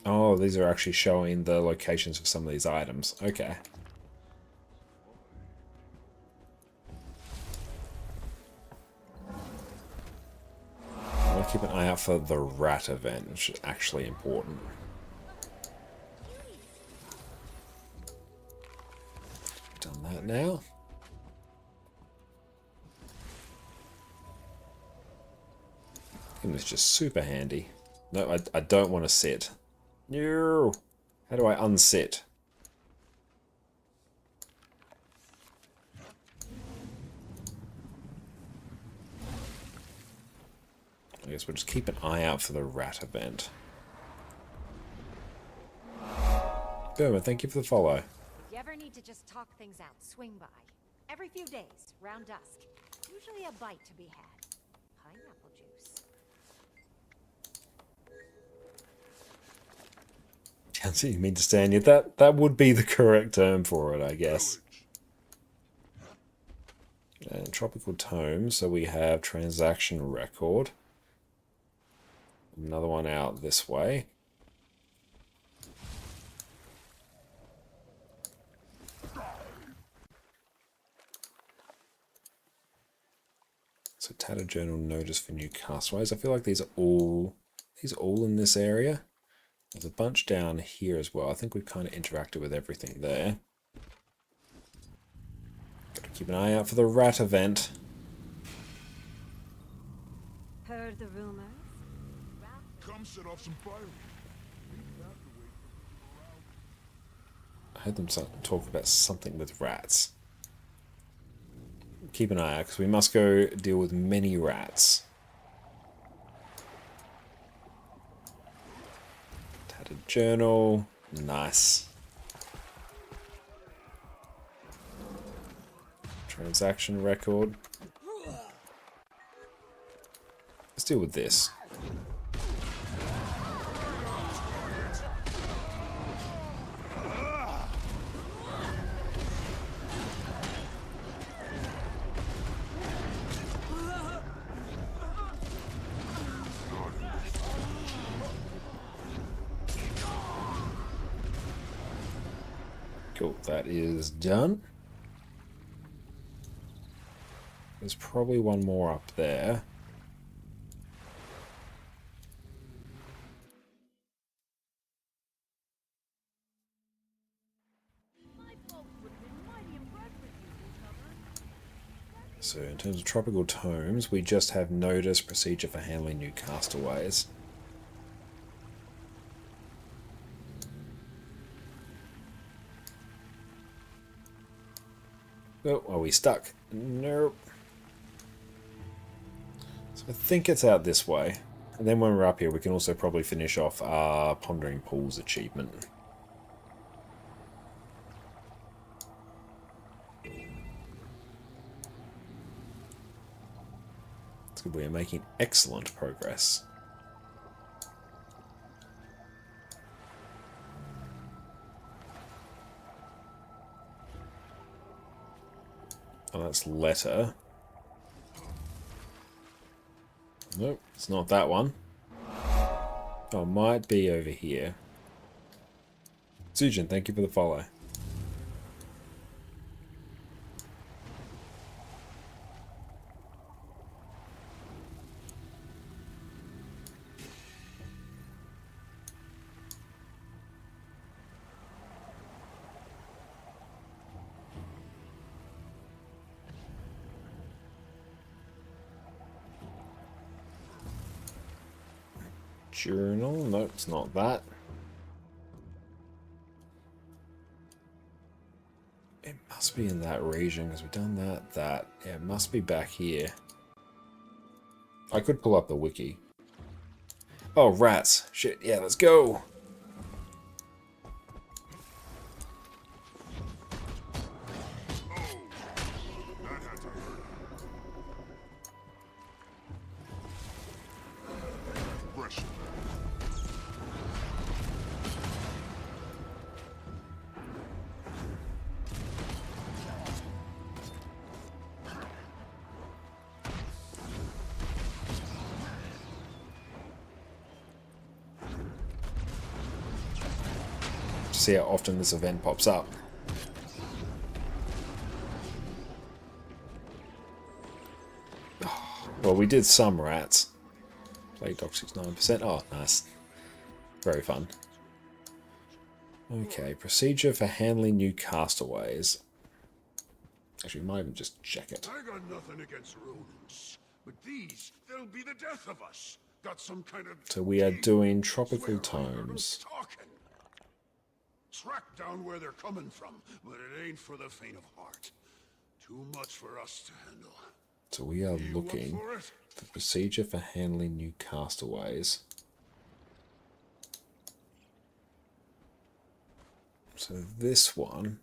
Oh, these are actually showing the locations for some of these items. Okay. I want to keep an eye out for the rat event, which is actually important. Done that now. And it's just super handy. No, I don't want to sit. No. How do I unsit? I guess we'll just keep an eye out for the rat event. Burma, thank you for the follow. If you ever need to just talk things out, swing by. Every few days, round dusk. Usually a bite to be had. Pineapple juice. Janthir, you mean to stand you? That would be the correct term for it, I guess. And Tropical Tome, so we have Transaction Record. Another one out this way. So Tattered Journal notice for new castaways. I feel like these are all in this area. There's a bunch down here as well. I think we've kind of interacted with everything there. Got to keep an eye out for the rat event. Heard the rumors? Come set off some fire. I heard them talk about something with rats. Keep an eye out because we must go deal with many rats. Tattered Journal. Nice. Transaction record. Let's deal with this. Cool, that is done. There's probably one more up there. So in terms of Tropical Tomes, we just have notice procedure for handling new castaways. Oh, are we stuck? Nope. So I think it's out this way. And then when we're up here, we can also probably finish off our Pondering Pools achievement. It's good. We are making excellent progress. Oh, that's letter. Nope, it's not that one. Oh, it might be over here. Sujin, thank you for the follow. Journal? Nope, it's not that. It must be in that region because we've done that. Yeah, it must be back here. I could pull up the wiki. Oh, rats. Shit, yeah, let's go. See how often this event pops up. Well, we did some rats. Plague Doc 69%. Oh, nice. Very fun. Okay, procedure for handling new castaways. Actually, we might even just check it. I got nothing against rodents, but these, they'll be the death of us. Got some kind of... So we are doing tropical tomes. Track down where they're coming from, but it ain't for the faint of heart. Too much for us to handle. So we are looking for procedure for handling new castaways. So this one...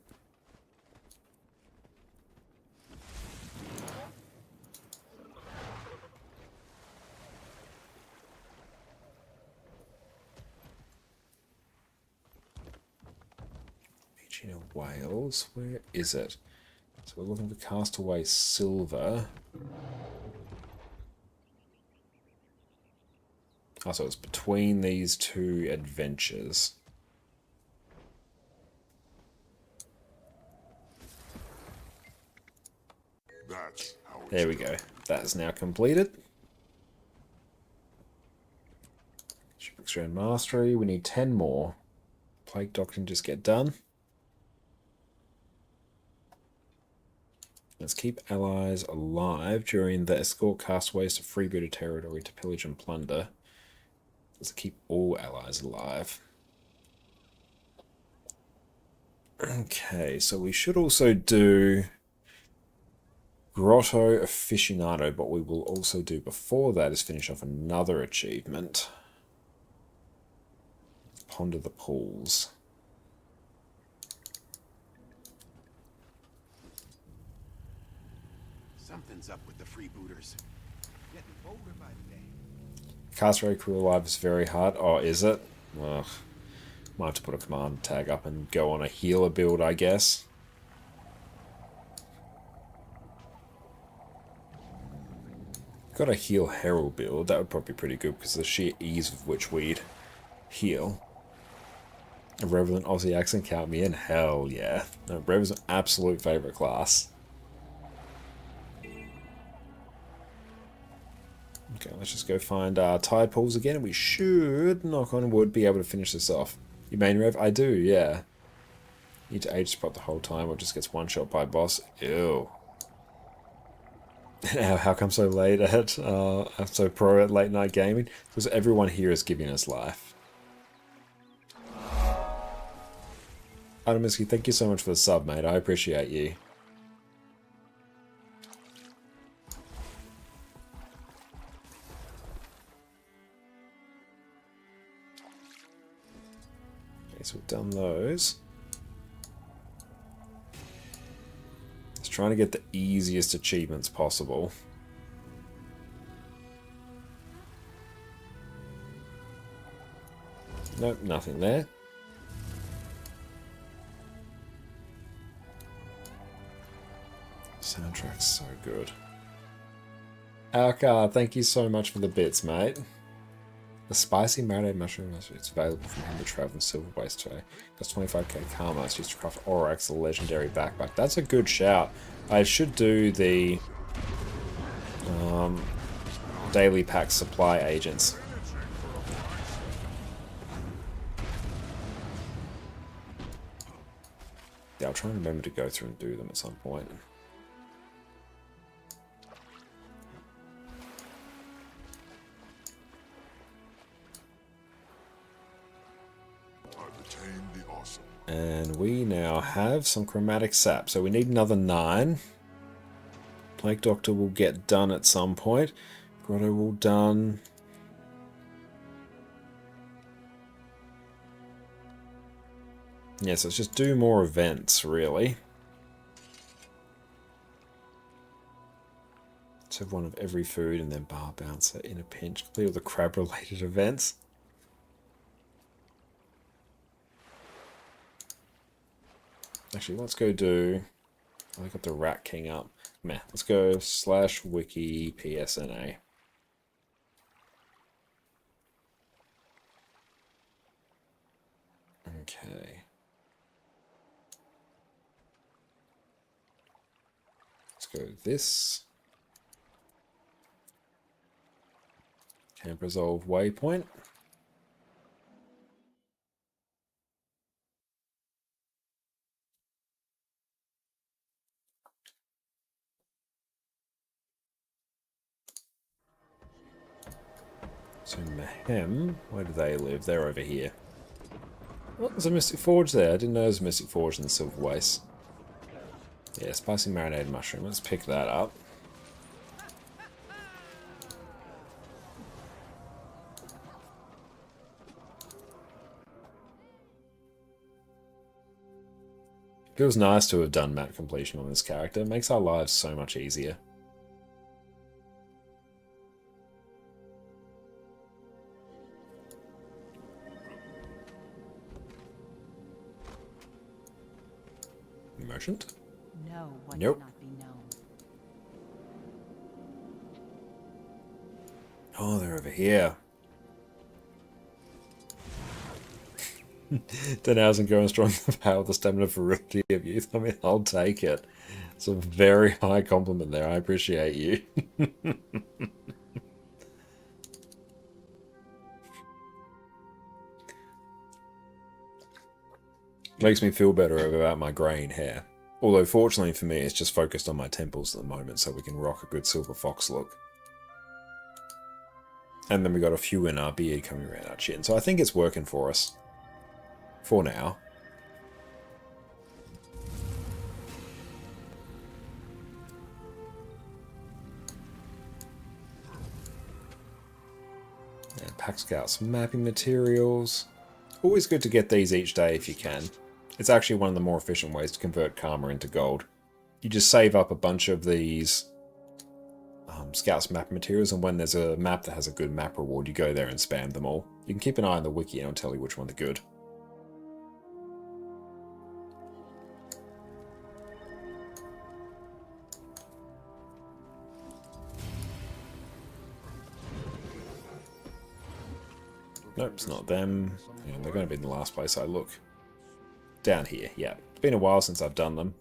Beaching of Wales, where is it? So we're looking for Castaway Silver. Oh, so it's between these two adventures. That's how there we go. That is now completed. Ship Strand Mastery. We need 10 more. Plague Doctrine just get done. Let's keep allies alive during the escort castaways to freebooter territory to pillage and plunder. Let's keep all allies alive. Okay, so we should also do Grotto Aficionado, but we will also do before that is finish off another achievement. Ponder the Pools. Something's up with the freebooters. Getting bolder by the day. Castaway crew alive is very hard. Oh, is it? Ugh. Might have to put a command tag up and go on a healer build, I guess. Got a heal Herald build. That would probably be pretty good because of the sheer ease with which we'd heal. A Revelant Aussie accent, count me in. Hell yeah. No, Rev is an absolute favourite class. Okay, let's just go find tide pools again, and we should, knock on wood, be able to finish this off. You main Rev? I do, yeah. Need to age spot the whole time, or just gets one shot by boss. Ew. How come so late at, I'm so pro at late night gaming? Because everyone here is giving us life. Adamiski, thank you so much for the sub, mate. I appreciate you. So we've done those. Just trying to get the easiest achievements possible. Nope, nothing there. Soundtrack's so good. Alcar, thank you so much for the bits, mate. The spicy marinated mushroom, it's available from Humber Travel and Silver Waste today. That's 25k karma. It's used to craft Aurochs, the legendary backpack. That's a good shout. I should do the daily pack supply agents. Yeah, I'll try and remember to go through and do them at some point. And we now have some chromatic sap, so we need another 9. Plague Doctor will get done at some point. Grotto will done. Yes, let's just do more events, really. Let's have one of every food and then bar bouncer in a pinch. Complete all the crab-related events. Actually, let's go do... I got the Rat King up. Meh. Let's go /wiki PSNA. Okay. Let's go this. Camp Resolve Waypoint. So Mahem, where do they live? They're over here. Oh, there's a Mystic Forge there. I didn't know there was a Mystic Forge in the Silver Waste. Yeah, spicy marinated mushroom. Let's pick that up. Feels nice to have done map completion on this character. It makes our lives so much easier. Merchant? No, what Nope. cannot be known. Oh, they're over here. 10,000 going strong in the power, the stamina, virility of youth. I mean, I'll take it. It's a very high compliment there. I appreciate you. Makes me feel better about my greying hair. Although, fortunately for me, it's just focused on my temples at the moment, so we can rock a good silver fox look. And then we got a few in our beard coming around our chin, so I think it's working for us. For now. And pack scouts, mapping materials. Always good to get these each day if you can. It's actually one of the more efficient ways to convert karma into gold. You just save up a bunch of these scouts map materials, and when there's a map that has a good map reward, you go there and spam them all. You can keep an eye on the wiki and it'll tell you which ones are good. Nope, it's not them. Yeah, they're going to be in the last place I look. Down here, yeah. It's been a while since I've done them.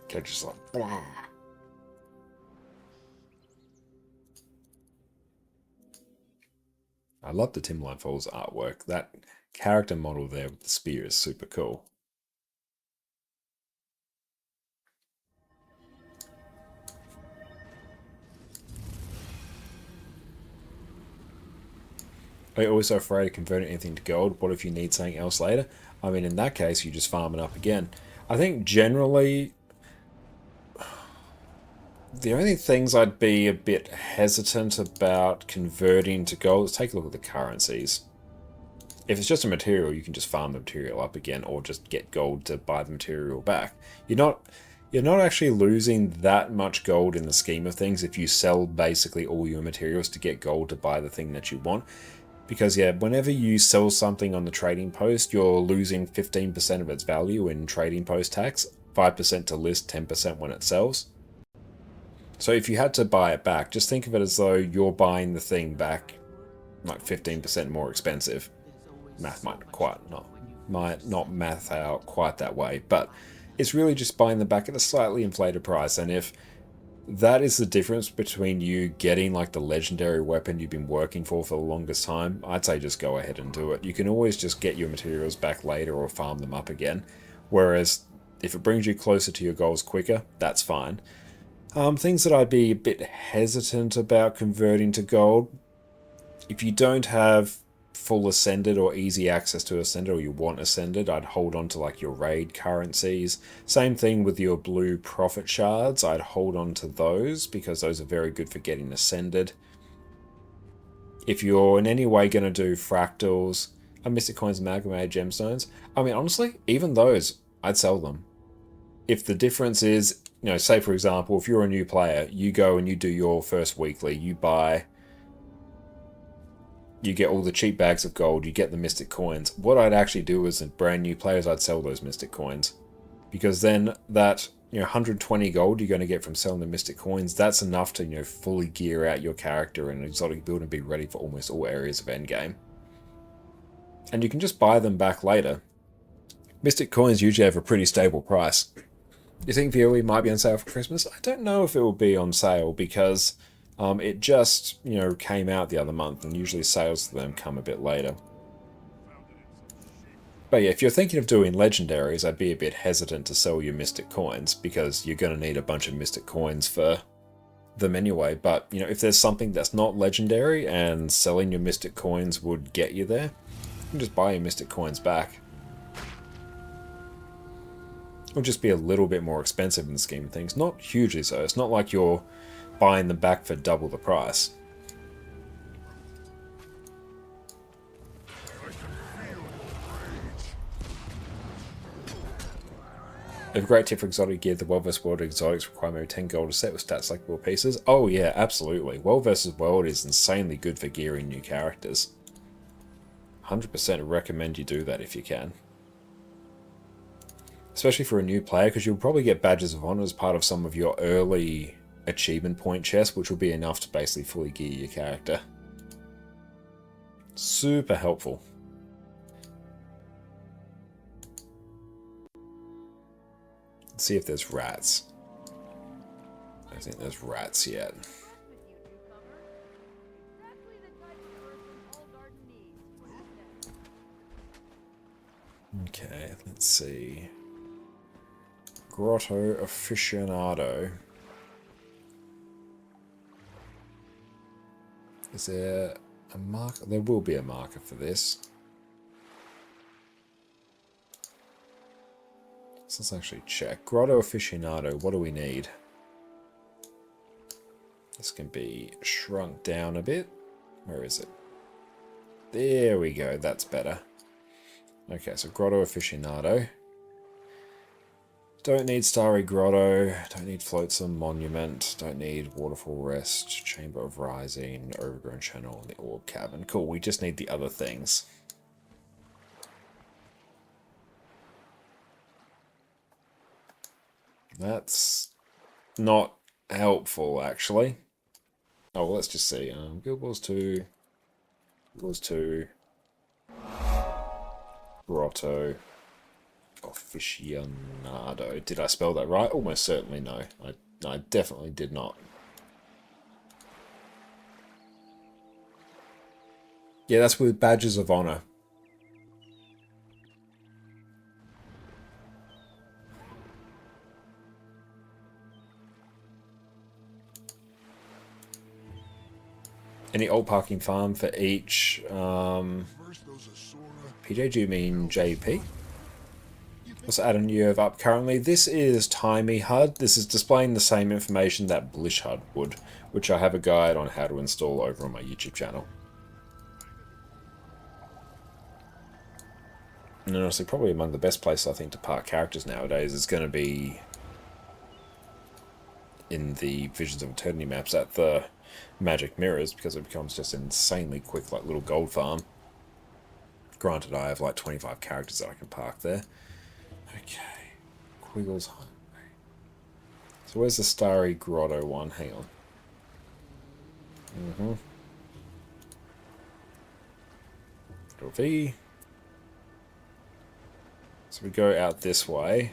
Okay, just like... Blah. I love the Timberline Falls artwork. That character model there with the spear is super cool. Are you always so afraid of converting anything to gold? What if you need something else later? I mean, in that case, you just farm it up again. I think generally, the only things I'd be a bit hesitant about converting to gold is take a look at the currencies. If it's just a material, you can just farm the material up again or just get gold to buy the material back. You're you're not actually losing that much gold in the scheme of things if you sell basically all your materials to get gold to buy the thing that you want. Because yeah, whenever you sell something on the trading post, you're losing 15% of its value in trading post tax, 5% to list, 10% when it sells. So if you had to buy it back, just think of it as though you're buying the thing back like 15% more expensive. Math might not math out quite that way, but it's really just buying them back at a slightly inflated price. And if that is the difference between you getting like the legendary weapon you've been working for the longest time, I'd say just go ahead and do it. You can always just get your materials back later or farm them up again. Whereas if it brings you closer to your goals quicker, that's fine. Things that I'd be a bit hesitant about converting to gold. If you don't have full Ascended or easy access to Ascended, or you want Ascended, I'd hold on to like your raid currencies. Same thing with your blue profit shards, I'd hold on to those because those are very good for getting Ascended. If you're in any way going to do fractals, Mystic Coins, Amalgamated Gemstones, I mean honestly, even those, I'd sell them. If the difference is, you know, say for example, if you're a new player, you go and you do your first weekly, you get all the cheap bags of gold, you get the Mystic Coins. What I'd actually do as a brand new players, I'd sell those Mystic Coins. Because then that, 120 gold you're going to get from selling the Mystic Coins, that's enough to, fully gear out your character in an exotic build and be ready for almost all areas of endgame. And you can just buy them back later. Mystic Coins usually have a pretty stable price. You think VOE might be on sale for Christmas? I don't know if it will be on sale because it just, came out the other month, and usually sales to them come a bit later. But yeah, if you're thinking of doing legendaries, I'd be a bit hesitant to sell your Mystic Coins, because you're going to need a bunch of Mystic Coins for them anyway. But, if there's something that's not legendary, and selling your Mystic Coins would get you there, you can just buy your Mystic Coins back. It'll just be a little bit more expensive in the scheme of things. Not hugely so. It's not like you're buying them back for double the price. A great tip for exotic gear, the World vs. World exotics require maybe 10 gold a set with stats selectable pieces. Oh yeah, absolutely. World vs. World is insanely good for gearing new characters. 100% recommend you do that if you can. Especially for a new player, because you'll probably get badges of honor as part of some of your early achievement point chests, which will be enough to basically fully gear your character. Super helpful. Let's see if there's rats. I don't think there's rats yet. Okay, let's see. Grotto Aficionado. Is there a marker? There will be a marker for this. So let's actually check. Grotto Aficionado, what do we need? This can be shrunk down a bit. Where is it? There we go, that's better. Okay, so Grotto Aficionado. Don't need Starry Grotto, don't need Flotsam Monument, don't need Waterfall Rest, Chamber of Rising, Overgrown Channel, and the Orb Cavern. Cool, we just need the other things. That's not helpful, actually. Oh, well, let's just see. Guild Wars 2, Guild Wars 2, Grotto Aficionado. Did I spell that right? Almost certainly no. I definitely did not. Yeah, that's with badges of honor. Any old parking farm for each PJ, do you mean JP? What's Adam you have up currently? This is Timey HUD. This is displaying the same information that Blish HUD would, which I have a guide on how to install over on my YouTube channel. And honestly, probably among the best places I think to park characters nowadays is going to be in the Visions of Eternity maps at the magic mirrors, because it becomes just insanely quick, like little gold farm. Granted, I have like 25 characters that I can park there. Okay, Quiggle's Highway. So where's the Starry Grotto one? Hang on. V. So we go out this way.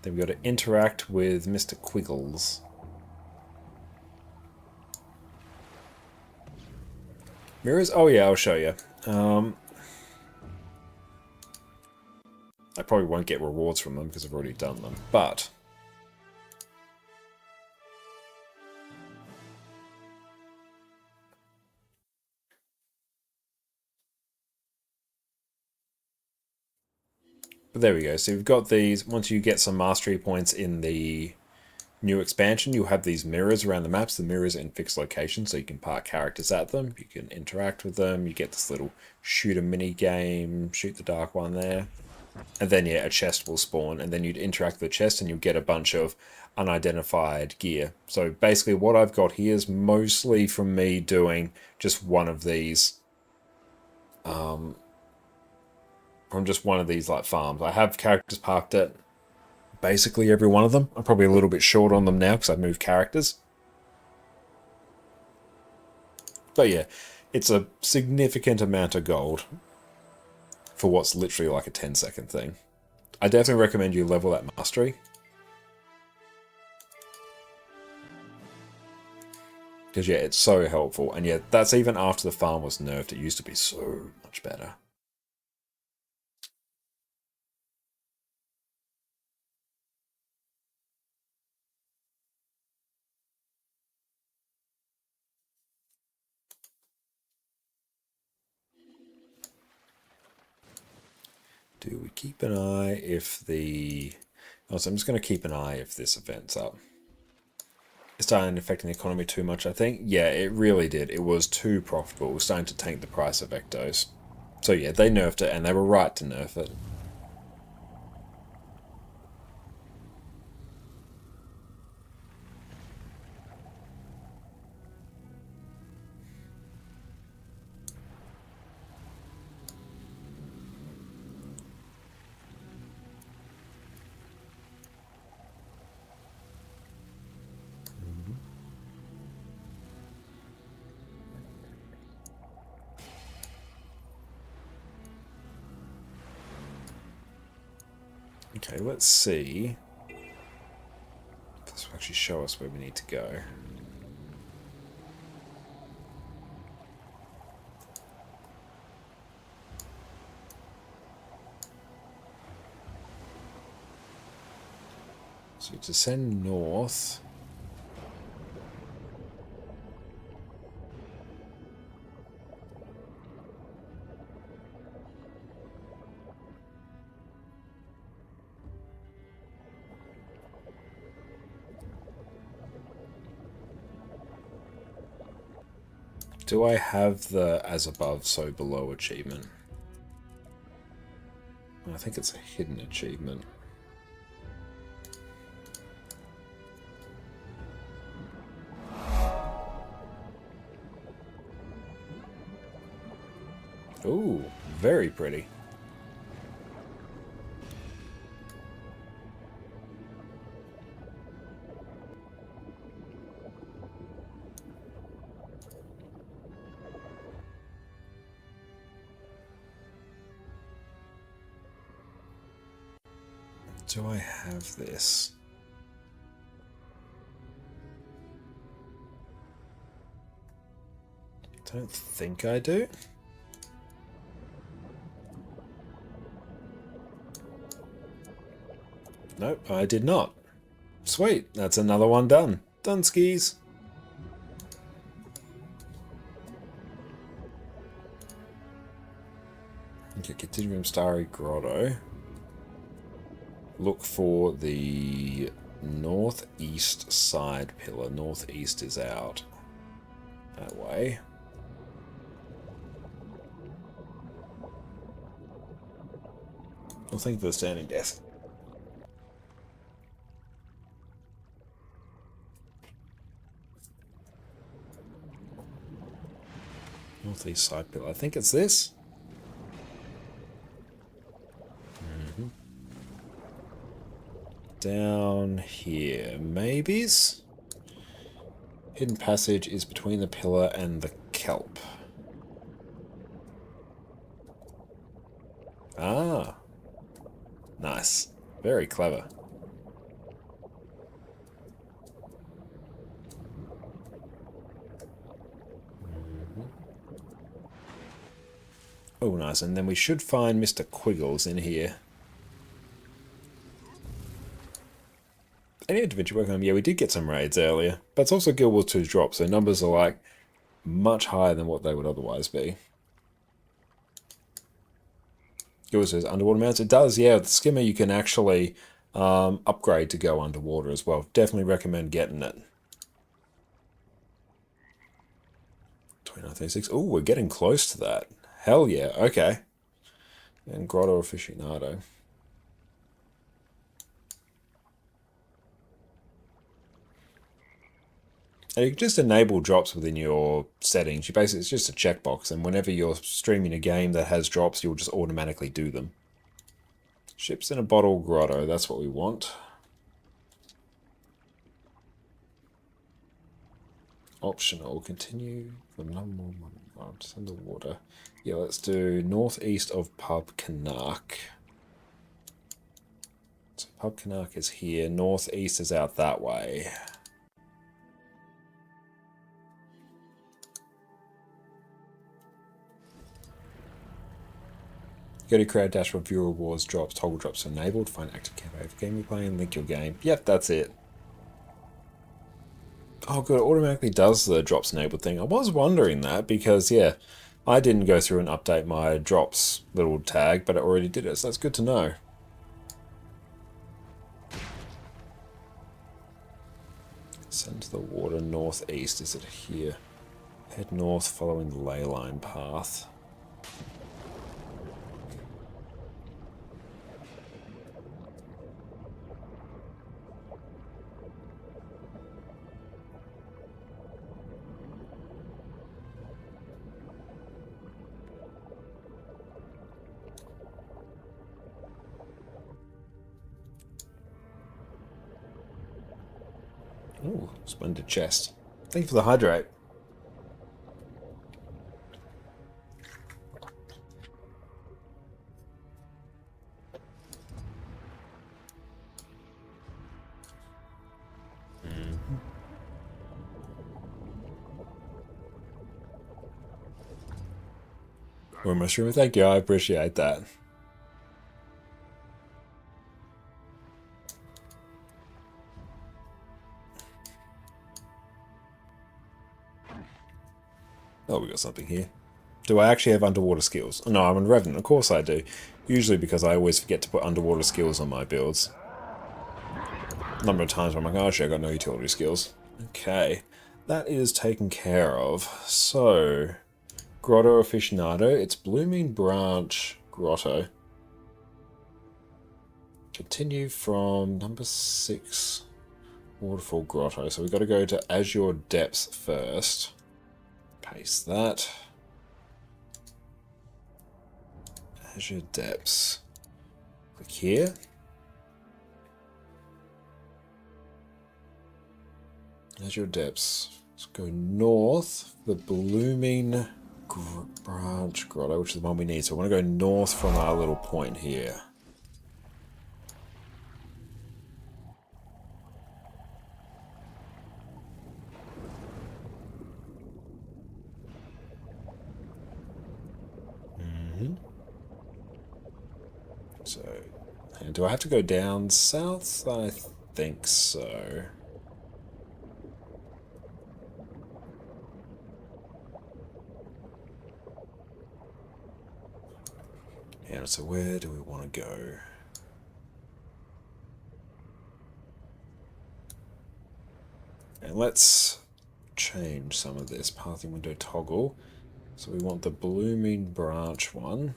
Then we've got to interact with Mr. Quiggles. Mirrors? Oh yeah, I'll show you. I probably won't get rewards from them because I've already done them, but... But there we go. So you've got these. Once you get some mastery points in the new expansion, you'll have these mirrors around the maps. The mirrors are in fixed locations, so you can park characters at them. You can interact with them. You get this little shoot a mini game, shoot the dark one there. And then, yeah, a chest will spawn. And then you'd interact with the chest and you'll get a bunch of unidentified gear. So basically what I've got here is mostly from me doing just one of these from just one of these like farms. I have characters parked at basically every one of them. I'm probably a little bit short on them now because I've moved characters. But yeah, it's a significant amount of gold for what's literally like a 10-second thing. I definitely recommend you level that mastery. Because yeah, it's so helpful. And yeah, that's even after the farm was nerfed. It used to be so much better. Do we keep an eye if the... Oh, so I'm just going to keep an eye if this event's up. It's starting affecting the economy too much, I think. Yeah, it really did. It was too profitable. It was starting to tank the price of Ectos. So yeah, they nerfed it, and they were right to nerf it. Okay, let's see. This will actually show us where we need to go. So to send north. Do I have the as above, so below achievement? I think it's a hidden achievement. Ooh, very pretty. Do I have this? Don't think I do. Nope, I did not. Sweet, that's another one done. Done skis. Okay, continue from Starry Grotto. Look for the northeast side pillar. Northeast is out. That way. Well, thank you for the standing desk. Northeast side pillar. I think it's this. Down here. Maybes? Hidden passage is between the pillar and the kelp. Ah. Nice. Very clever. Oh, nice. And then we should find Mr. Quiggles in here. Any adventure working on? Yeah, we did get some raids earlier. But it's also Guild Wars 2's drop, so numbers are like much higher than what they would otherwise be. Guild Wars 2's underwater mounts. It does, yeah. With the skimmer, you can actually upgrade to go underwater as well. Definitely recommend getting it. 2936. Oh, we're getting close to that. Hell yeah, okay. And Grotto Aficionado. And you can just enable drops within your settings. You basically, it's just a checkbox, and whenever you're streaming a game that has drops, you'll just automatically do them. Ships in a bottle grotto, that's what we want. Optional, continue for number one, just underwater. Yeah, let's do northeast of Pub Canuck. So Pub Canuck is here, northeast is out that way. Go to create dashboard, view rewards, drops, toggle drops enabled, find active campaign of game you're playing, link your game. Yep, that's it. Oh good, it automatically does the drops enabled thing. I was wondering that because, yeah, I didn't go through and update my drops little tag, but it already did it, so that's good to know. Send to the water northeast, is it here? Head north following the ley line path. Ooh, splendid chest. Thank you for the hydrate. More mushroom, thank you, I appreciate that. Oh, we got something here. Do I actually have underwater skills? No, I'm a Revenant. Of course I do. Usually because I always forget to put underwater skills on my builds. A number of times where I'm like, oh, actually, I got no utility skills. Okay, that is taken care of. So, Grotto Aficionado. It's Blooming Branch Grotto. Continue from number 6, Waterfall Grotto. So we've got to go to Azure Depths first. Paste that. Azure Depths. Click here. Azure Depths. Let's go north. The Blooming Branch Grotto, which is the one we need. So I want to go north from our little point here. So, and do I have to go down south? I think so. Yeah, so where do we want to go? And let's change some of this pathing window toggle. So we want the Blooming Branch one.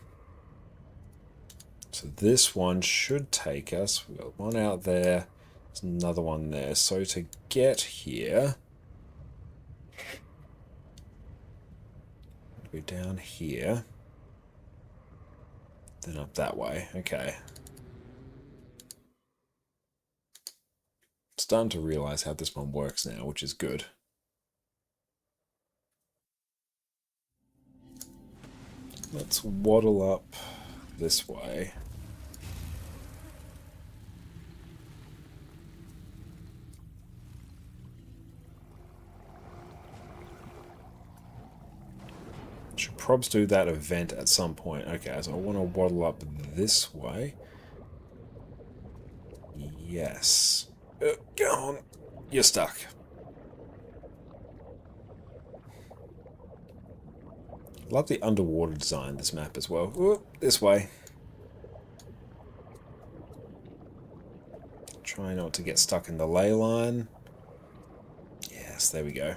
So this one should take us. We've got one out there. There's another one there. So to get here, go down here, then up that way. Okay. Starting to realize how this one works now, which is good. Let's waddle up this way. Should probs do that event at some point. Okay, so I want to waddle up this way. Yes. Go on. You're stuck. Love the underwater design of this map as well. Ooh, this way. Try not to get stuck in the ley line. Yes, there we go.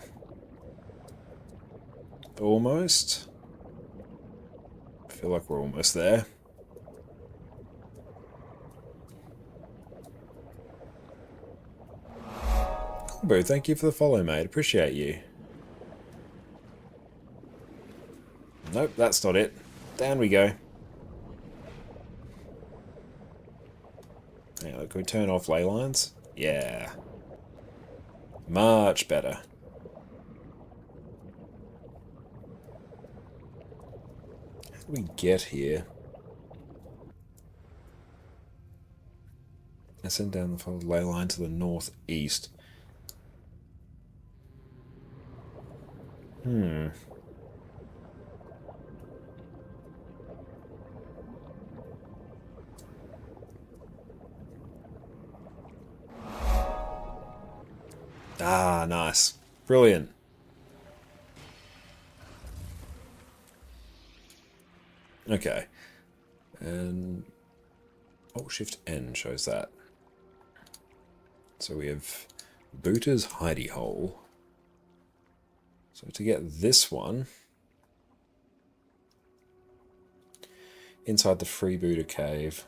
Almost. I feel like we're almost there. Boo, thank you for the follow, mate. Appreciate you. Nope, that's not it. Down we go. Hang on, can we turn off ley lines? Yeah. Much better. How do we get here? I send down the ley line to the northeast. Ah, nice. Brilliant. Okay. And Alt-Shift N shows that. So we have Booter's Hidey Hole. So to get this one, inside the Freebooter Cave,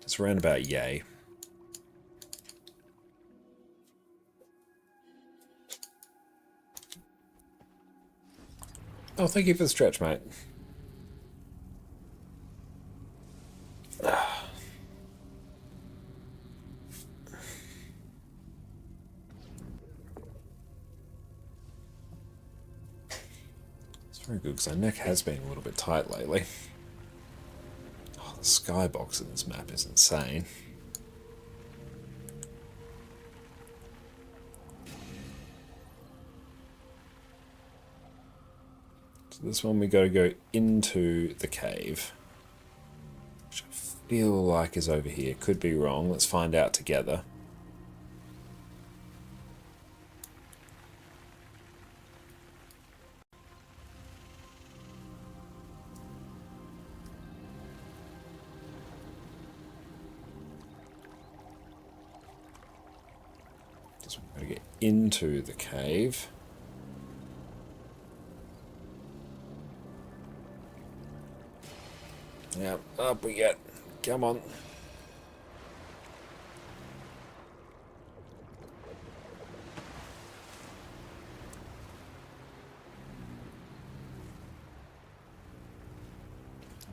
it's around about yay. Oh, thank you for the stretch, mate. It's very good because our neck has been a little bit tight lately. Oh, the skybox in this map is insane. So this one we got to go into the cave, which I feel like is over here. Could be wrong. Let's find out together. Just got to get into the cave. Yep, up we get. Come on.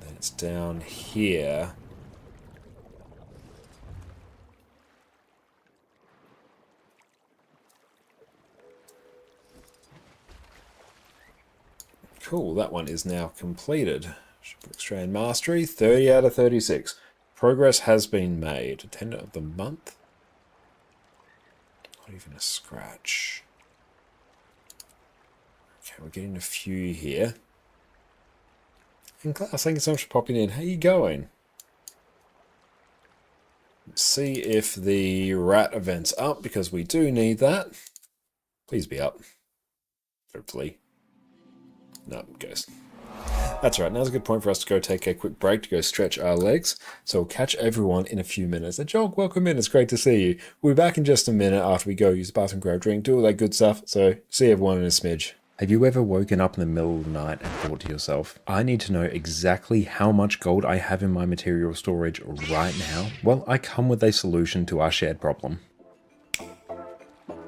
Then it's down here. Cool, that one is now completed. Strand Mastery, 30 out of 36. Progress has been made. Attendant of the month? Not even a scratch. Okay, we're getting a few here. And Klaus, thank you so much for popping in. How you going? Let's see if the rat event's up, because we do need that. Please be up. Hopefully. No, ghost. That's right, now's a good point for us to go take a quick break to go stretch our legs. So we'll catch everyone in a few minutes. And Joel, welcome in, it's great to see you. We'll be back in just a minute after we go use the bathroom, grab a drink, do all that good stuff. So see everyone in a smidge. Have you ever woken up in the middle of the night and thought to yourself, I need to know exactly how much gold I have in my material storage right now? Well, I come with a solution to our shared problem.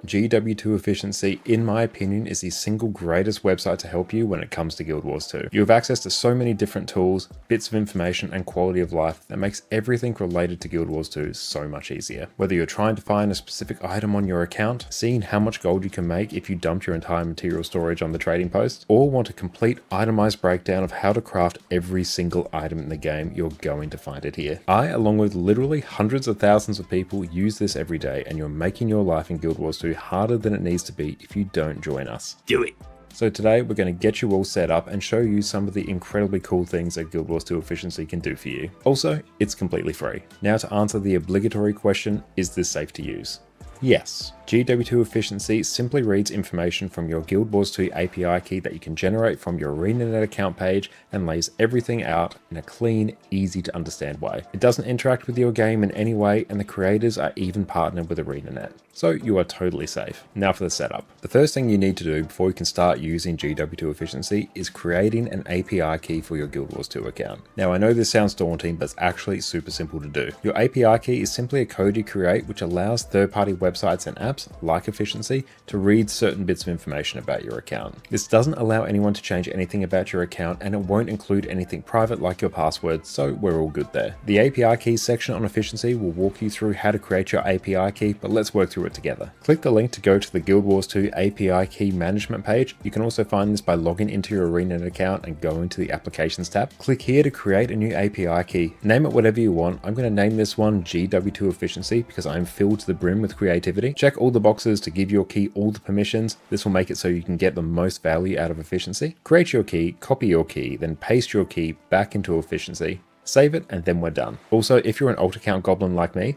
GW2 Efficiency, in my opinion, is the single greatest website to help you when it comes to Guild Wars 2. You have access to so many different tools, bits of information, and quality of life that makes everything related to Guild Wars 2 so much easier. Whether you're trying to find a specific item on your account, seeing how much gold you can make if you dumped your entire material storage on the trading post, or want a complete itemized breakdown of how to craft every single item in the game, you're going to find it here. I, along with literally hundreds of thousands of people, use this every day, and you're making your life in Guild Wars 2 harder than it needs to be if you don't join us. Do it! So today we're going to get you all set up and show you some of the incredibly cool things that Guild Wars 2 Efficiency can do for you. Also, it's completely free. Now to answer the obligatory question, is this safe to use? Yes. GW2 Efficiency simply reads information from your Guild Wars 2 API key that you can generate from your ArenaNet account page and lays everything out in a clean, easy to understand way. It doesn't interact with your game in any way, and the creators are even partnered with ArenaNet. So you are totally safe. Now for the setup. The first thing you need to do before you can start using GW2 Efficiency is creating an API key for your Guild Wars 2 account. Now I know this sounds daunting, but it's actually super simple to do. Your API key is simply a code you create which allows third-party websites and apps like Efficiency to read certain bits of information about your account. This doesn't allow anyone to change anything about your account, and it won't include anything private like your password, so we're all good there. The API keys section on Efficiency will walk you through how to create your API key, but let's work through it together. Click the link to go to the Guild Wars 2 API key management page. You can also find this by logging into your ArenaNet account and going to the Applications tab. Click here to create a new API key. Name it whatever you want. I'm going to name this one GW2 Efficiency because I'm filled to the brim with creativity. Check all the boxes to give your key all the permissions. This will make it so you can get the most value out of Efficiency. Create your key, copy your key, then paste your key back into Efficiency. Save it, and then we're done. Also, if you're an alt account goblin like me,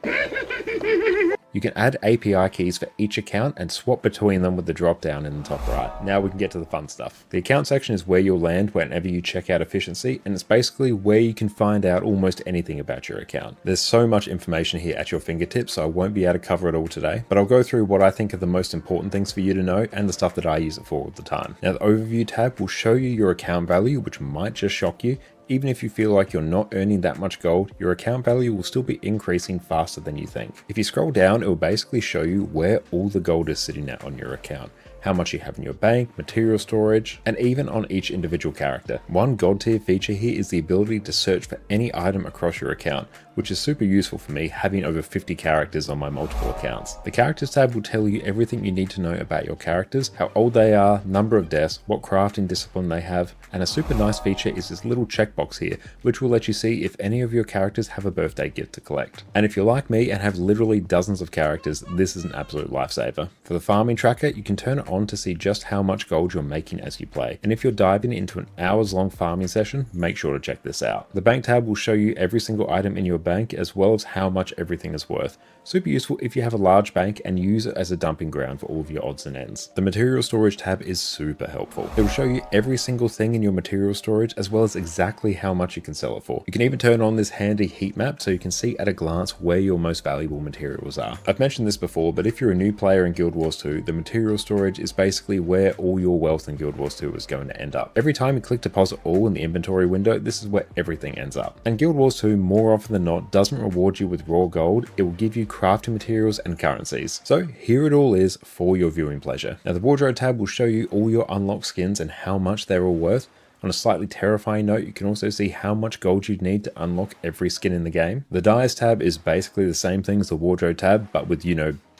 you can add API keys for each account and swap between them with the drop down in the top right. Now we can get to the fun stuff. The account section is where you'll land whenever you check out Efficiency, and it's basically where you can find out almost anything about your account. There's so much information here at your fingertips, so I won't be able to cover it all today, but I'll go through what I think are the most important things for you to know and the stuff that I use it for all the time. Now the Overview tab will show you your account value, which might just shock you. Even if you feel like you're not earning that much gold, your account value will still be increasing faster than you think. If you scroll down, it will basically show you where all the gold is sitting at on your account, how much you have in your bank, material storage, and even on each individual character. One god tier feature here is the ability to search for any item across your account, which is super useful for me having over 50 characters on my multiple accounts. The Characters tab will tell you everything you need to know about your characters, how old they are, number of deaths, what crafting discipline they have, and a super nice feature is this little checkbox here, which will let you see if any of your characters have a birthday gift to collect. And if you're like me and have literally dozens of characters, this is an absolute lifesaver. For the farming tracker, you can turn it on to see just how much gold you're making as you play. And if you're diving into an hours-long farming session, make sure to check this out. The Bank tab will show you every single item in your bank as well as how much everything is worth. Super useful if you have a large bank and use it as a dumping ground for all of your odds and ends. The Material Storage tab is super helpful. It will show you every single thing in your material storage as well as exactly how much you can sell it for. You can even turn on this handy heat map so you can see at a glance where your most valuable materials are. I've mentioned this before, but if you're a new player in Guild Wars 2, the material storage is basically where all your wealth in Guild Wars 2 is going to end up. Every time you click deposit all in the inventory window, this is where everything ends up. And Guild Wars 2 more often than not doesn't reward you with raw gold, it will give you crafting materials and currencies. So here it all is for your viewing pleasure. Now the Wardrobe tab will show you all your unlocked skins and how much they're all worth. On a slightly terrifying note, you can also see how much gold you'd need to unlock every skin in the game. The Dyes tab is basically the same thing as the Wardrobe tab, but with,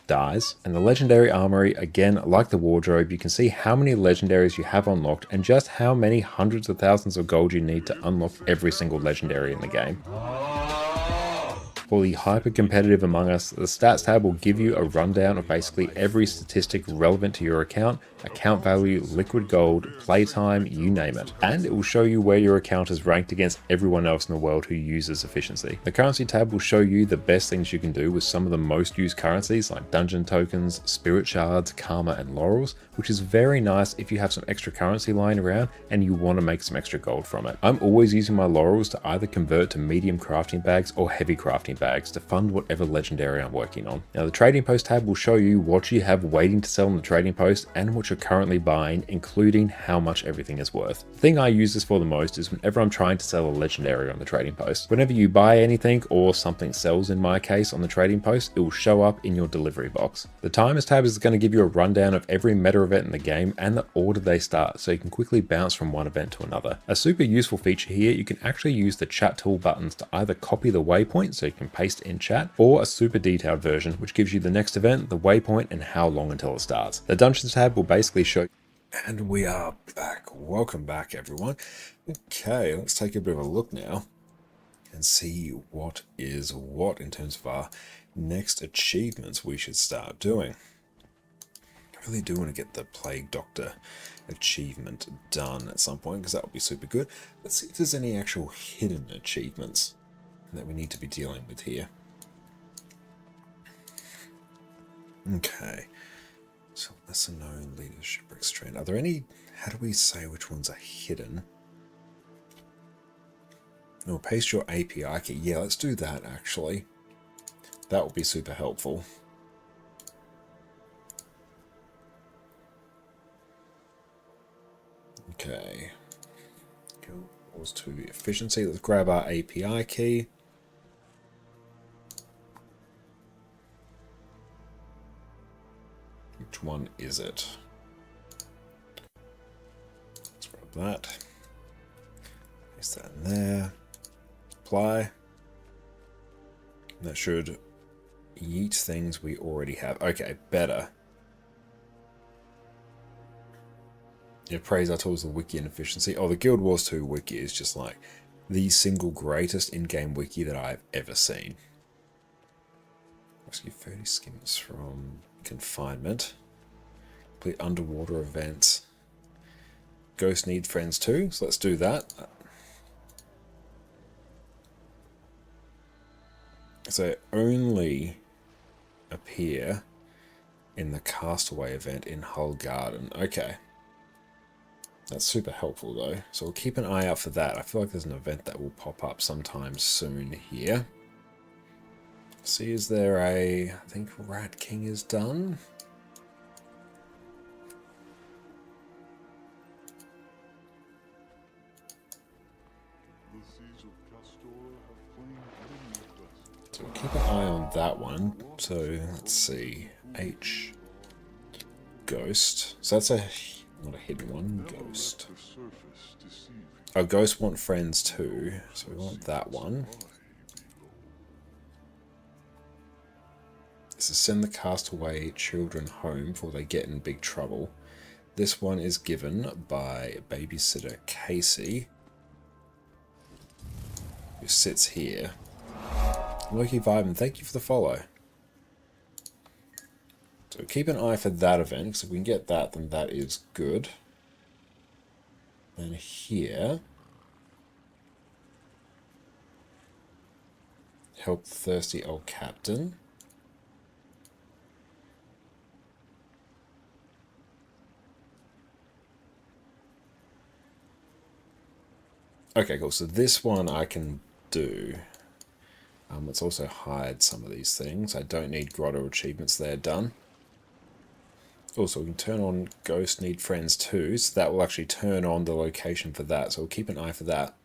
dyes. And the Legendary Armory, again, like the Wardrobe, you can see how many legendaries you have unlocked and just how many hundreds of thousands of gold you need to unlock every single legendary in the game. For the hyper-competitive among us, the Stats tab will give you a rundown of basically every statistic relevant to your account value, liquid gold, playtime, you name it. And it will show you where your account is ranked against everyone else in the world who uses Efficiency. The Currency tab will show you the best things you can do with some of the most used currencies like dungeon tokens, spirit shards, karma, and laurels, which is very nice if you have some extra currency lying around and you want to make some extra gold from it. I'm always using my laurels to either convert to medium crafting bags or heavy crafting crafting bags to fund whatever legendary I'm working on. Now the trading post tab will show you what you have waiting to sell on the trading post and what you're currently buying, including how much everything is worth. The thing I use this for the most is whenever I'm trying to sell a legendary on the trading post. Whenever you buy anything or something sells in my case on the trading post, it will show up in your delivery box. The timers tab is going to give you a rundown of every meta event in the game and the order they start, so you can quickly bounce from one event to another. A super useful feature here, you can actually use the chat tool buttons to either copy the waypoint so you can paste in chat, or a super detailed version which gives you the next event, the waypoint, and how long until it starts. The dungeons tab will basically show. And we are back. Welcome back, everyone. Okay, let's take a bit of a look now and see what is what in terms of our next achievements we should start doing. I really do want to get the Plague Doctor achievement done at some point because that would be super good. Let's see if there's any actual hidden achievements that we need to be dealing with here. Okay, so lesser known leadership strand. Are there any, how do we say which ones are hidden? No, paste your API key. Yeah, let's do that actually. That will be super helpful. Okay. Goes to efficiency. Let's grab our API key. Which one is it? Let's grab that. Paste that in there. Apply. That should yeet things we already have. Okay, better. Yeah, praise our tools, the wiki and efficiency. Oh, the Guild Wars 2 wiki is just like the single greatest in-game wiki that I've ever seen. Rescue 30 skims from confinement. Complete underwater events. Ghosts need friends too, so let's do that. So only appear in the Castaway event in Hull Garden. Okay. That's super helpful though. So we'll keep an eye out for that. I feel like there's an event that will pop up sometime soon here. See, is there a... I think Rat King is done. So we'll keep an eye on that one. So let's see. H. Ghost. So that's a... not a hidden one. Ghost. Oh, ghosts want friends too. So we want that one. This is send the castaway children home before they get in big trouble. This one is given by babysitter Casey, who sits here. Loki Vibe, thank you for the follow. So keep an eye for that event, because if we can get that, then that is good. Then here, help the thirsty old captain. Okay, cool. So this one I can do. Let's also hide some of these things. I don't need grotto achievements there done. Also, we can turn on Ghost Need Friends too, so that will actually turn on the location for that. So we'll keep an eye for that.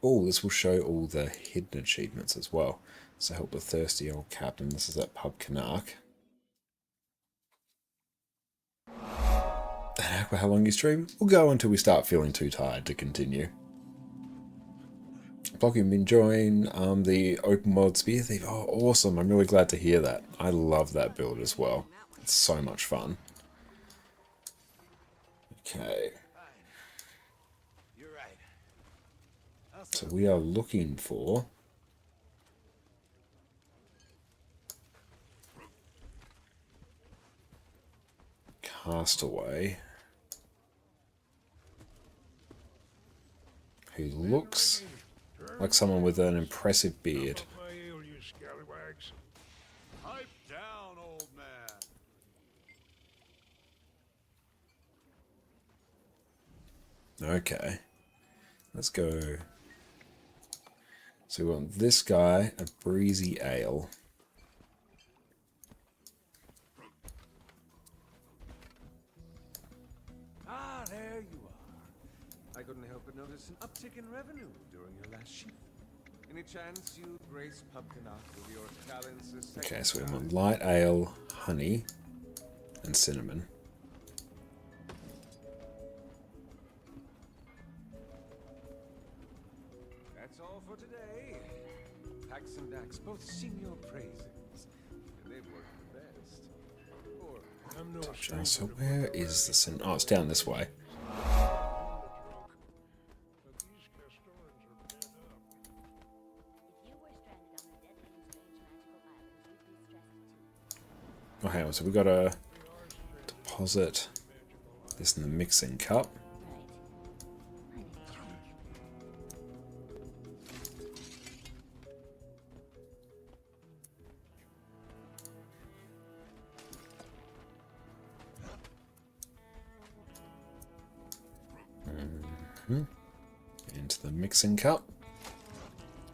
Oh, this will show all the hidden achievements as well. So help the thirsty old captain. This is at Pub Canuck. How long you stream? We'll go until we start feeling too tired to continue. Block, you've been enjoying the open world spear thief. Oh, awesome. I'm really glad to hear that. I love that build as well. It's so much fun. Okay. So we are looking for Castaway, who looks like someone with an impressive beard. Pipe down, old man. Okay. Let's go So we want this guy, a breezy ale. Ah, there you are. I couldn't help but notice an uptick in revenue during your last shift. Any chance you grace Pubkinock with your talents as second Okay, so we guard? want light ale, honey, and cinnamon. That's all for today. Pax and Dax both sing your praises, and they've worked the best. Or I'm no Gotcha. So where is the cinnamon? Oh, it's down this way. Okay, so we got to deposit this in the mixing cup. Into the mixing cup.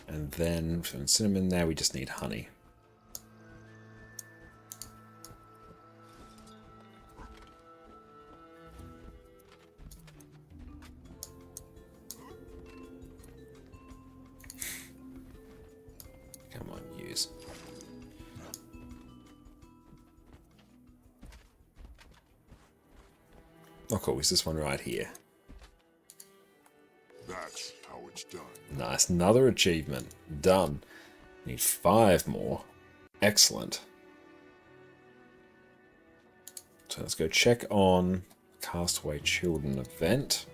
And then for cinnamon there, we just need honey. Come on, use. Oh, cool. Is this one right here? That's how it's done. Nice. Another achievement. Done. Need 5 more. Excellent. So let's go check on Castaway Children event.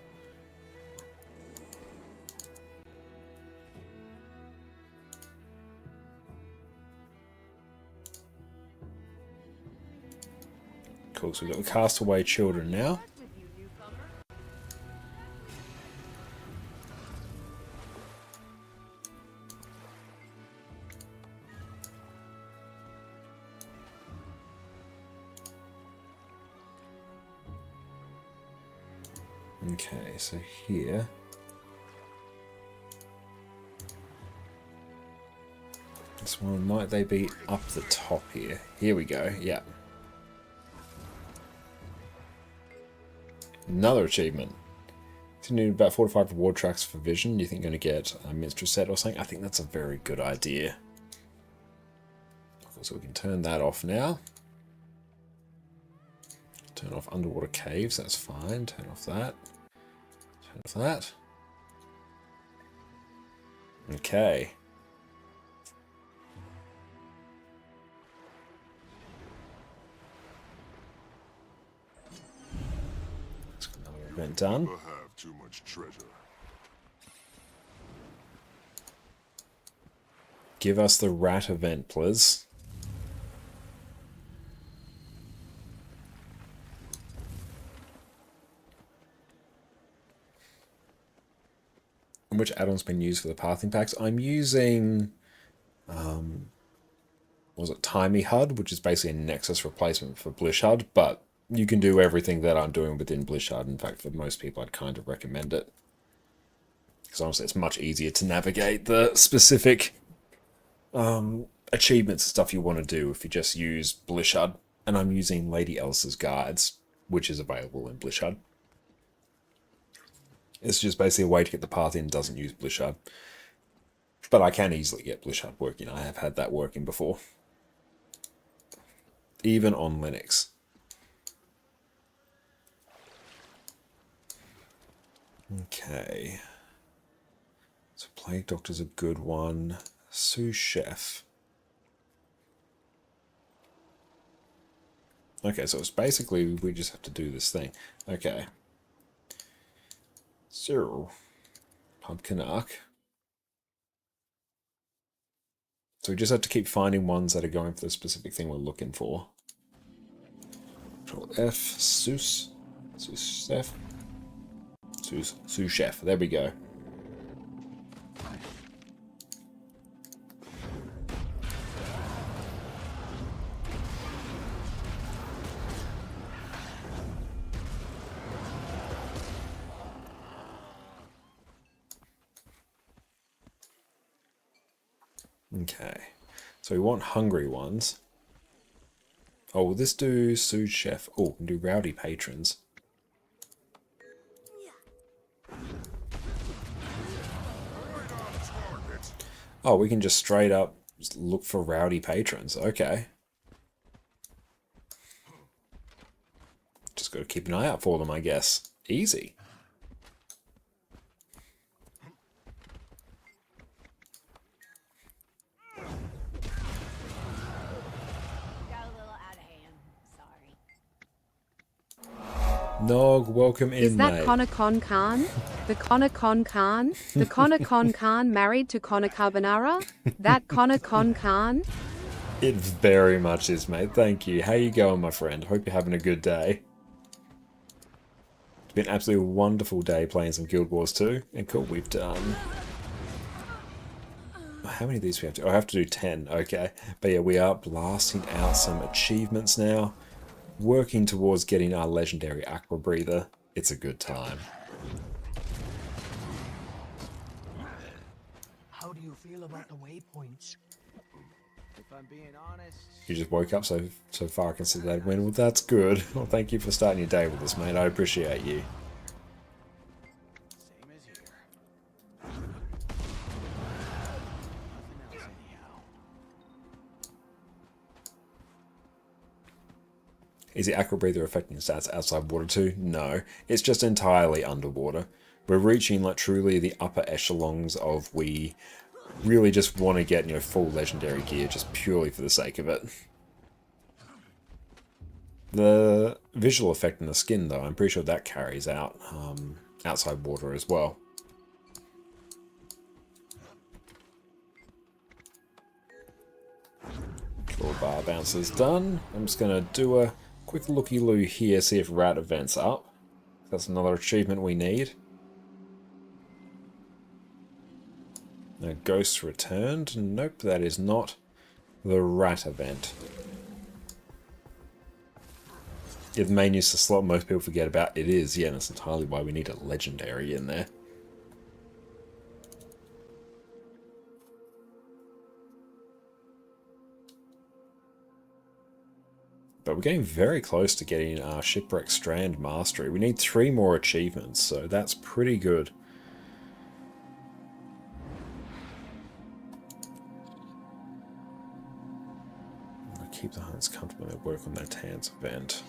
Cool, so we've got the Castaway Children now. Okay, so here. This one, might they be up the top here? Here we go, yeah. Another achievement. Continue about 4 to 5 reward tracks for vision. You think you're going to get a minstrel set or something? I think that's a very good idea. So we can turn that off now. Turn off underwater caves, that's fine. Turn off that. Turn off that. Okay. Let's get another event done. Never have too much treasure. Give us the rat event, please. And which add-on's been used for the pathing packs? I'm using, was it Timey HUD, which is basically a Nexus replacement for Blish HUD, but you can do everything that I'm doing within Blish HUD. In fact, for most people, I'd kind of recommend it. Because honestly, it's much easier to navigate the specific achievements and stuff you want to do if you just use Blish HUD. And I'm using Lady Elsa's Guides, which is available in Blish HUD. It's just basically a way to get the path in, doesn't use Blish HUD. But I can easily get Blish HUD working. I have had that working before. Even on Linux. Okay. So Plague Doctor's a good one. Sous Chef. Okay, so it's basically we just have to do this thing. Okay. So, Pubkinock. So we just have to keep finding ones that are going for the specific thing we're looking for. Control F, Sous Chef. Sous Chef, there we go. Okay. So we want hungry ones. Oh, will this do sous chef? Oh, we can do rowdy patrons. Oh, we can just straight up look for rowdy patrons. Okay. Just got to keep an eye out for them, I guess. Easy. Nog, welcome in, Is that mate. ConnorConCarne? The ConnorConCarne? The ConnorConCarne married to Connor Carbonara? That ConnorConCarne? It very much is, mate. Thank you. How you going, my friend? Hope you're having a good day. It's been an absolutely wonderful day playing some Guild Wars 2. And cool, we've done... How many of these do we have to... Oh, I have to do 10. Okay. But yeah, we are blasting out some achievements now. Working towards getting our legendary Aqua Breather. It's a good time. How do you feel about the waypoints? If I'm being honest, You just woke up so far I consider that a win. Well, that's good. Well, thank you for starting your day with us, mate. I appreciate you. same as here. Nothing else anyhow. Is the Aqua Breather affecting stats outside water too? No, it's just entirely underwater. We're reaching like truly the upper echelons of we really just want to get, you know, full legendary gear just purely for the sake of it. The visual effect in the skin though, I'm pretty sure that carries out outside water as well. Draw bar bouncer's done. I'm just gonna do a quick looky-loo here, see if rat event's up. That's another achievement we need. No ghosts returned. Nope, that is not the rat event. Yeah, the main use of slot most people forget about. It is, yeah, and that's entirely why we need a legendary in there. But we're getting very close to getting our Shipwreck Strand Mastery. We need 3 more achievements, so that's pretty good. I'll keep the hunts comfortable and work on their Tans event.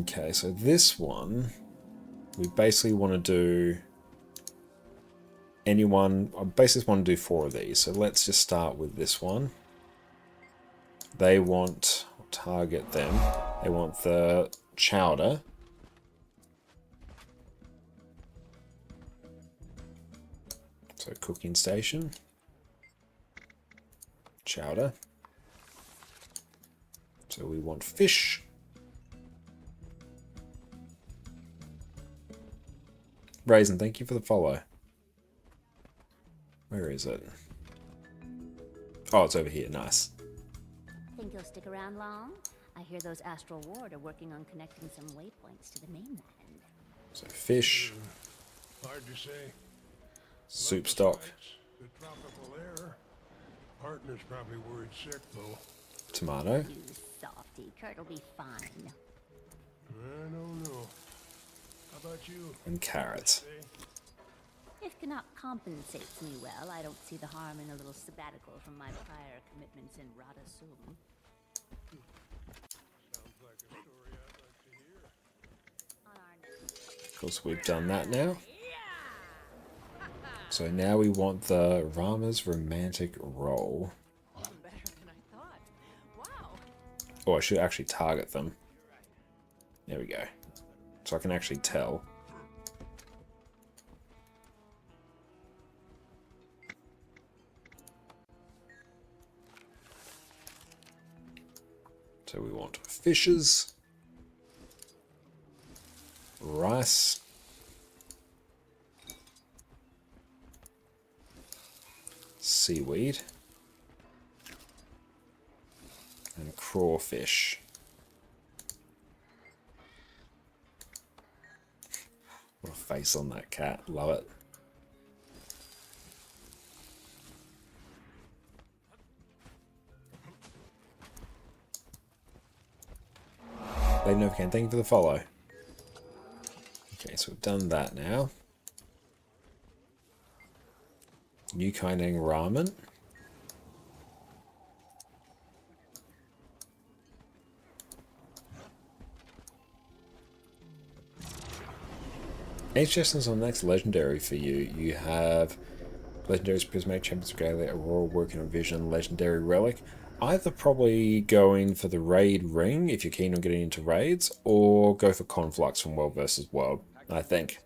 Okay, so this one, we basically want to do... I basically want to do 4 of these, so let's just start with this one. They want, target them, they want the chowder. So cooking station. Chowder. So we want fish. Raisin, thank you for the follow. Where is it? Oh, it's over here. Nice. Think you'll stick around long? I hear those Astral Ward are working on connecting some waypoints to the mainland. So fish. Hard to say. Soup stock. The tropical air. Partner's probably worried sick, though. Tomato. You softy. Kurt'll be fine. I don't know. How about you? And carrots. If Canuck compensates me well, I don't see the harm in a little sabbatical from my prior commitments in Rada Sum. Sounds like a story I'd like to hear. On our next... Of course, we've done that now. So now we want the Rama's Romantic Roll. Better than I thought. Wow. Oh, I should actually target them. There we go. So I can actually tell. So we want fishes, rice, seaweed, and crawfish. What a face on that cat. Love it. Lady Novocaine, thank you for the follow. Okay, so we've done that now. New Kaineng Ramen. Any suggestions on the next legendary for you? You have Legendary's Prismatic Champions Regalia, Aurora Working on Vision, Legendary Relic. Either probably going for the Raid Ring, if you're keen on getting into raids, or go for Conflux from World vs. World, I think.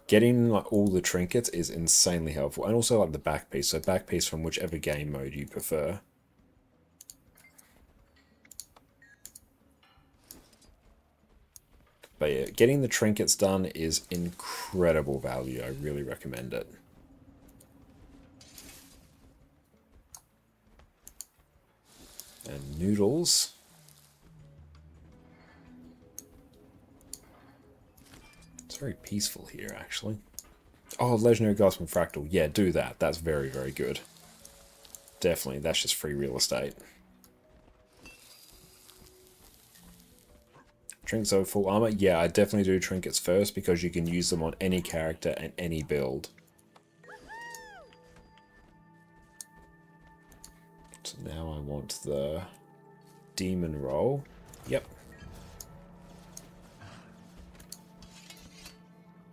Getting like all the trinkets is insanely helpful, and also like the back piece, so back piece from whichever game mode you prefer. But yeah, getting the trinkets done is incredible value. I really recommend it. And noodles. It's very peaceful here, actually. Oh, Legendary Gospel Fractal. Yeah, do that. That's very, very good. Definitely. That's just free real estate. Trinkets over full armor? Yeah, I definitely do trinkets first because you can use them on any character and any build. So now I want the demon roll. Yep.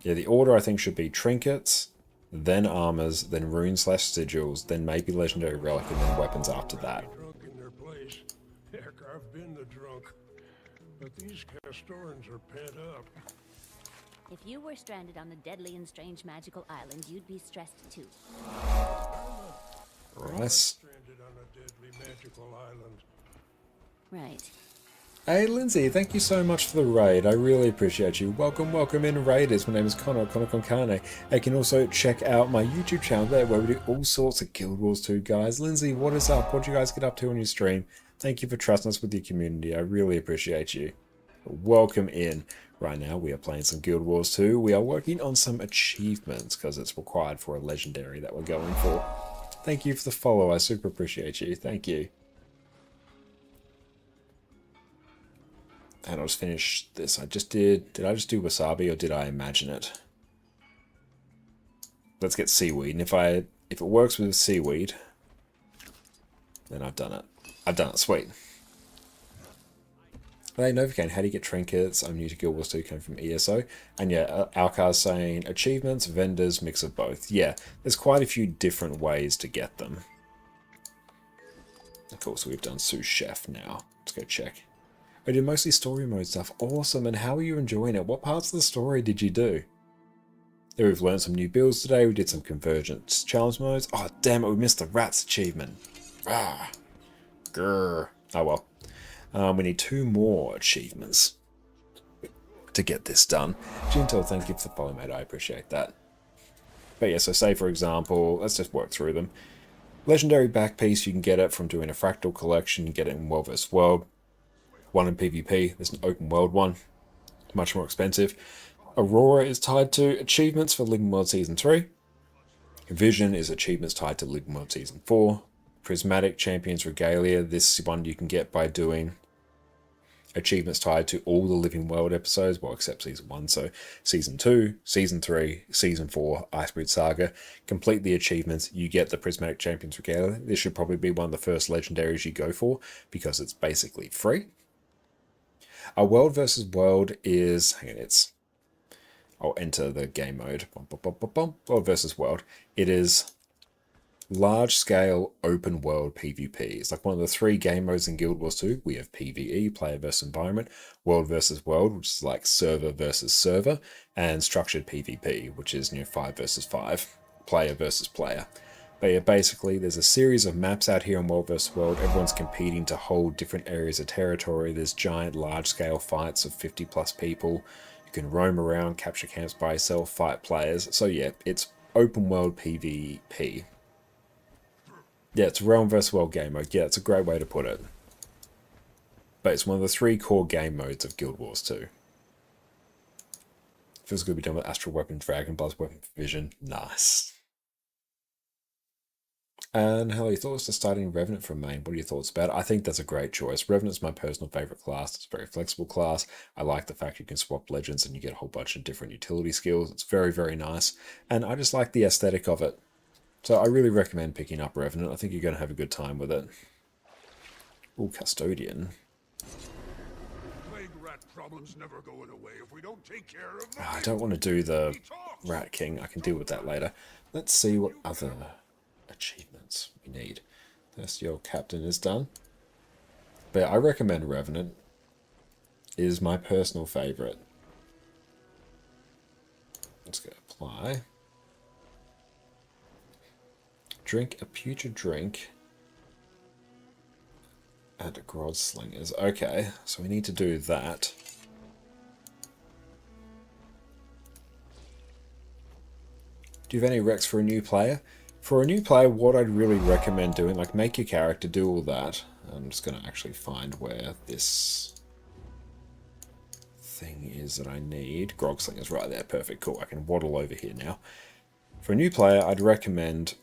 Yeah, the order I think should be trinkets, then armors, then runes/sigils, then maybe legendary relic, and then weapons after that. Drunk in their place. Heck, I've been the drunk. But these Castorans are pent up. If you were stranded on a deadly and strange magical island, you'd be stressed too. Rice. Stranded on a deadly magical island. Right. Hey Lindsay, thank you so much for the raid. I really appreciate you. Welcome, welcome in raiders. My name is Connor, ConnorConCarne. You can also check out my YouTube channel there where we do all sorts of Guild Wars 2 guys. Lindsay, what is up? What do you guys get up to on your stream? Thank you for trusting us with your community. I really appreciate you. Welcome in. Right now we are playing some Guild Wars 2. We are working on some achievements because it's required for a legendary that we're going for. Thank you for the follow. I super appreciate you. Thank you. And I'll just finish this. I just did I just do wasabi or did I imagine it? Let's get seaweed. And if it works with seaweed, then I've done it. I've done it. Sweet. Hey, Novocaine, how do you get trinkets? I'm new to Guild Wars 2, came from ESO. And yeah, Alcar's saying achievements, vendors, mix of both. Yeah, there's quite a few different ways to get them. Of course, we've done sous chef now. Let's go check. I did mostly story mode stuff. Awesome, and how are you enjoying it? What parts of the story did you do? Yeah, we've learned some new builds today. We did some Convergence challenge modes. Oh, damn it, we missed the rats achievement. Ah, grrr. Oh well. We need 2 more achievements to get this done. Janthir, thank you for the follow, mate. I appreciate that. But yeah, so say for example, let's just work through them. Legendary back piece, you can get it from doing a fractal collection. You get it in World vs. World. One in PvP. There's an open world one. Much more expensive. Aurora is tied to achievements for Living World Season 3. Vision is achievements tied to Living World Season 4. Prismatic Champions Regalia, this one you can get by doing achievements tied to all the Living World episodes, well, except Season 1, so Season 2, Season 3, Season 4, Icebreed Saga. Complete the achievements, you get the Prismatic Champions Regalia. This should probably be one of the first legendaries you go for, because it's basically free. Our World vs. World is, hang on, I'll enter the game mode. World vs. World. It is large-scale open-world PvP. It's like one of the 3 game modes in Guild Wars 2. We have PvE, player versus environment, World versus World, which is like server versus server, and structured PvP, which is 5 versus 5, player versus player. But yeah, basically, there's a series of maps out here in World vs. World. Everyone's competing to hold different areas of territory. There's giant, large-scale fights of 50+ people. You can roam around, capture camps by yourself, fight players. So yeah, it's open-world PvP. Yeah, it's Realm vs. World game mode. Yeah, it's a great way to put it. but it's one of the 3 core game modes of Guild Wars 2. Feels good to be done with Astral Weapon, Dragon Blast Weapon Vision. Nice. And how are your thoughts to starting Revenant from main? What are your thoughts about it? I think that's a great choice. Revenant's my personal favourite class. It's a very flexible class. I like the fact you can swap legends and you get a whole bunch of different utility skills. It's very, very nice. And I just like the aesthetic of it. So I really recommend picking up Revenant. I think you're going to have a good time with it. Ooh, Custodian. Plague rat problems never going away if we don't take care of them. I don't want to do the Rat King. I can deal with that later. Let's see what other achievements we need. Celestial Captain is done. But I recommend Revenant. It is my personal favourite. Let's go apply. Drink a putrid drink. And Grod Slingers. Okay, so we need to do that. Do you have any recs for a new player? For a new player, what I'd really recommend doing, like make your character do all that. I'm just going to actually find where this thing is that I need. Grog Slingers right there. Perfect. Cool. I can waddle over here now. For a new player, I'd recommend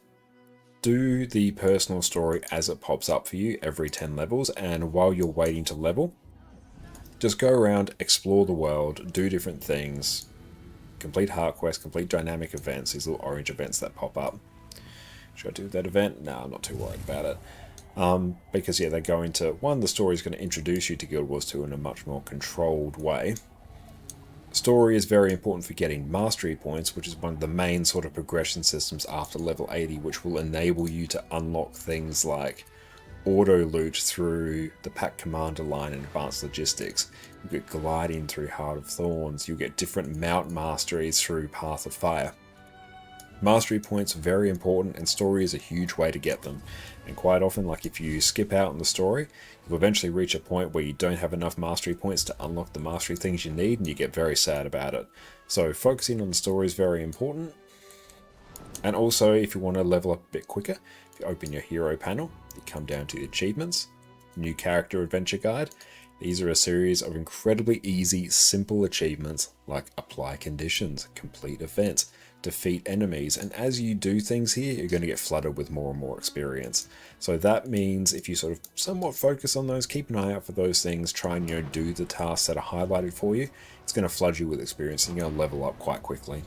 do the personal story as it pops up for you every 10 levels, and while you're waiting to level, just go around, explore the world, do different things, complete heart quests, complete dynamic events, these little orange events that pop up. Should I do that event? No, I'm not too worried about it. Because yeah, they're going to, one, the story is going to introduce you to Guild Wars 2 in a much more controlled way. Story is very important for getting mastery points, which is one of the main sort of progression systems after level 80, which will enable you to unlock things like auto loot through the Pack Commander line and Advanced Logistics. You get gliding through Heart of Thorns. You'll get different mount masteries through Path of Fire. Mastery points are very important, and story is a huge way to get them. And quite often, like if you skip out on the story, you'll eventually reach a point where you don't have enough mastery points to unlock the mastery things you need, and you get very sad about it. So focusing on the story is very important. And also, if you want to level up a bit quicker, if you open your hero panel, you come down to the achievements, new character adventure guide. These are a series of incredibly easy, simple achievements like apply conditions, complete events, defeat enemies, and as you do things here, you're going to get flooded with more and more experience. So that means if you sort of somewhat focus on those, keep an eye out for those things, try and do the tasks that are highlighted for you, it's going to flood you with experience and you're going to level up quite quickly.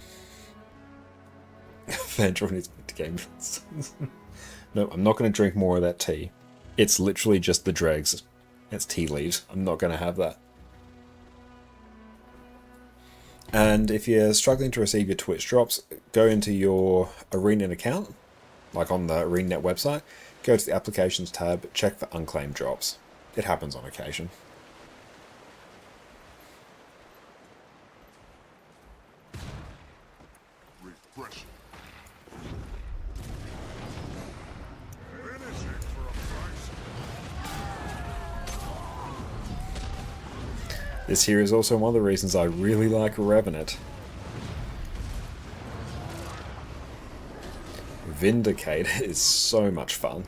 Vandron is good to game. No, I'm not going to drink more of that tea. It's literally just the dregs. It's tea leaves. I'm not going to have that. And if you're struggling to receive your Twitch drops, go into your ArenaNet account, like on the ArenaNet website, go to the Applications tab, check for unclaimed drops. It happens on occasion. Refreshing. This here is also one of the reasons I really like Revenant. Vindicator is so much fun.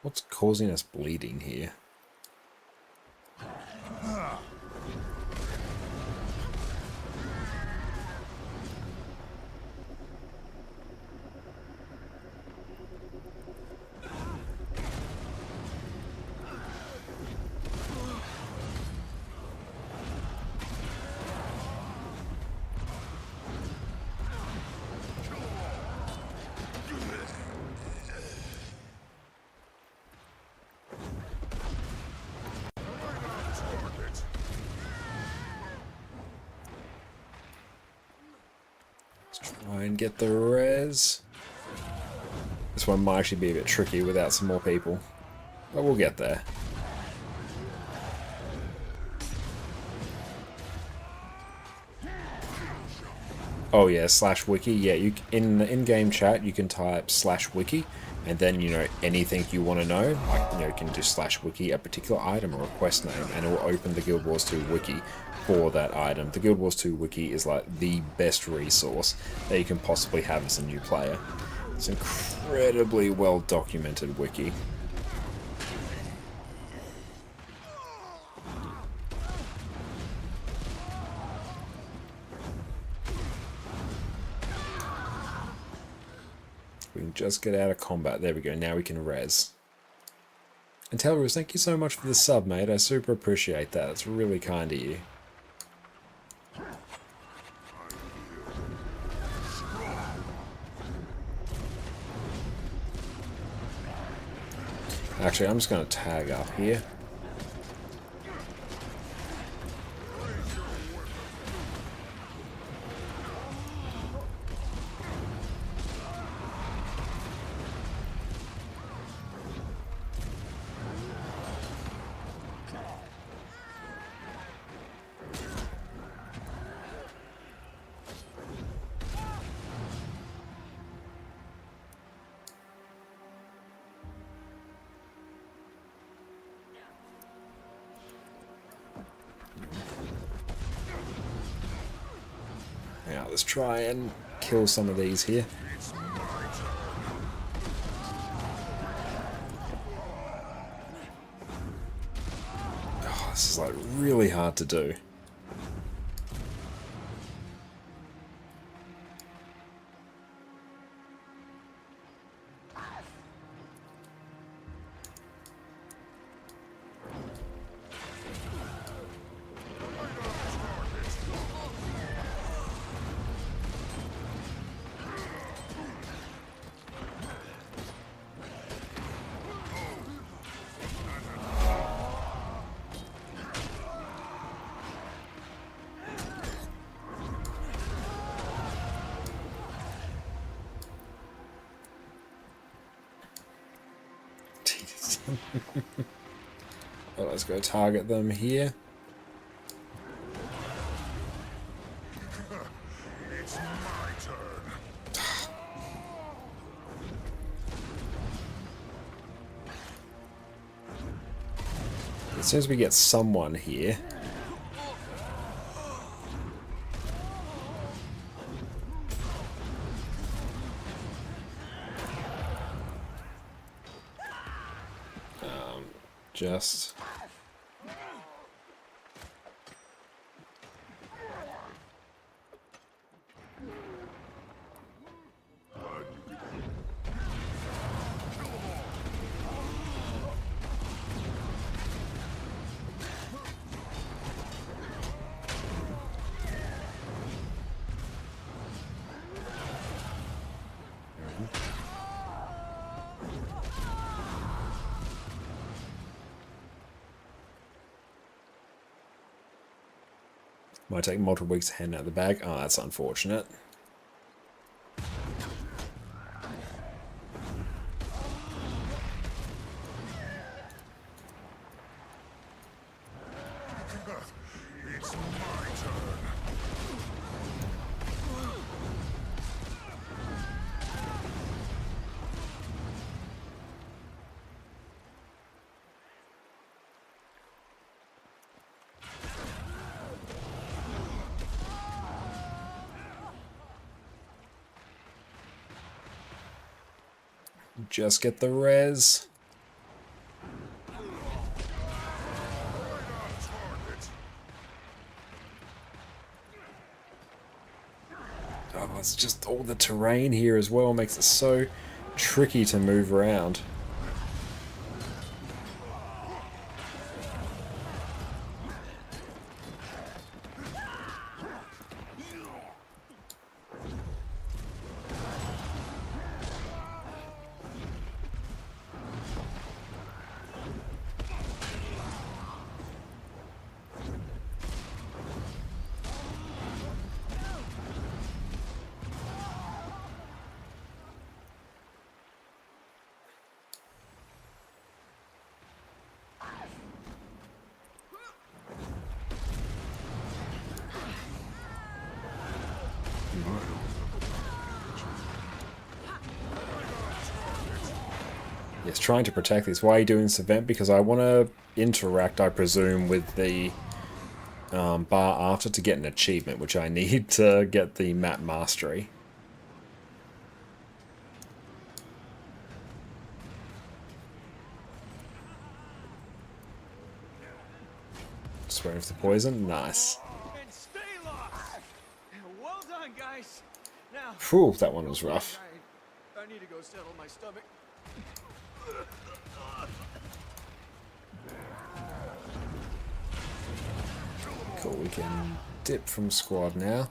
What's causing us bleeding here? Try and get the res. This one might actually be a bit tricky without some more people. But we'll get there. Oh yeah, /wiki. Yeah, you in the in-game chat you can type /wiki, and then anything you want to know, like you can do /wiki a particular item or a quest name, and it will open the Guild Wars 2 wiki for that item. The Guild Wars 2 wiki is like the best resource that you can possibly have as a new player. It's an incredibly well documented wiki. We can just get out of combat. There we go. Now we can res. And Telrus, thank you so much for the sub, mate. I super appreciate that. It's really kind of you. Actually, I'm just going to tag up here. Now let's try and kill some of these here. Oh, this is like really hard to do. Well, let's go target them here. It's my turn. As soon as we get someone here. Just... Might take multiple weeks to hand out the bag. Oh, that's unfortunate. It's my turn. Just get the res. Oh, it's just all the terrain here as well makes it so tricky to move around. Yes, trying to protect this. Why are you doing this event? Because I want to interact, I presume, with the bar after to get an achievement, which I need to get the map mastery. Swearing for the poison. Nice. And stay lost. Well done, guys. Now, Phew, that one was rough. I need to go settle my stomach. Cool, we can dip from squad now.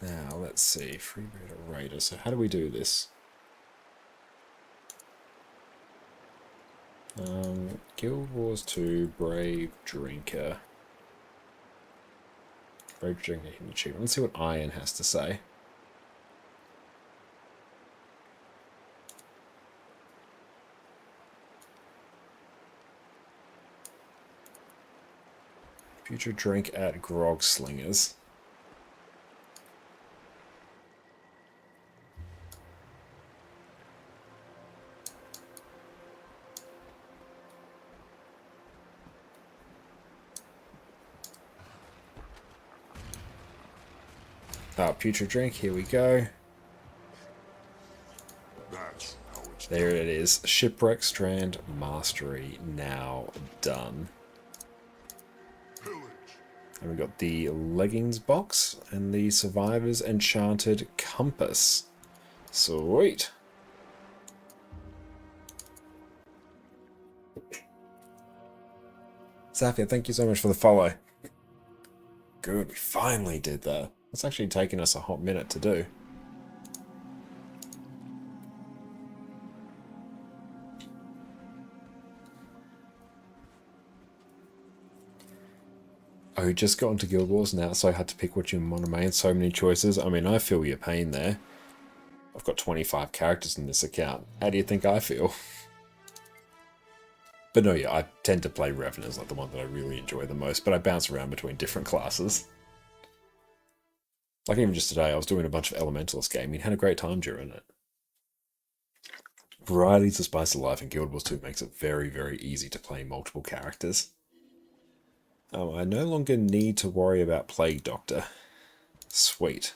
Now, let's see. Freebooter Raider. So how do we do this? Guild Wars 2, Brave Drinker. Brave Drinker hidden achievement. Let's see what Iron has to say. Future drink at Grog Slingers. Future drink, here we go. That's how it's There it is. Shipwreck Strand Mastery now done. And we got the leggings box and the Survivor's Enchanted Compass. Sweet. Zafia, thank you so much for the follow. Good, we finally did that. It's actually taken us a hot minute to do. Oh, just got into Guild Wars now, so I had to pick what you want to main. So many choices. I mean, I feel your pain there. I've got 25 characters in this account. How do you think I feel? But no, yeah, I tend to play Revenants, like the one that I really enjoy the most, but I bounce around between different classes. Like even just today, I was doing a bunch of Elementalist gaming, had a great time during it. Variety's the spice of life, and Guild Wars 2 makes it very, very easy to play multiple characters. I no longer need to worry about Plague Doctor. Sweet.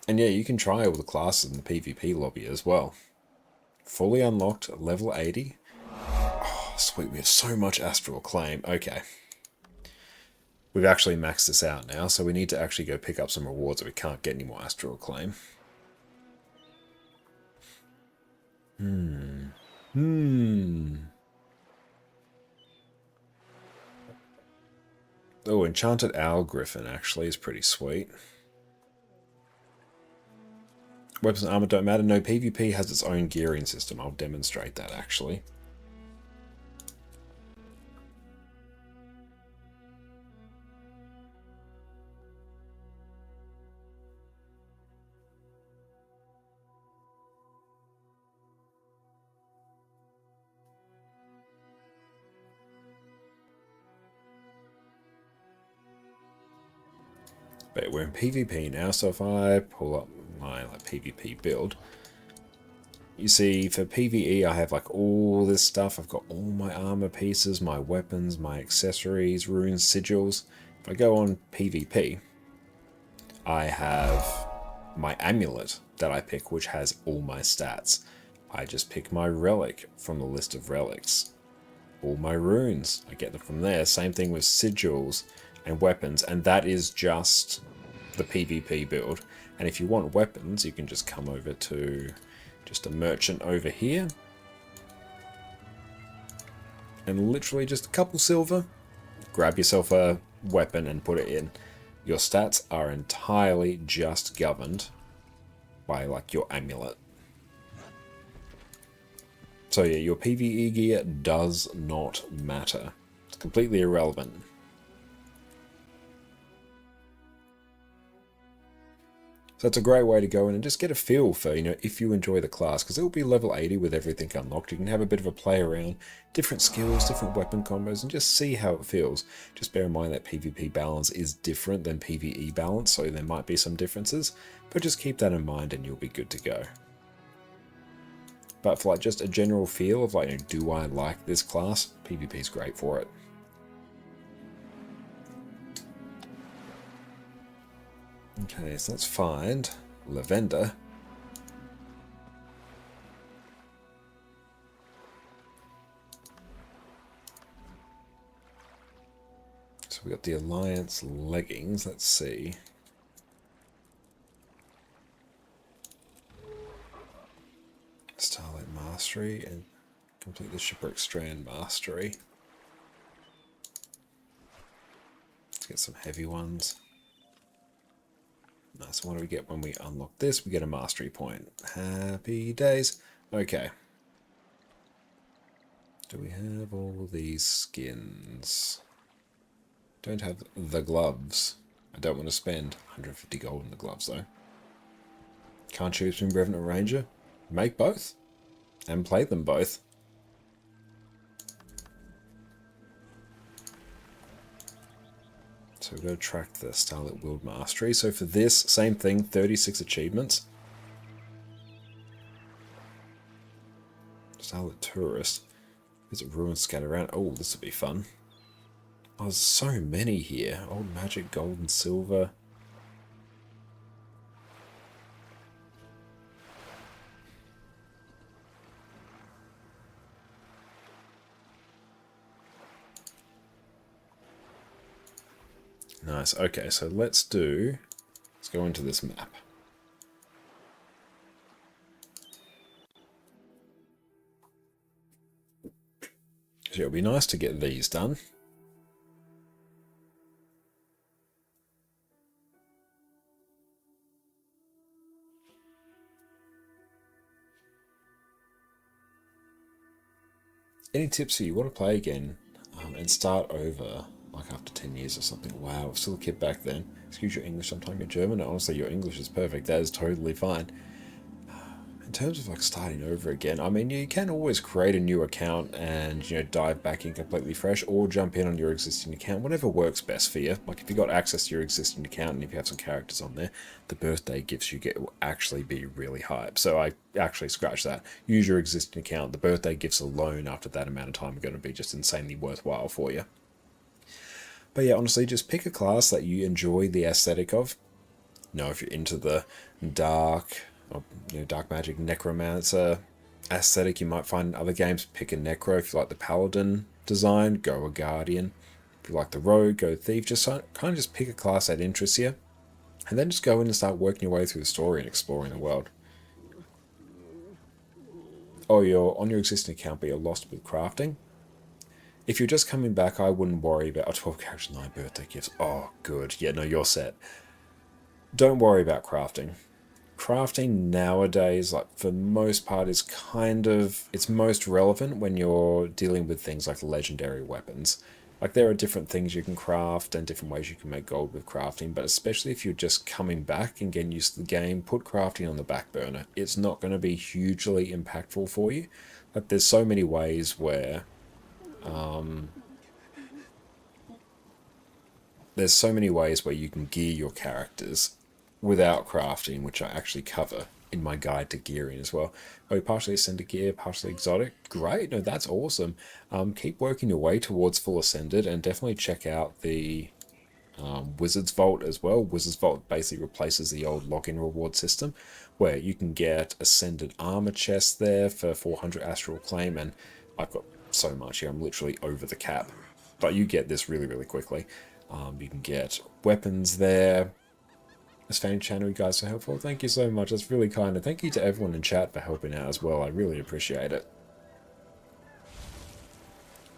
And yeah, you can try all the classes in the PvP lobby as well. Fully unlocked, level 80. Oh, sweet, we have so much Astral Claim. Okay. We've actually maxed this out now, so we need to actually go pick up some rewards, or we can't get any more Astral Claim. Oh, Enchanted Owl Griffin actually is pretty sweet. Weapons and armor don't matter. No, PvP has its own gearing system. I'll demonstrate that actually. But we're in PvP now, so if I pull up my PvP build, you see for PvE I have like all this stuff. I've got all my armor pieces, my weapons, my accessories, runes, sigils. If I go on PvP, I have my amulet that I pick, which has all my stats. I just pick my relic from the list of relics. All my runes, I get them from there. Same thing with sigils and weapons, and that is just the PvP build. And if you want weapons, you can just come over to just a merchant over here, and literally just a couple silver, grab yourself a weapon and put it in. Your stats are entirely just governed by like your amulet. So yeah, your PvE gear does not matter. It's completely irrelevant. So it's a great way to go in and just get a feel for, if you enjoy the class, because it will be level 80 with everything unlocked. You can have a bit of a play around, different skills, different weapon combos, and just see how it feels. Just bear in mind that PvP balance is different than PvE balance, so there might be some differences, but just keep that in mind and you'll be good to go. But for like just a general feel of like, do I like this class? PvP is great for it. Okay, so let's find Lavender. So we got the Alliance leggings. Let's see. Starlight Mastery and complete the Shipwreck Strand Mastery. Let's get some heavy ones. Nice. What do we get when we unlock this? We get a mastery point. Happy days. Okay. Do we have all these skins? Don't have the gloves. I don't want to spend 150 gold on the gloves though. Can't choose between Revenant or Ranger? Make both. And play them both. So we're going to track the Starlit World Mastery. So for this, same thing, 36 achievements. Starlit Tourist. Visit ruins scattered around. Oh, this will be fun. Oh, there's so many here. Old magic, gold and silver. Nice. Okay, so let's go into this map. So it'll be nice to get these done. Any tips for you want to play again and start over? Like after 10 years or something. Wow, still a kid back then. Excuse your English, sometimes you're German. Honestly, your English is perfect. That is totally fine. In terms of like starting over again, I mean, you can always create a new account and, dive back in completely fresh or jump in on your existing account, whatever works best for you. Like if you got access to your existing account and if you have some characters on there, the birthday gifts you get will actually be really hype. So I actually scratch that. Use your existing account. The birthday gifts alone after that amount of time are going to be just insanely worthwhile for you. But yeah, honestly, just pick a class that you enjoy the aesthetic of. If you're into the dark, or, dark magic necromancer aesthetic, you might find in other games. Pick a necro. If you like the paladin design, go a guardian. If you like the rogue, go thief. Just kind of just pick a class that interests you, and then just go in and start working your way through the story and exploring the world. Oh, you're on your existing account, but you're lost with crafting. If you're just coming back, I wouldn't worry about 12 characters, 9 birthday gifts. Oh, good. Yeah, no, you're set. Don't worry about crafting. Crafting nowadays, like for the most part, is it's most relevant when you're dealing with things like legendary weapons. Like there are different things you can craft and different ways you can make gold with crafting, but especially if you're just coming back and getting used to the game, put crafting on the back burner. It's not going to be hugely impactful for you. Like there's so many ways where you can gear your characters without crafting, which I actually cover in my guide to gearing as well. Oh, partially ascended gear, partially exotic. Great, no, that's awesome. Keep working your way towards full ascended and definitely check out the Wizard's Vault as well. Wizard's Vault basically replaces the old login reward system where you can get ascended armor chests there for 400 astral claim, and I've got so much here, I'm literally over the cap, but you get this really, really quickly. You can get weapons there. This fan channel, you guys are helpful. Thank you so much. That's really kind. And thank you to everyone in chat for helping out as well. I really appreciate it.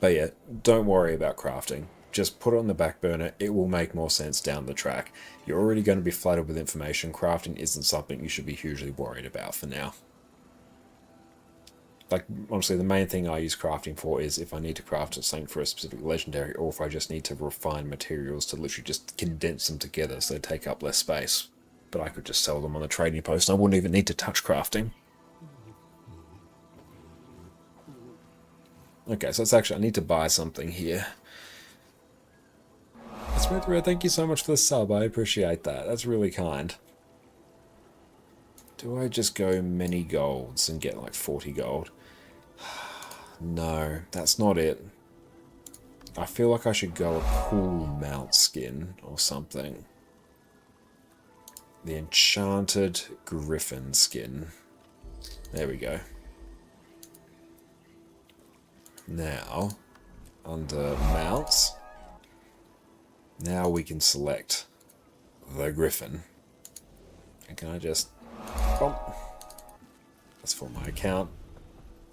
But yeah, don't worry about crafting. Just put it on the back burner. It will make more sense down the track. You're already going to be flooded with information. Crafting isn't something you should be hugely worried about for now. Like, honestly, the main thing I use crafting for is if I need to craft something for a specific legendary, or if I just need to refine materials to literally just condense them together so they take up less space. But I could just sell them on the trading post and I wouldn't even need to touch crafting. Okay, so it's actually, I need to buy something here. Smooth Red, thank you so much for the sub. I appreciate that. That's really kind. Do I just go many golds and get like 40 gold? No, that's not it. I feel like I should go a cool mount skin or something. The Enchanted Griffin skin. There we go. Now, under mounts, now we can select the Griffin. And can I just... bump? That's for my account.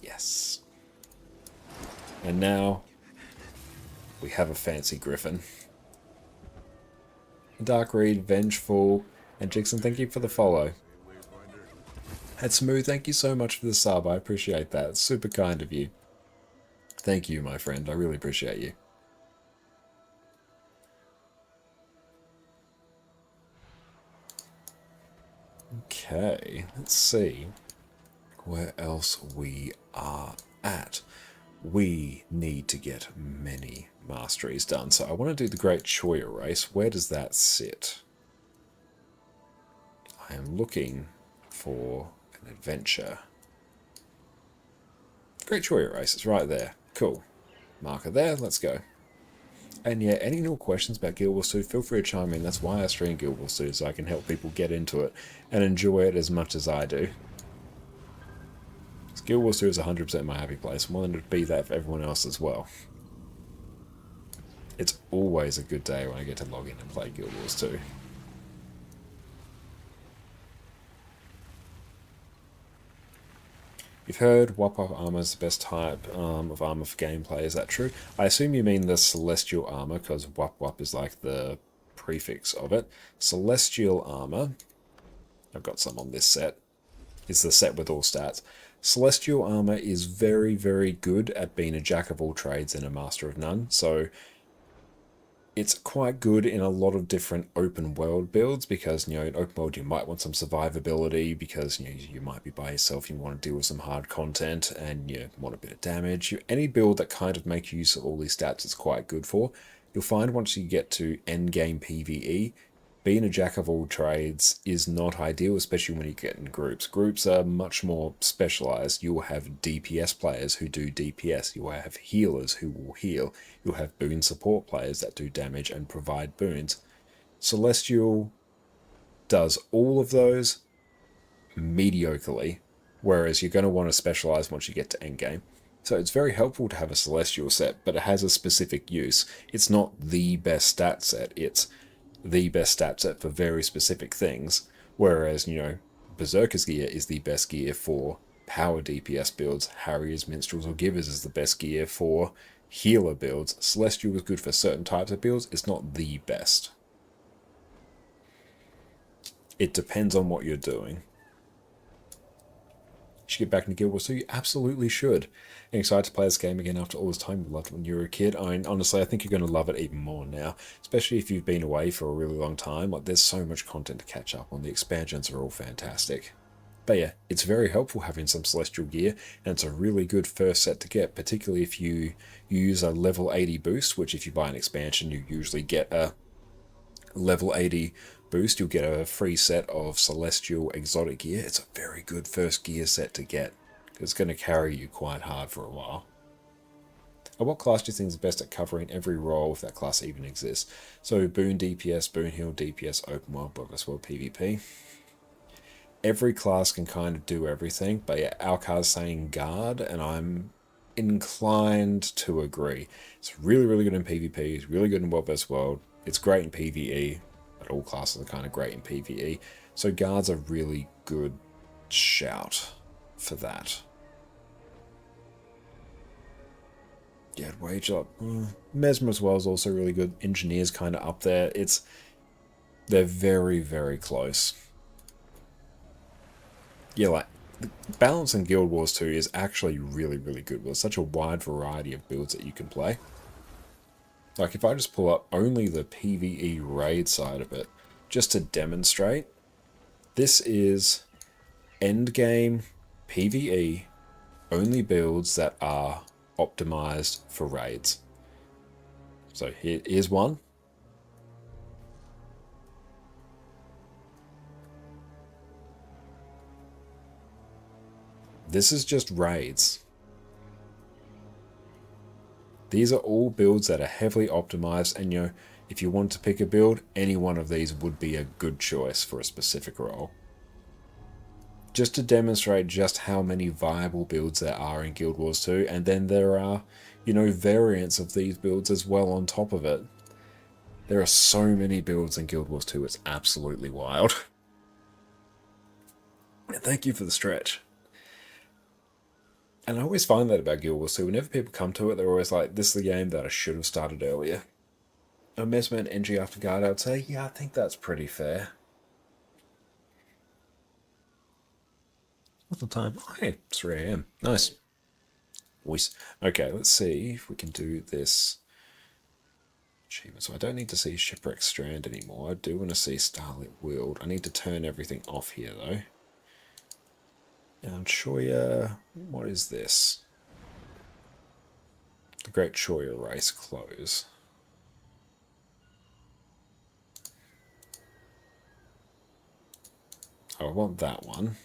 Yes. And now we have a fancy Griffin. Dark Reed, Vengeful, and Jixon, thank you for the follow. And Smooth, thank you so much for the sub. I appreciate that. It's super kind of you. Thank you, my friend. I really appreciate you. Okay, let's see where else we are at. We need to get many masteries done. So I want to do the Great Choya race. Where does that sit? I am looking for an adventure. Great Choya race, it's right there. Cool. Marker there, let's go. And yeah, any more questions about Guild Wars 2, feel free to chime in. That's why I stream Guild Wars 2, so I can help people get into it and enjoy it as much as I do. Guild Wars 2 is 100% my happy place. I want it to be that for everyone else as well. It's always a good day when I get to log in and play Guild Wars 2. You've heard Wop armor is the best type of armor for gameplay. Is that true? I assume you mean the Celestial armor, because Wop is like the prefix of it. Celestial armor, I've got some on this set, is the set with all stats. Celestial armor is very, very good at being a jack of all trades and a master of none. So it's quite good in a lot of different open world builds because, you know, in open world you might want some survivability because, you know, you might be by yourself, you want to deal with some hard content and you want a bit of damage. Any build that kind of makes use of all these stats is quite good for. You'll find once you get to endgame PvE, being a jack of all trades is not ideal, especially when you get in groups. Groups are much more specialized. You'll have DPS players who do DPS. You'll have healers who will heal. You'll have boon support players that do damage and provide boons. Celestial does all of those mediocrely, whereas you're going to want to specialize once you get to endgame. So it's very helpful to have a Celestial set, but it has a specific use. It's not the best stat set. It's the best stat set for very specific things, whereas, you know, Berserker's gear is the best gear for power DPS builds, Harriers, Minstrels, or Givers is the best gear for healer builds. Celestial is good for certain types of builds, it's not the best. It depends on what you're doing. You should get back into Guild Wars 2, you absolutely should. And excited to play this game again after all this time. You loved it when you were a kid. I mean, honestly, I think you're going to love it even more now, especially if you've been away for a really long time. Like, there's so much content to catch up on. The expansions are all fantastic. But yeah, it's very helpful having some Celestial gear, and it's a really good first set to get, particularly if you use a level 80 boost, which if you buy an expansion, you usually get a level 80 boost. You'll get a free set of Celestial exotic gear. It's a very good first gear set to get. It's going to carry you quite hard for a while. What class do you think is best at covering every role if that class even exists? So Boon DPS, Boon Heal DPS, Open World, Bogus World PvP. Every class can kind of do everything, but yeah, our card's saying Guard, and I'm inclined to agree. It's really, really good in PvP, it's really good in World vs. World, it's great in PvE, but all classes are kind of great in PvE. So Guard's a really good shout for that. Yeah, Wage up. Mesmer as well is also really good. Engineer's kind of up there. They're very, very close. Yeah, like, the balance in Guild Wars 2 is actually really, really good. There's such a wide variety of builds that you can play. Like, if I just pull up only the PvE raid side of it, just to demonstrate, This is endgame PvE only builds that are optimized for raids. So here's one. This is just raids. These are all builds that are heavily optimized, and you know, if you want to pick a build, any one of these would be a good choice for a specific role. Just to demonstrate just how many viable builds there are in Guild Wars 2, and then there are, you know, variants of these builds as well on top of it. There are so many builds in Guild Wars 2, it's absolutely wild. Thank you for the stretch. And I always find that about Guild Wars 2. Whenever people come to it, they're always like, this is the game that I should have started earlier. A Mesmer and NG after guard, I would say, yeah, I think that's pretty fair. What's the time? Oh, hey, it's 3 AM. Nice. Okay, let's see if we can do this achievement. So I don't need to see Shipwreck Strand anymore. I do want to see Starlit World. I need to turn everything off here, though. And Choya, what is this? The Great Choya Race close. Oh, I want that one.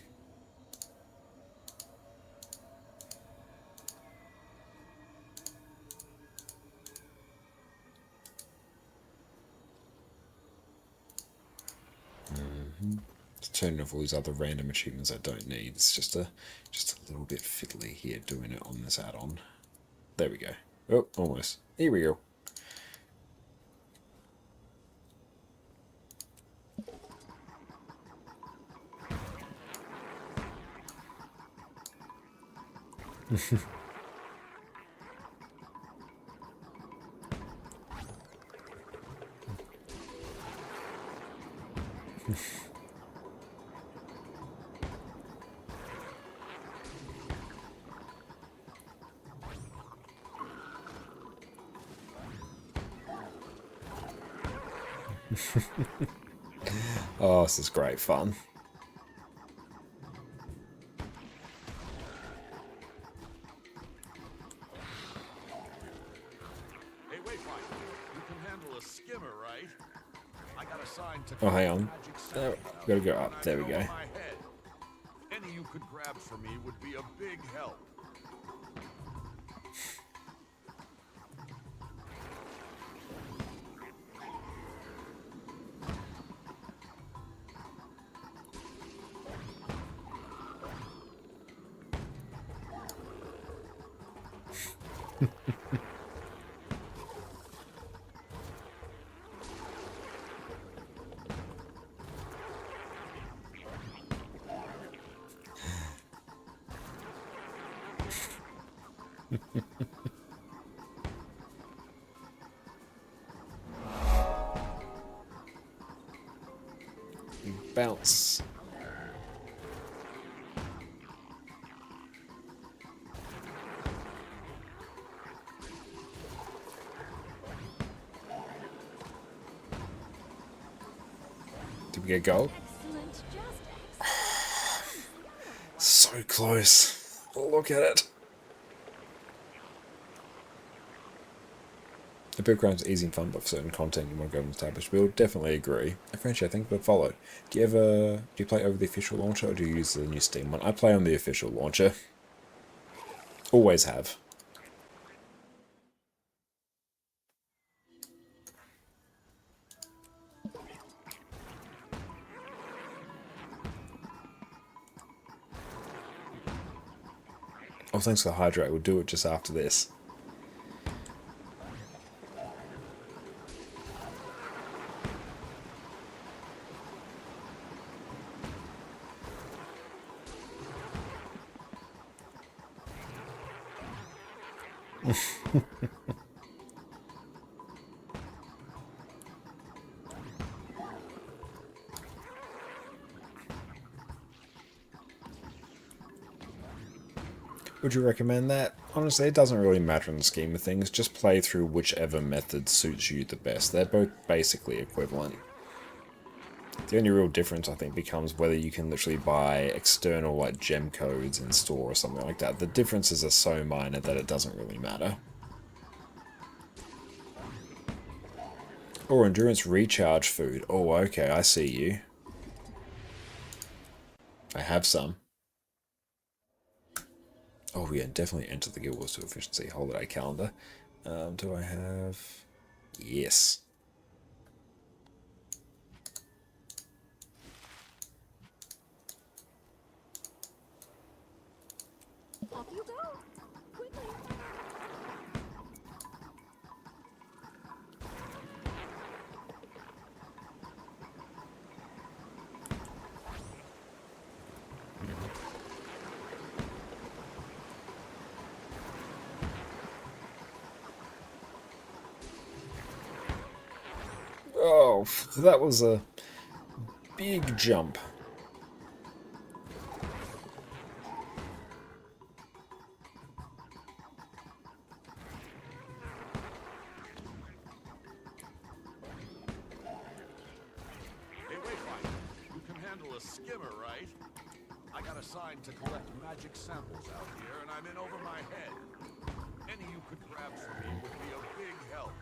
Turning off all these other random achievements I don't need. It's just a little bit fiddly here doing it on this add-on. There we go. Oh, almost. Here we go. Oh, this is great fun. Hey, wait, Mike. You can handle a skimmer, right? I got assigned to. Oh, hang on. There, gotta go up. There we go. Any you could grab for me would be a big help. Bounce. Did we get gold? So close. Look at it. The build grind is easy and fun, but for certain content you want to go and establish build, definitely agree. French, I think, but follow. Do you play over the official launcher or do you use the new Steam one? I play on the official launcher. Always have. Oh, thanks for the hydrate. We'll do it just after this. Would you recommend that? Honestly, it doesn't really matter in the scheme of things. Just play through whichever method suits you the best. They're both basically equivalent. The only real difference, I think, becomes whether you can literally buy external like gem codes in store or something like that. The differences are so minor that it doesn't really matter. Or endurance recharge food. Oh, okay, I see you. I have some. Oh yeah, definitely enter the Guild Wars to Efficiency holiday calendar. Do I have... Yes. Off you go. Quickly. Oh, that was a big jump. Hey, Wayfinder, you can handle a skimmer, right? I got assigned to collect magic samples out here, and I'm in over my head. Any you could grab for me would be a big help.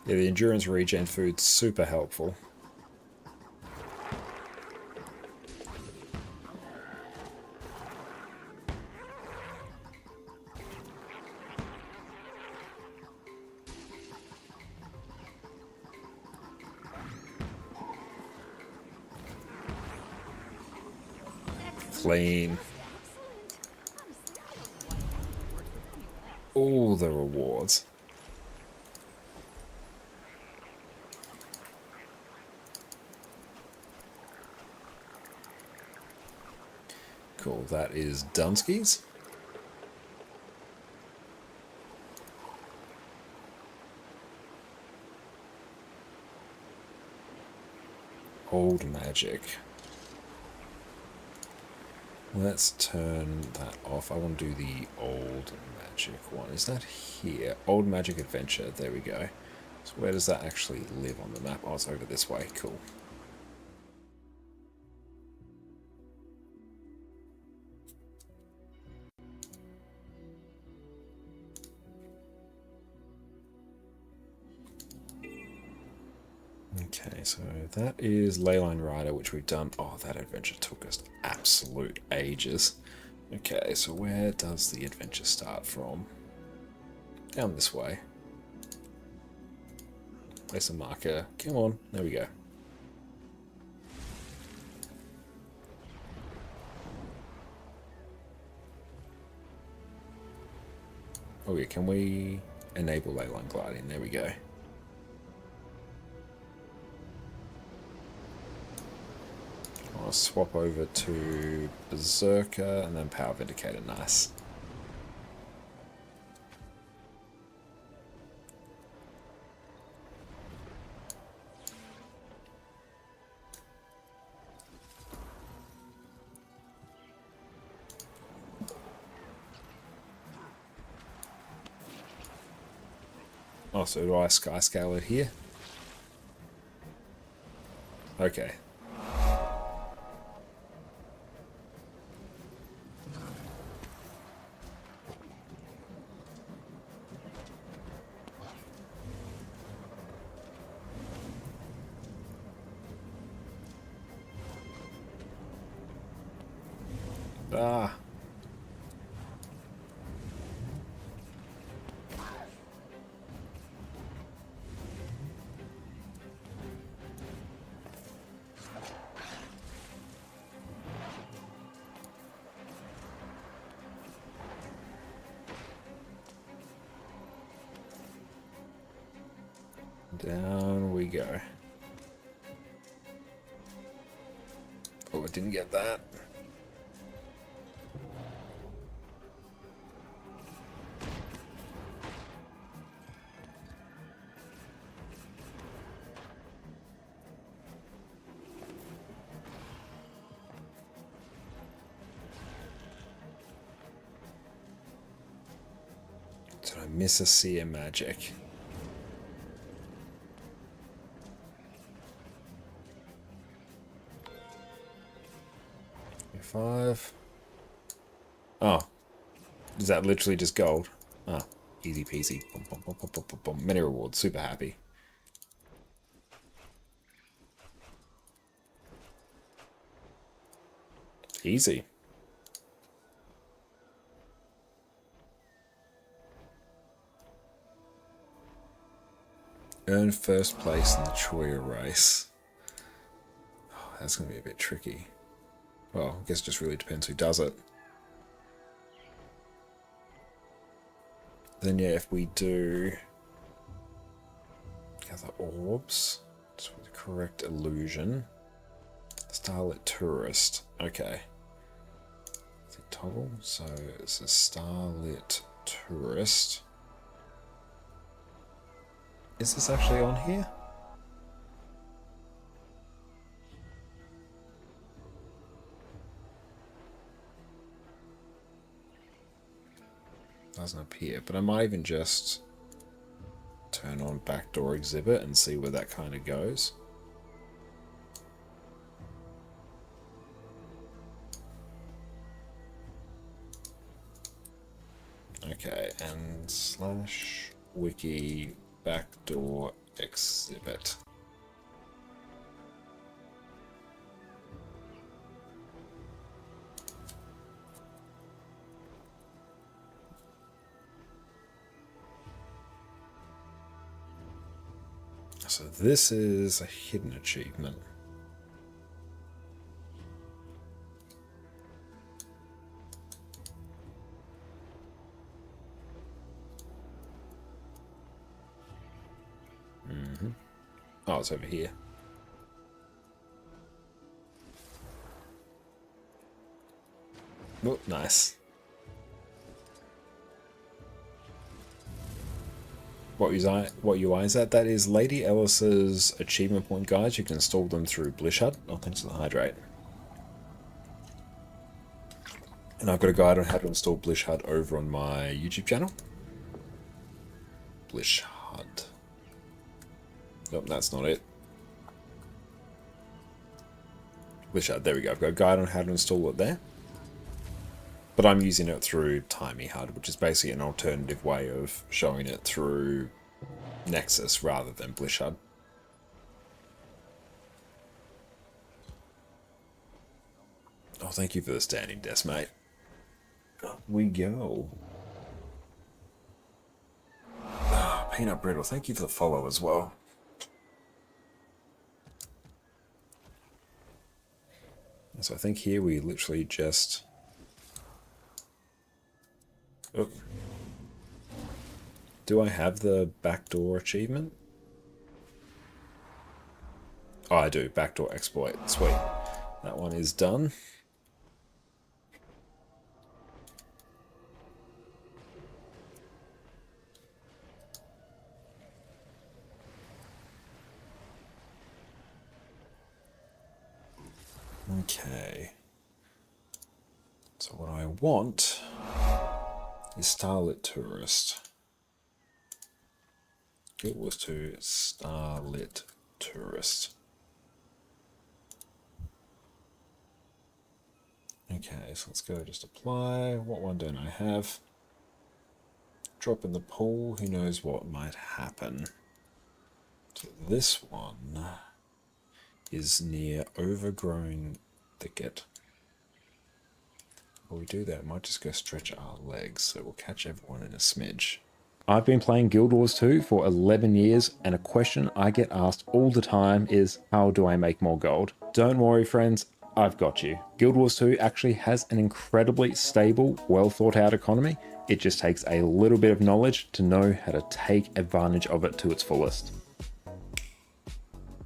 Yeah, the endurance regen food's super helpful. Clean. All the rewards. Cool, that is Dunsky's. Old magic. Let's turn that off. I want to do the old magic one. Is that here? Old magic adventure. There we go. So where does that actually live on the map? Oh, it's over this way. Cool. Okay, so that is Leyline Rider, which we've done. Oh, that adventure took us absolute ages. Okay, so where does the adventure start from? Down this way. Place a marker. Come on, there we go. Oh yeah, can we enable Leyline Gliding? There we go. I'll swap over to Berserker and then Power Vindicator. Nice. Oh, so do I sky scale it here? Okay. Ah. Down we go. Oh, I didn't get that. Did I miss a seer magic? Five. Oh. Is that literally just gold? Ah, easy peasy. Bum, bum, bum, bum, bum, bum, bum. Many rewards. Super happy. Easy. Earn first place in the Choya race. Oh, that's going to be a bit tricky. Well, I guess it just really depends who does it. Then yeah, if we do gather orbs with the correct illusion. Starlit tourist. Okay. Is it toggle? So it's a starlit tourist. Is this actually on here? Doesn't appear, but I might even just turn on backdoor exhibit and see where that kind of goes. Okay, and slash wiki backdoor exhibit. So this is a hidden achievement. Oh, it's over here. Oh, nice. What UI is that? That is Lady Ellis's achievement point guides. You can install them through Blishud. Oh, thanks for the hydrate. And I've got a guide on how to install Blishud over on my YouTube channel. Blishud. Nope, that's not it. Blishud, there we go. I've got a guide on how to install it there. But I'm using it through TimeyHUD, which is basically an alternative way of showing it through Nexus rather than Blishud. Oh, thank you for the standing desk, mate. Up we go. Oh, Peanut Brittle, thank you for the follow as well. So I think here we literally just... Oh. Do I have the backdoor achievement? Oh, I do. Backdoor exploit. Sweet. That one is done. Okay. So what I want is Starlit Tourist. It was to Starlit Tourist. Okay, so let's go just apply. What one don't I have? Drop in the pool. Who knows what might happen. So this one is near Overgrown Thicket. Before we do that, I might just go stretch our legs, so we'll catch everyone in a smidge. I've been playing Guild Wars 2 for 11 years, and a question I get asked all the time is, how do I make more gold? Don't worry, friends, I've got you. Guild Wars 2 actually has an incredibly stable, well thought out economy. It just takes a little bit of knowledge to know how to take advantage of it to its fullest.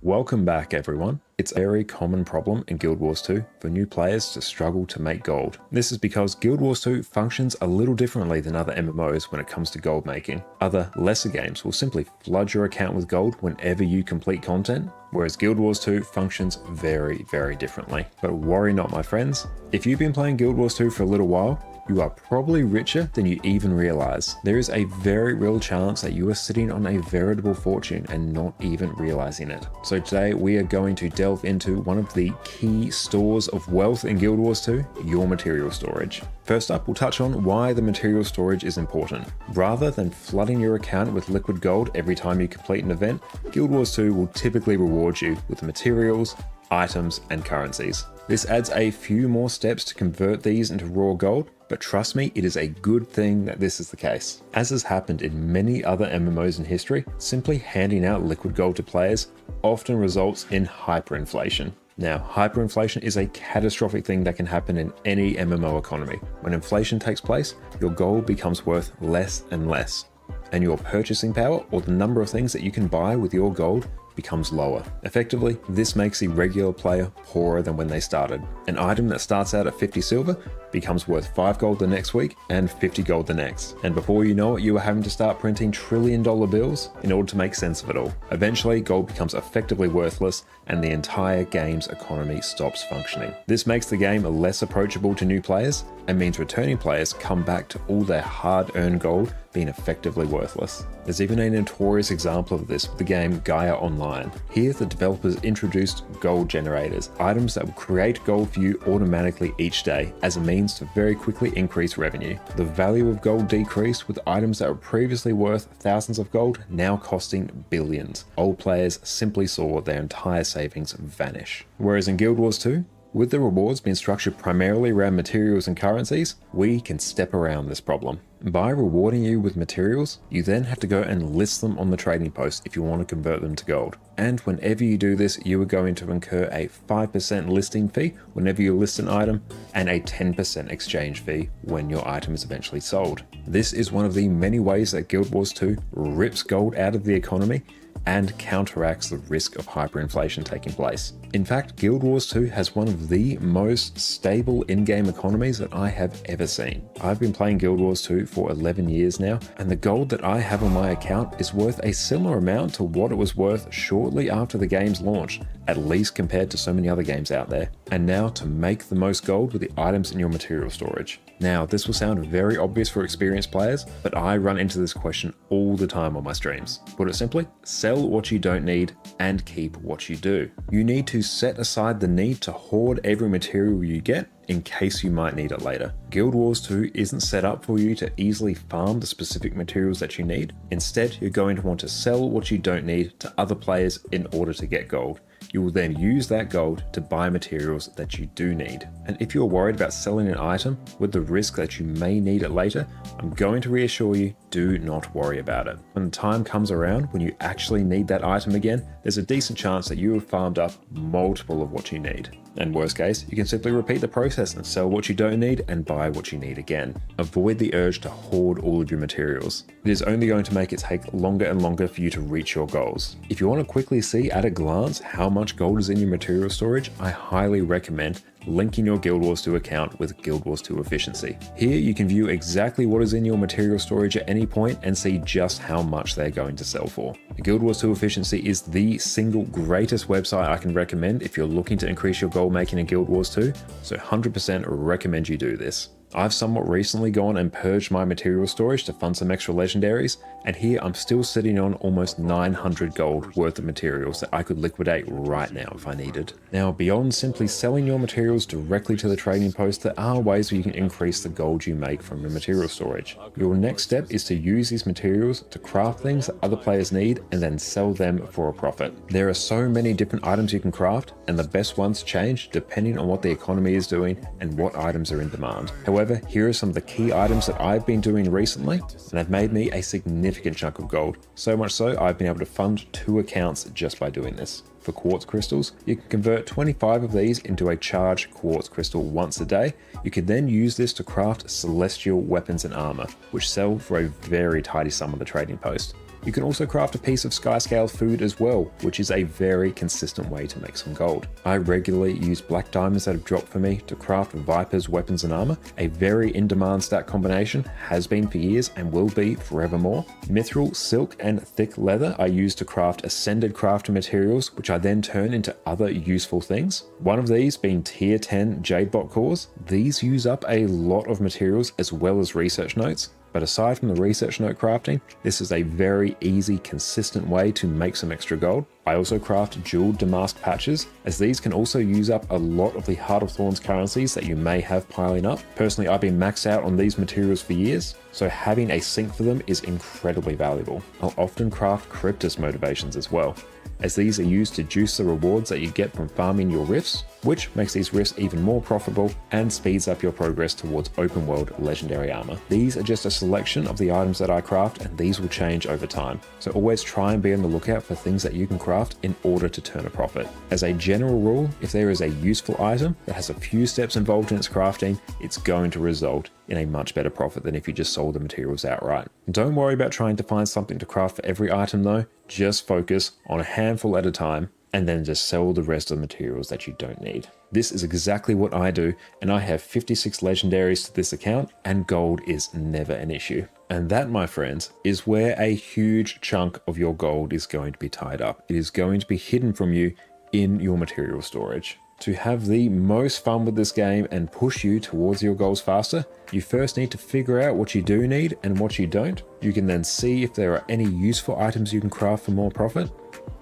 Welcome back, everyone. It's a very common problem in Guild Wars 2 for new players to struggle to make gold. This is because Guild Wars 2 functions a little differently than other MMOs when it comes to gold making. Other, lesser games will simply flood your account with gold whenever you complete content, whereas Guild Wars 2 functions very, very differently. But worry not, my friends. If you've been playing Guild Wars 2 for a little while, you are probably richer than you even realize. There is a very real chance that you are sitting on a veritable fortune and not even realizing it. So today we are going to delve into one of the key stores of wealth in Guild Wars 2, your material storage. First up, we'll touch on why the material storage is important. Rather than flooding your account with liquid gold every time you complete an event, Guild Wars 2 will typically reward you with materials, items, and currencies. This adds a few more steps to convert these into raw gold, but trust me, it is a good thing that this is the case. As has happened in many other MMOs in history, simply handing out liquid gold to players often results in hyperinflation. Now, hyperinflation is a catastrophic thing that can happen in any MMO economy. When inflation takes place, your gold becomes worth less and less, and your purchasing power, or the number of things that you can buy with your gold, becomes lower. Effectively, this makes the regular player poorer than when they started. An item that starts out at 50 silver becomes worth 5 gold the next week and 50 gold the next. And before you know it, you are having to start printing trillion-dollar bills in order to make sense of it all. Eventually, gold becomes effectively worthless and the entire game's economy stops functioning. This makes the game less approachable to new players and means returning players come back to all their hard-earned gold being effectively worthless. There's even a notorious example of this with the game Gaia Online. Here, the developers introduced gold generators, items that will create gold for you automatically each day as a means to very quickly increase revenue. The value of gold decreased, with items that were previously worth thousands of gold now costing billions. Old players simply saw their entire savings vanish. Whereas in Guild Wars 2, with the rewards being structured primarily around materials and currencies, we can step around this problem. By rewarding you with materials, you then have to go and list them on the trading post if you want to convert them to gold. And whenever you do this, you are going to incur a 5% listing fee whenever you list an item, and a 10% exchange fee when your item is eventually sold. This is one of the many ways that Guild Wars 2 rips gold out of the economy and counteracts the risk of hyperinflation taking place. In fact, Guild Wars 2 has one of the most stable in-game economies that I have ever seen. I've been playing Guild Wars 2 for 11 years now, and the gold that I have on my account is worth a similar amount to what it was worth shortly after the game's launch, at least compared to so many other games out there. And now to make the most gold with the items in your material storage. Now, this will sound very obvious for experienced players, but I run into this question all the time on my streams. Put it simply, sell what you don't need and keep what you do. You need to set aside the need to hoard every material you get in case you might need it later. Guild Wars 2 isn't set up for you to easily farm the specific materials that you need. Instead, you're going to want to sell what you don't need to other players in order to get gold. You will then use that gold to buy materials that you do need. And if you're worried about selling an item with the risk that you may need it later, I'm going to reassure you, do not worry about it. When the time comes around when you actually need that item again, there's a decent chance that you have farmed up multiple of what you need. And worst case, you can simply repeat the process and sell what you don't need and buy what you need again. Avoid the urge to hoard all of your materials. It is only going to make it take longer and longer for you to reach your goals. If you want to quickly see at a glance how much gold is in your material storage, I highly recommend linking your Guild Wars 2 account with Guild Wars 2 Efficiency. Here you can view exactly what is in your material storage at any point and see just how much they're going to sell for. Guild Wars 2 Efficiency is the single greatest website I can recommend if you're looking to increase your gold making in Guild Wars 2, so 100% recommend you do this. I've somewhat recently gone and purged my material storage to fund some extra legendaries, and here I'm still sitting on almost 900 gold worth of materials that I could liquidate right now if I needed. Now, beyond simply selling your materials directly to the trading post, there are ways where you can increase the gold you make from your material storage. Your next step is to use these materials to craft things that other players need and then sell them for a profit. There are so many different items you can craft, and the best ones change depending on what the economy is doing and what items are in demand. However, here are some of the key items that I've been doing recently, and have made me a significant chunk of gold. So much so, I've been able to fund 2 accounts just by doing this. For quartz crystals, you can convert 25 of these into a charged quartz crystal once a day. You can then use this to craft celestial weapons and armor, which sell for a very tidy sum on the trading post. You can also craft a piece of Skyscale food as well, which is a very consistent way to make some gold. I regularly use black diamonds that have dropped for me to craft Viper's weapons and armor, a very in-demand stat combination, has been for years and will be forevermore. Mithril, silk, and thick leather I use to craft ascended crafting materials, which I I then turn into other useful things. One of these being tier 10 Jadebot cores. These use up a lot of materials as well as research notes. But aside from the research note crafting, this is a very easy, consistent way to make some extra gold. I also craft jeweled damask patches, as these can also use up a lot of the Heart of Thorns currencies that you may have piling up. Personally, I've been maxed out on these materials for years, so having a sink for them is incredibly valuable. I'll often craft Cryptus motivations as well, as these are used to juice the rewards that you get from farming your rifts, which makes these rifts even more profitable and speeds up your progress towards open world legendary armor. These are just a selection of the items that I craft, and these will change over time. So always try and be on the lookout for things that you can craft in order to turn a profit. As a general rule, if there is a useful item that has a few steps involved in its crafting, it's going to result in a much better profit than if you just sold the materials outright. Don't worry about trying to find something to craft for every item though, just focus on a handful at a time and then just sell the rest of the materials that you don't need. This is exactly what I do, and I have 56 legendaries to this account, and gold is never an issue. And that, my friends, is where a huge chunk of your gold is going to be tied up. It is going to be hidden from you in your material storage. To have the most fun with this game and push you towards your goals faster, you first need to figure out what you do need and what you don't. You can then see if there are any useful items you can craft for more profit.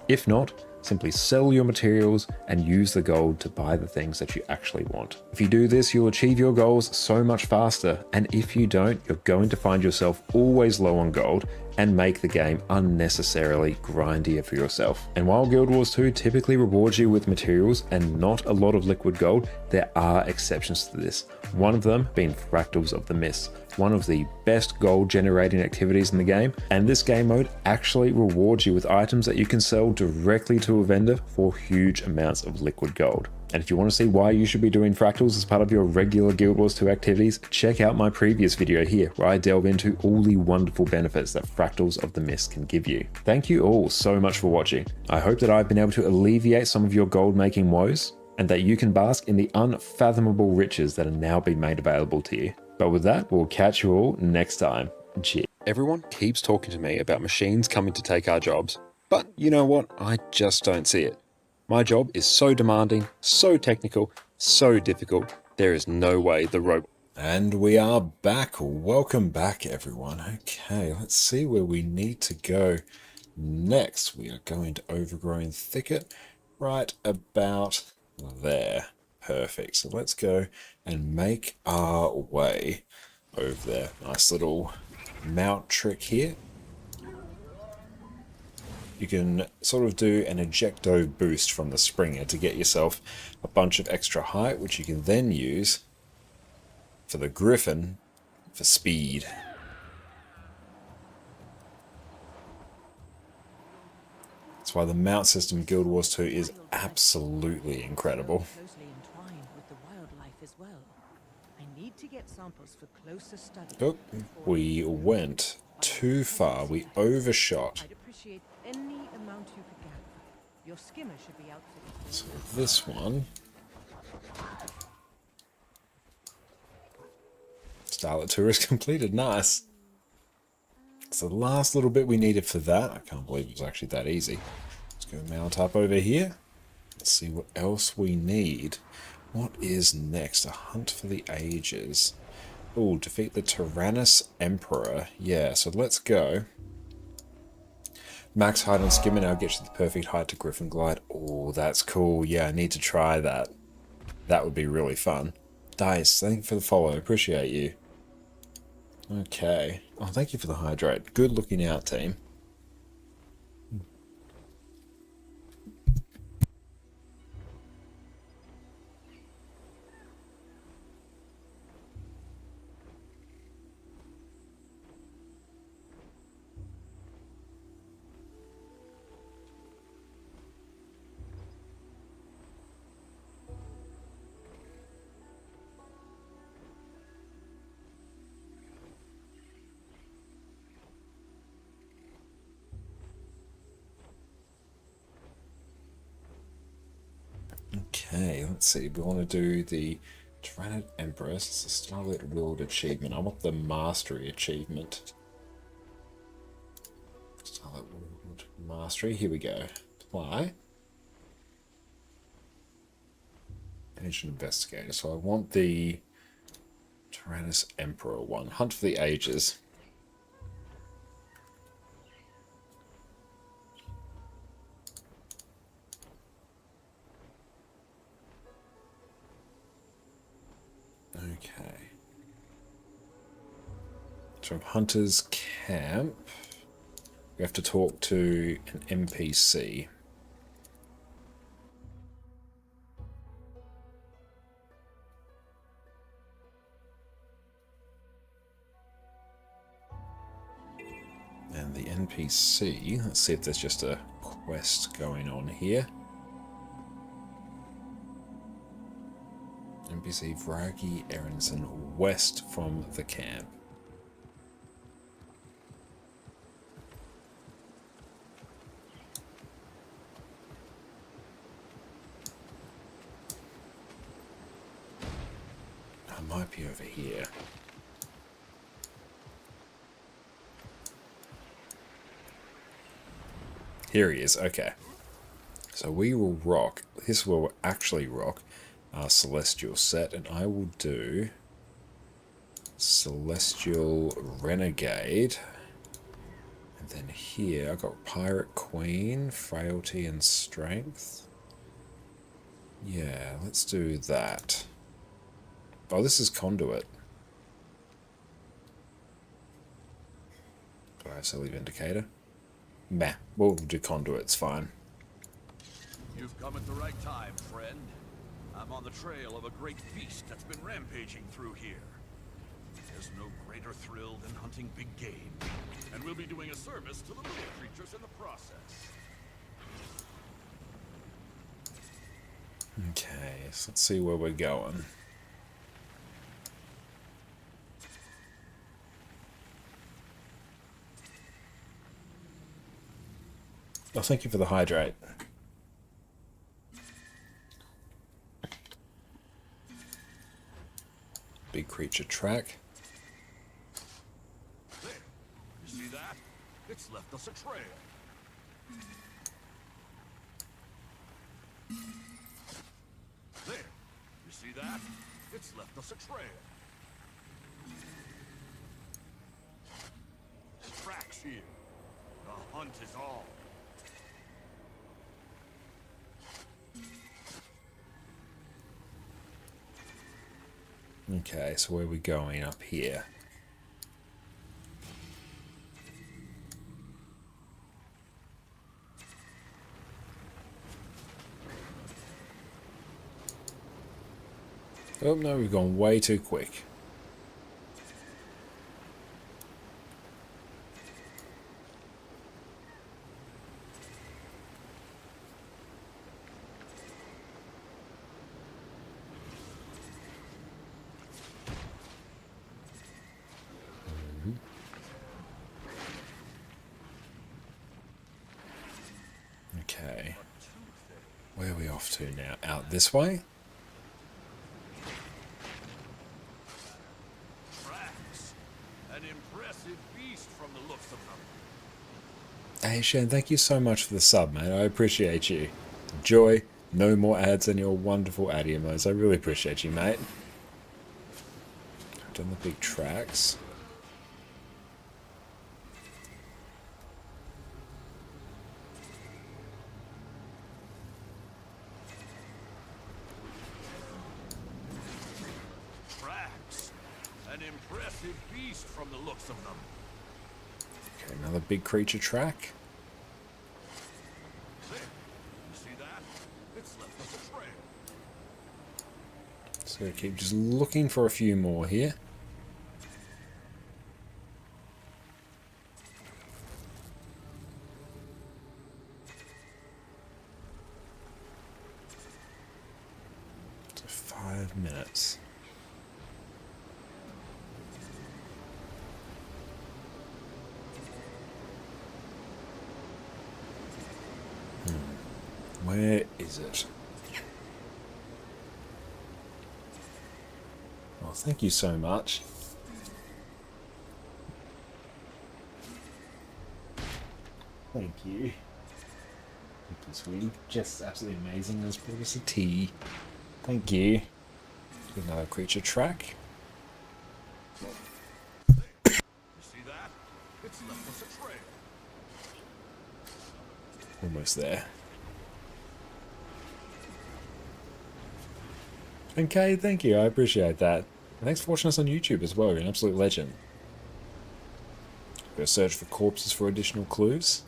If not, simply sell your materials and use the gold to buy the things that you actually want. If you do this, you'll achieve your goals so much faster, and if you don't, you're going to find yourself always low on gold and make the game unnecessarily grindier for yourself. And while Guild Wars 2 typically rewards you with materials and not a lot of liquid gold, there are exceptions to this. One of them being Fractals of the Mist, one of the best gold generating activities in the game, and this game mode actually rewards you with items that you can sell directly to a vendor for huge amounts of liquid gold. And if you want to see why you should be doing fractals as part of your regular Guild Wars 2 activities, check out my previous video here where I delve into all the wonderful benefits that Fractals of the Mist can give you. Thank you all so much for watching. I hope that I've been able to alleviate some of your gold making woes, and that you can bask in the unfathomable riches that are now being made available to you. But with that, we'll catch you all next time. Cheers. Everyone keeps talking to me about machines coming to take our jobs, but you know what? I just don't see it. My job is so demanding, so technical, so difficult, there is no way the robot... And we are back. Welcome back, everyone. Okay, let's see where we need to go next. We are going to Overgrown Thicket right about there. Perfect. So let's go and make our way over there. Nice little mount trick here. You can sort of do an ejecto boost from the Springer to get yourself a bunch of extra height, which you can then use for the Griffin for speed. That's why the mount system in Guild Wars 2 is absolutely incredible. Oh, we went too far. We overshot. So this one, Starlet Tour is completed. Nice. So the last little bit we needed for that, I can't believe it was actually that easy. Let's go mount up over here. Let's see what else we need. What is next? A Hunt for the Ages. Oh, defeat the Tyrannus Emperor. Yeah, so let's go. Max height on Skimmer now gets you the perfect height to Griffin Glide. Oh, that's cool. Yeah, I need to try that. That would be really fun. Dice, thank you for the follow. Appreciate you. Okay. Oh, thank you for the hydrate. Good looking out, team. Okay, let's see. We want to do the Tyrannid Empress. It's the Starlit Willed achievement. I want the Mastery achievement. Starlit Willed Mastery. Here we go. Apply. Ancient Investigator. So I want the Tyrannus Emperor one. Hunt for the Ages. Okay. So from Hunter's Camp, we have to talk to an NPC. And the NPC, let's see if there's just a quest going on here. NPC Vragi Aronson, west from the camp. I might be over here. Here he is, okay. So we will rock, this will actually rock our Celestial set, and I will do Celestial Renegade. And then here, I've got Pirate Queen, Frailty and Strength. Yeah, let's do that. Oh, this is Conduit. Do I have to leave Indicator? Meh, we'll do Conduit, it's fine. You've come at the right time, friend. I'm on the trail of a great beast that's been rampaging through here. There's no greater thrill than hunting big game, and we'll be doing a service to the little creatures in the process. Okay, so let's see where we're going. Oh, thank you for the hydrate. Big creature track. There, you see that? It's left us a trail. There, you see that? It's left us a trail. Tracks here. The hunt is on. Okay, so where are we going up here? Oh no, we've gone way too quick. Okay. Where are we off to now? Out this way? Tracks. An impressive beast from the looks of them. Hey Shane, thank you so much for the sub, man. I appreciate you. Joy, no more ads and your wonderful ad emos. I really appreciate you, mate. I've done the big tracks. An impressive beast from the looks of them. Okay, another big creature track. There, you see that? It's left us a trail. So keep just looking for a few more here. So 5 minutes. Where is it? Oh, thank you so much. Thank you. Thank you, sweetie. Just absolutely amazing. Let's pour us a tea. Thank you. Another creature track. You see that? It's left us a trail. Almost there. Okay, thank you. I appreciate that. And thanks for watching us on YouTube as well. You're an absolute legend. Go search for corpses for additional clues.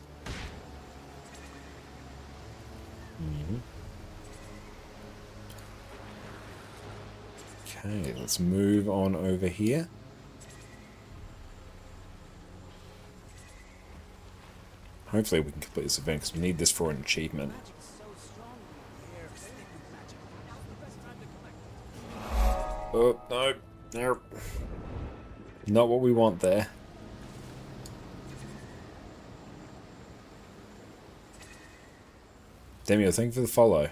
Okay, let's move on over here. Hopefully we can complete this event because we need this for an achievement. Oh, no. No. Not what we want there. Demio, thank you for the follow.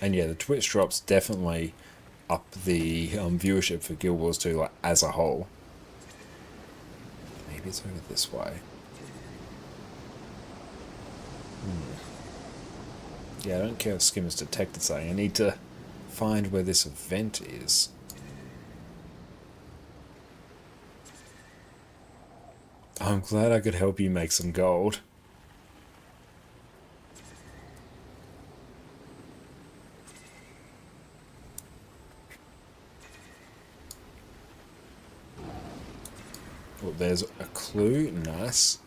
And yeah, the Twitch drops definitely up the viewership for Guild Wars 2 like, as a whole. Maybe it's over this way. Yeah, I don't care if Skimmer's detected something. I need to find where this event is. I'm glad I could help you make some gold. Oh, there's a clue. Nice.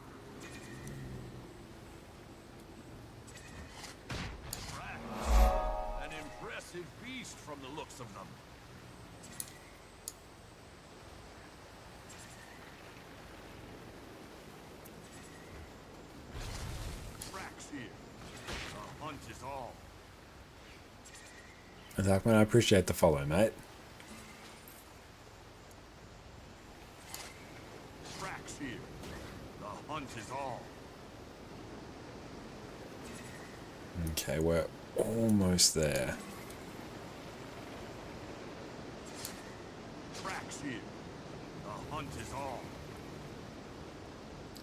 An impressive beast from the looks of them. Tracks here. The hunt is all. Darkman, I appreciate the follow, mate. Tracks here. The hunt is all. Okay, we're almost there. Tracks here. The hunt is all.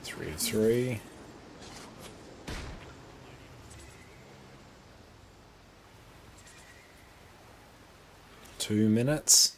3 of 3. Two minutes.